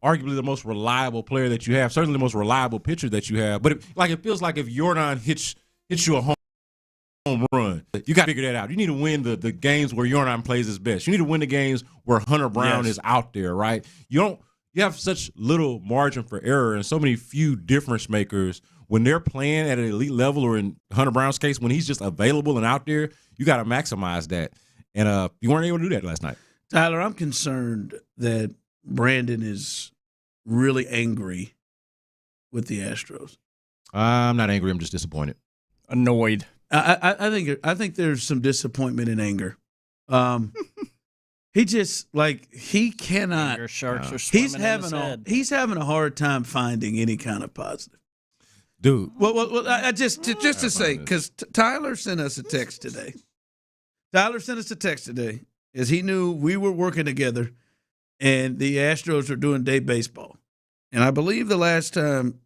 arguably the most reliable player that you have, certainly the most reliable pitcher that you have. But it feels like if Jordan hits you a home run, you got to figure that out. You need to win the games where Jordan plays his best. You need to win the games where Hunter Brown is out there, right? You have such little margin for error and so many few difference makers when they're playing at an elite level, or in Hunter Brown's case, when he's just available and out there, you got to maximize that. And you weren't able to do that last night. Tyler, I'm concerned that Brandon is really angry with the Astros. I'm not angry. I'm just disappointed. Annoyed. I think there's some disappointment and anger. He just he cannot. Your sharks are swimming he's having a hard time finding any kind of positive. Dude. Well, I just to say, because Tyler sent us a text today. Tyler sent us a text today as he knew we were working together, and the Astros are doing day baseball. And I believe the last time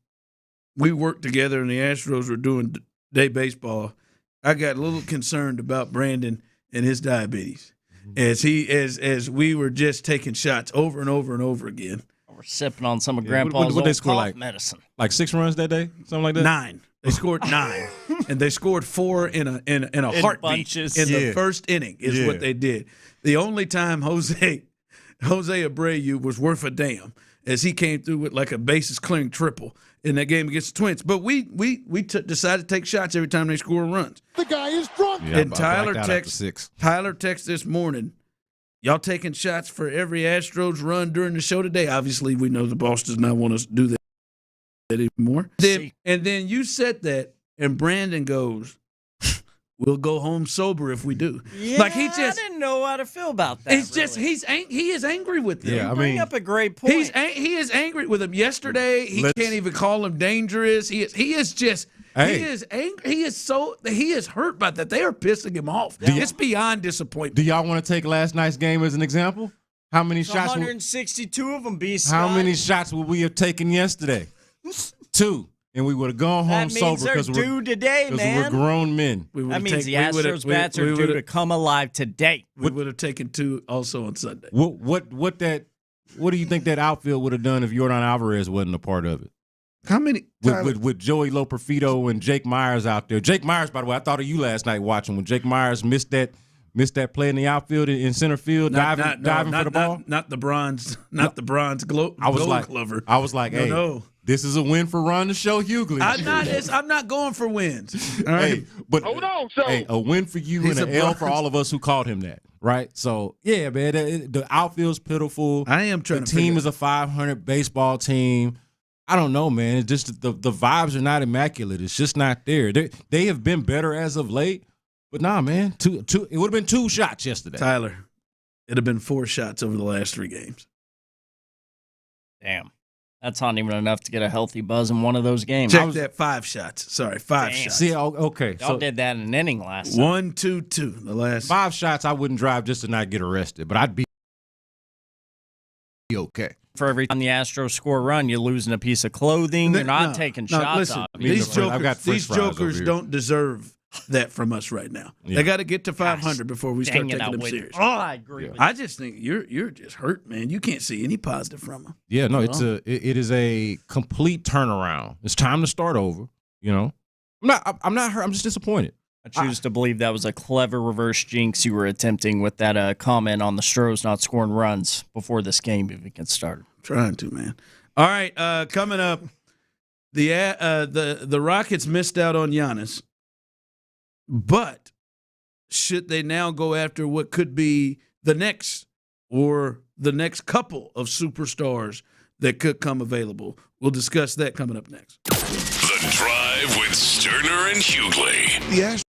we worked together and the Astros were doing day baseball, I got a little concerned about Brandon and his diabetes. As we were just taking shots over and over and over again. We're sipping on some of Grandpa's old cough medicine. Like 6 runs that day, something like that. 9. They scored 9, and they scored 4 in a heartbeat bunches. in the first inning. Is what they did. The only time Jose Abreu was worth a damn, as he came through with like a bases clearing triple in that game against the Twins. But we decided to take shots every time they score runs. The guy is drunk. Yeah, and Tyler texted this morning, y'all taking shots for every Astros run during the show today? Obviously, we know the boss does not want us to do that anymore. And then you said that, and Brandon goes, we'll go home sober if we do. Yeah, I didn't know how to feel about that. It's just he is angry with them. Yeah, bring up a great point. He is angry with him. Yesterday, he can't even call him dangerous. He is just. Hey. He is angry. He is hurt by that. They are pissing him off. It's beyond disappointment. Do y'all want to take last night's game as an example? How many shots? 162 of them, B. How many shots would we have taken yesterday? 2, and we would have gone home sober because we're grown men. That means the Astros bats are due to come alive today. We would have taken 2 also on Sunday. What do you think that outfield would have done if Yordan Alvarez wasn't a part of it? How many? With Joey Loperfido and Jake Myers out there. Jake Myers, by the way, I thought of you last night watching when Jake Myers missed that play in the outfield in center field, diving for the ball. Not the bronze gold glover. I was like, hey, this is a win for Ron the Show Hughley. I'm not going for wins. All right, but hold on, a win for you and an L for all of us who called him that. Right, so yeah, man, the outfield's pitiful. I am trying. The team is a 500 baseball team. I don't know, man. It's just the vibes are not immaculate. It's just not there. They have been better as of late, but nah, man. Two. It would have been 2 shots yesterday. Tyler, it'd have been 4 shots over the last 3 games. Damn, that's not even enough to get a healthy buzz in one of those games. Check that 5 shots. Sorry, 5 shots. See, okay, y'all did that in an inning last time. 1, 2, 2. The last 5 shots. I wouldn't drive just to not get arrested, but I'd be okay. okay. For every time the Astros score a run, you're losing a piece of clothing. You're not taking shots listen, off. These jokers don't deserve that from us right now. Yeah. They got to get to 500 before we start taking them serious. Oh, I agree with you. I just think you're just hurt, man. You can't see any positive from them. Yeah, no, it is a complete turnaround. It's time to start over. You know, I'm not hurt. I'm just disappointed. I choose to believe that was a clever reverse jinx you were attempting with that comment on the Astros not scoring runs before this game even gets started. Trying to, man. All right, coming up, the Rockets missed out on Giannis, but should they now go after what could be the next couple of superstars that could come available? We'll discuss that coming up next. The Drive with Stoerner and Hughley.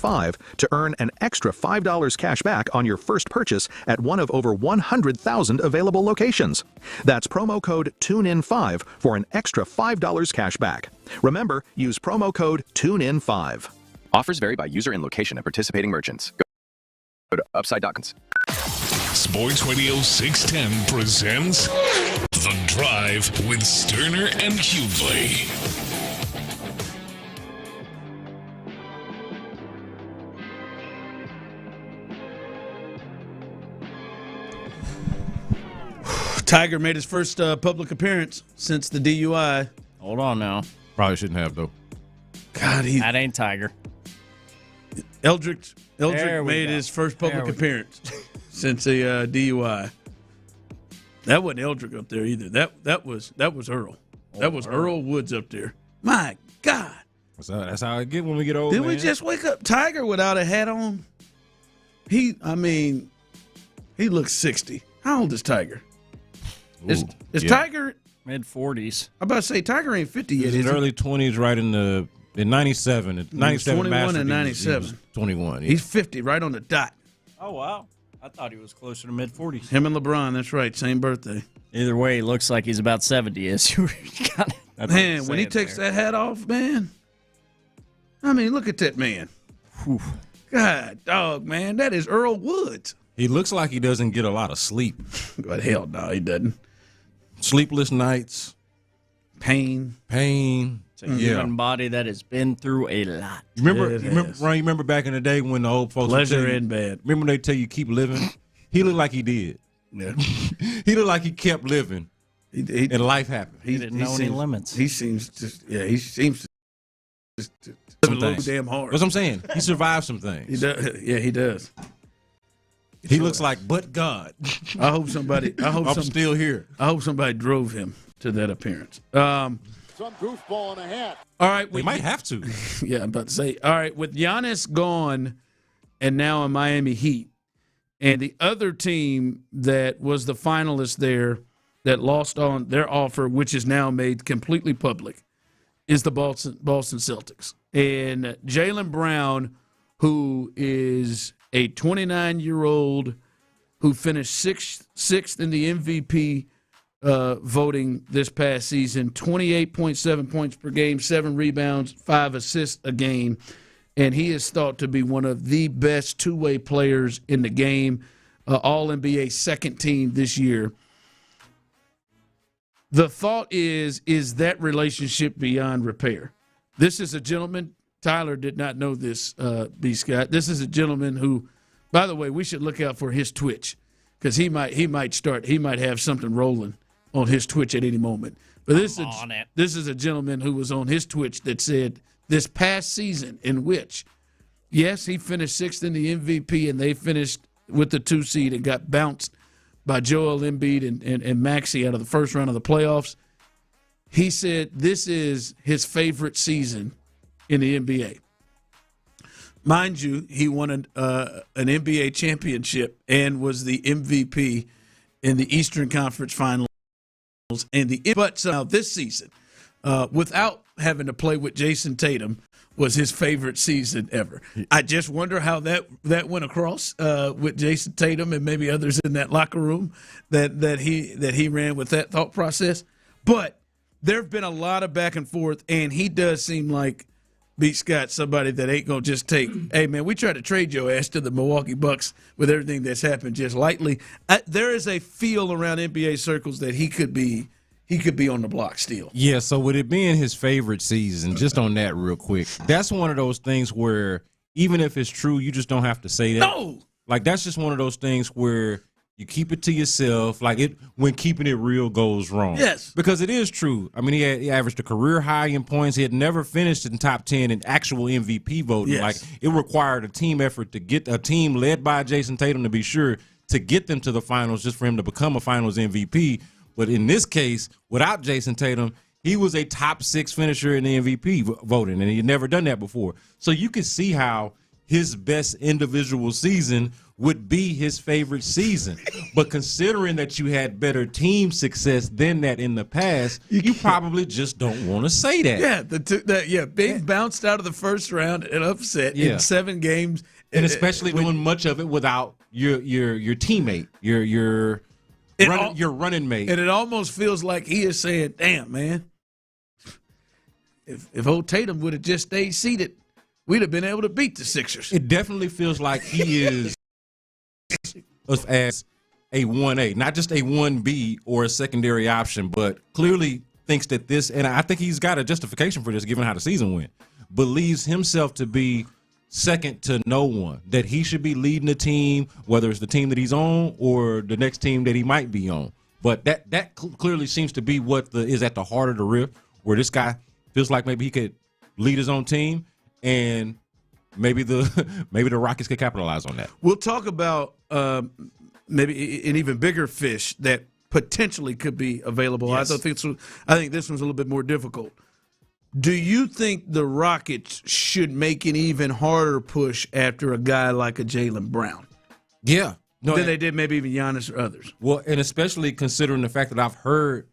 TUNEIN5 to earn an extra $5 cash back on your first purchase at one of over 100,000 available locations. That's promo code TUNEIN5 for an extra $5 cash back. Remember, use promo code TUNEIN5. Offers vary by user and location at participating merchants. Go to upside.com. Sports Radio 610 presents The Drive with Stoerner and Hughley. Tiger made his first public appearance since the DUI. Hold on now. Probably shouldn't have, though. God, that ain't Tiger. Eldrick made his first public appearance since the DUI. That wasn't Eldrick up there either. That was Earl. That was Earl Woods up there. My God. That's how I get when we get old. Did we just wake up Tiger without a hat on? He looks 60. How old is Tiger? Is Tiger mid-40s? I'm about to say Tiger ain't 50 yet. He's in early 20s, right in 97. 97 21 and 97. 21. Yeah. He's 50, right on the dot. Oh, wow. I thought he was closer to mid-40s. Him and LeBron, that's right, same birthday. Either way, he looks like he's about 70 as you got it. Man, when he takes that hat off, man. I mean, look at that man. Whew. God, dog, man, that is Earl Woods. He looks like he doesn't get a lot of sleep. But hell no, he doesn't. Sleepless nights. Pain. It's a human body that has been through a lot. Remember back in the day when the old folks pleasure and bad. Remember they tell you keep living? He looked like he did. Yeah. He looked like he kept living. And life happened. He didn't know any limits. He seems to live a little damn hard. That's what I'm saying. He survived some things. He does. Yeah, he does. He looks like, but God. I'm still here. I hope somebody drove him to that appearance. Some goofball in a hat. All right. They might have to. Yeah, I'm about to say. All right, with Giannis gone and now in Miami Heat, and the other team that was the finalist there that lost on their offer, which is now made completely public, is the Boston Celtics. And Jaylen Brown, who is a 29-year-old who finished sixth in the MVP voting this past season, 28.7 points per game, 7 rebounds, 5 assists a game, and he is thought to be one of the best two-way players in the game, All-NBA second team this year. The thought is that relationship beyond repair? This is a gentleman. Tyler did not know this, B. Scott. This is a gentleman who, by the way, we should look out for his Twitch because he might have something rolling on his Twitch at any moment. But this is a gentleman who was on his Twitch that said this past season in which, yes, he finished 6th in the MVP and they finished with the 2 seed and got bounced by Joel Embiid and Maxey out of the first round of the playoffs. He said this is his favorite season in the NBA. Mind you, he won an NBA championship and was the MVP in the Eastern Conference Finals. But somehow this season, without having to play with Jason Tatum, was his favorite season ever. I just wonder how that went across with Jason Tatum and maybe others in that locker room that he ran with that thought process. But there have been a lot of back and forth, and he does seem like B. Scott, somebody that ain't going to just take, hey, man, we tried to trade your ass to the Milwaukee Bucks with everything that's happened just lightly. There is a feel around NBA circles that he could be on the block still. Yeah, so with it being his favorite season, just on that real quick, that's one of those things where even if it's true, you just don't have to say that. No! Like, that's just one of those things where you keep it to yourself, like it when keeping it real goes wrong. Yes. Because it is true. I mean, he averaged a career high in points. He had never finished in top 10 in actual MVP voting. Yes. Like, it required a team effort to get a team led by Jason Tatum, to be sure, to get them to the finals just for him to become a finals MVP. But in this case, without Jason Tatum, he was a top 6 finisher in the MVP voting, and he had never done that before. So you can see how his best individual season would be his favorite season. But considering that you had better team success than that in the past, you probably just don't want to say that. Yeah, Big bounced out of the first round and upset in 7 games. And especially doing much of it without your teammate, your running mate. And it almost feels like he is saying, damn, man, if old Tatum would have just stayed seated, we'd have been able to beat the Sixers. It definitely feels like he is as a 1A, not just a 1B or a secondary option, but clearly thinks that this, and I think he's got a justification for this given how the season went, believes himself to be second to no one, that he should be leading the team, whether it's the team that he's on or the next team that he might be on. But that clearly seems to be what is at the heart of the rift, where this guy feels like maybe he could lead his own team, and maybe the Rockets could capitalize on that. We'll talk about maybe an even bigger fish that potentially could be available. Yes. I think this one's a little bit more difficult. Do you think the Rockets should make an even harder push after a guy like a Jaylen Brown? Yeah. No, than they did maybe even Giannis or others. Well, and especially considering the fact that I've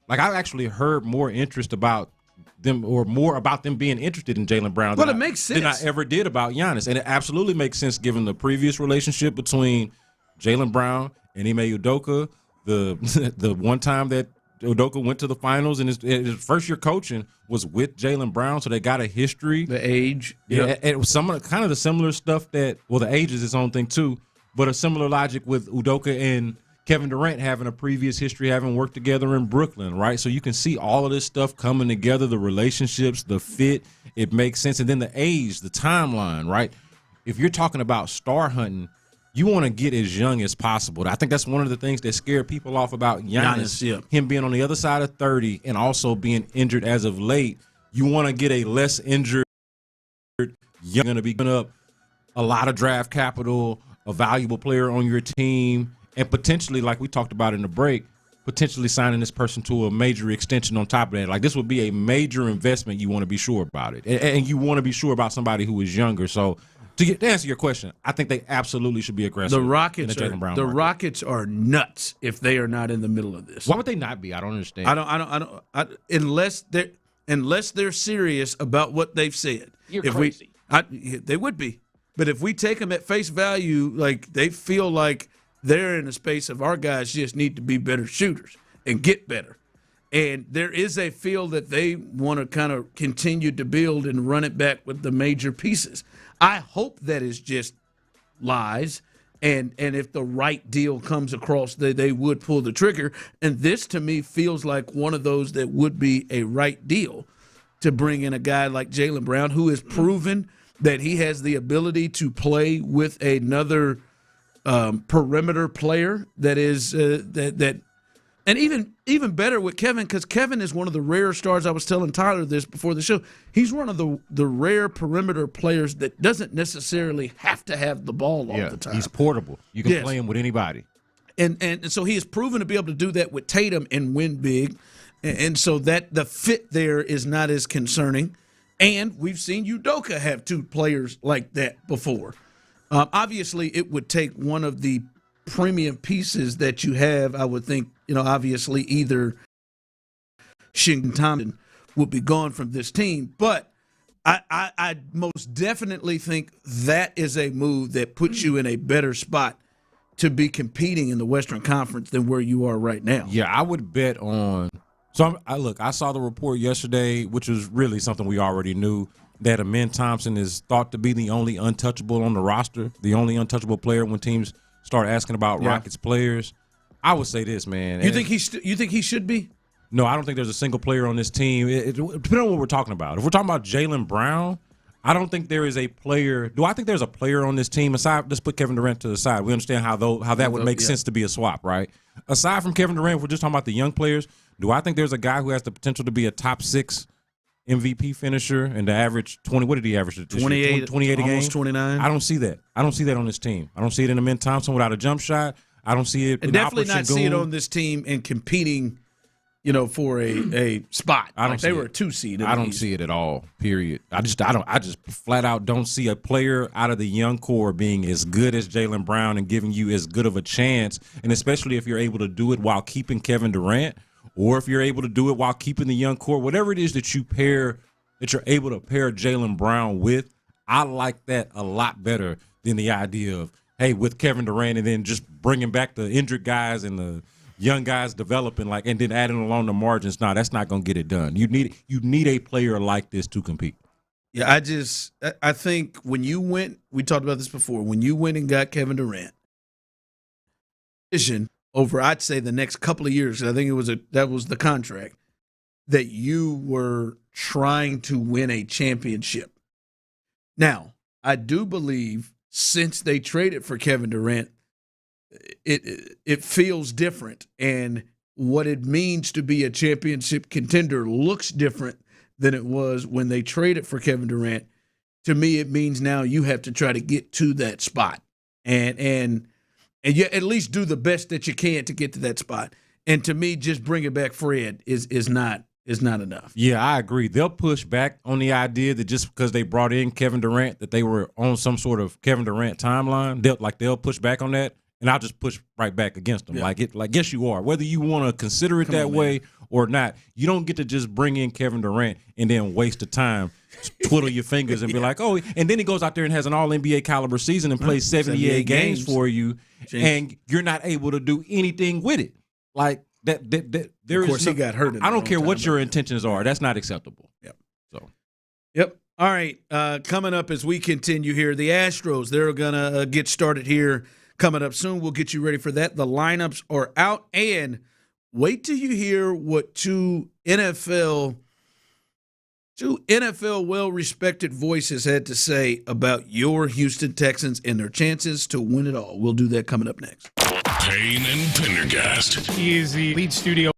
actually heard more interest about them, or more about them being interested in Jaylen Brown it makes sense. than I ever did about Giannis. And it absolutely makes sense given the previous relationship between Jaylen Brown and Ime Udoka, the one time that Udoka went to the finals and his first year coaching was with Jaylen Brown, so they got a history. The age. Yeah, and it was kind of the similar stuff the age is its own thing too, but a similar logic with Udoka and Kevin Durant having a previous history, having worked together in Brooklyn, right? So you can see all of this stuff coming together, the relationships, the fit, it makes sense. And then the age, the timeline, right? If you're talking about star hunting, you want to get as young as possible. I think that's one of the things that scared people off about Giannis, him being on the other side of 30 and also being injured as of late. You want to get a less injured, you're going to be giving up a lot of draft capital, a valuable player on your team, and potentially, like we talked about in the break, potentially signing this person to a major extension on top of that. Like, this would be a major investment. You want to be sure about it. And you want to be sure about somebody who is younger. So to answer your question, I think they absolutely should be aggressive. The Rockets are nuts if they are not in the middle of this. Why would they not be? I don't understand. Unless they're serious about what they've said. You're crazy. They would be. But if we take them at face value, like, they feel like they're in a space of our guys just need to be better shooters and get better. And there is a feel that they want to kind of continue to build and run it back with the major pieces. I hope that is just lies. And if the right deal comes across, they would pull the trigger. And this, to me, feels like one of those that would be a right deal to bring in a guy like Jaylen Brown, who has proven that he has the ability to play with another perimeter player that is and even better with Kevin, because Kevin is one of the rare stars. I was telling Tyler this before the show. He's one of the rare perimeter players that doesn't necessarily have to have the ball all the time. He's portable. You can play him with anybody. And so he has proven to be able to do that with Tatum and win big. And so that the fit there is not as concerning. And we've seen Udoka have two players like that before. Obviously, it would take one of the premium pieces that you have. I would think, obviously either Shin Thompson would be gone from this team. But I most definitely think that is a move that puts you in a better spot to be competing in the Western Conference than where you are right now. Yeah, I would bet on. So I saw the report yesterday, which was really something we already knew, that Amen Thompson is thought to be the only untouchable on the roster, the only untouchable player when teams start asking about Rockets players. I would say this, man. You think he should be? No, I don't think there's a single player on this team. Depending on what we're talking about. If we're talking about Jaylen Brown, I don't think there is a player. Do I think there's a player on this team aside? Let's put Kevin Durant to the side. We understand how that would make sense to be a swap, right? Aside from Kevin Durant, if we're just talking about the young players, do I think there's a guy who has the potential to be a top 6 MVP finisher and the average 20? What did he average? 28 a game? Almost 29. I don't see that. I don't see that on this team. I don't see it in Amen Thompson without a jump shot. I don't see it. And definitely not see it on this team and competing for a spot. I don't. They were a 2 seed. I don't see it at all. Period. I just flat out don't see a player out of the young core being as good as Jaylen Brown and giving you as good of a chance. And especially if you're able to do it while keeping Kevin Durant, or if you're able to do it while keeping the young core, whatever it is that you're able to pair Jaylen Brown with. I like that a lot better than the idea of, hey, with Kevin Durant and then just bringing back the injured guys and the young guys developing, and then adding along the margins. No, that's not going to get it done. You need a player like this to compete. Yeah, I think when you went, we talked about this before, when you went and got Kevin Durant, vision over, I'd say, the next couple of years, I think that was the contract, that you were trying to win a championship. Now, I do believe since they traded for Kevin Durant, it feels different, and what it means to be a championship contender looks different than it was when they traded for Kevin Durant. To me, it means now you have to try to get to that spot, and you at least do the best that you can to get to that spot. And to me, just bringing back Fred is not enough. Yeah, I agree. They'll push back on the idea that just because they brought in Kevin Durant that they were on some sort of Kevin Durant timeline. They'll push back on that. And I'll just push right back against them. Yeah. Yes, you are. Whether you want to consider it that way or not, you don't get to just bring in Kevin Durant and then waste the time, twiddle your fingers and be like, oh, and then he goes out there and has an all-NBA caliber season and plays 78 games for you, and you're not able to do anything with it. Like that there of course, he got hurt. I don't care what your intentions are. That's not acceptable. Yep. Yep. All right. Coming up as we continue here, the Astros, they're going to get started here. Coming up soon, we'll get you ready for that. The lineups are out, and wait till you hear what two NFL well-respected voices had to say about your Houston Texans and their chances to win it all. We'll do that coming up next. Payne and Pendergast. He is the lead studio.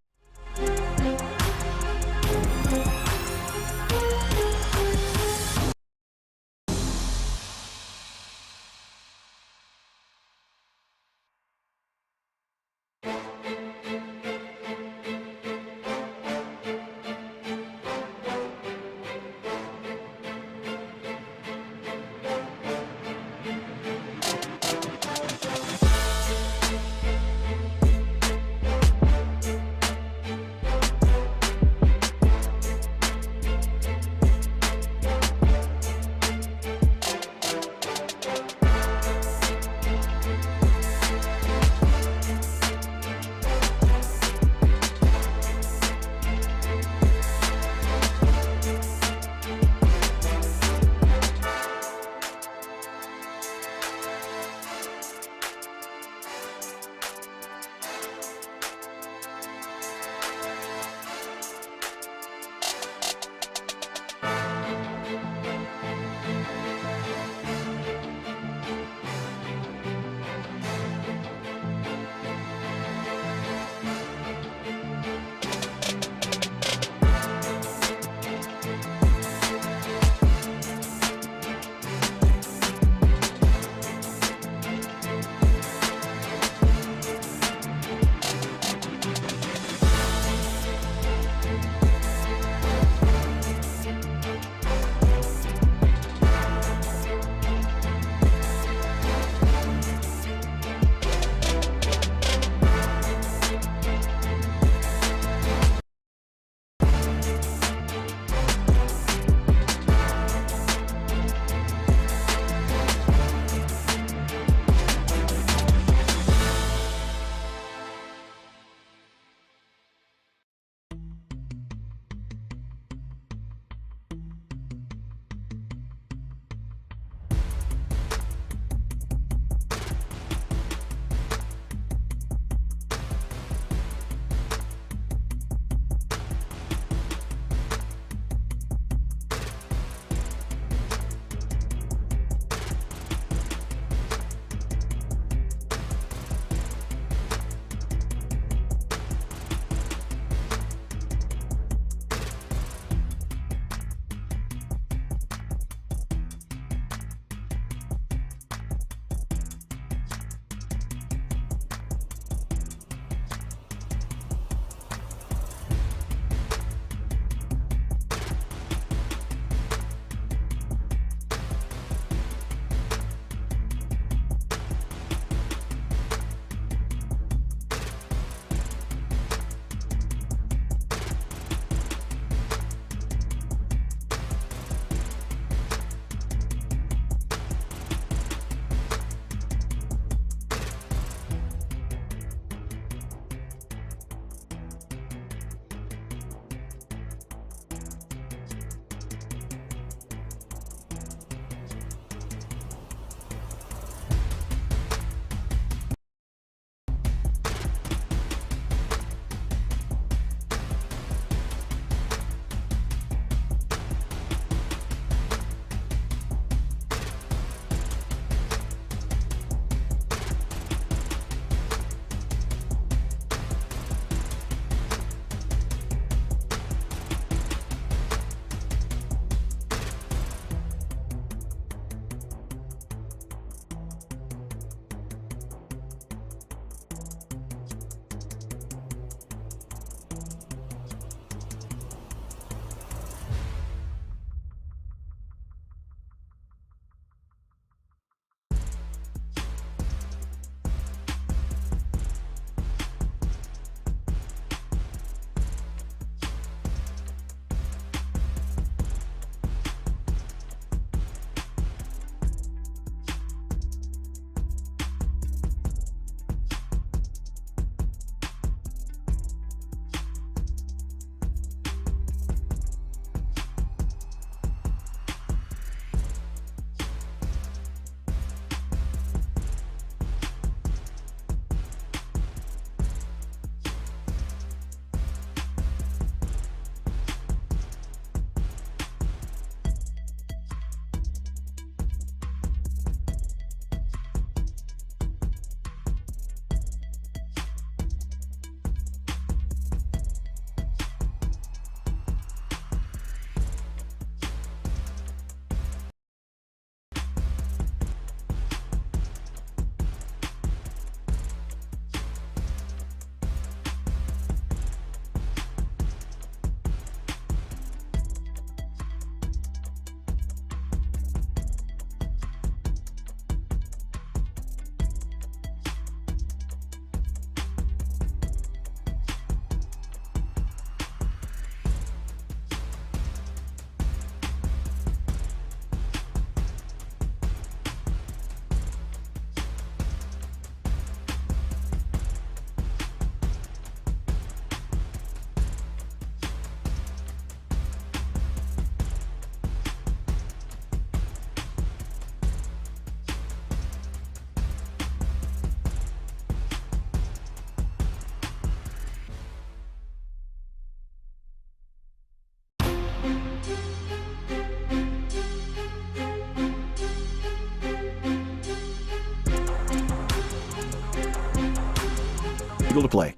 Legal to play.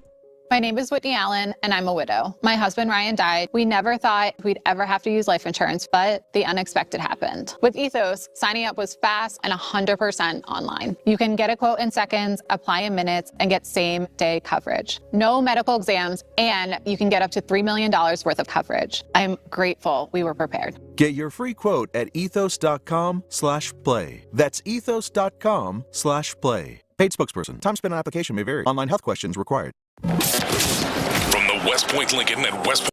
My name is Whitney Allen, and I'm a widow. My husband, Ryan, died. We never thought we'd ever have to use life insurance, but the unexpected happened. With Ethos, signing up was fast and 100% online. You can get a quote in seconds, apply in minutes, and get same-day coverage. No medical exams, and you can get up to $3 million worth of coverage. I'm grateful we were prepared. Get your free quote at ethos.com/play. That's ethos.com/play. Paid spokesperson. Time spent on application may vary. Online health questions required. From the West Point Lincoln and West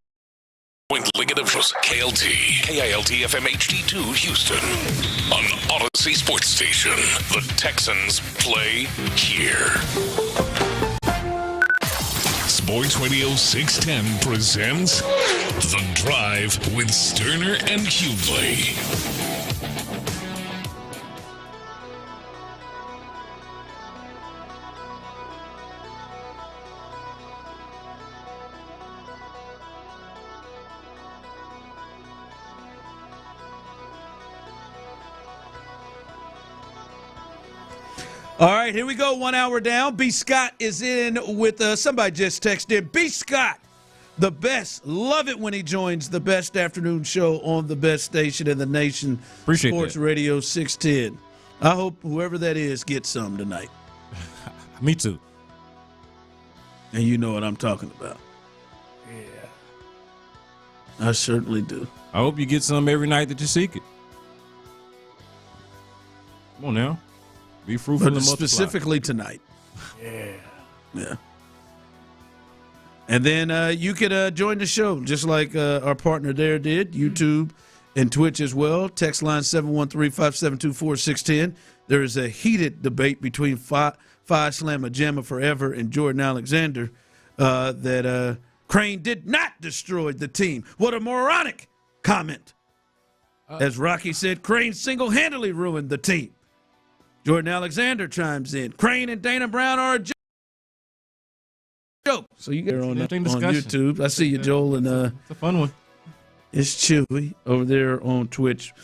Point Lincoln of KLT, KILT FM HD2 Houston. On Odyssey Sports Station, the Texans play here. Sports Radio 610 presents The Drive with Stoerner and Hughley. All right, here we go. 1 hour down. B. Scott is in with somebody just texted. B. Scott, the best. Love it when he joins the best afternoon show on the best station in the nation. Appreciate Sports that. Radio 610. I hope whoever that is gets some tonight. Me too. And you know what I'm talking about. Yeah. I certainly do. I hope you get some every night that you seek it. Come on now. Be fruitful and multiply. Specifically tonight. Yeah. And then you could join the show just like our partner there did, YouTube and Twitch as well. Text line 713-572-4610. There is a heated debate between Phi Slamma Jamma Forever and Jordan Alexander that Crane did not destroy the team. What a moronic comment. As Rocky said, Crane single-handedly ruined the team. Jordan Alexander chimes in. Crane and Dana Brown are a joke. So you get on YouTube. I see you, Joel, and it's a fun one. It's Chewy over there on Twitch.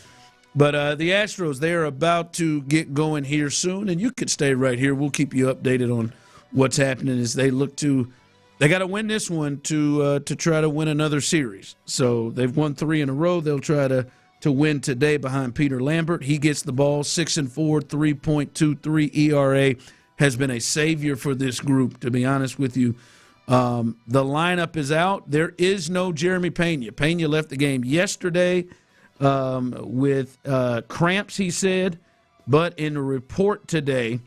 But the Astros, they are about to get going here soon, and you could stay right here. We'll keep you updated on what's happening as they look to. They got to win this one to try to win another series. So they've won 3 in a row. They'll try to win today behind Peter Lambert. He gets the ball, 6-4, 3.23 ERA, has been a savior for this group, to be honest with you. The lineup is out. There is no Jeremy Pena. Pena left the game yesterday with cramps, he said, but in a report today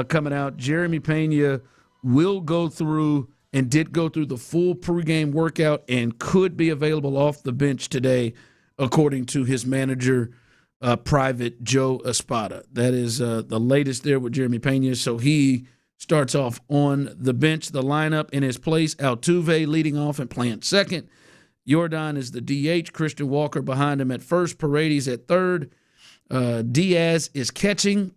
coming out, Jeremy Pena will go through and did go through the full pregame workout and could be available off the bench today, according to his manager, Private Joe Espada. That is the latest there with Jeremy Pena. So he starts off on the bench. The lineup in his place, Altuve leading off and playing second. Jordan is the DH. Christian Walker behind him at first. Paredes at third. Diaz is catching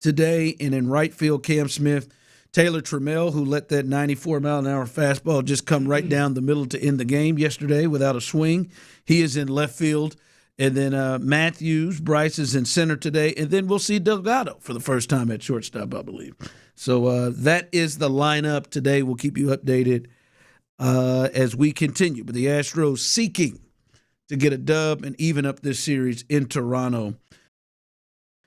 today. And in right field, Cam Smith. Taylor Trammell, who let that 94-mile-an-hour fastball just come right down the middle to end the game yesterday without a swing. He is in left field. And then Matthews, Bryce is in center today. And then we'll see Delgado for the first time at shortstop, I believe. So that is the lineup today. We'll keep you updated as we continue. But the Astros seeking to get a dub and even up this series in Toronto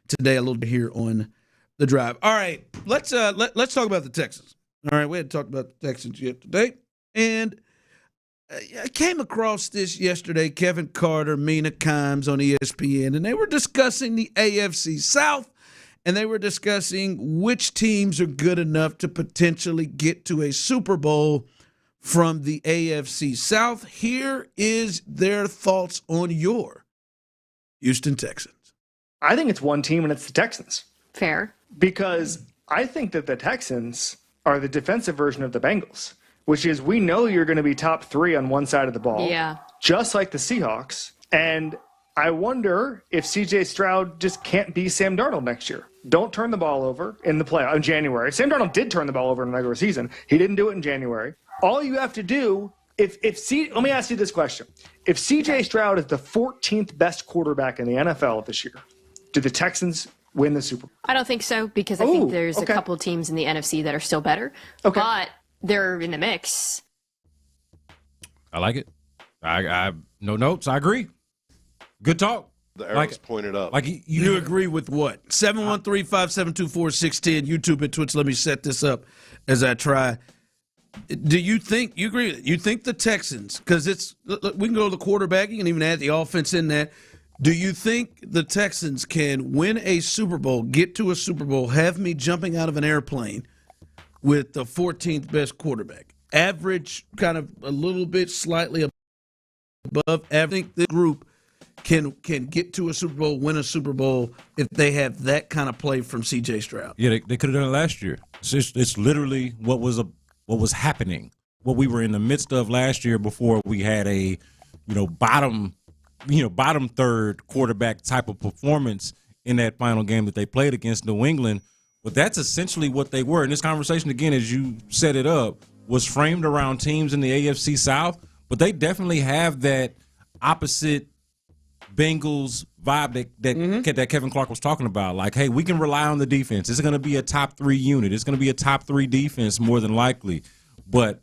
today, a little bit here on The Drive. All right, let's talk about the Texans. All right, we hadn't talked about the Texans yet today. And I came across this yesterday, Kevin Carter, Mina Kimes on ESPN, and they were discussing the AFC South, and they were discussing which teams are good enough to potentially get to a Super Bowl from the AFC South. Here is their thoughts on your Houston Texans. I think it's one team, and it's the Texans. Fair. Because I think that the Texans are the defensive version of the Bengals, which is we know you're going to be top 3 on one side of the ball, just like the Seahawks. And I wonder if C.J. Stroud just can't be Sam Darnold next year. Don't turn the ball over in the playoff in January. Sam Darnold did turn the ball over in the regular season. He didn't do it in January. All you have to do, let me ask you this question. If C.J. Stroud is the 14th best quarterback in the NFL this year, do the Texans win the Super Bowl? I don't think so, because I think there's a couple teams in the NFC that are still better. Okay. But they're in the mix. I like it. I no notes. I agree. Good talk. The arrows pointed up. Like you agree with what? 713-572-4610, YouTube and Twitch. Let me set this up as I try. Do you think you agree? You think the Texans, because we can go to the quarterback, you can even add the offense in that. Do you think the Texans can win a Super Bowl, get to a Super Bowl, have me jumping out of an airplane with the 14th best quarterback? Average, kind of a little bit slightly above. I think the group can get to a Super Bowl, win a Super Bowl if they have that kind of play from C.J. Stroud. Yeah, they could have done it last year. It's literally what was happening, what we were in the midst of last year before we had a bottom third quarterback type of performance in that final game that they played against New England. But that's essentially what they were. And this conversation, again, as you set it up, was framed around teams in the AFC South, but they definitely have that opposite Bengals vibe that Kevin Clark was talking about. Like, hey, we can rely on the defense. It's going to be a top 3 unit. It's going to be a top 3 defense more than likely. But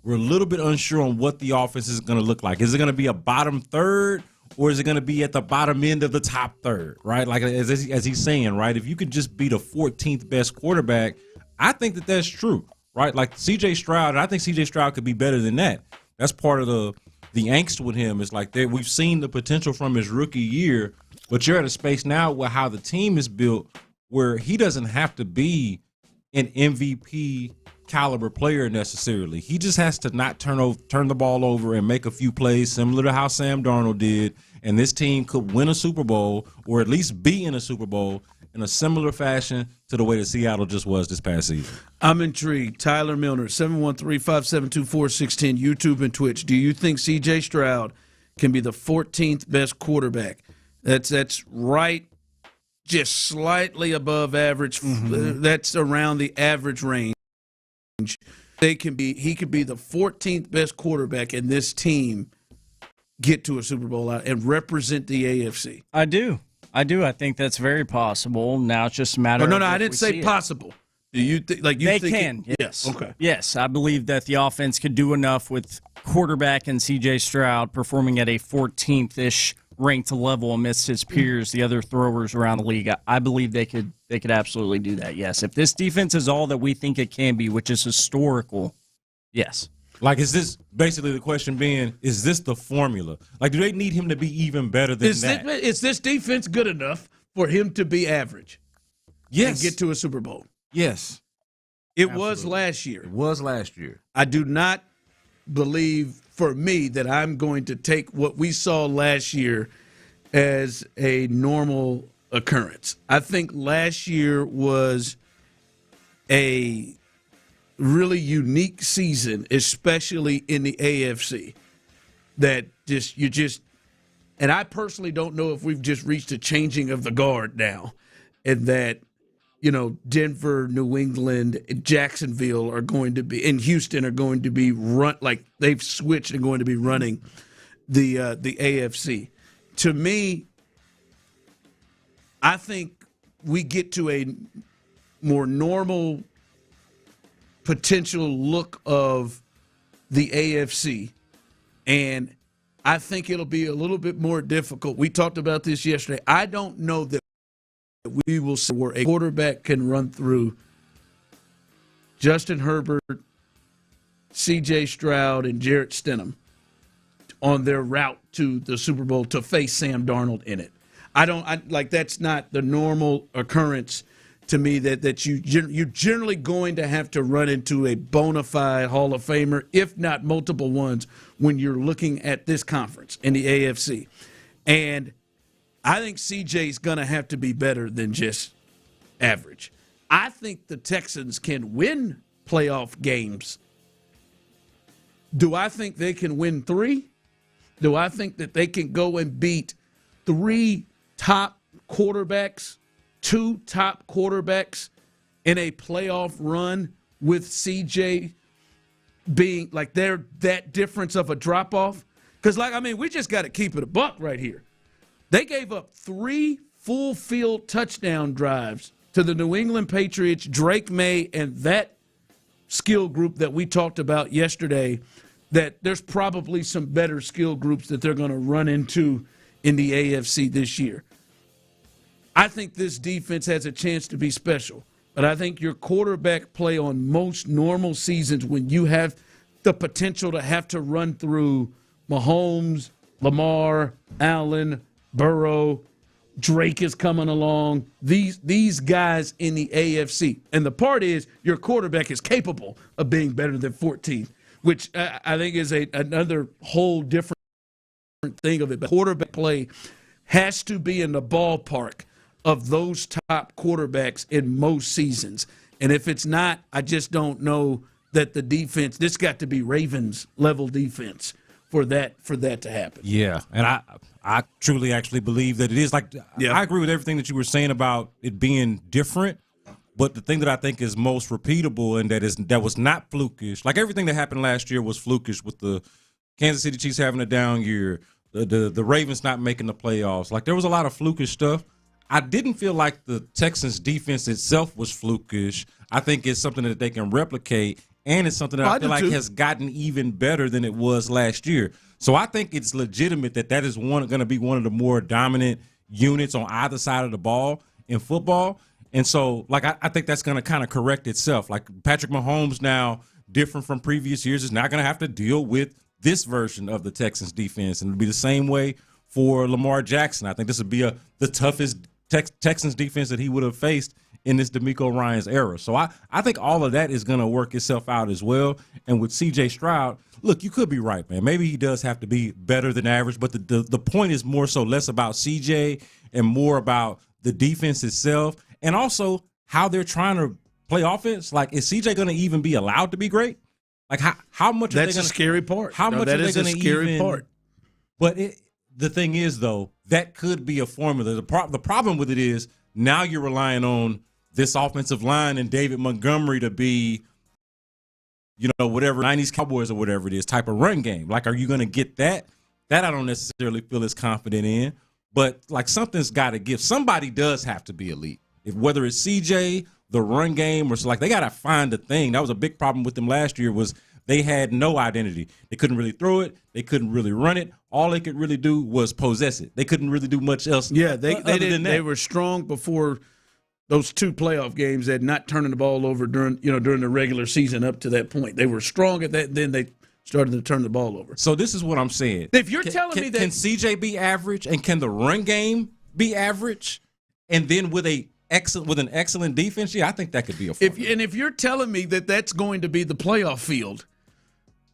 we're a little bit unsure on what the offense is going to look like. Is it going to be a bottom third, or is it going to be at the bottom end of the top third, right? Like, as he's saying, right, if you could just be the 14th best quarterback, I think that's true, right? Like C.J. Stroud, I think C.J. Stroud could be better than that. That's part of the angst with him is like we've seen the potential from his rookie year, but you're at a space now where how the team is built where he doesn't have to be an MVP caliber player necessarily. He just has to not turn the ball over and make a few plays similar to how Sam Darnold did, and this team could win a Super Bowl or at least be in a Super Bowl in a similar fashion to the way that Seattle just was this past season. I'm intrigued. Tyler Milner, 713-572-4610, YouTube and Twitch. Do you think C.J. Stroud can be the 14th best quarterback? That's right, just slightly above average. Mm-hmm. That's around the average range. He could be the 14th best quarterback, and this team get to a Super Bowl and represent the AFC. I do. I think that's very possible. Now it's just a matter of. No, I didn't say possible. Do you think they can? Yes. Okay. Yes, I believe that the offense could do enough with quarterback and C.J. Stroud performing at a 14th-ish ranked level amidst his peers, the other throwers around the league. I believe they could absolutely do that. Yes, if this defense is all that we think it can be, which is historical, yes. Like, is this basically the question being, is this the formula? Like, do they need him to be even better than that? Is this defense good enough for him to be average? Yes. And get to a Super Bowl? Yes. It was last year. It was last year. I do not believe, for me, that I'm going to take what we saw last year as a normal occurrence. I think last year was a really unique season, especially in the AFC, that and I personally don't know if we've just reached a changing of the guard now, and that, Denver, New England, Jacksonville are going to be, and Houston are going to be they've switched and going to be running the AFC. To me, I think we get to a more normal potential look of the AFC, and I think it'll be a little bit more difficult. We talked about this yesterday. I don't know that we will see where a quarterback can run through Justin Herbert, C.J. Stroud, and Jarrett Stidham on their route to the Super Bowl to face Sam Darnold in it. That's not the normal occurrence to me, that you're generally going to have to run into a bona fide Hall of Famer, if not multiple ones, when you're looking at this conference in the AFC. And I think CJ's going to have to be better than just average. I think the Texans can win playoff games. Do I think they can win 3? Do I think that they can go and beat 3 top quarterbacks, 2 top quarterbacks in a playoff run with CJ being like they're that difference of a drop-off? Because, we just got to keep it a buck right here. They gave up 3 full field touchdown drives to the New England Patriots, Drake May, and that skill group that we talked about yesterday, that there's probably some better skill groups that they're going to run into in the AFC this year. I think this defense has a chance to be special, but I think your quarterback play on most normal seasons, when you have the potential to have to run through Mahomes, Lamar, Allen, Burrow, Drake is coming along, these guys in the AFC. And the part is your quarterback is capable of being better than 14th, which I think is another whole different thing of it. But quarterback play has to be in the ballpark of those top quarterbacks in most seasons. And if it's not, I just don't know that the defense, this got to be Ravens level defense for that to happen. Yeah, and I truly actually believe that it is. Like, I agree with everything that you were saying about it being different, but the thing that I think is most repeatable and that was not flukish, like everything that happened last year was flukish, with the Kansas City Chiefs having a down year, the Ravens not making the playoffs. Like, there was a lot of flukish stuff. I didn't feel like the Texans defense itself was flukish. I think it's something that they can replicate, and it's something that I feel like has gotten even better than it was last year. So I think it's legitimate that is going to be one of the more dominant units on either side of the ball in football. And so, like, I think that's going to kind of correct itself. Like, Patrick Mahomes now, different from previous years, is not going to have to deal with this version of the Texans defense. And it'll be the same way for Lamar Jackson. I think this would be the toughest Texans defense that he would have faced in this DeMeco Ryans era. So I think all of that is going to work itself out as well. And with C.J. Stroud, look, you could be right, man. Maybe he does have to be better than average, but the point is more so less about C.J. and more about the defense itself, and also how they're trying to play offense. Like, is C.J. going to even be allowed to be great? Like, how much? That's the scary part. How much are they going to scary part? But the thing is, though, that could be a formula. The problem with it is now you're relying on this offensive line and David Montgomery to be, whatever 90s Cowboys or whatever it is type of run game. Like, are you going to get that? That I don't necessarily feel as confident in. But, like, something's got to give. Somebody does have to be elite. Whether it's CJ, the run game, or so, like, they got to find a thing. That was a big problem with them last year, was they had no identity. They couldn't really throw it. They couldn't really run it. All they could really do was possess it. They couldn't really do much else. Yeah, they didn't. They were strong before those two playoff games at not turning the ball over during the regular season up to that point. They were strong at that. Then they started to turn the ball over. So this is what I'm saying. If you're telling me that can CJ be average, and can the run game be average, and then with an excellent defense, I think that could be a formula. If you're telling me that that's going to be the playoff field,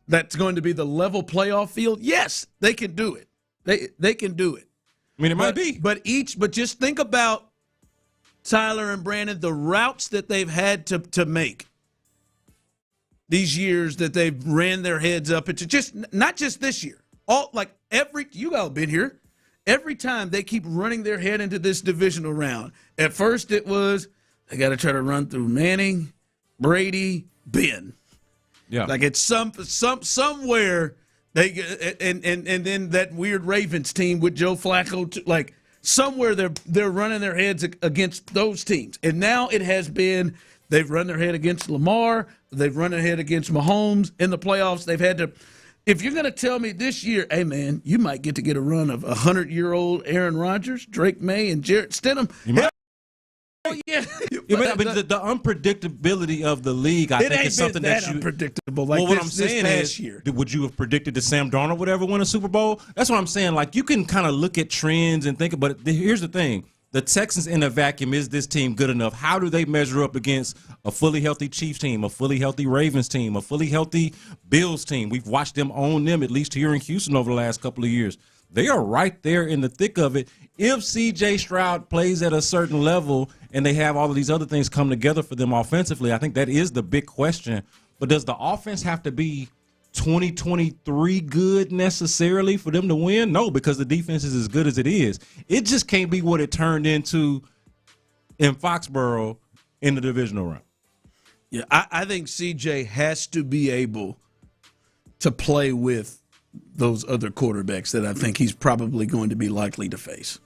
that's going to be the level playoff field, yes, they can do it. They can do it. I mean, it might be. But just think about Tyler and Brandon, the routes that they've had to make these years that they've ran their heads up into, just not just this year. You all been here. Every time they keep running their head into this divisional round. At first it was they got to try to run through Manning, Brady, Ben. Yeah. Like it's somewhere they and then that weird Ravens team with Joe Flacco, like somewhere they're running their heads against those teams. And now it has been they've run their head against Lamar, they've run their head against Mahomes in the playoffs. They've had to. If you're going to tell me this year, hey, man, you might get to get a run of 100-year-old Aaron Rodgers, Drake May, and Jarrett Stidham. Oh, yeah. The unpredictability of the league, I think, is something that you unpredictable. Like what I'm saying is, would you have predicted that Sam Darnold would ever win a Super Bowl? That's what I'm saying. Like, you can kind of look at trends and think about it. Here's the thing. The Texans in a vacuum, is this team good enough? How do they measure up against a fully healthy Chiefs team, a fully healthy Ravens team, a fully healthy Bills team? We've watched them own them, at least here in Houston, over the last couple of years. They are right there in the thick of it. If C.J. Stroud plays at a certain level and they have all of these other things come together for them offensively, I think that is the big question. But does the offense have to be 2023 good necessarily for them to win? No, because the defense is as good as it is. It just can't be what it turned into in Foxborough in the divisional round. Yeah, I think CJ has to be able to play with those other quarterbacks that I think he's probably going to be likely to face.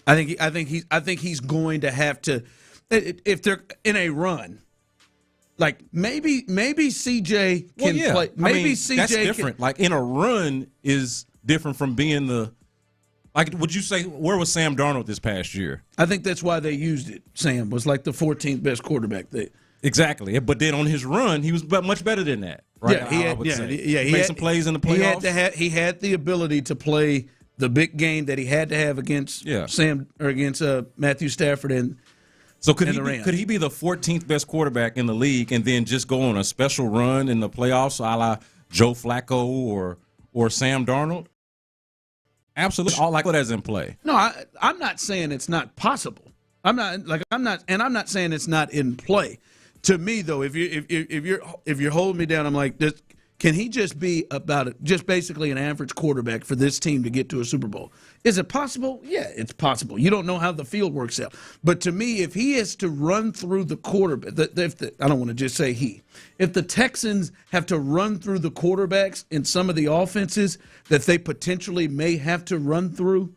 I think he's going to have to, if they're in a run. Like maybe CJ can play. Maybe CJ that's different. Like in a run is different from being the. Like, would you say where was Sam Darnold this past year? I think that's why they used it. Sam was like the 14th best quarterback there. Exactly, but then on his run, he was much better than that. Right? He made some plays in the playoffs. He had the ability to play the big game that he had to have against against Matthew Stafford and. So could he be the 14th best quarterback in the league and then just go on a special run in the playoffs, a la Joe Flacco or Sam Darnold? Absolutely, all like that's in play. No, I'm not saying it's not possible. I'm not saying it's not in play. To me, though, if you're holding me down, I'm like, can he just be just basically an average quarterback for this team to get to a Super Bowl? Is it possible? Yeah, it's possible. You don't know how the field works out. But to me, if he is to run through the quarterback, I don't want to just say he. If the Texans have to run through the quarterbacks in some of the offenses that they potentially may have to run through,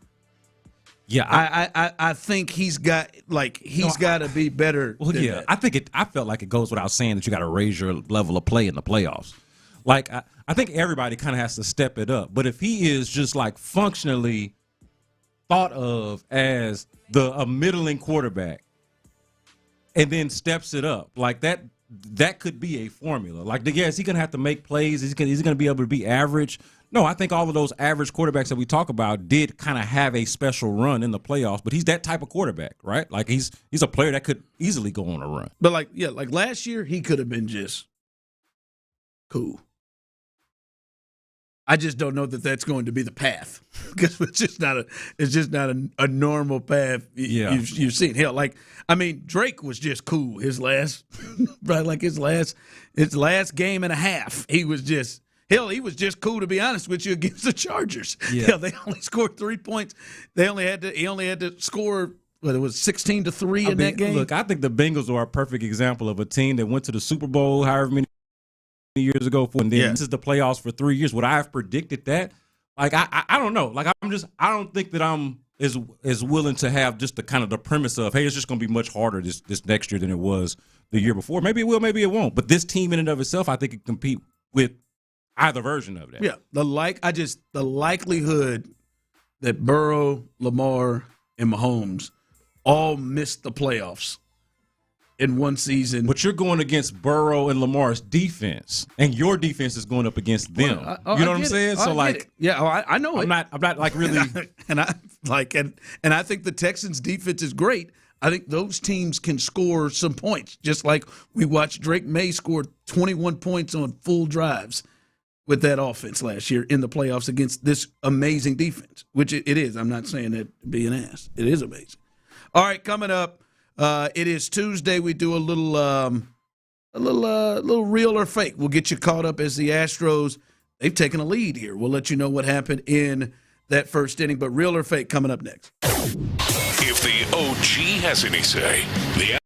I think he's got to be better. Well, yeah, that. I felt like it goes without saying that you got to raise your level of play in the playoffs. Like, I think everybody kind of has to step it up. But if he is just, like, functionally thought of as a middling quarterback and then steps it up, like that could be a formula. Like, yes, he's going to have to make plays. He's going to be able to be average. No, I think all of those average quarterbacks that we talk about did kind of have a special run in the playoffs. But he's that type of quarterback, right? Like, he's a player that could easily go on a run. But, like last year, he could have been just cool. I just don't know that that's going to be the path because it's just not a normal path you've seen. Hell, Drake was just cool his last game and a half. He was just cool, to be honest with you, against the Chargers. Yeah. Hell, they only scored 3 points. He only had to score. But it was 16-3 in that game. Look, I think the Bengals are a perfect example of a team that went to the Super Bowl however many years ago, and then this is the playoffs for 3 years. Would I have predicted that? Like, I don't know. Like, I don't think that I'm as willing to have just the kind of the premise of, hey, it's just going to be much harder this next year than it was the year before. Maybe it will, maybe it won't. But this team in and of itself, I think, can compete with either version of that. Yeah, the likelihood that Burrow, Lamar, and Mahomes all missed the playoffs in one season. But you're going against Burrow and Lamar's defense, and your defense is going up against them. You know what I'm saying? So, like, I know I'm not like really, and I think the Texans' defense is great. I think those teams can score some points, just like we watched Drake May score 21 points on full drives with that offense last year in the playoffs against this amazing defense, which it is. I'm not saying that to be an ass. It is amazing. All right, coming up. It is Tuesday. We do a little real or fake. We'll get you caught up as the Astros, they've taken a lead here. We'll let you know what happened in that first inning. But real or fake coming up next. If the OG has any say, the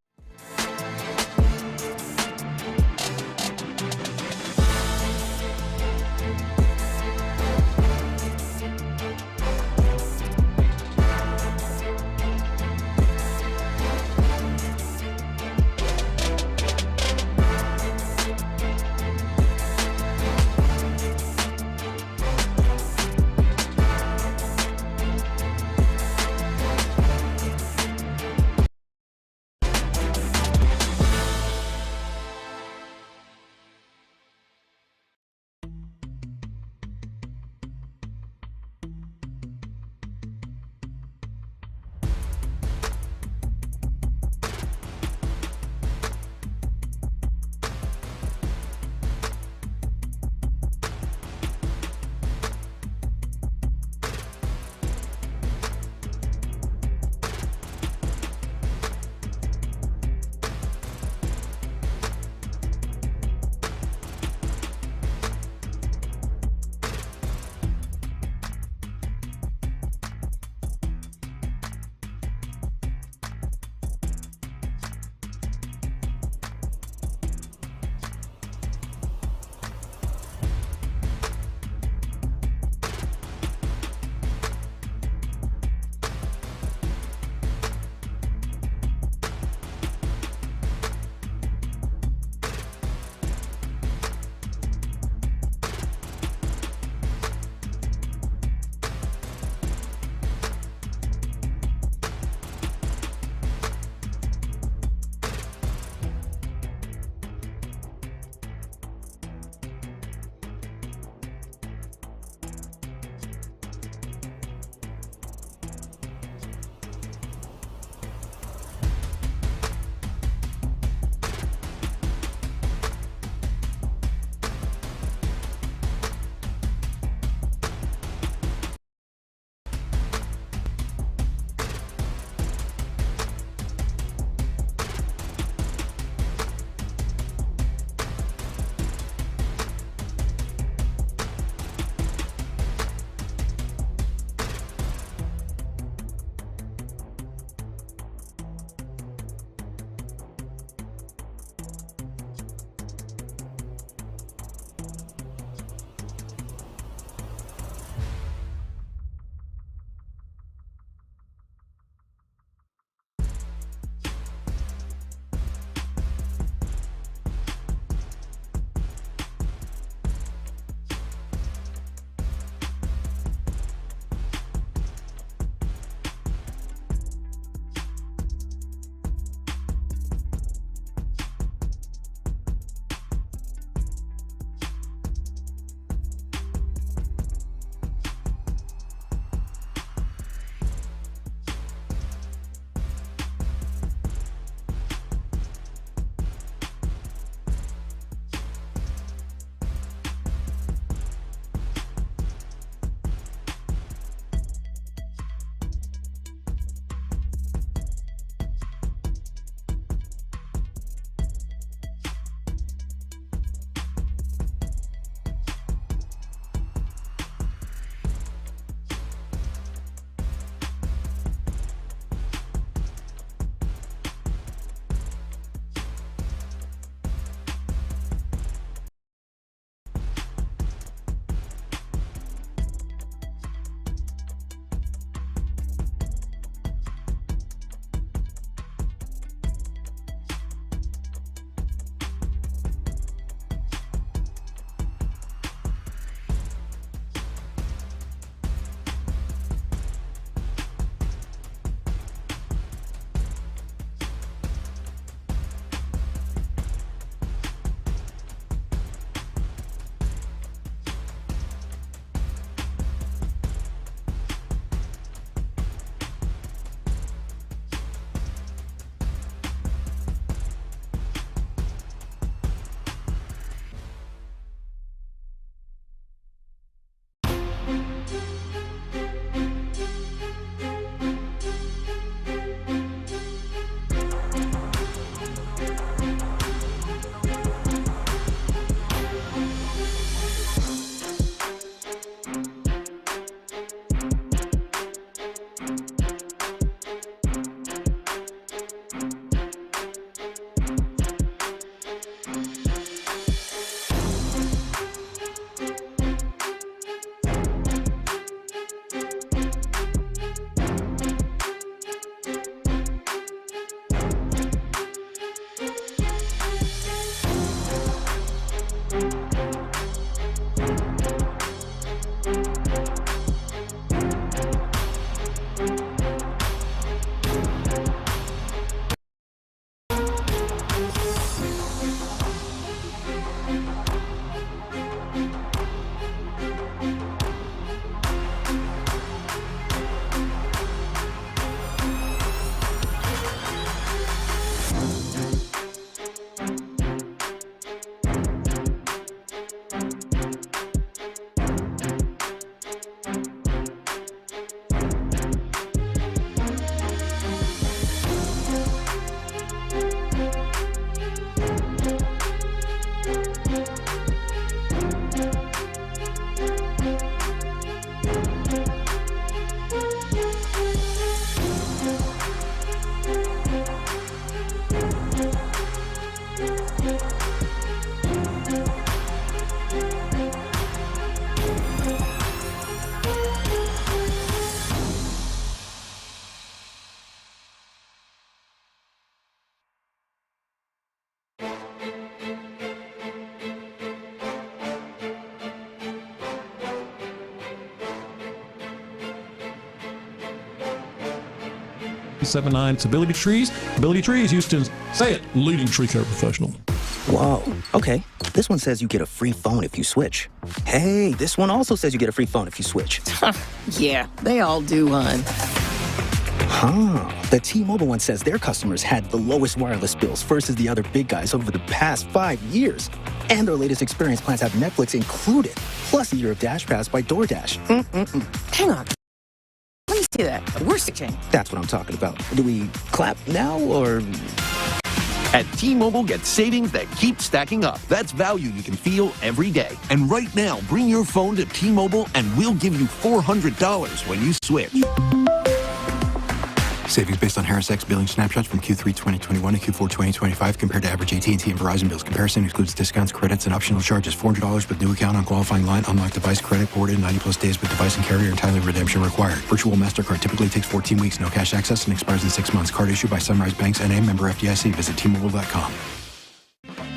It's Ability Trees. Ability Trees, Houston's, say it, leading tree care professional. Whoa, okay. This one says you get a free phone if you switch. Hey, this one also says you get a free phone if you switch. Yeah, they all do, hon. Huh. The T-Mobile one says their customers had the lowest wireless bills versus the other big guys over the past 5 years. And their latest experience plans have Netflix included, plus a year of Dash Pass by DoorDash. Hang on. Please do that. We're switching. That's what I'm talking about. Do we clap now or... At T-Mobile, get savings that keep stacking up. That's value you can feel every day. And right now, bring your phone to T-Mobile and we'll give you $400 when you switch. Savings based on Harris X billing snapshots from Q3 2021 to Q4 2025 compared to average AT&T and Verizon bills. Comparison excludes discounts, credits, and optional charges. $400 with new account on qualifying line. Unlocked device credit ported 90-plus days with device and carrier and timely redemption required. Virtual MasterCard typically takes 14 weeks. No cash access and expires in 6 months. Card issued by Sunrise Banks N.A. member FDIC. Visit T-Mobile.com.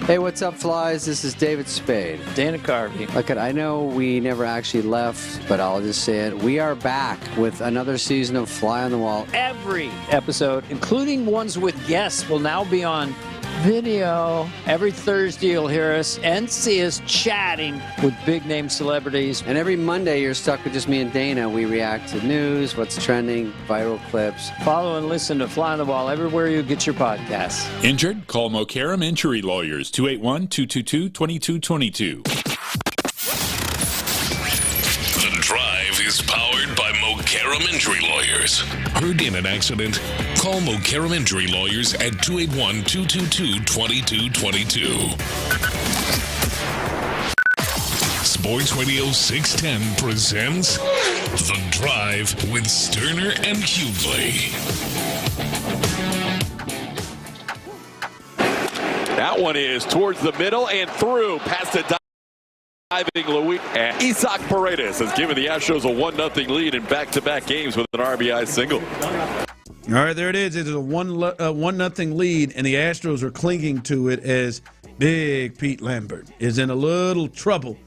Hey, what's up, flies? This is David Spade. Dana Carvey. Look, I know we never actually left, but I'll just say it. We are back with another season of Fly on the Wall. Every episode, including ones with guests, will now be on video. Every Thursday, you'll hear us and see us chatting with big-name celebrities. And every Monday, you're stuck with just me and Dana. We react to news, what's trending, viral clips. Follow and listen to Fly on the Wall everywhere you get your podcasts. Injured? Call Mokaram Injury Lawyers, 281-222-2222. The Drive is powered by Mokaram Injury Lawyers. Heard in an accident? Call Mokaram Injury Lawyers at 281-222-2222. Sports Radio 610 presents The Drive with Stoerner and Hughley. That one is towards the middle and through past the diving Louis. And Isaac Paredes has given the Astros a 1-0 lead in back-to-back games with an RBI single. All right, there it is. It's a 1-0 lead, and the Astros are clinging to it as Big Pete Lambert is in a little trouble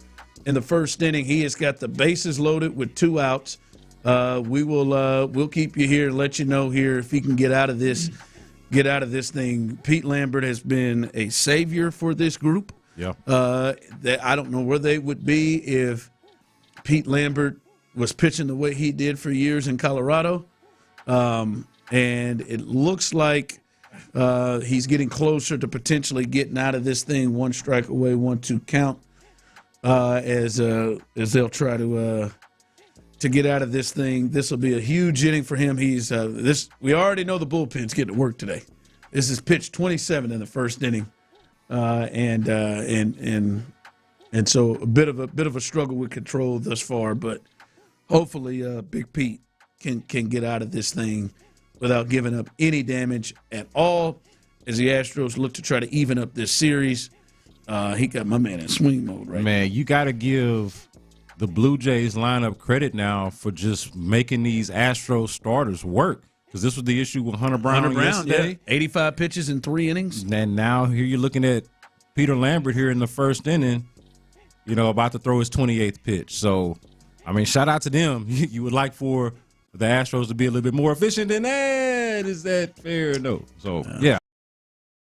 in the first inning. He has got the bases loaded with 2 outs. We'll keep you here and let you know here if he can get out of this thing. Pete Lambert has been a savior for this group. Yeah. I don't know where they would be if Pete Lambert was pitching the way he did for years in Colorado. And it looks like he's getting closer to potentially getting out of this thing. 1 strike away, 1-2 count. As they'll try to get out of this thing. This will be a huge inning for him. We already know the bullpen's getting to work today. This is pitch 27 in the first inning, and so a bit of a struggle with control thus far. But hopefully, Big Pete can get out of this thing without giving up any damage at all. As the Astros look to try to even up this series, he got my man in swing mode right now. Man, you got to give the Blue Jays lineup credit now for just making these Astros starters work, because this was the issue with Hunter Brown yesterday. Yeah. 85 pitches in 3 innings. And now here you're looking at Peter Lambert here in the first inning, about to throw his 28th pitch. So, I mean, shout out to them. You would like for the Astros to be a little bit more efficient than that. Is that fair? No. So, yeah.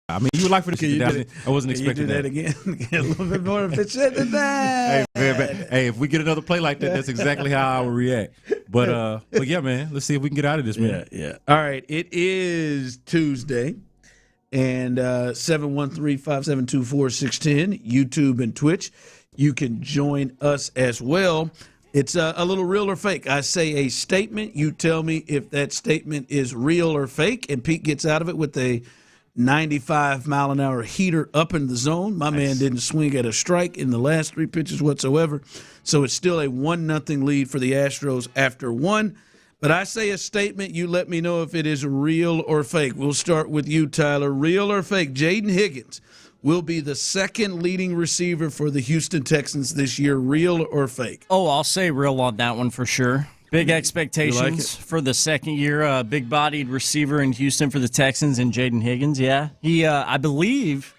I mean, you would like for this to down. I wasn't expecting that. Again. Get a little bit more efficient than that. Hey, if we get another play like that, that's exactly how I would react. But yeah, man, let's see if we can get out of this, man. Yeah. All right, it is Tuesday, and 713-572-4610, YouTube and Twitch. You can join us as well. It's a little real or fake. I say a statement. You tell me if that statement is real or fake, and Pete gets out of it with a 95-mile-an-hour heater up in the zone. My man didn't swing at a strike in the last 3 pitches whatsoever. So it's still a 1-0 lead for the Astros after 1. But I say a statement. You let me know if it is real or fake. We'll start with you, Tyler. Real or fake? Jaden Higgins will be the second leading receiver for the Houston Texans this year. Real or fake? Oh, I'll say real on that one for sure. Big expectations for the second year. Big-bodied receiver in Houston for the Texans and Jaden Higgins. Yeah, I believe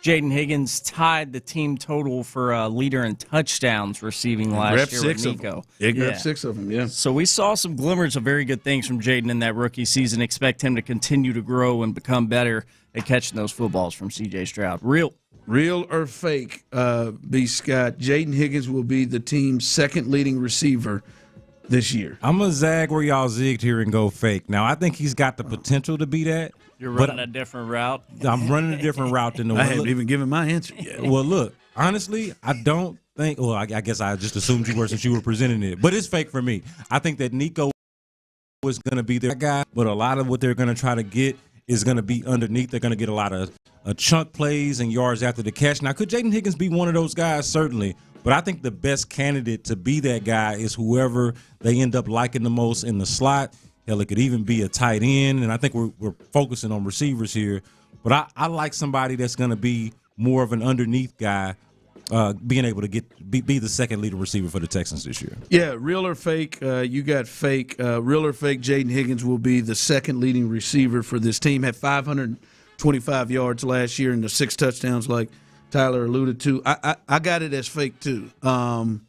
Jaden Higgins tied the team total for leader in touchdowns receiving last year with Nico. Grabbed 6 of them, yeah. So we saw some glimmers of very good things from Jaden in that rookie season. Expect him to continue to grow and become better at catching those footballs from C.J. Stroud. Real or fake, B. Scott? Jaden Higgins will be the team's second leading receiver this year. I'm going to zag where y'all zigged here and go fake. Now, I think he's got the potential to be that. You're running a different route? I'm running a different route than the one. I haven't even given my answer yet. Well, look, honestly, I don't think – well, I guess I just assumed you were since you were presenting it. But it's fake for me. I think that Nico was going to be their guy, but a lot of what they're going to try to get is going to be underneath. They're going to get a lot of chunk plays and yards after the catch. Now, could Jaden Higgins be one of those guys? Certainly. But I think the best candidate to be that guy is whoever they end up liking the most in the slot. Hell, it could even be a tight end. And I think we're focusing on receivers here. But I like somebody that's going to be more of an underneath guy, being able to be the second leading receiver for the Texans this year. Yeah, real or fake? You got fake. Real or fake? Jaden Higgins will be the second leading receiver for this team. Had 525 yards last year and the 6 touchdowns like Tyler alluded to. I got it as fake too. I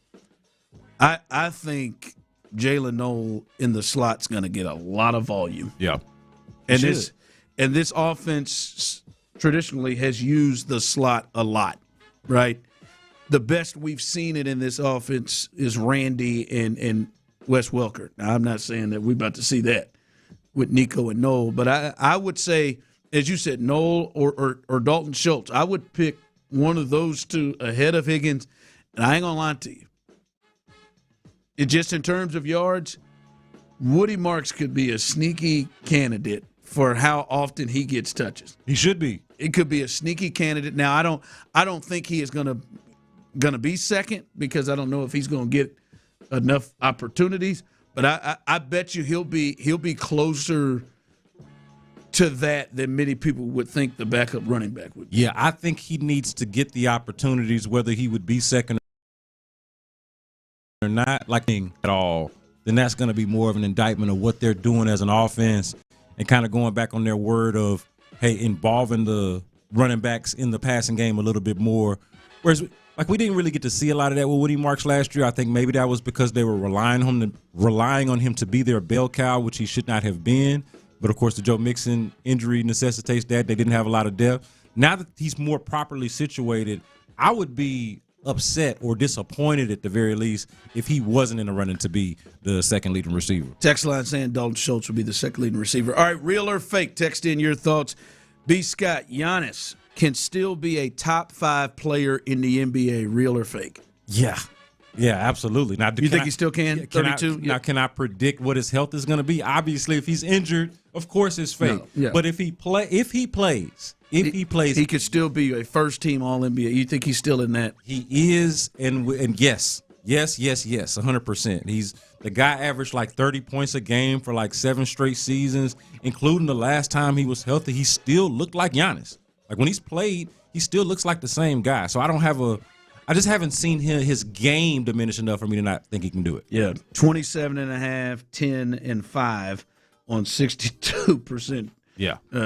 think Jalen Noel in the slot's going to get a lot of volume. Yeah, and this offense traditionally has used the slot a lot, right? The best we've seen it in this offense is Randy and Wes Welker. Now, I'm not saying that we're about to see that with Nico and Noel, but I would say, as you said, Noel or Dalton Schultz. I would pick one of those two ahead of Higgins, and I ain't going to lie to you. It just in terms of yards, Woody Marks could be a sneaky candidate for how often he gets touches. He should be. It could be a sneaky candidate. Now, I don't think he is going to be second because I don't know if he's going to get enough opportunities, but I bet you he'll be closer to that than many people would think the backup running back would be. Yeah, I think he needs to get the opportunities, whether he would be second or not, like at all. Then that's going to be more of an indictment of what they're doing as an offense and kind of going back on their word of, hey, involving the running backs in the passing game a little bit more. Whereas, like, we didn't really get to see a lot of that with Woody Marks last year. I think maybe that was because they were relying on him to be their bell cow, which he should not have been. But, of course, the Joe Mixon injury necessitates that. They didn't have a lot of depth. Now that he's more properly situated, I would be upset or disappointed at the very least if he wasn't in the running to be the second leading receiver. Text line saying Dalton Schultz would be the second leading receiver. All right, real or fake? Text in your thoughts. B. Scott, Giannis can still be a top 5 player in the NBA, real or fake? Yeah, absolutely. Now, you think he still can? 32? Now, can I predict what his health is going to be? Obviously, if he's injured, of course it's fake. No, yeah. But if he plays, he could still be a first-team All-NBA. You think he's still in that? He is, and yes, 100%. He's the guy averaged like 30 points a game for like 7 straight seasons, including the last time he was healthy. He still looked like Giannis. Like when he's played, he still looks like the same guy. So I just haven't seen his game diminish enough for me to not think he can do it. Yeah, 27.5, 10, and 5 on 62%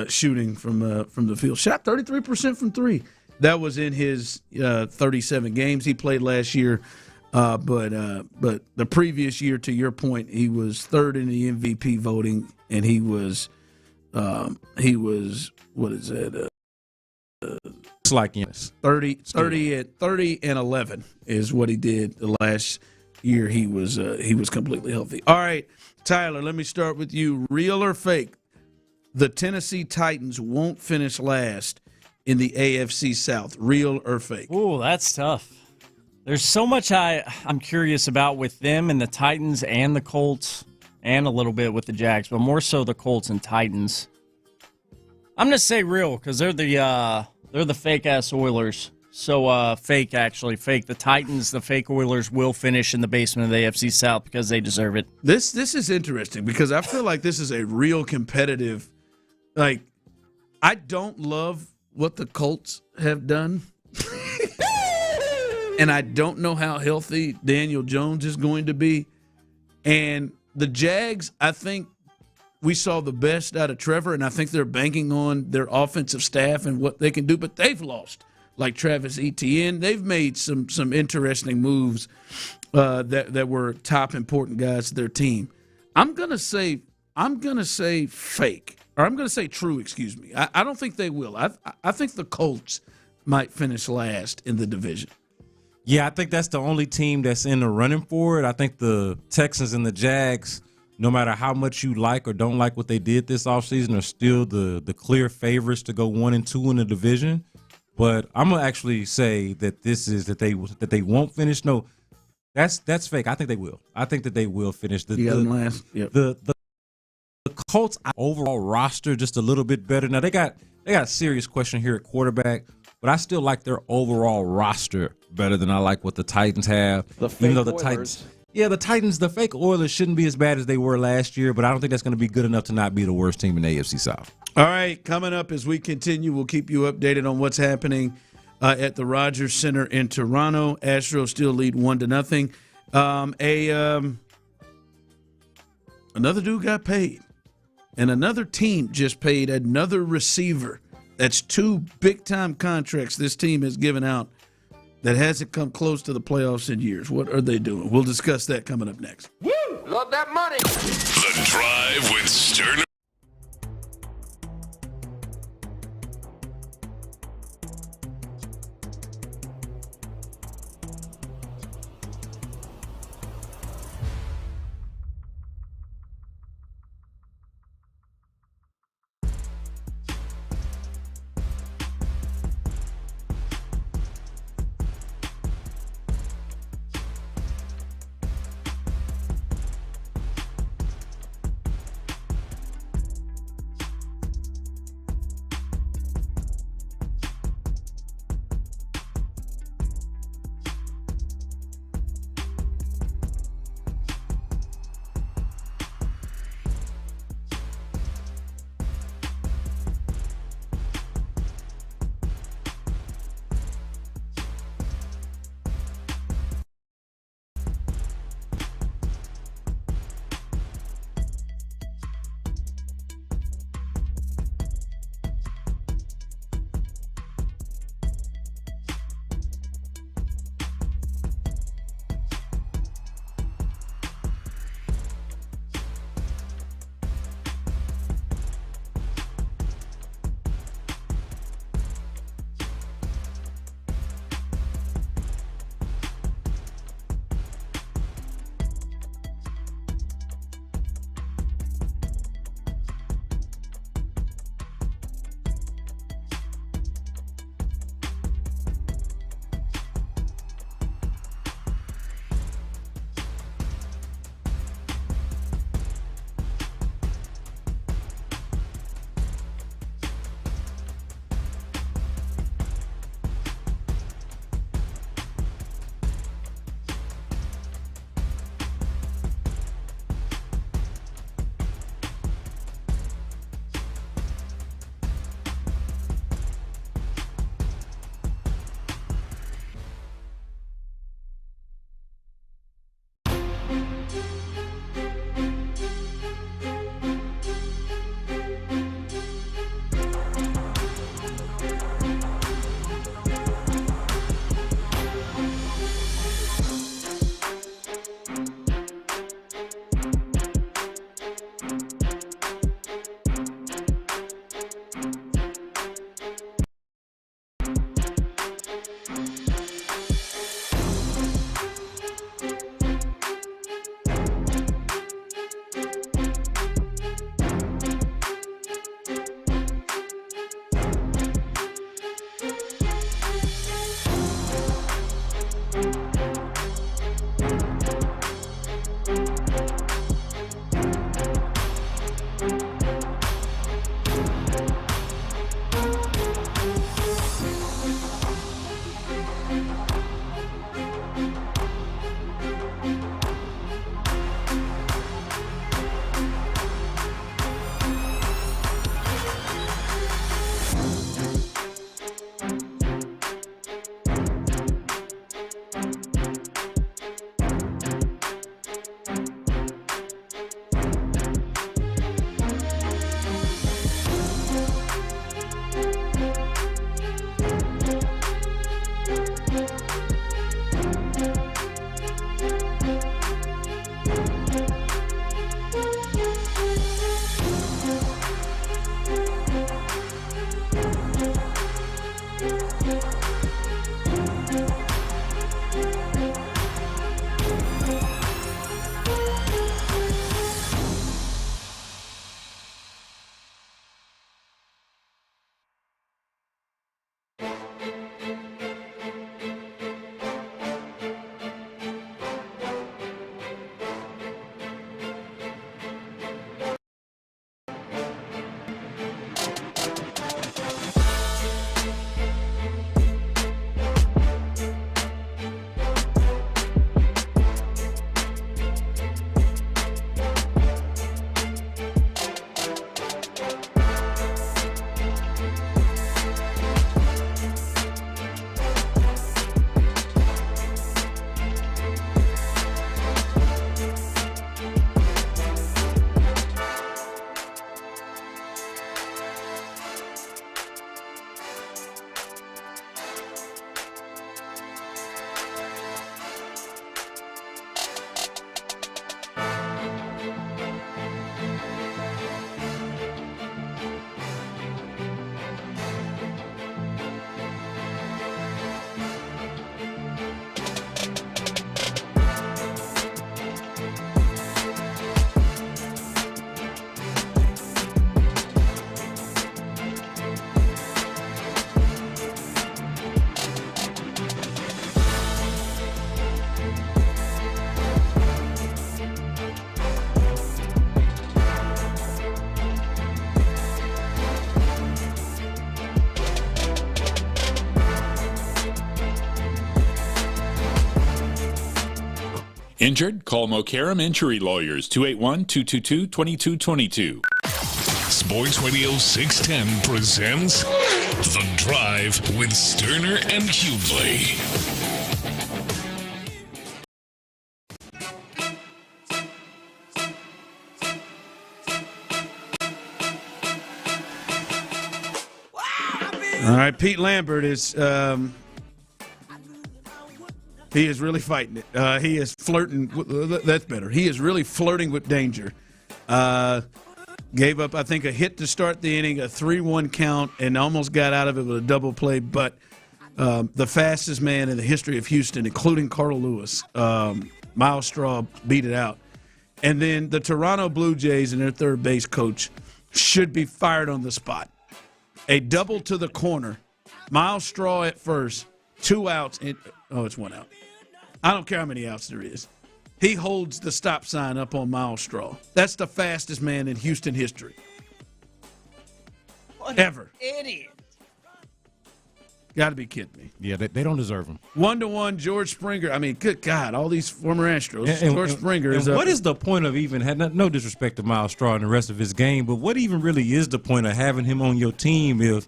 shooting from the field. Shot 33% from 3. That was in his 37 games he played last year. But the previous year, to your point, he was third in the MVP voting, and he was what is that? It's like Giannis. 30 and 11 is what he did the last year. He was completely healthy. All right, Tyler, let me start with you. Real or fake? The Tennessee Titans won't finish last in the AFC South. Real or fake? Ooh, that's tough. There's so much I'm curious about with them and the Titans and the Colts and a little bit with the Jags, but more so the Colts and Titans. I'm going to say real because they're the fake-ass Oilers. So fake, actually. Fake. The Titans, the fake Oilers, will finish in the basement of the AFC South because they deserve it. This is interesting because I feel like this is a real competitive – like, I don't love what the Colts have done. And I don't know how healthy Daniel Jones is going to be. And the Jags, I think we saw the best out of Trevor, and I think they're banking on their offensive staff and what they can do, but they've lost. Like Travis Etienne, they've made some interesting moves that were top important guys to their team. I'm gonna say fake, or I'm gonna say true. Excuse me. I don't think they will. I think the Colts might finish last in the division. Yeah, I think that's the only team that's in the running for it. I think the Texans and the Jags, no matter how much you like or don't like what they did this offseason, are still the clear favorites to go 1-2 in the division. But I'm gonna actually say that that they won't finish. No, that's fake. I think they will. I think that they will finish. You got them last. Yep. The Colts overall roster just a little bit better. Now they got a serious question here at quarterback, but I still like their overall roster better than I like what the Titans have. The fake Oilers. Titans, the fake Oilers shouldn't be as bad as they were last year, but I don't think that's going to be good enough to not be the worst team in the AFC South. All right, coming up as we continue, we'll keep you updated on what's happening at the Rogers Center in Toronto. Astros still lead 1-0. Another dude got paid, and another team just paid another receiver. That's 2 big-time contracts this team has given out that hasn't come close to the playoffs in years. What are they doing? We'll discuss that coming up next. Woo! Love that money. The Drive with Stoerner. Injured? Call Mokaram Injury Lawyers, 281-222-2222. Sports Radio 610 presents The Drive with Stoerner and Hughley. All right, Pete Lambert is he is really fighting it. He is flirting. That's better. He is really flirting with danger. Gave up, I think, a hit to start the inning, a 3-1 count, and almost got out of it with a double play. But the fastest man in the history of Houston, including Carl Lewis, Miles Straw, beat it out. And then the Toronto Blue Jays and their third base coach should be fired on the spot. A double to the corner. Miles Straw at first, 2 outs. It's 1 out. I don't care how many outs there is. He holds the stop sign up on Miles Straw. That's the fastest man in Houston history. What ever. Idiot. Got to be kidding me. Yeah, they don't deserve him. 1-1, George Springer. I mean, good God, all these former Astros. George Springer is up. What is the point of even having, no disrespect to Miles Straw and the rest of his game, but what even really is the point of having him on your team if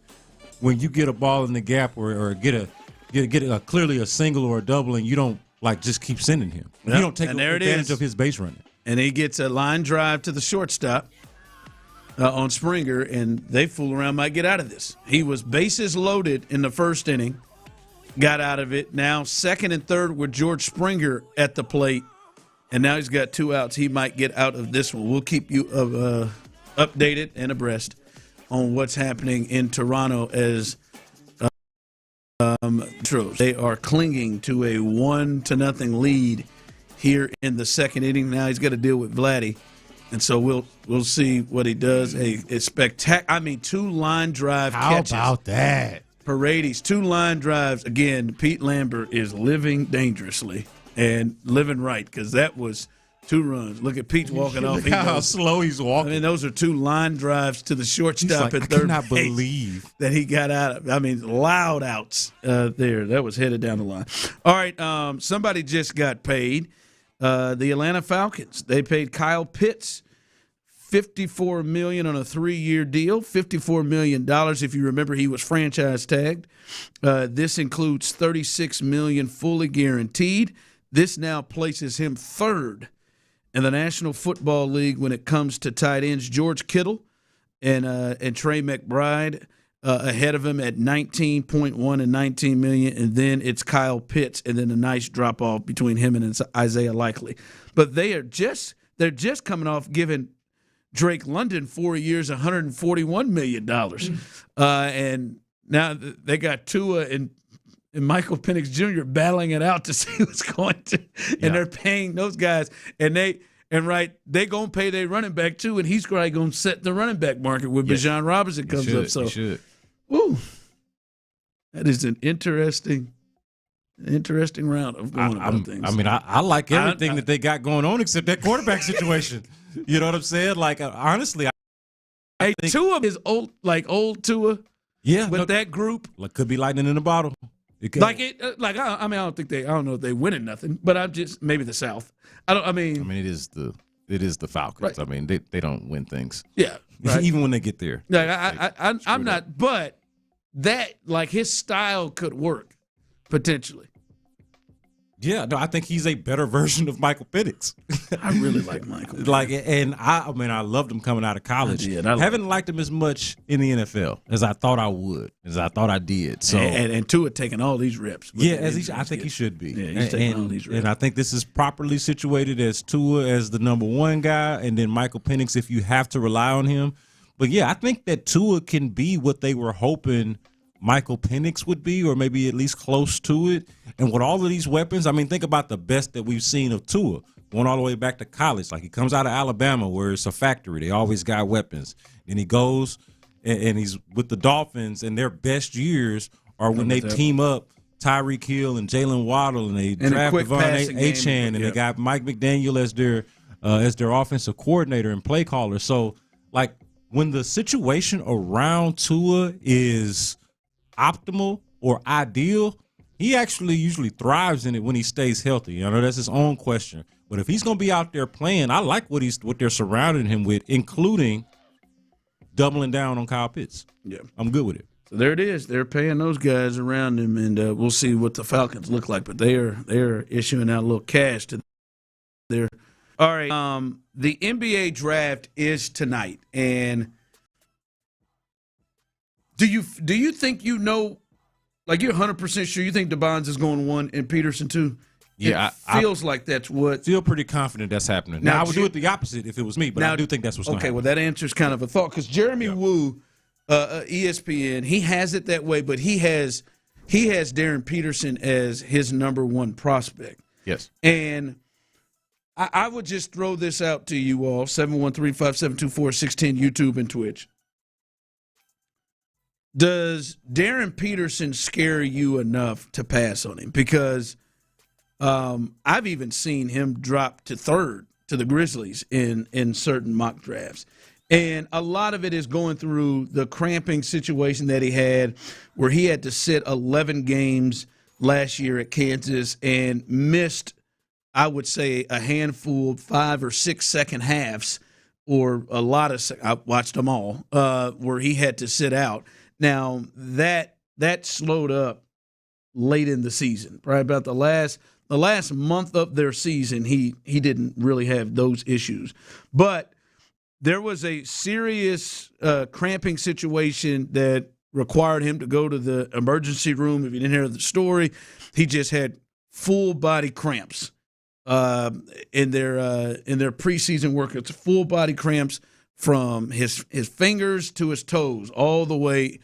when you get a ball in the gap or get a clearly a single or a double and you don't just keep sending him. Yep. You don't take advantage of his base running. And he gets a line drive to the shortstop on Springer, and they fool around, might get out of this. He was bases loaded in the first inning, got out of it. Now second and third with George Springer at the plate, and now he's got 2 outs. He might get out of this one. We'll keep you updated and abreast on what's happening in Toronto as they are clinging to a 1-0 lead here in the second inning. Now he's got to deal with Vladdy, and so we'll see what he does. A spectacular, 2 line drive catches. How about that? Paredes, 2 line drives. Again, Pete Lambert is living dangerously and living right because that was 2 runs. Look at Pete walking off. Look how slow he's walking. I mean, those are 2 line drives to the shortstop like, at third I cannot believe that he got out of. I mean, loud outs there. That was headed down the line. All right, somebody just got paid. The Atlanta Falcons. They paid Kyle Pitts $54 million on a 3-year deal. $54 million. If you remember, he was franchise tagged. This includes $36 million fully guaranteed. This now places him 3rd in the National Football League when it comes to tight ends. George Kittle and Trey McBride ahead of him at 19.1 and 19 million, and then it's Kyle Pitts, and then a nice drop off between him and Isaiah Likely. But they're just coming off giving Drake London 4 years, $141 million, and now they got Tua and Michael Penix Jr. battling it out to see who's going to, and they're paying those guys, and they gonna pay their running back too, and he's probably gonna set the running back market when Bijan Robinson comes up. So, woo, that is an interesting round of going about things. I mean, I like everything that they got going on except that quarterback situation. You know what I'm saying? Like, honestly, I think Tua is old Tua. Yeah, with that group, like could be lightning in a bottle. I don't know if they winning nothing, but I'm just maybe the South. I mean, it is the Falcons. Right. I mean, they don't win things. Yeah, right. Even when they get there. I'm not, but that his style could work potentially. Yeah, no, I think he's a better version of Michael Penix. I really like Michael. I loved him coming out of college. I haven't liked him as much in the NFL as I thought I would, as I thought I did. So and Tua taking all these reps. Yeah, I think he should be. Yeah, he's taking all these reps. And I think this is properly situated as Tua as the number 1 guy, and then Michael Penix if you have to rely on him. But yeah, I think that Tua can be what they were hoping Michael Penix would be, or maybe at least close to it. And with all of these weapons, I mean, think about the best that we've seen of Tua, going all the way back to college. Like, he comes out of Alabama where it's a factory. They always got weapons. And he goes and he's with the Dolphins, and their best years are when they team up Tyreek Hill and Jalen Waddle, and they draft Devon Achane, and they got Mike McDaniel as their offensive coordinator and play caller. So, like, when the situation around Tua is optimal or ideal, he actually usually thrives in it when he stays healthy. I know that's his own question, but if he's going to be out there playing, I like what they're surrounding him with, including doubling down on Kyle Pitts. Yeah, I'm good with it. So there it is. They're paying those guys around him, and we'll see what the Falcons look like. But they're issuing out a little cash to their. All right. The NBA draft is tonight, and do you think like you're 100% sure you think DeBonds is going 1 and Peterson 2? Yeah, it feels like that's what. Feel pretty confident that's happening. Now I would do it the opposite if it was me, but I do think that's what's going to happen. Okay, well that answers kind of a thought because Jeremy Woo, ESPN, he has it that way, but he has Darren Peterson as his number 1 prospect. Yes, and I would just throw this out to you all: 713-572-4610, YouTube and Twitch. Does Darren Peterson scare you enough to pass on him? Because I've even seen him drop to 3rd to the Grizzlies in certain mock drafts. And a lot of it is going through the cramping situation that he had where he had to sit 11 games last year at Kansas and missed, I would say, a handful of 5 or 6 second halves, or a lot of – I watched them all where he had to sit out. Now, that slowed up late in the season, right? About the last month of their season, he didn't really have those issues. But there was a serious cramping situation that required him to go to the emergency room. If you didn't hear the story, he just had full body cramps in their preseason work. It's full body cramps from his fingers to his toes, all the way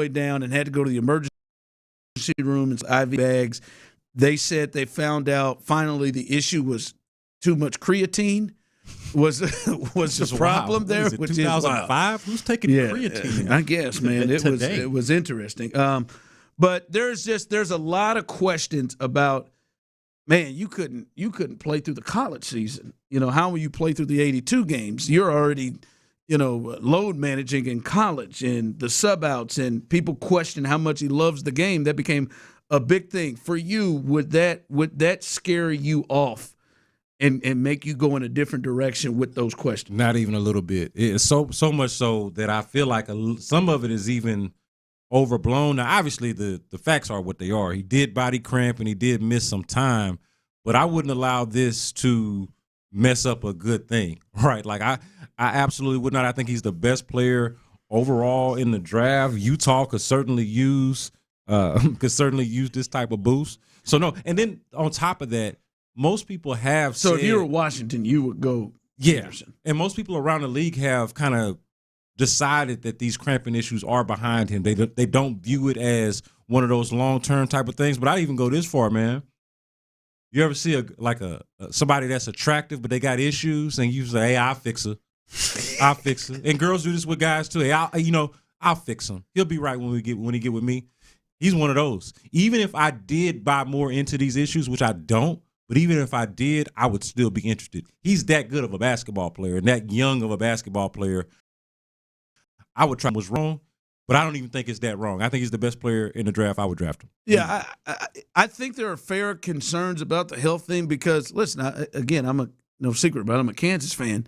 down, and had to go to the emergency room in IV bags. They said they found out finally the issue was too much creatine, was the problem there, which is 2005. Who's taking creatine? I guess, man, it was interesting. But there's a lot of questions about, man, you couldn't play through the college season. How will you play through the 82 games? You're already, load managing in college and the sub outs, and people question how much he loves the game. That became a big thing for you. Would that scare you off and make you go in a different direction with those questions? Not even a little bit. It's so much so that I feel like some of it is even overblown. Now, obviously, the facts are what they are. He did body cramp and he did miss some time, but I wouldn't allow this to mess up a good thing, right? Like I absolutely would not. I think he's the best player overall in the draft. Utah could certainly use this type of boost. So no, and then on top of that, most people have. So if you were Washington, you would go. Yeah, Anderson. And most people around the league have kind of decided that these cramping issues are behind him. They don't view it as one of those long-term type of things. But I even go this far, man. You ever see somebody that's attractive but they got issues, and you say, "Hey, I'll fix her. I'll fix her." And girls do this with guys too. Hey, I'll fix him. He'll be right when he get with me. He's one of those. Even if I did buy more into these issues, which I don't, but even if I did, I would still be interested. He's that good of a basketball player and that young of a basketball player. I would try was wrong, but I don't even think it's that wrong. I think he's the best player in the draft. I would draft him. Yeah, I think there are fair concerns about the health thing because, listen, I'm no secret about it, I'm a Kansas fan,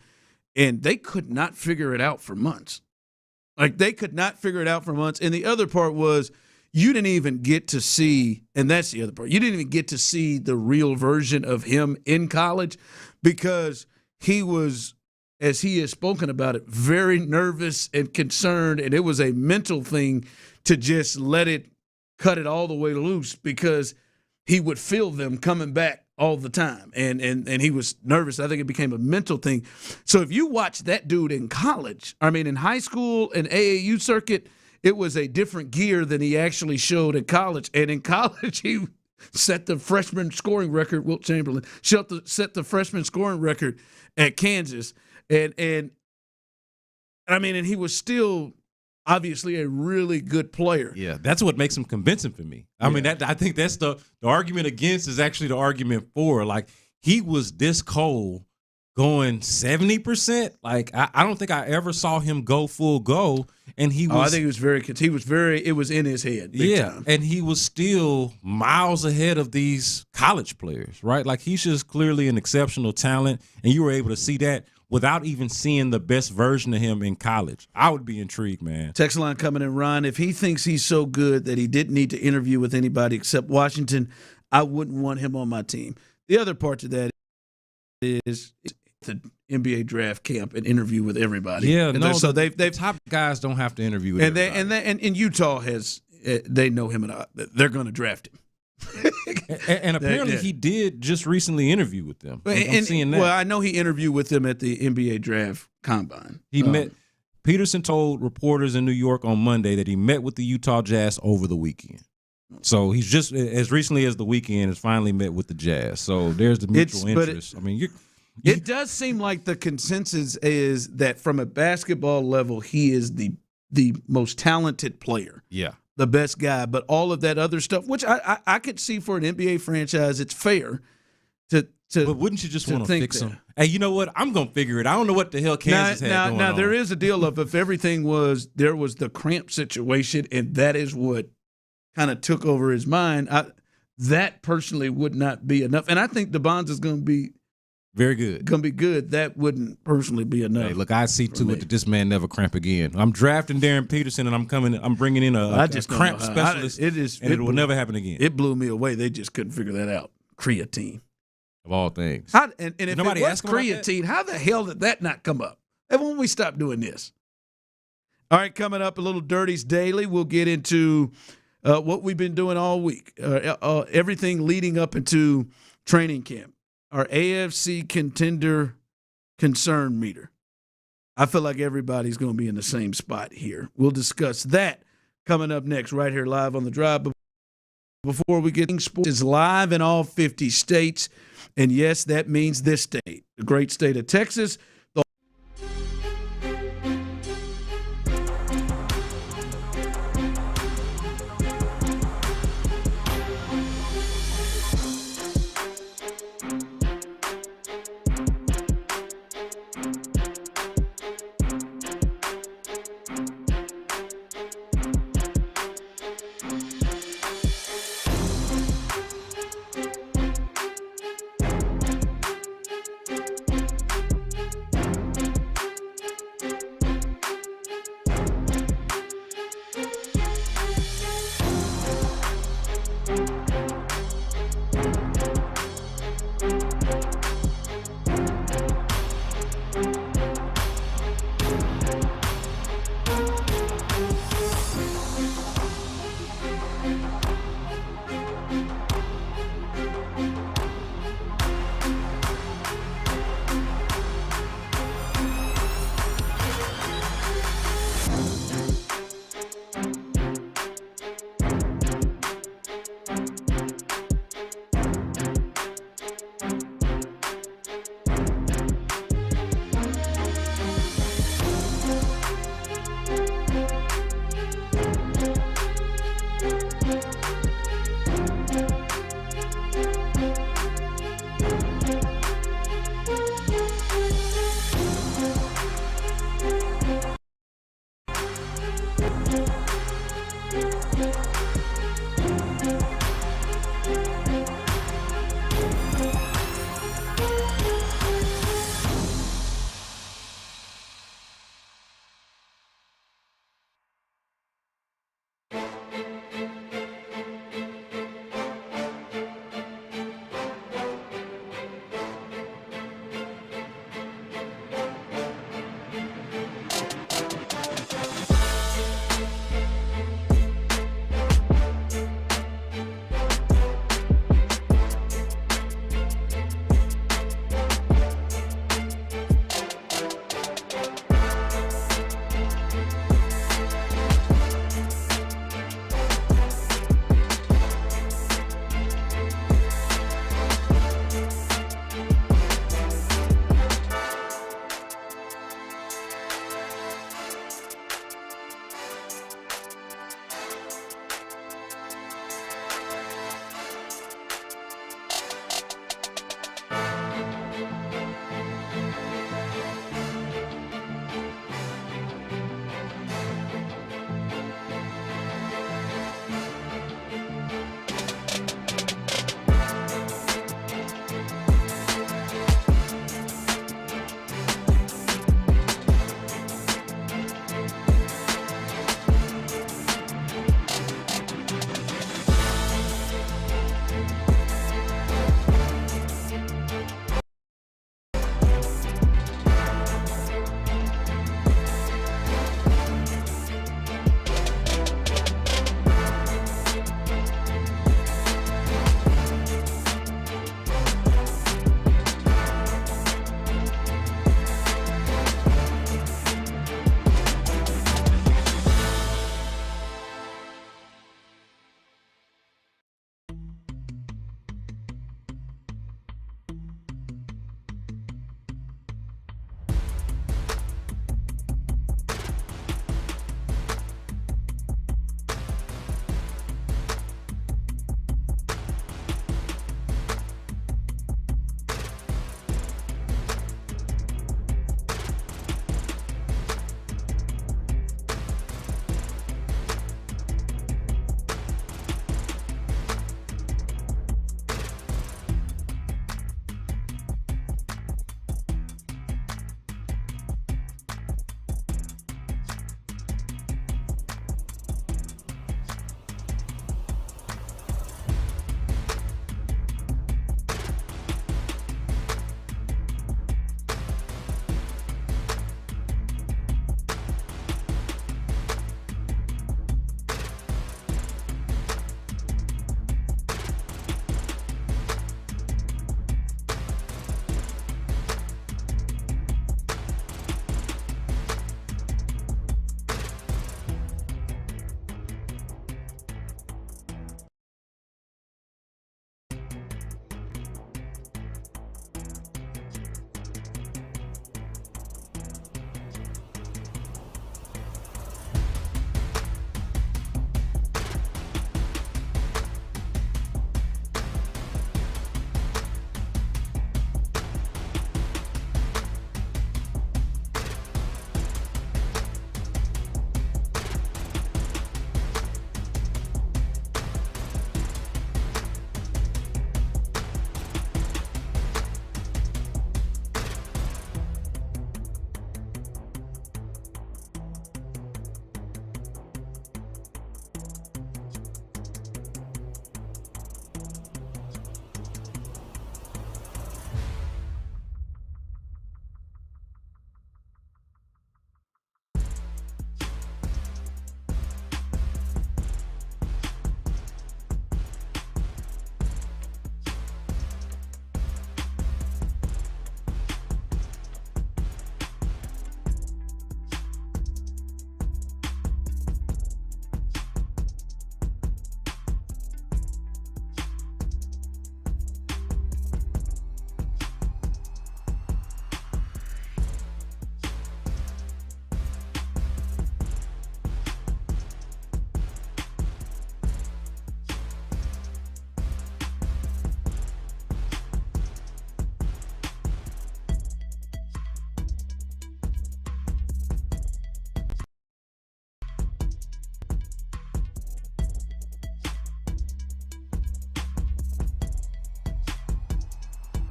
and they could not figure it out for months. Like, they could not figure it out for months. And the other part was you didn't even get to see, and that's the other part, you didn't even get to see the real version of him in college because he was, as he has spoken about it, very nervous and concerned, and it was a mental thing to just cut it all the way loose because he would feel them coming back all the time, and he was nervous. I think it became a mental thing. So if you watch that dude in college, in high school and AAU circuit, it was a different gear than he actually showed in college. And in college, he set the freshman scoring record. Wilt Chamberlain set the freshman scoring record at Kansas. And he was still obviously a really good player. Yeah, that's what makes him convincing for me. I think that's the argument against is actually the argument for. Like, he was this cold going 70%. Like, I don't think I ever saw him go full go. And he was. I think it was in his head. Big time. And he was still miles ahead of these college players, right? Like, he's just clearly an exceptional talent, and you were able to see that without even seeing the best version of him in college. I would be intrigued, man. Text line coming in, Ron. If he thinks he's so good that he didn't need to interview with anybody except Washington, I wouldn't want him on my team. The other part to that is the NBA draft camp and interview with everybody. Yeah, so they've top guys don't have to interview with everybody. And Utah they know him and they're going to draft him. and apparently he did just recently interview with them. I'm seeing that. Well, I know he interviewed with them at the NBA draft combine. He met. Peterson told reporters in New York on Monday that he met with the Utah Jazz over the weekend. So he's just as recently as the weekend has finally met with the Jazz. So there's the mutual interest. It does seem like the consensus is that from a basketball level, he is the most talented player. Yeah. The best guy. But all of that other stuff, which I could see for an NBA franchise, it's fair to but wouldn't you just want to fix him? Hey, you know what? I'm going to figure it. I don't know what the hell Kansas had going on. Now, there is a deal of if everything there was the cramp situation, and that is what kind of took over his mind, that personally would not be enough. And I think DeBonds is going to be very good. Going to be good. That wouldn't personally be enough. Hey, look, I see to it that this man never cramp again. I'm drafting Darren Peterson, and I'm bringing in a cramp specialist, it will never happen again. It blew me away. They just couldn't figure that out. Creatine. Of all things. And if nobody it was creatine, how the hell did that not come up? And when we stop doing this? All right, coming up, a little Dirties Daily. We'll get into what we've been doing all week, everything leading up into training camp. Our AFC contender concern meter. I feel like everybody's going to be in the same spot here. We'll discuss that coming up next right here live on The Drive. But before we get sports, is live in all 50 states. And yes, that means this state. the great state of Texas.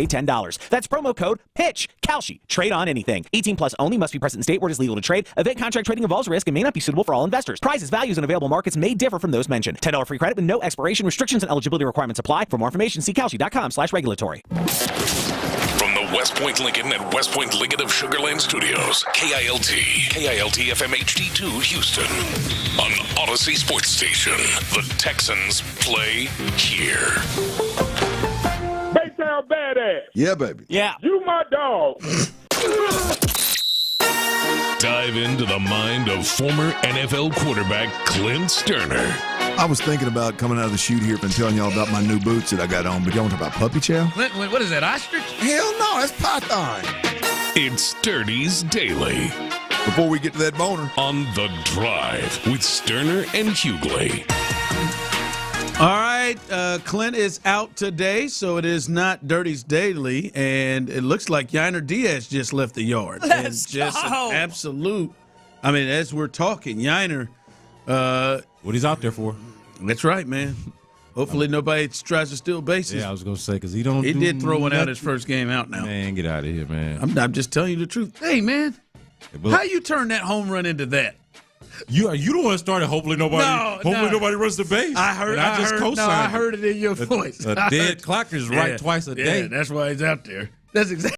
$10. That's promo code PITCH. Kalshi. Trade on anything. 18 plus only. Must be present in state where it is legal to trade. Event contract trading involves risk and may not be suitable for all investors. Prices, values, and available markets may differ from those mentioned. $10 free credit with no expiration. Restrictions and eligibility requirements apply. For more information, see kalshi.com/regulatory. From the West Point Lincoln and West Point Lincoln of Sugar Land Studios, KILT FM HD2 Houston. On Odyssey Sports Station, the Texans play here. Baytown Badass. Yeah, baby. Yeah. You my dog. Dive into the mind of former NFL quarterback Clint Stoerner. I was thinking about coming out of the chute here and telling y'all about my new boots that I got on, but y'all want to talk about puppy chow? What is that, ostrich? Hell no, that's python. It's Sturdy's Daily. Before we get to that boner. On The Drive with Stoerner and Hughley. All right, Clint is out today, so it is not Dirty's Daily, and it looks like Yainer Diaz just left the yard. Let's just go. An absolute. I mean, as we're talking, Yainer. What he's out there for? That's right, man. Hopefully nobody tries to steal bases. Yeah, I was going to say, because he don't. He did throw one out his first game out now. Man, get out of here, man. I'm just telling you the truth. Hey, man, how you turn that home run into that? You don't want to start it. Hopefully nobody runs the base. I heard it in your voice. A dead clock is right twice a day. Yeah, that's why he's out there. That's exactly.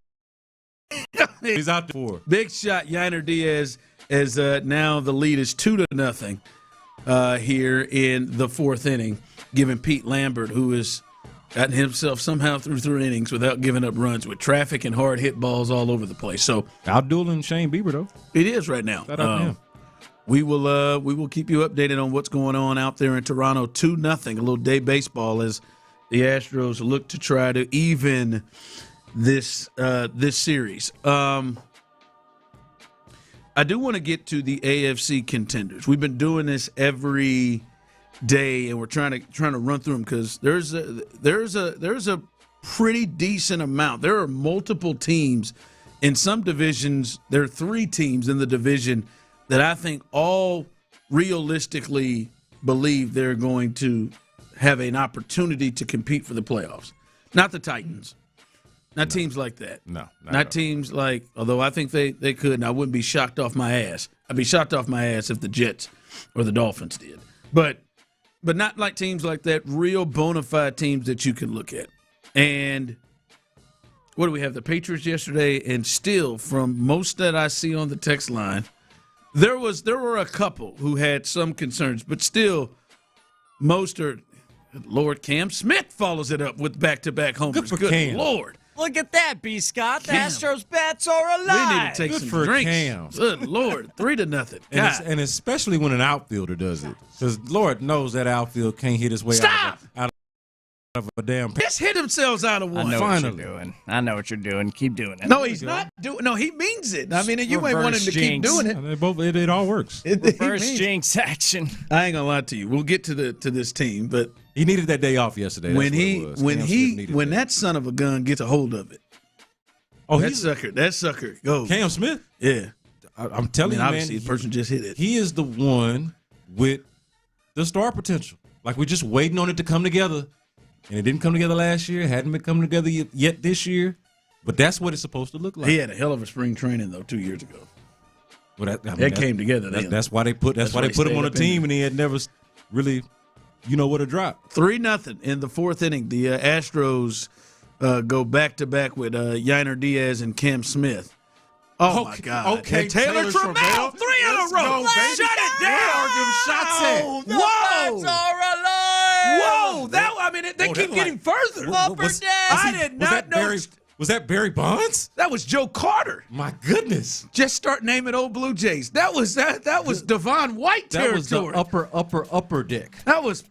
He's out there for. Big shot, Yainer Diaz. As now the lead is 2-0 here in the fourth inning, giving Pete Lambert, who has gotten himself somehow through 3 innings without giving up runs with traffic and hard hit balls all over the place. So outdueling Shane Bieber though. It is right now. We will keep you updated on what's going on out there in Toronto. 2-0, a little day baseball as the Astros look to try to even this series. I do want to get to the AFC contenders. We've been doing this every day, and we're trying to run through them because there's a pretty decent amount. There are multiple teams in some divisions. There are 3 teams in the division that I think all realistically believe they're going to have an opportunity to compete for the playoffs. Not the Titans. Not teams like that. No. Not teams like, although I think they could, and I wouldn't be shocked off my ass. I'd be shocked off my ass if the Jets or the Dolphins did. But not like teams like that, real bona fide teams that you can look at. And what do we have? The Patriots yesterday, and still from most that I see on the text line, there were a couple who had some concerns, but still most are. Lord, Cam Smith follows it up with back-to-back homers. Good for Cam. Lord. Look at that, B. Scott. The Astros bats are alive. We need to take some drinks. Cam. Good Lord, 3-0. And especially when an outfielder does it, because Lord knows that outfield can't hit his way out of a damn. Just hit themselves out of one. What you're doing. I know what you're doing. Keep doing it. No, he's not doing. No, he means it. I mean, you might want him to keep doing it. It all works. Reverse jinx action. I ain't gonna lie to you. We'll get to this team, but he needed that day off yesterday. When that son of a gun gets a hold of it. Oh, that sucker goes. Cam Smith? Yeah. I'm telling you, man. Obviously, the person just hit it. He is the one with the star potential. Like, we're just waiting on it to come together. And it didn't come together last year. Hadn't been coming together yet this year. But that's what it's supposed to look like. He had a hell of a spring training, though, 2 years ago. Well, that came together then. That's why they put him on a team, and he had never really, what a drop. 3-0 in the fourth inning. The Astros go back-to-back with Yainer Diaz and Cam Smith. Oh, my God. Okay, and Taylor Trammell, 3 in a row. Shut it down. Whoa. Whoa. They keep getting further. I did not know. Was that Barry Bonds? That was Joe Carter. My goodness. Just start naming old Blue Jays. That was Devon White territory. That was the upper deck. That was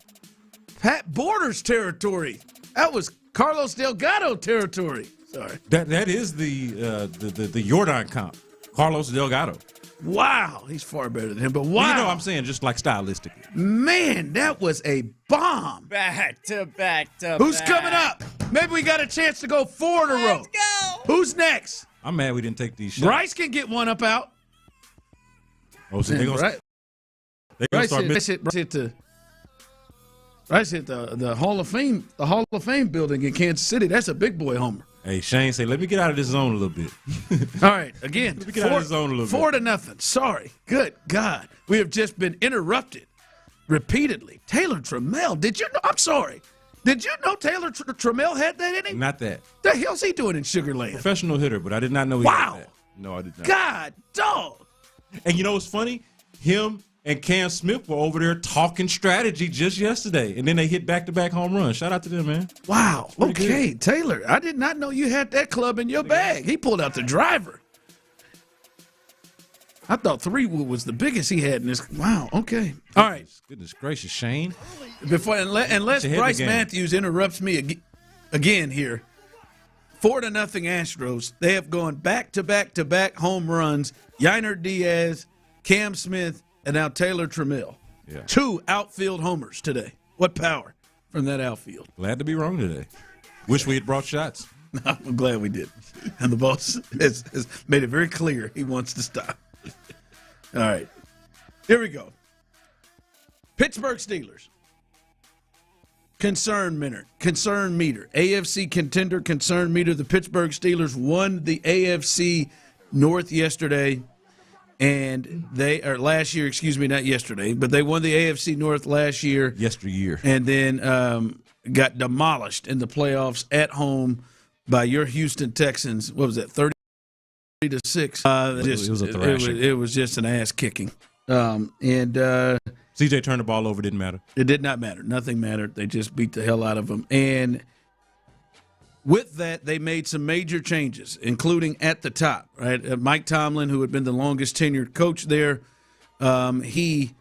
Pat Borders territory. That was Carlos Delgado territory. Sorry. That is the Jordan comp. Carlos Delgado. Wow, he's far better than him. But wow, I'm saying just like stylistically. Man, that was a bomb. Back to back. Who's coming up? Maybe we got a chance to go 4 in a row. Let's go. Who's next? I'm mad we didn't take these shots. Bryce can get one up out. Oh, so they're gonna start missing. Bryce hit the Hall of Fame. The Hall of Fame building in Kansas City. That's a big boy homer. Hey, Shane say, let me get out of this zone a little bit. All right, again, let me get out of this zone a little 4-0. Sorry. Good God. We have just been interrupted repeatedly. Taylor Trammell, did you know? I'm sorry. Did you know Taylor Trammell had that in him? Not that. The hell's he doing in Sugar Land? Professional hitter, but I did not know he had that. No, I did not. God, dog. And you know what's funny? Him and Cam Smith were over there talking strategy just yesterday, and then they hit back-to-back home runs. Shout out to them, man. Wow. Okay, good. Taylor, I did not know you had that club in your bag. He pulled out the driver. I thought 3-wood was the biggest he had in this. Wow, okay. All right. Goodness gracious, Shane. Unless Bryce Matthews interrupts me again here, 4-0 Astros. They have gone back-to-back home runs. Yainer Diaz, Cam Smith, and now Taylor Trammell. Yeah. 2 outfield homers today. What power from that outfield. Glad to be wrong today. Wish we had brought shots. I'm glad we did. And the boss has made it very clear he wants to stop. All right. Here we go. Pittsburgh Steelers. Concern meter. AFC contender concern meter. The Pittsburgh Steelers won the AFC North yesterday. And last year, not yesterday, but they won the AFC North last year. Yesteryear. And then got demolished in the playoffs at home by your Houston Texans. What was that, 30-6? It was a thrashing. It was just an ass kicking. CJ turned the ball over, didn't matter. It did not matter. Nothing mattered. They just beat the hell out of them. And with that, they made some major changes, including at the top, right? Mike Tomlin, who had been the longest tenured coach there, he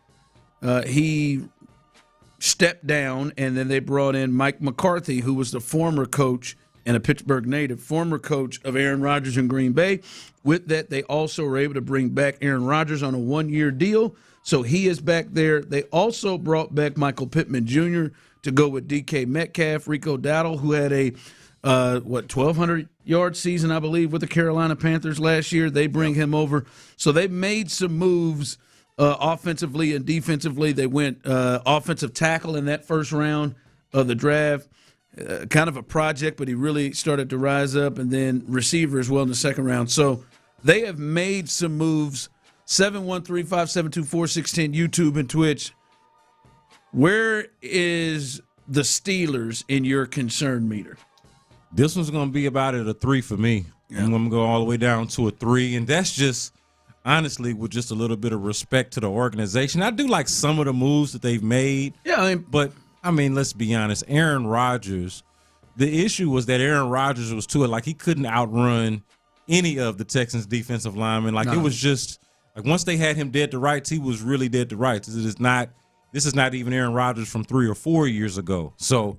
stepped down, and then they brought in Mike McCarthy, who was the former coach and a Pittsburgh native, former coach of Aaron Rodgers in Green Bay. With that, they also were able to bring back Aaron Rodgers on a 1-year deal, so he is back there. They also brought back Michael Pittman Jr. to go with DK Metcalf, Rico Dowdle, who had a 1,200-yard season, I believe, with the Carolina Panthers last year. They bring him over. So they made some moves offensively and defensively. They went offensive tackle in that first round of the draft. Kind of a project, but he really started to rise up, and then receiver as well in the second round. So they have made some moves. 713-572-4610, YouTube and Twitch. Where is the Steelers in your concern meter? This one's going to be about at a 3 for me. Yeah. I'm going to go all the way down to a 3, and that's just, honestly, with just a little bit of respect to the organization. I do like some of the moves that they've made. Yeah, but let's be honest. Aaron Rodgers, the issue was that Aaron Rodgers was to it. Like, he couldn't outrun any of the Texans' defensive linemen. Like, It was just, like, once they had him dead to rights, he was really dead to rights. This is not even Aaron Rodgers from 3 or 4 years ago. So,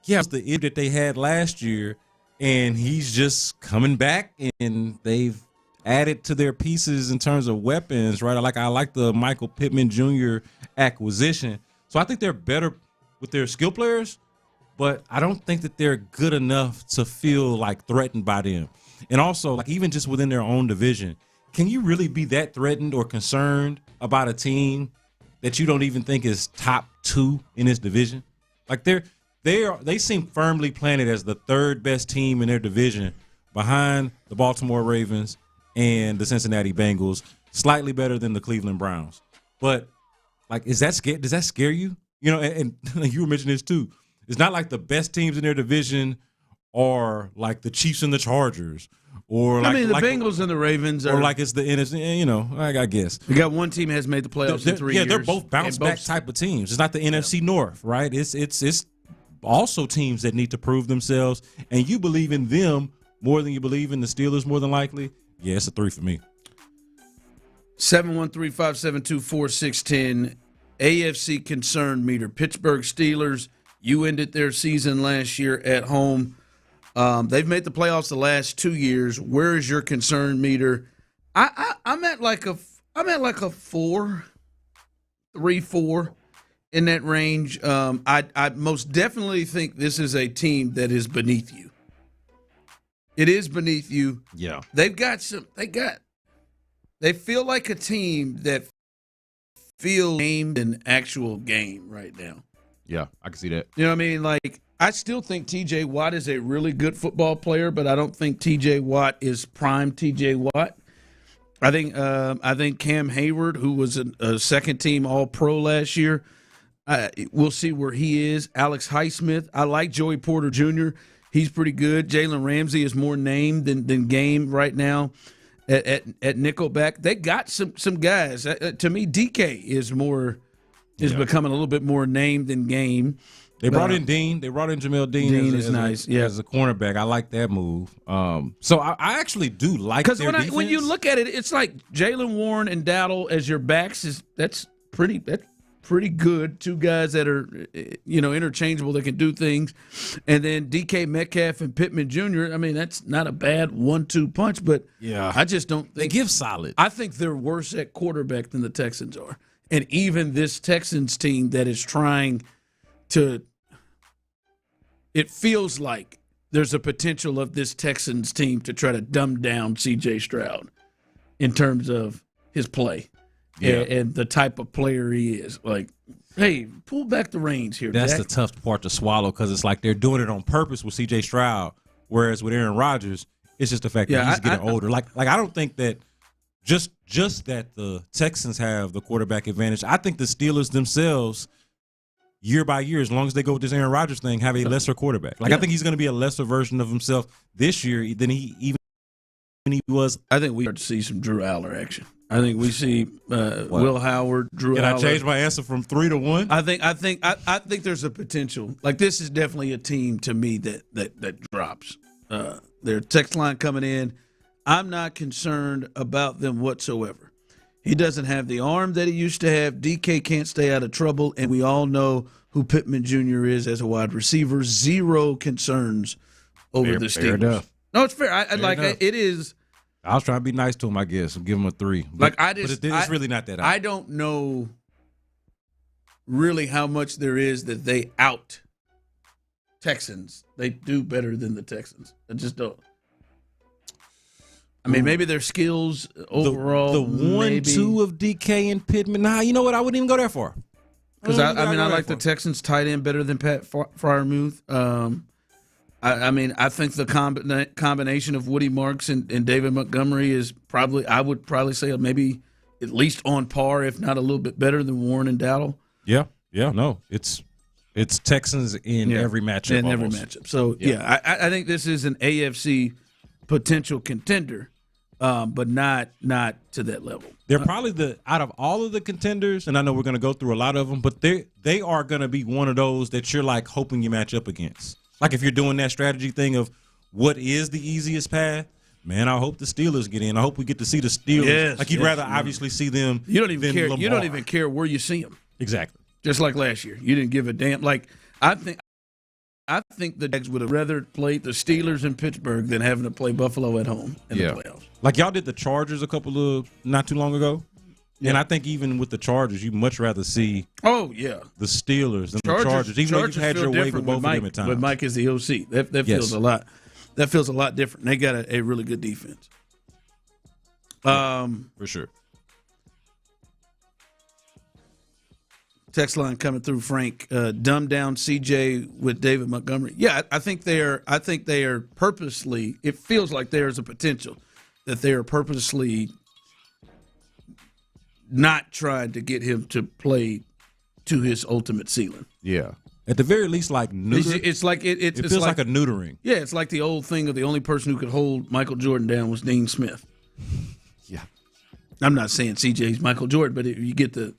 yeah, it's the issue that they had last year, and he's just coming back, and they've added to their pieces in terms of weapons, right? I like the Michael Pittman Jr. acquisition. So I think they're better with their skill players, but I don't think that they're good enough to feel like threatened by them. And also, like, even just within their own division, can you really be that threatened or concerned about a team that you don't even think is top 2 in this division? Like, they seem firmly planted as the 3rd best team in their division, behind the Baltimore Ravens and the Cincinnati Bengals, slightly better than the Cleveland Browns. But, like, does that scare you? You know, and you were mentioning this too. It's not like the best teams in their division are like the Chiefs and the Chargers, or the Bengals and the Ravens, or like it's the NFC. You know, I guess we got one team has made the playoffs in 3 years. Yeah, they're both bounce back type of teams. It's not the NFC North, right? It's also teams that need to prove themselves, and you believe in them more than you believe in the Steelers, more than likely. Yeah, it's a 3 for me. 713-572-4610, AFC concern meter. Pittsburgh Steelers, you ended their season last year at home. They've made the playoffs the last 2 years. Where is your concern meter? I'm at like a 4, 3-4 in that range. I most definitely think this is a team that is beneath you. It is beneath you. Yeah. They feel like a team that feels game an actual game right now. Yeah, I can see that. You know what I mean? Like, I still think T.J. Watt is a really good football player, but I don't think T.J. Watt is prime T.J. Watt. I think Cam Hayward, who was a second-team All-Pro last year, we'll see where he is. Alex Highsmith. I like Joey Porter Jr. He's pretty good. Jalen Ramsey is more named than game right now at nickelback. They got some guys. To me, DK is becoming a little bit more named than game. They brought in Dean. They brought in Jamel Dean. Is nice. As a cornerback. I like that move. So I actually do like their defense. When you look at it, it's like Jaylen Warren and Dowdle as your backs. That's pretty good. Two guys that are interchangeable that can do things, and then DK Metcalf and Pittman Jr. I mean, that's not a bad 1-2 punch, but yeah, I just don't think they give solid. I think they're worse at quarterback than the Texans are, and even this Texans team that is trying to. It feels like there's a potential of this Texans team to try to dumb down C.J. Stroud in terms of his play and the type of player he is. Like, hey, pull back the reins here, That's Jack. the tough part to swallow because it's like they're doing it on purpose with C.J. Stroud, whereas with Aaron Rodgers, it's just the fact that he's getting older. Like I don't think that just that the Texans have the quarterback advantage. I think the Steelers themselves – year by year, as long as they go with this Aaron Rodgers thing, have a lesser quarterback. I think he's going to be a lesser version of himself this year than he was. I think we start to see some Drew Aller action. I think we see Will Howard, Drew Aller. Can I change my answer from 3 to 1? I think there's a potential. Like, this is definitely a team to me that drops. Their text line coming in. I'm not concerned about them whatsoever. He doesn't have the arm that he used to have. DK can't stay out of trouble, and we all know who Pittman Jr. is as a wide receiver. Zero concerns over the Steelers. Fair enough. No, it's fair. It is. I was trying to be nice to him, I guess. I'll give him a 3. But it's really not that. I don't know really how much there is that they out Texans. They do better than the Texans. I just don't. I mean, maybe their skills overall. The 1-2 of DK and Pittman. Nah, you know what? I wouldn't even go that far. Because I like the Texans tight end better than Pat Freiermuth. I think the combination of Woody Marks and David Montgomery is probably, I would probably say maybe at least on par, if not a little bit better than Warren and Dowdle. Yeah, no, it's Texans in every matchup. In every matchup. So I think this is an AFC potential contender. But not to that level. They're probably out of all of the contenders, and I know we're going to go through a lot of them, but they are going to be one of those that you're like hoping you match up against. Like if you're doing that strategy thing of what is the easiest path, man, I hope the Steelers get in. I hope we get to see the Steelers. Yes, you'd rather obviously see them. You don't even care. Lamar. You don't even care where you see them. Exactly. Just like last year, you didn't give a damn. Like I think the Jags would have rather played the Steelers in Pittsburgh than having to play Buffalo at home in the playoffs. Like y'all did the Chargers not too long ago. Yeah. And I think even with the Chargers, you'd much rather see the Steelers than the Chargers. Even though you've had your way with both of them at times. But Mike is the OC. That feels a lot. That feels a lot different. They got a really good defense. For sure. Text line coming through, Frank. Dumb down CJ with David Montgomery. Yeah, I think they are purposely. It feels like there's a potential that they are purposely not trying to get him to play to his ultimate ceiling. Yeah, at the very least, like neuter. It's like it feels like a neutering. Yeah, it's like the old thing of the only person who could hold Michael Jordan down was Dean Smith. Yeah, I'm not saying CJ's Michael Jordan, but you get the.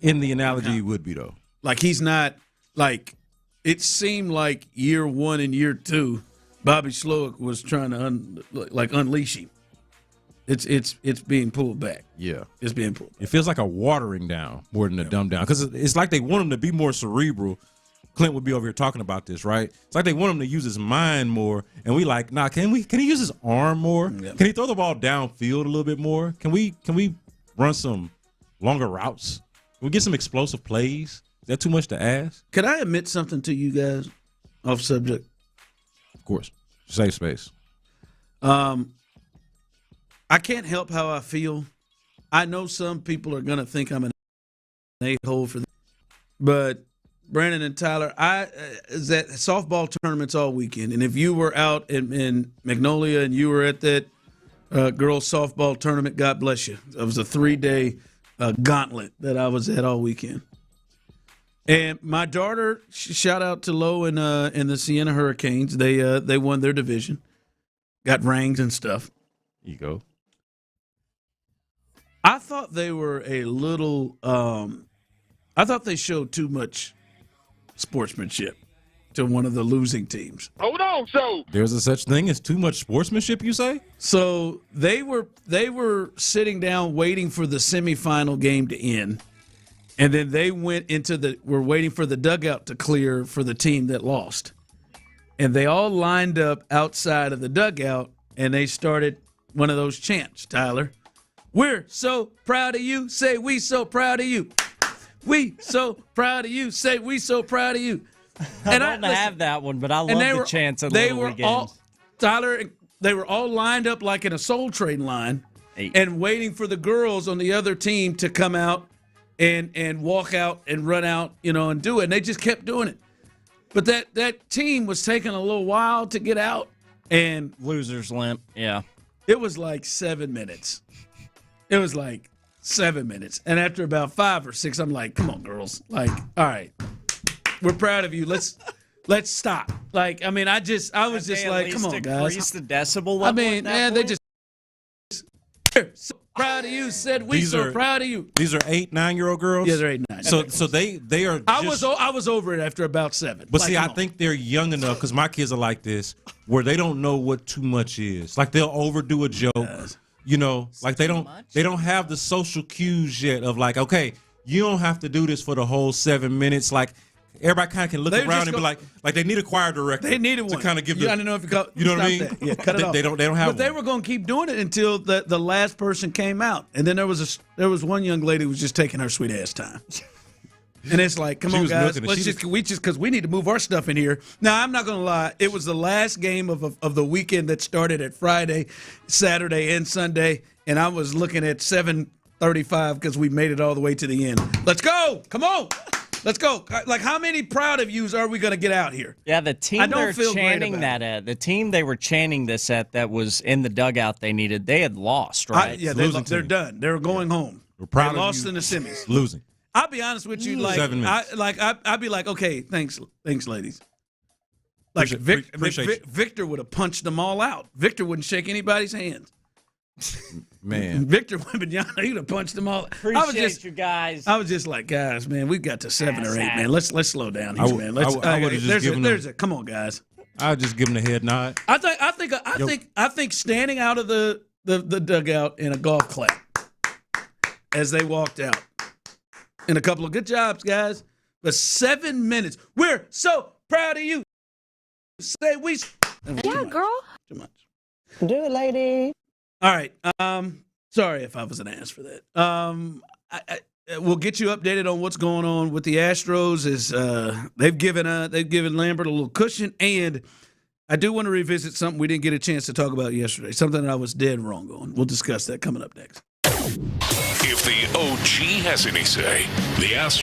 In the analogy, he would be, though. Like, he's not, like, it seemed like year 1 and year 2, Bobby Slowick was trying to, unleash him. It's being pulled back. Yeah. It's being pulled back. It feels like a watering down more than a dumb down. Because it's like they want him to be more cerebral. Clint would be over here talking about this, right? It's like they want him to use his mind more. And we like, nah, can he use his arm more? Yeah. Can he throw the ball downfield a little bit more? Can we run some longer routes? We get some explosive plays. Is that too much to ask? Could I admit something to you guys off subject? Of course. Safe space. I can't help how I feel. I know some people are going to think I'm an a-hole for this, but Brandon and Tyler, is at softball tournaments all weekend, and if you were out in Magnolia and you were at that girls softball tournament, God bless you. It was a 3-day gauntlet that I was at all weekend. And my daughter, shout out to Lo and the Siena Hurricanes. They won their division, got rings and stuff. You go. I thought they were a little. I thought they showed too much sportsmanship to one of the losing teams. Hold on, so There's a such thing as too much sportsmanship, you say? So they were sitting down waiting for the semifinal game to end, and then they went were waiting for the dugout to clear for the team that lost. And they all lined up outside of the dugout, and they started one of those chants, Tyler. We're so proud of you. Say, we so proud of you. We so proud of you. Say, we so proud of you. And I don't have that one, but I love the chants at Little League games. Tyler, they were all lined up like in a Soul Train line and waiting for the girls on the other team to come out and walk out and run out, and do it. And they just kept doing it. But that team was taking a little while to get out. And loser's limp, yeah. It was like 7 minutes. It was like 7 minutes. And after about 5 or 6, I'm like, come on, girls. Like, all right, we're proud of you. Let's stop. Like, I mean, I was just like, come on, guys. Increase the decibel level. I mean, man, they just so proud of you. Said we so proud of you. These are 8, 9-year-old girls. Yeah, they're 8, 9. So they are. I was over it after about 7. But see, I think they're young enough because my kids are like this, where they don't know what too much is. Like they'll overdo a joke. Like they don't have the social cues yet of like, okay, you don't have to do this for the whole 7 minutes. Like everybody kind of can look around and be like they need a choir director. They needed one to kind of give. I don't know if you know what I mean? Yeah, cut it off. They don't have. But one. they were going to keep doing it until the last person came out, and then there was one young lady who was just taking her sweet ass time. And it's like, come on, guys, because we need to move our stuff in here. Now, I'm not going to lie. It was the last game of the weekend that started at Friday, Saturday, and Sunday, and I was looking at 7:35 because we made it all the way to the end. Let's go. Come on. Let's go. Like, how many proud of yous are we going to get out here? Yeah, the team they're chanting that at, the team they were chanting this at that was in the dugout they had lost, right? They're done. They're going home. We're proud they of lost you. in the semis. Losing. I'll be honest with you, 7 minutes. I'd be like, okay, thanks, ladies. Like Victor would have punched them all out. Victor wouldn't shake anybody's hands. Man, Victor Wembanyama, he'd have punched them all. Appreciate you guys. I was just like, guys, man, we've got to 7 or 8, man. Let's slow down here, man. Come on, guys. I'll just give them the head nod. I think standing out of the dugout in a golf clap as they walked out. And a couple of good jobs, guys. But 7 minutes. We're so proud of you. Say we. Yeah, girl. Too much. Do it, lady. All right. Sorry if I was an ass for that. We'll get you updated on what's going on with the Astros. They've given Lambert a little cushion, and I do want to revisit something we didn't get a chance to talk about yesterday. Something that I was dead wrong on. We'll discuss that coming up next. If the OG has any say, the Astros.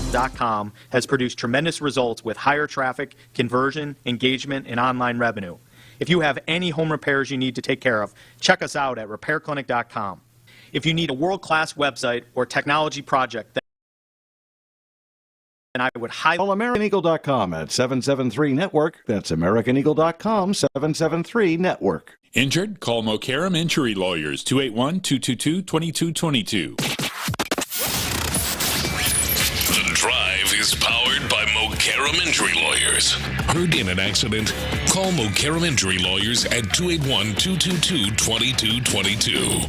RepairClinic.com has produced tremendous results with higher traffic, conversion, engagement, and online revenue. If you have any home repairs you need to take care of, check us out at RepairClinic.com. If you need a world-class website or technology project, then I would highly... Call AmericanEagle.com at 773-NETWORK. That's AmericanEagle.com, 773-NETWORK. Injured? Call Mokaram Injury Lawyers, 281-222-2222. The Drive is powered by Mokaram Injury Lawyers. Heard in an accident? Call Mokaram Injury Lawyers at 281-222-2222.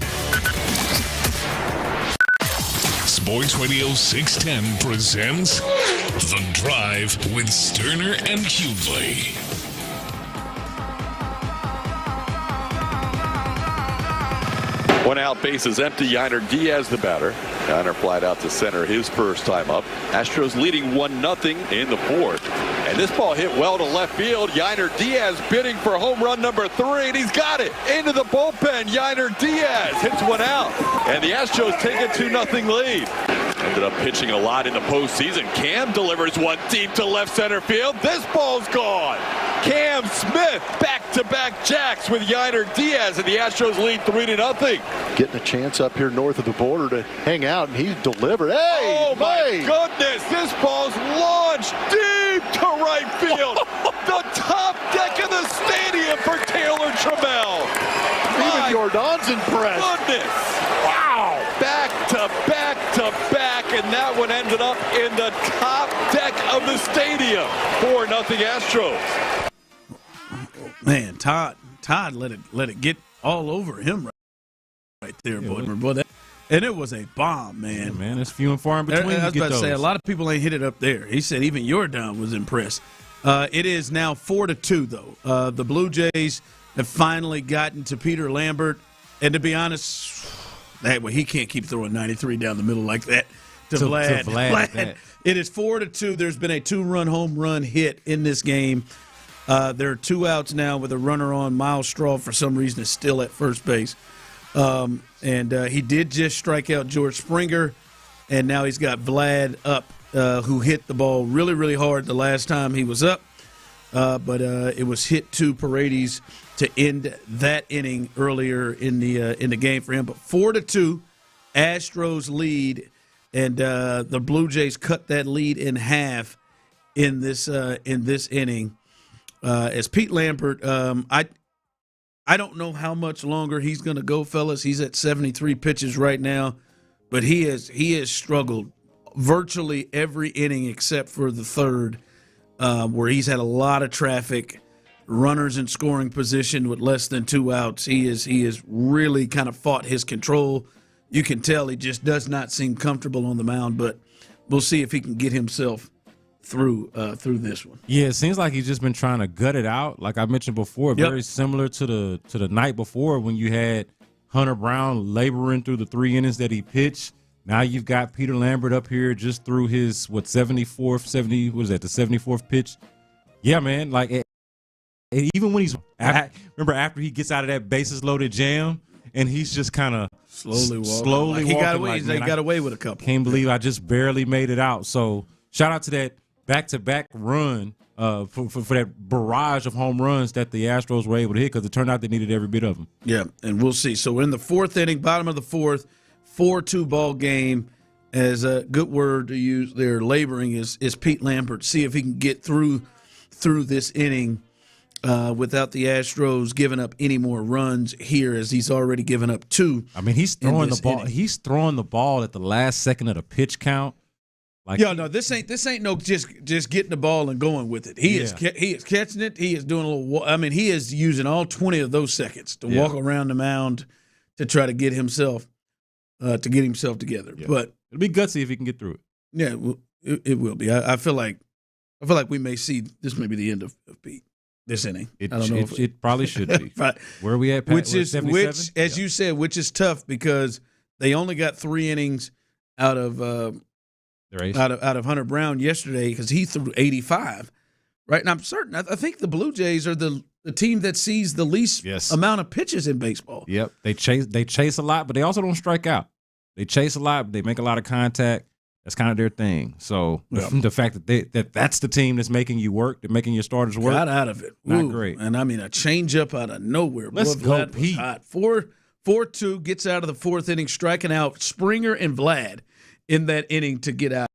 Sports Radio 610 presents The Drive with Stoerner and Hughley. One out, bases empty. Yiner Diaz, the batter. Yiner flied out to center his first time up. Astros leading 1-0 in the fourth. And this ball hit well to left field. Yiner Diaz bidding for home run number 3, and he's got it. Into the bullpen. Yiner Diaz hits one out. And the Astros take a 2-0 lead. Ended up pitching a lot in the postseason. Cam delivers one deep to left center field. This ball's gone. Cam Smith back-to-back jacks with Yiner Diaz, and the Astros lead 3-0. Getting a chance up here north of the border to hang out, and he's delivered. Hey, oh my goodness, this ball's launched deep to right field. The top deck of the stadium for Taylor Trammell. Even Jordan's impressed. Goodness. Wow. Back-to-back, and that one ended up in the top deck of the stadium. 4-0 Astros. Man, Todd let it get all over him right there, boy. And it was a bomb, man. Yeah, man, it's few and far in between. I was about to say, a lot of people ain't hit it up there. He said even Jordan was impressed. It is now 4-2, though. The Blue Jays have finally gotten to Peter Lambert, and to be honest, he can't keep throwing 93 down the middle like that to Vlad. It is 4-2. There's been a 2-run home run hit in this game. There are 2 outs now with a runner on. Miles Straw, for some reason, is still at first base. And he did just strike out George Springer, and now he's got Vlad up, who hit the ball really, really hard the last time he was up. But it was hit to Paredes to end that inning earlier in the game for him. But 4-2, Astros lead, and the Blue Jays cut that lead in half in this inning. As Pete Lambert, I don't know how much longer he's going to go, fellas. He's at 73 pitches right now, but he has struggled virtually every inning except for the third, where he's had a lot of traffic, runners in scoring position with less than 2 outs. He is really kind of fought his control. You can tell he just does not seem comfortable on the mound, but we'll see if he can get himself through this one. Yeah, it seems like he's just been trying to gut it out. Like I mentioned before, very similar to the night before when you had Hunter Brown laboring through the 3 innings that he pitched. Now you've got Peter Lambert up here just through his the 74th pitch. Yeah, man. Like even when remember after he gets out of that bases loaded jam and he's just kind of slowly walking. He got away. He got away with a couple. Can't believe I just barely made it out. So shout out to that back-to-back run for that barrage of home runs that the Astros were able to hit, because it turned out they needed every bit of them. Yeah, and we'll see. So in the 4th inning, bottom of the 4th, 4-2 ball game, as a good word to use there, laboring is Pete Lambert. See if he can get through this inning without the Astros giving up any more runs here, as he's already given up 2. I mean, he's throwing the ball. He's throwing the ball at the last second of the pitch count. This ain't no just getting the ball and going with it. He is catching it. He is doing a little. I mean, he is using all 20 of those seconds to walk around the mound to try to get himself together. Yeah. But it'll be gutsy if he can get through it. Yeah, it will be. I feel like we may see this may be the end of Pete this inning. I don't know. It probably should be. Right. Where are we at? Which, as you said, which is tough because they only got 3 innings out of Hunter Brown yesterday, because he threw 85, right? And I'm certain, I think the Blue Jays are the team that sees the least amount of pitches in baseball. Yep, they chase a lot, but they also don't strike out. They chase a lot, but they make a lot of contact. That's kind of their thing. So the fact that that's the team that's making you work, they're making your starters work. Got out of it. Not great. And I mean, a change up out of nowhere. Let's go, Pete. 4-2 gets out of the fourth inning, striking out Springer and Vlad in that inning to get out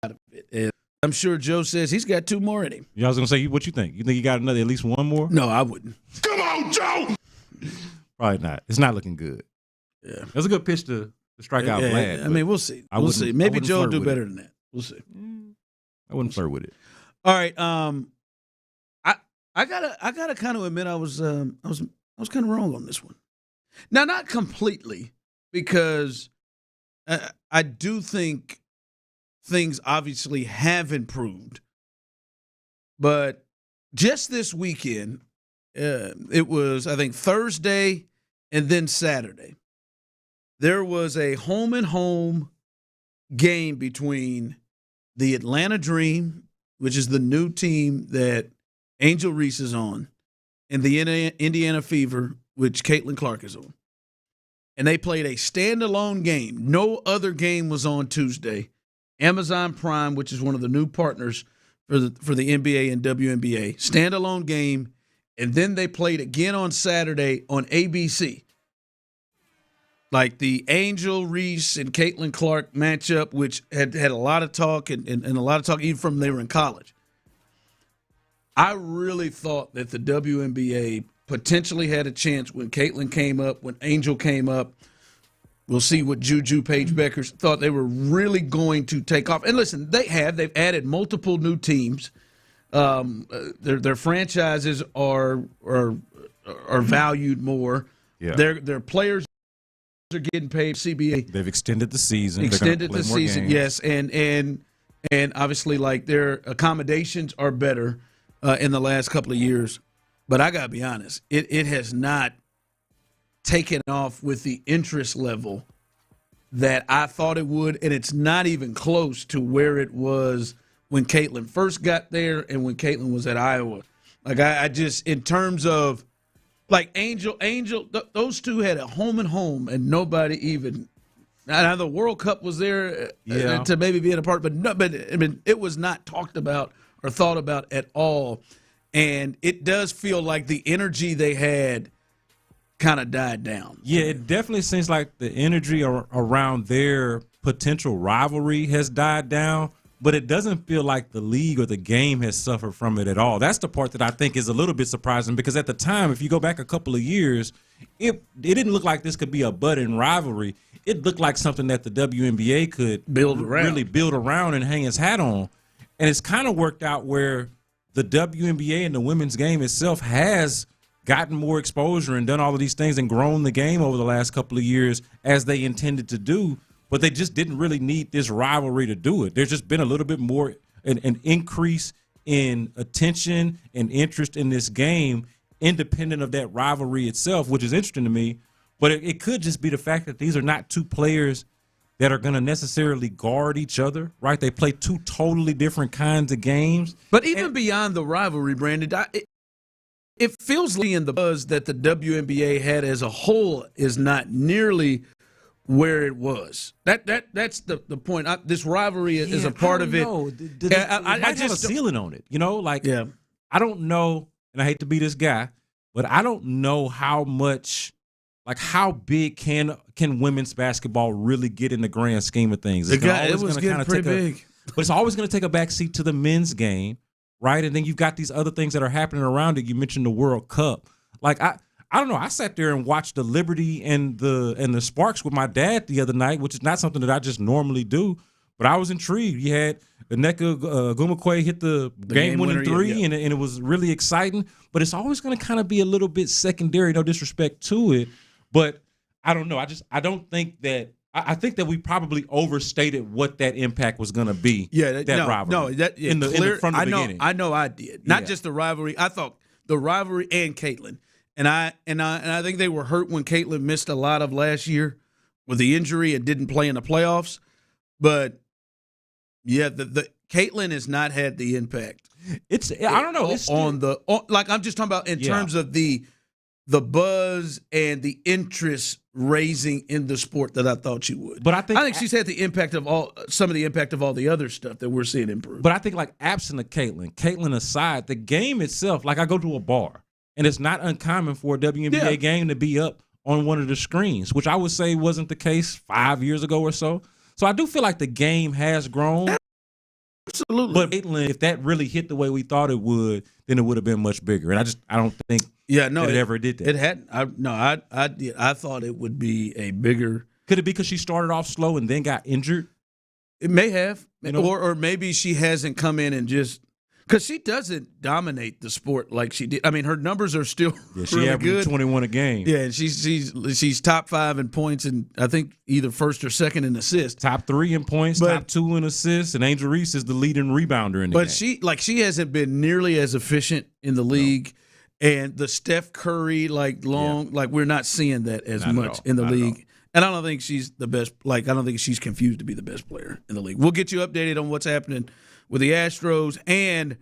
of it. And I'm sure Joe says he's got 2 more in him. Yeah, I was going to say, what you think? You think he got at least 1 more? No, I wouldn't. Come on, Joe! Probably not. It's not looking good. Yeah. That was a good pitch to strike out Vlad. I mean, we'll see. We'll see. Maybe Joe will do better than that. We'll see. I wouldn't flirt with it. All right. I gotta kind of admit I was kind of wrong on this one. Now, not completely, because I do think things obviously have improved. But just this weekend, it was, I think, Thursday and then Saturday. There was a home-and-home game between the Atlanta Dream, which is the new team that Angel Reese is on, and the Indiana Fever, which Caitlin Clark is on. And they played a standalone game. No other game was on Tuesday. Amazon Prime, which is one of the new partners for the NBA and WNBA, standalone game. And then they played again on Saturday on ABC. Like the Angel Reese and Caitlin Clark matchup, which had a lot of talk and a lot of talk even from when they were in college. I really thought that the WNBA potentially had a chance when Caitlin came up, when Angel came up. We'll see what Juju Paige-Beckers thought they were really going to take off. And listen, they've added multiple new teams. Their franchises are valued more. Yeah. Their players are getting paid. CBA. They've extended the season. Extended the season, yes, and obviously like their accommodations are better in the last couple of years. But I gotta be honest, it has not taken off with the interest level that I thought it would, and it's not even close to where it was when Caitlin first got there and when Caitlin was at Iowa. Like I just, in terms of like Angel, those two had a home and home, and nobody even. Now the World Cup was there to maybe be in a part, but I mean it was not talked about or thought about at all, and it does feel like the energy they had kind of died down. Yeah, it definitely seems like the energy around their potential rivalry has died down, but it doesn't feel like the league or the game has suffered from it at all. That's the part that I think is a little bit surprising, because at the time, if you go back a couple of years, it didn't look like this could be a budding rivalry. It looked like something that the WNBA could really build around and hang its hat on. And it's kind of worked out where the WNBA and the women's game itself has gotten more exposure and done all of these things and grown the game over the last couple of years as they intended to do, but they just didn't really need this rivalry to do it. There's just been a little bit more, an increase in attention and interest in this game independent of that rivalry itself, which is interesting to me. But it could just be the fact that these are not two players that are going to necessarily guard each other, right? They play two totally different kinds of games. But even beyond the rivalry, Brandon, it feels like in the buzz that the WNBA had as a whole is not nearly where it was. That's the point. This rivalry is a part of it. I just have a ceiling on it. You know, like I don't know, and I hate to be this guy, but I don't know how much, like how big can women's basketball really get in the grand scheme of things? It was getting pretty big. But it's always going to take a backseat to the men's game. Right, and then you've got these other things that are happening around it. You mentioned the World Cup. Like I don't know. I sat there and watched the Liberty and the Sparks with my dad the other night, which is not something that I just normally do. But I was intrigued. You had Nneka Ogwumike hit the game-winning three, and it was really exciting. But it's always going to kind of be a little bit secondary. No disrespect to it, but I don't know. I don't think that. I think that we probably overstated what that impact was going to be. Yeah, rivalry. In the front of the beginning. I know I did. Not just the rivalry. I thought the rivalry and Caitlin, and I think they were hurt when Caitlin missed a lot of last year with the injury and didn't play in the playoffs. But yeah, the Caitlin has not had the impact. I don't know. I'm just talking about in terms of the the buzz and the interest raising in the sport that I thought she would. But I think she's had the impact of some of the impact of all the other stuff that we're seeing improve. But I think like absent of Caitlin aside, the game itself, like I go to a bar, and it's not uncommon for a WNBA game to be up on one of the screens, which I would say wasn't the case 5 years ago or so. So I do feel like the game has grown. Absolutely. But Caitlin, if that really hit the way we thought it would, then it would have been much bigger. And I don't think it ever did that. It hadn't. I thought it would be a bigger. Could it be because she started off slow and then got injured? It may have. Or maybe she hasn't come in and just – because she doesn't dominate the sport like she did. I mean, her numbers are still she really averaged good. 21 a game. Yeah, and she's top 5 in points, and I think either first or second in assists. Top 3 in points, top 2 in assists, and Angel Reese is the leading rebounder in the game. But she hasn't been nearly as efficient in the league, and the Steph Curry we're not seeing that as much in the league. And I don't think she's the best. I don't think she's confused to be the best player in the league. We'll get you updated on what's happening with the Astros, and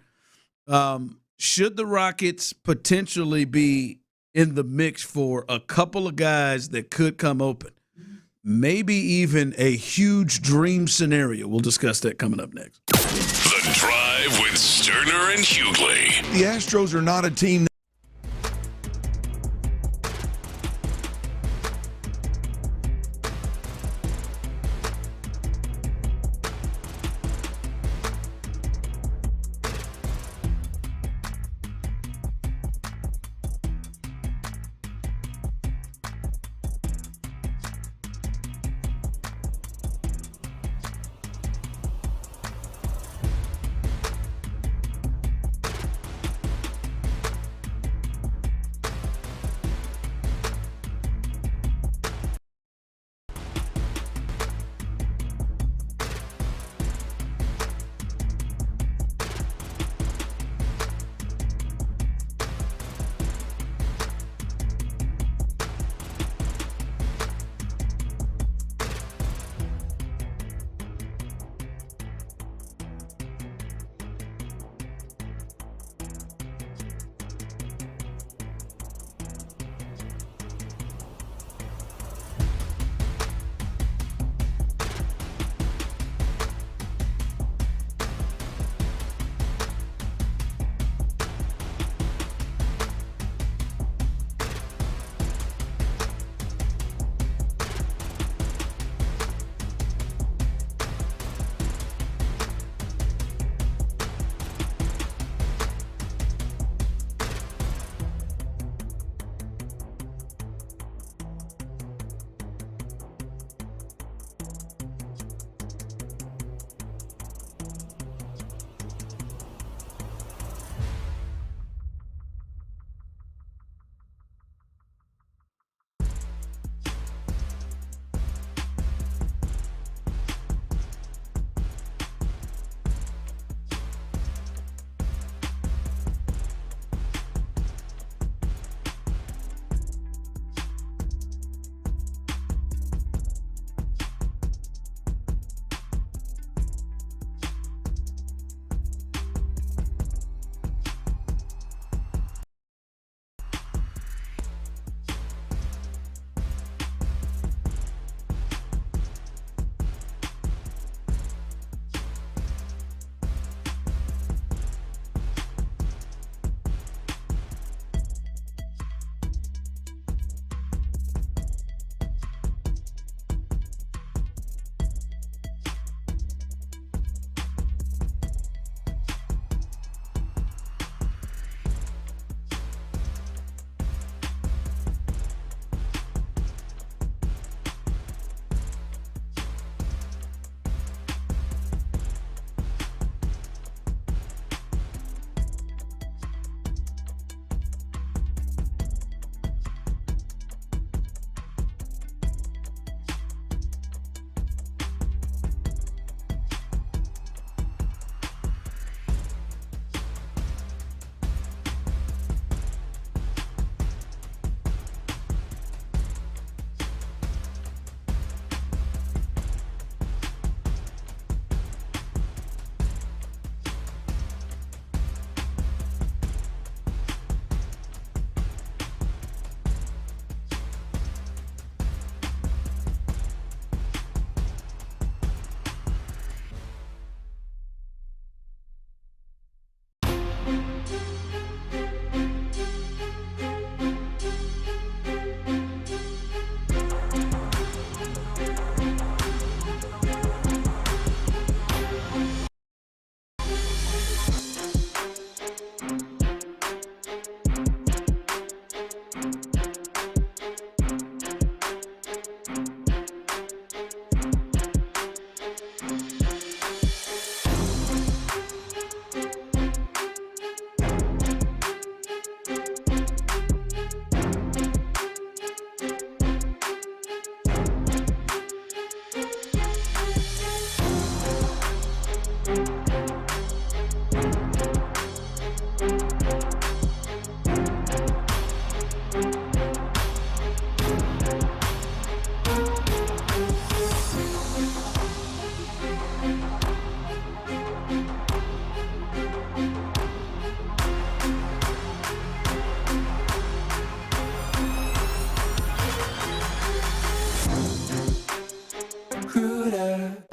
should the Rockets potentially be in the mix for a couple of guys that could come open, maybe even a huge dream scenario. We'll discuss that coming up next. The Drive with Stoerner and Hughley. The Astros are not a team.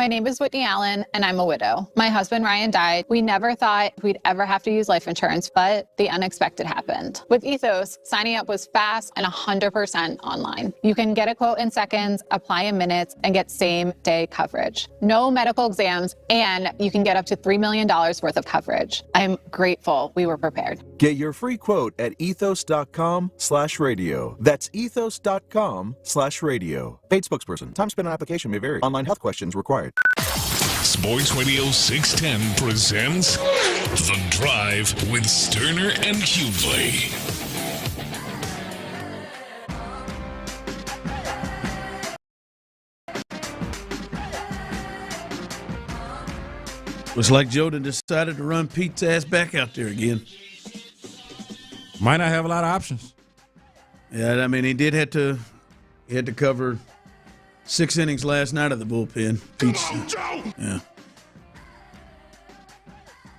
My name is Whitney Allen, and I'm a widow. My husband, Ryan, died. We never thought we'd ever have to use life insurance, but the unexpected happened. With Ethos, signing up was fast and 100% online. You can get a quote in seconds, apply in minutes, and get same-day coverage. No medical exams, and you can get up to $3 million worth of coverage. I'm grateful we were prepared. Get your free quote at ethos.com/radio. That's ethos.com/radio. Paid spokesperson. Time spent on application may vary. Online health questions required. Sports Radio 610 presents The Drive with Stoerner and Hughley. Looks like Jordan decided to run Pete's ass back out there again. Might not have a lot of options. Yeah, I mean, he had to cover 6 innings last night of the bullpen.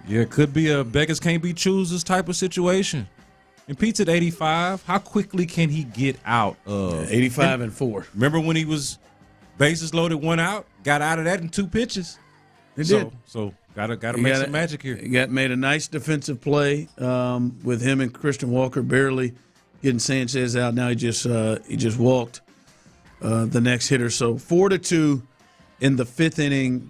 Yeah, it could be a beggars can't be choosers type of situation. And Pete's at 85. How quickly can he get out of 85 and 4? Remember when he was bases loaded, 1 out, got out of that in 2 pitches? He did. So gotta make some magic here. He made a nice defensive play with him and Christian Walker barely getting Sanchez out. Now he just walked the next hitter. So 4-2 in the 5th inning.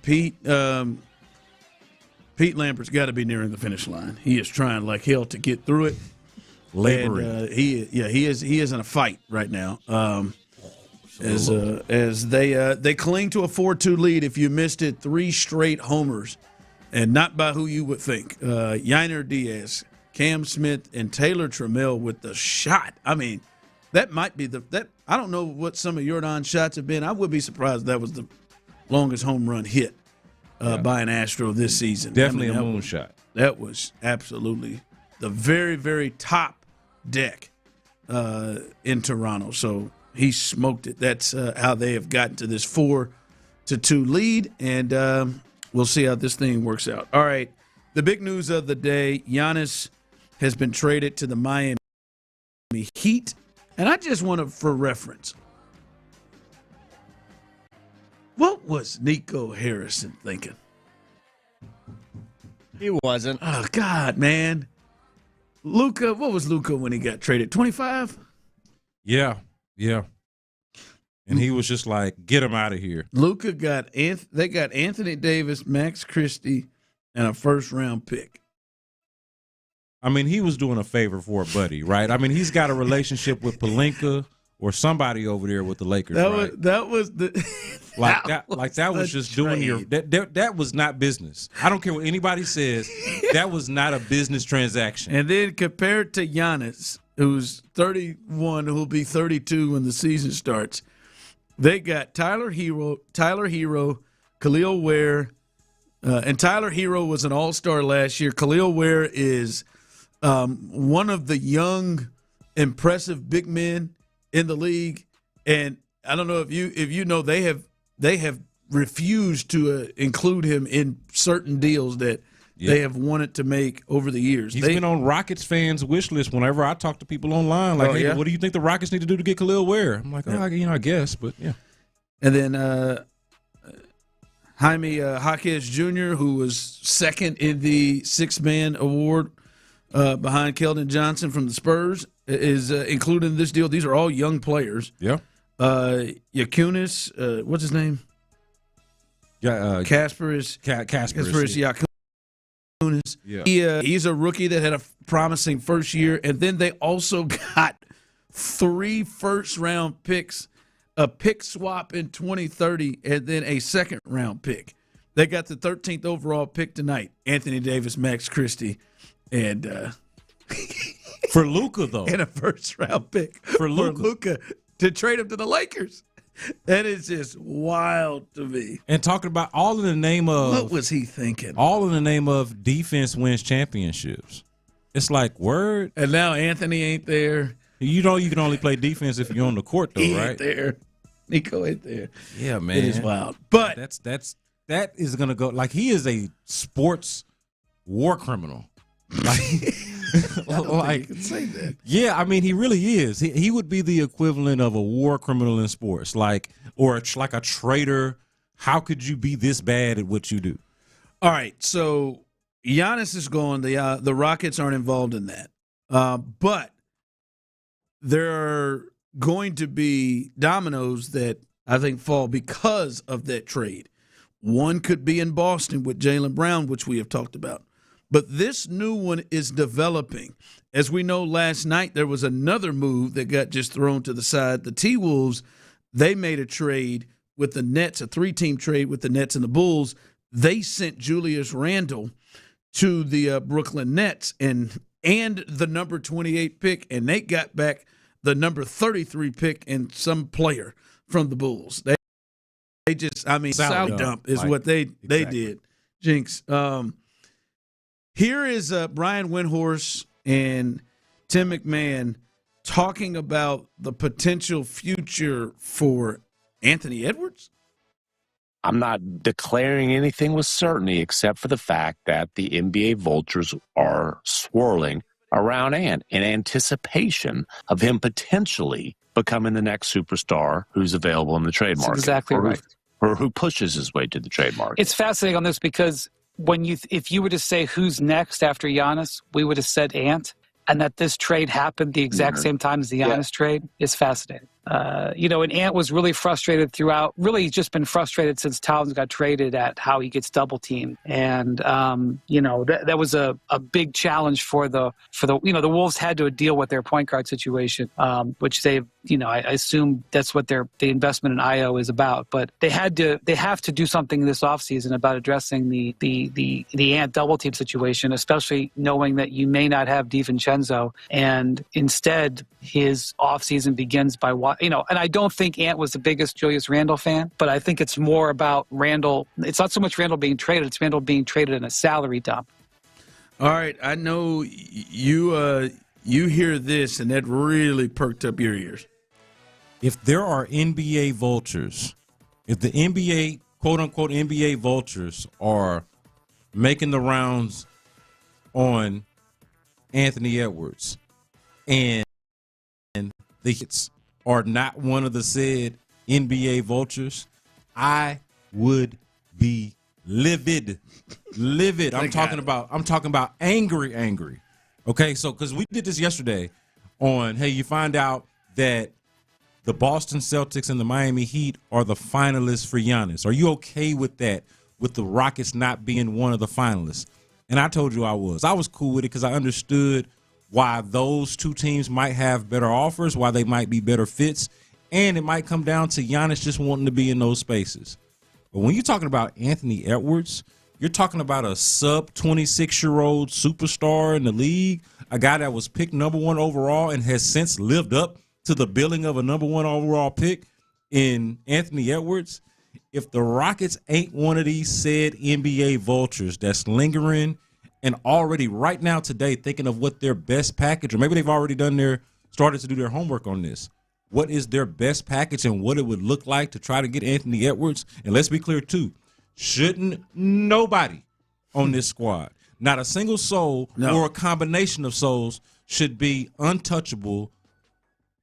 Pete Lambert's got to be nearing the finish line. He is trying like hell to get through it. Laboring. And, he is in a fight right now. As they cling to a 4-2 lead. If you missed it, 3 straight homers, and not by who you would think. Yainer Diaz, Cam Smith, and Taylor Trammell with the shot. I mean, that might be that. I don't know what some of Jordan's shots have been. I would be surprised if that was the longest home run hit by an Astro this season. Definitely a moonshot. That was absolutely the very, very top deck in Toronto. So he smoked it. That's how they have gotten to this 4-2 lead, and we'll see how this thing works out. All right, the big news of the day, Giannis has been traded to the Miami Heat, and I just want to, for reference, what was Nico Harrison thinking? He wasn't. Oh, God, man. Luka, what was Luka when he got traded? 25? Yeah. And he was just like, get him out of here. Luka got Anthony Davis, Max Christie, and a first-round pick. I mean, he was doing a favor for a buddy, right? I mean, he's got a relationship with Pelinka or somebody over there with the Lakers, right? That was the that was just doing your that was not business. I don't care what anybody says. That was not a business transaction. And then compared to Giannis, who's 31, who'll be 32 when the season starts, they got Tyler Hero, Khalil Ware, and Tyler Hero was an all-star last year. Khalil Ware is one of the young, impressive big men in the league, and I don't know if you know they have refused to include him in certain deals that they have wanted to make over the years. He's been on Rockets fans' wish list whenever I talk to people online. Like, hey, what do you think the Rockets need to do to get Khalil Ware? I'm like, I guess, but yeah. And then Jaime Jaquez Jr., who was second in the six-man award behind Keldon Johnson from the Spurs, is included in this deal. These are all young players. Yeah. Yakunis, what's his name? Yeah, Kasparis Yakunis. Yeah. He's a rookie that had a promising first year, and then they also got 3 first-round picks, a pick swap in 2030, and then a second-round pick. They got the 13th overall pick tonight, Anthony Davis, Max Christie, and for Luka, though. And a first-round pick for Luka to trade him to the Lakers. That is just wild to me. And talking about all in the name of... What was he thinking? All in the name of defense wins championships. It's like, word. And now Anthony ain't there. You know you can only play defense if you're on the court, though, he right? Ain't there. Nico ain't there. Yeah, man. It is wild. But that is going to go... Like, he is a sports war criminal. Like, you can say that. Yeah, I mean, he really is. He would be the equivalent of a war criminal in sports, like a traitor, how could you be this bad at what you do? All right, so Giannis is gone. The Rockets aren't involved in that. But there are going to be dominoes that I think fall because of that trade. One could be in Boston with Jaylen Brown, which we have talked about. But this new one is developing. As we know, last night there was another move that got just thrown to the side. The T-Wolves, they made a trade with the Nets, a 3-team trade with the Nets and the Bulls. They sent Julius Randle to the Brooklyn Nets and the number 28 pick, and they got back the number 33 pick and some player from the Bulls. They just, salary dump is what they did. Jinx. Here is Brian Windhorst and Tim McMahon talking about the potential future for Anthony Edwards. I'm not declaring anything with certainty except for the fact that the NBA vultures are swirling around Ant in anticipation of him potentially becoming the next superstar who's available in the trade market. Exactly right. Or who pushes his way to the trade market. It's fascinating on this because if you were to say who's next after Giannis, we would have said Ant, and that this trade happened the exact same time as the Giannis trade is fascinating. And Ant was really frustrated throughout, really just been frustrated since Towns got traded at how he gets double teamed. And, that was a big challenge for the the Wolves had to deal with their point guard situation, which they've, I assume that's what the investment in IO is about. But they have to do something this offseason about addressing the Ant double team situation, especially knowing that you may not have DiVincenzo. And instead, his offseason begins by and I don't think Ant was the biggest Julius Randle fan, but I think it's more about Randle. It's not so much Randle being traded, it's Randle being traded in a salary dump. All right, I know you hear this, and that really perked up your ears. If there are NBA vultures, if the NBA, quote-unquote NBA vultures, are making the rounds on Anthony Edwards, and the hits are not one of the said NBA vultures, I would be livid. I'm talking about angry. Okay, so because we did this yesterday on, hey, you find out that the Boston Celtics and the Miami Heat are the finalists for Giannis. Are you okay with that, with the Rockets not being one of the finalists? And I told you I was cool with it because I understood why those two teams might have better offers, why they might be better fits, and it might come down to Giannis just wanting to be in those spaces. But when you're talking about Anthony Edwards, you're talking about a sub-26-year-old superstar in the league, a guy that was picked number 1 overall and has since lived up to the billing of a number 1 overall pick in Anthony Edwards. If the Rockets ain't one of these said NBA vultures that's lingering and already right now today thinking of what their best package, or maybe they've already started to do their homework on this. What is their best package and what it would look like to try to get Anthony Edwards? And let's be clear, too. Shouldn't nobody on this squad, not a single soul or a combination of souls, should be untouchable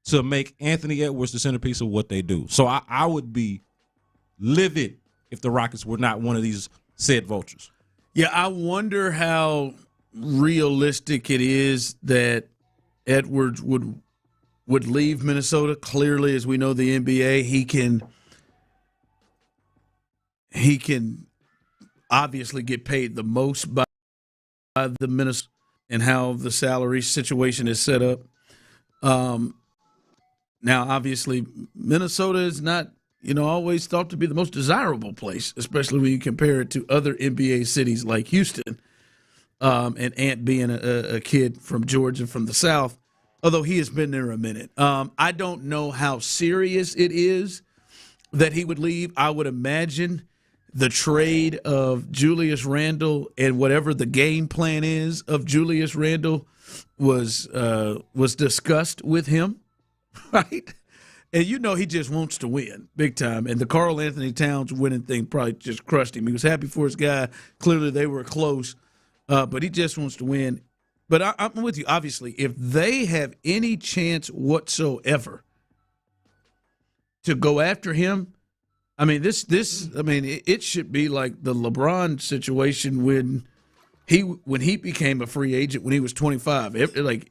to make Anthony Edwards the centerpiece of what they do. So I would be livid if the Rockets were not one of these said vultures. Yeah, I wonder how realistic it is that Edwards would leave Minnesota. Clearly, as we know, the NBA, he can obviously get paid the most by the Minnesota and how the salary situation is set up. Now, obviously, Minnesota is not, always thought to be the most desirable place, especially when you compare it to other NBA cities like Houston, and Ant being a kid from Georgia, from the South, although he has been there a minute. I don't know how serious it is that he would leave. I would imagine the trade of Julius Randle and whatever the game plan is of Julius Randle was discussed with him, right? And he just wants to win big time. And the Karl Anthony Towns winning thing probably just crushed him. He was happy for his guy. Clearly they were close, but he just wants to win. But I'm with you. Obviously, if they have any chance whatsoever to go after him, I mean, it should be like the LeBron situation when he became a free agent when he was 25.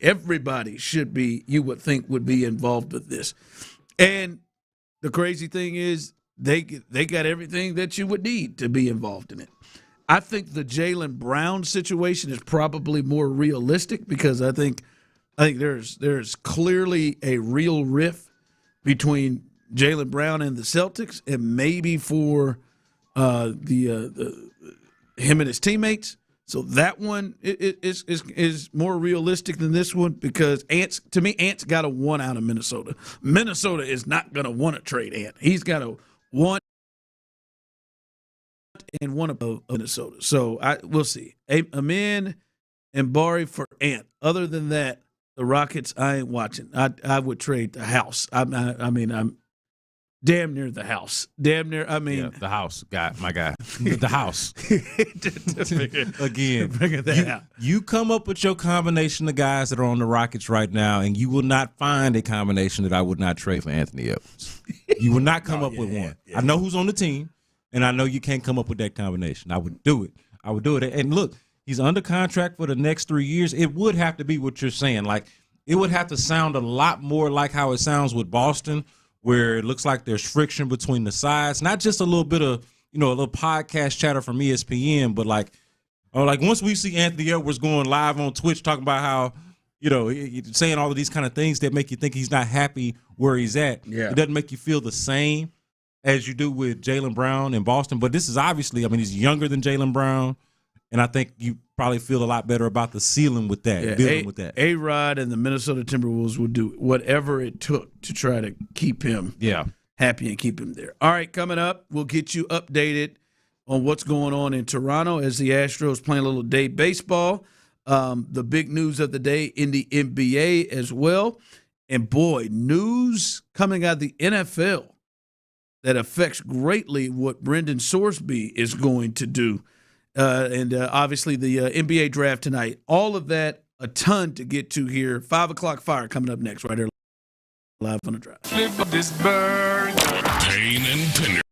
Everybody should be, you would think, would be involved with this. And the crazy thing is they got everything that you would need to be involved in it. I think the Jaylen Brown situation is probably more realistic because I think there's clearly a real rift between Jaylen Brown and the Celtics, and maybe for him and his teammates. So that one is more realistic than this one because Ant's got to want out of Minnesota. Minnesota is not going to want to trade Ant. He's got to want and one of Minnesota. So we'll see. Amen and Bari for Ant. Other than that, the Rockets, I ain't watching. I would trade the house. I'm damn near the house. Damn near. The house guy, my guy. The house. Again, figure that out. You come up with your combination of guys that are on the Rockets right now, and you will not find a combination that I would not trade for Anthony Edwards. You will not come up with one. Yeah. I know who's on the team. And I know you can't come up with that combination. I would do it. And look, he's under contract for the next 3 years. It would have to be what you're saying. Like, it would have to sound a lot more like how it sounds with Boston, where it looks like there's friction between the sides. Not just a little bit of, a little podcast chatter from ESPN, but like once we see Anthony Edwards going live on Twitch talking about how, saying all of these kind of things that make you think he's not happy where he's at. Yeah. It doesn't make you feel the same as you do with Jaylen Brown in Boston. But this is obviously, he's younger than Jaylen Brown, and I think you probably feel a lot better about the ceiling with that, building with that. A-Rod and the Minnesota Timberwolves would do whatever it took to try to keep him happy and keep him there. All right, coming up, we'll get you updated on what's going on in Toronto as the Astros playing a little day baseball. The big news of the day in the NBA as well. And, boy, news coming out of the NFL that affects greatly what Brendan Sorsby is going to do. And obviously the NBA draft tonight. All of that, a ton to get to here. 5 o'clock fire coming up next right here live on the drive. Flip of this bird. Payne and Pendergast.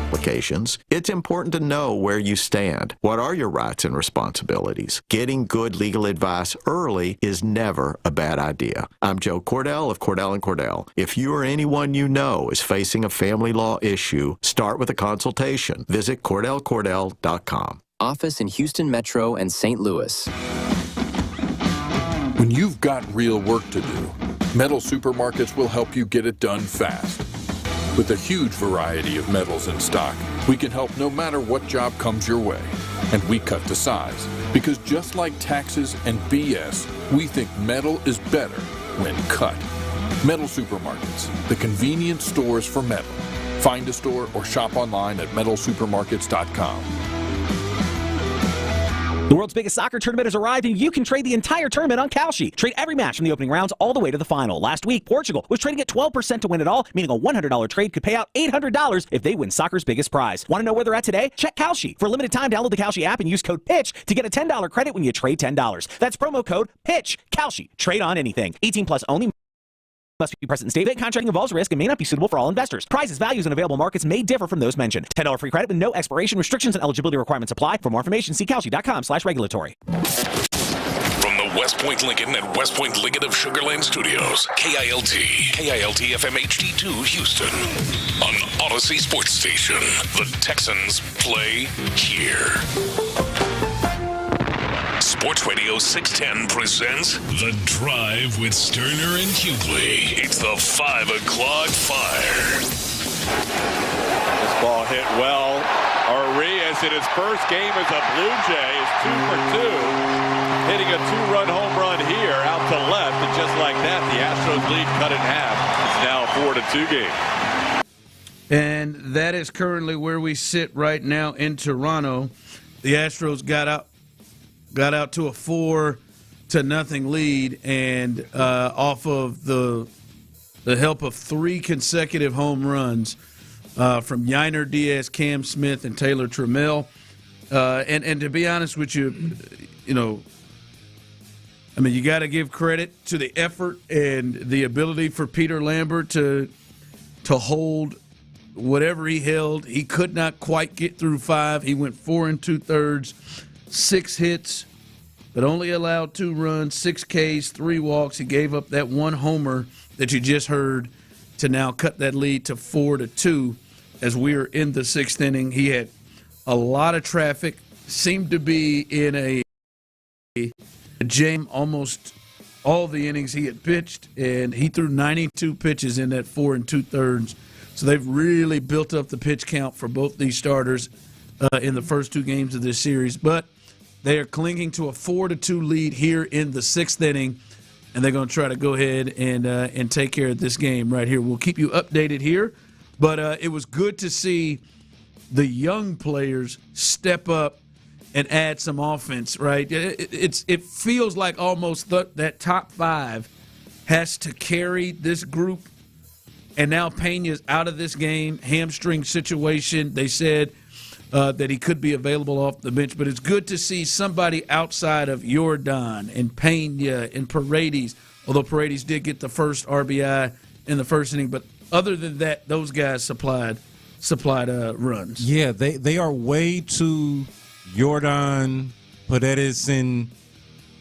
applications, it's important to know where you stand. What are your rights and responsibilities? Getting good legal advice early is never a bad idea. I'm Joe Cordell of Cordell & Cordell. If you or anyone you know is facing a family law issue, start with a consultation. Visit CordellCordell.com. Office in Houston Metro and St. Louis. When you've got real work to do, Metal Supermarkets will help you get it done fast. With a huge variety of metals in stock, we can help no matter what job comes your way. And we cut to size, because just like taxes and BS, we think metal is better when cut. Metal Supermarkets, the convenient stores for metal. Find a store or shop online at metalsupermarkets.com. The world's biggest soccer tournament has arrived, and you can trade the entire tournament on Kalshi. Trade every match from the opening rounds all the way to the final. Last week, Portugal was trading at 12% to win it all, meaning a $100 trade could pay out $800 if they win soccer's biggest prize. Want to know where they're at today? Check Kalshi. For a limited time, download the Kalshi app and use code PITCH to get a $10 credit when you trade $10. That's promo code PITCH. Kalshi. Trade on anything. 18 plus only. Must be present in state. Event contracting involves risk and may not be suitable for all investors. Prices, values, and available markets may differ from those mentioned. $10 free credit with no expiration. Restrictions and eligibility requirements apply. For more information, see Kalshi.com/regulatory. From the West Point Lincoln and West Point Lincoln of Sugar Land Studios, KILT FM HD2 Houston. On Odyssey Sports Station, the Texans play here. Sports Radio 610 presents The Drive with Stoerner and Hughley. It's the 5 o'clock fire. This ball hit well. Arias in his first game as a Blue Jay is 2 for 2. Hitting a 2-run home run here out to left. And just like that, the Astros lead cut in half. It's now a 4-2 game. And that is currently where we sit right now in Toronto. The Astros got out to a 4-0 lead, and off of the help of 3 consecutive home runs from Yainer Diaz, Cam Smith, and Taylor Trammell. And to be honest with you, you got to give credit to the effort and the ability for Peter Lambert to hold whatever he held. He could not quite get through 5. He went 4 2/3. 6 hits, but only allowed 2 runs, 6 Ks, 3 walks. He gave up that 1 homer that you just heard to now cut that lead to 4-2 as we are in the 6th inning. He had a lot of traffic, seemed to be in a jam almost all the innings he had pitched, and he threw 92 pitches in that 4 2/3. So they've really built up the pitch count for both these starters in the first 2 games of this series. But they are clinging to a 4-2 lead here in the 6th inning, and they're going to try to go ahead and take care of this game right here. We'll keep you updated here, but it was good to see the young players step up and add some offense, right? It feels like almost that top 5 has to carry this group, and now Pena's out of this game, hamstring situation. They said that he could be available off the bench, but it's good to see somebody outside of Jordan and Pena and Paredes, although Paredes did get the first RBI in the first inning. But other than that, those guys supplied runs. Yeah, they are way too Jordan, Paredes, and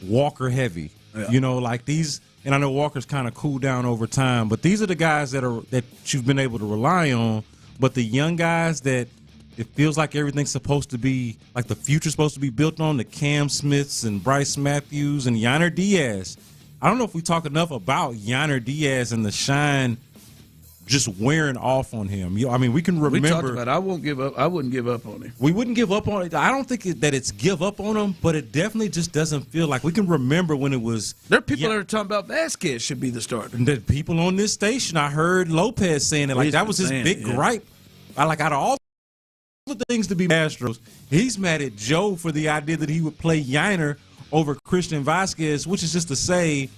Walker heavy. Yeah. Like these, and I know Walker's kind of cooled down over time, but these are the guys that you've been able to rely on. But the young guys that it feels like everything's supposed to be, like the future's supposed to be built on, the Cam Smiths and Bryce Matthews and Yainer Diaz. I don't know if we talk enough about Yainer Diaz and the shine just wearing off on him. We can remember. We talked about it. I wouldn't give up on him. We wouldn't give up on it. I don't think that it's give up on him, but it definitely just doesn't feel like we can remember when it was. There are people that are talking about Vasquez should be the starter. The people on this station, I heard Lopez saying it. Like that was his big gripe. Out of all the things to be Astros, he's mad at Joe for the idea that he would play Yainer over Christian Vasquez, which is just to say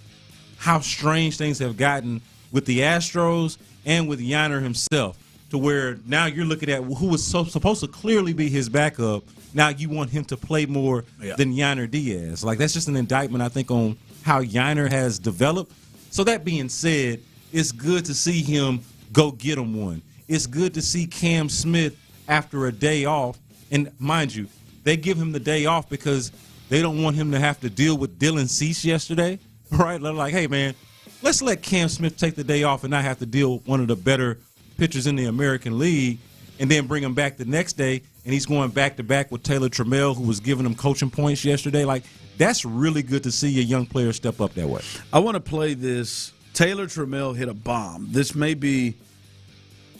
how strange things have gotten with the Astros and with Yainer himself, to where now you're looking at who was supposed to clearly be his backup. Now you want him to play more than Yainer Diaz. Like, that's just an indictment, I think, on how Yainer has developed. So that being said, it's good to see him go get him one. It's good to see Cam Smith after a day off. And mind you, they give him the day off because they don't want him to have to deal with Dylan Cease yesterday, right? They're like, hey, man, let's let Cam Smith take the day off and not have to deal with one of the better pitchers in the American League, and then bring him back the next day, and he's going back-to-back with Taylor Trammell, who was giving him coaching points yesterday. Like, that's really good to see a young player step up that way. I want to play this. Taylor Trammell hit a bomb. This may be,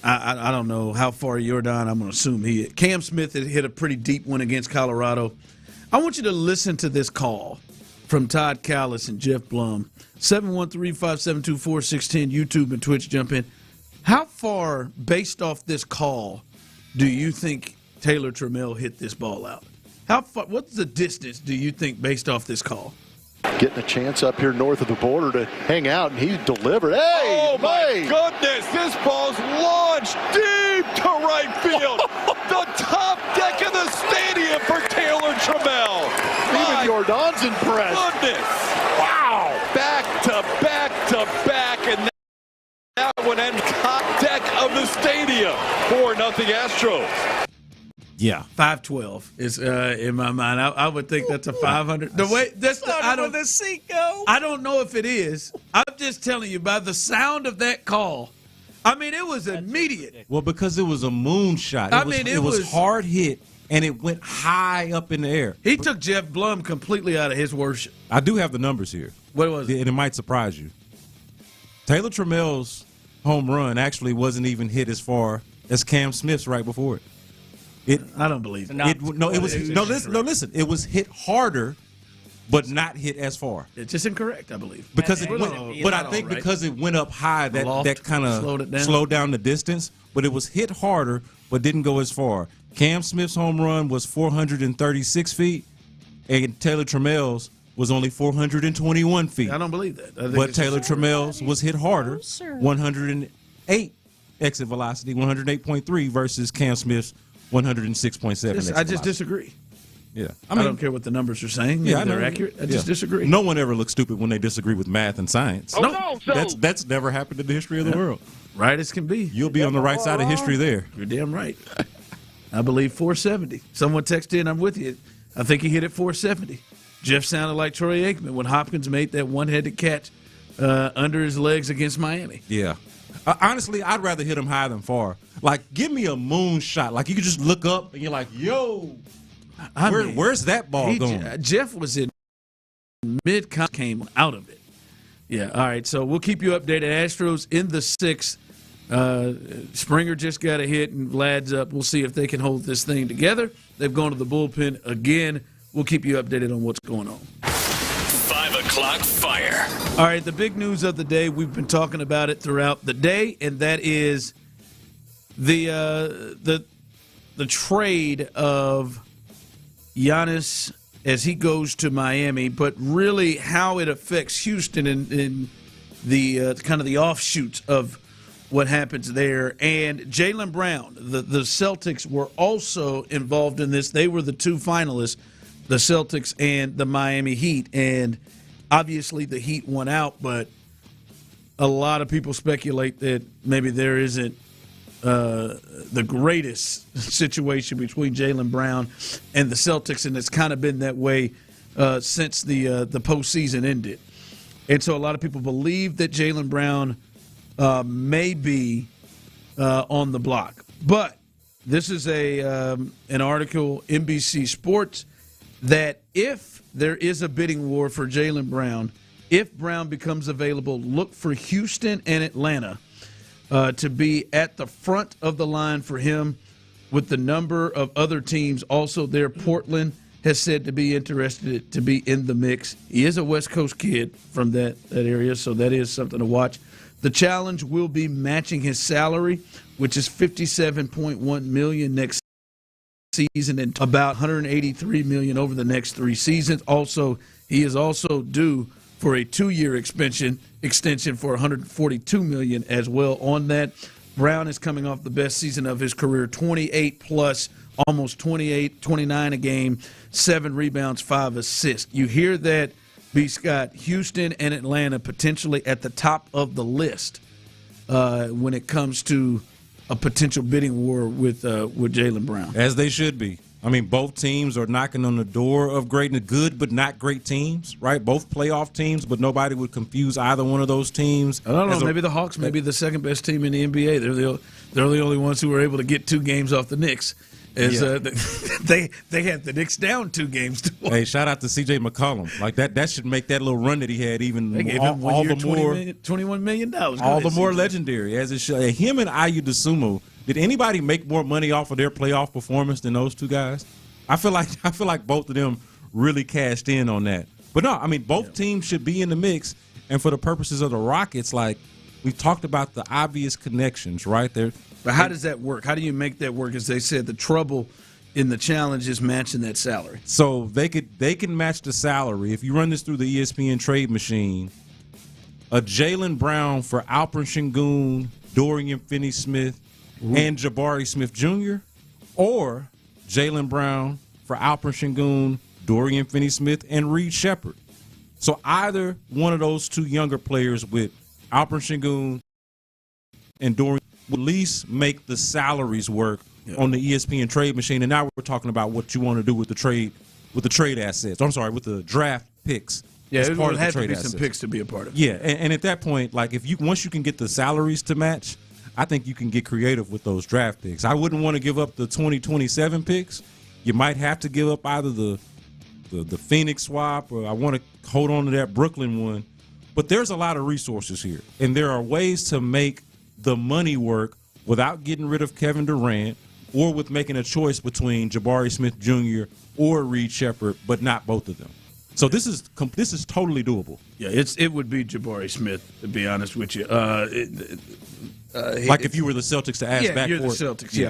I don't know how far you're down. I'm going to assume he hit. Cam Smith had hit a pretty deep one against Colorado. I want you to listen to this call from Todd Callis and Jeff Blum. 713-572-4610, YouTube and Twitch, jump in. How far, based off this call, do you think Taylor Trammell hit this ball out? How far? What's the distance do you think based off this call? Getting a chance up here north of the border to hang out, and he's delivered. Hey! Oh, my goodness. This ball's launched deep to right field. The top deck of the stadium for Taylor Trammell. Even Jordan's impressed. Goodness. Wow. Back to back to back, and that one ends top deck of the stadium. 4-0 Astros. Yeah, 512 is in my mind. I would think that's a 500. The way that's the, I don't. The seat go. I don't know if it is. I'm just telling you by the sound of that call. I mean, it was immediate. Well, because it was a moonshot. It was hard hit, and it went high up in the air. He took Jeff Blum completely out of his worship. I do have the numbers here. What was it? And it might surprise you. Taylor Trammell's home run actually wasn't even hit as far as Cam Smith's right before it. I don't believe it. Listen. It was hit harder, but not hit as far. It's just incorrect, I believe. Because because it went up high, that kind of slowed down the distance. But it was hit harder, but didn't go as far. Cam Smith's home run was 436 feet, and Taylor Trammell's was only 421 feet. I don't believe that. But Taylor Trammell's was hit harder, 108 exit velocity, 108.3 versus Cam Smith's 106.7. I just disagree. Yeah, I don't care what the numbers are saying. Yeah, they're accurate. I just disagree. No one ever looks stupid when they disagree with math and science. That's never happened in the history of the world. Right as can be. You'll be on the right side of history there. You're damn right. I believe 470. Someone texted in, I'm with you. I think he hit it 470. Jeff sounded like Troy Aikman when Hopkins made that one-headed catch under his legs against Miami. Yeah. Honestly, I'd rather hit him high than far. Like, give me a moon shot. Like, you could just look up and you're like, yo, where's that ball going? Jeff was in mid-con, came out of it. Yeah, all right, so we'll keep you updated. Astros in the sixth. Springer just got a hit, and Vlad's up. We'll see if they can hold this thing together. They've gone to the bullpen again. We'll keep you updated on what's going on. 5 o'clock fire. All right, the big news of the day, we've been talking about it throughout the day, and that is the trade of Giannis as he goes to Miami, but really how it affects Houston in the kind of the offshoots of what happens there. And Jaylen Brown, the Celtics were also involved in this. They were the two finalists, the Celtics and the Miami Heat, and obviously the Heat won out, but a lot of people speculate that maybe there isn't the greatest situation between Jaylen Brown and the Celtics, and it's kind of been that way since the postseason ended. And so a lot of people believe that Jaylen Brown may be on the block. But this is an article, NBC Sports, that if there is a bidding war for Jaylen Brown, if Brown becomes available, look for Houston and Atlanta to be at the front of the line for him, with the number of other teams also there. Portland has said to be interested to be in the mix. He is a West Coast kid from that area, so that is something to watch. The challenge will be matching his salary, which is $57.1 million next season and about $183 million over the next 3 seasons. Also, he is also due for a 2-year extension for $142 million as well on that. Brown is coming off the best season of his career, 28+, almost 29 a game, 7 rebounds, 5 assists. You hear that, B. Scott, Houston and Atlanta potentially at the top of the list when it comes to a potential bidding war with Jaylen Brown. As they should be. I mean, both teams are knocking on the door of greatness, good but not great teams, right? Both playoff teams, but nobody would confuse either one of those teams. I don't know. Maybe the Hawks may be the second best team in the NBA. They're the only ones who were able to get 2 games off the Knicks. They had the Knicks down 2 games to 1. Hey, shout out to C.J. McCollum. Like that should make that little run that he had even they gave all, him 1 all year, the more $21 million. All the more legendary as it should. Him and Ayu Dosunmu. Did anybody make more money off of their playoff performance than those 2 guys? I feel like both of them really cashed in on that. But no, I mean both teams should be in the mix. And for the purposes of the Rockets, like we talked about the obvious connections, right there. But how does that work? How do you make that work? As they said, the trouble in the challenge is matching that salary. So they can match the salary. If you run this through the ESPN trade machine, a Jaylen Brown for Alperen Sengun, Dorian Finney-Smith, and Jabari Smith Jr., or Jaylen Brown for Alperen Sengun, Dorian Finney-Smith, and Reed Shepherd. So either one of those 2 younger players with Alperen Sengun and Dorian will at least make the salaries work on the ESPN trade machine. And now we're talking about what you want to do with the trade assets. I'm sorry, with the draft picks. Yeah, it would have to be assets. some picks to be a part of it. Yeah, and at that point, like once you can get the salaries to match, I think you can get creative with those draft picks. I wouldn't want to give up the 2027 picks. You might have to give up either the Phoenix swap, or I want to hold on to that Brooklyn one. But there's a lot of resources here, and there are ways to make the money work without getting rid of Kevin Durant, or with making a choice between Jabari Smith Jr. or Reed Shepherd, but not both of them. So this is totally doable. Yeah, it would be Jabari Smith, to be honest with you. Like if you were the Celtics to ask back you're for the Celtics. Yeah,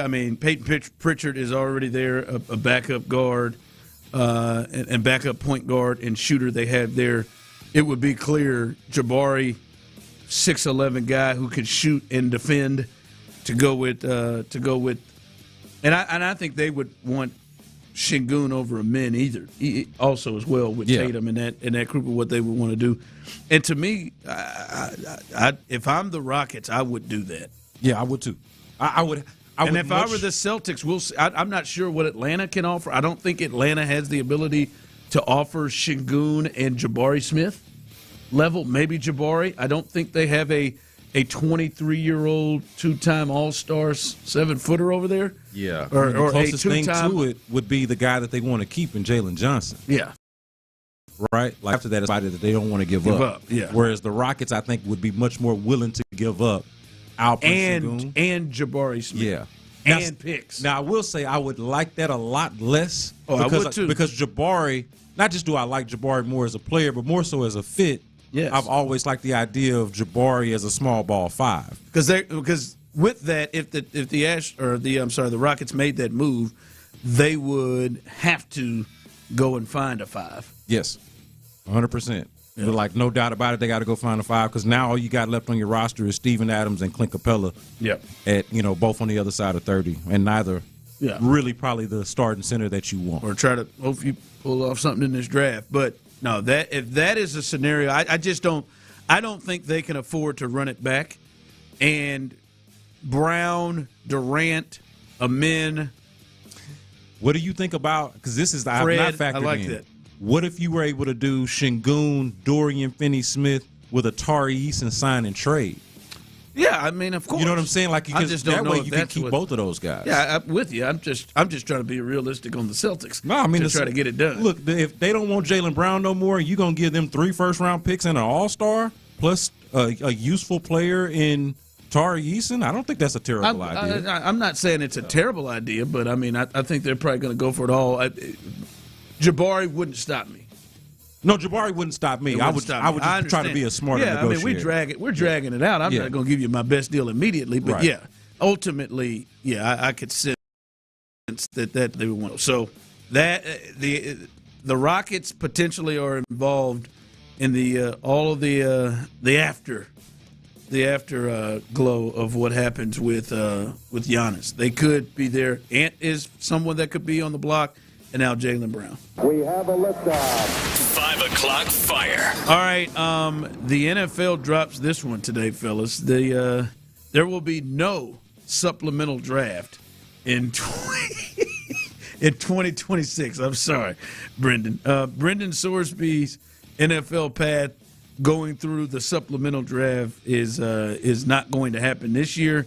I mean Peyton Pritchard is already there, a backup guard and backup point guard and shooter they have there. It would be clear Jabari, 6'11" guy who could shoot and defend, to go with, and I think they would want Sengun over a min also as well with Tatum and that group of what they would want to do. And to me, if I'm the Rockets, I would do that. Yeah, I would too. I would. I were the Celtics, I'm not sure what Atlanta can offer. I don't think Atlanta has the ability to offer Sengun and Jabari Smith level. Maybe Jabari. I don't think they have a 23-year-old 2-time All-Star 7-footer over there. Yeah. Or the closest a thing to it would be the guy that they want to keep in Jalen Johnson. Yeah. Right? Like after that, it's somebody that they don't want to give up. Yeah. Whereas the Rockets, I think, would be much more willing to give up Alperen Sengun and Jabari Smith. Yeah. And picks. Now, I will say I would like that a lot less. Oh, I would too. Because Jabari, not just do I like Jabari more as a player, but more so as a fit. Yes. I've always liked the idea of Jabari as a small ball 5. Because with that, if the Rockets made that move, they would have to go and find a 5. Yes, 100%. Yeah. Like no doubt about it, they got to go find a 5 because now all you got left on your roster is Steven Adams and Clint Capella. Yep. At both on the other side of 30, and neither really probably the starting center that you want. Or try to hope you pull off something in this draft, but. No, if that is a scenario, I just don't. I don't think they can afford to run it back. And Brown, Durant, Amin. What do you think about? Because this is I've not factored I like in. that. What if you were able to do Sengun, Dorian Finney-Smith with a Tari Eason sign and trade? Yeah, I mean, of course. You know what I'm saying? Like, I just don't that know way if you can that's keep what, both of those guys. Yeah, I'm with you. I'm just trying to be realistic on the Celtics. No, I mean to try to get it done. Look, if they don't want Jaylen Brown no more, you're gonna give them 3 first-round picks and an All-Star plus a useful player in Tari Eason. I don't think that's a terrible idea. I'm not saying it's a terrible idea, but I mean, I think they're probably going to go for it all. Jabari wouldn't stop me. No, Jabari wouldn't stop me. I would just try to be a smarter negotiator. I mean, we're dragging it out. I'm not going to give you my best deal immediately, but ultimately, I could sense that they would want. So that the Rockets potentially are involved in the all of the afterglow of what happens with Giannis. They could be there. Ant is someone that could be on the block, and now Jaylen Brown. We have a liftoff. 5 o'clock fire. All right, the NFL drops this one today, fellas. The there will be no supplemental draft in 2026. I'm sorry, Brendan. Brendan Sorsby's NFL path going through the supplemental draft is not going to happen this year.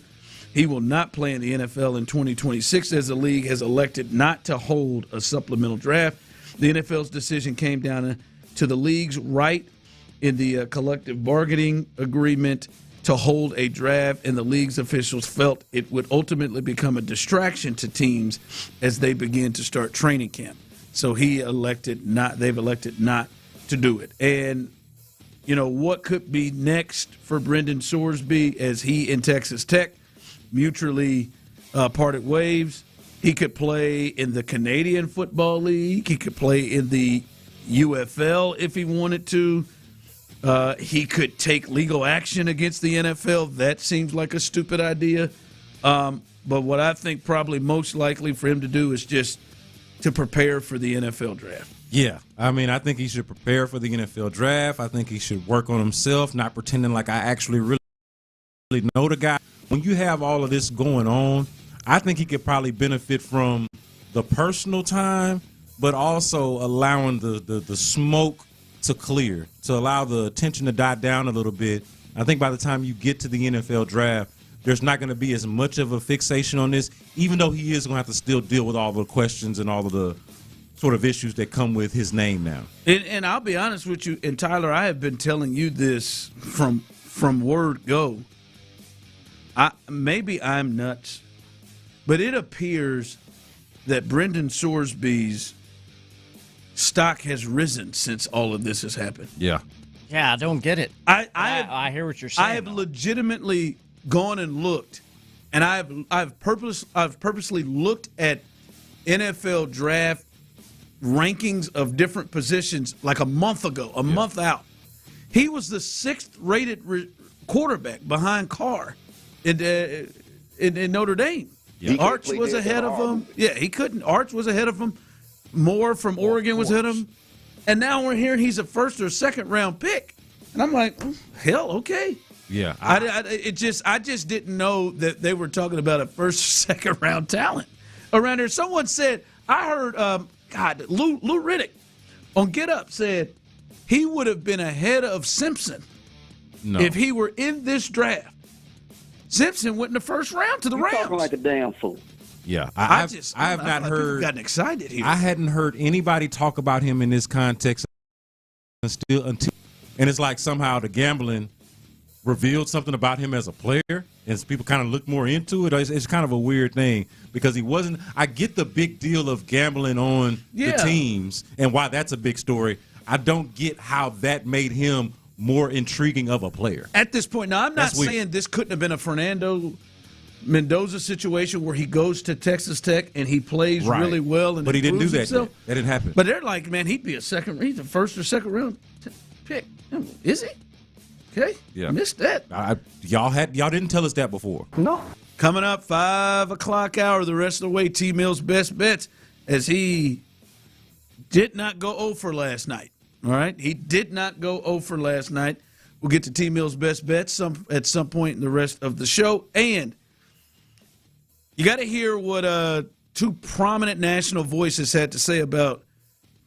He will not play in the NFL in 2026 as the league has elected not to hold a supplemental draft. The NFL's decision came down to the league's right in the collective bargaining agreement to hold a draft, and the league's officials felt it would ultimately become a distraction to teams as they begin to start training camp. So they've elected not to do it. And, you know, what could be next for Brendan Sorsby as he and Texas Tech mutually parted ways? He could play in the Canadian Football League. He could play in the UFL if he wanted to. He could take legal action against the NFL. That seems like a stupid idea. But what I think probably most likely for him to do is just to prepare for the NFL draft. Yeah, I mean, I think he should prepare for the NFL draft. I think he should work on himself, not pretending like I actually really know the guy. When you have all of this going on, I think he could probably benefit from the personal time, but also allowing the smoke to clear, to allow the attention to die down a little bit. I think by the time you get to the NFL draft, there's not going to be as much of a fixation on this, even though he is going to have to still deal with all the questions and all of the sort of issues that come with his name now. And I'll be honest with you, and Tyler, I have been telling you this from word go. Maybe I'm nuts, but it appears that Brendan Sorsby's stock has risen since all of this has happened. Yeah. Yeah, I don't get it. I hear what you're saying. I have legitimately gone and looked, and I've purposely looked at NFL draft rankings of different positions like a month ago, a month out. He was the 6th rated quarterback behind Carr in Notre Dame. Yeah. Arch was ahead of him. Yeah, he couldn't. Arch was ahead of him. Moore from Oregon was ahead of him. And now we're hearing he's a 1st or 2nd round pick. And I'm like, hell, okay. Yeah. I just didn't know that they were talking about a 1st or 2nd round talent around here. Someone said, I heard, Lou Riddick on Get Up said he would have been ahead of Simpson if he were in this draft. Simpson went in the 1st round to the Rams. Talking like a damn fool. Yeah, I have not heard. Gotten excited here. I hadn't heard anybody talk about him in this context until, and it's like somehow the gambling revealed something about him as a player, and people kind of look more into it. It's kind of a weird thing because he wasn't. I get the big deal of gambling on the teams and why that's a big story. I don't get how that made him more intriguing of a player at this point. Now, I'm not saying this couldn't have been a Fernando Mendoza situation where he goes to Texas Tech and he plays really well, and but he didn't do that. Himself. That didn't happen. But they're like, man, he's a 1st or 2nd round pick. Is he? Okay, yeah, missed that. Y'all didn't tell us that before. No. Coming up, 5 o'clock hour, the rest of the way. T Mill's best bets as he did not go 0 for last night. All right, he did not go 0 for last night. We'll get to T Mill's best bets at some point in the rest of the show, and you got to hear what 2 prominent national voices had to say about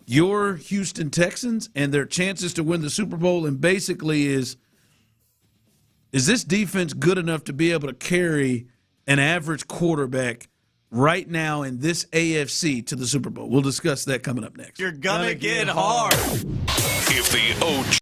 your Houston Texans and their chances to win the Super Bowl. And basically is this defense good enough to be able to carry an average quarterback right now in this AFC to the Super Bowl? We'll discuss that coming up next. You're gonna get hard. If the OG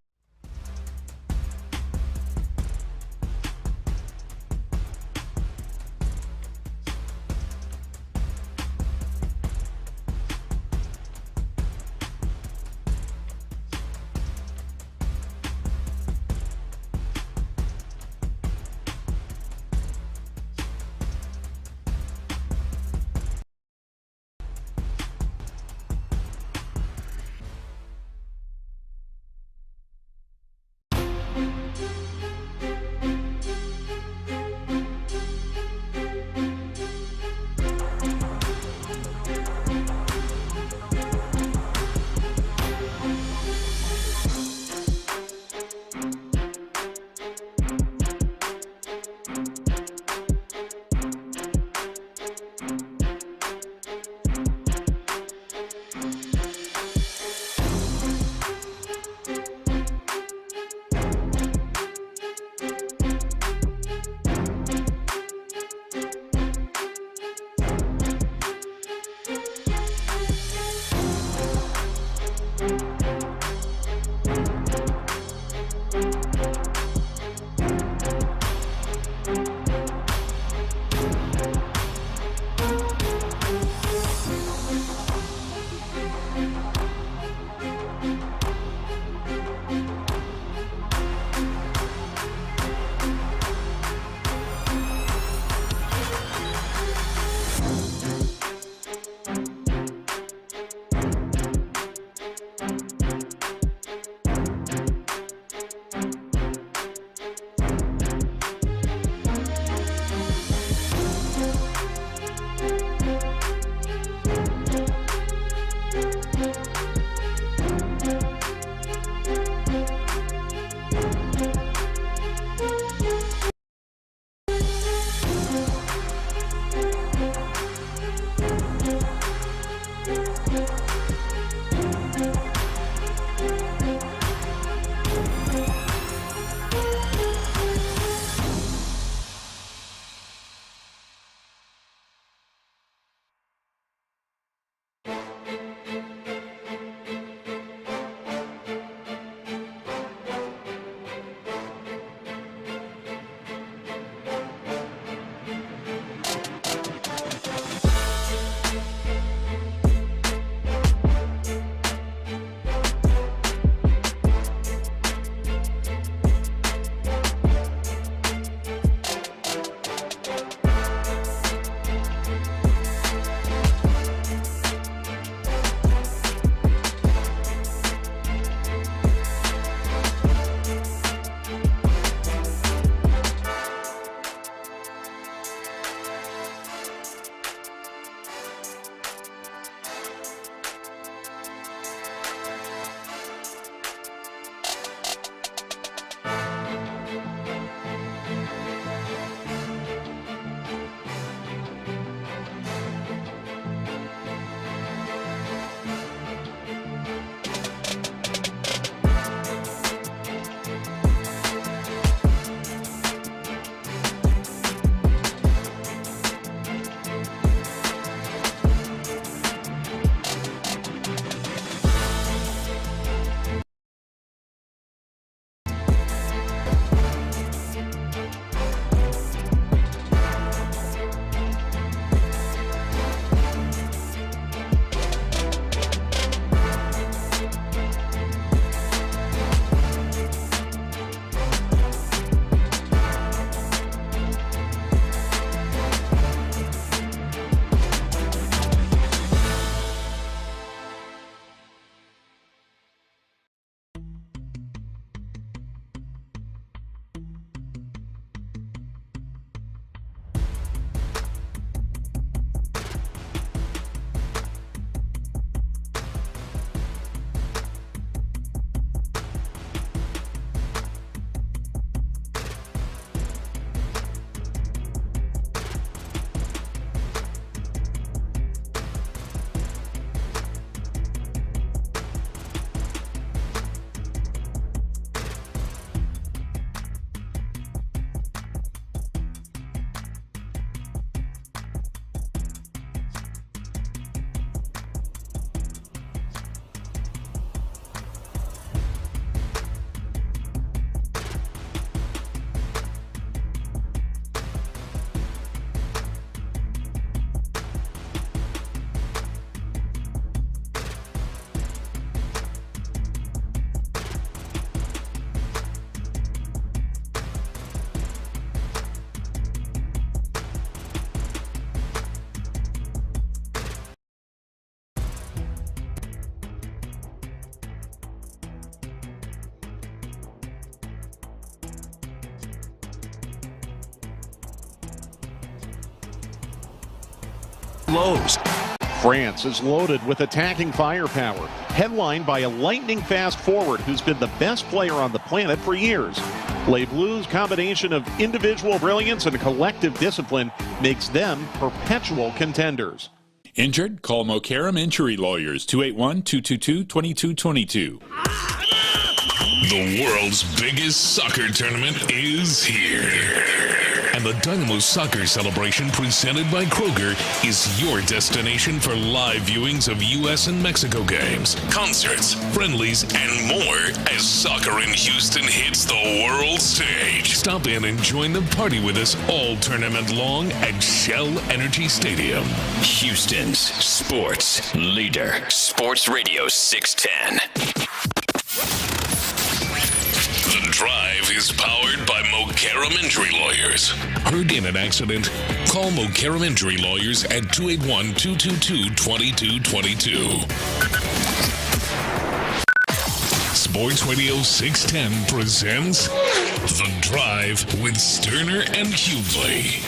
Lowe's. France is loaded with attacking firepower, headlined by a lightning-fast forward who's been the best player on the planet for years. Les Bleus' combination of individual brilliance and collective discipline makes them perpetual contenders. Injured? Call Mokaram Injury Lawyers, 281-222-2222. The world's biggest soccer tournament is here. And the Dynamo Soccer Celebration presented by Kroger is your destination for live viewings of U.S. and Mexico games, concerts, friendlies, and more as soccer in Houston hits the world stage. Stop in and join the party with us all tournament long at Shell Energy Stadium. Houston's sports leader. Sports Radio 610. The Drive is powered by Mokaram Injury Lawyers. Heard in an accident? Call Mokaram Injury Lawyers at 281-222-2222. Sports Radio 610 presents The Drive with Stoerner and Hughley.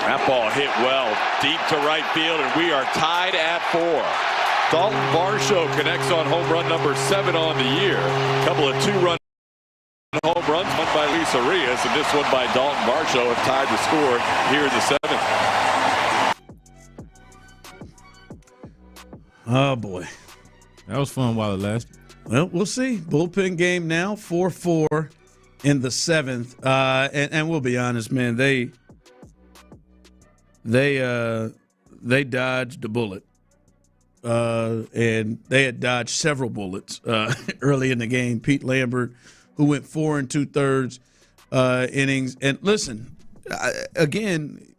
That ball hit well, deep to right field, and we are tied at 4. Dalton Varsho connects on home run number 7 on the year. A couple of 2-run home runs, one by Luis Arias, and this one by Dalton Varsho have tied the score here in the 7th. Oh, boy. That was fun while it lasted. Well, we'll see. Bullpen game now, 4-4 in the 7th. And we'll be honest, man, they dodged a bullet. And they had dodged several bullets early in the game. Pete Lambert, who went 4 2/3 innings. And listen, again,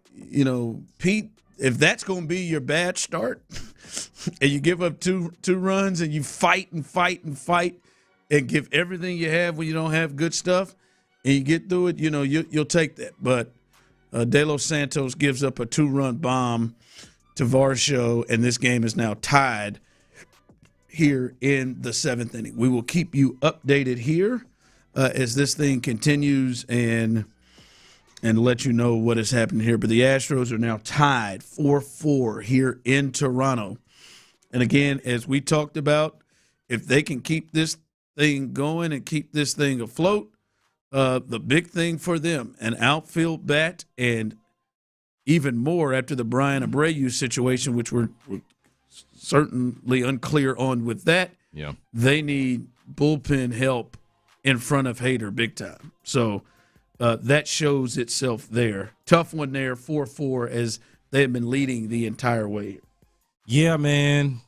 Pete, if that's going to be your bad start, and you give up two runs, and you fight and fight and fight, and give everything you have when you don't have good stuff, and you get through it, you'll take that. But De Los Santos gives up a 2-run bomb to Varsho, and this game is now tied here in the 7th inning. We will keep you updated here as this thing continues and let you know what is happening here. But the Astros are now tied 4-4 here in Toronto. And again, as we talked about, if they can keep this thing going and keep this thing afloat, the big thing for them, an outfield bat, and even more after the Brian Abreu situation, which we're certainly unclear on with that. Yeah, they need bullpen help in front of Hader big time. So that shows itself there. Tough one there, 4-4, as they have been leading the entire way. Yeah, man.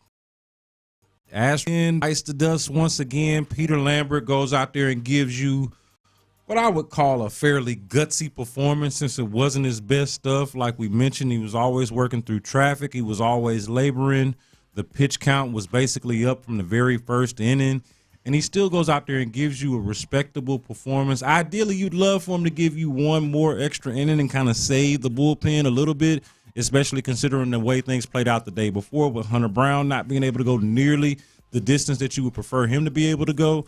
Ashton bites the dust once again. Peter Lambert goes out there and gives you what I would call a fairly gutsy performance, since it wasn't his best stuff. Like we mentioned, he was always working through traffic. He was always laboring. The pitch count was basically up from the very first inning. And he still goes out there and gives you a respectable performance. Ideally, you'd love for him to give you one more extra inning and kind of save the bullpen a little bit, especially considering the way things played out the day before with Hunter Brown not being able to go nearly the distance that you would prefer him to be able to go.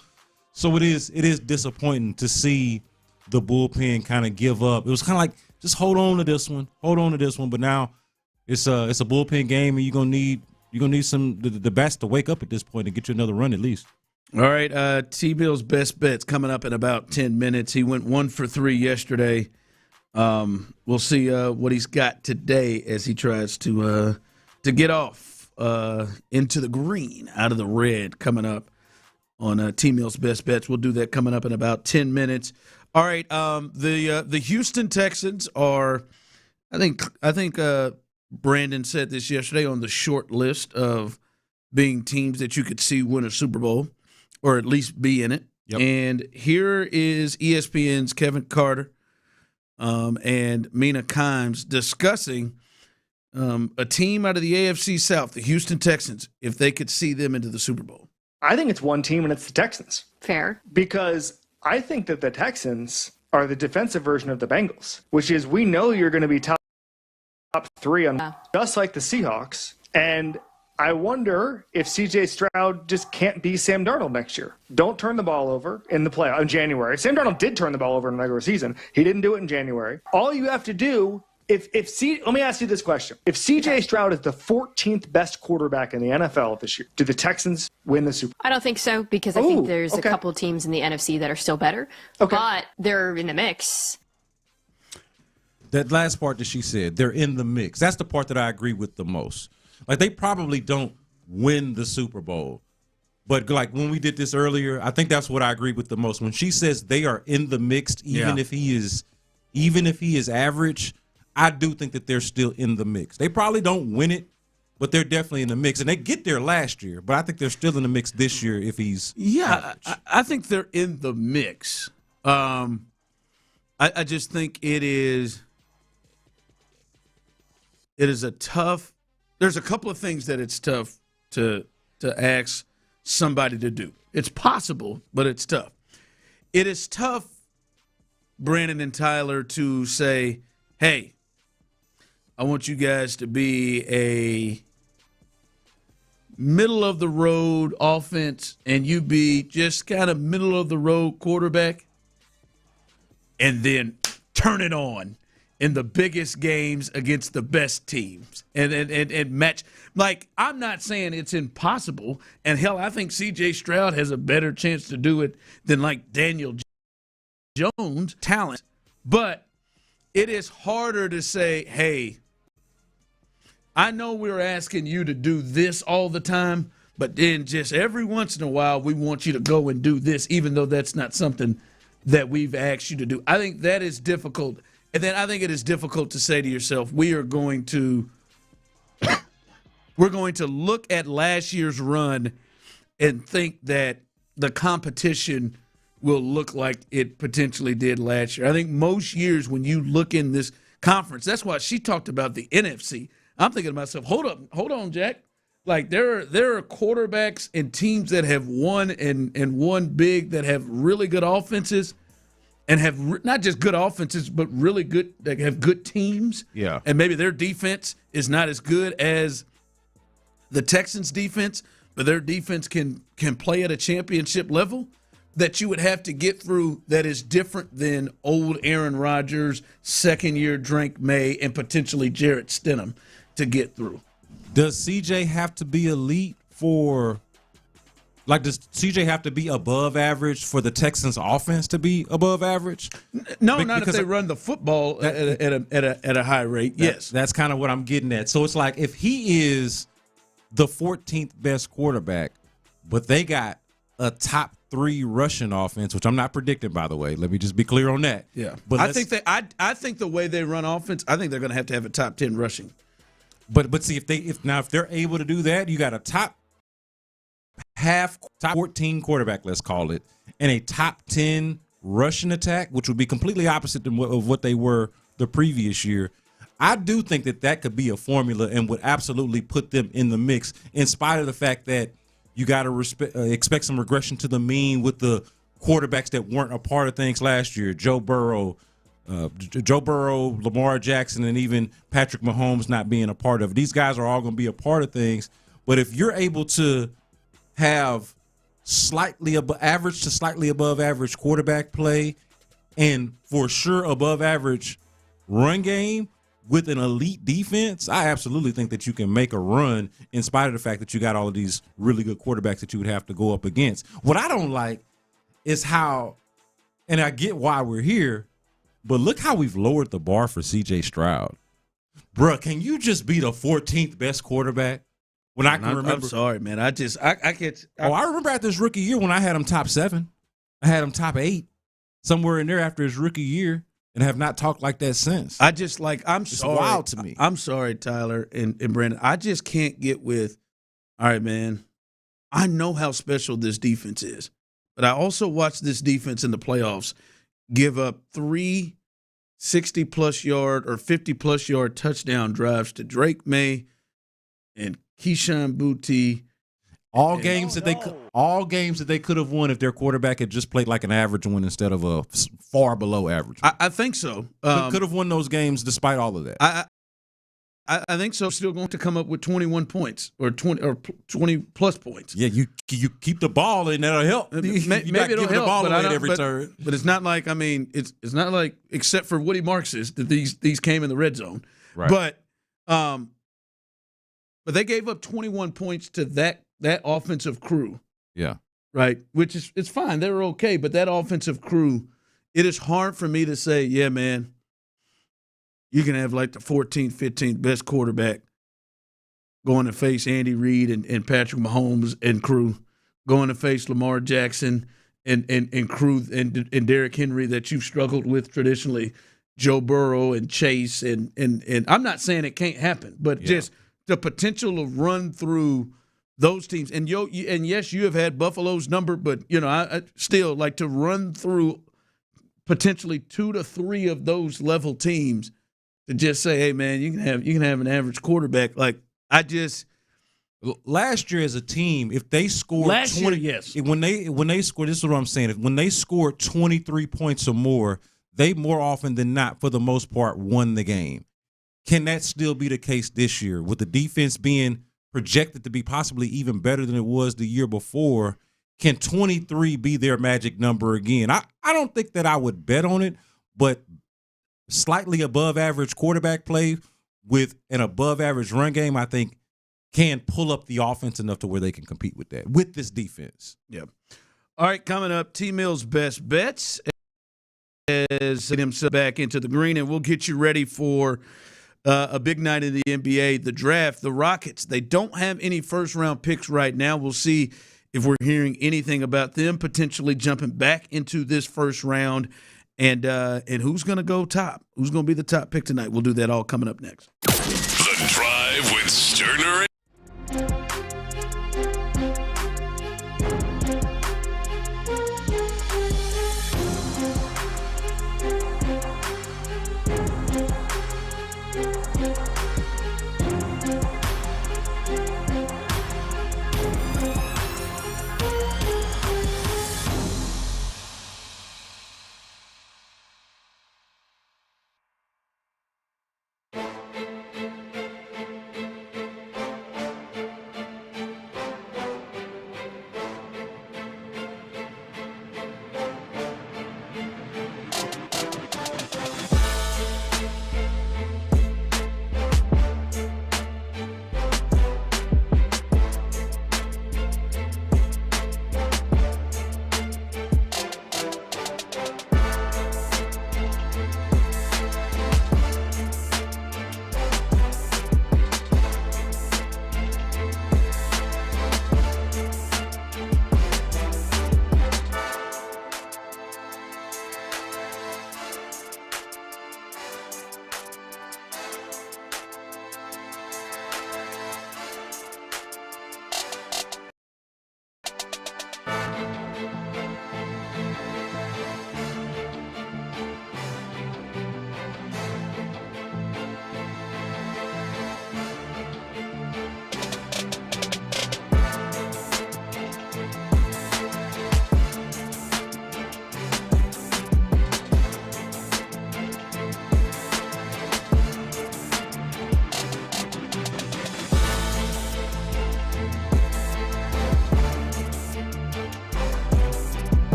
So it is disappointing to see the bullpen kind of give up. It was kind of like, just hold on to this one. But now it's a bullpen game, and you're gonna need some the bats to wake up at this point and get you another run at least. All right, T-Bill's best bet's coming up in about 10 minutes. He went 1 for 3 yesterday. We'll see what he's got today as he tries to get off into the green out of the red coming up on T-Mill's best bets. We'll do that coming up in about 10 minutes. All right, the Houston Texans are, I think Brandon said this yesterday, on the short list of being teams that you could see win a Super Bowl or at least be in it. Yep. And here is ESPN's Kevin Carter and Mina Kimes discussing a team out of the AFC South, the Houston Texans, if they could see them into the Super Bowl. I think it's one team, and it's the Texans. Fair. Because I think that the Texans are the defensive version of the Bengals, which is, we know you're going to be top 3 on just like the Seahawks. And I wonder if C.J. Stroud just can't be Sam Darnold next year. Don't turn the ball over in the playoff in January. Sam Darnold did turn the ball over in the regular season. He didn't do it in January. All you have to do, let me ask you this question. If C.J. Stroud is the 14th best quarterback in the NFL this year, do the Texans win the Super Bowl? I don't think so, because I think there's a couple teams in the NFC that are still better. Okay. But they're in the mix. That last part that she said, they're in the mix. That's the part that I agree with the most. Like, they probably don't win the Super Bowl. But, like, when we did this earlier, I think that's what I agree with the most. When she says they are in the mix, even if he is average, I do think that they're still in the mix. They probably don't win it, but they're definitely in the mix. And they get there last year, but I think they're still in the mix this year if he's average. I think they're in the mix. I just think it is a tough – there's a couple of things that it's tough to ask somebody to do. It's possible, but it's tough. It is tough, Brandon and Tyler, to say, hey, I want you guys to be a middle-of-the-road offense and you be just kind of middle-of-the-road quarterback and then turn it on in the biggest games against the best teams and match. Like, I'm not saying it's impossible, and hell, I think C.J. Stroud has a better chance to do it than, like, Daniel Jones' talent. But it is harder to say, hey, I know we're asking you to do this all the time, but then just every once in a while we want you to go and do this, even though that's not something that we've asked you to do. I think that is difficult. And then I think it is difficult to say to yourself, we're going to look at last year's run and think that the competition will look like it potentially did last year. I think most years when you look in this conference, that's why she talked about the NFC. I'm thinking to myself, hold on, Jack. Like, there are quarterbacks and teams that have won and won big that have really good offenses and have not just good offenses, but really good, that have good teams. Yeah. And maybe their defense is not as good as the Texans' defense, but their defense can play at a championship level that you would have to get through that is different than old Aaron Rodgers, second-year Drake May, and potentially Jarrett Stidham to get through. Does CJ have to be elite for – like, does CJ have to be above average for the Texans' offense to be above average? No, not if they run the football at a high rate. Yes. That's kind of what I'm getting at. So it's like if he is the 14th best quarterback, but they got a top 3 rushing offense, which I'm not predicting, by the way. Let me just be clear on that. Yeah. But I think the way they run offense, I think they're going to have a top 10 rushing. But see, if they're able to do that, you got a top 14 quarterback, let's call it, and a top 10 rushing attack, which would be completely opposite of what they were the previous year. I do think that could be a formula and would absolutely put them in the mix, in spite of the fact that you got to expect some regression to the mean with the quarterbacks that weren't a part of things last year. Joe Burrow, Lamar Jackson, and even Patrick Mahomes not being a part of it. These guys are all going to be a part of things. But if you're able to have slightly average to slightly above average quarterback play and for sure above average run game with an elite defense, I absolutely think that you can make a run in spite of the fact that you got all of these really good quarterbacks that you would have to go up against. What I don't like is how, and I get why we're here, but look how we've lowered the bar for C.J. Stroud. Bruh, can you just be the 14th best quarterback? When I can remember. I'm sorry, man. I remember after his rookie year when I had him top 7. I had him top 8, somewhere in there after his rookie year, and have not talked like that since. It's sorry. Wild to me. I'm sorry, Tyler and Brandon. I just can't get with, all right, man, I know how special this defense is, but I also watched this defense in the playoffs give up 3 60-plus yard or 50-plus yard touchdown drives to Drake May and Keyshawn Boutte. All games that they could have won if their quarterback had just played like an average one instead of a far below average one. I think so. Could have won those games despite all of that. I think so. Still going to come up with 21 points or 20 plus points. Yeah, you keep the ball and that'll help. Maybe it'll help, but it's not like it's not like except for Woody Marx's that these came in the red zone. Right. But they gave up 21 points to that offensive crew. Yeah. Right, which is it's fine. They were okay, but that offensive crew, it is hard for me to say, yeah, man, you can have like the 14th, 15th best quarterback going to face Andy Reid and Patrick Mahomes and crew, going to face Lamar Jackson and crew and Derrick Henry that you've struggled with traditionally, Joe Burrow and Chase and I'm not saying it can't happen, but just the potential to run through those teams, and yes, you have had Buffalo's number, but I still like to run through potentially 2 to 3 of those level teams to just say, hey man, you can have an average quarterback. Like last year as a team, if they scored when they scored, this is what I'm saying. When they scored 23 points or more, they more often than not, for the most part, won the game. Can that still be the case this year with the defense being projected to be possibly even better than it was the year before? Can 23 be their magic number again? I don't think that I would bet on it, but slightly above average quarterback play with an above average run game, I think can pull up the offense enough to where they can compete with that, with this defense. Yeah. All right, coming up, T-Mill's best bets as himself back into the green, and we'll get you ready for a big night in the NBA, the draft. The Rockets, they don't have any first-round picks right now. We'll see if we're hearing anything about them potentially jumping back into this first round, and who's going to go top? Who's going to be the top pick tonight? We'll do that all coming up next. The Drive with Stoerner.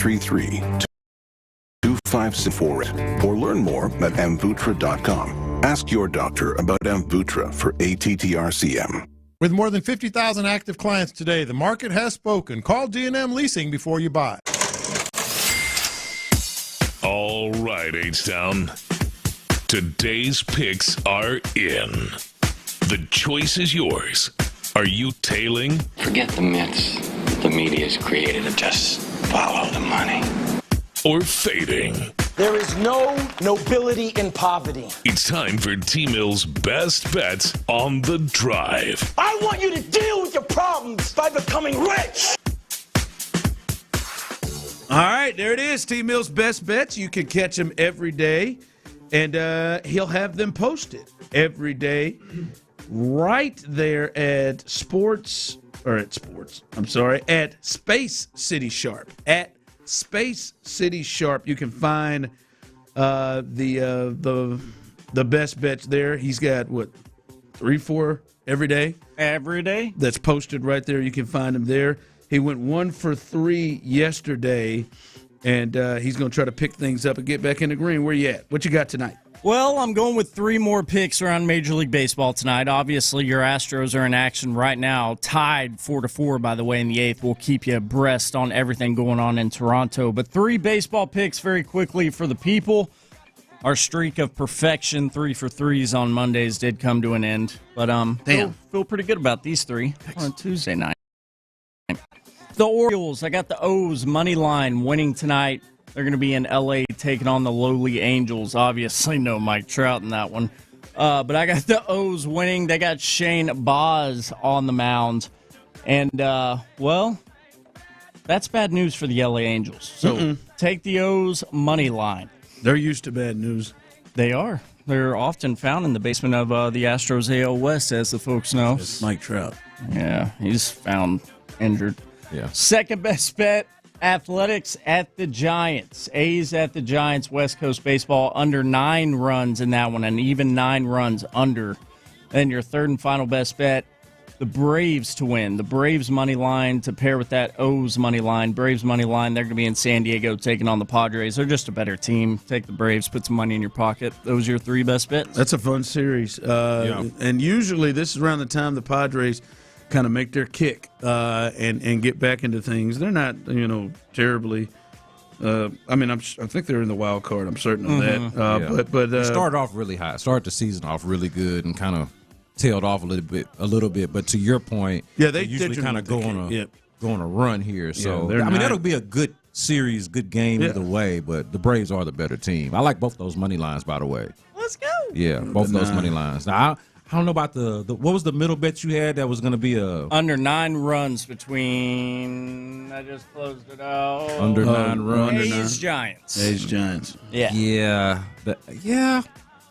833-256-4 or learn more at amvutra.com. Ask your doctor about Amvutra for ATTRCM. With more than 50,000 active clients today, the market has spoken. Call D&M Leasing before you buy. All right, H-Town. Today's picks are in. The choice is yours. Are you tailing? Forget the myths the media's created and just follow the money. Or fading? There is no nobility in poverty. It's time for T-Mill's best bets on the drive. I want you to deal with your problems by becoming rich. All right, there it is. T-Mill's best bets. You can catch them every day, and he'll have them posted every day right there at Space City Sharp. At Space City Sharp, you can find the best bets there. He's got, 3-4 every day? Every day. That's posted right there. You can find him there. He went 1 for 3 yesterday, and he's going to try to pick things up and get back in the green. Where you at? What you got tonight? Well, I'm going with 3 more picks around Major League Baseball tonight. Obviously, your Astros are in action right now, tied 4-4, by the way, in the 8th. We'll keep you abreast on everything going on in Toronto. But 3 baseball picks very quickly for the people. Our streak of perfection, 3 for 3s on Mondays, did come to an end. But feel pretty good about these 3 on Tuesday night. The Orioles, I got the O's money line winning tonight. They're going to be in L.A. taking on the lowly Angels. Obviously, no Mike Trout in that one. But I got the O's winning. They got Shane Baz on the mound. And, that's bad news for the L.A. Angels. So take the O's money line. They're used to bad news. They are. They're often found in the basement of the Astros AL West, as the folks know. It's Mike Trout. Yeah, he's found injured. Yeah. Second best bet, Athletics at the Giants. A's at the Giants, West Coast Baseball, under 9 runs in that one, and even 9 runs under. Then your third and final best bet, the Braves to win. The Braves money line to pair with that O's money line. Braves money line, they're going to be in San Diego taking on the Padres. They're just a better team. Take the Braves, put some money in your pocket. Those are your 3 best bets. That's a fun series. And usually this is around the time the Padres kind of make their kick and get back into things. They're not, terribly. I think they're in the wild card. I'm certain of that. But they started off really high. Started the season off really good and kind of tailed off a little bit. But to your point, they usually kind of go on a run here. So that'll be a good series, good game either way. But the Braves are the better team. I like both those money lines, by the way. Let's go. Yeah, both those money lines. Now, I don't know about the what was the middle bet you had that was going to be under 9 runs between. I just closed it out. Under 9 runs. A's Giants. A's Giants. Yeah. Yeah,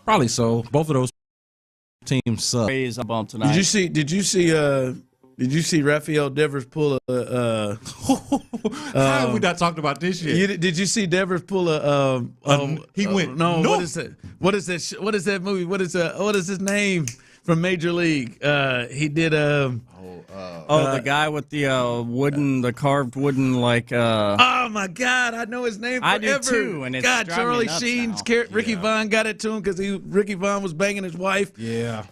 probably so. Both of those teams suck. A's up on tonight. Did you see Rafael Devers pull a? How have we not talked about this yet? Did you see Devers pull a? He went. No. What is that? What is that? What is that movie? What is his name from Major League? He did the guy with the carved wooden Oh my God, I know his name forever. I do too, and it's Charlie Sheen's Ricky Vaughn got it to him because Ricky Vaughn was banging his wife. Yeah.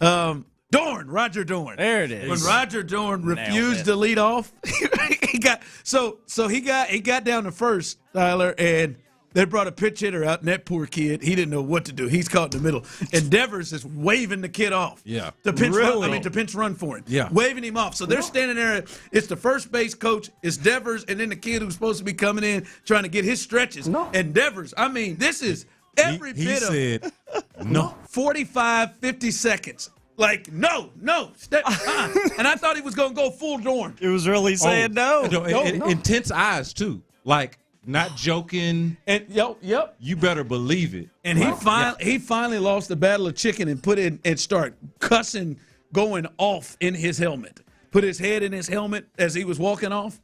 Roger Dorn. There it is. When Roger Dorn refused to lead off, he got down to first, Tyler, and they brought a pitch hitter out, and that poor kid, he didn't know what to do. He's caught in the middle, and Devers is waving the kid off. Yeah, to pinch run for him. Yeah, waving him off. So they're standing there. It's the first base coach, it's Devers, and then the kid who's supposed to be coming in trying to get his stretches. No. And Devers, this is every bit of no 45, 50 seconds. Like, no, step and I thought he was going to go full Dorn. It was really saying no. Intense eyes, too. Like, not joking. And yep. You better believe it. And he finally lost the battle of chicken and put in and start cussing, going off in his helmet. Put his head in his helmet as he was walking off.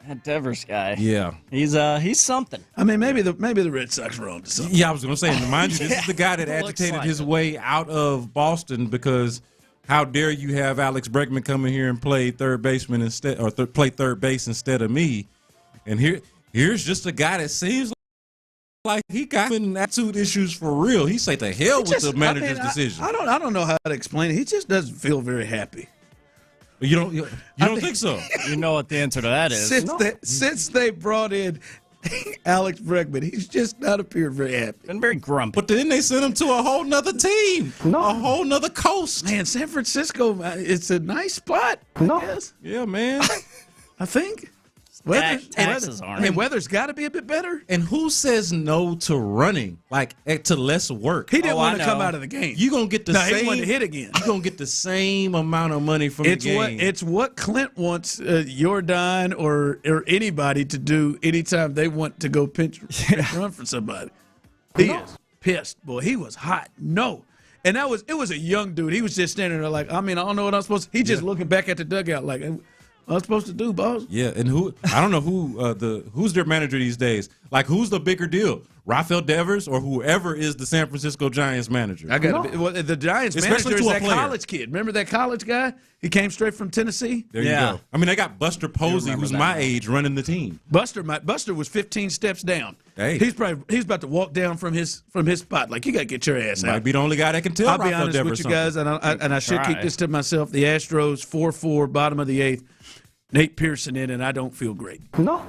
That Devers guy. Yeah. He's something. Maybe the Red Sox are on to something. Yeah, I was going to say, mind you, this is the guy that agitated his way out of Boston because how dare you have Alex Bregman come in here and play third baseman play third base instead of me. And Here's just a guy that seems like he got attitude issues for real. He said the hell with the manager's decision. I don't know how to explain it. He just doesn't feel very happy. You don't think so? You know what the answer to that is. Since they brought in Alex Bregman, he's just not appeared very happy. Been very grumpy. But then they sent him to a whole nother team, a whole nother coast. Man, San Francisco, it's a nice spot. Yes. Yeah, man. I think. Taxes aren't. Weather's got to be a bit better. And who says no to running, to less work? He didn't want to come out of the game. You're going to get the same. He wanted to hit again. You're going to get the same amount of money from the game. It's what Clint wants Jordan or anybody to do anytime they want to go pinch run for somebody. He is pissed. Boy, he was hot. No. And it was a young dude. He was just standing there I don't know what I'm supposed to. He just looking back at the dugout like, what I'm supposed to do, boss? Yeah, and I don't know who's their manager these days. Like, who's the bigger deal, Rafael Devers or whoever is the San Francisco Giants manager? The Giants manager is that college kid. Remember that college guy? He came straight from Tennessee. There you go. I mean, they got Buster Posey, who's my age, running the team. Buster was 15 steps down. Hey, he's about to walk down from his spot. Like, you got to get your ass out. Might be the only guy that can tell. I'll be honest with you guys, and I should keep this to myself. The Astros 4-4, bottom of the 8th. Nate Pearson in, and I don't feel great. No.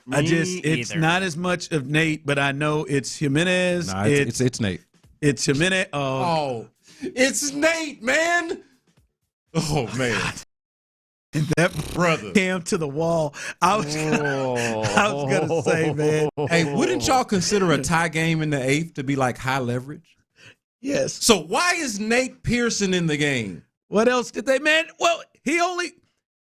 It's not as much of Nate, but I know it's Jimenez. Nah, it's Nate. It's Jimenez. It's Nate, man. Oh, man. And that brother came to the wall. I was gonna say, man. Hey, wouldn't y'all consider a tie game in the 8th to be like high leverage? Yes. So why is Nate Pearson in the game? What else did they, man? Well, he only.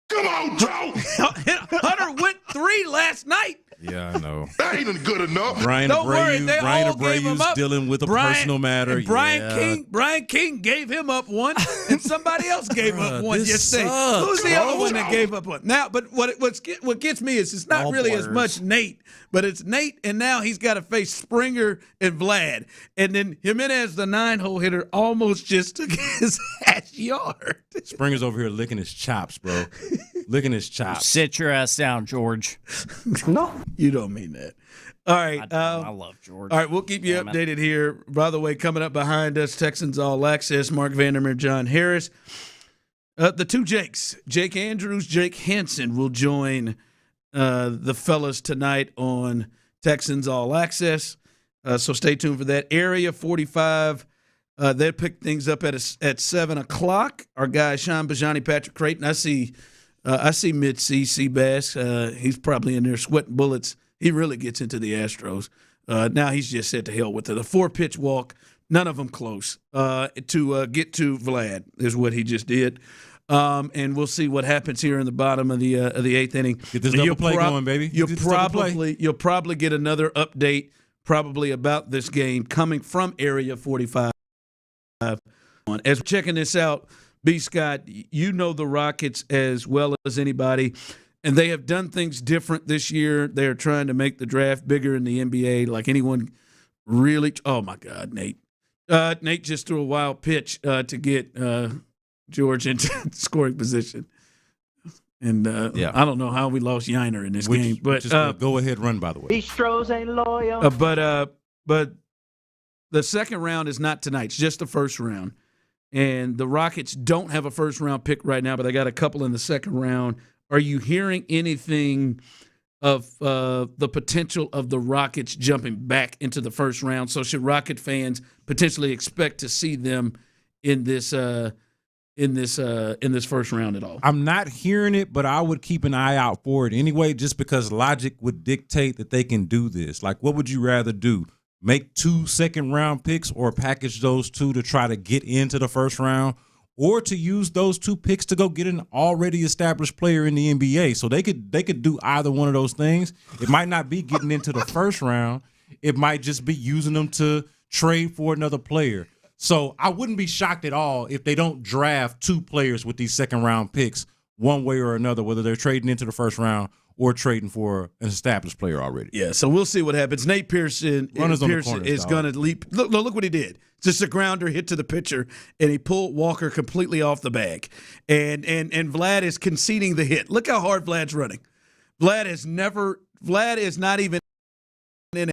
Come on, Joe. Hunter went 3 last night. Yeah, I know. That ain't good enough. Brian Abreu's dealing with a personal matter. Brian King gave him up one, and somebody else gave up one yesterday. Who's the other one that gave up one? Now, but what gets me is it's not really as much Nate, but it's Nate, and now he's got to face Springer and Vlad. And then Jimenez, the 9-hole hitter, almost just took his ass yard. Springer's over here licking his chops, bro. Licking his chops. Sit your ass down, George. No. You don't mean that. All right. I love George. All right, we'll keep you updated here. By the way, coming up behind us, Texans All Access, Mark Vandermeer, John Harris. The two Jakes, Jake Andrews, Jake Hansen, will join the fellas tonight on Texans All Access. So stay tuned for that. Area 45, they'll pick things up at 7 o'clock. Our guy, Sean Bijani, Patrick Creighton, I see mid-C, Seabass. He's probably in there sweating bullets. He really gets into the Astros. Now he's just said to hell with it. A 4-pitch walk, none of them close, to get to Vlad is what he just did. And we'll see what happens here in the bottom of the 8th inning. Get this double play going, baby. You'll probably get another update probably about this game coming from Area 45. As we're checking this out, B. Scott, you know the Rockets as well as anybody, and they have done things different this year. They are trying to make the draft bigger in the NBA, like anyone really – oh, my God, Nate. Nate just threw a wild pitch to get George into scoring position. And I don't know how we lost Yiner in this game. But just a go-ahead run, by the way. Astros ain't loyal. But the second round is not tonight. It's just the first round. And the Rockets don't have a first-round pick right now, but they got a couple in the second round. Are you hearing anything of the potential of the Rockets jumping back into the first round? So should Rocket fans potentially expect to see them in this first round at all? I'm not hearing it, but I would keep an eye out for it anyway, just because logic would dictate that they can do this. Like, what would you rather do? Make 2 second-round picks or package those 2 to try to get into the first round, or to use those 2 picks to go get an already established player in the NBA. So they could do either one of those things. It might not be getting into the first round. It might just be using them to trade for another player. So I wouldn't be shocked at all if they don't draft 2 players with these second-round picks one way or another, whether they're trading into the first round or trading for an established player already. Yeah, so we'll see what happens. Nate Pearson is going to leap. Look what he did. Just a grounder hit to the pitcher, and he pulled Walker completely off the bag. And Vlad is conceding the hit. Look how hard Vlad's running. Vlad is not even